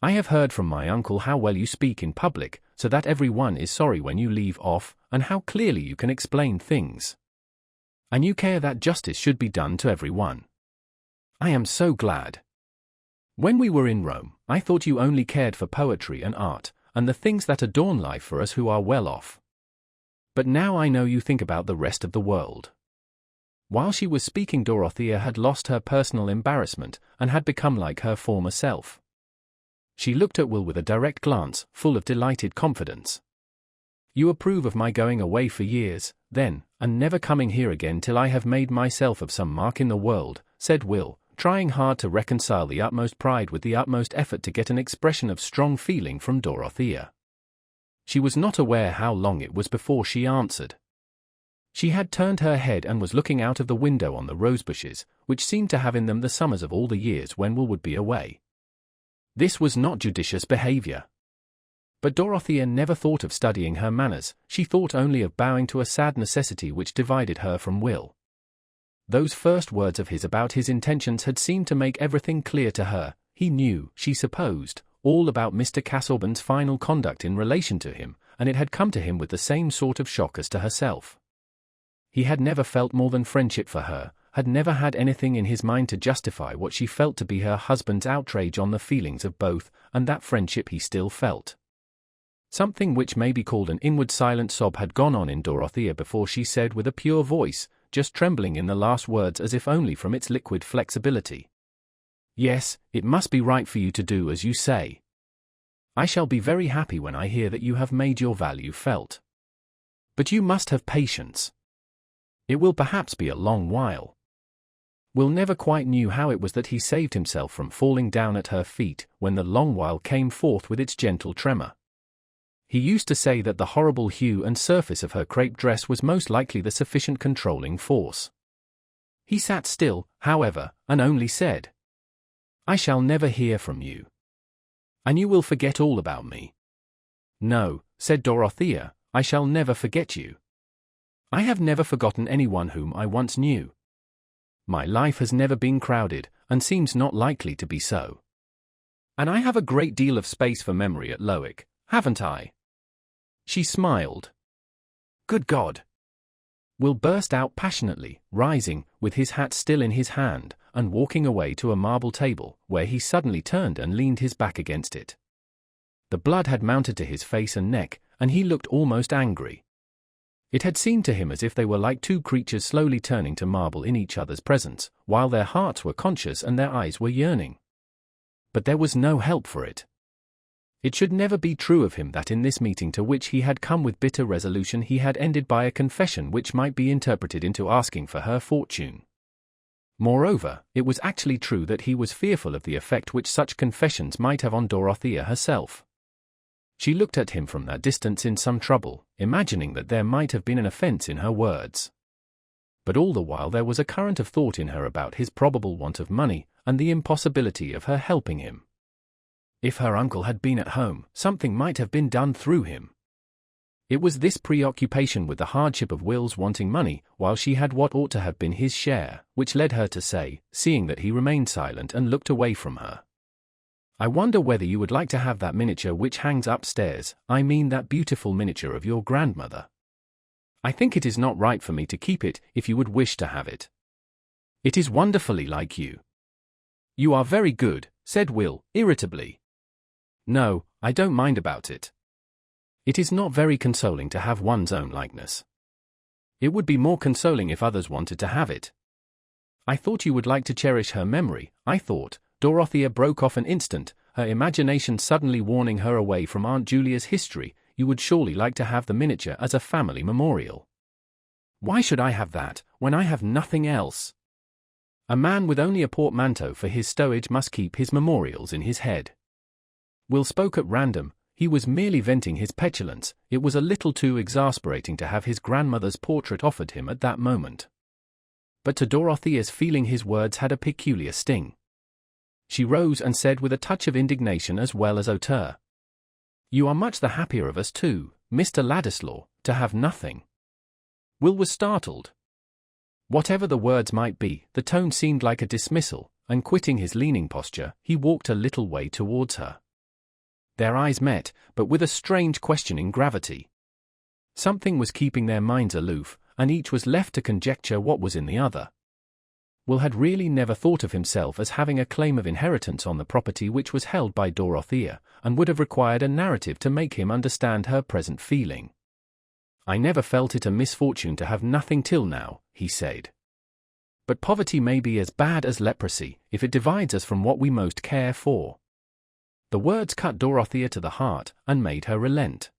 I have heard from my uncle how well you speak in public, so that every one is sorry when you leave off, and how clearly you can explain things. And you care that justice should be done to every one. I am so glad. When we were in Rome, I thought you only cared for poetry and art, and the things that adorn life for us who are well off. But now I know you think about the rest of the world." While she was speaking, Dorothea had lost her personal embarrassment, and had become like her former self. She looked at Will with a direct glance, full of delighted confidence. "You approve of my going away for years, then, and never coming here again till I have made myself of some mark in the world," said Will, trying hard to reconcile the utmost pride with the utmost effort to get an expression of strong feeling from Dorothea. She was not aware how long it was before she answered. She had turned her head and was looking out of the window on the rosebushes, which seemed to have in them the summers of all the years when Will would be away. This was not judicious behavior. But Dorothea never thought of studying her manners, she thought only of bowing to a sad necessity which divided her from Will. Those first words of his about his intentions had seemed to make everything clear to her. He knew, she supposed, all about Mr. Casaubon's final conduct in relation to him, and it had come to him with the same sort of shock as to herself. He had never felt more than friendship for her, had never had anything in his mind to justify what she felt to be her husband's outrage on the feelings of both, and that friendship he still felt. Something which may be called an inward silent sob had gone on in Dorothea before she said with a pure voice, just trembling in the last words as if only from its liquid flexibility, "Yes, it must be right for you to do as you say. I shall be very happy when I hear that you have made your value felt. But you must have patience. It will perhaps be a long while." Will never quite knew how it was that he saved himself from falling down at her feet when the long while came forth with its gentle tremor. He used to say that the horrible hue and surface of her crepe dress was most likely the sufficient controlling force. He sat still, however, and only said, "I shall never hear from you. And you will forget all about me." "No," said Dorothea, "I shall never forget you. I have never forgotten anyone whom I once knew. My life has never been crowded, and seems not likely to be so. And I have a great deal of space for memory at Lowick, haven't I?" She smiled. "Good God!" Will burst out passionately, rising, with his hat still in his hand, and walking away to a marble table, where he suddenly turned and leaned his back against it. The blood had mounted to his face and neck, and he looked almost angry. It had seemed to him as if they were like two creatures slowly turning to marble in each other's presence, while their hearts were conscious and their eyes were yearning. But there was no help for it. It should never be true of him that in this meeting to which he had come with bitter resolution he had ended by a confession which might be interpreted into asking for her fortune. Moreover, it was actually true that he was fearful of the effect which such confessions might have on Dorothea herself. She looked at him from that distance in some trouble, imagining that there might have been an offense in her words. But all the while there was a current of thought in her about his probable want of money, and the impossibility of her helping him. If her uncle had been at home, something might have been done through him. It was this preoccupation with the hardship of Will's wanting money, while she had what ought to have been his share, which led her to say, seeing that he remained silent and looked away from her, "I wonder whether you would like to have that miniature which hangs upstairs, I mean that beautiful miniature of your grandmother. I think it is not right for me to keep it if you would wish to have it. It is wonderfully like you." "You are very good," said Will, irritably. "No, I don't mind about it. It is not very consoling to have one's own likeness. It would be more consoling if others wanted to have it. I thought you would like to cherish her memory, I thought." Dorothea broke off an instant, her imagination suddenly warning her away from Aunt Julia's history. "You would surely like to have the miniature as a family memorial." "Why should I have that, when I have nothing else? A man with only a portmanteau for his stowage must keep his memorials in his head." Will spoke at random. He was merely venting his petulance. It was a little too exasperating to have his grandmother's portrait offered him at that moment. But to Dorothea's feeling his words had a peculiar sting. She rose and said with a touch of indignation as well as hauteur, "You are much the happier of us two, Mr. Ladislaw, to have nothing." Will was startled. Whatever the words might be, the tone seemed like a dismissal, and quitting his leaning posture, he walked a little way towards her. Their eyes met, but with a strange questioning gravity. Something was keeping their minds aloof, and each was left to conjecture what was in the other. Will had really never thought of himself as having a claim of inheritance on the property which was held by Dorothea, and would have required a narrative to make him understand her present feeling. "I never felt it a misfortune to have nothing till now," he said. "But poverty may be as bad as leprosy, if it divides us from what we most care for." The words cut Dorothea to the heart, and made her relent.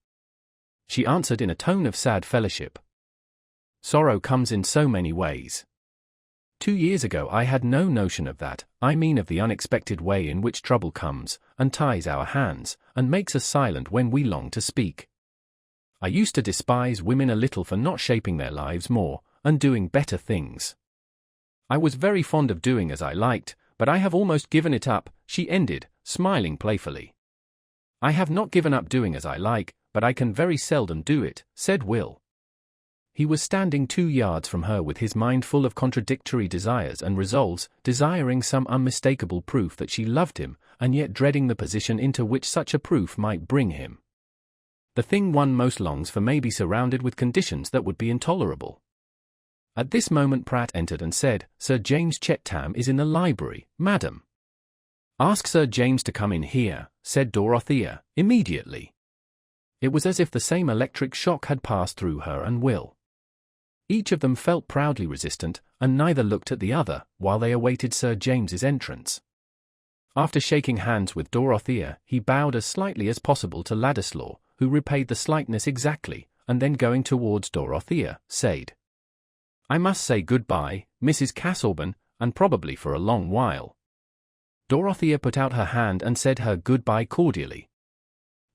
She answered in a tone of sad fellowship, "Sorrow comes in so many ways. 2 years ago I had no notion of that, I mean of the unexpected way in which trouble comes, and ties our hands, and makes us silent when we long to speak. I used to despise women a little for not shaping their lives more, and doing better things. I was very fond of doing as I liked, but I have almost given it up," she ended, smiling playfully. "I have not given up doing as I like, but I can very seldom do it," said Will. He was standing 2 yards from her with his mind full of contradictory desires and resolves, desiring some unmistakable proof that she loved him, and yet dreading the position into which such a proof might bring him. The thing one most longs for may be surrounded with conditions that would be intolerable. At this moment Pratt entered and said, "Sir James Chettam is in the library, madam." "Ask Sir James to come in here," said Dorothea, immediately. It was as if the same electric shock had passed through her and Will. Each of them felt proudly resistant, and neither looked at the other, while they awaited Sir James's entrance. After shaking hands with Dorothea, he bowed as slightly as possible to Ladislaw, who repaid the slightness exactly, and then going towards Dorothea, said, "I must say good-bye, Mrs. Casaubon, and probably for a long while. Dorothea put out her hand and said her goodbye cordially.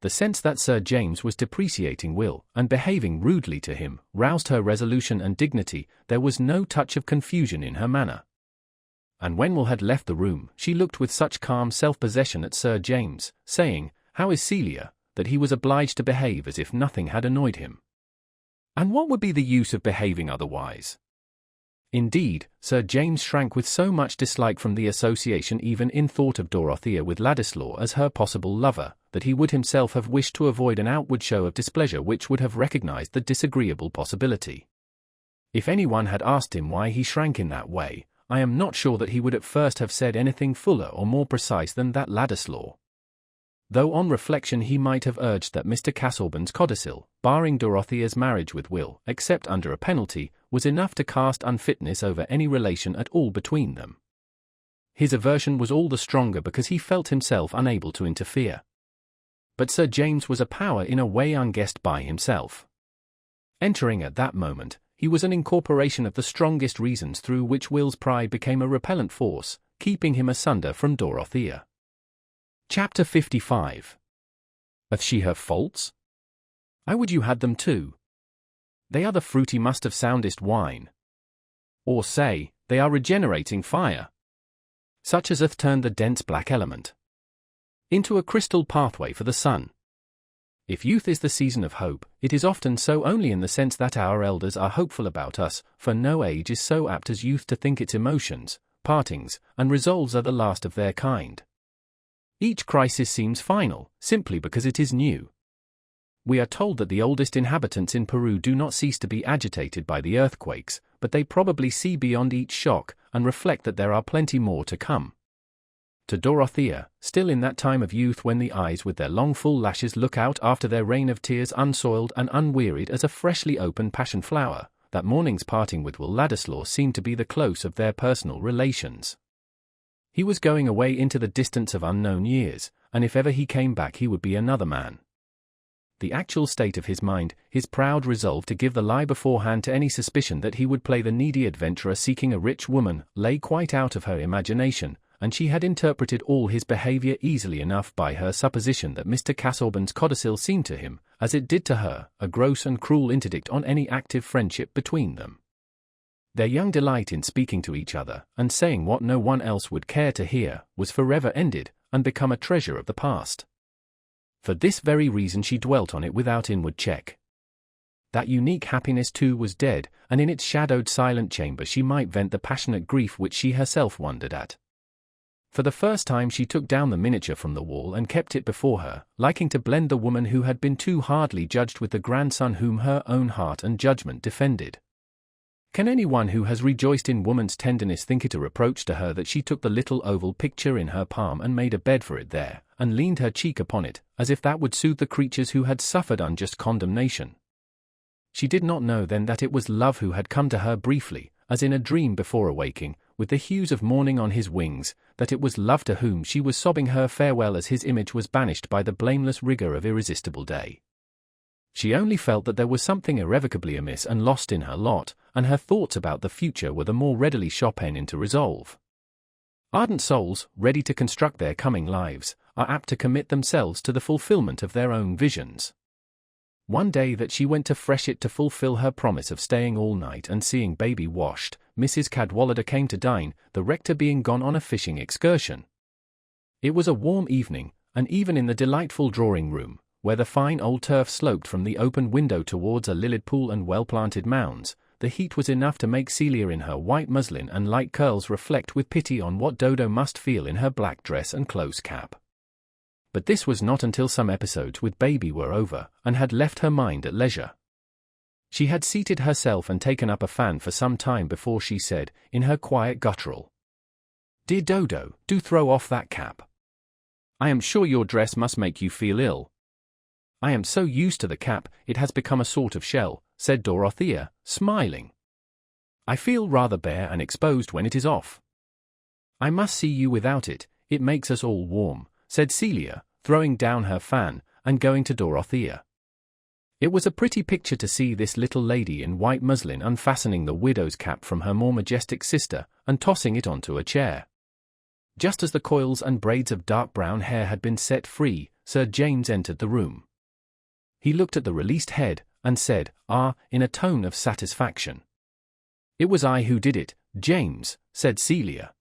The sense that Sir James was depreciating Will and behaving rudely to him roused her resolution and dignity. There was no touch of confusion in her manner. And when Will had left the room, she looked with such calm self-possession at Sir James, saying, "How is Celia?" that he was obliged to behave as if nothing had annoyed him. And what would be the use of behaving otherwise? Indeed, Sir James shrank with so much dislike from the association even in thought of Dorothea with Ladislaw as her possible lover, that he would himself have wished to avoid an outward show of displeasure which would have recognized the disagreeable possibility. If anyone had asked him why he shrank in that way, I am not sure that he would at first have said anything fuller or more precise than that Ladislaw. Though on reflection he might have urged that Mr. Casaubon's codicil, barring Dorothea's marriage with Will, except under a penalty, was enough to cast unfitness over any relation at all between them. His aversion was all the stronger because he felt himself unable to interfere. But Sir James was a power in a way unguessed by himself. Entering at that moment, he was an incorporation of the strongest reasons through which Will's pride became a repellent force, keeping him asunder from Dorothea. Chapter 55. Hath she her faults? I would you had them too. They are the fruity must of soundest wine. Or say, they are regenerating fire. Such as hath turned the dense black element into a crystal pathway for the sun. If youth is the season of hope, it is often so only in the sense that our elders are hopeful about us, for no age is so apt as youth to think its emotions, partings, and resolves are the last of their kind. Each crisis seems final, simply because it is new. We are told that the oldest inhabitants in Peru do not cease to be agitated by the earthquakes, but they probably see beyond each shock, and reflect that there are plenty more to come. To Dorothea, still in that time of youth when the eyes with their long full lashes look out after their rain of tears unsoiled and unwearied as a freshly opened passion flower, that morning's parting with Will Ladislaw seemed to be the close of their personal relations. He was going away into the distance of unknown years, and if ever he came back he would be another man. The actual state of his mind, his proud resolve to give the lie beforehand to any suspicion that he would play the needy adventurer seeking a rich woman, lay quite out of her imagination, and she had interpreted all his behavior easily enough by her supposition that Mr. Casaubon's codicil seemed to him, as it did to her, a gross and cruel interdict on any active friendship between them. Their young delight in speaking to each other, and saying what no one else would care to hear, was forever ended, and become a treasure of the past. For this very reason she dwelt on it without inward check. That unique happiness too was dead, and in its shadowed silent chamber she might vent the passionate grief which she herself wondered at. For the first time she took down the miniature from the wall and kept it before her, liking to blend the woman who had been too hardly judged with the grandson whom her own heart and judgment defended. Can anyone who has rejoiced in woman's tenderness think it a reproach to her that she took the little oval picture in her palm and made a bed for it there, and leaned her cheek upon it, as if that would soothe the creatures who had suffered unjust condemnation? She did not know then that it was love who had come to her briefly, as in a dream before awaking, with the hues of morning on his wings, that it was love to whom she was sobbing her farewell as his image was banished by the blameless rigor of irresistible day. She only felt that there was something irrevocably amiss and lost in her lot, and her thoughts about the future were the more readily Chopin into resolve. Ardent souls, ready to construct their coming lives, are apt to commit themselves to the fulfillment of their own visions. One day that she went to Freshitt to fulfill her promise of staying all night and seeing baby washed, Mrs. Cadwallader came to dine, the rector being gone on a fishing excursion. It was a warm evening, and even in the delightful drawing-room, where the fine old turf sloped from the open window towards a lilied pool and well-planted mounds, the heat was enough to make Celia in her white muslin and light curls reflect with pity on what Dodo must feel in her black dress and close cap. But this was not until some episodes with baby were over, and had left her mind at leisure. She had seated herself and taken up a fan for some time before she said, in her quiet guttural, "Dear Dodo, do throw off that cap. I am sure your dress must make you feel ill." "I am so used to the cap, it has become a sort of shell," said Dorothea, smiling. "I feel rather bare and exposed when it is off." "I must see you without it, it makes us all warm," said Celia, throwing down her fan, and going to Dorothea. It was a pretty picture to see this little lady in white muslin unfastening the widow's cap from her more majestic sister and tossing it onto a chair. Just as the coils and braids of dark brown hair had been set free, Sir James entered the room. He looked at the released head, and said, "Ah," in a tone of satisfaction. "It was I who did it, James," said Celia.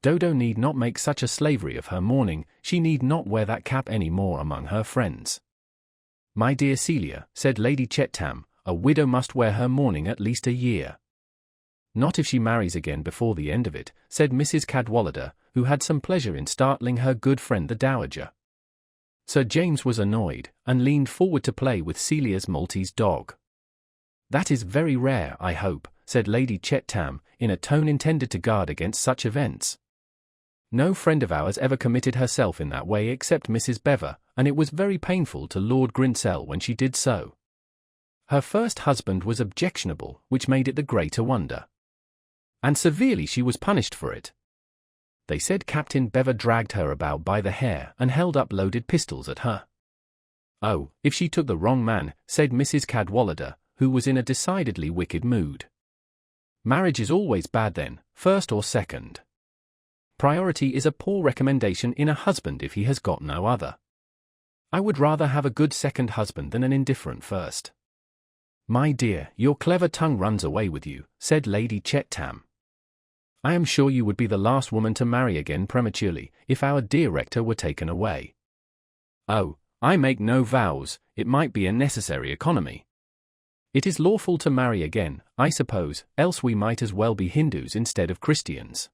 "Dodo need not make such a slavery of her mourning, she need not wear that cap any more among her friends." "My dear Celia," said Lady Chettam, "a widow must wear her mourning at least a year." "Not if she marries again before the end of it," said Mrs. Cadwallader, who had some pleasure in startling her good friend the Dowager. Sir James was annoyed, and leaned forward to play with Celia's Maltese dog. "That is very rare, I hope," said Lady Chettam, in a tone intended to guard against such events. "No friend of ours ever committed herself in that way except Mrs. Bever, and it was very painful to Lord Grinsell when she did so. Her first husband was objectionable, which made it the greater wonder. And severely she was punished for it. They said Captain Bever dragged her about by the hair and held up loaded pistols at her." "Oh, if she took the wrong man," said Mrs. Cadwallader, who was in a decidedly wicked mood. "Marriage is always bad then, first or second. Priority is a poor recommendation in a husband if he has got no other. I would rather have a good second husband than an indifferent first." "My dear, your clever tongue runs away with you," said Lady Chettam. "I am sure you would be the last woman to marry again prematurely, if our dear rector were taken away." "Oh, I make no vows, it might be a necessary economy. It is lawful to marry again, I suppose, else we might as well be Hindus instead of Christians.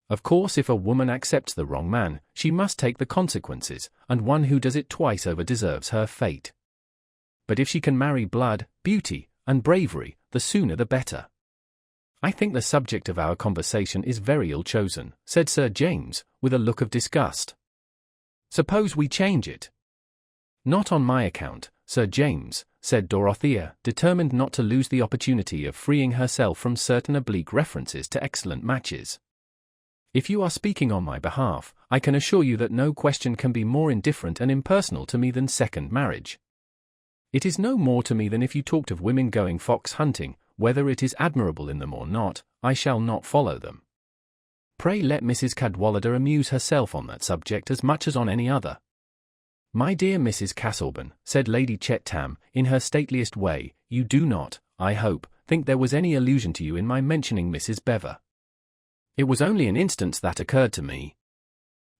Of course if a woman accepts the wrong man, she must take the consequences, and one who does it twice over deserves her fate. But if she can marry blood, beauty, and bravery, the sooner the better." "I think the subject of our conversation is very ill chosen," said Sir James, with a look of disgust. "Suppose we change it?" "Not on my account, Sir James," said Dorothea, determined not to lose the opportunity of freeing herself from certain oblique references to excellent matches. "If you are speaking on my behalf, I can assure you that no question can be more indifferent and impersonal to me than second marriage. It is no more to me than if you talked of women going fox hunting. Whether it is admirable in them or not, I shall not follow them. Pray let Mrs. Cadwallader amuse herself on that subject as much as on any other." "My dear Mrs. Casaubon," said Lady Chettam, in her stateliest way, "you do not, I hope, think there was any allusion to you in my mentioning Mrs. Bever. It was only an instance that occurred to me.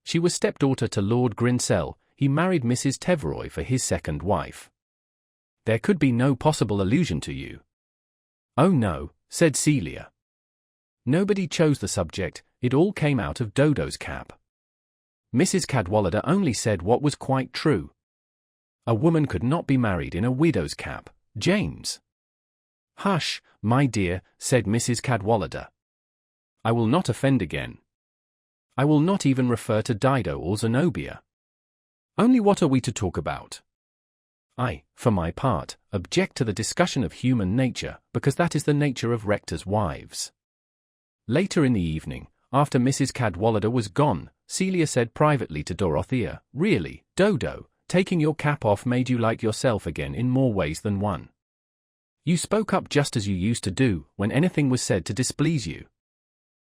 She was stepdaughter to Lord Grinsell, he married Mrs. Teveroy for his second wife. There could be no possible allusion to you." "Oh no," said Celia. "Nobody chose the subject, it all came out of Dodo's cap. Mrs. Cadwallader only said what was quite true. A woman could not be married in a widow's cap, James." "Hush, my dear," said Mrs. Cadwallader. "I will not offend again. I will not even refer to Dido or Zenobia. Only what are we to talk about? I, for my part, object to the discussion of human nature, because that is the nature of rectors' wives." Later in the evening, after Mrs. Cadwallader was gone, Celia said privately to Dorothea, "Really, Dodo, taking your cap off made you like yourself again in more ways than one. You spoke up just as you used to do, when anything was said to displease you.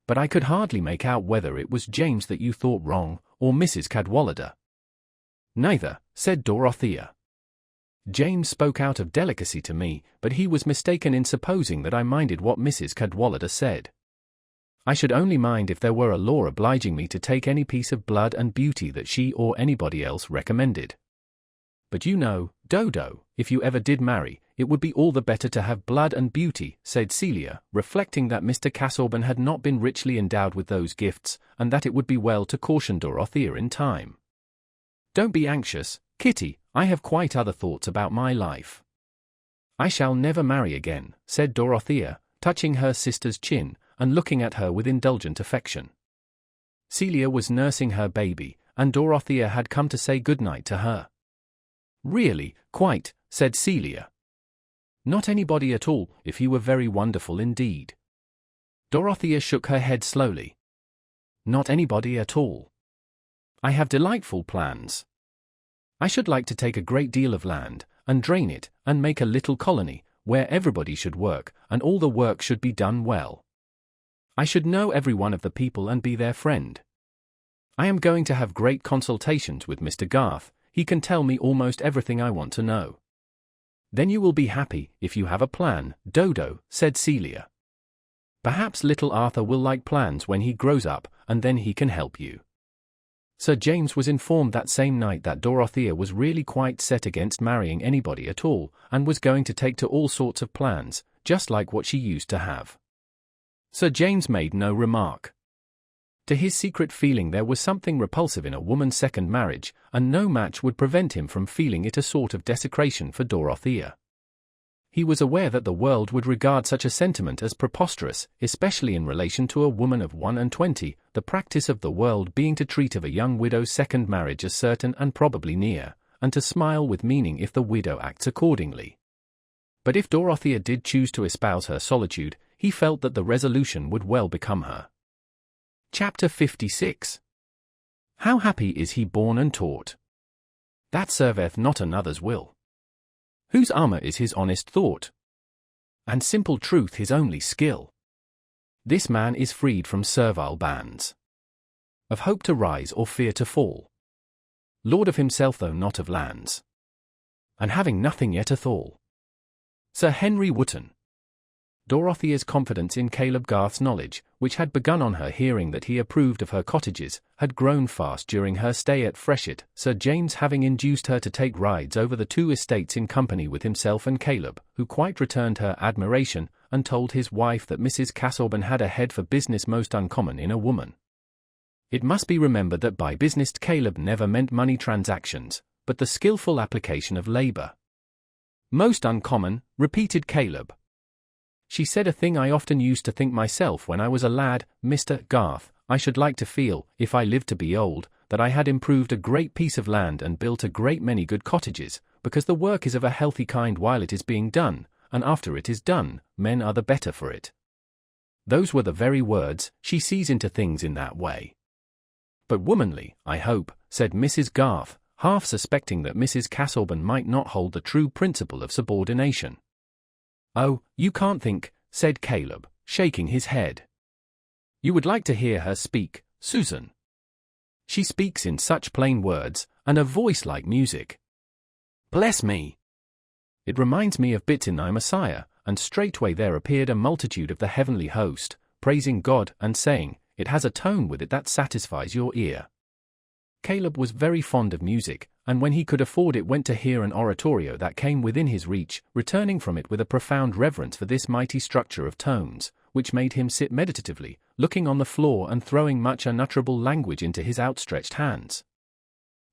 But I could hardly make out whether it was James that you thought wrong, or Mrs. Cadwallader." "Neither," said Dorothea. "James spoke out of delicacy to me, but he was mistaken in supposing that I minded what Mrs. Cadwallader said. I should only mind if there were a law obliging me to take any piece of blood and beauty that she or anybody else recommended. But you know, Dodo, if you ever did marry, it would be all the better to have blood and beauty," said Celia, reflecting that Mr. Casaubon had not been richly endowed with those gifts, and that it would be well to caution Dorothea in time. "Don't be anxious, Kitty, I have quite other thoughts about my life." "I shall never marry again," said Dorothea, touching her sister's chin, and looking at her with indulgent affection. Celia was nursing her baby, and Dorothea had come to say good night to her. "Really, quite," said Celia. "Not anybody at all, if he were very wonderful indeed." Dorothea shook her head slowly. "Not anybody at all. I have delightful plans. I should like to take a great deal of land, and drain it, and make a little colony, where everybody should work, and all the work should be done well. I should know every one of the people and be their friend. I am going to have great consultations with Mr. Garth. He can tell me almost everything I want to know. Then you will be happy, if you have a plan, Dodo, said Celia. Perhaps little Arthur will like plans when he grows up, and then he can help you. Sir James was informed that same night that Dorothea was really quite set against marrying anybody at all, and was going to take to all sorts of plans, just like what she used to have. Sir James made no remark. To his secret feeling there was something repulsive in a woman's second marriage, and no match would prevent him from feeling it a sort of desecration for Dorothea. He was aware that the world would regard such a sentiment as preposterous, especially in relation to a woman of 21, the practice of the world being to treat of a young widow's second marriage as certain and probably near, and to smile with meaning if the widow acts accordingly. But if Dorothea did choose to espouse her solitude, he felt that the resolution would well become her. Chapter 56. How happy is he born and taught? That serveth not another's will. Whose armour is his honest thought? And simple truth his only skill. This man is freed from servile bands. Of hope to rise or fear to fall. Lord of himself though not of lands. And having nothing yet athal. Sir Henry Wotton. Dorothea's confidence in Caleb Garth's knowledge, which had begun on her hearing that he approved of her cottages, had grown fast during her stay at Freshitt, Sir James having induced her to take rides over the 2 estates in company with himself and Caleb, who quite returned her admiration, and told his wife that Mrs. Casaubon had a head for business most uncommon in a woman. It must be remembered that by business Caleb never meant money transactions, but the skillful application of labour. Most uncommon, repeated Caleb. She said a thing I often used to think myself when I was a lad, Mr. Garth. I should like to feel, if I lived to be old, that I had improved a great piece of land and built a great many good cottages, because the work is of a healthy kind while it is being done, and after it is done, men are the better for it. Those were the very words. She sees into things in that way. But womanly, I hope, said Mrs. Garth, half suspecting that Mrs. Casaubon might not hold the true principle of subordination. Oh, you can't think, said Caleb, shaking his head. You would like to hear her speak, Susan. She speaks in such plain words, and a voice like music. Bless me! It reminds me of bits in thy Messiah, and straightway there appeared a multitude of the heavenly host, praising God and saying, it has a tone with it that satisfies your ear. Caleb was very fond of music, and when he could afford it went to hear an oratorio that came within his reach, returning from it with a profound reverence for this mighty structure of tones, which made him sit meditatively, looking on the floor and throwing much unutterable language into his outstretched hands.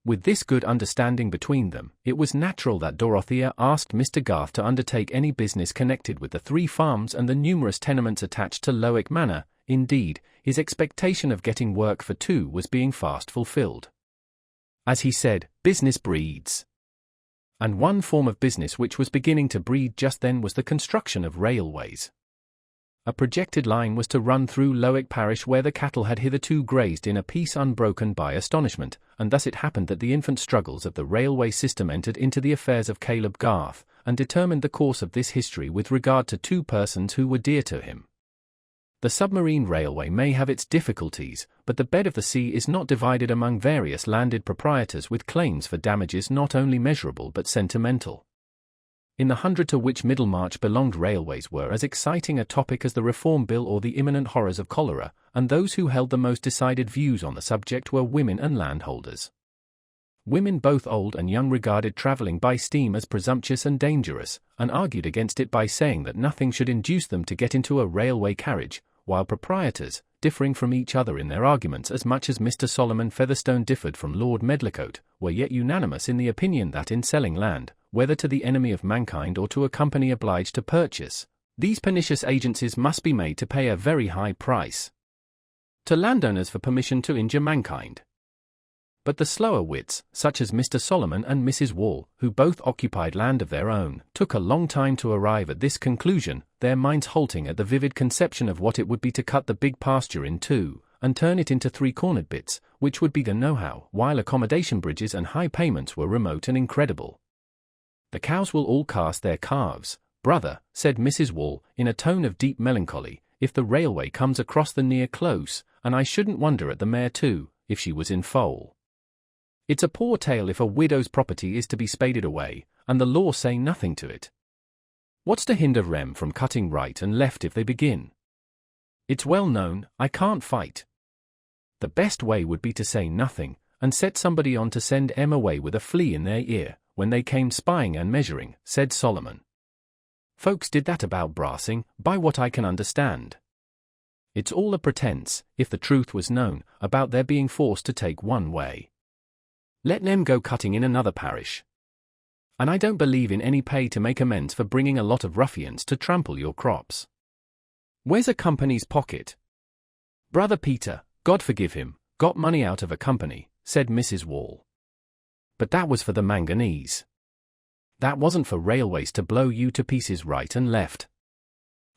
With this good understanding between them, it was natural that Dorothea asked Mr. Garth to undertake any business connected with the 3 farms and the numerous tenements attached to Lowick Manor. Indeed, his expectation of getting work for 2 was being fast fulfilled. As he said, business breeds. And one form of business which was beginning to breed just then was the construction of railways. A projected line was to run through Lowick parish where the cattle had hitherto grazed in a peace unbroken by astonishment, and thus it happened that the infant struggles of the railway system entered into the affairs of Caleb Garth, and determined the course of this history with regard to 2 persons who were dear to him. The submarine railway may have its difficulties, but the bed of the sea is not divided among various landed proprietors with claims for damages not only measurable but sentimental. In the hundred to which Middlemarch belonged railways were as exciting a topic as the Reform Bill or the imminent horrors of cholera, and those who held the most decided views on the subject were women and landholders. Women both old and young regarded travelling by steam as presumptuous and dangerous, and argued against it by saying that nothing should induce them to get into a railway carriage, while proprietors, differing from each other in their arguments as much as Mr. Solomon Featherstone differed from Lord Medlicote, were yet unanimous in the opinion that in selling land, whether to the enemy of mankind or to a company obliged to purchase, these pernicious agencies must be made to pay a very high price to landowners for permission to injure mankind. But the slower wits, such as Mr. Solomon and Mrs. Wall, who both occupied land of their own, took a long time to arrive at this conclusion, their minds halting at the vivid conception of what it would be to cut the big pasture in 2, and turn it into 3-cornered bits, which would be the know-how, while accommodation bridges and high payments were remote and incredible. The cows will all cast their calves, brother, said Mrs. Wall, in a tone of deep melancholy, if the railway comes across the near close, and I shouldn't wonder at the mare too, if she was in foal. It's a poor tale if a widow's property is to be spaded away, and the law say nothing to it. What's to hinder them from cutting right and left if they begin? It's well known, I can't fight. The best way would be to say nothing, and set somebody on to send 'em away with a flea in their ear, when they came spying and measuring, said Solomon. Folks did that about brassing, by what I can understand. It's all a pretense, if the truth was known, about their being forced to take one way. Let them go cutting in another parish. And I don't believe in any pay to make amends for bringing a lot of ruffians to trample your crops. Where's a company's pocket? Brother Peter, God forgive him, got money out of a company, said Mrs. Wall. But that was for the manganese. That wasn't for railways to blow you to pieces right and left.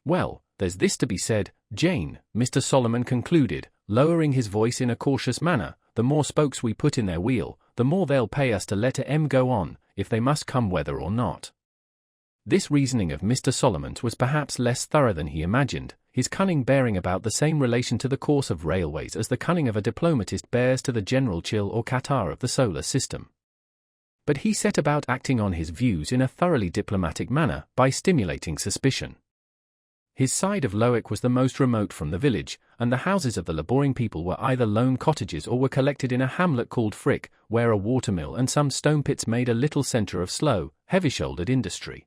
Well, there's this to be said, Jane, Mr. Solomon concluded, lowering his voice in a cautious manner, the more spokes we put in their wheel, the more they'll pay us to let 'em go on, if they must come whether or not. This reasoning of Mr. Solomon's was perhaps less thorough than he imagined, his cunning bearing about the same relation to the course of railways as the cunning of a diplomatist bears to the general chill or catarrh of the solar system. But he set about acting on his views in a thoroughly diplomatic manner by stimulating suspicion. His side of Lowick was the most remote from the village, and the houses of the labouring people were either lone cottages or were collected in a hamlet called Frick, where a watermill and some stone pits made a little centre of slow, heavy-shouldered industry.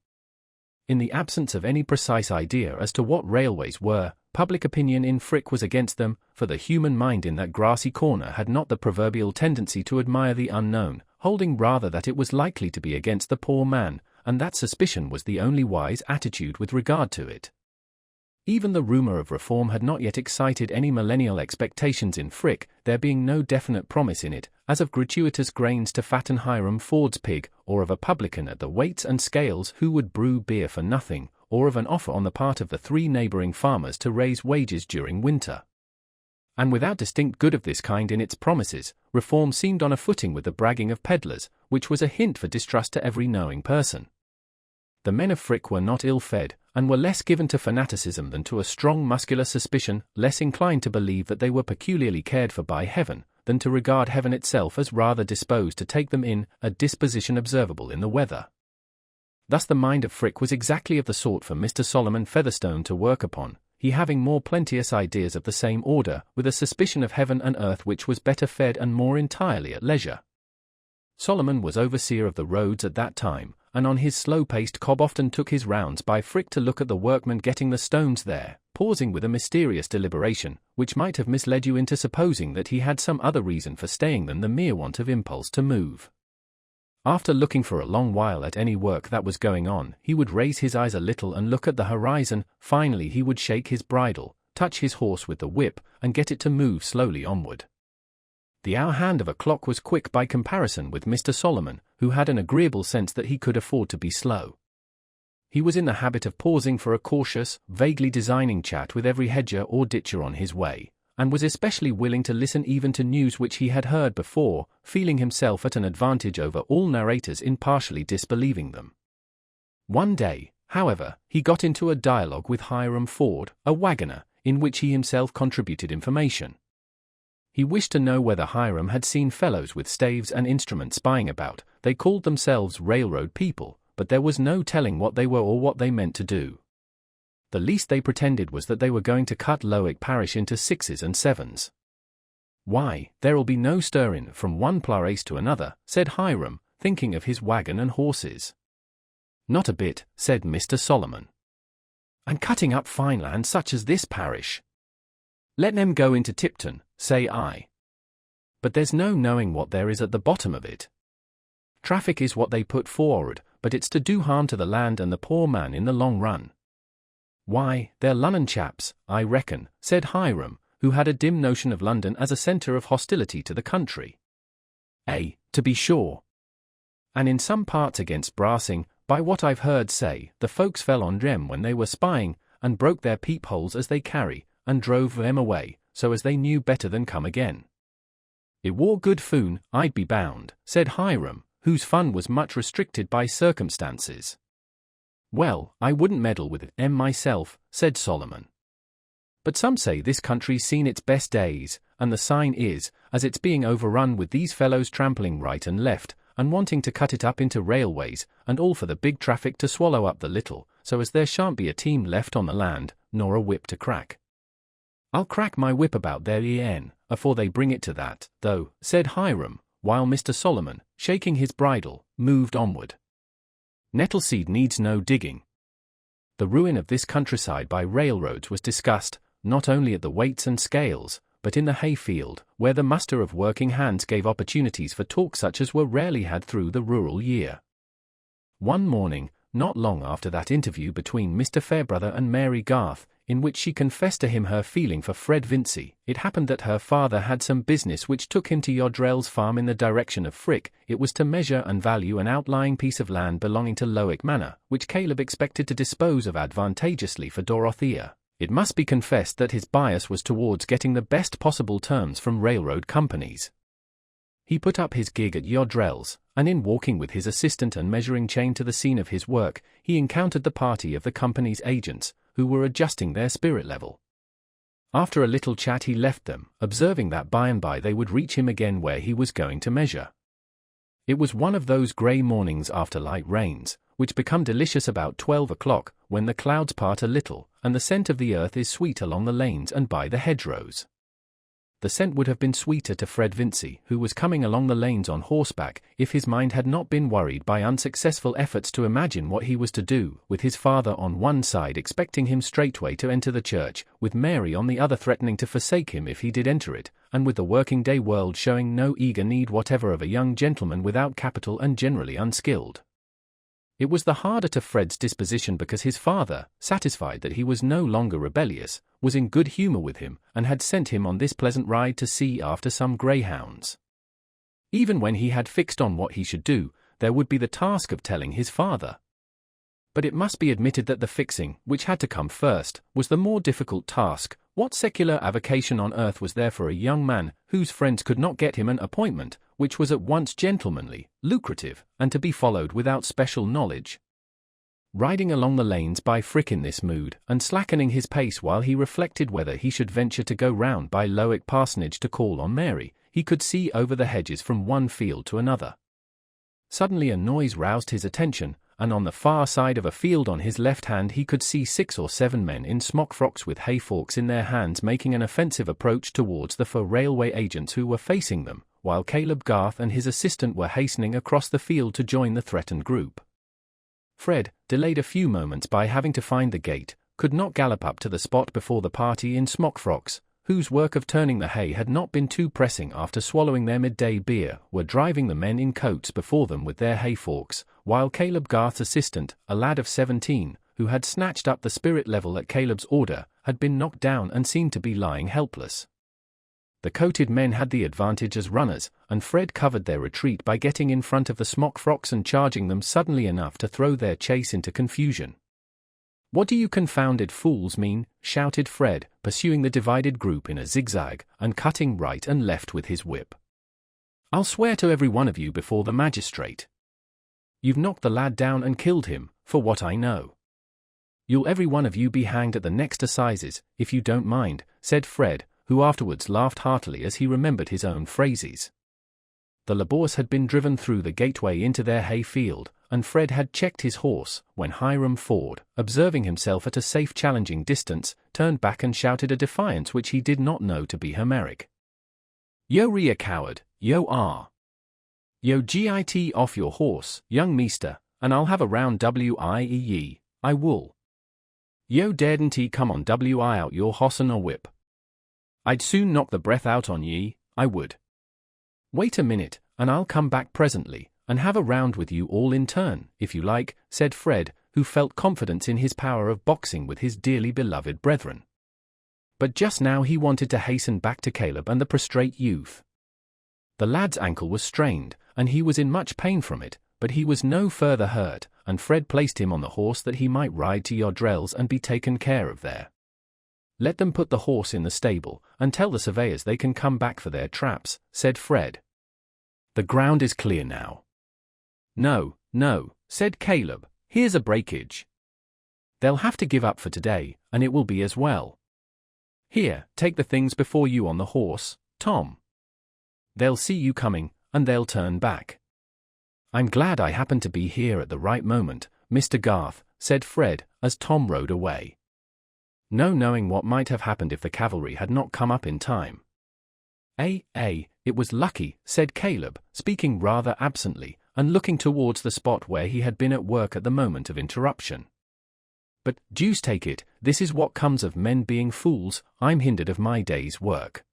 In the absence of any precise idea as to what railways were, public opinion in Frick was against them, for the human mind in that grassy corner had not the proverbial tendency to admire the unknown, holding rather that it was likely to be against the poor man, and that suspicion was the only wise attitude with regard to it. Even the rumour of reform had not yet excited any millennial expectations in Frick, there being no definite promise in it, as of gratuitous grains to fatten Hiram Ford's pig, or of a publican at the weights and scales who would brew beer for nothing, or of an offer on the part of the 3 neighbouring farmers to raise wages during winter. And without distinct good of this kind in its promises, reform seemed on a footing with the bragging of pedlars, which was a hint for distrust to every knowing person. The men of Frick were not ill-fed, and were less given to fanaticism than to a strong muscular suspicion, less inclined to believe that they were peculiarly cared for by heaven, than to regard heaven itself as rather disposed to take them in, a disposition observable in the weather. Thus the mind of Frick was exactly of the sort for Mr. Solomon Featherstone to work upon, he having more plenteous ideas of the same order, with a suspicion of heaven and earth which was better fed and more entirely at leisure. Solomon was overseer of the roads at that time, and on his slow-paced cob often took his rounds by Frick to look at the workmen getting the stones there, pausing with a mysterious deliberation, which might have misled you into supposing that he had some other reason for staying than the mere want of impulse to move. After looking for a long while at any work that was going on, he would raise his eyes a little and look at the horizon, finally he would shake his bridle, touch his horse with the whip, and get it to move slowly onward. The hour hand of a clock was quick by comparison with Mr. Solomon, who had an agreeable sense that he could afford to be slow. He was in the habit of pausing for a cautious, vaguely designing chat with every hedger or ditcher on his way, and was especially willing to listen even to news which he had heard before, feeling himself at an advantage over all narrators in partially disbelieving them. One day, however, he got into a dialogue with Hiram Ford, a waggoner, in which he himself contributed information. He wished to know whether Hiram had seen fellows with staves and instruments spying about. They called themselves railroad people, but there was no telling what they were or what they meant to do. The least they pretended was that they were going to cut Lowick parish into 6s and 7s. Why, there'll be no stirring from one place to another, said Hiram, thinking of his waggon and horses. Not a bit, said Mr. Solomon. And cutting up fine land such as this parish. Let them go into Tipton, say I. But there's no knowing what there is at the bottom of it. Traffic is what they put forward, but it's to do harm to the land and the poor man in the long run. Why, they're Lunnon chaps, I reckon, said Hiram, who had a dim notion of London as a centre of hostility to the country. To be sure. And in some parts against brassing, by what I've heard say, the folks fell on them when they were spying, and broke their peepholes as they carry, and drove them away, so as they knew better than come again. It wore good foon, I'd be bound, said Hiram, whose fun was much restricted by circumstances. "Well, I wouldn't meddle with them myself," said Solomon. "But some say this country's seen its best days, and the sign is, as it's being overrun with these fellows trampling right and left, and wanting to cut it up into railways, and all for the big traffic to swallow up the little, so as there shan't be a team left on the land, nor a whip to crack." "I'll crack my whip about their afore they bring it to that, though," said Hiram, while Mr. Solomon, shaking his bridle, moved onward. Nettleseed needs no digging. The ruin of this countryside by railroads was discussed, not only at the weights and scales, but in the hayfield, where the muster of working hands gave opportunities for talk such as were rarely had through the rural year. One morning, not long after that interview between Mr. Fairbrother and Mary Garth, in which she confessed to him her feeling for Fred Vincey, it happened that her father had some business which took him to Yodrell's farm in the direction of Frick. It was to measure and value an outlying piece of land belonging to Lowick Manor, which Caleb expected to dispose of advantageously for Dorothea. It must be confessed that his bias was towards getting the best possible terms from railroad companies. He put up his gig at Yodrell's, and in walking with his assistant and measuring chain to the scene of his work, he encountered the party of the company's agents, who were adjusting their spirit level. After a little chat he left them, observing that by and by they would reach him again where he was going to measure. It was one of those grey mornings after light rains, which become delicious about 12 o'clock, when the clouds part a little, and the scent of the earth is sweet along the lanes and by the hedgerows. The scent would have been sweeter to Fred Vincey, who was coming along the lanes on horseback, if his mind had not been worried by unsuccessful efforts to imagine what he was to do, with his father on one side expecting him straightway to enter the church, with Mary on the other threatening to forsake him if he did enter it, and with the working-day world showing no eager need whatever of a young gentleman without capital and generally unskilled. It was the harder to Fred's disposition because his father, satisfied that he was no longer rebellious, was in good humour with him, and had sent him on this pleasant ride to see after some greyhounds. Even when he had fixed on what he should do, there would be the task of telling his father. But it must be admitted that the fixing, which had to come first, was the more difficult task. What secular avocation on earth was there for a young man, whose friends could not get him an appointment, which was at once gentlemanly, lucrative, and to be followed without special knowledge? Riding along the lanes by Frick in this mood, and slackening his pace while he reflected whether he should venture to go round by Lowick Parsonage to call on Mary, he could see over the hedges from one field to another. Suddenly a noise roused his attention, and on the far side of a field on his left hand he could see 6 or 7 men in smock frocks with hay forks in their hands making an offensive approach towards the 4 railway agents who were facing them, while Caleb Garth and his assistant were hastening across the field to join the threatened group. Fred, delayed a few moments by having to find the gate, could not gallop up to the spot before the party in smock frocks, whose work of turning the hay had not been too pressing after swallowing their midday beer, were driving the men in coats before them with their hay forks, while Caleb Garth's assistant, a lad of 17, who had snatched up the spirit level at Caleb's order, had been knocked down and seemed to be lying helpless. The coated men had the advantage as runners, and Fred covered their retreat by getting in front of the smock frocks and charging them suddenly enough to throw their chase into confusion. "What do you confounded fools mean?" shouted Fred, pursuing the divided group in a zigzag, and cutting right and left with his whip. "I'll swear to every one of you before the magistrate. You've knocked the lad down and killed him, for what I know. You'll every one of you be hanged at the next assizes, if you don't mind," said Fred, who afterwards laughed heartily as he remembered his own phrases. The Labors had been driven through the gateway into their hay field, and Fred had checked his horse, when Hiram Ford, observing himself at a safe challenging distance, turned back and shouted a defiance which he did not know to be Homeric. "Yo re coward, yo are. Yo git off your horse, young meester, and I'll have a round wie, I will. Yo daredn't come on wi out your hossen or whip. I'd soon knock the breath out on ye, I would. Wait a minute, and I'll come back presently, and have a round with you all in turn, if you like," said Fred, who felt confidence in his power of boxing with his dearly beloved brethren. But just now he wanted to hasten back to Caleb and the prostrate youth. The lad's ankle was strained, and he was in much pain from it, but he was no further hurt, and Fred placed him on the horse that he might ride to Yodrell's and be taken care of there. "Let them put the horse in the stable, and tell the surveyors they can come back for their traps," said Fred. "The ground is clear now. No, no, said Caleb, here's a breakage. They'll have to give up for today, and it will be as well. Here, take the things before you on the horse, Tom. They'll see you coming, and they'll turn back. I'm glad I happened to be here at the right moment, Mr. Garth, said Fred, as Tom rode away. No knowing what might have happened if the cavalry had not come up in time. It was lucky, said Caleb, speaking rather absently, and looking towards the spot where he had been at work at the moment of interruption. But, deuce take it, this is what comes of men being fools, I'm hindered of my day's work.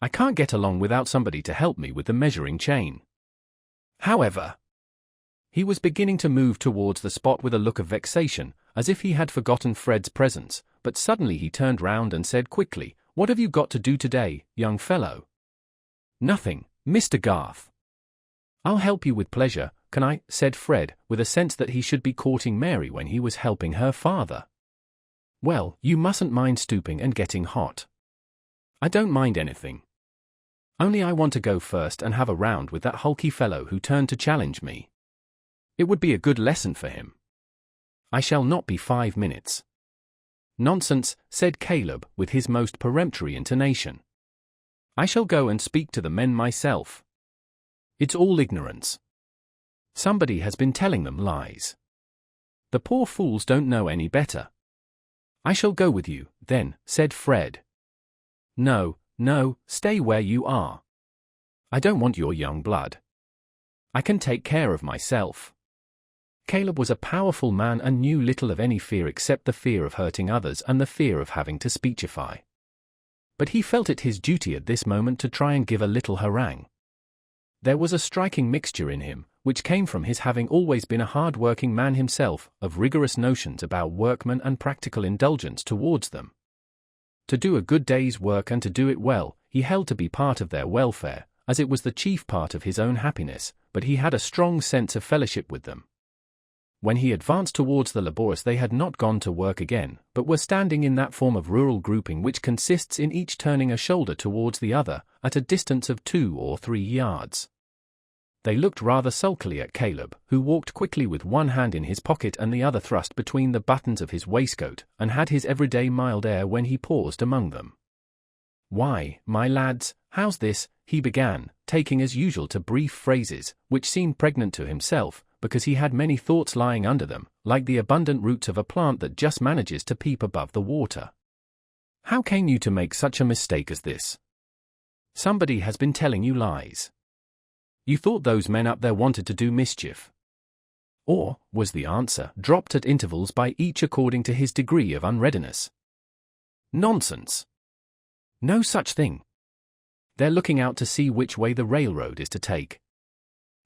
I can't get along without somebody to help me with the measuring chain. However, he was beginning to move towards the spot with a look of vexation, as if he had forgotten Fred's presence, but suddenly he turned round and said quickly, "What have you got to do today, young fellow?" "Nothing, Mr. Garth." "I'll help you with pleasure, can I?" said Fred, with a sense that he should be courting Mary when he was helping her father. "Well, you mustn't mind stooping and getting hot." "I don't mind anything. Only I want to go first and have a round with that hulky fellow who turned to challenge me. It would be a good lesson for him. I shall not be 5 minutes." "Nonsense," said Caleb, with his most peremptory intonation. "I shall go and speak to the men myself. It's all ignorance. Somebody has been telling them lies. The poor fools don't know any better." "I shall go with you, then," said Fred. No, stay where you are. I don't want your young blood. I can take care of myself." Caleb was a powerful man and knew little of any fear except the fear of hurting others and the fear of having to speechify. But he felt it his duty at this moment to try and give a little harangue. There was a striking mixture in him, which came from his having always been a hard-working man himself, of rigorous notions about workmen and practical indulgence towards them. To do a good day's work and to do it well, he held to be part of their welfare, as it was the chief part of his own happiness, but he had a strong sense of fellowship with them. When he advanced towards the laborious they had not gone to work again, but were standing in that form of rural grouping which consists in each turning a shoulder towards the other, at a distance of 2 or 3 yards. They looked rather sulkily at Caleb, who walked quickly with one hand in his pocket and the other thrust between the buttons of his waistcoat, and had his everyday mild air when he paused among them. "Why, my lads, how's this?" he began, taking as usual to brief phrases, which seemed pregnant to himself, because he had many thoughts lying under them, like the abundant roots of a plant that just manages to peep above the water. "How came you to make such a mistake as this? Somebody has been telling you lies. You thought those men up there wanted to do mischief." "Or," was the answer, dropped at intervals by each according to his degree of unreadiness. "Nonsense. No such thing. They're looking out to see which way the railroad is to take.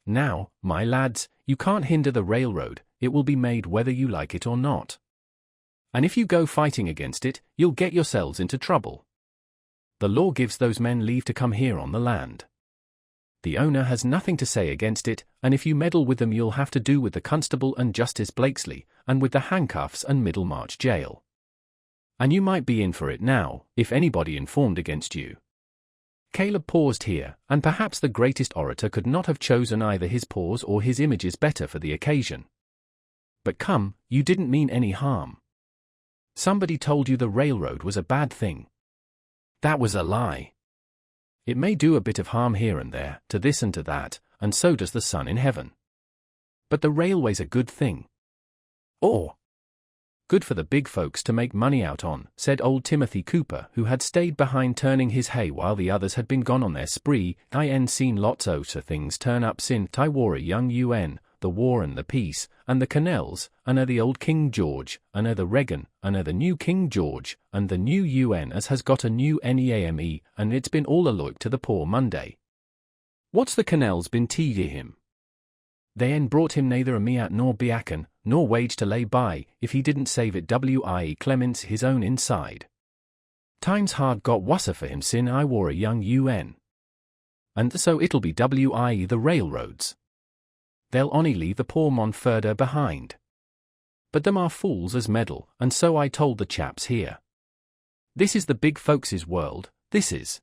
Now, my lads, you can't hinder the railroad, it will be made whether you like it or not. And if you go fighting against it, you'll get yourselves into trouble. The law gives those men leave to come here on the land. The owner has nothing to say against it, and if you meddle with them you'll have to do with the constable and Justice Blakesley, and with the handcuffs and Middlemarch jail. And you might be in for it now, if anybody informed against you." Caleb paused here, and perhaps the greatest orator could not have chosen either his pause or his images better for the occasion. "But come, you didn't mean any harm. Somebody told you the railroad was a bad thing." "That was a lie. It may do a bit of harm here and there, to this and to that, and so does the sun in heaven. But the railway's a good thing." "Or good for the big folks to make money out on," said old Timothy Cooper, who had stayed behind turning his hay while the others had been gone on their spree. "I seen lots o' things turn up since I wore a young UN, the war and the peace, and the canals, and the old King George, and the Reagan, and the new King George, and the new UN as has got a new NEAME, and it's been all aloik to the poor Monday. What's the canals been to him? They ain't brought him neither a meat nor beacon, nor wage to lay by, if he didn't save it wie Clements his own inside. Times hard got wusser for him sin I wore a young UN. And so it'll be wie the railroads. They'll only leave the poor Monfurder behind. But them are fools as meddle, and so I told the chaps here. This is the big folks' world, this is.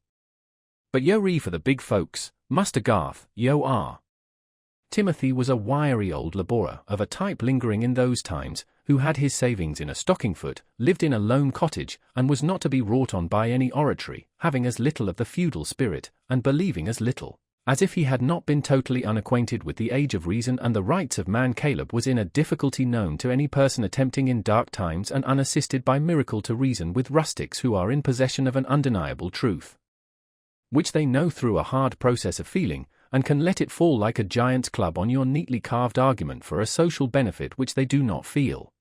But yo re for the big folks, Muster Garth, yo are. Timothy was a wiry old labourer of a type lingering in those times, who had his savings in a stocking foot, lived in a lone cottage, and was not to be wrought on by any oratory, having as little of the feudal spirit, and believing as little, as if he had not been totally unacquainted with the age of reason and the rights of man. Caleb was in a difficulty known to any person attempting in dark times and unassisted by miracle to reason with rustics who are in possession of an undeniable truth, which they know through a hard process of feeling, and can let it fall like a giant's club on your neatly carved argument for a social benefit which they do not feel.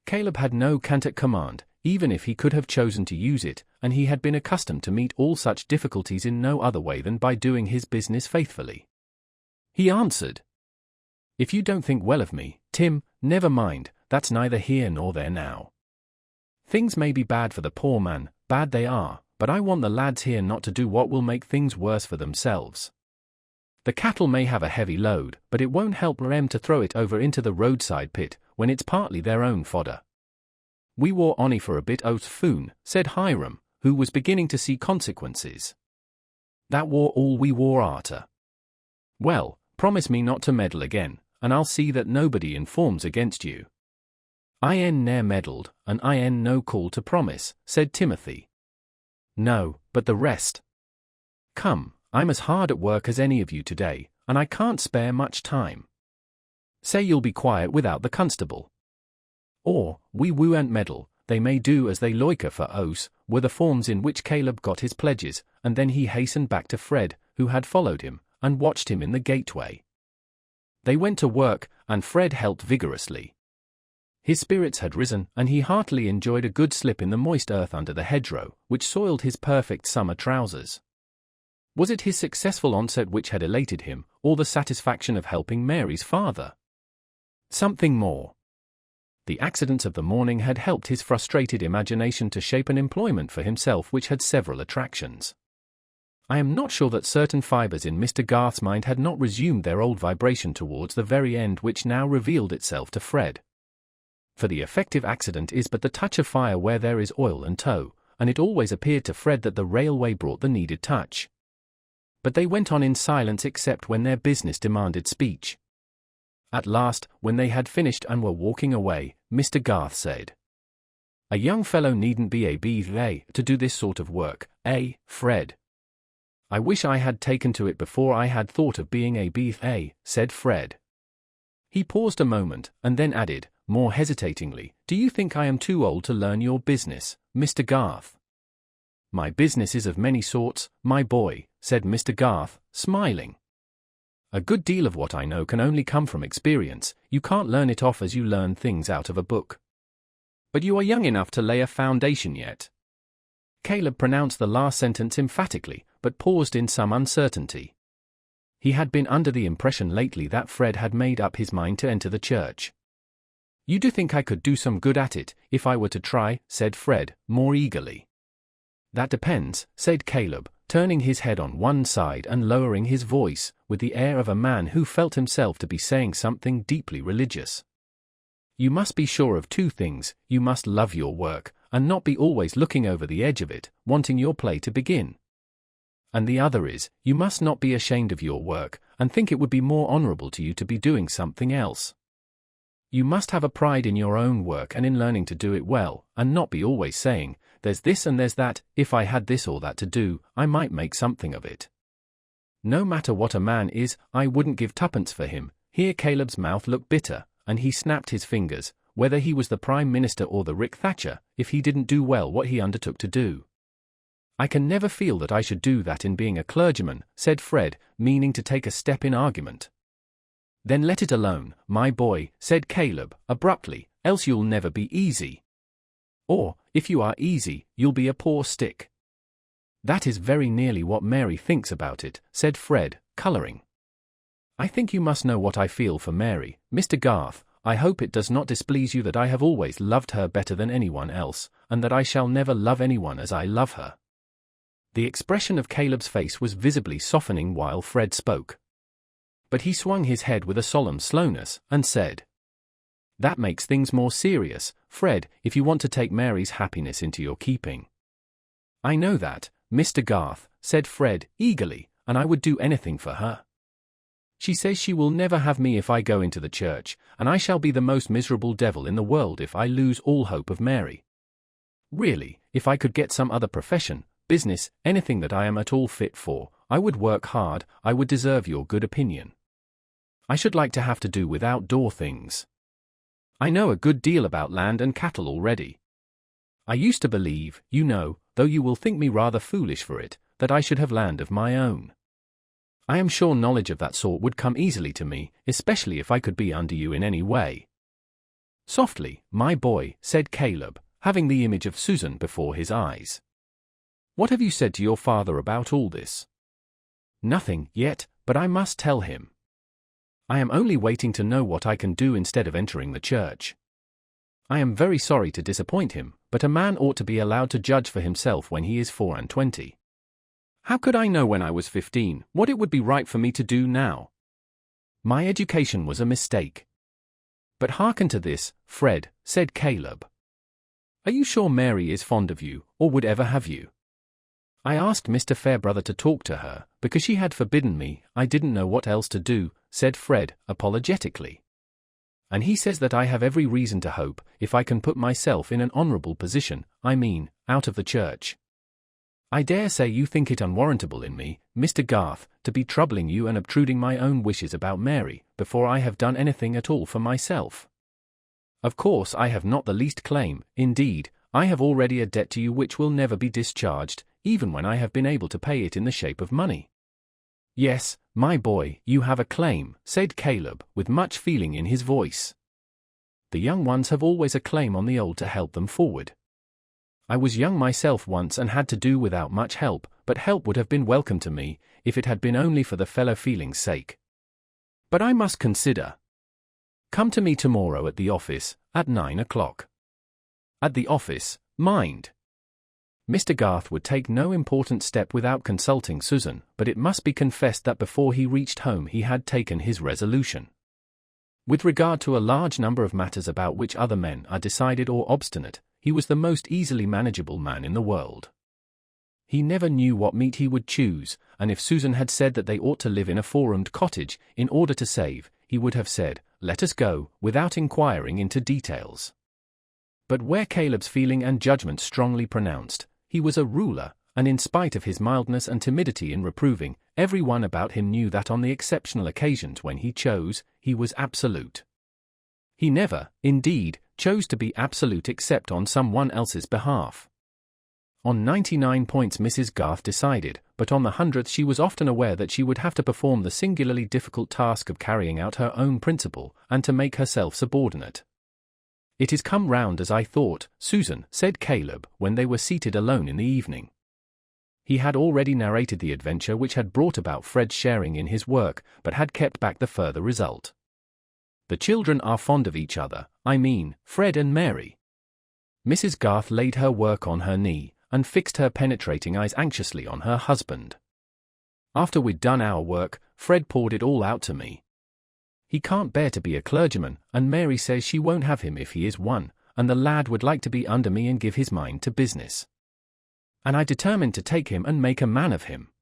Caleb had no cant at command, even if he could have chosen to use it, and he had been accustomed to meet all such difficulties in no other way than by doing his business faithfully. He answered, "If you don't think well of me, Tim, never mind, that's neither here nor there now. Things may be bad for the poor man, bad they are, but I want the lads here not to do what will make things worse for themselves. The cattle may have a heavy load, but it won't help them to throw it over into the roadside pit, when it's partly their own fodder. We war ony for a bit o' foon," said Hiram, who was beginning to see consequences. "That war all we war arter. Well, promise me not to meddle again, and I'll see that nobody informs against you." "I en ne'er meddled, and I en no call to promise," said Timothy. "No, but the rest. Come, I'm as hard at work as any of you today, and I can't spare much time. Say you'll be quiet without the constable. Or, we won't meddle, they may do as they loike for us," were the forms in which Caleb got his pledges, and then he hastened back to Fred, who had followed him, and watched him in the gateway. They went to work, and Fred helped vigorously. His spirits had risen, and he heartily enjoyed a good slip in the moist earth under the hedgerow, which soiled his perfect summer trousers. Was it his successful onset which had elated him, or the satisfaction of helping Mary's father? Something more. The accidents of the morning had helped his frustrated imagination to shape an employment for himself which had several attractions. I am not sure that certain fibres in Mr. Garth's mind had not resumed their old vibration towards the very end which now revealed itself to Fred. For the effective accident is but the touch of fire where there is oil and tow, and it always appeared to Fred that the railway brought the needed touch. But they went on in silence except when their business demanded speech. At last, when they had finished and were walking away, Mr. Garth said, "A young fellow needn't be a B.A. to do this sort of work, Fred?" "I wish I had taken to it before I had thought of being a B.A., said Fred. He paused a moment, and then added, more hesitatingly, "Do you think I am too old to learn your business, Mr. Garth?" "My business is of many sorts, my boy," said Mr. Garth, smiling. "A good deal of what I know can only come from experience. You can't learn it off as you learn things out of a book. But you are young enough to lay a foundation yet." Caleb pronounced the last sentence emphatically, but paused in some uncertainty. He had been under the impression lately that Fred had made up his mind to enter the church. "You do think I could do some good at it, if I were to try?" said Fred, more eagerly. "That depends," said Caleb, turning his head on one side and lowering his voice, with the air of a man who felt himself to be saying something deeply religious. "You must be sure of two things: you must love your work, and not be always looking over the edge of it, wanting your play to begin. And the other is, you must not be ashamed of your work, and think it would be more honourable to you to be doing something else. You must have a pride in your own work and in learning to do it well, and not be always saying, 'There's this and there's that, if I had this or that to do, I might make something of it.' No matter what a man is, I wouldn't give tuppence for him." Here Caleb's mouth looked bitter, and he snapped his fingers, whether he was the Prime Minister or the Rick Thatcher, if he didn't do well what he undertook to do. "I can never feel that I should do that in being a clergyman," said Fred, meaning to take a step in argument. "Then let it alone, my boy," said Caleb, abruptly, "else you'll never be easy. Or, if you are easy, you'll be a poor stick." "That is very nearly what Mary thinks about it," said Fred, colouring. "I think you must know what I feel for Mary, Mr. Garth. I hope it does not displease you that I have always loved her better than anyone else, and that I shall never love anyone as I love her." The expression of Caleb's face was visibly softening while Fred spoke. But he swung his head with a solemn slowness, and said, "That makes things more serious, Fred, if you want to take Mary's happiness into your keeping." "I know that, Mr. Garth," said Fred, eagerly, "and I would do anything for her." She says she will never have me if I go into the church, and I shall be the most miserable devil in the world if I lose all hope of Mary. Really, if I could get some other profession, business, anything that I am at all fit for, I would work hard, I would deserve your good opinion. I should like to have to do with outdoor things. I know a good deal about land and cattle already. I used to believe, you know, though you will think me rather foolish for it, that I should have land of my own. I am sure knowledge of that sort would come easily to me, especially if I could be under you in any way. Softly, my boy, said Caleb, having the image of Susan before his eyes. What have you said to your father about all this? Nothing, yet, but I must tell him. I am only waiting to know what I can do instead of entering the church. I am very sorry to disappoint him, but a man ought to be allowed to judge for himself when he is 24. How could I know when I was 15 what it would be right for me to do now? My education was a mistake. But hearken to this, Fred, said Caleb. Are you sure Mary is fond of you, or would ever have you? I asked Mr. Fairbrother to talk to her, because she had forbidden me, I didn't know what else to do, said Fred, apologetically. And he says that I have every reason to hope, if I can put myself in an honourable position, I mean, out of the church. I dare say you think it unwarrantable in me, Mr. Garth, to be troubling you and obtruding my own wishes about Mary, before I have done anything at all for myself. Of course I have not the least claim, indeed, I have already a debt to you which will never be discharged, even when I have been able to pay it in the shape of money. Yes, my boy, you have a claim, said Caleb, with much feeling in his voice. The young ones have always a claim on the old to help them forward. I was young myself once and had to do without much help, but help would have been welcome to me, if it had been only for the fellow feeling's sake. But I must consider. Come to me tomorrow at the office, at 9 o'clock. At the office, mind. Mr. Garth would take no important step without consulting Susan, but it must be confessed that before he reached home he had taken his resolution. With regard to a large number of matters about which other men are decided or obstinate, he was the most easily manageable man in the world. He never knew what meat he would choose, and if Susan had said that they ought to live in a four-roomed cottage, in order to save, he would have said, "Let us go," without inquiring into details. But where Caleb's feeling and judgment strongly pronounced, he was a ruler, and in spite of his mildness and timidity in reproving, every one about him knew that on the exceptional occasions when he chose, he was absolute. He never, indeed, chose to be absolute except on some one else's behalf. On 99 points Mrs. Garth decided, but on the 100th she was often aware that she would have to perform the singularly difficult task of carrying out her own principle, and to make herself subordinate. "It is come round as I thought, Susan," said Caleb, when they were seated alone in the evening. He had already narrated the adventure which had brought about Fred's sharing in his work, but had kept back the further result. "The children are fond of each other, I mean, Fred and Mary." Mrs. Garth laid her work on her knee, and fixed her penetrating eyes anxiously on her husband. "After we'd done our work, Fred poured it all out to me. He can't bear to be a clergyman, and Mary says she won't have him if he is one, and the lad would like to be under me and give his mind to business. And I determined to take him and make a man of him."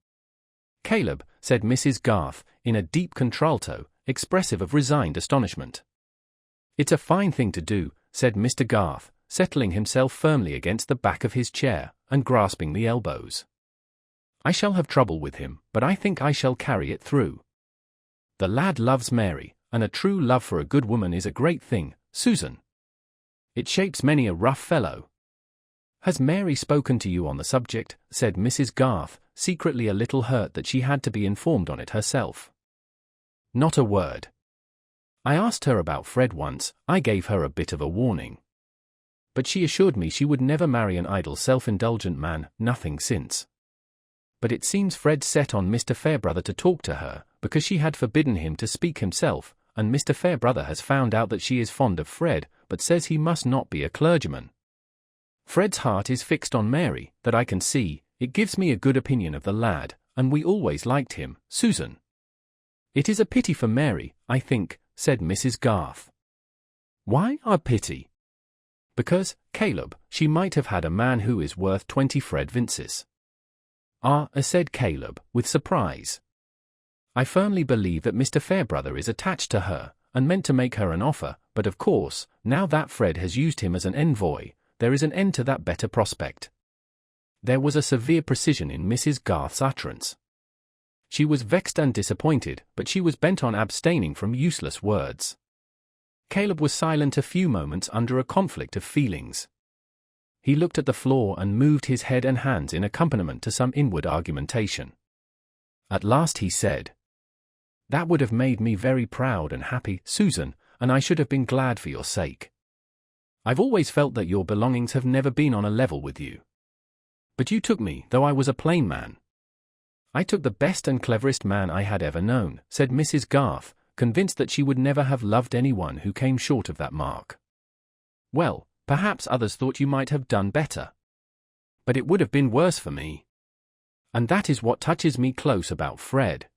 "Caleb," said Mrs. Garth, in a deep contralto, expressive of resigned astonishment. "It's a fine thing to do," said Mr. Garth, settling himself firmly against the back of his chair, and grasping the elbows. "I shall have trouble with him, but I think I shall carry it through. The lad loves Mary, and a true love for a good woman is a great thing, Susan. It shapes many a rough fellow." "Has Mary spoken to you on the subject?" said Mrs. Garth, secretly a little hurt that she had to be informed on it herself. "Not a word. I asked her about Fred once, I gave her a bit of a warning. But she assured me she would never marry an idle self-indulgent man, nothing since. But it seems Fred set on Mr. Fairbrother to talk to her, because she had forbidden him to speak himself, and Mr. Fairbrother has found out that she is fond of Fred, but says he must not be a clergyman. Fred's heart is fixed on Mary, that I can see, it gives me a good opinion of the lad, and we always liked him, Susan." "It is a pity for Mary, I think," said Mrs. Garth. "Why a pity?" "Because, Caleb, she might have had a man who is worth 20 Fred Vinces." "Ah," said Caleb, with surprise. I firmly believe that Mr. Fairbrother is attached to her, and meant to make her an offer, but of course, now that Fred has used him as an envoy, there is an end to that better prospect." There was a severe precision in Mrs. Garth's utterance. She was vexed and disappointed, but she was bent on abstaining from useless words. Caleb was silent a few moments under a conflict of feelings. He looked at the floor and moved his head and hands in accompaniment to some inward argumentation. At last he said, "That would have made me very proud and happy, Susan, and I should have been glad for your sake. I've always felt that your belongings have never been on a level with you. But you took me, though I was a plain man." "I took the best and cleverest man I had ever known," said Mrs. Garth, convinced that she would never have loved anyone who came short of that mark. "Well, perhaps others thought you might have done better. But it would have been worse for me. And that is what touches me close about Fred.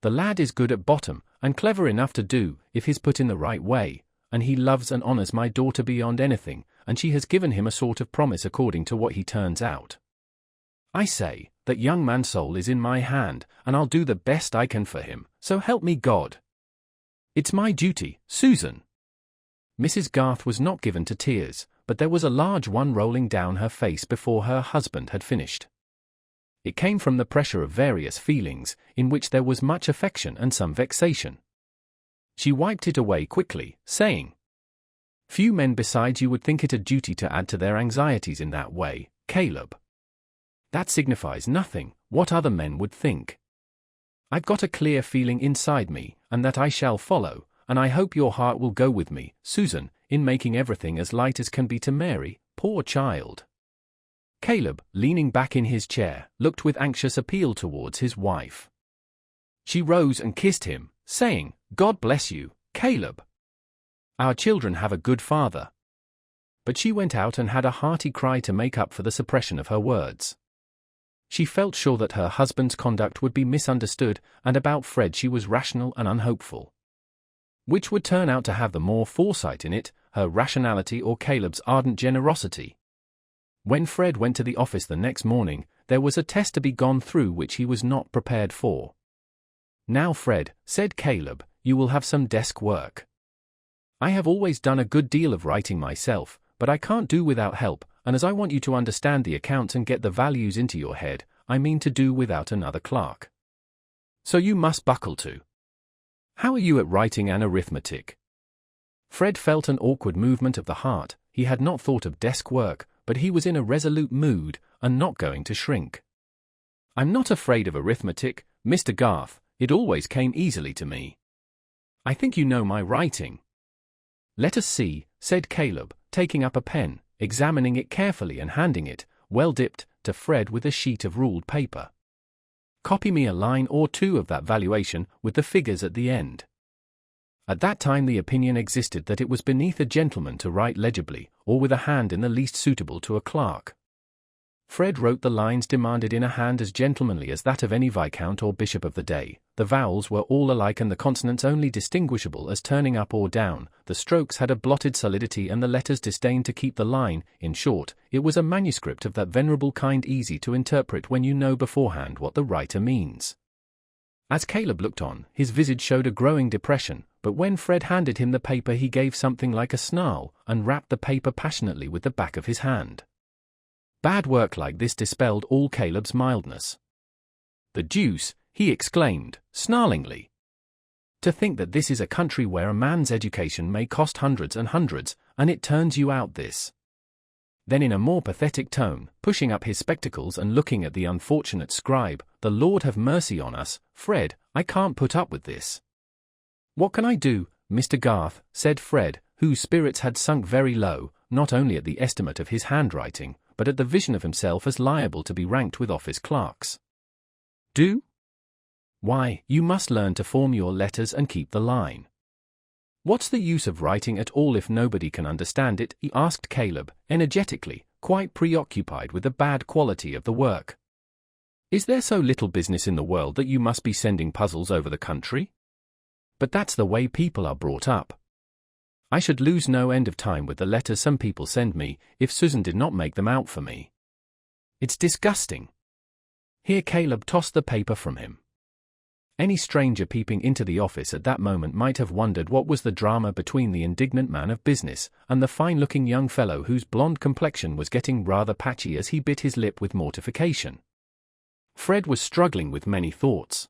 The lad is good at bottom, and clever enough to do, if he's put in the right way, and he loves and honors my daughter beyond anything, and she has given him a sort of promise according to what he turns out. I say, that young man's soul is in my hand, and I'll do the best I can for him, so help me God. It's my duty, Susan." Mrs. Garth was not given to tears, but there was a large one rolling down her face before her husband had finished. It came from the pressure of various feelings, in which there was much affection and some vexation. She wiped it away quickly, saying, "Few men besides you would think it a duty to add to their anxieties in that way, Caleb. That signifies nothing, what other men would think. I've got a clear feeling inside me, and that I shall follow, and I hope your heart will go with me, Susan, in making everything as light as can be to Mary, poor child." Caleb, leaning back in his chair, looked with anxious appeal towards his wife. She rose and kissed him, saying, "God bless you, Caleb. Our children have a good father." But she went out and had a hearty cry to make up for the suppression of her words. She felt sure that her husband's conduct would be misunderstood, and about Fred she was rational and unhopeful. Which would turn out to have the more foresight in it, her rationality or Caleb's ardent generosity? When Fred went to the office the next morning, there was a test to be gone through which he was not prepared for. "Now, Fred," said Caleb, "you will have some desk work. I have always done a good deal of writing myself, but I can't do without help, and as I want you to understand the accounts and get the values into your head, I mean to do without another clerk. So you must buckle to. How are you at writing an arithmetic?" Fred felt an awkward movement of the heart. He had not thought of desk work, but he was in a resolute mood, and not going to shrink. "I'm not afraid of arithmetic, Mr. Garth, it always came easily to me. I think you know my writing." "Let us see," said Caleb, taking up a pen, examining it carefully and handing it, well dipped, to Fred with a sheet of ruled paper. "Copy me a line or two of that valuation, with the figures at the end." At that time the opinion existed that it was beneath a gentleman to write legibly, or with a hand in the least suitable to a clerk. Fred wrote the lines demanded in a hand as gentlemanly as that of any viscount or bishop of the day. The vowels were all alike and the consonants only distinguishable as turning up or down. The strokes had a blotted solidity and the letters disdained to keep the line. In short, it was a manuscript of that venerable kind easy to interpret when you know beforehand what the writer means. As Caleb looked on, his visage showed a growing depression, but when Fred handed him the paper he gave something like a snarl, and rapped the paper passionately with the back of his hand. Bad work like this dispelled all Caleb's mildness. "The deuce," he exclaimed, snarlingly. "To think that this is a country where a man's education may cost hundreds and hundreds, and it turns you out this." Then in a more pathetic tone, pushing up his spectacles and looking at the unfortunate scribe, "The Lord have mercy on us, Fred, I can't put up with this." "What can I do, Mr. Garth?" said Fred, whose spirits had sunk very low, not only at the estimate of his handwriting, but at the vision of himself as liable to be ranked with office clerks. "Do? Why, you must learn to form your letters and keep the line. What's the use of writing at all if nobody can understand it?" he asked Caleb, energetically, quite preoccupied with the bad quality of the work. "Is there so little business in the world that you must be sending puzzles over the country? But that's the way people are brought up. I should lose no end of time with the letters some people send me, if Susan did not make them out for me. It's disgusting." Here Caleb tossed the paper from him. Any stranger peeping into the office at that moment might have wondered what was the drama between the indignant man of business and the fine-looking young fellow whose blonde complexion was getting rather patchy as he bit his lip with mortification. Fred was struggling with many thoughts.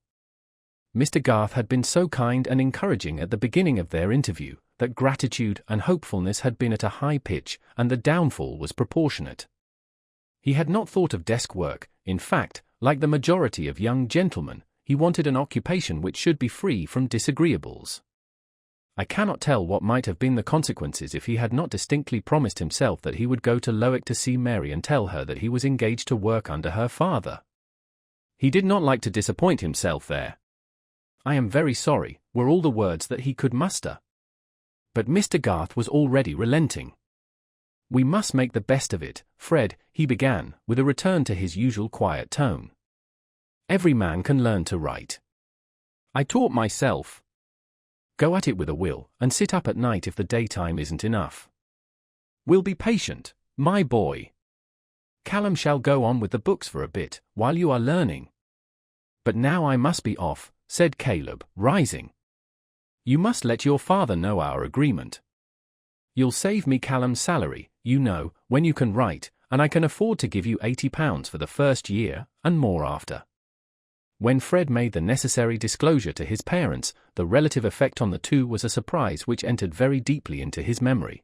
Mr. Garth had been so kind and encouraging at the beginning of their interview that gratitude and hopefulness had been at a high pitch, and the downfall was proportionate. He had not thought of desk work. In fact, like the majority of young gentlemen, he wanted an occupation which should be free from disagreeables. I cannot tell what might have been the consequences if he had not distinctly promised himself that he would go to Lowick to see Mary and tell her that he was engaged to work under her father. He did not like to disappoint himself there. "I am very sorry," were all the words that he could muster. But Mr. Garth was already relenting. "We must make the best of it, Fred," he began, with a return to his usual quiet tone. "Every man can learn to write. I taught myself. Go at it with a will, and sit up at night if the daytime isn't enough. We'll be patient, my boy. Callum shall go on with the books for a bit, while you are learning." "But now I must be off," said Caleb, rising. "You must let your father know our agreement. You'll save me Callum's salary, you know, when you can write, and I can afford to give you £80 for the first year, and more after." When Fred made the necessary disclosure to his parents, the relative effect on the two was a surprise which entered very deeply into his memory.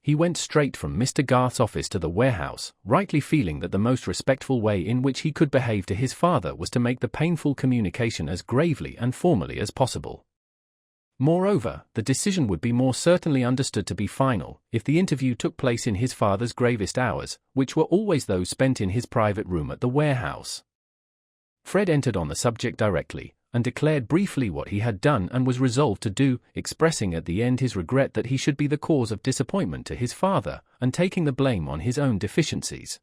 He went straight from Mr. Garth's office to the warehouse, rightly feeling that the most respectful way in which he could behave to his father was to make the painful communication as gravely and formally as possible. Moreover, the decision would be more certainly understood to be final if the interview took place in his father's gravest hours, which were always those spent in his private room at the warehouse. Fred entered on the subject directly, and declared briefly what he had done and was resolved to do, expressing at the end his regret that he should be the cause of disappointment to his father, and taking the blame on his own deficiencies.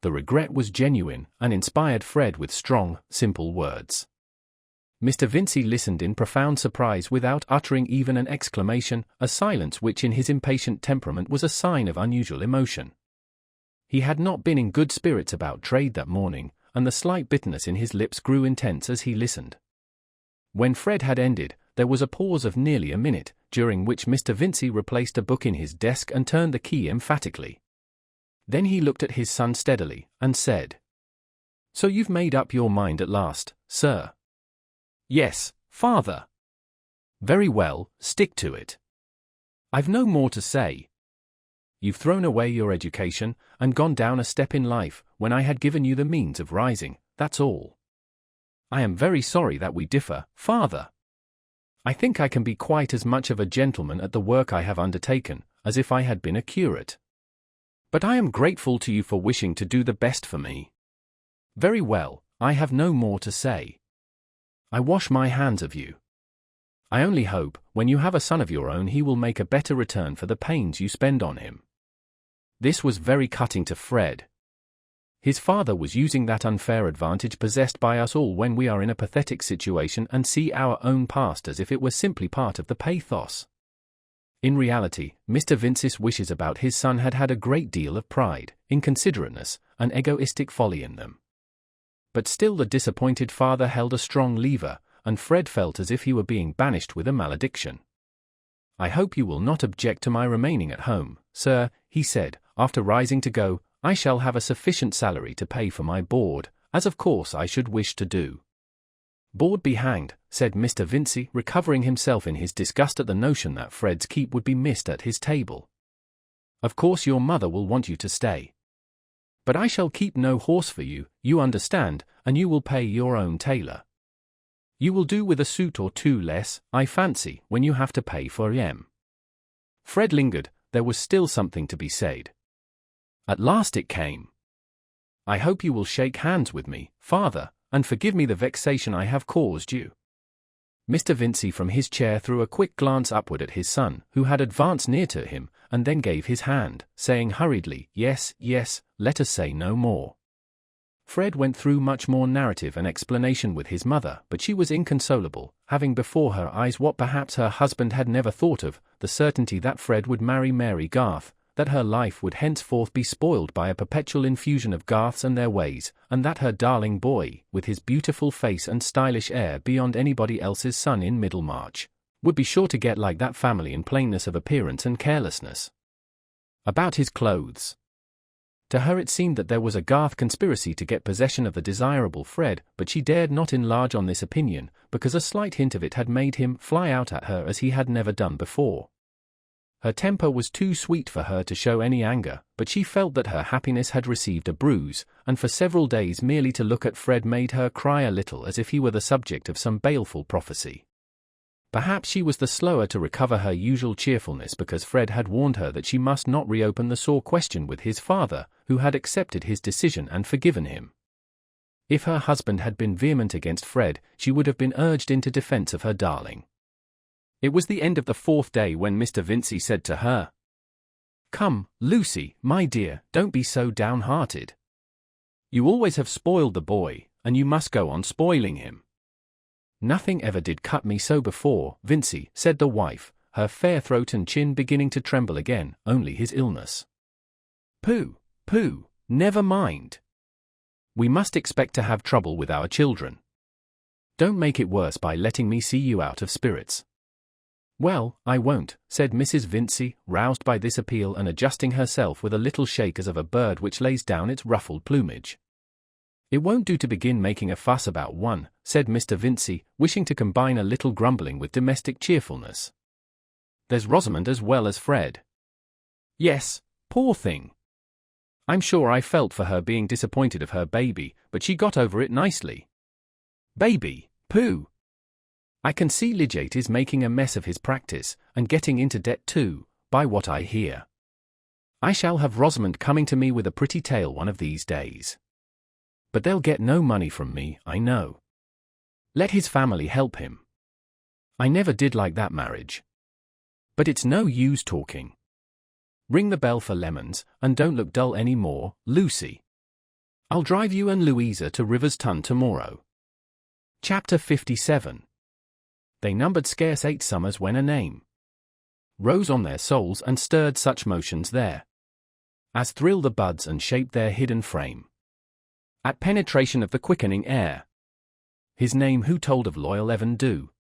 The regret was genuine, and inspired Fred with strong, simple words. Mr. Vincey listened in profound surprise without uttering even an exclamation, a silence which in his impatient temperament was a sign of unusual emotion. He had not been in good spirits about trade that morning, and the slight bitterness in his lips grew intense as he listened. When Fred had ended, there was a pause of nearly a minute, during which Mr. Vincey replaced a book in his desk and turned the key emphatically. Then he looked at his son steadily, and said, "So you've made up your mind at last, sir?" "Yes, father." "Very well, stick to it. I've no more to say. You've thrown away your education, and gone down a step in life, when I had given you the means of rising, that's all. I am very sorry that we differ, father. I think I can be quite as much of a gentleman at the work I have undertaken, as if I had been a curate. But I am grateful to you for wishing to do the best for me. Very well, I have no more to say. I wash my hands of you. I only hope, when you have a son of your own, he will make a better return for the pains you spend on him." This was very cutting to Fred. His father was using that unfair advantage possessed by us all when we are in a pathetic situation and see our own past as if it were simply part of the pathos. In reality, Mr. Vincey's wishes about his son had had a great deal of pride, inconsiderateness, and egoistic folly in them. But still the disappointed father held a strong lever, and Fred felt as if he were being banished with a malediction. "I hope you will not object to my remaining at home, sir," he said, after rising to go. "I shall have a sufficient salary to pay for my board, as of course I should wish to do." "Board be hanged," said Mr. Vincey, recovering himself in his disgust at the notion that Fred's keep would be missed at his table. "Of course your mother will want you to stay. But I shall keep no horse for you, you understand, and you will pay your own tailor. You will do with a suit or two less, I fancy, when you have to pay for em." Fred lingered. There was still something to be said. At last it came. "I hope you will shake hands with me, father, and forgive me the vexation I have caused you." Mr. Vincey from his chair threw a quick glance upward at his son, who had advanced near to him, and then gave his hand, saying hurriedly, "Yes, yes, let us say no more." Fred went through much more narrative and explanation with his mother, but she was inconsolable, having before her eyes what perhaps her husband had never thought of, the certainty that Fred would marry Mary Garth, that her life would henceforth be spoiled by a perpetual infusion of Garths and their ways, and that her darling boy, with his beautiful face and stylish air beyond anybody else's son in Middlemarch, would be sure to get like that family in plainness of appearance and carelessness about his clothes. To her it seemed that there was a Garth conspiracy to get possession of the desirable Fred, but she dared not enlarge on this opinion, because a slight hint of it had made him fly out at her as he had never done before. Her temper was too sweet for her to show any anger, but she felt that her happiness had received a bruise, and for several days merely to look at Fred made her cry a little as if he were the subject of some baleful prophecy. Perhaps she was the slower to recover her usual cheerfulness because Fred had warned her that she must not reopen the sore question with his father, who had accepted his decision and forgiven him. If her husband had been vehement against Fred, she would have been urged into defense of her darling. It was the end of the 4th day when Mr. Vincey said to her, "Come, Lucy, my dear, don't be so downhearted. You always have spoiled the boy, and you must go on spoiling him." "Nothing ever did cut me so before, Vincey," said the wife, her fair throat and chin beginning to tremble again, "only his illness." "Pooh, pooh, never mind. We must expect to have trouble with our children. Don't make it worse by letting me see you out of spirits." "Well, I won't," said Mrs. Vincey, roused by this appeal and adjusting herself with a little shake as of a bird which lays down its ruffled plumage. "It won't do to begin making a fuss about one," said Mr. Vincey, wishing to combine a little grumbling with domestic cheerfulness. "There's Rosamond as well as Fred." "Yes, poor thing. I'm sure I felt for her being disappointed of her baby, but she got over it nicely." "Baby, pooh. I can see Lidgate is making a mess of his practice, and getting into debt too, by what I hear. I shall have Rosamond coming to me with a pretty tale one of these days. But they'll get no money from me, I know. Let his family help him. I never did like that marriage. But it's no use talking. Ring the bell for lemons, and don't look dull any more, Lucy. I'll drive you and Louisa to River's Tun tomorrow." Chapter 57. They numbered scarce 8 summers when a name rose on their souls and stirred such motions there as thrill the buds and shape their hidden frame. At penetration of the quickening air, his name who told of loyal Evan Dhu,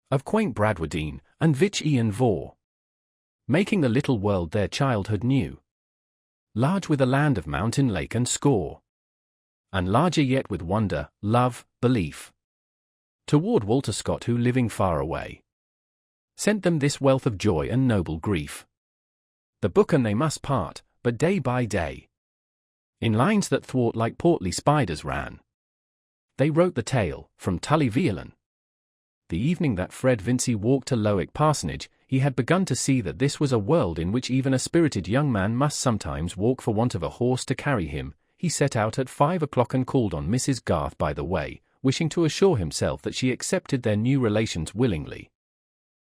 of quaint Bradwardine, and Vich Ian Vore, making the little world their childhood knew, large with a land of mountain, lake and score, and larger yet with wonder, love, belief, toward Walter Scott who living far away, sent them this wealth of joy and noble grief. The book and they must part, but day by day, in lines that thwart like portly spiders ran, they wrote the tale, from Tully Veolan. The evening that Fred Vincey walked to Lowick Parsonage, he had begun to see that this was a world in which even a spirited young man must sometimes walk for want of a horse to carry him. He set out at 5 o'clock and called on Mrs. Garth by the way, wishing to assure himself that she accepted their new relations willingly.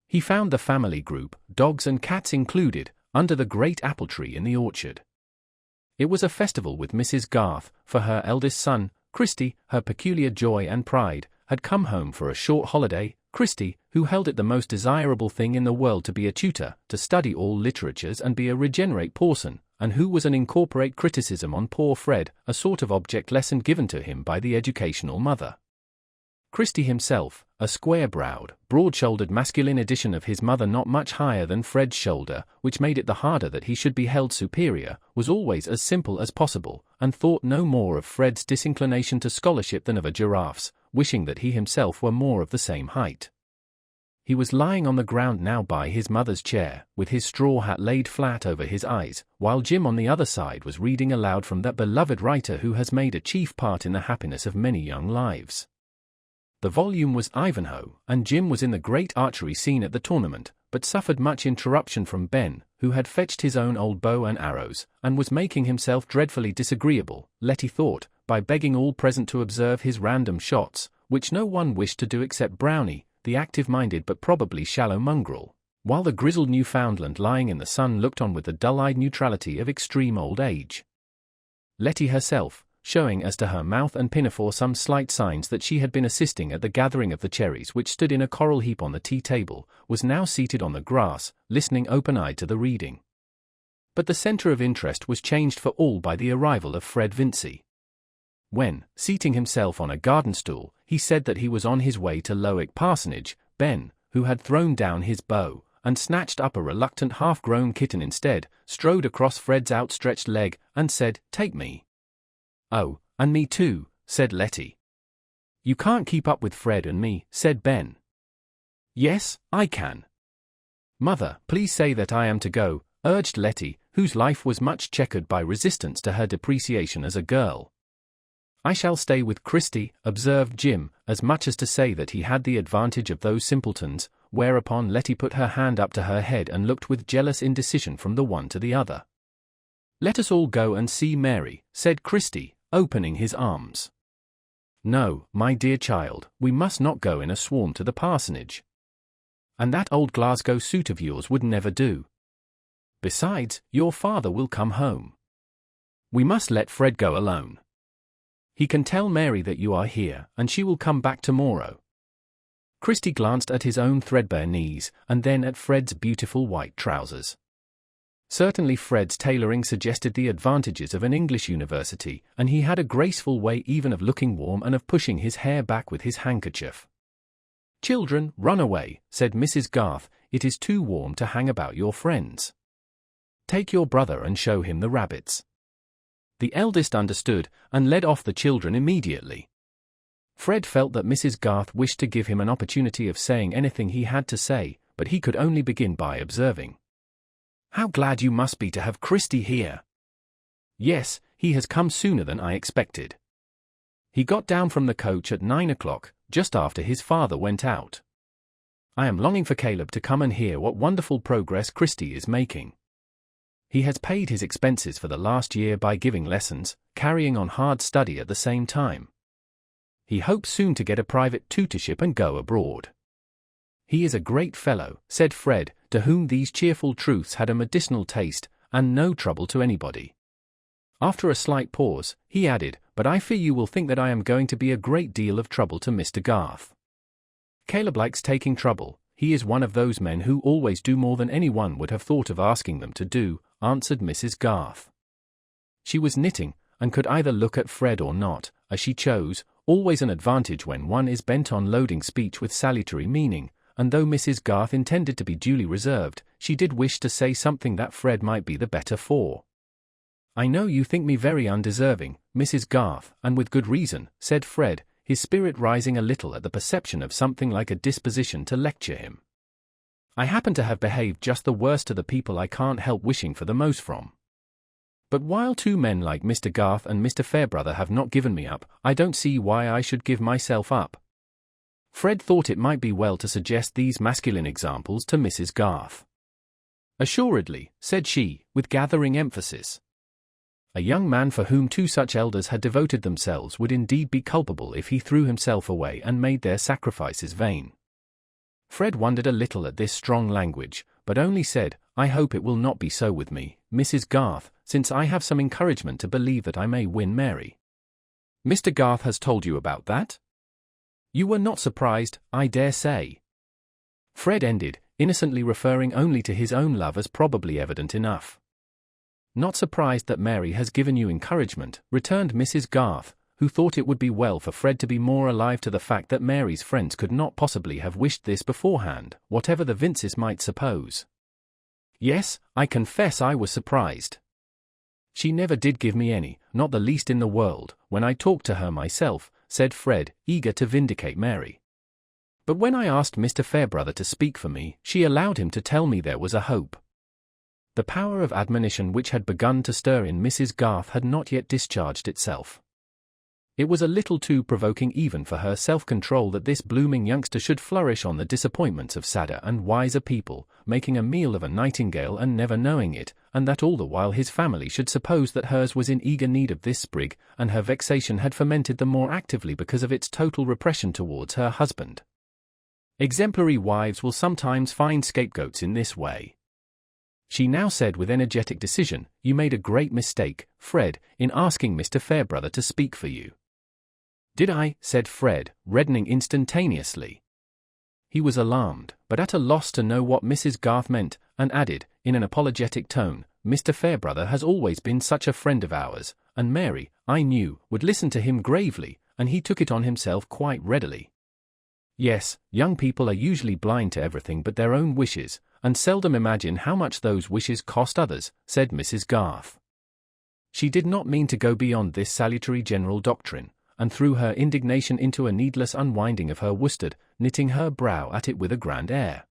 He found the family group, dogs and cats included, under the great apple tree in the orchard. It was a festival with Mrs. Garth, for her eldest son, Christy, her peculiar joy and pride, had come home for a short holiday. Christy, who held it the most desirable thing in the world to be a tutor, to study all literatures and be a regenerate parson, and who was an incorporate criticism on poor Fred, a sort of object lesson given to him by the educational mother. Christy himself, a square-browed, broad-shouldered masculine edition of his mother not much higher than Fred's shoulder, which made it the harder that he should be held superior, was always as simple as possible, and thought no more of Fred's disinclination to scholarship than of a giraffe's, wishing that he himself were more of the same height. He was lying on the ground now by his mother's chair, with his straw hat laid flat over his eyes, while Jim on the other side was reading aloud from that beloved writer who has made a chief part in the happiness of many young lives. The volume was Ivanhoe, and Jim was in the great archery scene at the tournament, but suffered much interruption from Ben, who had fetched his own old bow and arrows, and was making himself dreadfully disagreeable, Letty thought, by begging all present to observe his random shots, which no one wished to do except Brownie, the active-minded but probably shallow mongrel, while the grizzled Newfoundland lying in the sun looked on with the dull-eyed neutrality of extreme old age. Letty herself, showing as to her mouth and pinafore some slight signs that she had been assisting at the gathering of the cherries which stood in a coral heap on the tea-table, was now seated on the grass, listening open-eyed to the reading. But the centre of interest was changed for all by the arrival of Fred Vincy. When, seating himself on a garden stool, he said that he was on his way to Lowick Parsonage, Ben, who had thrown down his bow, and snatched up a reluctant half-grown kitten instead, strode across Fred's outstretched leg, and said, "Take me." "Oh, and me too," said Letty. "You can't keep up with Fred and me," said Ben. "Yes, I can." "Mother, please say that I am to go," urged Letty, whose life was much checkered by resistance to her depreciation as a girl. "I shall stay with Christie," observed Jim, as much as to say that he had the advantage of those simpletons, whereupon Letty put her hand up to her head and looked with jealous indecision from the one to the other. "Let us all go and see Mary," said Christie, opening his arms. "No, my dear child, we must not go in a swarm to the parsonage. And that old Glasgow suit of yours would never do. Besides, your father will come home. We must let Fred go alone. He can tell Mary that you are here, and she will come back tomorrow." Christie glanced at his own threadbare knees, and then at Fred's beautiful white trousers. Certainly Fred's tailoring suggested the advantages of an English university, and he had a graceful way even of looking warm and of pushing his hair back with his handkerchief. "Children, run away," said Mrs. Garth, "it is too warm to hang about your friends. Take your brother and show him the rabbits." The eldest understood, and led off the children immediately. Fred felt that Mrs. Garth wished to give him an opportunity of saying anything he had to say, but he could only begin by observing, "How glad you must be to have Christie here." "Yes, he has come sooner than I expected. He got down from the coach at 9 o'clock, just after his father went out. I am longing for Caleb to come and hear what wonderful progress Christie is making. He has paid his expenses for the last year by giving lessons, carrying on hard study at the same time. He hopes soon to get a private tutorship and go abroad. He is a great fellow," said Fred, to whom these cheerful truths had a medicinal taste, and no trouble to anybody. After a slight pause, he added, "But I fear you will think that I am going to be a great deal of trouble to Mr. Garth." "Caleb likes taking trouble. He is one of those men who always do more than anyone would have thought of asking them to do," answered Mrs. Garth. She was knitting, and could either look at Fred or not, as she chose, always an advantage when one is bent on loading speech with salutary meaning, and though Mrs. Garth intended to be duly reserved, she did wish to say something that Fred might be the better for. "I know you think me very undeserving, Mrs. Garth, and with good reason," said Fred, his spirit rising a little at the perception of something like a disposition to lecture him. "I happen to have behaved just the worst to the people I can't help wishing for the most from. But while two men like Mr. Garth and Mr. Fairbrother have not given me up, I don't see why I should give myself up." Fred thought it might be well to suggest these masculine examples to Mrs. Garth. "Assuredly," said she, with gathering emphasis. "A young man for whom two such elders had devoted themselves would indeed be culpable if he threw himself away and made their sacrifices vain." Fred wondered a little at this strong language, but only said, "I hope it will not be so with me, Mrs. Garth, since I have some encouragement to believe that I may win Mary." "Mr. Garth has told you about that? You were not surprised, I dare say." Fred ended, innocently referring only to his own love as probably evident enough. "Not surprised that Mary has given you encouragement," returned Mrs. Garth, who thought it would be well for Fred to be more alive to the fact that Mary's friends could not possibly have wished this beforehand, whatever the Vinces might suppose. "Yes, I confess I was surprised. She never did give me any, not the least in the world, when I talked to her myself," said Fred, eager to vindicate Mary. "But when I asked Mr. Fairbrother to speak for me, she allowed him to tell me there was a hope." The power of admonition which had begun to stir in Mrs. Garth had not yet discharged itself. It was a little too provoking even for her self-control that this blooming youngster should flourish on the disappointments of sadder and wiser people, making a meal of a nightingale and never knowing it, and that all the while his family should suppose that hers was in eager need of this sprig, and her vexation had fermented the more actively because of its total repression towards her husband. Exemplary wives will sometimes find scapegoats in this way. She now said with energetic decision, "You made a great mistake, Fred, in asking Mr. Fairbrother to speak for you." "Did I?" said Fred, reddening instantaneously. He was alarmed, but at a loss to know what Mrs. Garth meant, and added, in an apologetic tone, Mr. Fairbrother has always been such a friend of ours, and Mary, I knew, would listen to him gravely, and he took it on himself quite readily. Yes, young people are usually blind to everything but their own wishes, and seldom imagine how much those wishes cost others, said Mrs. Garth. She did not mean to go beyond this salutary general doctrine, and threw her indignation into a needless unwinding of her worsted, knitting her brow at it with a grand air.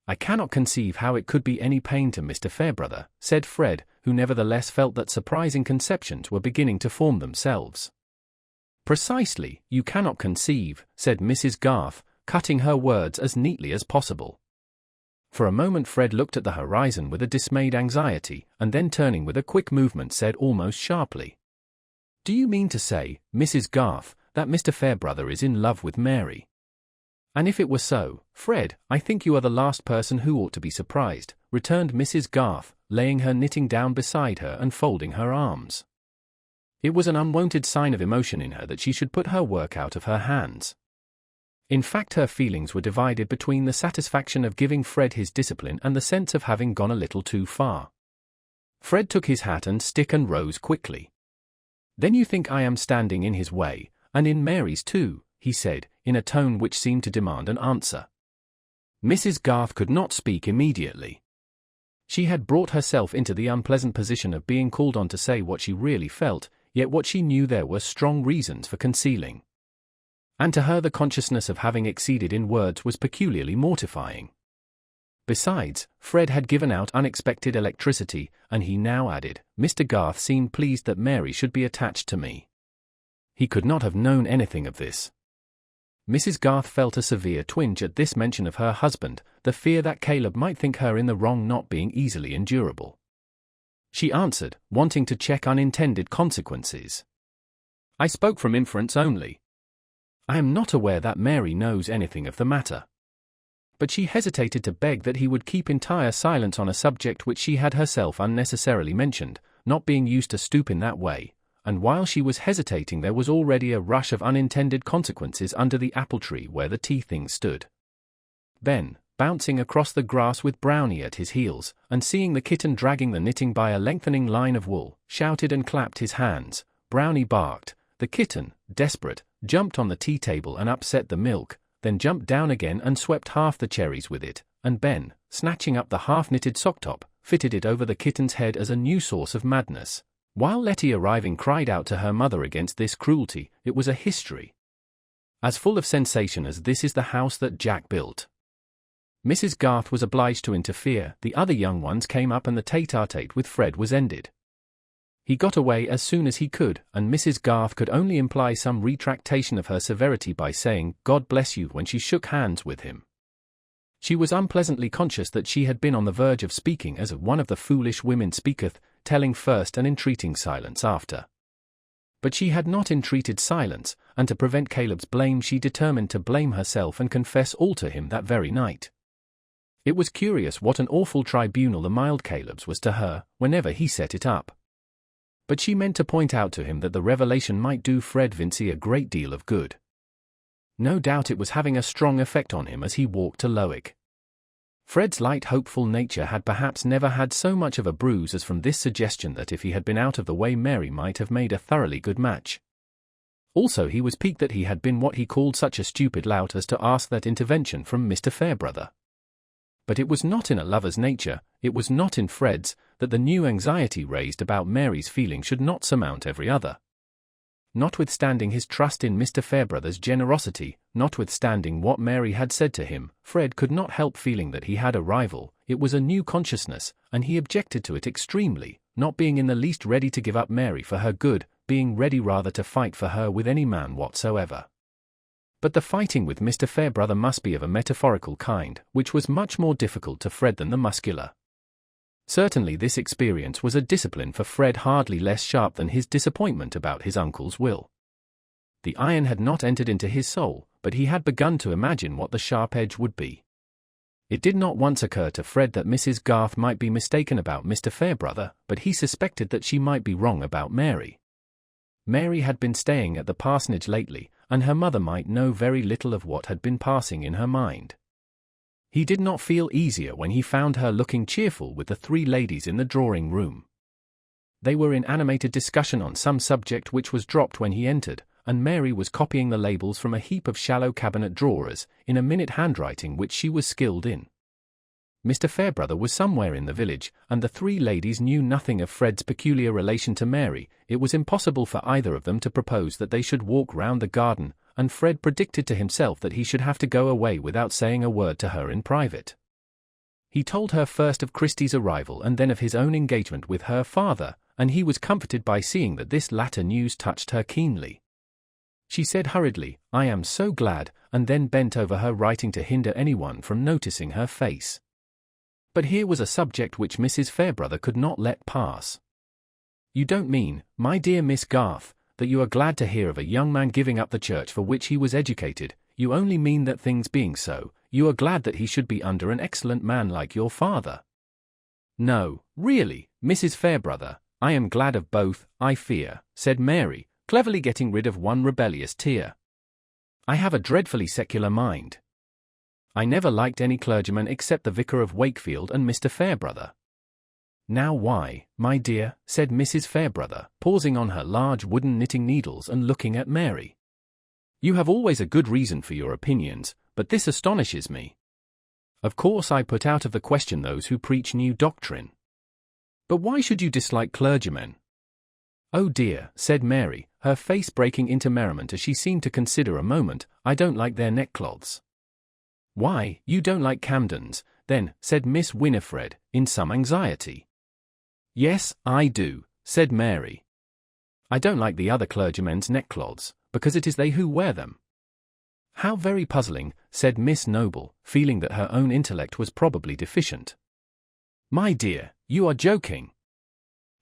I cannot conceive how it could be any pain to Mr. Fairbrother, said Fred, who nevertheless felt that surprising conceptions were beginning to form themselves. Precisely, you cannot conceive, said Mrs. Garth, cutting her words as neatly as possible. For a moment Fred looked at the horizon with a dismayed anxiety, and then turning with a quick movement said almost sharply, "Do you mean to say, Mrs. Garth, that Mr. Fairbrother is in love with Mary?" "And if it were so, Fred, I think you are the last person who ought to be surprised," returned Mrs. Garth, laying her knitting down beside her and folding her arms. It was an unwonted sign of emotion in her that she should put her work out of her hands. In fact, her feelings were divided between the satisfaction of giving Fred his discipline and the sense of having gone a little too far. Fred took his hat and stick and rose quickly. "Then you think I am standing in his way, and in Mary's too," he said, in a tone which seemed to demand an answer. Mrs. Garth could not speak immediately. She had brought herself into the unpleasant position of being called on to say what she really felt, yet what she knew there were strong reasons for concealing. And to her the consciousness of having exceeded in words was peculiarly mortifying. Besides, Fred had given out unexpected electricity, and he now added, "Mr. Garth seemed pleased that Mary should be attached to me. He could not have known anything of this." Mrs. Garth felt a severe twinge at this mention of her husband, the fear that Caleb might think her in the wrong not being easily endurable. She answered, wanting to check unintended consequences, "I spoke from inference only. I am not aware that Mary knows anything of the matter." But she hesitated to beg that he would keep entire silence on a subject which she had herself unnecessarily mentioned, not being used to stoop in that way, and while she was hesitating there was already a rush of unintended consequences under the apple tree where the tea things stood. Ben, bouncing across the grass with Brownie at his heels, and seeing the kitten dragging the knitting by a lengthening line of wool, shouted and clapped his hands. Brownie barked. The kitten, desperate, jumped on the tea table and upset the milk, then jumped down again and swept half the cherries with it, and Ben, snatching up the half-knitted sock top, fitted it over the kitten's head as a new source of madness. While Letty arriving cried out to her mother against this cruelty, it was a history as full of sensation as this is the house that Jack built. Mrs. Garth was obliged to interfere, the other young ones came up and the tete-a-tete with Fred was ended. He got away as soon as he could, and Mrs. Garth could only imply some retractation of her severity by saying, "God bless you," when she shook hands with him. She was unpleasantly conscious that she had been on the verge of speaking as one of the foolish women speaketh, telling first and entreating silence after. But she had not entreated silence, and to prevent Caleb's blame she determined to blame herself and confess all to him that very night. It was curious what an awful tribunal the mild Caleb's was to her, whenever he set it up. But she meant to point out to him that the revelation might do Fred Vincy a great deal of good. No doubt it was having a strong effect on him as he walked to Lowick. Fred's light hopeful nature had perhaps never had so much of a bruise as from this suggestion that if he had been out of the way Mary might have made a thoroughly good match. Also he was piqued that he had been what he called such a stupid lout as to ask that intervention from Mr. Fairbrother. But it was not in a lover's nature, it was not in Fred's, that the new anxiety raised about Mary's feeling should not surmount every other. Notwithstanding his trust in Mr. Fairbrother's generosity, notwithstanding what Mary had said to him, Fred could not help feeling that he had a rival. It was a new consciousness, and he objected to it extremely, not being in the least ready to give up Mary for her good, being ready rather to fight for her with any man whatsoever. But the fighting with Mr. Fairbrother must be of a metaphorical kind, which was much more difficult to Fred than the muscular. Certainly this experience was a discipline for Fred hardly less sharp than his disappointment about his uncle's will. The iron had not entered into his soul, but he had begun to imagine what the sharp edge would be. It did not once occur to Fred that Mrs. Garth might be mistaken about Mr. Fairbrother, but he suspected that she might be wrong about Mary. Mary had been staying at the parsonage lately, and her mother might know very little of what had been passing in her mind. He did not feel easier when he found her looking cheerful with the three ladies in the drawing room. They were in animated discussion on some subject which was dropped when he entered, and Mary was copying the labels from a heap of shallow cabinet drawers, in a minute handwriting which she was skilled in. Mr. Fairbrother was somewhere in the village, and the three ladies knew nothing of Fred's peculiar relation to Mary. It was impossible for either of them to propose that they should walk round the garden, and Fred predicted to himself that he should have to go away without saying a word to her in private. He told her first of Christie's arrival and then of his own engagement with her father, and he was comforted by seeing that this latter news touched her keenly. She said hurriedly, "I am so glad," and then bent over her writing to hinder anyone from noticing her face. But here was a subject which Mrs. Fairbrother could not let pass. "You don't mean, my dear Miss Garth, that you are glad to hear of a young man giving up the church for which he was educated. You only mean that things being so, you are glad that he should be under an excellent man like your father." "No, really, Mrs. Fairbrother, I am glad of both, I fear," said Mary, cleverly getting rid of one rebellious tear. "I have a dreadfully secular mind. I never liked any clergyman except the Vicar of Wakefield and Mr. Fairbrother." "Now why, my dear," said Mrs. Fairbrother, pausing on her large wooden knitting needles and looking at Mary. "You have always a good reason for your opinions, but this astonishes me. Of course I put out of the question those who preach new doctrine. But why should you dislike clergymen?" "Oh dear," said Mary, her face breaking into merriment as she seemed to consider a moment, "I don't like their neckcloths." "Why, you don't like Camden's, then," said Miss Winifred, in some anxiety. "Yes, I do," said Mary. "I don't like the other clergymen's neckcloths, because it is they who wear them." "How very puzzling," said Miss Noble, feeling that her own intellect was probably deficient. "My dear, you are joking."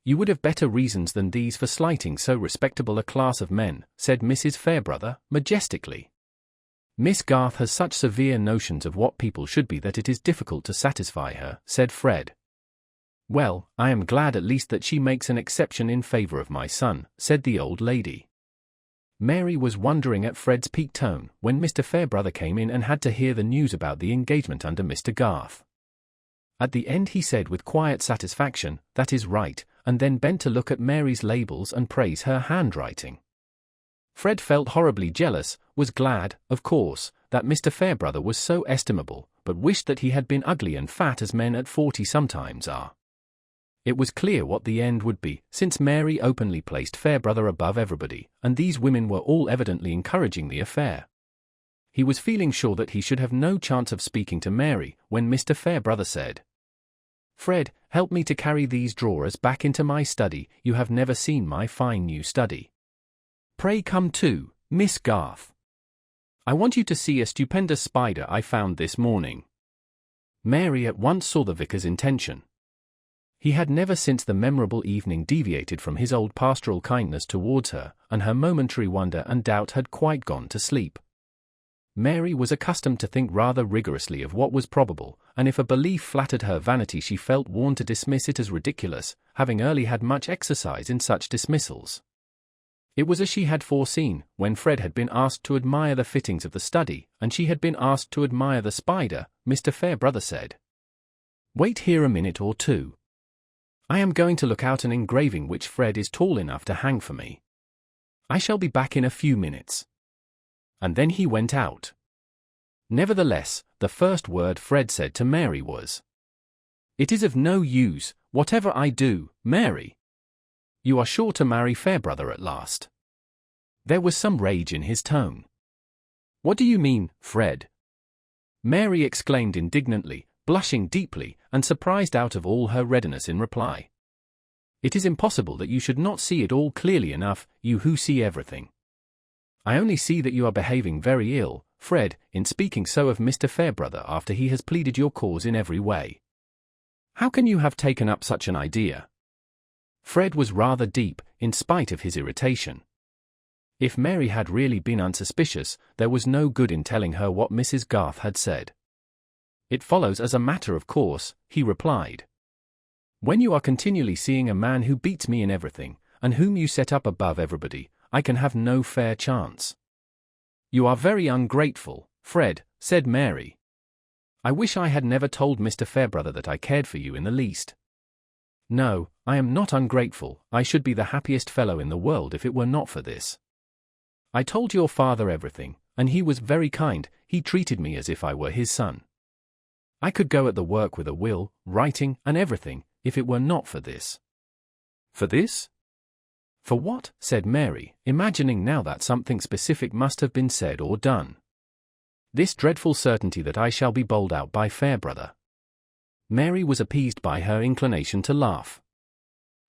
"You would have better reasons than these for slighting so respectable a class of men," said Mrs. Fairbrother, majestically. "Miss Garth has such severe notions of what people should be that it is difficult to satisfy her," said Fred. "Well, I am glad at least that she makes an exception in favor of my son," said the old lady. Mary was wondering at Fred's piqued tone when Mr. Fairbrother came in and had to hear the news about the engagement under Mr. Garth. At the end he said with quiet satisfaction, "That is right," and then bent to look at Mary's labels and praise her handwriting. Fred felt horribly jealous, was glad, of course, that Mr. Fairbrother was so estimable, but wished that he had been ugly and fat as men at 40 sometimes are. It was clear what the end would be, since Mary openly placed Fairbrother above everybody, and these women were all evidently encouraging the affair. He was feeling sure that he should have no chance of speaking to Mary, when Mr. Fairbrother said, "Fred, help me to carry these drawers back into my study. You have never seen my fine new study. Pray come too, Miss Garth. I want you to see a stupendous spider I found this morning." Mary at once saw the vicar's intention. He had never since the memorable evening deviated from his old pastoral kindness towards her, and her momentary wonder and doubt had quite gone to sleep. Mary was accustomed to think rather rigorously of what was probable, and if a belief flattered her vanity she felt warned to dismiss it as ridiculous, having early had much exercise in such dismissals. It was as she had foreseen, when Fred had been asked to admire the fittings of the study, and she had been asked to admire the spider. Mr. Fairbrother said, "Wait here a minute or two. I am going to look out an engraving which Fred is tall enough to hang for me. I shall be back in a few minutes." And then he went out. Nevertheless, the first word Fred said to Mary was, "It is of no use, whatever I do, Mary. You are sure to marry Fairbrother at last." There was some rage in his tone. "What do you mean, Fred?" Mary exclaimed indignantly, blushing deeply, and surprised out of all her readiness in reply. "It is impossible that you should not see it all clearly enough, you who see everything. I only see that you are behaving very ill, Fred, in speaking so of Mr. Fairbrother after he has pleaded your cause in every way. How can you have taken up such an idea?" Fred was rather deep, in spite of his irritation. If Mary had really been unsuspicious, there was no good in telling her what Mrs. Garth had said. "It follows as a matter of course," he replied. "When you are continually seeing a man who beats me in everything, and whom you set up above everybody, I can have no fair chance." "You are very ungrateful, Fred," said Mary. I wish I had never told Mr. Fairbrother that I cared for you in the least. No, I am not ungrateful. I should be the happiest fellow in the world if it were not for this. I told your father everything, and he was very kind. He treated me as if I were his son. I could go at the work with a will, writing, and everything, if it were not for this. For this? For what? Said Mary, imagining now that something specific must have been said or done. This dreadful certainty that I shall be bowled out by Fairbrother. Mary was appeased by her inclination to laugh.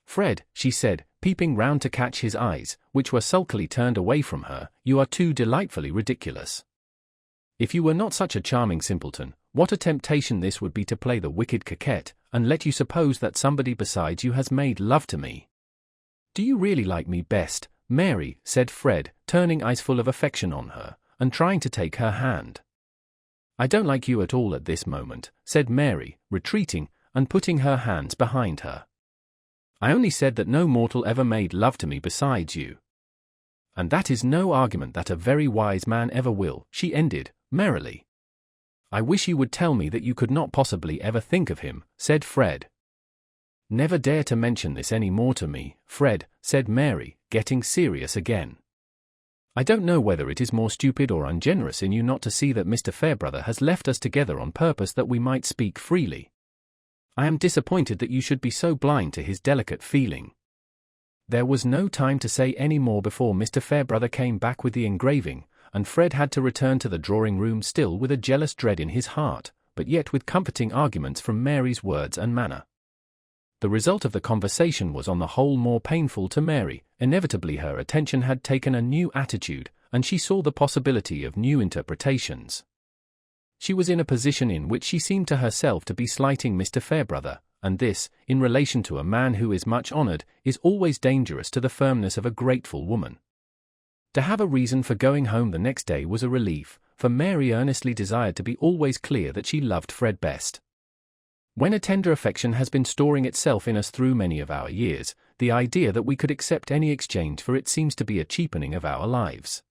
Fred, she said, peeping round to catch his eyes, which were sulkily turned away from her, you are too delightfully ridiculous. If you were not such a charming simpleton, what a temptation this would be to play the wicked coquette, and let you suppose that somebody besides you has made love to me. Do you really like me best, Mary? Said Fred, turning eyes full of affection on her, and trying to take her hand. I don't like you at all at this moment, said Mary, retreating, and putting her hands behind her. I only said that no mortal ever made love to me besides you. And that is no argument that a very wise man ever will, she ended, merrily. I wish you would tell me that you could not possibly ever think of him, said Fred. Never dare to mention this any more to me, Fred, said Mary, getting serious again. I don't know whether it is more stupid or ungenerous in you not to see that Mr. Fairbrother has left us together on purpose that we might speak freely. I am disappointed that you should be so blind to his delicate feeling. There was no time to say any more before Mr. Fairbrother came back with the engraving, and Fred had to return to the drawing-room still with a jealous dread in his heart, but yet with comforting arguments from Mary's words and manner. The result of the conversation was on the whole more painful to Mary. Inevitably her attention had taken a new attitude, and she saw the possibility of new interpretations. She was in a position in which she seemed to herself to be slighting Mr. Fairbrother, and this, in relation to a man who is much honored, is always dangerous to the firmness of a grateful woman. To have a reason for going home the next day was a relief, for Mary earnestly desired to be always clear that she loved Fred best. When a tender affection has been storing itself in us through many of our years, the idea that we could accept any exchange for it seems to be a cheapening of our lives.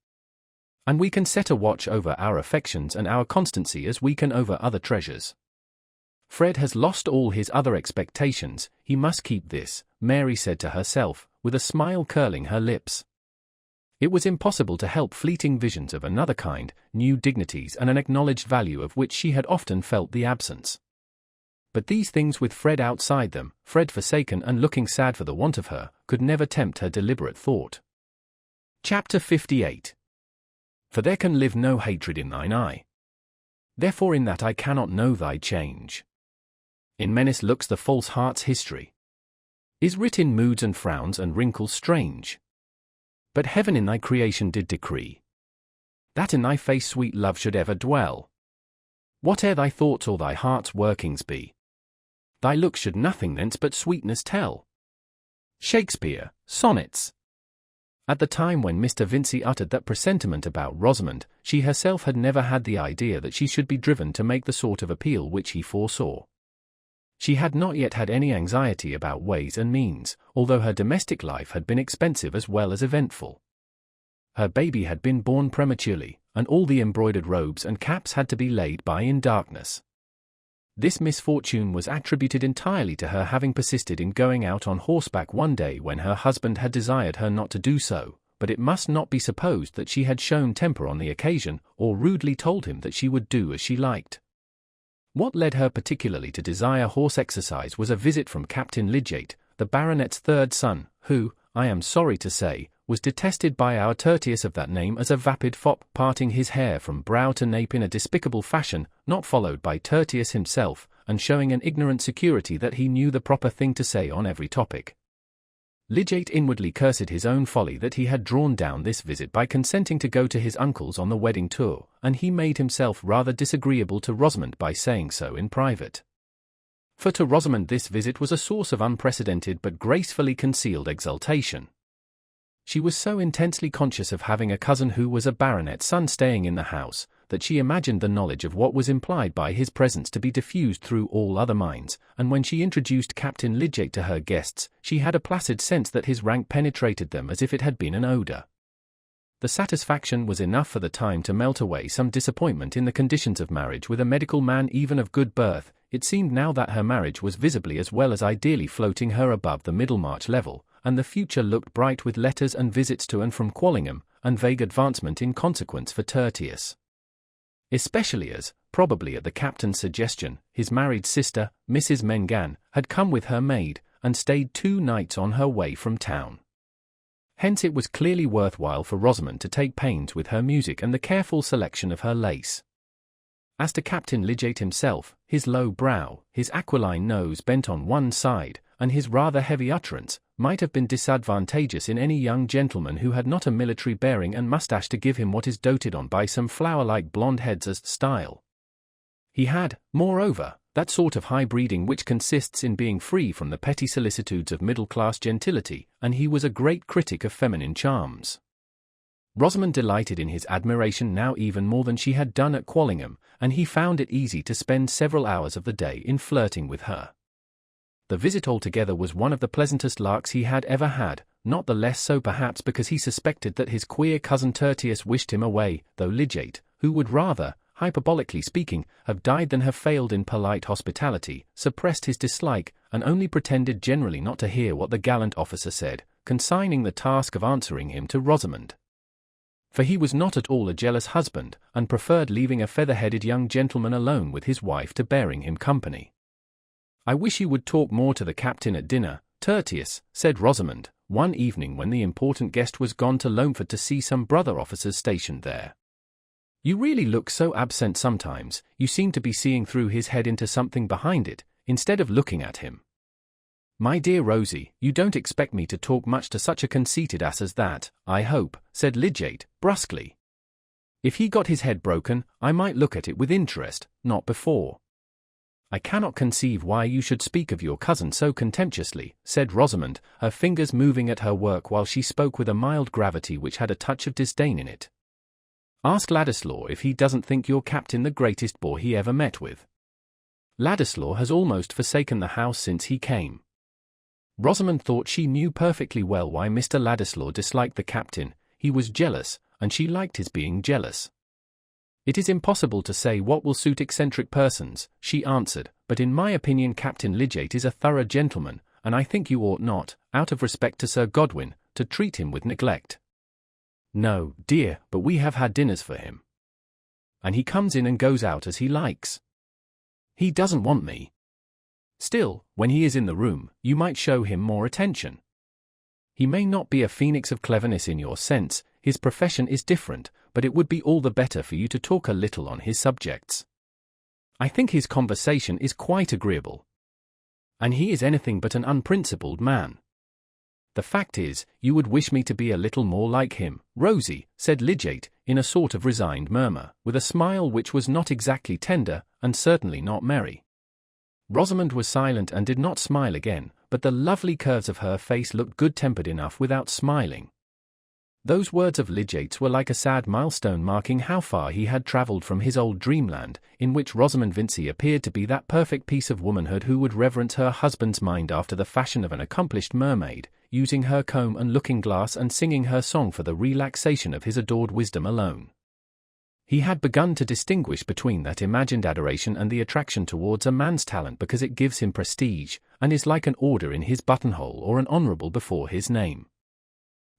And we can set a watch over our affections and our constancy as we can over other treasures. Fred has lost all his other expectations, he must keep this, Mary said to herself, with a smile curling her lips. It was impossible to help fleeting visions of another kind, new dignities and an acknowledged value of which she had often felt the absence. But these things with Fred outside them, Fred forsaken and looking sad for the want of her, could never tempt her deliberate thought. Chapter 58. For there can live no hatred in thine eye. Therefore in that I cannot know thy change. In menace looks the false heart's history. Is writ in moods and frowns and wrinkles strange. But heaven in thy creation did decree that in thy face sweet love should ever dwell. Whate'er thy thoughts or thy heart's workings be, thy looks should nothing thence but sweetness tell. Shakespeare, Sonnets. At the time when Mr. Vincey uttered that presentiment about Rosamond, she herself had never had the idea that she should be driven to make the sort of appeal which he foresaw. She had not yet had any anxiety about ways and means, although her domestic life had been expensive as well as eventful. Her baby had been born prematurely, and all the embroidered robes and caps had to be laid by in darkness. This misfortune was attributed entirely to her having persisted in going out on horseback one day when her husband had desired her not to do so, but it must not be supposed that she had shown temper on the occasion, or rudely told him that she would do as she liked. What led her particularly to desire horse exercise was a visit from Captain Lidgate, the baronet's third son, who, I am sorry to say, was detested by our Tertius of that name as a vapid fop, parting his hair from brow to nape in a despicable fashion, not followed by Tertius himself, and showing an ignorant security that he knew the proper thing to say on every topic. Lidgate inwardly cursed his own folly that he had drawn down this visit by consenting to go to his uncle's on the wedding tour, and he made himself rather disagreeable to Rosamond by saying so in private. For to Rosamond this visit was a source of unprecedented but gracefully concealed exultation. She was so intensely conscious of having a cousin who was a baronet's son staying in the house, that she imagined the knowledge of what was implied by his presence to be diffused through all other minds, and when she introduced Captain Lidgate to her guests, she had a placid sense that his rank penetrated them as if it had been an odour. the satisfaction was enough for the time to melt away some disappointment in the conditions of marriage with a medical man even of good birth. It seemed now that her marriage was visibly as well as ideally floating her above the Middlemarch level, and the future looked bright with letters and visits to and from Quallingham, and vague advancement in consequence for Tertius. Especially as, probably at the captain's suggestion, his married sister, Mrs. Mengan, had come with her maid, and stayed 2 nights on her way from town. Hence it was clearly worthwhile for Rosamond to take pains with her music and the careful selection of her lace. As to Captain Lidgate himself, his low brow, his aquiline nose bent on one side, and his rather heavy utterance, might have been disadvantageous in any young gentleman who had not a military bearing and moustache to give him what is doted on by some flower-like blonde heads as style. He had, moreover, that sort of high breeding which consists in being free from the petty solicitudes of middle-class gentility, and he was a great critic of feminine charms. Rosamond delighted in his admiration now even more than she had done at Quallingham, and he found it easy to spend several hours of the day in flirting with her. The visit altogether was one of the pleasantest larks he had ever had, not the less so perhaps because he suspected that his queer cousin Tertius wished him away, though Lidgate, who would rather, hyperbolically speaking, have died than have failed in polite hospitality, suppressed his dislike, and only pretended generally not to hear what the gallant officer said, consigning the task of answering him to Rosamond. For he was not at all a jealous husband, and preferred leaving a feather-headed young gentleman alone with his wife to bearing him company. "I wish you would talk more to the captain at dinner, Tertius," said Rosamond, one evening when the important guest was gone to Loamford to see some brother officers stationed there. "You really look so absent sometimes, you seem to be seeing through his head into something behind it, instead of looking at him." "My dear Rosie, you don't expect me to talk much to such a conceited ass as that, I hope," said Lidgate, brusquely. "If he got his head broken, I might look at it with interest, not before." "I cannot conceive why you should speak of your cousin so contemptuously," said Rosamond, her fingers moving at her work while she spoke with a mild gravity which had a touch of disdain in it. "Ask Ladislaw if he doesn't think your captain the greatest bore he ever met with. Ladislaw has almost forsaken the house since he came." Rosamond thought she knew perfectly well why Mr. Ladislaw disliked the captain. He was jealous, and she liked his being jealous. "It is impossible to say what will suit eccentric persons," she answered, "but in my opinion Captain Lidgate is a thorough gentleman, and I think you ought not, out of respect to Sir Godwin, to treat him with neglect." "No, dear, but we have had dinners for him. And he comes in and goes out as he likes. He doesn't want me. Still, when he is in the room, you might show him more attention. He may not be a phoenix of cleverness in your sense, his profession is different, but it would be all the better for you to talk a little on his subjects. I think his conversation is quite agreeable. And he is anything but an unprincipled man. The fact is, you would wish me to be a little more like him, Rosie," said Lidgate, in a sort of resigned murmur, with a smile which was not exactly tender, and certainly not merry. Rosamond was silent and did not smile again, but the lovely curves of her face looked good-tempered enough without smiling. Those words of Lidgate's were like a sad milestone marking how far he had travelled from his old dreamland, in which Rosamond Vincy appeared to be that perfect piece of womanhood who would reverence her husband's mind after the fashion of an accomplished mermaid, using her comb and looking-glass and singing her song for the relaxation of his adored wisdom alone. He had begun to distinguish between that imagined adoration and the attraction towards a man's talent because it gives him prestige, and is like an order in his buttonhole or an honourable before his name.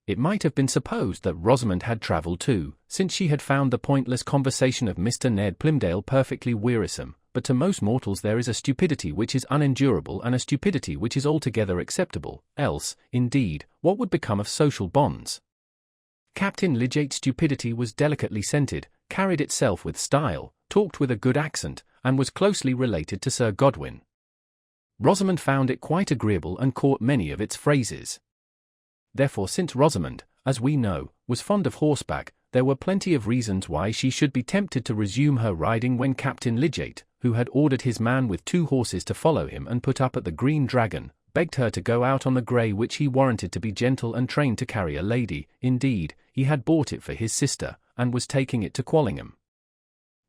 It might have been supposed that Rosamond had travelled too, since she had found the pointless conversation of Mr. Ned Plymdale perfectly wearisome, but to most mortals there is a stupidity which is unendurable and a stupidity which is altogether acceptable, else, indeed, what would become of social bonds? Captain Lidgate's stupidity was delicately scented, carried itself with style, talked with a good accent, and was closely related to Sir Godwin. Rosamond found it quite agreeable and caught many of its phrases. Therefore, since Rosamond, as we know, was fond of horseback, there were plenty of reasons why she should be tempted to resume her riding when Captain Lidgate, who had ordered his man with 2 horses to follow him and put up at the Green Dragon, begged her to go out on the grey which he warranted to be gentle and trained to carry a lady. Indeed, he had bought it for his sister, and was taking it to Quallingham.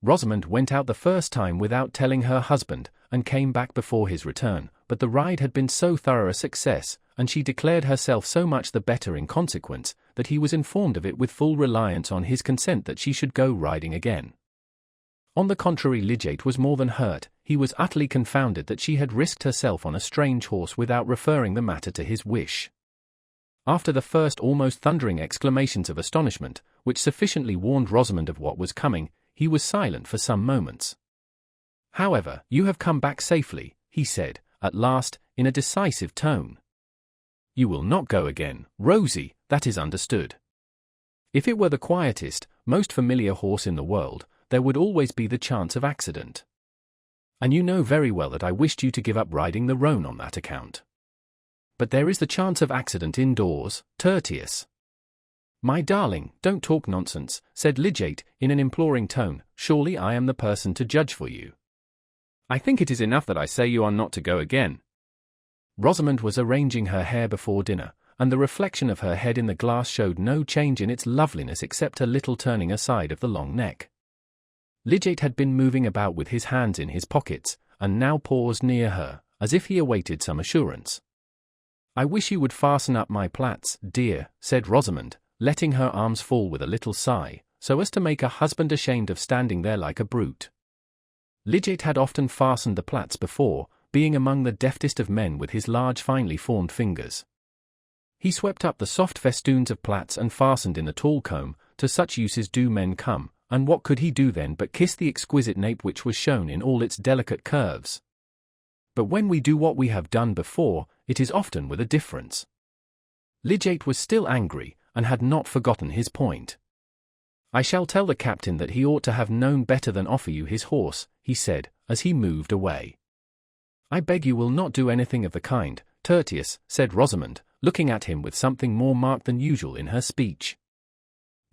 Rosamond went out the first time without telling her husband, and came back before his return, but the ride had been so thorough a success, and she declared herself so much the better in consequence, that he was informed of it with full reliance on his consent that she should go riding again. On the contrary, Lidgate was more than hurt. He was utterly confounded that she had risked herself on a strange horse without referring the matter to his wish. After the first almost thundering exclamations of astonishment, which sufficiently warned Rosamond of what was coming, he was silent for some moments. "However, you have come back safely," he said, at last, in a decisive tone. "You will not go again, Rosie, that is understood. If it were the quietest, most familiar horse in the world, there would always be the chance of accident. And you know very well that I wished you to give up riding the roan on that account. But there is the chance of accident indoors, Tertius." "My darling, don't talk nonsense," said Lidgate, in an imploring tone. "Surely I am the person to judge for you. I think it is enough that I say you are not to go again." Rosamond was arranging her hair before dinner, and the reflection of her head in the glass showed no change in its loveliness except a little turning aside of the long neck. Lidgate had been moving about with his hands in his pockets, and now paused near her, as if he awaited some assurance. "I wish you would fasten up my plaits, dear," said Rosamond, letting her arms fall with a little sigh, so as to make her husband ashamed of standing there like a brute. Lidgate had often fastened the plaits before, being among the deftest of men with his large finely formed fingers. He swept up the soft festoons of plaits and fastened in the tall comb. To such uses do men come, and what could he do then but kiss the exquisite nape which was shown in all its delicate curves? But when we do what we have done before, it is often with a difference. Lidgate was still angry, and had not forgotten his point. "I shall tell the captain that he ought to have known better than offer you his horse," he said, as he moved away. "I beg you will not do anything of the kind, Tertius," said Rosamond, looking at him with something more marked than usual in her speech.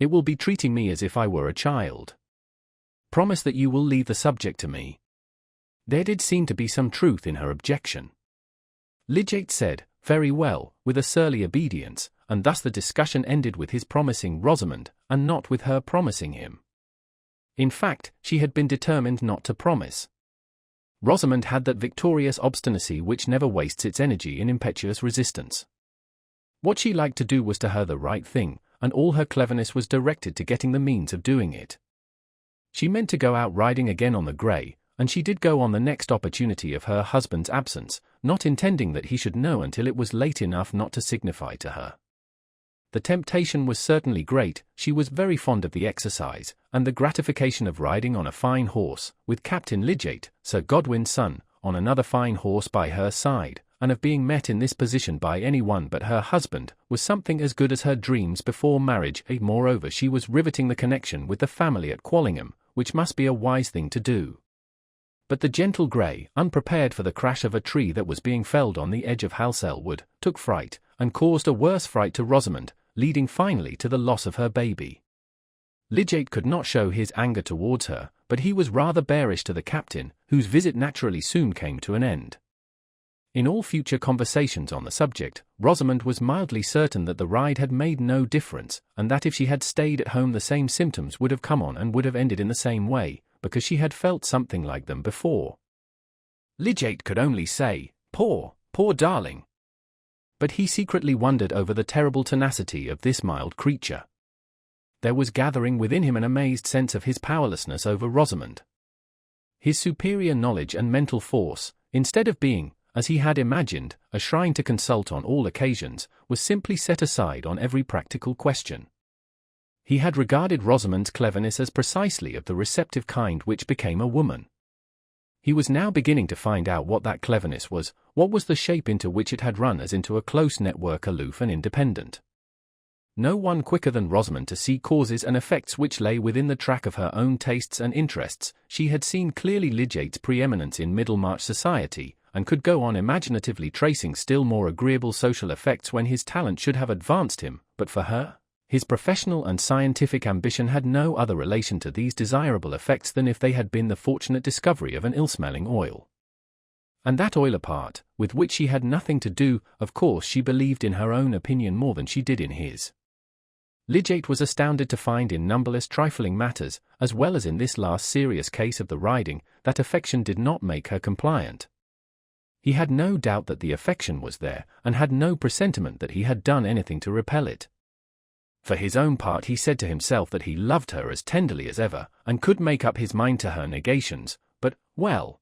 "It will be treating me as if I were a child. Promise that you will leave the subject to me." There did seem to be some truth in her objection. Lidgate said, "Very well," with a surly obedience, and thus the discussion ended with his promising Rosamond, and not with her promising him. In fact, she had been determined not to promise. Rosamond had that victorious obstinacy which never wastes its energy in impetuous resistance. What she liked to do was to her the right thing, and all her cleverness was directed to getting the means of doing it. She meant to go out riding again on the grey, and she did go on the next opportunity of her husband's absence, not intending that he should know until it was late enough not to signify to her. The temptation was certainly great. She was very fond of the exercise, and the gratification of riding on a fine horse, with Captain Lidgate, Sir Godwin's son, on another fine horse by her side, and of being met in this position by any one but her husband, was something as good as her dreams before marriage. Moreover, she was riveting the connection with the family at Quallingham, which must be a wise thing to do. But the gentle grey, unprepared for the crash of a tree that was being felled on the edge of Halsell Wood, took fright, and caused a worse fright to Rosamond, leading finally to the loss of her baby. Lidgate could not show his anger towards her, but he was rather bearish to the captain, whose visit naturally soon came to an end. In all future conversations on the subject, Rosamond was mildly certain that the ride had made no difference, and that if she had stayed at home the same symptoms would have come on and would have ended in the same way, because she had felt something like them before. Lidgate could only say, "Poor, poor darling." But he secretly wondered over the terrible tenacity of this mild creature. There was gathering within him an amazed sense of his powerlessness over Rosamond. His superior knowledge and mental force, instead of being, as he had imagined, a shrine to consult on all occasions, was simply set aside on every practical question. He had regarded Rosamond's cleverness as precisely of the receptive kind which became a woman. He was now beginning to find out what that cleverness was, what was the shape into which it had run as into a close network, aloof and independent. No one quicker than Rosamond to see causes and effects which lay within the track of her own tastes and interests. She had seen clearly Lidgate's preeminence in Middlemarch society, and could go on imaginatively tracing still more agreeable social effects when his talent should have advanced him, but for her, his professional and scientific ambition had no other relation to these desirable effects than if they had been the fortunate discovery of an ill-smelling oil. And that oil apart, with which she had nothing to do, of course she believed in her own opinion more than she did in his. Lidgate was astounded to find in numberless trifling matters, as well as in this last serious case of the riding, that affection did not make her compliant. He had no doubt that the affection was there, and had no presentiment that he had done anything to repel it. For his own part, he said to himself that he loved her as tenderly as ever, and could make up his mind to her negations, but, well.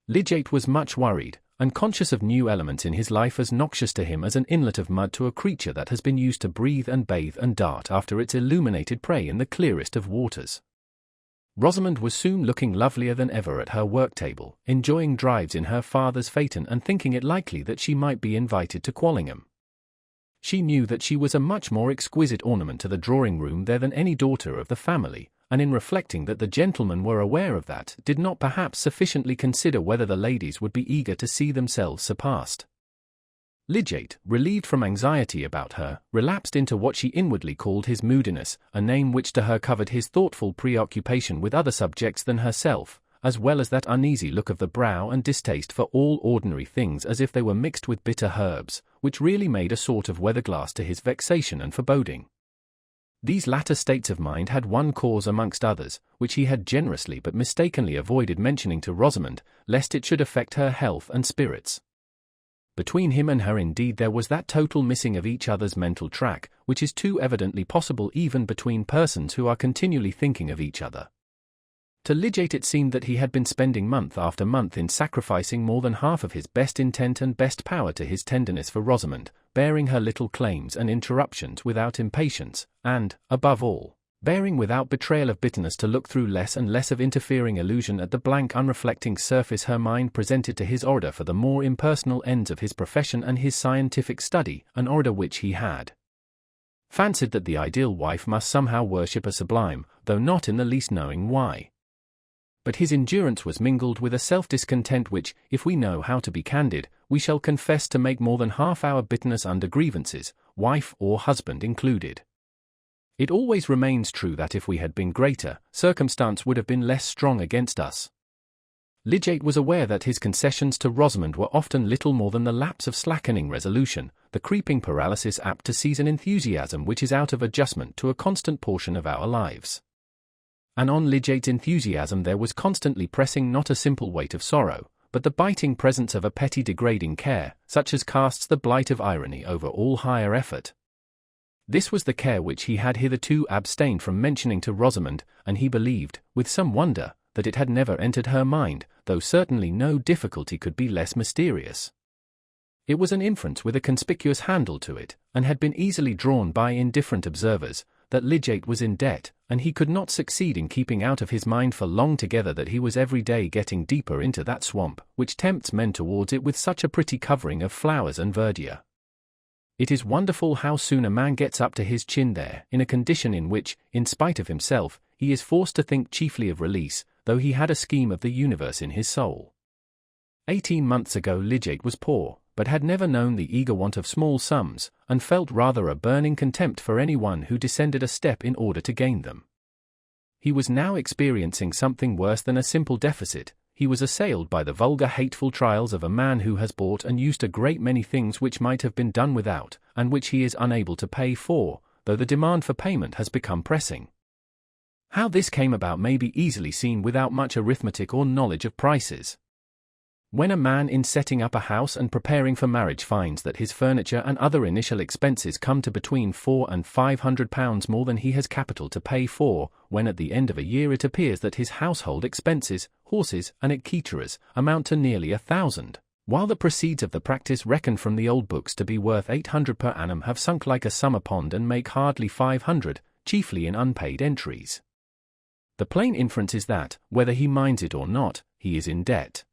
Lidgate was much worried, and conscious of new elements in his life as noxious to him as an inlet of mud to a creature that has been used to breathe and bathe and dart after its illuminated prey in the clearest of waters. Rosamond was soon looking lovelier than ever at her work-table, enjoying drives in her father's phaeton and thinking it likely that she might be invited to Quallingham. She knew that she was a much more exquisite ornament to the drawing-room there than any daughter of the family, and in reflecting that the gentlemen were aware of that, did not perhaps sufficiently consider whether the ladies would be eager to see themselves surpassed. Lidgate, relieved from anxiety about her, relapsed into what she inwardly called his moodiness, a name which to her covered his thoughtful preoccupation with other subjects than herself, as well as that uneasy look of the brow and distaste for all ordinary things as if they were mixed with bitter herbs, which really made a sort of weather-glass to his vexation and foreboding. These latter states of mind had one cause amongst others, which he had generously but mistakenly avoided mentioning to Rosamond, lest it should affect her health and spirits. Between him and her indeed there was that total missing of each other's mental track, which is too evidently possible even between persons who are continually thinking of each other. To Lidgate it seemed that he had been spending month after month in sacrificing more than half of his best intent and best power to his tenderness for Rosamond, bearing her little claims and interruptions without impatience, and, above all, bearing without betrayal of bitterness to look through less and less of interfering illusion at the blank unreflecting surface her mind presented to his order for the more impersonal ends of his profession and his scientific study, an order which he had fancied that the ideal wife must somehow worship a sublime, though not in the least knowing why. But his endurance was mingled with a self-discontent which, if we know how to be candid, we shall confess to make more than half our bitterness under grievances, wife or husband included. It always remains true that if we had been greater, circumstance would have been less strong against us. Lidgate was aware that his concessions to Rosamond were often little more than the lapse of slackening resolution, the creeping paralysis apt to seize an enthusiasm which is out of adjustment to a constant portion of our lives. And on Lidgate's enthusiasm there was constantly pressing not a simple weight of sorrow, but the biting presence of a petty degrading care, such as casts the blight of irony over all higher effort. This was the care which he had hitherto abstained from mentioning to Rosamond, and he believed, with some wonder, that it had never entered her mind, though certainly no difficulty could be less mysterious. It was an inference with a conspicuous handle to it, and had been easily drawn by indifferent observers, that Lidgate was in debt, and he could not succeed in keeping out of his mind for long together that he was every day getting deeper into that swamp, which tempts men towards it with such a pretty covering of flowers and verdure. It is wonderful how soon a man gets up to his chin there, in a condition in which, in spite of himself, he is forced to think chiefly of release, though he had a scheme of the universe in his soul. 18 months ago Lidgate was poor, but had never known the eager want of small sums, and felt rather a burning contempt for any one who descended a step in order to gain them. He was now experiencing something worse than a simple deficit. He was assailed by the vulgar hateful trials of a man who has bought and used a great many things which might have been done without, and which he is unable to pay for, though the demand for payment has become pressing. How this came about may be easily seen without much arithmetic or knowledge of prices. When a man in setting up a house and preparing for marriage finds that his furniture and other initial expenses come to between £400 and £500 more than he has capital to pay for, when at the end of a year it appears that his household expenses, horses and etceteras, amount to nearly 1,000, while the proceeds of the practice reckoned from the old books to be worth 800 per annum have sunk like a summer pond and make hardly 500, chiefly in unpaid entries. The plain inference is that, whether he minds it or not, he is in debt.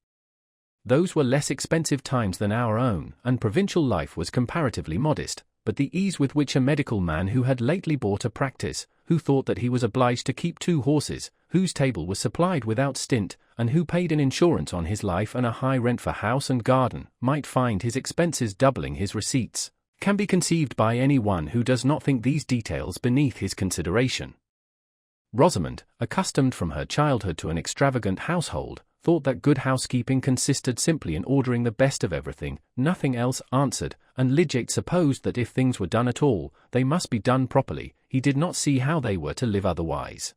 Those were less expensive times than our own, and provincial life was comparatively modest, but the ease with which a medical man who had lately bought a practice, who thought that he was obliged to keep 2 horses, whose table was supplied without stint, and who paid an insurance on his life and a high rent for house and garden, might find his expenses doubling his receipts, can be conceived by any one who does not think these details beneath his consideration. Rosamond, accustomed from her childhood to an extravagant household, thought that good housekeeping consisted simply in ordering the best of everything, nothing else answered, and Lidgate supposed that if things were done at all, they must be done properly. He did not see how they were to live otherwise.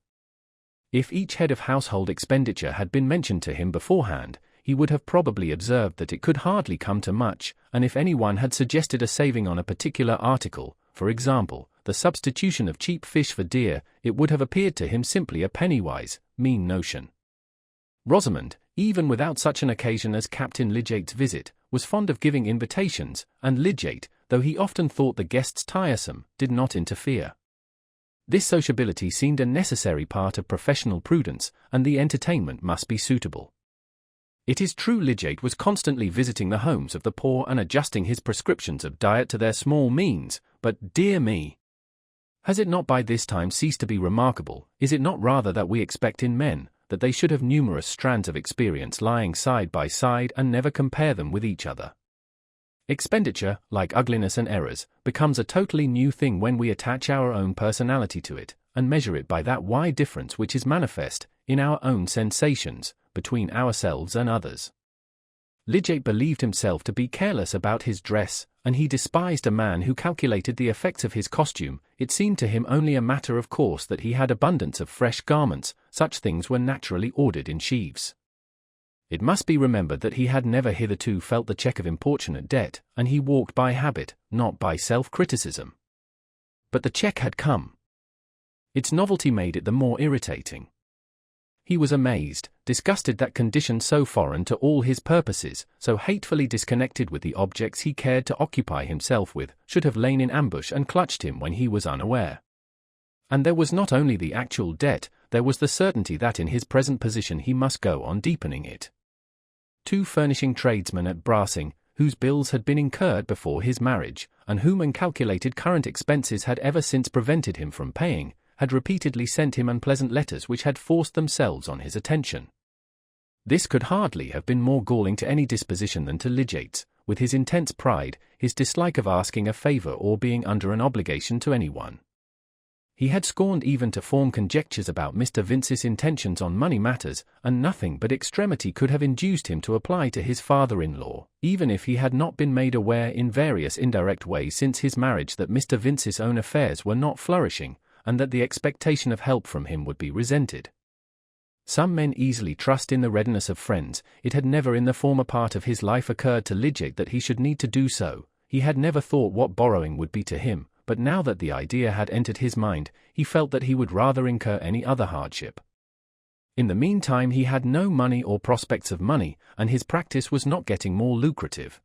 If each head of household expenditure had been mentioned to him beforehand, he would have probably observed that it could hardly come to much, and if any one had suggested a saving on a particular article, for example, the substitution of cheap fish for deer, it would have appeared to him simply a penny-wise, mean notion. Rosamond, even without such an occasion as Captain Lygate's visit, was fond of giving invitations, and Lydgate, though he often thought the guests tiresome, did not interfere. This sociability seemed a necessary part of professional prudence, and the entertainment must be suitable. It is true Lydgate was constantly visiting the homes of the poor and adjusting his prescriptions of diet to their small means, but, dear me! Has it not by this time ceased to be remarkable, is it not rather that we expect in men, that they should have numerous strands of experience lying side by side and never compare them with each other? Expenditure, like ugliness and errors, becomes a totally new thing when we attach our own personality to it, and measure it by that wide difference which is manifest, in our own sensations, between ourselves and others. Lydgate believed himself to be careless about his dress, and he despised a man who calculated the effects of his costume. It seemed to him only a matter of course that he had abundance of fresh garments, such things were naturally ordered in sheaves. It must be remembered that he had never hitherto felt the check of importunate debt, and he walked by habit, not by self-criticism. But the check had come. Its novelty made it the more irritating. He was amazed, disgusted that condition so foreign to all his purposes, so hatefully disconnected with the objects he cared to occupy himself with, should have lain in ambush and clutched him when he was unaware. And there was not only the actual debt, there was the certainty that in his present position he must go on deepening it. 2 furnishing tradesmen at Brassing, whose bills had been incurred before his marriage, and whom uncalculated current expenses had ever since prevented him from paying, had repeatedly sent him unpleasant letters which had forced themselves on his attention. This could hardly have been more galling to any disposition than to Lydgate's, with his intense pride, his dislike of asking a favour or being under an obligation to anyone. He had scorned even to form conjectures about Mr. Vince's intentions on money matters, and nothing but extremity could have induced him to apply to his father-in-law, even if he had not been made aware in various indirect ways since his marriage that Mr. Vince's own affairs were not flourishing, and that the expectation of help from him would be resented. Some men easily trust in the readiness of friends. It had never in the former part of his life occurred to Lydgate that he should need to do so. He had never thought what borrowing would be to him, but now that the idea had entered his mind, he felt that he would rather incur any other hardship. In the meantime he had no money or prospects of money, and his practice was not getting more lucrative.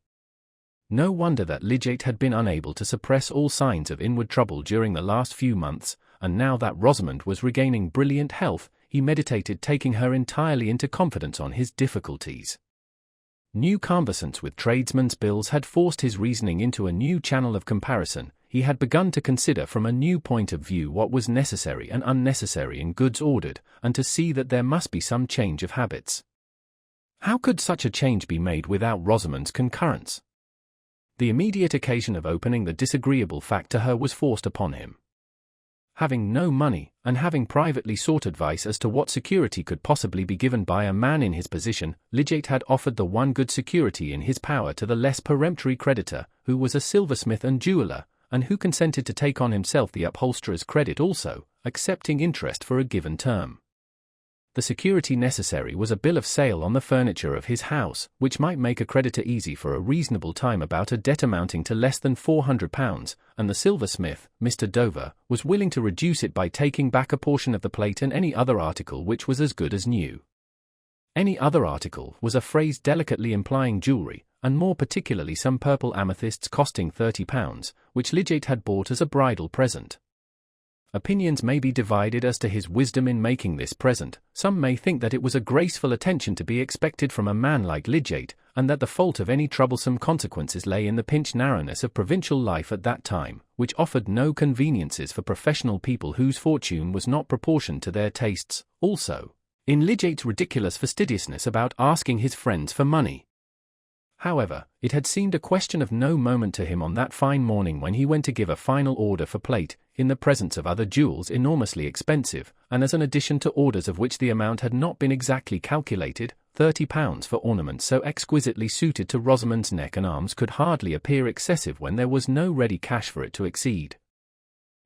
No wonder that Lydgate had been unable to suppress all signs of inward trouble during the last few months, and now that Rosamond was regaining brilliant health, he meditated taking her entirely into confidence on his difficulties. New conversance with tradesmen's bills had forced his reasoning into a new channel of comparison. He had begun to consider from a new point of view what was necessary and unnecessary in goods ordered, and to see that there must be some change of habits. How could such a change be made without Rosamond's concurrence? The immediate occasion of opening the disagreeable fact to her was forced upon him. Having no money, and having privately sought advice as to what security could possibly be given by a man in his position, Lydgate had offered the one good security in his power to the less peremptory creditor, who was a silversmith and jeweller, and who consented to take on himself the upholsterer's credit also, accepting interest for a given term. The security necessary was a bill of sale on the furniture of his house, which might make a creditor easy for a reasonable time about a debt amounting to less than £400, and the silversmith, Mr. Dover, was willing to reduce it by taking back a portion of the plate and any other article which was as good as new. Any other article was a phrase delicately implying jewellery, and more particularly some purple amethysts costing £30, which Lydgate had bought as a bridal present. Opinions may be divided as to his wisdom in making this present. Some may think that it was a graceful attention to be expected from a man like Lydgate, and that the fault of any troublesome consequences lay in the pinched narrowness of provincial life at that time, which offered no conveniences for professional people whose fortune was not proportioned to their tastes, also in Lydgate's ridiculous fastidiousness about asking his friends for money. However, it had seemed a question of no moment to him on that fine morning when he went to give a final order for plate, in the presence of other jewels enormously expensive, and as an addition to orders of which the amount had not been exactly calculated. £30 for ornaments so exquisitely suited to Rosamond's neck and arms could hardly appear excessive when there was no ready cash for it to exceed.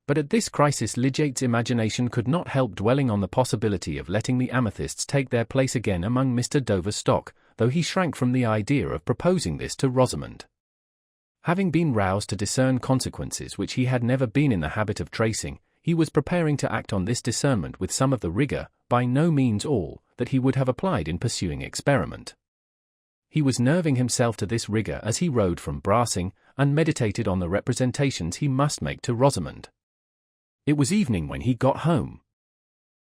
But at this crisis Lydgate's imagination could not help dwelling on the possibility of letting the amethysts take their place again among Mr. Dover's stock, though he shrank from the idea of proposing this to Rosamond. Having been roused to discern consequences which he had never been in the habit of tracing, he was preparing to act on this discernment with some of the rigor, by no means all, that he would have applied in pursuing experiment. He was nerving himself to this rigor as he rode from Brassing, and meditated on the representations he must make to Rosamond. It was evening when he got home.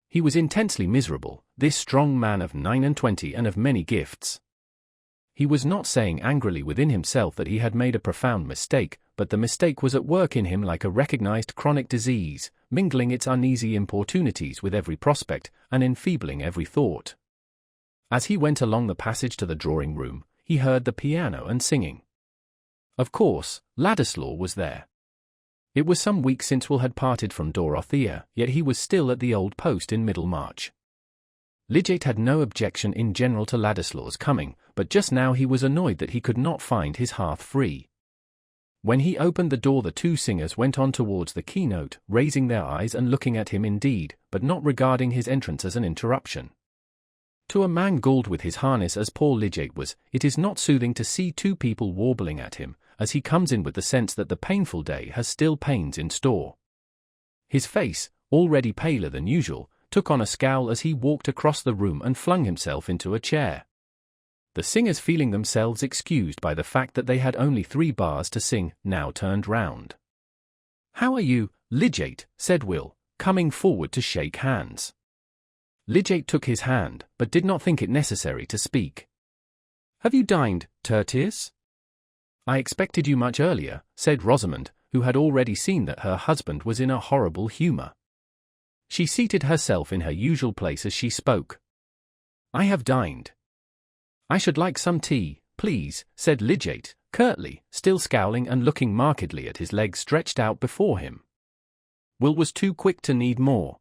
He was intensely miserable, this strong man of 29 and of many gifts. He was not saying angrily within himself that he had made a profound mistake, but the mistake was at work in him like a recognized chronic disease, mingling its uneasy importunities with every prospect, and enfeebling every thought. As he went along the passage to the drawing-room, he heard the piano and singing. Of course, Ladislaw was there. It was some weeks since Will had parted from Dorothea, yet he was still at the old post in Middlemarch. Lidgate had no objection in general to Ladislaw's coming, but just now he was annoyed that he could not find his hearth free. When he opened the door, the two singers went on towards the keynote, raising their eyes and looking at him indeed, but not regarding his entrance as an interruption. To a man galled with his harness as poor Lidgate was, it is not soothing to see two people warbling at him, as he comes in with the sense that the painful day has still pains in store. His face, already paler than usual, took on a scowl as he walked across the room and flung himself into a chair. The singers, feeling themselves excused by the fact that they had only 3 bars to sing, now turned round. "How are you, Lidgate?" said Will, coming forward to shake hands. Lidgate took his hand, but did not think it necessary to speak. "Have you dined, Tertius?" "I expected you much earlier," said Rosamond, who had already seen that her husband was in a horrible humour. She seated herself in her usual place as she spoke. "I have dined." "I should like some tea, please," said Lidgate, curtly, still scowling and looking markedly at his legs stretched out before him. Will was too quick to need more.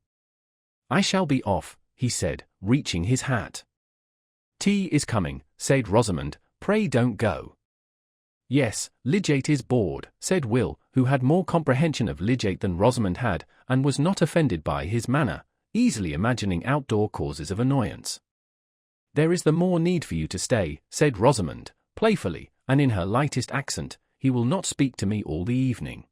"I shall be off," he said, reaching his hat. "Tea is coming," said Rosamond, "pray don't go." "Yes, Lidgate is bored," said Will, who had more comprehension of Lidgate than Rosamond had, and was not offended by his manner, easily imagining outdoor causes of annoyance. "There is the more need for you to stay," said Rosamond, playfully, and in her lightest accent. "He will not speak to me all the evening."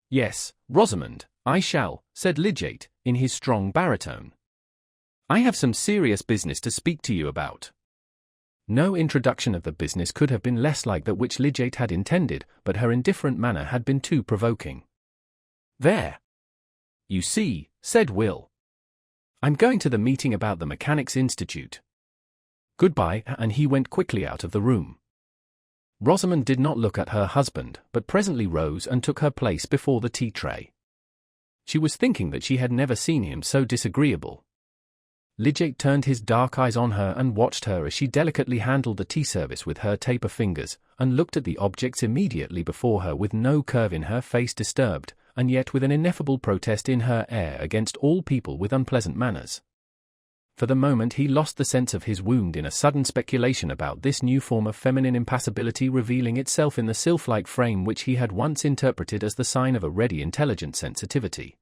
"Yes, Rosamond, I shall," said Lidgate, in his strong baritone. "I have some serious business to speak to you about." No introduction of the business could have been less like that which Lidgate had intended, but her indifferent manner had been too provoking. "There. You see," said Will. "I'm going to the meeting about the Mechanics' Institute. Goodbye," and he went quickly out of the room. Rosamond did not look at her husband, but presently rose and took her place before the tea-tray. She was thinking that she had never seen him so disagreeable. Lidgate turned his dark eyes on her and watched her as she delicately handled the tea service with her taper fingers, and looked at the objects immediately before her with no curve in her face disturbed, and yet with an ineffable protest in her air against all people with unpleasant manners. For the moment he lost the sense of his wound in a sudden speculation about this new form of feminine impassibility revealing itself in the sylph-like frame which he had once interpreted as the sign of a ready intelligent sensitivity.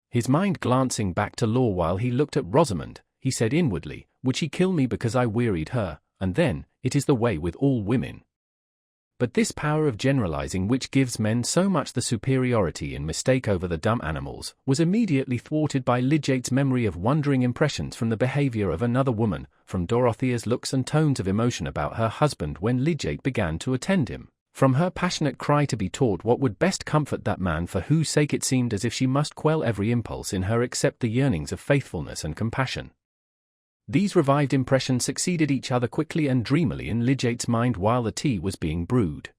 His mind glancing back to law while he looked at Rosamond, he said inwardly, "Would she kill me because I wearied her?" And then, "It is the way with all women." But this power of generalizing which gives men so much the superiority in mistake over the dumb animals, was immediately thwarted by Lidgate's memory of wondering impressions from the behavior of another woman, from Dorothea's looks and tones of emotion about her husband when Lidgate began to attend him, from her passionate cry to be taught what would best comfort that man for whose sake it seemed as if she must quell every impulse in her except the yearnings of faithfulness and compassion. These revived impressions succeeded each other quickly and dreamily in Lidgate's mind while the tea was being brewed.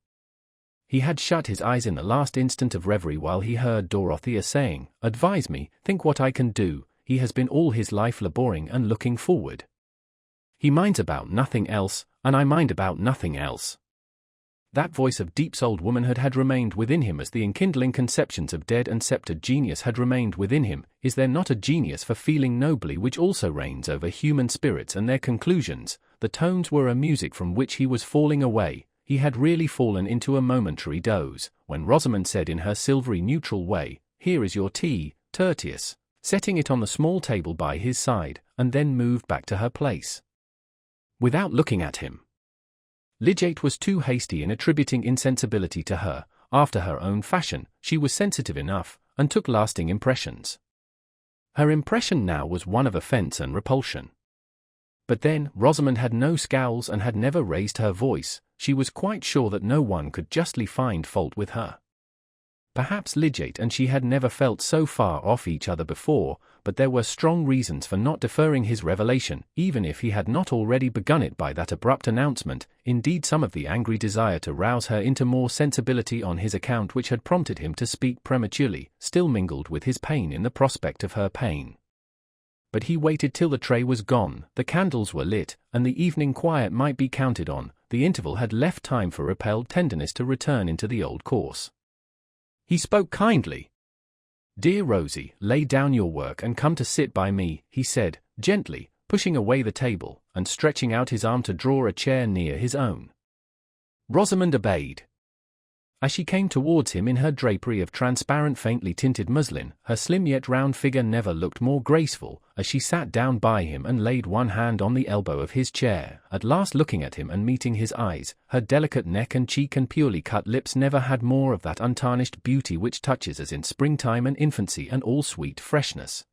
He had shut his eyes in the last instant of reverie while he heard Dorothea saying, "Advise me, think what I can do. He has been all his life laboring and looking forward. He minds about nothing else, and I mind about nothing else." That voice of deep-souled womanhood had remained within him as the enkindling conceptions of dead and sceptred genius had remained within him. Is there not a genius for feeling nobly which also reigns over human spirits and their conclusions? The tones were a music from which he was falling away. He had really fallen into a momentary doze, when Rosamond said in her silvery neutral way, "Here is your tea, Tertius," setting it on the small table by his side, and then moved back to her place. Without looking at him. Lidgate was too hasty in attributing insensibility to her. After her own fashion, she was sensitive enough, and took lasting impressions. Her impression now was one of offence and repulsion. But then, Rosamond had no scowls and had never raised her voice. She was quite sure that no one could justly find fault with her. Perhaps Lidgate and she had never felt so far off each other before, but there were strong reasons for not deferring his revelation, even if he had not already begun it by that abrupt announcement. Indeed, some of the angry desire to rouse her into more sensibility on his account which had prompted him to speak prematurely, still mingled with his pain in the prospect of her pain. But he waited till the tray was gone, the candles were lit, and the evening quiet might be counted on. The interval had left time for repelled tenderness to return into the old course. He spoke kindly. "Dear Rosie, lay down your work and come to sit by me," he said, gently, pushing away the table, and stretching out his arm to draw a chair near his own. Rosamond obeyed. As she came towards him in her drapery of transparent faintly tinted muslin, her slim yet round figure never looked more graceful. As she sat down by him and laid one hand on the elbow of his chair, at last looking at him and meeting his eyes, her delicate neck and cheek and purely cut lips never had more of that untarnished beauty which touches us in springtime and infancy and all sweet freshness.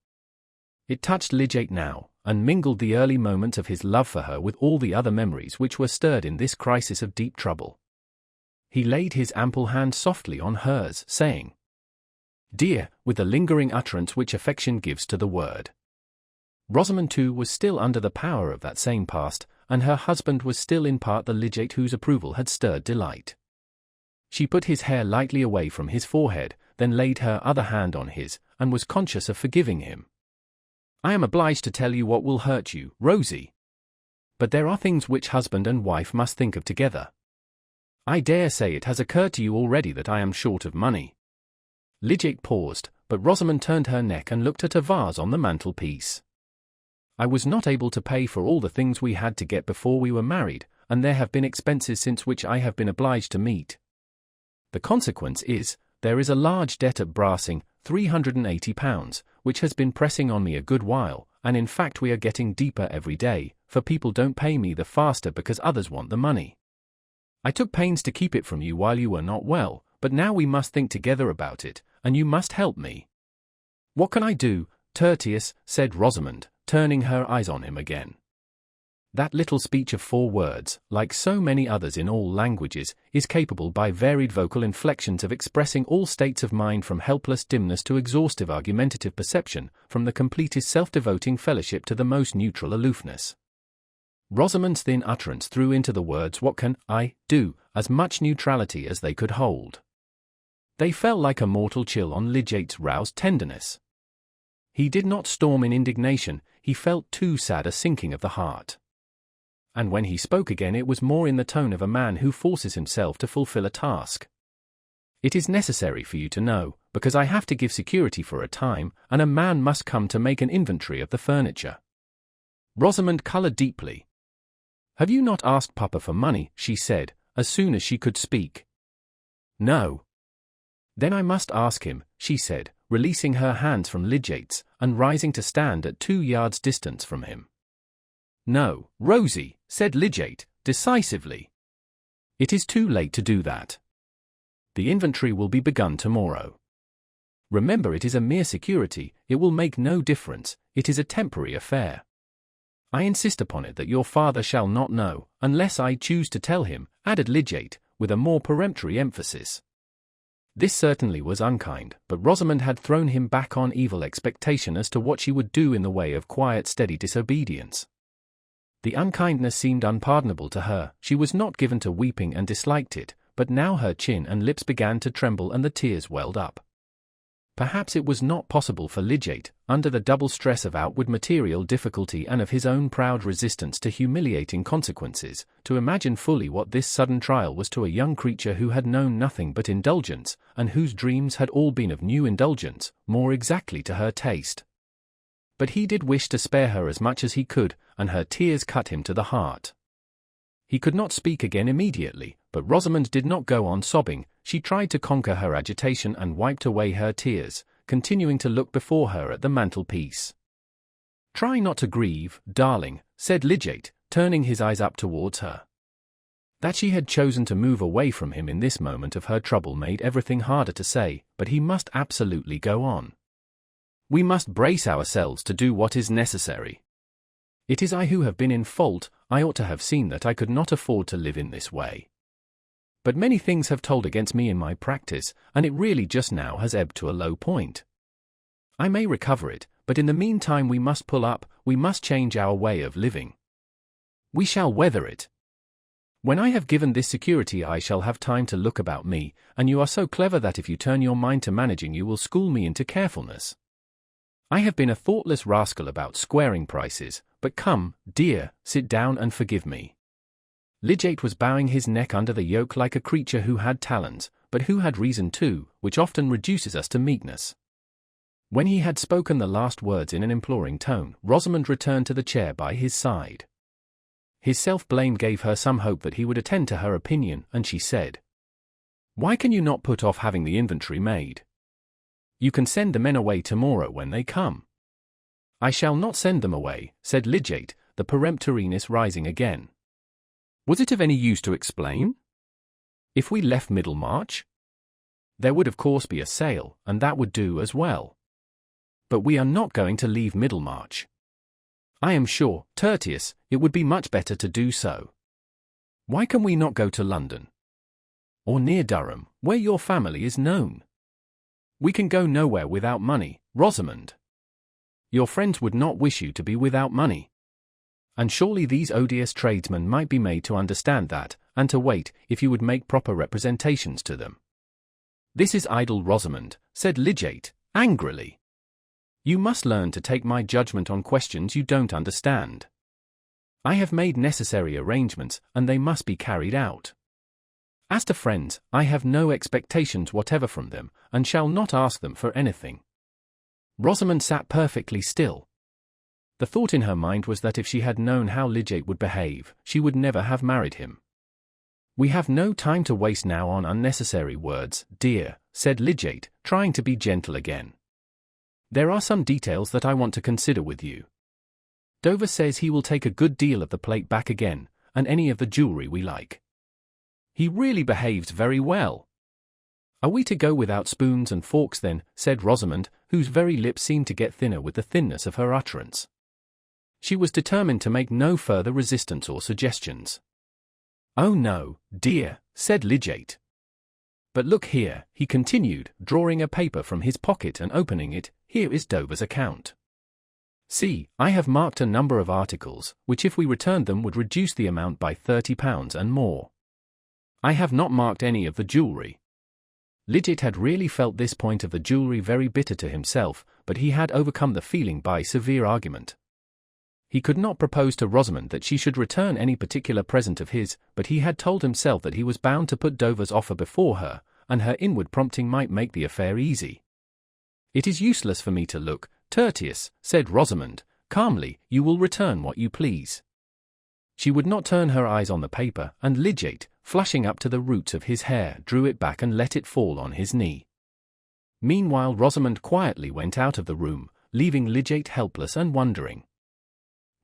It touched Lidgate now, and mingled the early moments of his love for her with all the other memories which were stirred in this crisis of deep trouble. He laid his ample hand softly on hers, saying, "Dear," with the lingering utterance which affection gives to the word. Rosamond too was still under the power of that same past, and her husband was still in part the Lidgate whose approval had stirred delight. She put his hair lightly away from his forehead, then laid her other hand on his, and was conscious of forgiving him. "I am obliged to tell you what will hurt you, Rosie. But there are things which husband and wife must think of together. I dare say it has occurred to you already that I am short of money." Lidgate paused, but Rosamond turned her neck and looked at a vase on the mantelpiece. "I was not able to pay for all the things we had to get before we were married, and there have been expenses since which I have been obliged to meet. The consequence is, there is a large debt at Brassing, £380, which has been pressing on me a good while, and in fact we are getting deeper every day, for people don't pay me the faster because others want the money. I took pains to keep it from you while you were not well, but now we must think together about it, and you must help me." "What can I do, Tertius?" said Rosamond, turning her eyes on him again. That little speech of 4 words, like so many others in all languages, is capable by varied vocal inflections of expressing all states of mind from helpless dimness to exhaustive argumentative perception, from the completest self-devoting fellowship to the most neutral aloofness. Rosamond's thin utterance threw into the words "what can I do" as much neutrality as they could hold. They fell like a mortal chill on Lidgate's roused tenderness. He did not storm in indignation, he felt too sad a sinking of the heart. And when he spoke again it was more in the tone of a man who forces himself to fulfill a task. "It is necessary for you to know, because I have to give security for a time, and a man must come to make an inventory of the furniture." Rosamond coloured deeply. "Have you not asked Papa for money?" she said, as soon as she could speak. "No." "Then I must ask him," she said, releasing her hands from Lidgate's, and rising to stand at 2 yards' distance from him. "No, Rosie," said Lidgate, decisively. "It is too late to do that. The inventory will be begun tomorrow. Remember, it is a mere security, it will make no difference, it is a temporary affair. I insist upon it that your father shall not know, unless I choose to tell him," added Lidgate, with a more peremptory emphasis. This certainly was unkind, but Rosamond had thrown him back on evil expectation as to what she would do in the way of quiet steady disobedience. The unkindness seemed unpardonable to her. She was not given to weeping and disliked it, but now her chin and lips began to tremble and the tears welled up. Perhaps it was not possible for Lidgate, under the double stress of outward material difficulty and of his own proud resistance to humiliating consequences, to imagine fully what this sudden trial was to a young creature who had known nothing but indulgence, and whose dreams had all been of new indulgence, more exactly to her taste. But he did wish to spare her as much as he could, and her tears cut him to the heart. He could not speak again immediately, but Rosamond did not go on sobbing. She tried to conquer her agitation and wiped away her tears, continuing to look before her at the mantelpiece. "Try not to grieve, darling," said Lidgate, turning his eyes up towards her. That she had chosen to move away from him in this moment of her trouble made everything harder to say, but he must absolutely go on. We must brace ourselves to do what is necessary. It is I who have been in fault. I ought to have seen that I could not afford to live in this way. But many things have told against me in my practice, and it really just now has ebbed to a low point. I may recover it, but in the meantime we must pull up, we must change our way of living. We shall weather it. When I have given this security I shall have time to look about me, and you are so clever that if you turn your mind to managing you will school me into carefulness. I have been a thoughtless rascal about squaring prices, but come, dear, sit down and forgive me. Lidgate was bowing his neck under the yoke like a creature who had talons, but who had reason too, which often reduces us to meekness. When he had spoken the last words in an imploring tone, Rosamond returned to the chair by his side. His self-blame gave her some hope that he would attend to her opinion, and she said, "Why can you not put off having the inventory made? You can send the men away tomorrow when they come." "I shall not send them away," said Lidgate, the peremptoriness rising again. Was it of any use to explain? If we left Middlemarch? There would of course be a sale, and that would do as well. But we are not going to leave Middlemarch. I am sure, Tertius, it would be much better to do so. Why can we not go to London? Or near Durham, where your family is known? We can go nowhere without money, Rosamond. Your friends would not wish you to be without money. And surely these odious tradesmen might be made to understand that, and to wait, if you would make proper representations to them. This is idle, Rosamond, said Lidgate, angrily. You must learn to take my judgment on questions you don't understand. I have made necessary arrangements, and they must be carried out. As to friends, I have no expectations whatever from them, and shall not ask them for anything. Rosamond sat perfectly still. The thought in her mind was that if she had known how Lidgate would behave, she would never have married him. We have no time to waste now on unnecessary words, dear, said Lidgate, trying to be gentle again. There are some details that I want to consider with you. Dover says he will take a good deal of the plate back again, and any of the jewellery we like. He really behaves very well. Are we to go without spoons and forks then, said Rosamond, whose very lips seemed to get thinner with the thinness of her utterance. She was determined to make no further resistance or suggestions. Oh no, dear, said Lidgate. But look here, he continued, drawing a paper from his pocket and opening it, here is Dover's account. See, I have marked a number of articles, which if we returned them would reduce the amount by £30 and more. I have not marked any of the jewellery. Lidgate had really felt this point of the jewellery very bitter to himself, but he had overcome the feeling by severe argument. He could not propose to Rosamond that she should return any particular present of his, but he had told himself that he was bound to put Dover's offer before her, and her inward prompting might make the affair easy. It is useless for me to look, Tertius, said Rosamond, calmly, you will return what you please. She would not turn her eyes on the paper, and Lidgate, flushing up to the roots of his hair, drew it back and let it fall on his knee. Meanwhile Rosamond quietly went out of the room, leaving Lidgate helpless and wondering.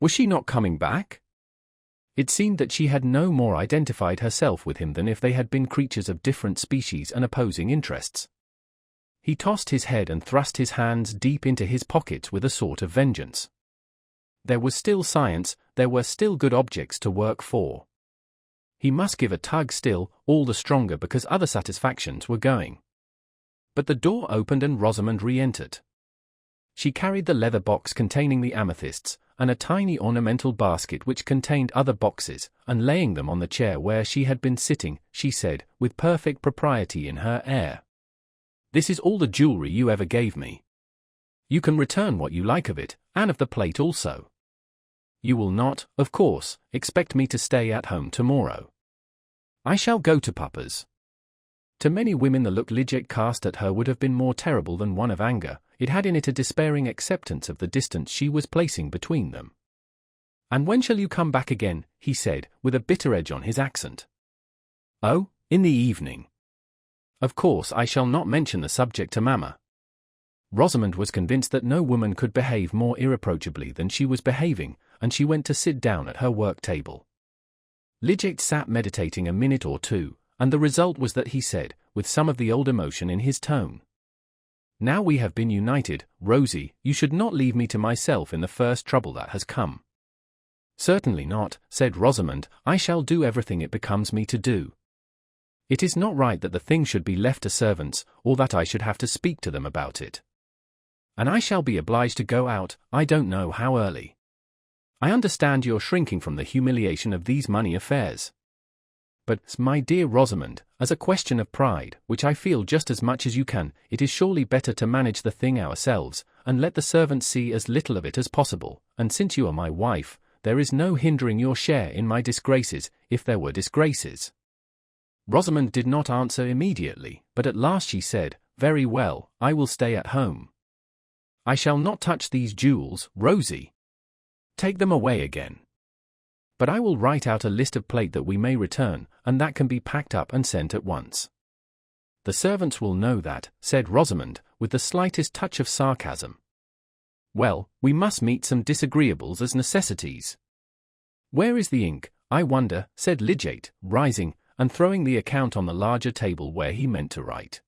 Was she not coming back? It seemed that she had no more identified herself with him than if they had been creatures of different species and opposing interests. He tossed his head and thrust his hands deep into his pockets with a sort of vengeance. There was still science, there were still good objects to work for. He must give a tug still, all the stronger because other satisfactions were going. But the door opened and Rosamond re-entered. She carried the leather box containing the amethysts, and a tiny ornamental basket which contained other boxes, and laying them on the chair where she had been sitting, she said, with perfect propriety in her air, "This is all the jewellery you ever gave me. You can return what you like of it, and of the plate also. You will not, of course, expect me to stay at home tomorrow. I shall go to Papa's." To many women the look Lidgate cast at her would have been more terrible than one of anger. It had in it a despairing acceptance of the distance she was placing between them. "And when shall you come back again?" he said, with a bitter edge on his accent. "Oh, in the evening. Of course I shall not mention the subject to Mamma." Rosamond was convinced that no woman could behave more irreproachably than she was behaving, and she went to sit down at her work-table. Lidgate sat meditating a minute or two, and the result was that he said, with some of the old emotion in his tone, "Now we have been united, Rosie, you should not leave me to myself in the first trouble that has come." "Certainly not," said Rosamond, "I shall do everything it becomes me to do. It is not right that the thing should be left to servants, or that I should have to speak to them about it. And I shall be obliged to go out, I don't know how early. I understand you're shrinking from the humiliation of these money affairs. But, my dear Rosamond, as a question of pride, which I feel just as much as you can, it is surely better to manage the thing ourselves, and let the servants see as little of it as possible, and since you are my wife, there is no hindering your share in my disgraces, if there were disgraces." Rosamond did not answer immediately, but at last she said, "Very well, I will stay at home. I shall not touch these jewels, Rosie. Take them away again. But I will write out a list of plate that we may return, and that can be packed up and sent at once." "The servants will know that," said Rosamond, with the slightest touch of sarcasm. "Well, we must meet some disagreeables as necessities. Where is the ink, I wonder?" said Lidgate, rising, and throwing the account on the larger table where he meant to write.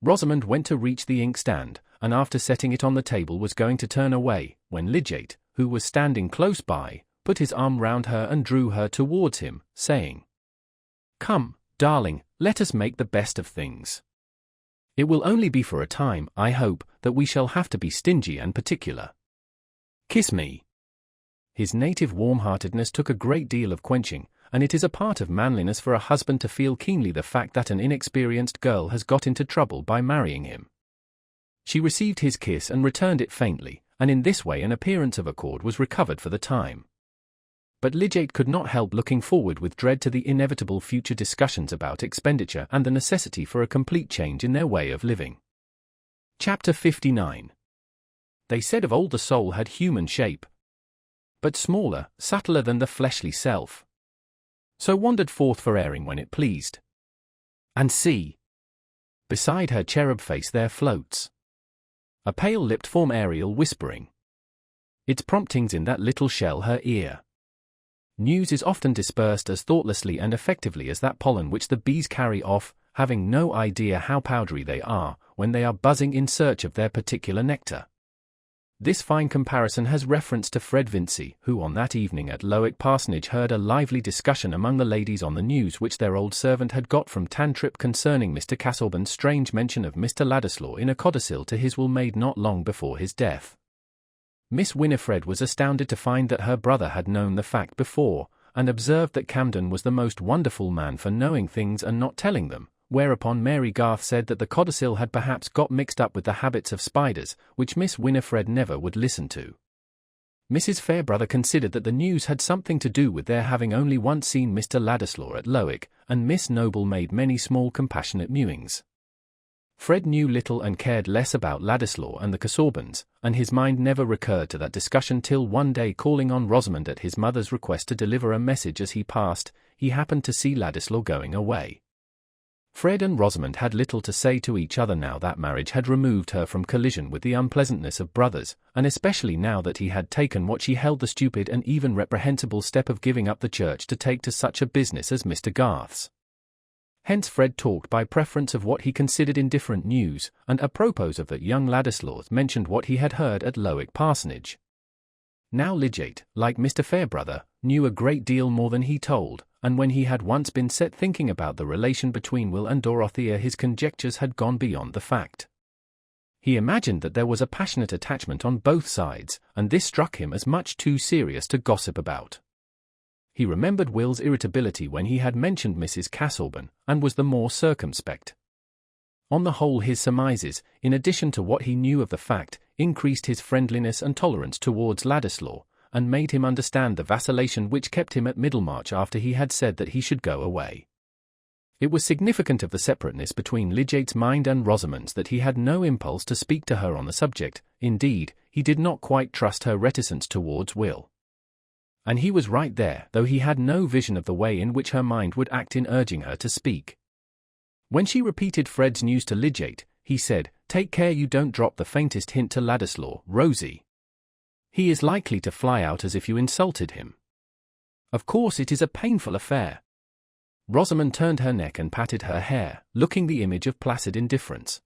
Rosamond went to reach the inkstand, and after setting it on the table was going to turn away, when Lidgate, who was standing close by, put his arm round her and drew her towards him, saying, "Come, darling, let us make the best of things. It will only be for a time, I hope, that we shall have to be stingy and particular. Kiss me." His native warm-heartedness took a great deal of quenching, and it is a part of manliness for a husband to feel keenly the fact that an inexperienced girl has got into trouble by marrying him. She received his kiss and returned it faintly, and in this way an appearance of accord was recovered for the time. But Lidgate could not help looking forward with dread to the inevitable future discussions about expenditure and the necessity for a complete change in their way of living. Chapter 59. They said of old the soul had human shape, but smaller, subtler than the fleshly self. So wandered forth for airing when it pleased. And see! Beside her cherub face there floats a pale-lipped form aerial whispering its promptings in that little shell her ear. News is often dispersed as thoughtlessly and effectively as that pollen which the bees carry off, having no idea how powdery they are, when they are buzzing in search of their particular nectar. This fine comparison has reference to Fred Vincey, who on that evening at Lowick Parsonage heard a lively discussion among the ladies on the news which their old servant had got from Tantripp concerning Mr. Casaubon's strange mention of Mr. Ladislaw in a codicil to his will made not long before his death. Miss Winifred was astounded to find that her brother had known the fact before, and observed that Camden was the most wonderful man for knowing things and not telling them, whereupon Mary Garth said that the codicil had perhaps got mixed up with the habits of spiders, which Miss Winifred never would listen to. Mrs. Fairbrother considered that the news had something to do with their having only once seen Mr. Ladislaw at Lowick, and Miss Noble made many small compassionate mewings. Fred knew little and cared less about Ladislaw and the Casaubons, and his mind never recurred to that discussion till one day, calling on Rosamond at his mother's request to deliver a message as he passed, he happened to see Ladislaw going away. Fred and Rosamond had little to say to each other now that marriage had removed her from collision with the unpleasantness of brothers, and especially now that he had taken what she held the stupid and even reprehensible step of giving up the church to take to such a business as Mr. Garth's. Hence Fred talked by preference of what he considered indifferent news, and apropos of that young Ladislaw mentioned what he had heard at Lowick Parsonage. Now Lidgate, like Mr. Fairbrother, knew a great deal more than he told, and when he had once been set thinking about the relation between Will and Dorothea his conjectures had gone beyond the fact. He imagined that there was a passionate attachment on both sides, and this struck him as much too serious to gossip about. He remembered Will's irritability when he had mentioned Mrs. Casaubon, and was the more circumspect. On the whole his surmises, in addition to what he knew of the fact, increased his friendliness and tolerance towards Ladislaw, and made him understand the vacillation which kept him at Middlemarch after he had said that he should go away. It was significant of the separateness between Lidgate's mind and Rosamond's that he had no impulse to speak to her on the subject. Indeed, he did not quite trust her reticence towards Will. And he was right there, though he had no vision of the way in which her mind would act in urging her to speak. When she repeated Fred's news to Lidgate, he said, "Take care you don't drop the faintest hint to Ladislaw, Rosie. He is likely to fly out as if you insulted him." Of course it is a painful affair. Rosamond turned her neck and patted her hair, looking the image of placid indifference.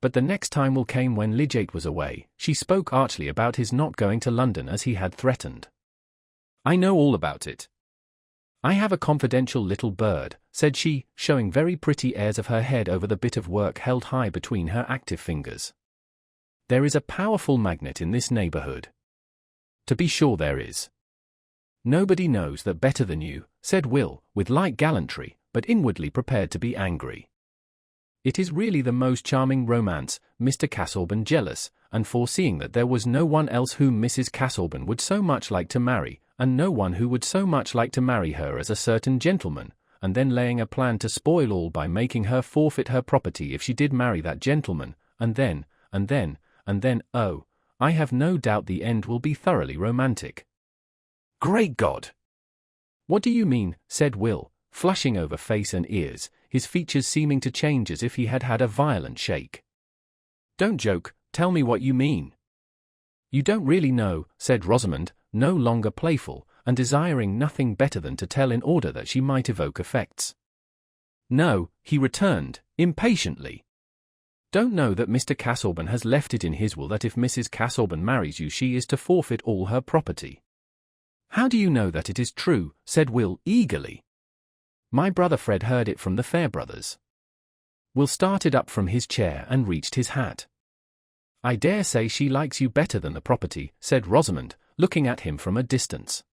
But the next time Will came when Lydgate was away. She spoke archly about his not going to London as he had threatened. "I know all about it. I have a confidential little bird," said she, showing very pretty airs of her head over the bit of work held high between her active fingers. "There is a powerful magnet in this neighbourhood." "To be sure there is." "Nobody knows that better than you," said Will, with light gallantry, but inwardly prepared to be angry. "It is really the most charming romance." Mr. Casaubon, jealous, and foreseeing that there was no one else whom Mrs. Casaubon would so much like to marry, and no one who would so much like to marry her as a certain gentleman, and then laying a plan to spoil all by making her forfeit her property if she did marry that gentleman, and then, oh, I have no doubt the end will be thoroughly romantic. "Great God! What do you mean?" said Will, flushing over face and ears, his features seeming to change as if he had had a violent shake. "Don't joke, tell me what you mean." "You don't really know," said Rosamond, no longer playful, and desiring nothing better than to tell in order that she might evoke effects. "No," he returned, impatiently. "Don't know that Mr. Casaubon has left it in his will that if Mrs. Casaubon marries you she is to forfeit all her property." "How do you know that it is true?" said Will eagerly. "My brother Fred heard it from the Fairbrothers." Will started up from his chair and reached his hat. "I dare say she likes you better than the property," said Rosamond, looking at him from a distance.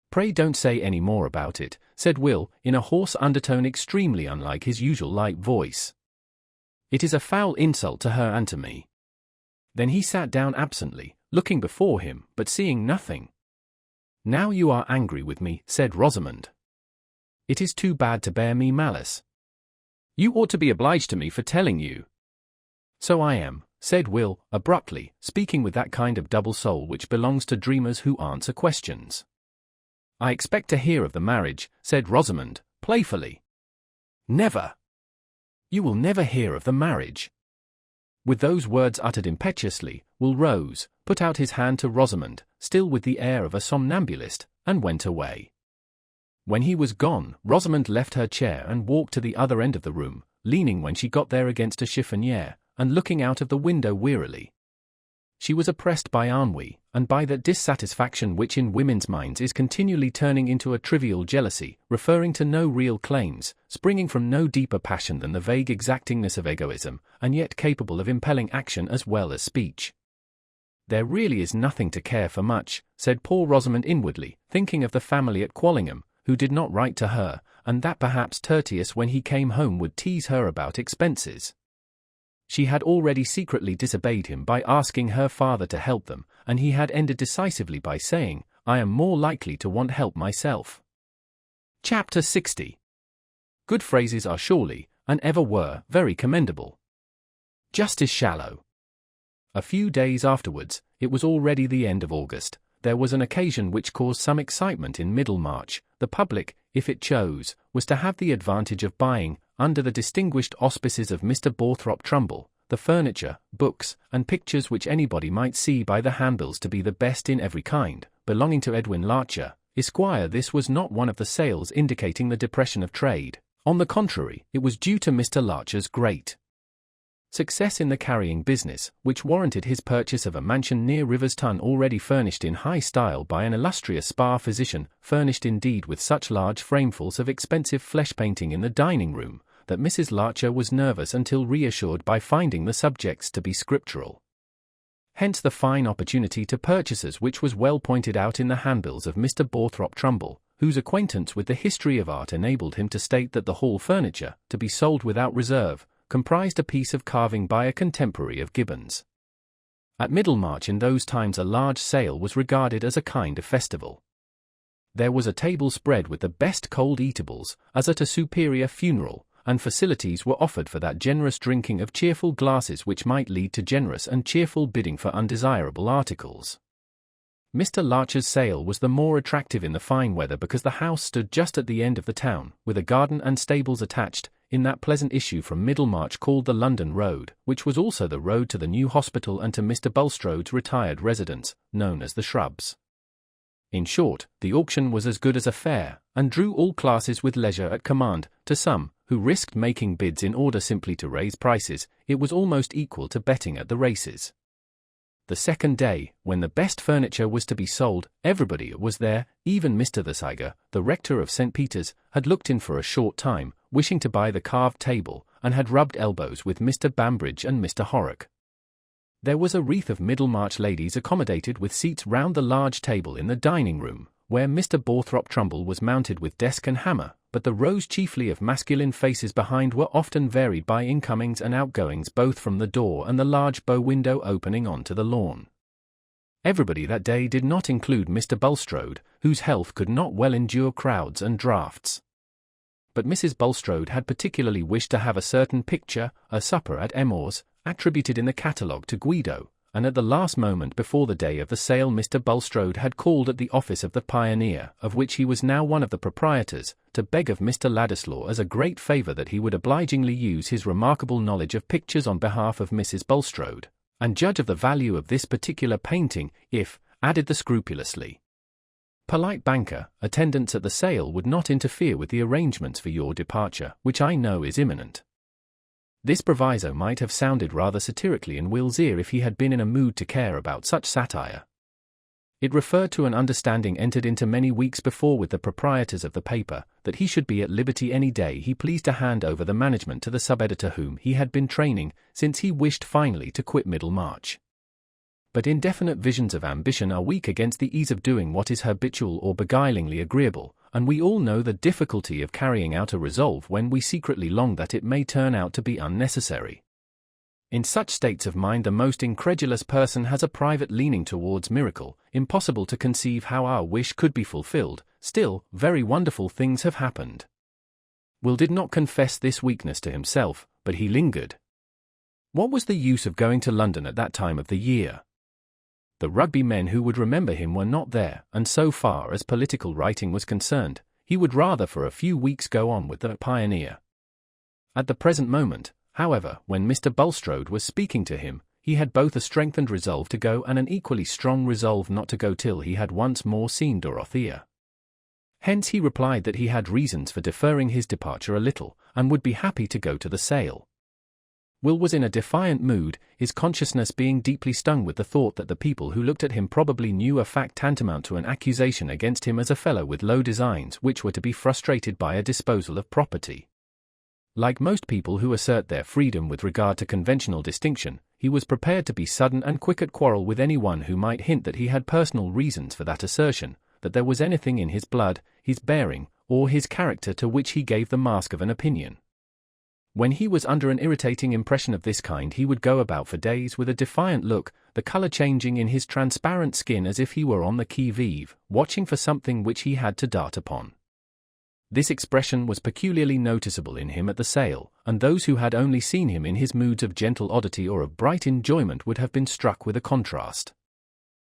"Pray don't say any more about it," said Will, in a hoarse undertone extremely unlike his usual light voice. "It is a foul insult to her and to me." Then he sat down absently, looking before him, but seeing nothing. "Now you are angry with me," said Rosamond. "It is too bad to bear me malice. You ought to be obliged to me for telling you." "So I am," said Will, abruptly, speaking with that kind of double soul which belongs to dreamers who answer questions. "I expect to hear of the marriage," said Rosamond, playfully. "Never. You will never hear of the marriage." With those words uttered impetuously, Will rose, put out his hand to Rosamond, still with the air of a somnambulist, and went away. When he was gone, Rosamond left her chair and walked to the other end of the room, leaning when she got there against a chiffonier, and looking out of the window wearily. She was oppressed by ennui, and by that dissatisfaction which in women's minds is continually turning into a trivial jealousy, referring to no real claims, springing from no deeper passion than the vague exactingness of egoism, and yet capable of impelling action as well as speech. "There really is nothing to care for much," said poor Rosamond inwardly, thinking of the family at Quallingham, who did not write to her, and that perhaps Tertius when he came home would tease her about expenses. She had already secretly disobeyed him by asking her father to help them, and he had ended decisively by saying, "I am more likely to want help myself." Chapter 60. Good phrases are surely, and ever were, very commendable. Justice Shallow. A few days afterwards, it was already the end of August, there was an occasion which caused some excitement in Middlemarch. The public, if it chose, was to have the advantage of buying, under the distinguished auspices of Mr. Borthrop Trumbull, the furniture, books, and pictures which anybody might see by the handbills to be the best in every kind, belonging to Edwin Larcher, Esquire. This was not one of the sales indicating the depression of trade. On the contrary, it was due to Mr. Larcher's great success in the carrying business, which warranted his purchase of a mansion near River's Tun already furnished in high style by an illustrious spa physician, furnished indeed with such large framefuls of expensive flesh painting in the dining room, that Mrs. Larcher was nervous until reassured by finding the subjects to be scriptural. Hence the fine opportunity to purchasers which was well pointed out in the handbills of Mr. Borthrop Trumbull, whose acquaintance with the history of art enabled him to state that the hall furniture, to be sold without reserve, comprised a piece of carving by a contemporary of Gibbon's. At Middlemarch in those times a large sale was regarded as a kind of festival. There was a table spread with the best cold eatables, as at a superior funeral, and facilities were offered for that generous drinking of cheerful glasses which might lead to generous and cheerful bidding for undesirable articles. Mr. Larcher's sale was the more attractive in the fine weather because the house stood just at the end of the town, with a garden and stables attached, in that pleasant issue from Middlemarch called the London Road, which was also the road to the new hospital and to Mr. Bulstrode's retired residence, known as the Shrubs. In short, the auction was as good as a fair, and drew all classes with leisure at command. To some, who risked making bids in order simply to raise prices, it was almost equal to betting at the races. The second day, when the best furniture was to be sold, everybody was there. Even Mr. Thesiger, the rector of St. Peter's, had looked in for a short time, wishing to buy the carved table, and had rubbed elbows with Mr. Bambridge and Mr. Horrock. There was a wreath of Middlemarch ladies accommodated with seats round the large table in the dining-room, where Mr. Borthrop Trumbull was mounted with desk and hammer, but the rows chiefly of masculine faces behind were often varied by incomings and outgoings both from the door and the large bow window opening onto the lawn. Everybody that day did not include Mr. Bulstrode, whose health could not well endure crowds and draughts. But Mrs. Bulstrode had particularly wished to have a certain picture, a supper at Emore's, attributed in the catalogue to Guido, and at the last moment before the day of the sale Mr. Bulstrode had called at the office of the Pioneer, of which he was now one of the proprietors, to beg of Mr. Ladislaw as a great favour that he would obligingly use his remarkable knowledge of pictures on behalf of Mrs. Bulstrode, and judge of the value of this particular painting, if, added the scrupulously polite banker, attendance at the sale would not interfere with the arrangements for your departure, which I know is imminent. This proviso might have sounded rather satirically in Will's ear if he had been in a mood to care about such satire. It referred to an understanding entered into many weeks before with the proprietors of the paper, that he should be at liberty any day he pleased to hand over the management to the sub-editor whom he had been training, since he wished finally to quit Middlemarch. But indefinite visions of ambition are weak against the ease of doing what is habitual or beguilingly agreeable, and we all know the difficulty of carrying out a resolve when we secretly long that it may turn out to be unnecessary. In such states of mind the most incredulous person has a private leaning towards miracle. Impossible to conceive how our wish could be fulfilled, still, very wonderful things have happened. Will did not confess this weakness to himself, but he lingered. What was the use of going to London at that time of the year? The Rugby men who would remember him were not there, and so far as political writing was concerned, he would rather for a few weeks go on with the Pioneer. At the present moment, however, when Mr. Bulstrode was speaking to him, he had both a strengthened resolve to go and an equally strong resolve not to go till he had once more seen Dorothea. Hence he replied that he had reasons for deferring his departure a little, and would be happy to go to the sale. Will was in a defiant mood, his consciousness being deeply stung with the thought that the people who looked at him probably knew a fact tantamount to an accusation against him as a fellow with low designs which were to be frustrated by a disposal of property. Like most people who assert their freedom with regard to conventional distinction, he was prepared to be sudden and quick at quarrel with anyone who might hint that he had personal reasons for that assertion, that there was anything in his blood, his bearing, or his character to which he gave the mask of an opinion. When he was under an irritating impression of this kind he would go about for days with a defiant look, the colour changing in his transparent skin as if he were on the qui-vive, watching for something which he had to dart upon. This expression was peculiarly noticeable in him at the sale, and those who had only seen him in his moods of gentle oddity or of bright enjoyment would have been struck with a contrast.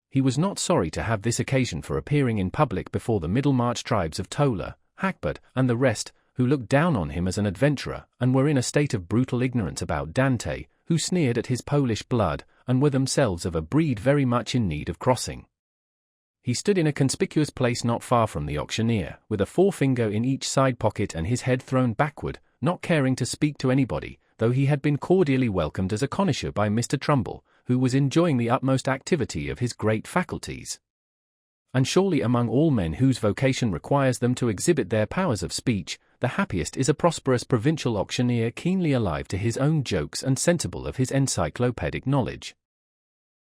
He was not sorry to have this occasion for appearing in public before the Middlemarch tribes of Tola, Hackbut, and the rest, who looked down on him as an adventurer, and were in a state of brutal ignorance about Dante, who sneered at his Polish blood, and were themselves of a breed very much in need of crossing. He stood in a conspicuous place not far from the auctioneer, with a forefinger in each side pocket and his head thrown backward, not caring to speak to anybody, though he had been cordially welcomed as a connoisseur by Mr. Trumbull, who was enjoying the utmost activity of his great faculties. And surely among all men whose vocation requires them to exhibit their powers of speech, the happiest is a prosperous provincial auctioneer keenly alive to his own jokes and sensible of his encyclopedic knowledge.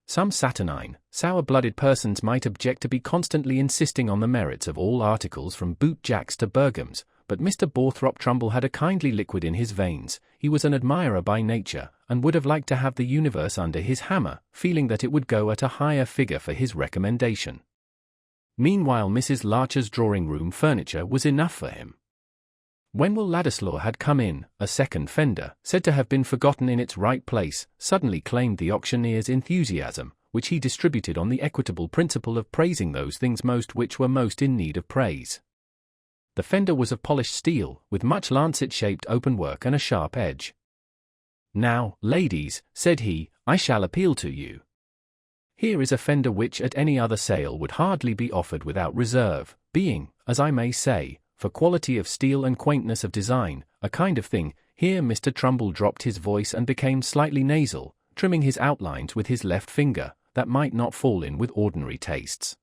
Some saturnine, sour-blooded persons might object to be constantly insisting on the merits of all articles from boot-jacks to Bergams, but Mr. Borthrop Trumbull had a kindly liquid in his veins. He was an admirer by nature, and would have liked to have the universe under his hammer, feeling that it would go at a higher figure for his recommendation. Meanwhile Mrs. Larcher's drawing-room furniture was enough for him. When Will Ladislaw had come in, a second fender, said to have been forgotten in its right place, suddenly claimed the auctioneer's enthusiasm, which he distributed on the equitable principle of praising those things most which were most in need of praise. The fender was of polished steel, with much lancet-shaped openwork and a sharp edge. "Now, ladies," said he, "I shall appeal to you. Here is a fender which at any other sale would hardly be offered without reserve, being, as I may say, for quality of steel and quaintness of design, a kind of thing." Here Mr. Trumbull dropped his voice and became slightly nasal, trimming his outlines with his left finger, that might not fall in with ordinary tastes.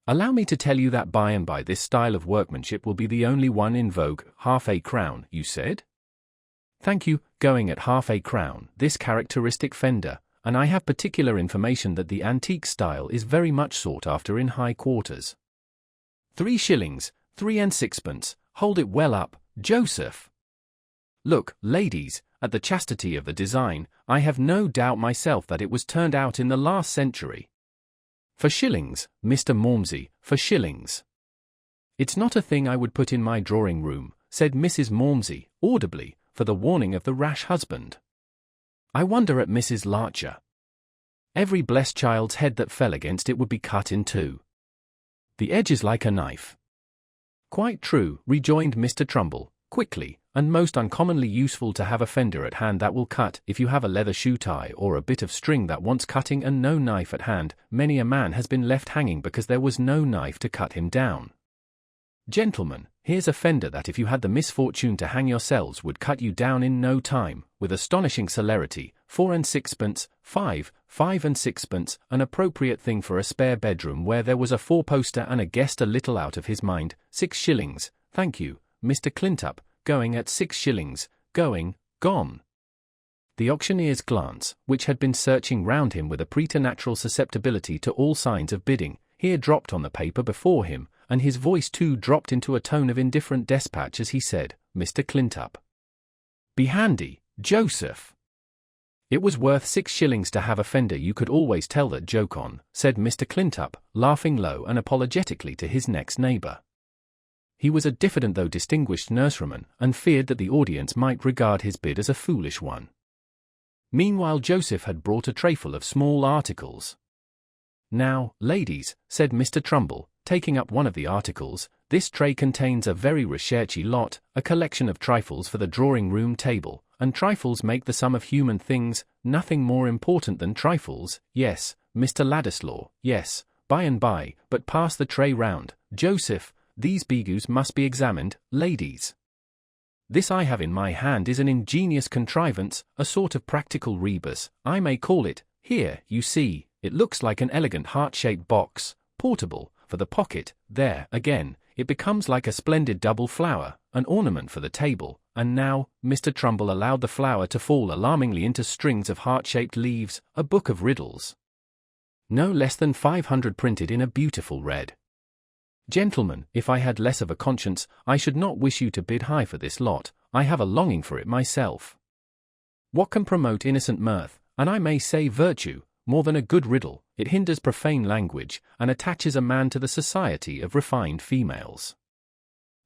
"Allow me to tell you that by and by this style of workmanship will be the only one in vogue. Half a crown, you said?" "Thank you, going at half a crown, this characteristic fender, and I have particular information that the antique style is very much sought after in high quarters." 3 shillings, 3 and 6pence, hold it well up, Joseph. Look, ladies, at the chastity of the design. I have no doubt myself that it was turned out in the last century. For shillings, Mr. Mormsey, for shillings. "It's not a thing I would put in my drawing room," said Mrs. Mormsey, audibly, for the warning of the rash husband. "I wonder at Mrs. Larcher. Every blessed child's head that fell against it would be cut in two. The edge is like a knife." "Quite true," rejoined Mr. Trumbull, quickly, "and most uncommonly useful to have a fender at hand that will cut. If you have a leather shoe tie or a bit of string that wants cutting and no knife at hand, many a man has been left hanging because there was no knife to cut him down. Gentlemen, here's a fender that if you had the misfortune to hang yourselves would cut you down in no time, with astonishing celerity. 4 and 6pence, 5 and 6pence, an appropriate thing for a spare bedroom where there was a four-poster and a guest a little out of his mind. 6 shillings, thank you, Mr. Clintup, going at 6 shillings, gone." The auctioneer's glance, which had been searching round him with a preternatural susceptibility to all signs of bidding, here dropped on the paper before him, and his voice too dropped into a tone of indifferent despatch as he said, "Mr. Clintup. Be handy, Joseph." "It was worth 6 shillings to have a fender you could always tell that joke on," said Mr. Clintup, laughing low and apologetically to his next neighbour. He was a diffident though distinguished nurseryman, and feared that the audience might regard his bid as a foolish one. Meanwhile Joseph had brought a trayful of small articles. "Now, ladies," said Mr. Trumbull, taking up one of the articles, "this tray contains a very recherche lot, a collection of trifles for the drawing-room table, and trifles make the sum of human things, nothing more important than trifles. Yes, Mr. Ladislaw, yes, by and by, but pass the tray round, Joseph. These bigoos must be examined, ladies. This I have in my hand is an ingenious contrivance, a sort of practical rebus, I may call it. Here, you see, it looks like an elegant heart-shaped box, portable, for the pocket. There, again, it becomes like a splendid double flower, an ornament for the table. And now," Mr. Trumbull allowed the flower to fall alarmingly into strings of heart-shaped leaves, "a book of riddles. No less than 500 printed in a beautiful red. Gentlemen, if I had less of a conscience, I should not wish you to bid high for this lot. I have a longing for it myself. What can promote innocent mirth, and I may say virtue, more than a good riddle? It hinders profane language, and attaches a man to the society of refined females.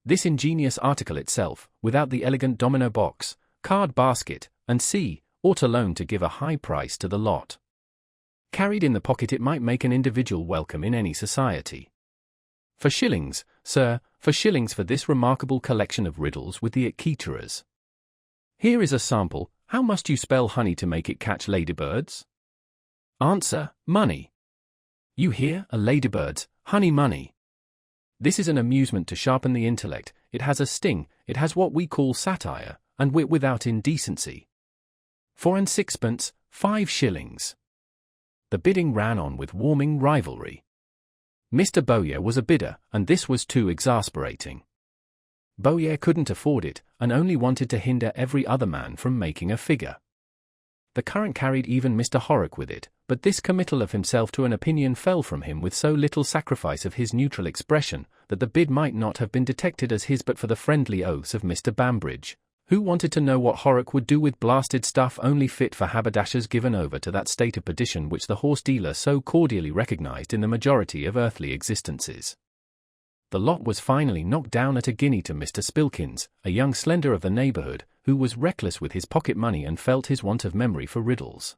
This ingenious article itself, without the elegant domino box, card basket, and ought alone to give a high price to the lot. Carried in the pocket it might make an individual welcome in any society. For shillings, sir, for shillings for this remarkable collection of riddles with the etceteras. Here is a sample. How must you spell honey to make it catch ladybirds? Answer, money. You hear, a ladybirds, honey money. This is an amusement to sharpen the intellect. It has a sting, it has what we call satire, and wit without indecency. 4 and 6pence, 5 shillings. The bidding ran on with warming rivalry. Mr. Bowyer was a bidder, and this was too exasperating. Bowyer couldn't afford it, and only wanted to hinder every other man from making a figure. The current carried even Mr. Horrock with it, but this committal of himself to an opinion fell from him with so little sacrifice of his neutral expression, that the bid might not have been detected as his but for the friendly oaths of Mr. Bambridge, who wanted to know what Horrock would do with blasted stuff only fit for haberdashers given over to that state of perdition which the horse-dealer so cordially recognized in the majority of earthly existences. The lot was finally knocked down at a guinea to Mr. Spilkins, a young slender of the neighborhood, who was reckless with his pocket money and felt his want of memory for riddles.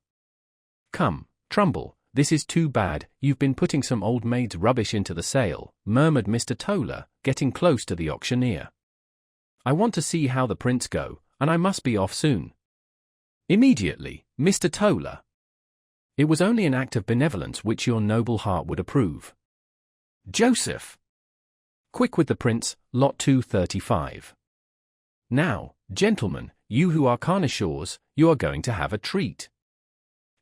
"Come, Trumbull, this is too bad, you've been putting some old maid's rubbish into the sale," murmured Mr. Toller, getting close to the auctioneer. "I want to see how the prints go, and I must be off soon." "Immediately, Mr. Toller." It was only an act of benevolence which your noble heart would approve. Joseph! Quick with the prince, lot 235. Now, gentlemen, you who are connoisseurs, you are going to have a treat.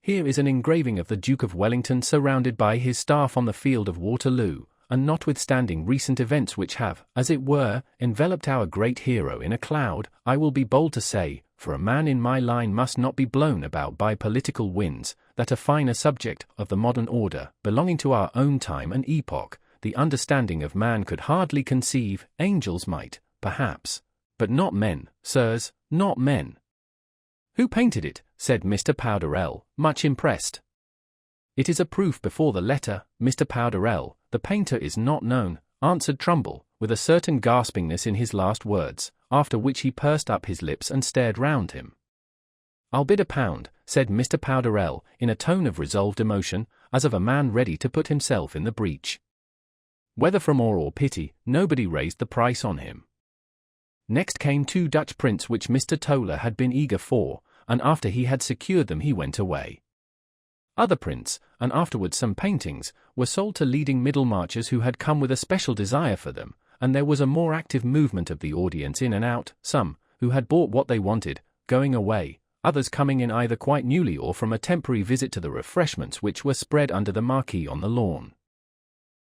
Here is an engraving of the Duke of Wellington surrounded by his staff on the field of Waterloo, and notwithstanding recent events which have, as it were, enveloped our great hero in a cloud, I will be bold to say, for a man in my line must not be blown about by political winds, that a finer subject of the modern order, belonging to our own time and epoch, the understanding of man could hardly conceive. Angels might, perhaps, but not men, sirs, not men. Who painted it? Said Mr. Powderell, much impressed. It is a proof before the letter, Mr. Powderell. The painter is not known, answered Trumbull, with a certain gaspingness in his last words, after which he pursed up his lips and stared round him. I'll bid £1, said Mr. Powderell, in a tone of resolved emotion, as of a man ready to put himself in the breach. Whether from awe or pity, nobody raised the price on him. Next came 2 Dutch prints which Mr. Toller had been eager for, and after he had secured them he went away. Other prints, and afterwards some paintings, were sold to leading Middlemarchers who had come with a special desire for them, and there was a more active movement of the audience in and out, some, who had bought what they wanted, going away, others coming in either quite newly or from a temporary visit to the refreshments which were spread under the marquee on the lawn.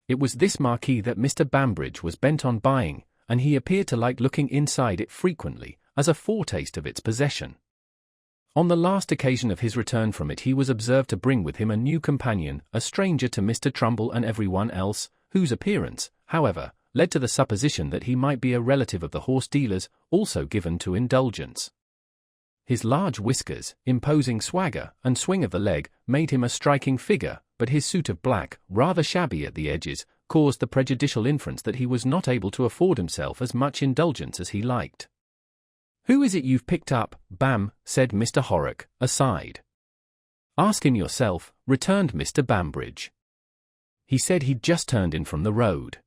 It was this marquee that Mr. Bambridge was bent on buying, and he appeared to like looking inside it frequently, as a foretaste of its possession. On the last occasion of his return from it he was observed to bring with him a new companion, a stranger to Mr. Trumbull and everyone else, whose appearance, however, led to the supposition that he might be a relative of the horse-dealer's, also given to indulgence. His large whiskers, imposing swagger, and swing of the leg, made him a striking figure, but his suit of black, rather shabby at the edges, caused the prejudicial inference that he was not able to afford himself as much indulgence as he liked. Who is it you've picked up, Bam? Said Mr. Horrock, aside. Ask him yourself, returned Mr. Bambridge. He said he'd just turned in from the road.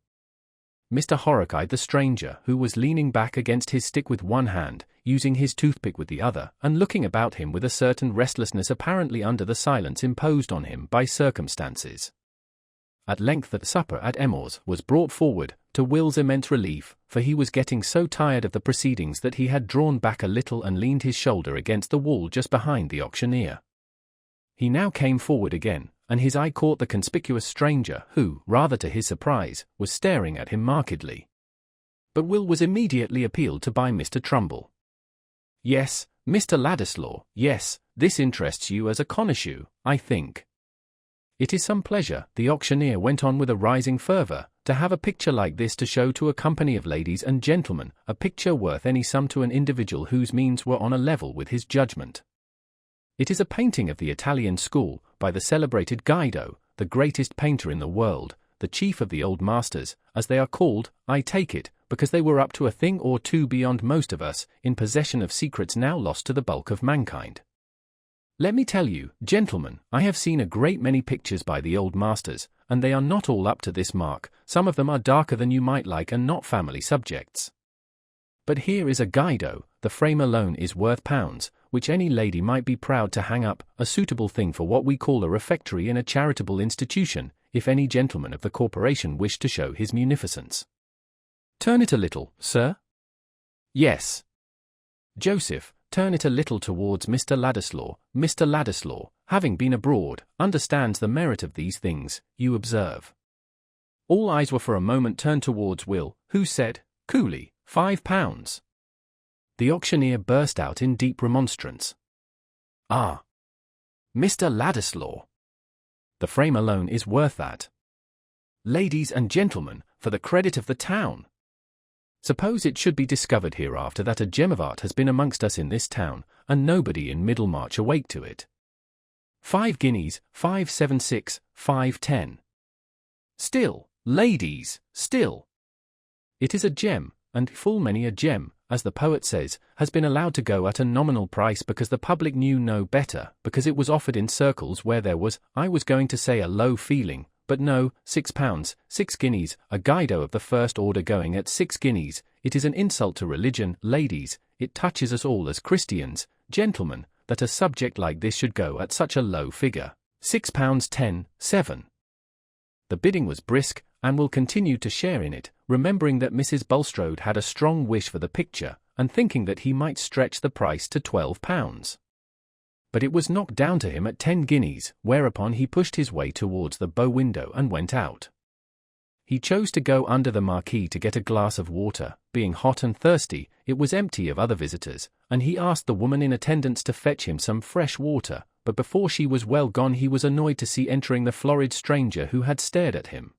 Mr. Horrock eyed the stranger, who was leaning back against his stick with one hand, using his toothpick with the other, and looking about him with a certain restlessness apparently under the silence imposed on him by circumstances. At length the supper at Emmors was brought forward, to Will's immense relief, for he was getting so tired of the proceedings that he had drawn back a little and leaned his shoulder against the wall just behind the auctioneer. He now came forward again, and his eye caught the conspicuous stranger who, rather to his surprise, was staring at him markedly. But Will was immediately appealed to by Mr. Trumbull. Yes, Mr. Ladislaw, yes, this interests you as a connoisseur, I think. It is some pleasure, the auctioneer went on with a rising fervour, to have a picture like this to show to a company of ladies and gentlemen, a picture worth any sum to an individual whose means were on a level with his judgment. It is a painting of the Italian school, by the celebrated Guido, the greatest painter in the world, the chief of the old masters, as they are called, I take it, because they were up to a thing or two beyond most of us, in possession of secrets now lost to the bulk of mankind. Let me tell you, gentlemen, I have seen a great many pictures by the old masters, and they are not all up to this mark. Some of them are darker than you might like and not family subjects. But here is a Guido, the frame alone is worth £, which any lady might be proud to hang up, a suitable thing for what we call a refectory in a charitable institution, if any gentleman of the corporation wished to show his munificence. Turn it a little, sir. Yes. Joseph, turn it a little towards Mr. Ladislaw. Mr. Ladislaw, having been abroad, understands the merit of these things, you observe. All eyes were for a moment turned towards Will, who said, coolly, £5. The auctioneer burst out in deep remonstrance. Ah! Mr. Ladislaw! The frame alone is worth that. Ladies and gentlemen, for the credit of the town! Suppose it should be discovered hereafter that a gem of art has been amongst us in this town, and nobody in Middlemarch awake to it. 5 guineas, 576, 510. Still, ladies, still. It is a gem, and full many a gem, as the poet says, has been allowed to go at a nominal price because the public knew no better, because it was offered in circles where there was, I was going to say a low feeling, but no, £6, 6 guineas, a Guido of the first order going at 6 guineas, it is an insult to religion, ladies, it touches us all as Christians, gentlemen, that a subject like this should go at such a low figure. £6 7. The bidding was brisk, and Will continued to share in it, remembering that Mrs. Bulstrode had a strong wish for the picture, and thinking that he might stretch the price to £12. But it was knocked down to him at 10 guineas, whereupon he pushed his way towards the bow window and went out. He chose to go under the marquee to get a glass of water. Being hot and thirsty, it was empty of other visitors, and he asked the woman in attendance to fetch him some fresh water, but before she was well gone he was annoyed to see entering the florid stranger who had stared at him.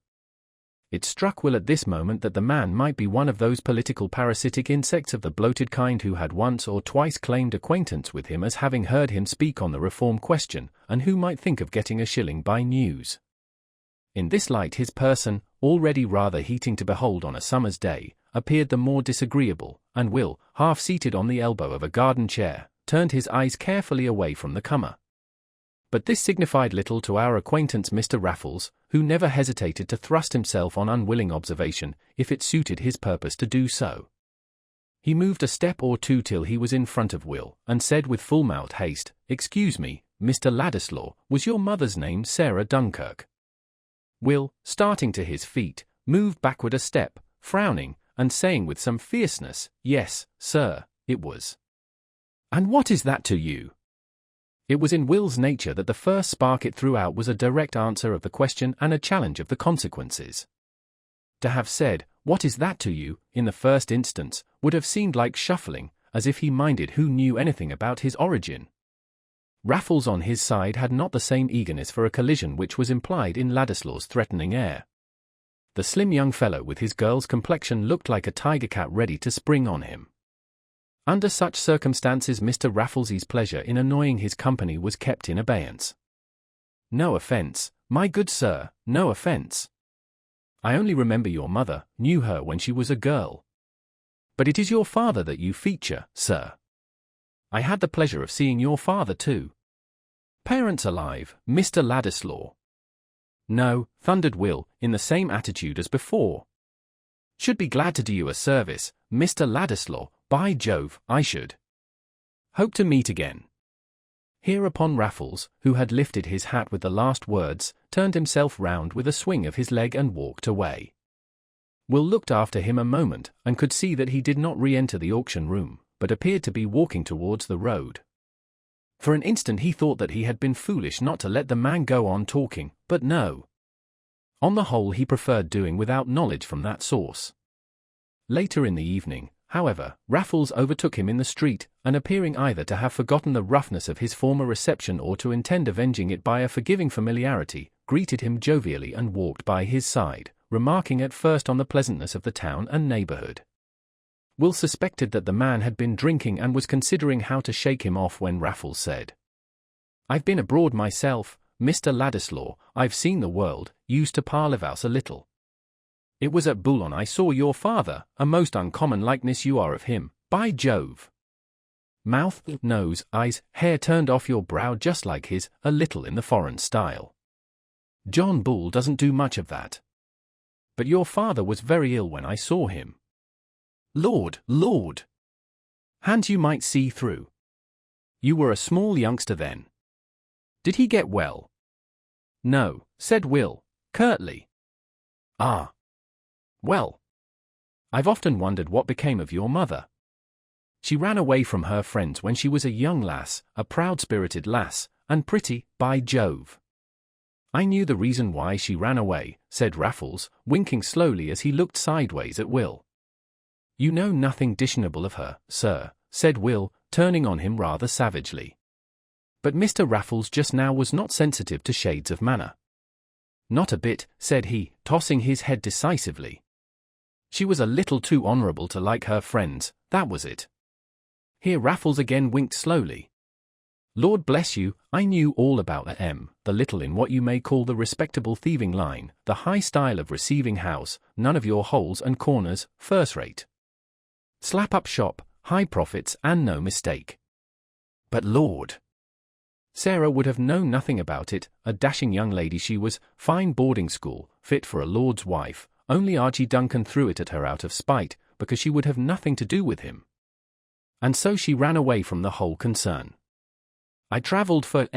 It struck Will at this moment that the man might be one of those political parasitic insects of the bloated kind who had once or twice claimed acquaintance with him as having heard him speak on the reform question, and who might think of getting a shilling by news. In this light his person, already rather heating to behold on a summer's day, appeared the more disagreeable, and Will, half seated on the elbow of a garden chair, turned his eyes carefully away from the comer. But this signified little to our acquaintance Mr. Raffles, who never hesitated to thrust himself on unwilling observation, if it suited his purpose to do so. He moved a step or two till he was in front of Will, and said with full-mouthed haste, "Excuse me, Mr. Ladislaw, was your mother's name Sarah Dunkirk?" Will, starting to his feet, moved backward a step, frowning, and saying with some fierceness, "Yes, sir, it was." "And what is that to you?" It was in Will's nature that the first spark it threw out was a direct answer of the question and a challenge of the consequences. To have said, "What is that to you?" in the first instance, would have seemed like shuffling, as if he minded who knew anything about his origin. Raffles on his side had not the same eagerness for a collision which was implied in Ladislaw's threatening air. The slim young fellow with his girl's complexion looked like a tiger cat ready to spring on him. Under such circumstances Mr. Raffles's pleasure in annoying his company was kept in abeyance. "No offence, my good sir, no offence. I only remember your mother, knew her when she was a girl. But it is your father that you feature, sir. I had the pleasure of seeing your father too." "Parents alive, Mr. Ladislaw?" "No," thundered Will, in the same attitude as before. "Should be glad to do you a service, Mr. Ladislaw, by Jove, I should. Hope to meet again." Hereupon Raffles, who had lifted his hat with the last words, turned himself round with a swing of his leg and walked away. Will looked after him a moment, and could see that he did not re-enter the auction room, but appeared to be walking towards the road. For an instant he thought that he had been foolish not to let the man go on talking, but no. On the whole he preferred doing without knowledge from that source. Later in the evening, however, Raffles overtook him in the street, and appearing either to have forgotten the roughness of his former reception or to intend avenging it by a forgiving familiarity, greeted him jovially and walked by his side, remarking at first on the pleasantness of the town and neighbourhood. Will suspected that the man had been drinking and was considering how to shake him off when Raffles said, "I've been abroad myself, Mr. Ladislaw, I've seen the world, used to parlevouse a little. It was at Boulogne I saw your father, a most uncommon likeness you are of him, by Jove. Mouth, nose, eyes, hair turned off your brow just like his, a little in the foreign style. John Bull doesn't do much of that. But your father was very ill when I saw him. Lord! Hands you might see through. You were a small youngster then. Did he get well?" "No," said Will, curtly. "Ah. Well. I've often wondered what became of your mother. She ran away from her friends when she was a young lass, a proud-spirited lass, and pretty, by Jove." "I knew the reason why she ran away," said Raffles, winking slowly as he looked sideways at Will. "You know nothing dishonourable of her, sir," said Will, turning on him rather savagely. But Mr. Raffles just now was not sensitive to shades of manner. "Not a bit," said he, tossing his head decisively. "She was a little too honourable to like her friends, that was it." Here Raffles again winked slowly. "Lord bless you, I knew all about the little in what you may call the respectable thieving line, the high style of receiving house, none of your holes and corners, first rate. Slap up shop, high profits and no mistake. But Lord! Sarah would have known nothing about it, a dashing young lady she was, fine boarding school, fit for a lord's wife, only Archie Duncan threw it at her out of spite, because she would have nothing to do with him. And so she ran away from the whole concern. I travelled for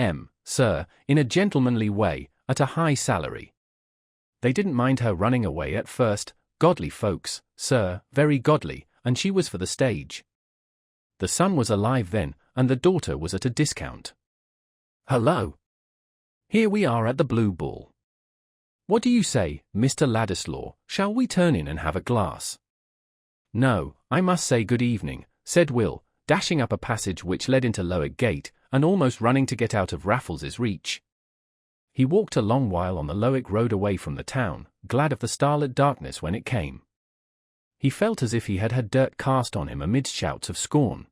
sir, in a gentlemanly way, at a high salary. They didn't mind her running away at first, godly folks, sir, very godly, and she was for the stage. The son was alive then, and the daughter was at a discount. Hello! Here we are at the Blue Bull. What do you say, Mr. Ladislaw, shall we turn in and have a glass? No, I must say good evening, said Will, dashing up a passage which led into Lowick Gate, and almost running to get out of Raffles's reach. He walked a long while on the Lowick road away from the town, glad of the starlit darkness when it came. He felt as if he had had dirt cast on him amidst shouts of scorn.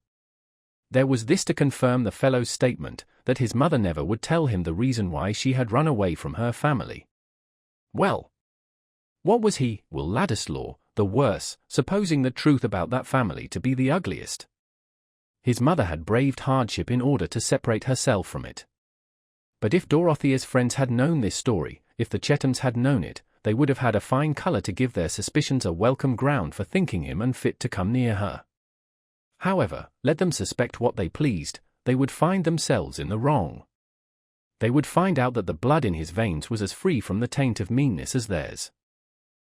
There was this to confirm the fellow's statement, that his mother never would tell him the reason why she had run away from her family. Well, what was he, Will Ladislaw, the worse, supposing the truth about that family to be the ugliest? His mother had braved hardship in order to separate herself from it. But if Dorothea's friends had known this story, if the Chethams had known it, they would have had a fine colour to give their suspicions a welcome ground for thinking him unfit to come near her. However, let them suspect what they pleased, they would find themselves in the wrong. They would find out that the blood in his veins was as free from the taint of meanness as theirs.